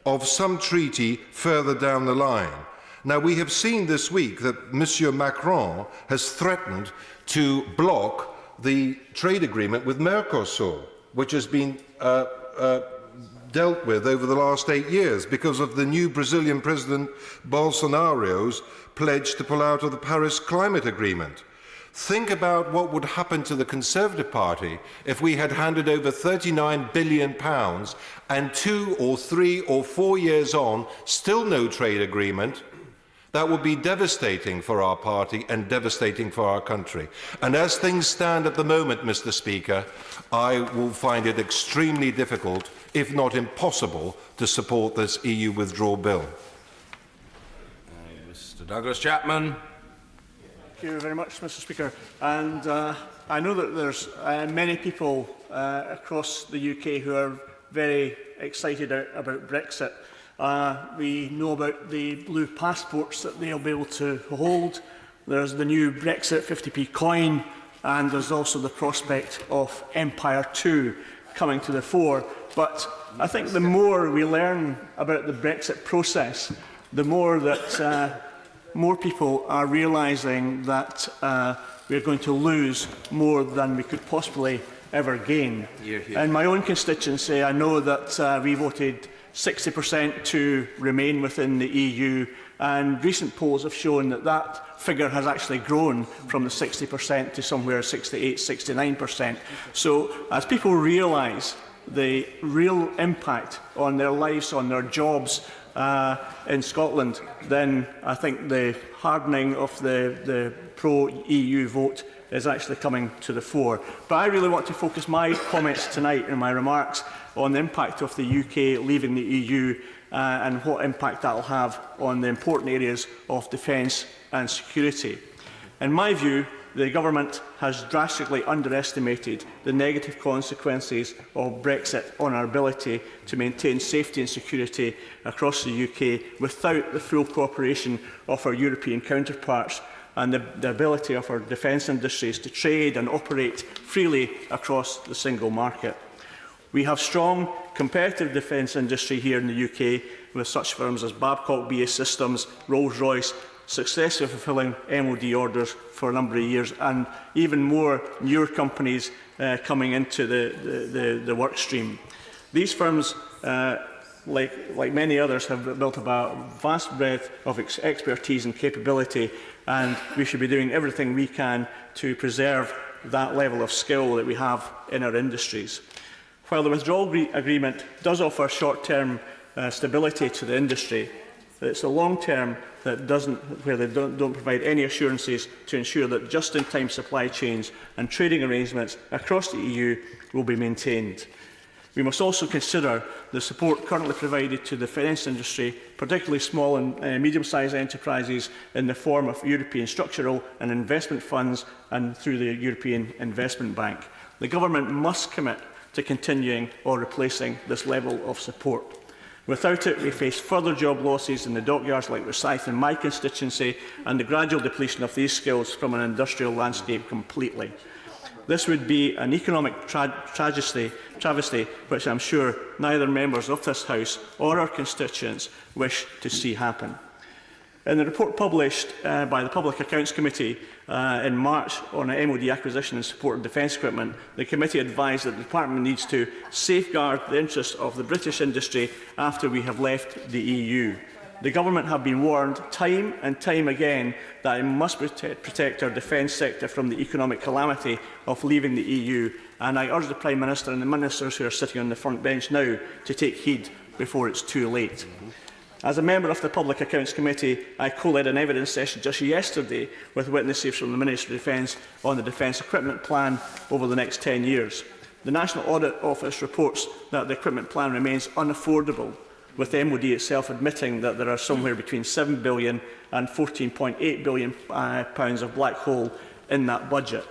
of some treaty further down the line. Now, we have seen this week that Monsieur Macron has threatened to block the trade agreement with Mercosur, which has been dealt with over the last 8 years because of the new Brazilian President Bolsonaro's pledge to pull out of the Paris Climate Agreement. Think about what would happen to the Conservative Party if we had handed over £39 billion and 2 or 3 or 4 years on, still no trade agreement. That would be devastating for our party and devastating for our country. And as things stand at the moment, Mr. Speaker, I will find it extremely difficult, if not impossible, to support this EU withdrawal bill. Mr. Douglas Chapman. Thank you very much, Mr. Speaker. And I know that there's many people across the UK who are very excited about Brexit. We know about the blue passports that they'll be able to hold. There's the new Brexit 50p coin, and there's also the prospect of Empire 2 coming to the fore. But I think the more we learn about the Brexit process, the more that more people are realising that we're going to lose more than we could possibly ever gain. In my own constituency, I know that we voted 60% to remain within the EU, and recent polls have shown that that figure has actually grown from the 60% to somewhere 68, 69%. So as people realise the real impact on their lives, on their jobs in Scotland, then I think the hardening of the pro-EU vote is actually coming to the fore. But I really want to focus my comments tonight and my remarks on the impact of the UK leaving the EU and what impact that will have on the important areas of defence and security. In my view, the government has drastically underestimated the negative consequences of Brexit on our ability to maintain safety and security across the UK without the full cooperation of our European counterparts and the ability of our defence industries to trade and operate freely across the single market. We have strong competitive defence industry here in the UK, with such firms as Babcock, BAE Systems, Rolls-Royce, successfully fulfilling MOD orders for a number of years, and even more newer companies coming into the work stream. These firms, like many others, have built up a vast breadth of expertise and capability, and we should be doing everything we can to preserve that level of skill that we have in our industries. While the withdrawal agreement does offer short-term stability to the industry, it's the long-term that where they don't provide any assurances to ensure that just-in-time supply chains and trading arrangements across the EU will be maintained. We must also consider the support currently provided to the defence industry, particularly small and medium-sized enterprises, in the form of European structural and investment funds and through the European Investment Bank. The government must commit to continuing or replacing this level of support. Without it, we face further job losses in the dockyards like Rosyth in my constituency, and the gradual depletion of these skills from an industrial landscape completely. This would be an economic travesty, which I'm sure neither members of this House or our constituents wish to see happen. In the report published by the Public Accounts Committee in March on MOD acquisition and support of defence equipment, the committee advised that the Department needs to safeguard the interests of the British industry after we have left the EU. The government have been warned time and time again that it must protect our defence sector from the economic calamity of leaving the EU, and I urge the Prime Minister and the ministers who are sitting on the front bench now to take heed before it's too late. As a member of the Public Accounts Committee, I co-led an evidence session just yesterday with witnesses from the Ministry of Defence on the Defence Equipment Plan over the next 10 years. The National Audit Office reports that the equipment plan remains unaffordable, with the MOD itself admitting that there are somewhere between £7 billion and £14.8 billion of black hole in that budget.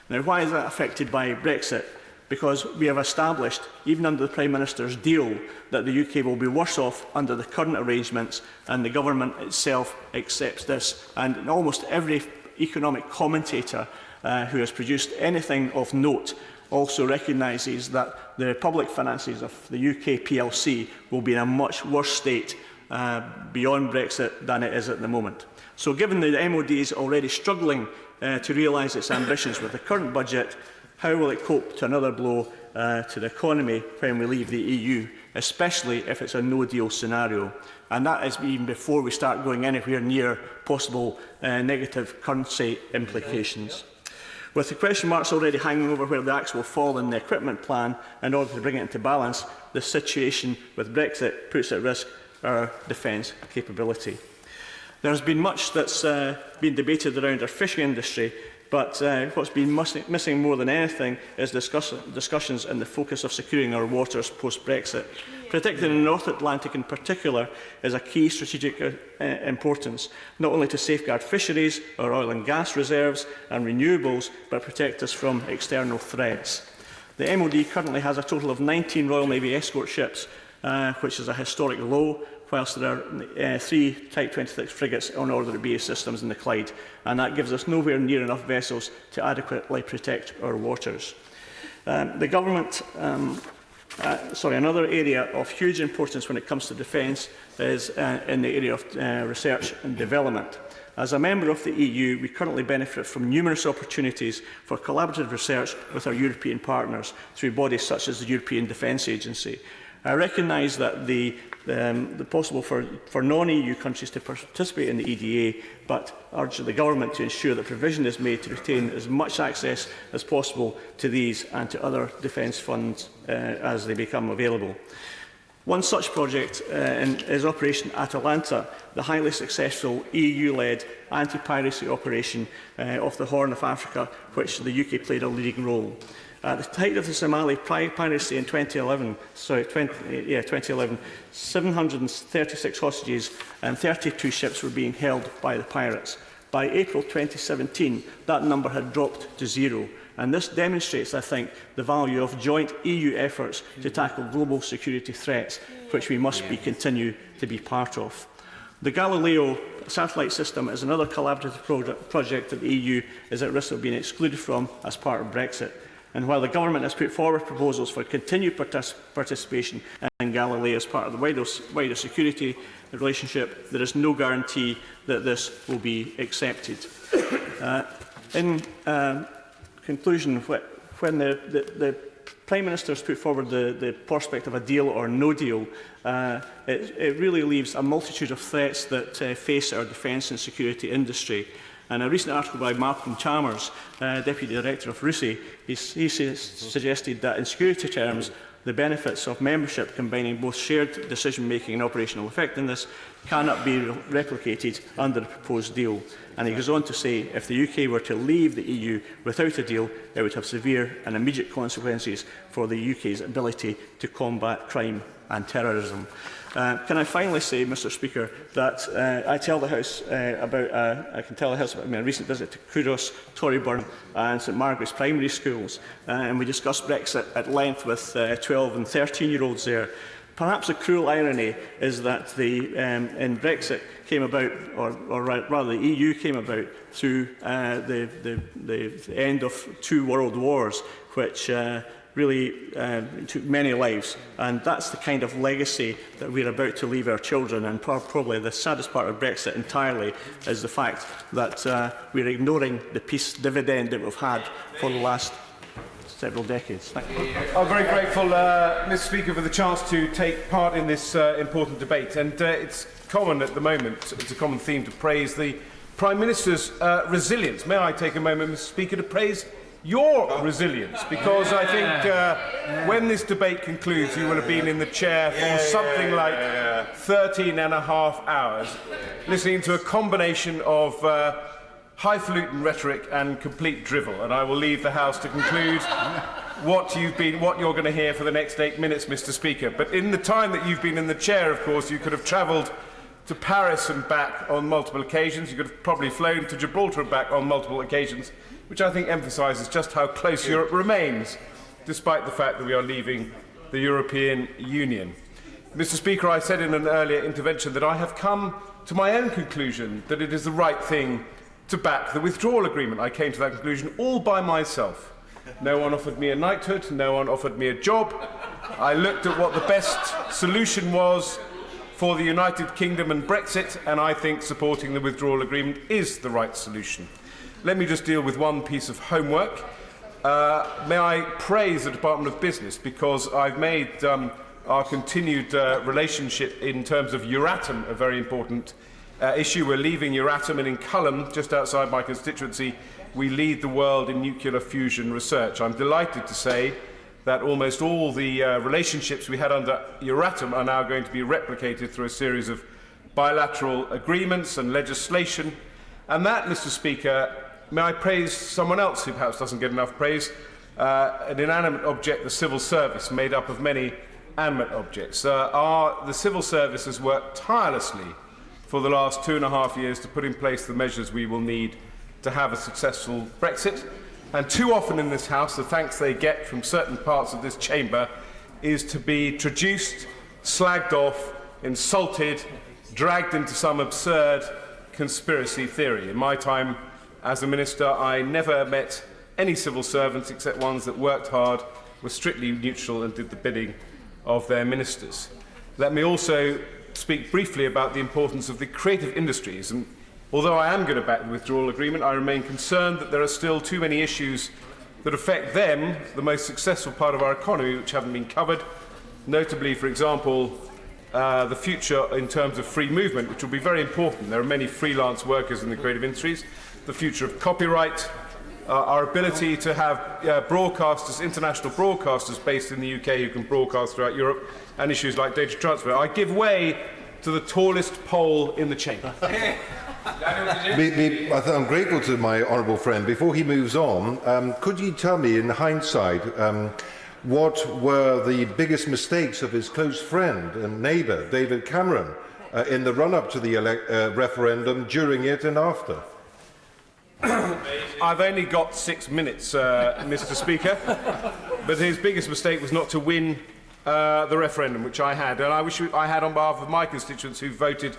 Now, why is that affected by Brexit? Because we have established, even under the Prime Minister's deal, that the UK will be worse off under the current arrangements, and the government itself accepts this. And almost every economic commentator who has produced anything of note also recognises that the public finances of the UK PLC will be in a much worse state beyond Brexit than it is at the moment. So given that the MOD is already struggling to realise its ambitions with the current budget, how will it cope to another blow to the economy when we leave the EU, especially if it's a no-deal scenario? And that is even before we start going anywhere near possible negative currency implications. With the question marks already hanging over where the axe will fall in the equipment plan in order to bring it into balance, the situation with Brexit puts at risk our defence capability. There has been much that's been debated around our fishing industry, but what's been missing more than anything is discussions and the focus of securing our waters post-Brexit. Protecting the North Atlantic in particular is a key strategic importance, not only to safeguard fisheries, our oil and gas reserves and renewables, but protect us from external threats. The MOD currently has a total of 19 Royal Navy escort ships, which is a historic low, whilst there are 3 Type 26 frigates on order at BAE Systems in the Clyde, and that gives us nowhere near enough vessels to adequately protect our waters. The government, another area of huge importance when it comes to defence is in the area of research and development. As a member of the EU, we currently benefit from numerous opportunities for collaborative research with our European partners through bodies such as the European Defence Agency. I recognise that the possible for non-EU countries to participate in the EDA, but urge the government to ensure that provision is made to retain as much access as possible to these and to other defence funds as they become available. One such project is Operation Atalanta, the highly successful EU-led anti-piracy operation off the Horn of Africa, which the UK played a leading role. At the height of the Somali piracy in 2011, 736 hostages and 32 ships were being held by the pirates. By April 2017, that number had dropped to 0. And this demonstrates, I think, the value of joint EU efforts to tackle global security threats, which we must continue to be part of. The Galileo satellite system is another collaborative project that the EU is at risk of being excluded from as part of Brexit. And while the government has put forward proposals for continued participation in Galileo as part of the wider security relationship, there is no guarantee that this will be accepted. In conclusion, when the Prime Minister has put forward the prospect of a deal or no deal, it really leaves a multitude of threats that face our defence and security industry. And a recent article by Malcolm Chalmers, Deputy Director of RUSI, he suggested that in security terms, the benefits of membership combining both shared decision-making and operational effectiveness cannot be replicated under the proposed deal. And he goes on to say, if the UK were to leave the EU without a deal, it would have severe and immediate consequences for the UK's ability to combat crime and terrorism. Can I finally say, Mr. Speaker, that I can tell the House about my recent visit to Kudos, Toryburn and St Margaret's primary schools, and we discussed Brexit at length with 12 and 13-year-olds there. Perhaps the cruel irony is that in Brexit came about, or rather the EU came about through the end of 2 world wars, which really took many lives, and that's the kind of legacy that we're about to leave our children. And probably the saddest part of Brexit entirely is the fact that we're ignoring the peace dividend that we've had for the last several decades. Thank you. I'm very grateful, Mr. Speaker, for the chance to take part in this important debate. And it's common at the moment, it's a common theme to praise the Prime Minister's resilience. May I take a moment, Mr. Speaker, to praise your resilience, because I think when this debate concludes, you will have been in the chair for something like 13 and a half hours, listening to a combination of highfalutin rhetoric and complete drivel. And I will leave the House to conclude what you're going to hear for the next 8 minutes, Mr. Speaker. But in the time that you've been in the chair, of course, you could have travelled to Paris and back on multiple occasions. You could have probably flown to Gibraltar and back on multiple occasions, which I think emphasises just how close Europe remains, despite the fact that we are leaving the European Union. Mr. Speaker, I said in an earlier intervention that I have come to my own conclusion that it is the right thing to back the withdrawal agreement. I came to that conclusion all by myself. No one offered me a knighthood, no one offered me a job. I looked at what the best solution was for the United Kingdom and Brexit, and I think supporting the withdrawal agreement is the right solution. Let me just deal with one piece of homework. May I praise the Department of Business, because I've made our continued relationship in terms of Euratom a very important issue. We're leaving Euratom, and in Culham, just outside my constituency, we lead the world in nuclear fusion research. I'm delighted to say that almost all the relationships we had under Euratom are now going to be replicated through a series of bilateral agreements and legislation. And that, Mr. Speaker, may I praise someone else who perhaps doesn't get enough praise, an inanimate object, the civil service, made up of many animate objects. The civil service has worked tirelessly for the last 2.5 years to put in place the measures we will need to have a successful Brexit. And too often in this House, the thanks they get from certain parts of this chamber is to be traduced, slagged off, insulted, dragged into some absurd conspiracy theory. In my time as a minister, I never met any civil servants except ones that worked hard, were strictly neutral and did the bidding of their ministers. Let me also speak briefly about the importance of the creative industries. And although I am going to back the withdrawal agreement, I remain concerned that there are still too many issues that affect them, the most successful part of our economy, which haven't been covered. Notably, for example, the future in terms of free movement, which will be very important. There are many freelance workers in the creative industries. The future of copyright, our ability to have broadcasters, international broadcasters based in the UK who can broadcast throughout Europe, and issues like data transfer. I give way to the tallest pole in the chamber. I'm grateful to my honourable friend. Before he moves on, could you tell me, in hindsight, what were the biggest mistakes of his close friend and neighbour, David Cameron, in the run-up to the referendum, during it and after? I've only got 6 minutes, Mr. Speaker, but his biggest mistake was not to win the referendum, which I had, and I wish I had on behalf of my constituents who voted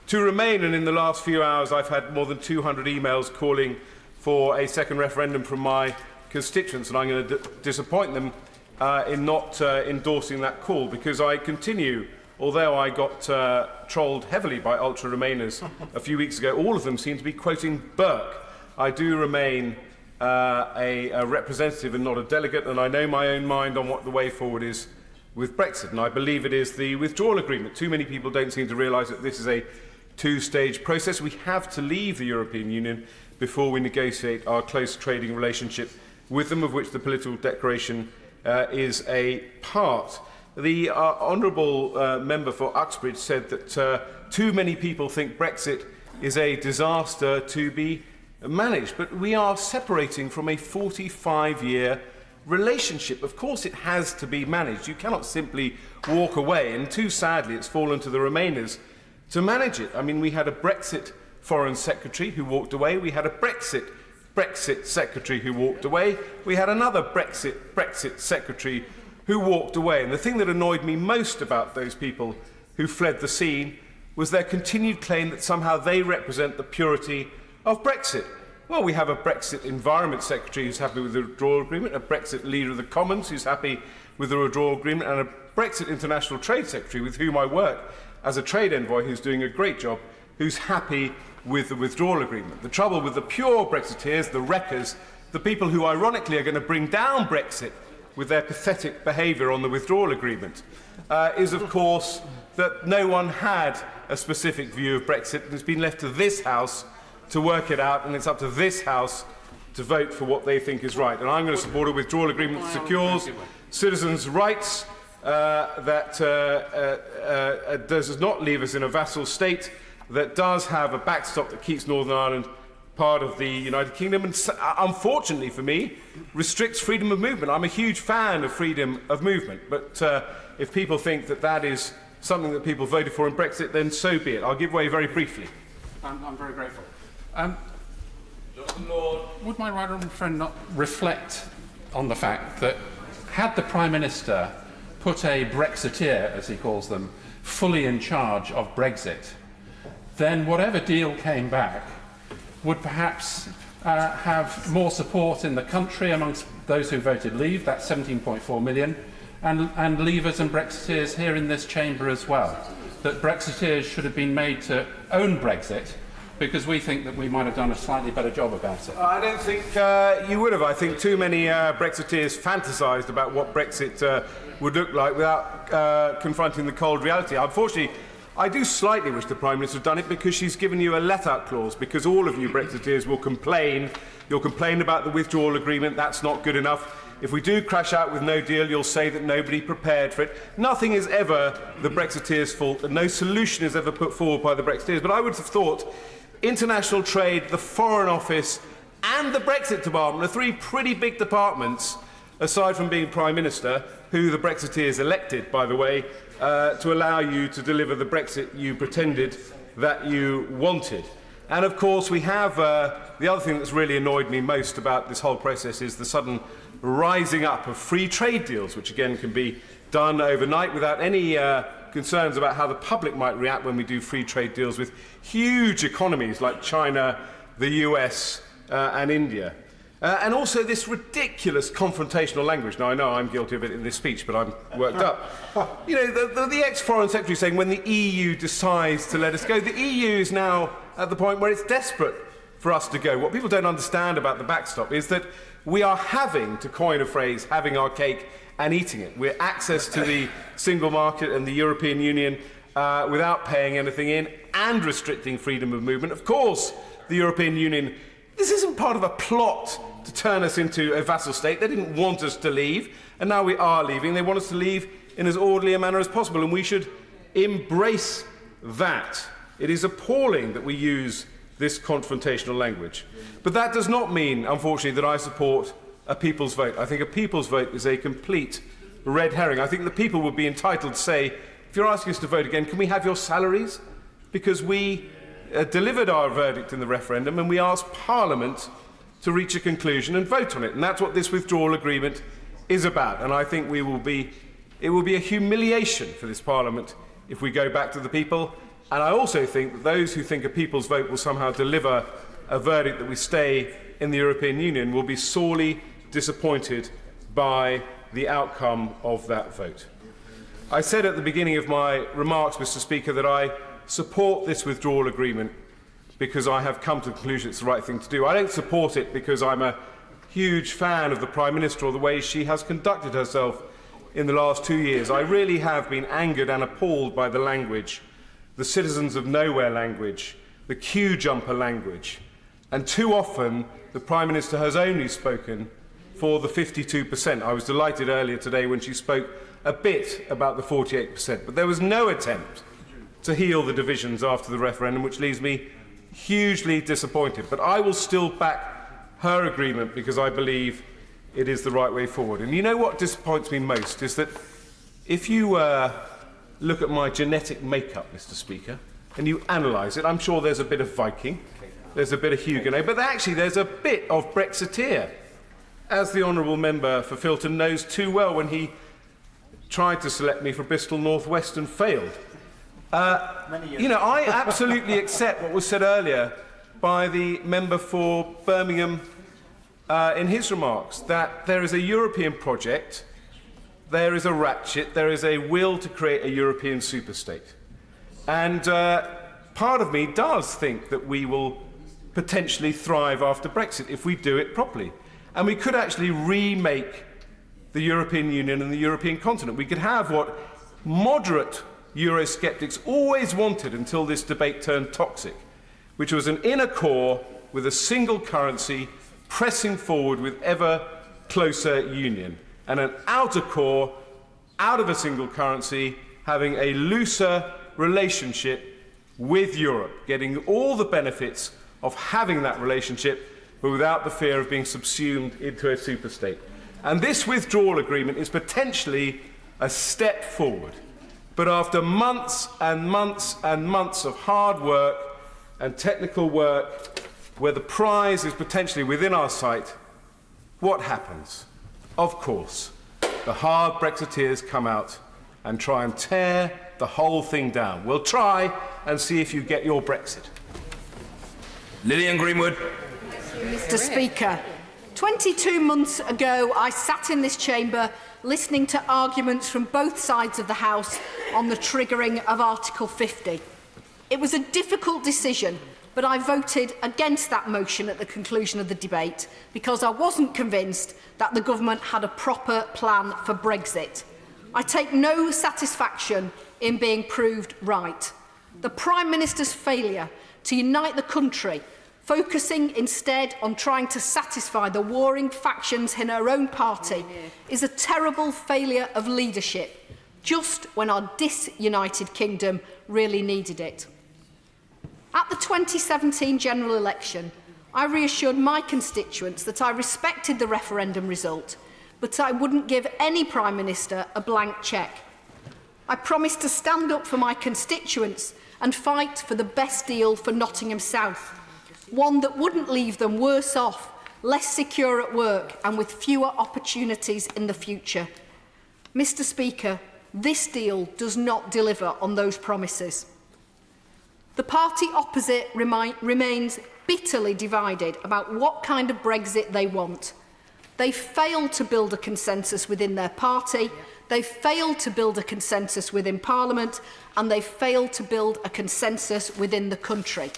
to remain. And in the last few hours, I've had more than 200 emails calling for a second referendum from my constituents, and I'm going to disappoint them in not endorsing that call, because I continue. Although I got trolled heavily by ultra-Remainers a few weeks ago, all of them seem to be quoting Burke. I do remain a representative and not a delegate, and I know my own mind on what the way forward is with Brexit, and I believe it is the withdrawal agreement. Too many people don't seem to realise that this is a two-stage process. We have to leave the European Union before we negotiate our close trading relationship with them, of which the political declaration is a part. The honourable member for Uxbridge said that too many people think Brexit is a disaster to be managed, but we are separating from a 45-year relationship. Of course it has to be managed. You cannot simply walk away, and too sadly it's fallen to the Remainers to manage it. I mean, we had a Brexit Foreign Secretary who walked away, we had a Brexit Secretary who walked away, we had another Brexit Secretary who walked away. And the thing that annoyed me most about those people who fled the scene was their continued claim that somehow they represent the purity of Brexit. Well, we have a Brexit Environment Secretary who's happy with the withdrawal agreement, a Brexit Leader of the Commons who's happy with the withdrawal agreement, and a Brexit International Trade Secretary with whom I work as a trade envoy who's doing a great job, who's happy with the withdrawal agreement. The trouble with the pure Brexiteers, the wreckers, the people who ironically are going to bring down Brexit with their pathetic behaviour on the withdrawal agreement, is of course that no one had a specific view of Brexit, and it's been left to this House to work it out, and it's up to this House to vote for what they think is right. And I'm going to support a withdrawal agreement that secures citizens' rights, that does not leave us in a vassal state, that does have a backstop that keeps Northern Ireland part of the United Kingdom, and unfortunately for me, restricts freedom of movement. I'm a huge fan of freedom of movement, but if people think that that is something that people voted for in Brexit, then so be it. I'll give way very briefly. I'm very grateful. Lord, would my right honourable friend not reflect on the fact that had the Prime Minister put a Brexiteer, as he calls them, fully in charge of Brexit, then whatever deal came back would perhaps have more support in the country amongst those who voted leave, that's 17.4 million, and leavers and Brexiteers here in this chamber as well. That Brexiteers should have been made to own Brexit, because we think that we might have done a slightly better job about it. I don't think you would have. I think too many Brexiteers fantasised about what Brexit would look like without confronting the cold reality. Unfortunately, I do slightly wish the Prime Minister had done it, because she's given you a let-out clause, because all of you Brexiteers will complain. You'll complain about the withdrawal agreement, that's not good enough. If we do crash out with no deal, you'll say that nobody prepared for it. Nothing is ever the Brexiteers' fault, and no solution is ever put forward by the Brexiteers. But I would have thought international trade, the Foreign Office, and the Brexit Department are three pretty big departments, aside from being Prime Minister, who the Brexiteers elected, by the way, to allow you to deliver the Brexit you pretended that you wanted. And of course, we have the other thing that's really annoyed me most about this whole process is the sudden rising up of free trade deals, which again can be done overnight without any concerns about how the public might react when we do free trade deals with huge economies like China, the US, and India. And also this ridiculous confrontational language. Now, I know I'm guilty of it in this speech, but I'm worked up. You know, the ex-Foreign Secretary saying when the EU decides to let us go, the EU is now at the point where it's desperate for us to go. What people don't understand about the backstop is that we are having, to coin a phrase, having our cake and eating it. We're access to the single market and the European Union without paying anything in and restricting freedom of movement. Of course, the European Union, this isn't part of a plot to turn us into a vassal state. They didn't want us to leave, and now we are leaving. They want us to leave in as orderly a manner as possible, and we should embrace that. It is appalling that we use this confrontational language. But that does not mean, unfortunately, that I support a people's vote. I think a people's vote is a complete red herring. I think the people would be entitled to say, if you're asking us to vote again, can we have your salaries? Because we delivered our verdict in the referendum, and we asked Parliament to reach a conclusion and vote on it. And that's what this withdrawal agreement is about. And I think it will be a humiliation for this Parliament if we go back to the people. And I also think that those who think a people's vote will somehow deliver a verdict that we stay in the European Union will be sorely disappointed by the outcome of that vote. I said at the beginning of my remarks, Mr. Speaker, that I support this withdrawal agreement because I have come to the conclusion it's the right thing to do. I don't support it because I'm a huge fan of the Prime Minister or the way she has conducted herself in the last 2 years. I really have been angered and appalled by the language, the citizens of nowhere language, the queue jumper language. And too often, the Prime Minister has only spoken for the 52%. I was delighted earlier today when she spoke a bit about the 48%, but there was no attempt to heal the divisions after the referendum, which leaves me hugely disappointed. But I will still back her agreement because I believe it is the right way forward. And you know what disappoints me most is that if you look at my genetic makeup, Mr. Speaker, and you analyse it, I'm sure there's a bit of Viking, there's a bit of Huguenot, but actually there's a bit of Brexiteer, as the honourable member for Filton knows too well when he tried to select me for Bristol North West and failed. You know, I absolutely accept what was said earlier by the member for Birmingham in his remarks, that there is a European project, there is a ratchet, there is a will to create a European superstate. And part of me does think that we will potentially thrive after Brexit if we do it properly. And we could actually remake the European Union and the European continent. We could have what moderate Eurosceptics always wanted until this debate turned toxic, which was an inner core with a single currency pressing forward with ever closer union, and an outer core out of a single currency having a looser relationship with Europe, getting all the benefits of having that relationship but without the fear of being subsumed into a superstate. And this withdrawal agreement is potentially a step forward. But after months and months and months of hard work and technical work, where the prize is potentially within our sight, what happens? Of course, the hard Brexiteers come out and try and tear the whole thing down. We'll try and see if you get your Brexit. Lillian Greenwood. Mr. Speaker, 22 months ago, I sat in this chamber listening to arguments from both sides of the House on the triggering of Article 50. It was a difficult decision, but I voted against that motion at the conclusion of the debate because I wasn't convinced that the government had a proper plan for Brexit. I take no satisfaction in being proved right. The Prime Minister's failure to unite the country, focusing instead on trying to satisfy the warring factions in her own party, is a terrible failure of leadership, just when our disunited kingdom really needed it. At the 2017 general election, I reassured my constituents that I respected the referendum result, but I wouldn't give any Prime Minister a blank cheque. I promised to stand up for my constituents and fight for the best deal for Nottingham South, one that wouldn't leave them worse off, less secure at work and with fewer opportunities in the future. Mr. Speaker, this deal does not deliver on those promises. The party opposite remains bitterly divided about what kind of Brexit they want. They failed to build a consensus within their party, they failed to build a consensus within Parliament, and they failed to build a consensus within the country.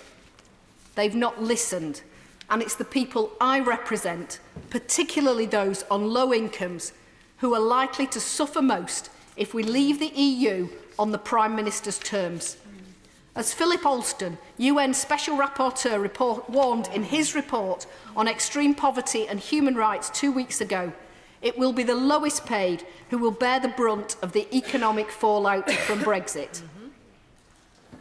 They've not listened, and it's the people I represent, particularly those on low incomes, who are likely to suffer most if we leave the EU on the Prime Minister's terms. As Philip Alston, UN Special Rapporteur, warned in his report on extreme poverty and human rights 2 weeks ago, it will be the lowest paid who will bear the brunt of the economic fallout from Brexit.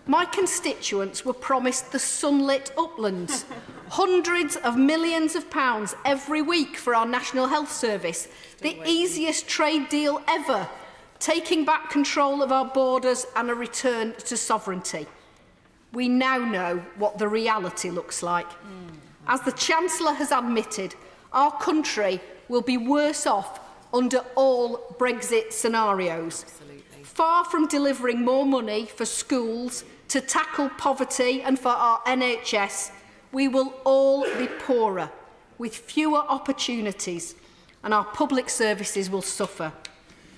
My constituents were promised the sunlit uplands, hundreds of millions of pounds every week for our National Health Service, the easiest trade deal ever, taking back control of our borders and a return to sovereignty. We now know what the reality looks like. As the Chancellor has admitted, our country will be worse off under all Brexit scenarios. Far from delivering more money for schools, to tackle poverty and for our NHS, we will all be poorer, with fewer opportunities, and our public services will suffer.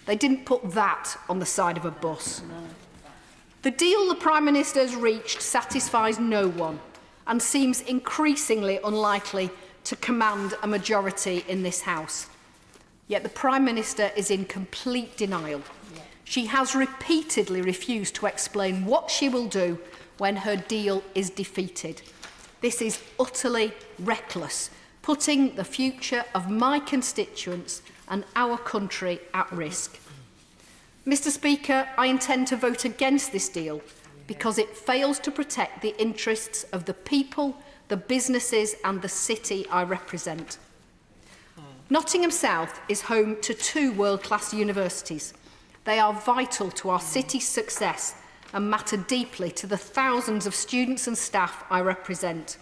They didn't put that on the side of a bus. The deal the Prime Minister has reached satisfies no one and seems increasingly unlikely to command a majority in this House. Yet the Prime Minister is in complete denial. She has repeatedly refused to explain what she will do when her deal is defeated. This is utterly reckless, putting the future of my constituents and our country at risk. Mr. Speaker, I intend to vote against this deal because it fails to protect the interests of the people, the businesses and the city I represent. Nottingham South is home to 2 world-class universities. They are vital to our city's success and matter deeply to the thousands of students and staff I represent.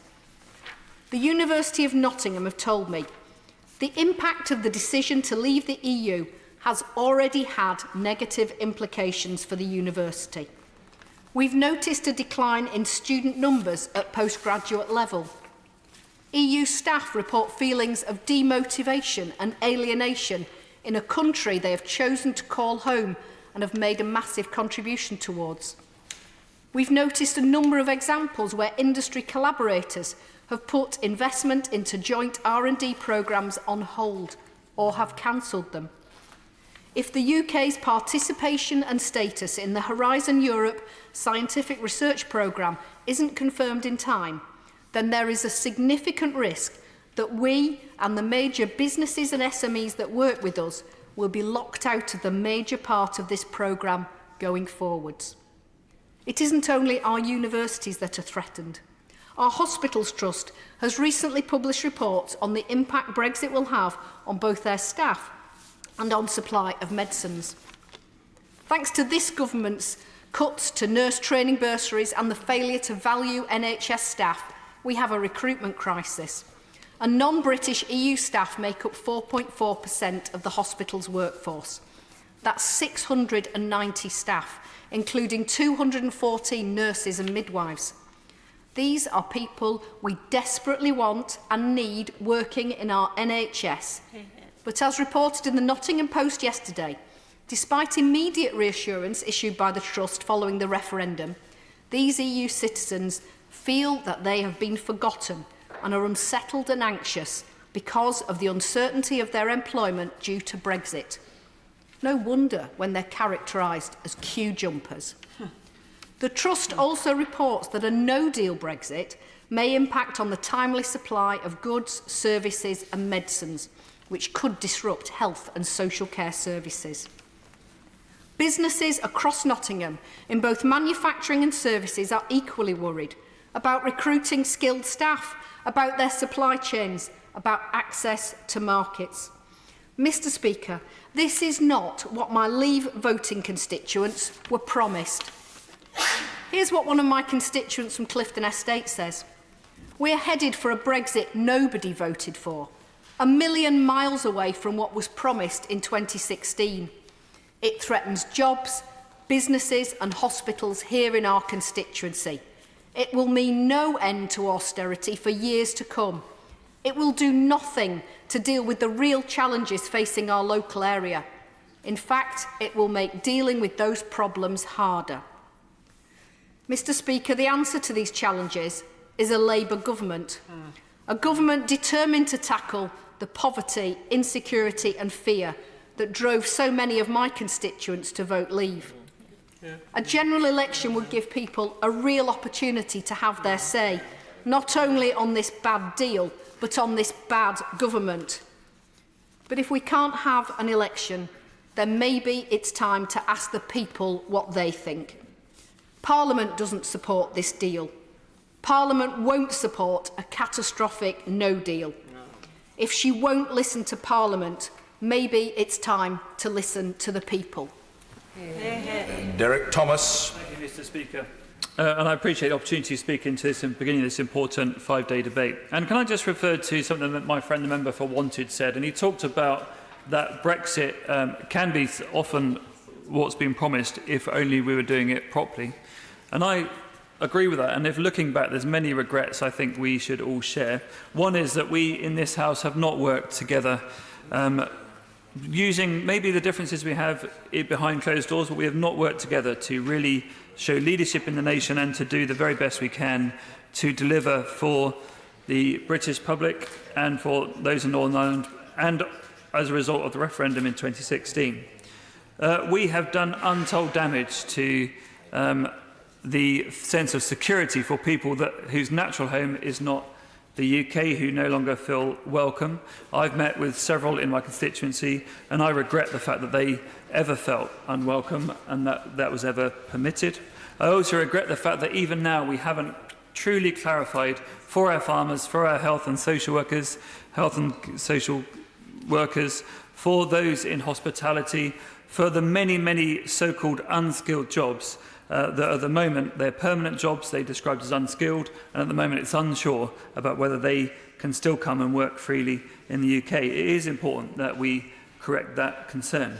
The University of Nottingham have told me the impact of the decision to leave the EU has already had negative implications for the university. We've noticed a decline in student numbers at postgraduate level. EU staff report feelings of demotivation and alienation in a country they have chosen to call home and have made a massive contribution towards. We've noticed a number of examples where industry collaborators have put investment into joint R&D programmes on hold or have cancelled them. If the UK's participation and status in the Horizon Europe scientific research programme isn't confirmed in time, then there is a significant risk that we and the major businesses and SMEs that work with us will be locked out of the major part of this programme going forwards. It isn't only our universities that are threatened. Our Hospitals Trust has recently published reports on the impact Brexit will have on both their staff and on supply of medicines. Thanks to this government's cuts to nurse training bursaries and the failure to value NHS staff, we have a recruitment crisis. And non-British EU staff make up 4.4% of the hospital's workforce. That's 690 staff, including 214 nurses and midwives. These are people we desperately want and need working in our NHS. But as reported in the Nottingham Post yesterday, despite immediate reassurance issued by the Trust following the referendum, these EU citizens feel that they have been forgotten and are unsettled and anxious because of the uncertainty of their employment due to Brexit. No wonder when they're characterised as queue jumpers. The Trust also reports that a no-deal Brexit may impact on the timely supply of goods, services and medicines, which could disrupt health and social care services. Businesses across Nottingham, in both manufacturing and services, are equally worried about recruiting skilled staff, about their supply chains, about access to markets. Mr. Speaker, this is not what my Leave voting constituents were promised. Here's what one of my constituents from Clifton Estate says. We are headed for a Brexit nobody voted for, 1,000,000 miles away from what was promised in 2016. It threatens jobs, businesses and hospitals here in our constituency. It will mean no end to austerity for years to come. It will do nothing to deal with the real challenges facing our local area. In fact, it will make dealing with those problems harder. Mr. Speaker, the answer to these challenges is a Labour government. A government determined to tackle the poverty, insecurity and fear that drove so many of my constituents to vote Leave. A general election would give people a real opportunity to have their say, not only on this bad deal, but on this bad government. But if we can't have an election, then maybe it's time to ask the people what they think. Parliament doesn't support this deal. Parliament won't support a catastrophic no deal. If she won't listen to Parliament, maybe it's time to listen to the people. Derek Thomas. Thank you, Mr. Speaker. And I appreciate the opportunity to speak into this and beginning this important 5-day debate. And can I just refer to something that my friend, the member for Wanted, said? And he talked about that Brexit can be often what's been promised if only we were doing it properly. And I agree with that. And if looking back, there's many regrets I think we should all share. One is that we in this House have not worked together using maybe the differences we have behind closed doors, but we have not worked together to really show leadership in the nation and to do the very best we can to deliver for the British public and for those in Northern Ireland, and as a result of the referendum in 2016. We have done untold damage to the sense of security for people whose natural home is not the UK, who no longer feel welcome. I've met with several in my constituency, and I regret the fact that they ever felt unwelcome and that was ever permitted. I also regret the fact that even now we haven't truly clarified for our farmers, for our health and social workers, for those in hospitality, for the many, many so-called unskilled jobs that at the moment they're permanent jobs, they described as unskilled, and at the moment it's unsure about whether they can still come and work freely in the UK. It is important that we correct that concern.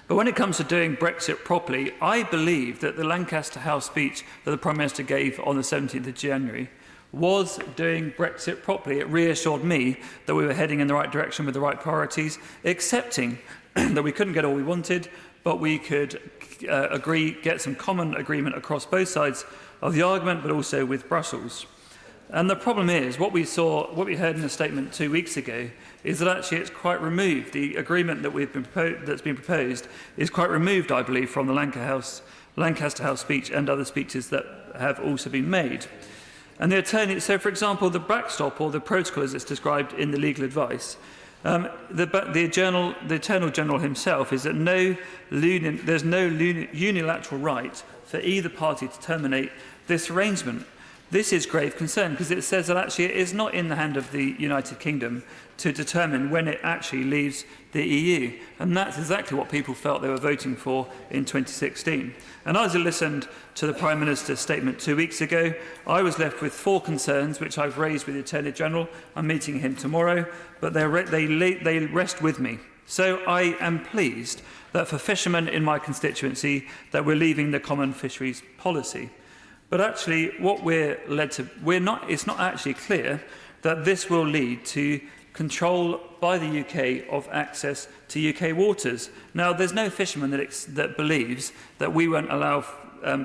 But when it comes to doing Brexit properly, I believe that the Lancaster House speech that the Prime Minister gave on the 17th of January was doing Brexit properly. It reassured me that we were heading in the right direction with the right priorities, accepting that we couldn't get all we wanted, but we could get some common agreement across both sides of the argument, but also with Brussels. And the problem is, what we heard in a statement 2 weeks ago, is that actually it's quite removed. The agreement that that's been proposed is quite removed, I believe, from the Lancaster House speech and other speeches that have also been made. And the attorney, so for example, the backstop or the protocol as it's described in the legal advice, the Attorney General himself is that there's no unilateral right for either party to terminate this arrangement. This is grave concern because it says that actually it is not in the hand of the United Kingdom to determine when it actually leaves the EU. And that's exactly what people felt they were voting for in 2016. And as I listened to the Prime Minister's statement 2 weeks ago, I was left with 4 concerns, which I've raised with the Attorney General. I'm meeting him tomorrow, but they rest with me. So I am pleased that for fishermen in my constituency, that we're leaving the common fisheries policy. But actually, what it's not actually clear that this will lead to control by the UK of access to UK waters. Now, there's no fisherman that believes that we won't allow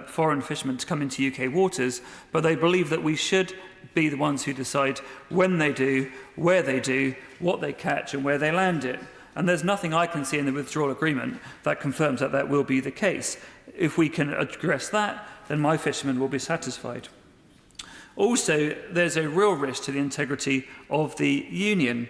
foreign fishermen to come into UK waters, but they believe that we should be the ones who decide when they do, where they do, what they catch and where they land it. And there's nothing I can see in the withdrawal agreement that confirms that that will be the case. If we can address that, then my fishermen will be satisfied. Also, there's a real risk to the integrity of the Union.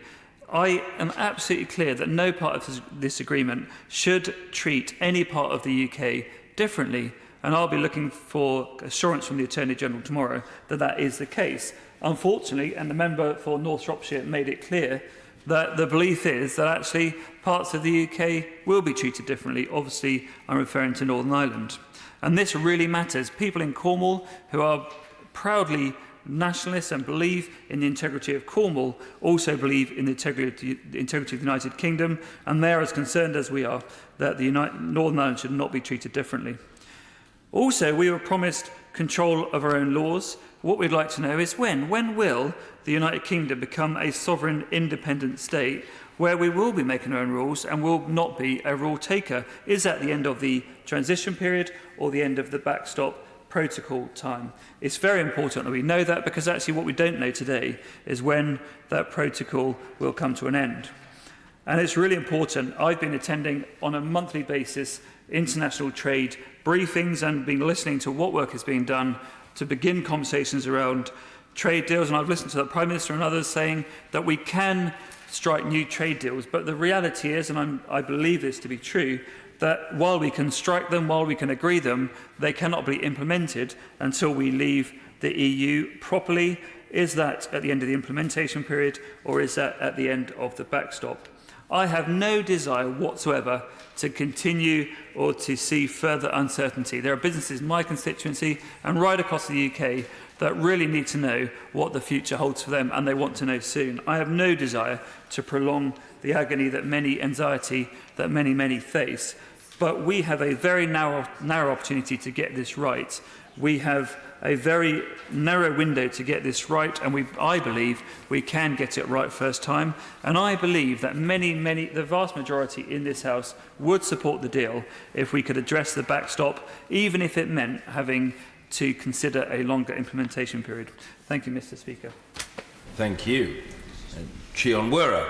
I am absolutely clear that no part of this agreement should treat any part of the UK differently, and I'll be looking for assurance from the Attorney General tomorrow that that is the case. Unfortunately, and the member for North Shropshire made it clear, that the belief is that actually parts of the UK will be treated differently. Obviously, I'm referring to Northern Ireland. And this really matters. People in Cornwall who are proudly nationalists and believe in the integrity of Cornwall also believe in the integrity of the United Kingdom, and they're as concerned as we are that Northern Ireland should not be treated differently. Also, we were promised control of our own laws. What we'd like to know is when. When will the United Kingdom become a sovereign, independent state where we will be making our own rules and will not be a rule taker? Is that the end of the transition period or the end of the backstop protocol time? It's very important that we know that, because actually what we don't know today is when that protocol will come to an end. And it's really important. I've been attending on a monthly basis international trade briefings and been listening to what work is being done to begin conversations around trade deals. And I've listened to the Prime Minister and others saying that we can strike new trade deals. But the reality is, and I believe this to be true, that while we can strike them, while we can agree them, they cannot be implemented until we leave the EU properly. Is that at the end of the implementation period, or is that at the end of the backstop? I have no desire whatsoever to continue or to see further uncertainty. There are businesses in my constituency and right across the UK that really need to know what the future holds for them, and they want to know soon. I have no desire to prolong the agony that anxiety that many face, but we have a very narrow opportunity to get this right. We have a very narrow window to get this right, and I believe we can get it right first time. And I believe that the vast majority in this House would support the deal if we could address the backstop, even if it meant having to consider a longer implementation period. Thank you, Mr. Speaker. Thank you. Chion Wera.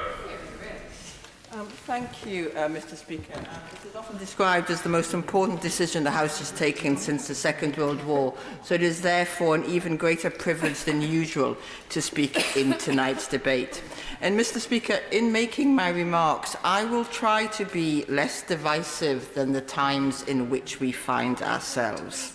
Thank you, Mr. Speaker. This is often described as the most important decision the House has taken since the Second World War, so it is therefore an even greater privilege than usual to speak in tonight's debate. And, Mr. Speaker, in making my remarks, I will try to be less divisive than the times in which we find ourselves,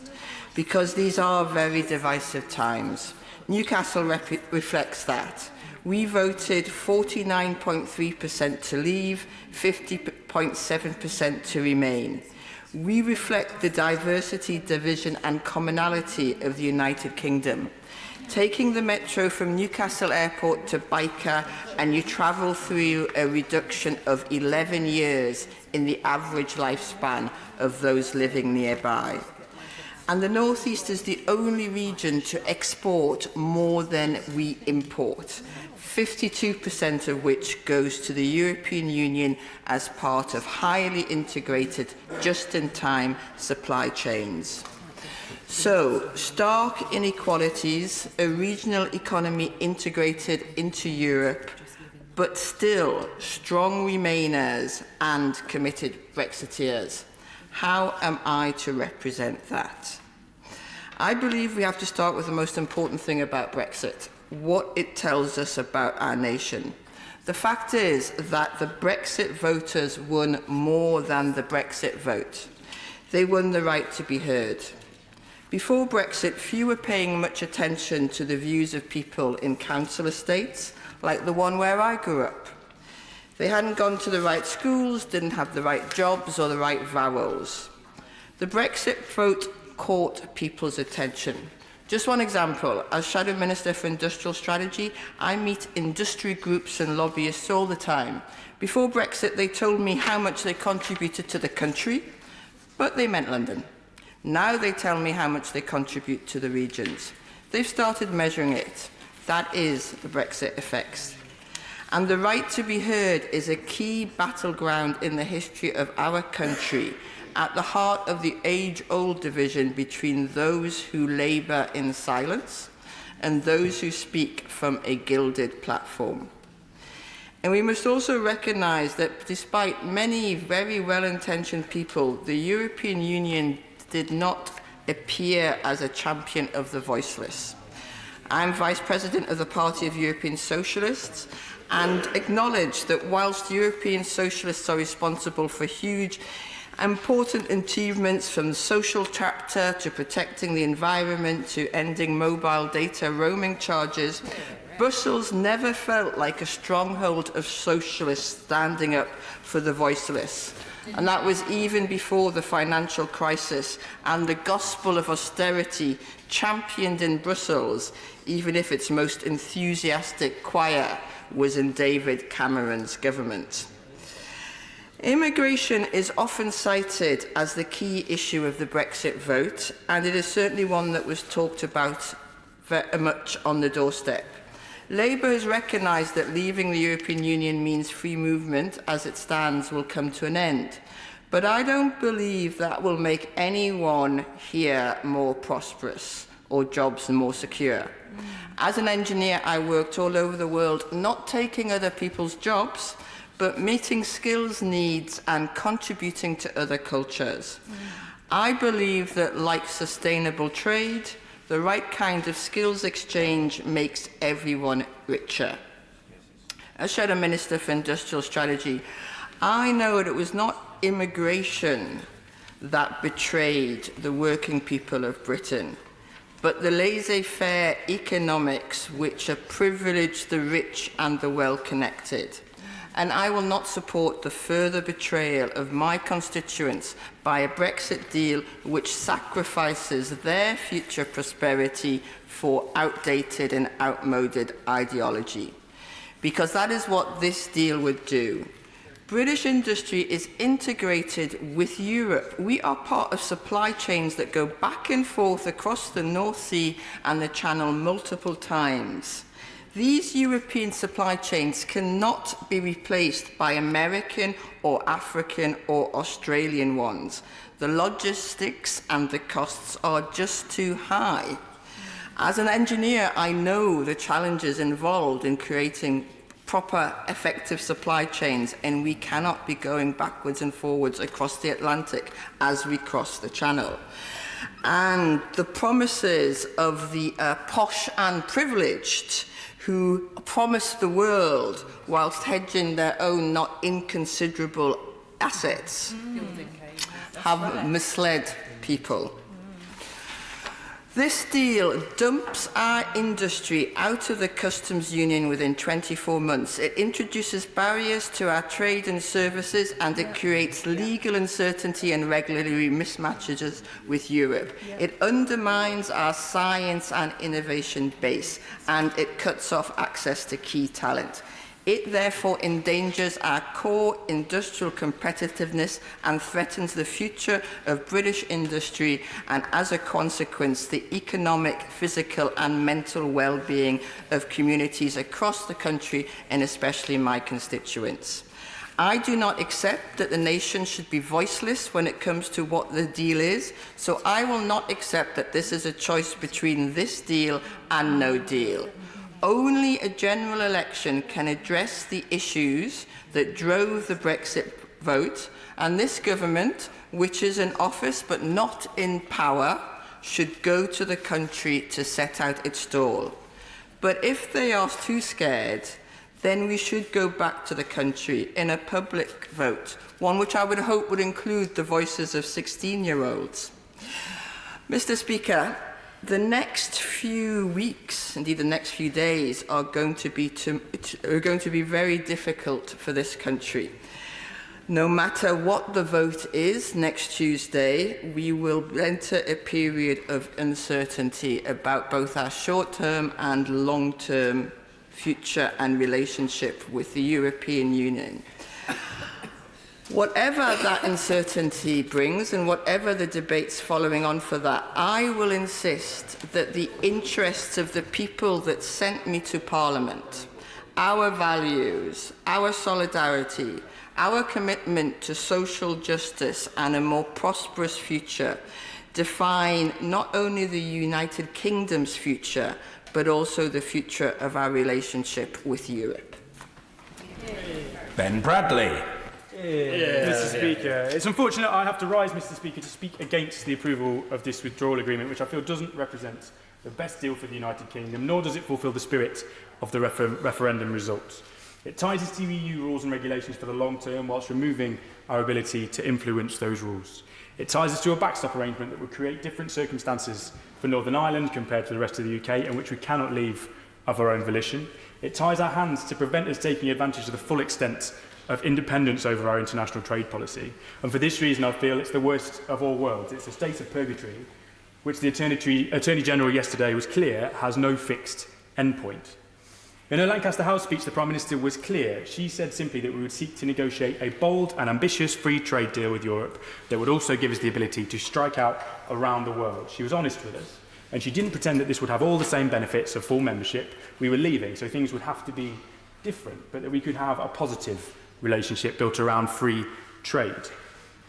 because these are very divisive times. Newcastle reflects that. We voted 49.3% to leave, 50.7% to remain. We reflect the diversity, division and commonality of the United Kingdom. Taking the metro from Newcastle Airport to Byker, and you travel through a reduction of 11 years in the average lifespan of those living nearby. And the North East is the only region to export more than we import, 52% of which goes to the European Union as part of highly integrated, just-in-time supply chains. So, stark inequalities, a regional economy integrated into Europe, but still strong Remainers and committed Brexiteers. How am I to represent that? I believe we have to start with the most important thing about Brexit, what it tells us about our nation. The fact is that the Brexit voters won more than the Brexit vote. They won the right to be heard. Before Brexit, few were paying much attention to the views of people in council estates, like the one where I grew up. They hadn't gone to the right schools, didn't have the right jobs or the right vowels. The Brexit vote caught people's attention. Just one example, as Shadow Minister for Industrial Strategy, I meet industry groups and lobbyists all the time. Before Brexit, they told me how much they contributed to the country, but they meant London. Now they tell me how much they contribute to the regions. They've started measuring it. That is the Brexit effects. And the right to be heard is a key battleground in the history of our country, at the heart of the age-old division between those who labour in silence and those who speak from a gilded platform. And we must also recognise that despite many very well-intentioned people, the European Union did not appear as a champion of the voiceless. I'm Vice President of the Party of European Socialists, and acknowledge that whilst European socialists are responsible for huge important achievements, from the social chapter to protecting the environment to ending mobile data roaming charges, Brussels never felt like a stronghold of socialists standing up for the voiceless. And that was even before the financial crisis and the gospel of austerity championed in Brussels, even if its most enthusiastic choir was in David Cameron's government. Immigration is often cited as the key issue of the Brexit vote, and it is certainly one that was talked about very much on the doorstep. Labour has recognised that leaving the European Union means free movement, as it stands, will come to an end. But I don't believe that will make anyone here more prosperous or jobs more secure. As an engineer, I worked all over the world, not taking other people's jobs, but meeting skills needs and contributing to other cultures. I believe that, like sustainable trade, the right kind of skills exchange makes everyone richer. As Shadow Minister for Industrial Strategy, I know that it was not immigration that betrayed the working people of Britain, but the laissez-faire economics which have privileged the rich and the well-connected. and I will not support the further betrayal of my constituents by a Brexit deal which sacrifices their future prosperity for outdated and outmoded ideology. Because that is what this deal would do. British industry is integrated with Europe. We are part of supply chains that go back and forth across the North Sea and the Channel multiple times. These European supply chains cannot be replaced by American or African or Australian ones. The logistics and the costs are just too high. As an engineer, I know the challenges involved in creating proper, effective supply chains, and we cannot be going backwards and forwards across the Atlantic as we cross the Channel. And the promises of the posh and privileged who promise the world whilst hedging their own not inconsiderable assets have misled people. This deal dumps our industry out of the customs union within 24 months. It introduces barriers to our trade and services, and it creates legal uncertainty and regulatory mismatches with Europe. It undermines our science and innovation base, and it cuts off access to key talent. It therefore endangers our core industrial competitiveness and threatens the future of British industry, and as a consequence, the economic, physical and mental well-being of communities across the country, and especially my constituents. I do not accept that the nation should be voiceless when it comes to what the deal is, so I will not accept that this is a choice between this deal and no deal. Only a general election can address the issues that drove the Brexit vote, and this government, which is in office but not in power, should go to the country to set out its stall. But if they are too scared, then we should go back to the country in a public vote, one which I would hope would include the voices of 16-year-olds. Mr. Speaker, the next few weeks, indeed the next few days, are going to be very difficult for this country. No matter what the vote is next Tuesday, we will enter a period of uncertainty about both our short-term and long-term future and relationship with the European Union. Whatever that uncertainty brings, and whatever the debates following on for that, I will insist that the interests of the people that sent me to Parliament, our values, our solidarity, our commitment to social justice and a more prosperous future define not only the United Kingdom's future, but also the future of our relationship with Europe. Ben Bradley. Mr. Speaker, it's unfortunate I have to rise, Mr. Speaker, to speak against the approval of this withdrawal agreement, which I feel doesn't represent the best deal for the United Kingdom, nor does it fulfil the spirit of the referendum results. It ties us to EU rules and regulations for the long term, whilst removing our ability to influence those rules. It ties us to a backstop arrangement that would create different circumstances for Northern Ireland compared to the rest of the UK, and which we cannot leave of our own volition. It ties our hands to prevent us taking advantage of the full extent of independence over our international trade policy. And for this reason, I feel it's the worst of all worlds. It's a state of purgatory, which the Attorney General yesterday was clear has no fixed endpoint. In her Lancaster House speech, the Prime Minister was clear. She said simply that we would seek to negotiate a bold and ambitious free trade deal with Europe that would also give us the ability to strike out around the world. She was honest with us, and she didn't pretend that this would have all the same benefits of full membership. We were leaving, so things would have to be different, but that we could have a positive relationship built around free trade.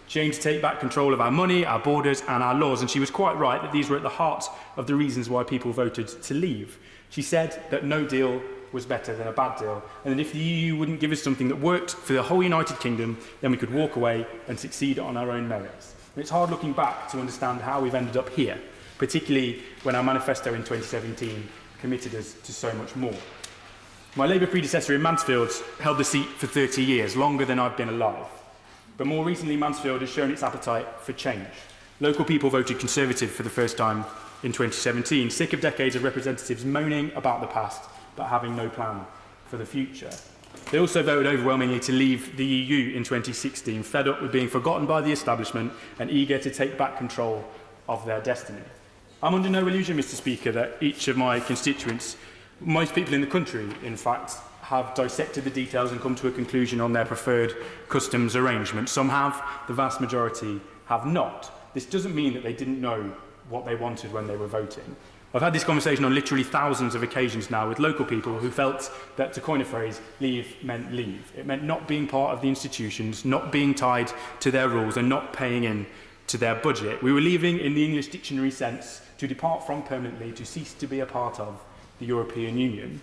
She aimed to take back control of our money, our borders and our laws, and she was quite right that these were at the heart of the reasons why people voted to leave. She said that no deal was better than a bad deal, and that if the EU wouldn't give us something that worked for the whole United Kingdom, then we could walk away and succeed on our own merits. And it's hard looking back to understand how we've ended up here, particularly when our manifesto in 2017 committed us to so much more. My Labour predecessor in Mansfield held the seat for 30 years, longer than I've been alive. But more recently, Mansfield has shown its appetite for change. Local people voted Conservative for the first time in 2017, sick of decades of representatives moaning about the past, but having no plan for the future. They also voted overwhelmingly to leave the EU in 2016, fed up with being forgotten by the establishment and eager to take back control of their destiny. I'm under no illusion, Mr. Speaker, that each of my constituents, most people in the country, in fact, have dissected the details and come to a conclusion on their preferred customs arrangement. Some have, the vast majority have not. This doesn't mean that they didn't know what they wanted when they were voting. I've had this conversation on literally thousands of occasions now with local people who felt that, to coin a phrase, leave meant leave. It meant not being part of the institutions, not being tied to their rules and not paying in to their budget. We were leaving in the English dictionary sense, to depart from permanently, to cease to be a part of the European Union.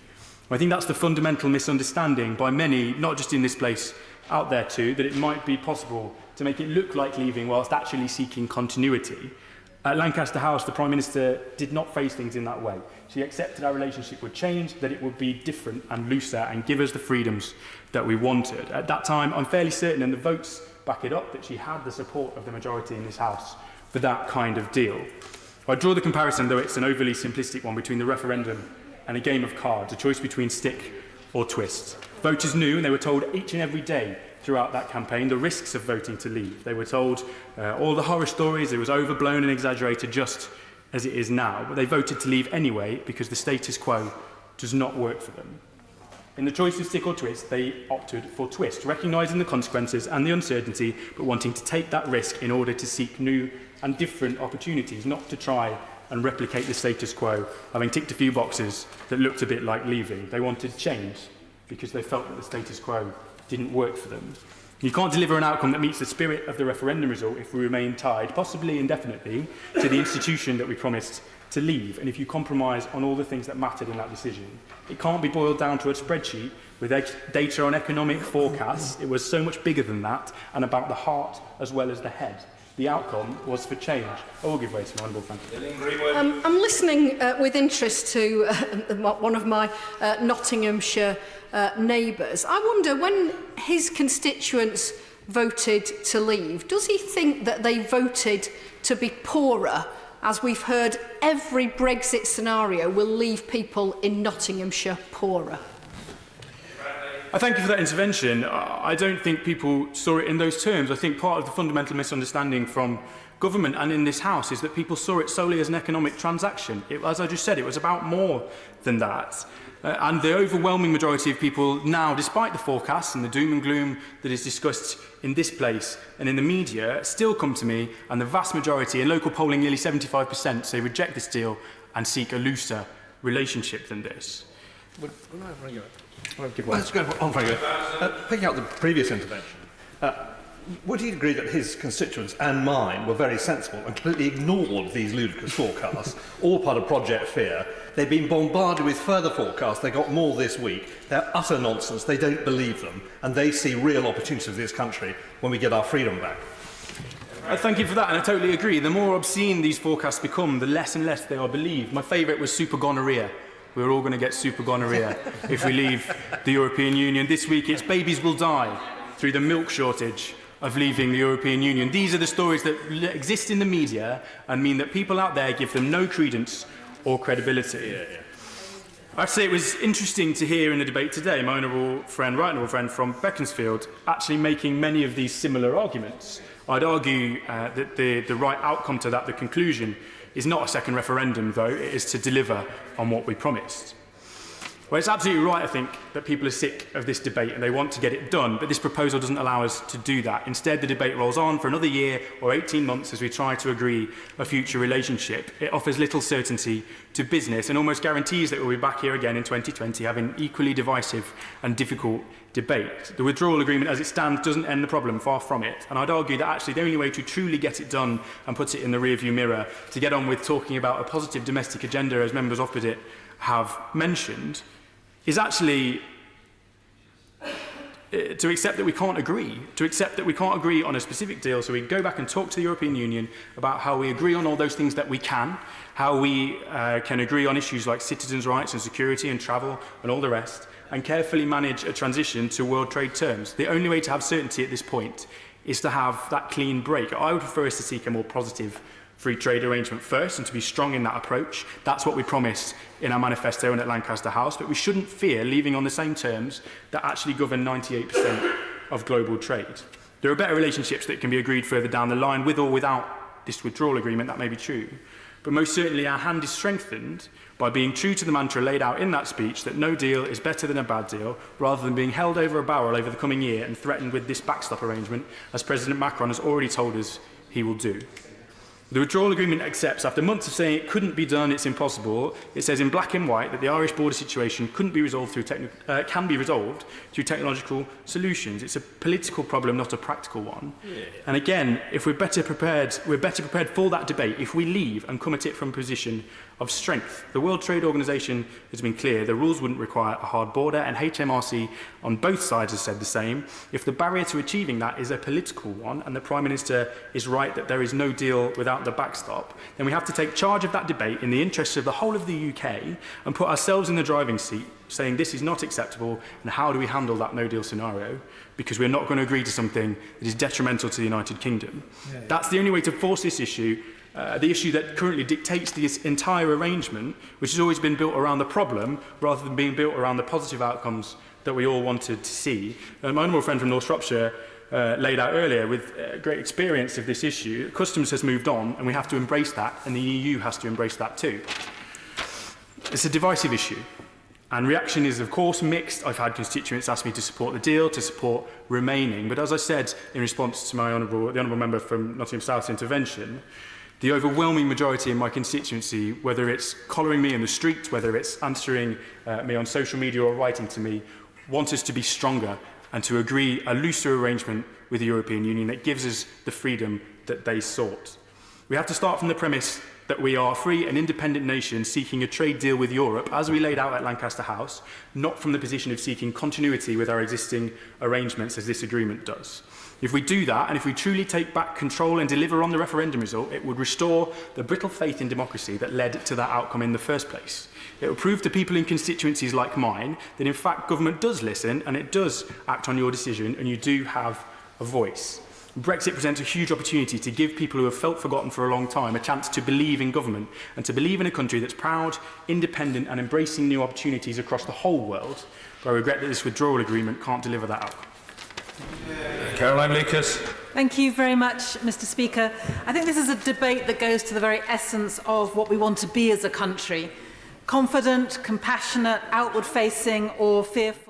I think that's the fundamental misunderstanding by many, not just in this place, out there too, that it might be possible to make it look like leaving whilst actually seeking continuity. At Lancaster House, the Prime Minister did not phrase things in that way. She accepted our relationship would change, that it would be different and looser and give us the freedoms that we wanted. At that time, I'm fairly certain, and the votes back it up, that she had the support of the majority in this House for that kind of deal. I draw the comparison, though it's an overly simplistic one, between the referendum and a game of cards, a choice between stick or twist. Voters knew, and they were told each and every day throughout that campaign, the risks of voting to leave. They were told all the horror stories, it was overblown and exaggerated just as it is now, but they voted to leave anyway because the status quo does not work for them. In the choice of stick or twist, they opted for twist, recognising the consequences and the uncertainty, but wanting to take that risk in order to seek new and different opportunities, not to try and replicate the status quo, having ticked a few boxes that looked a bit like leaving. They wanted change because they felt that the status quo didn't work for them. You can't deliver an outcome that meets the spirit of the referendum result if we remain tied, possibly indefinitely, to the institution that we promised to leave. And if you compromise on all the things that mattered in that decision, it can't be boiled down to a spreadsheet with data on economic forecasts. It was so much bigger than that, and about the heart as well as the head. The outcome was for change. I will give way to my honourable friend. I'm listening with interest to one of my Nottinghamshire neighbours. I wonder, when his constituents voted to leave, does he think that they voted to be poorer? As we've heard, every Brexit scenario will leave people in Nottinghamshire poorer. I thank you for that intervention. I don't think people saw it in those terms. I think part of the fundamental misunderstanding from government and in this House is that people saw it solely as an economic transaction. As I just said, it was about more than that. And the overwhelming majority of people now, despite the forecasts and the doom and gloom that is discussed in this place and in the media, still come to me, and the vast majority, in local polling nearly 75%, say reject this deal and seek a looser relationship than this. Let's go on, Frank. Picking up the previous intervention, would he agree that his constituents and mine were very sensible and completely ignored these ludicrous forecasts, all part of Project Fear? They've been bombarded with further forecasts. They got more this week. They're utter nonsense. They don't believe them, and they see real opportunities for this country when we get our freedom back. Thank you for that, and I totally agree. The more obscene these forecasts become, the less and less they are believed. My favourite was super gonorrhea. We're all going to get super gonorrhea if we leave the European Union. This week, it's babies will die through the milk shortage of leaving the European Union. These are the stories that exist in the media and mean that people out there give them no credence or credibility. I'd say it was interesting to hear in the debate today my honourable friend, right honourable friend from Beaconsfield, actually making many of these similar arguments. I'd argue that the right outcome to that, the conclusion, is not a second referendum, though. It is to deliver on what we promised. Well, it's absolutely right, I think, that people are sick of this debate and they want to get it done, but this proposal doesn't allow us to do that. Instead, the debate rolls on for another year or 18 months as we try to agree a future relationship. It offers little certainty to business and almost guarantees that we'll be back here again in 2020 having equally divisive and difficult debate. The withdrawal agreement as it stands doesn't end the problem, far from it. And I'd argue that actually the only way to truly get it done and put it in the rearview mirror, to get on with talking about a positive domestic agenda, as members opposite it have mentioned, is actually to accept that we can't agree on a specific deal, so we go back and talk to the European Union about how we agree on all those things that we can, how we can agree on issues like citizens' rights and security and travel and all the rest, and carefully manage a transition to world trade terms. The only way to have certainty at this point is to have that clean break. I would prefer us to seek a more positive free trade arrangement first and to be strong in that approach. That's what we promised in our manifesto and at Lancaster House, but we shouldn't fear leaving on the same terms that actually govern 98% of global trade. There are better relationships that can be agreed further down the line, with or without this withdrawal agreement, that may be true. But most certainly our hand is strengthened by being true to the mantra laid out in that speech that no deal is better than a bad deal, rather than being held over a barrel over the coming year and threatened with this backstop arrangement, as President Macron has already told us he will do. The withdrawal agreement accepts, after months of saying it couldn't be done, it's impossible, it says in black and white that the Irish border situation couldn't be resolved through can be resolved through technological solutions. It's a political problem, not a practical one. Yeah. And again, if we're better prepared for that debate if we leave and come at it from a position of strength. The World Trade Organization has been clear the rules wouldn't require a hard border, and HMRC on both sides has said the same. If the barrier to achieving that is a political one, and the Prime Minister is right that there is no deal without the backstop, then we have to take charge of that debate in the interests of the whole of the UK and put ourselves in the driving seat, saying this is not acceptable and how do we handle that no-deal scenario, because we're not going to agree to something that is detrimental to the United Kingdom. Yeah. That's the only way to force this issue. The issue that currently dictates this entire arrangement, which has always been built around the problem rather than being built around the positive outcomes that we all wanted to see. My honourable friend from North Shropshire laid out earlier, with great experience of this issue, customs has moved on and we have to embrace that, and the EU has to embrace that too. It's a divisive issue. And reaction is, of course, mixed. I've had constituents ask me to support the deal, to support remaining. But as I said in response to the honourable member from Nottingham South's intervention, the overwhelming majority in my constituency, whether it's collaring me in the street, whether it's answering me on social media or writing to me, want us to be stronger and to agree a looser arrangement with the European Union that gives us the freedom that they sought. We have to start from the premise that we are a free and independent nation seeking a trade deal with Europe, as we laid out at Lancaster House, not from the position of seeking continuity with our existing arrangements as this agreement does. If we do that, and if we truly take back control and deliver on the referendum result, it would restore the brittle faith in democracy that led to that outcome in the first place. It will prove to people in constituencies like mine that in fact government does listen and it does act on your decision and you do have a voice. Brexit presents a huge opportunity to give people who have felt forgotten for a long time a chance to believe in government and to believe in a country that's proud, independent and embracing new opportunities across the whole world. But I regret that this withdrawal agreement can't deliver that outcome. Caroline Lucas. Thank you very much, Mr. Speaker. I think this is a debate that goes to the very essence of what we want to be as a country. Confident, compassionate, outward-facing or fearful.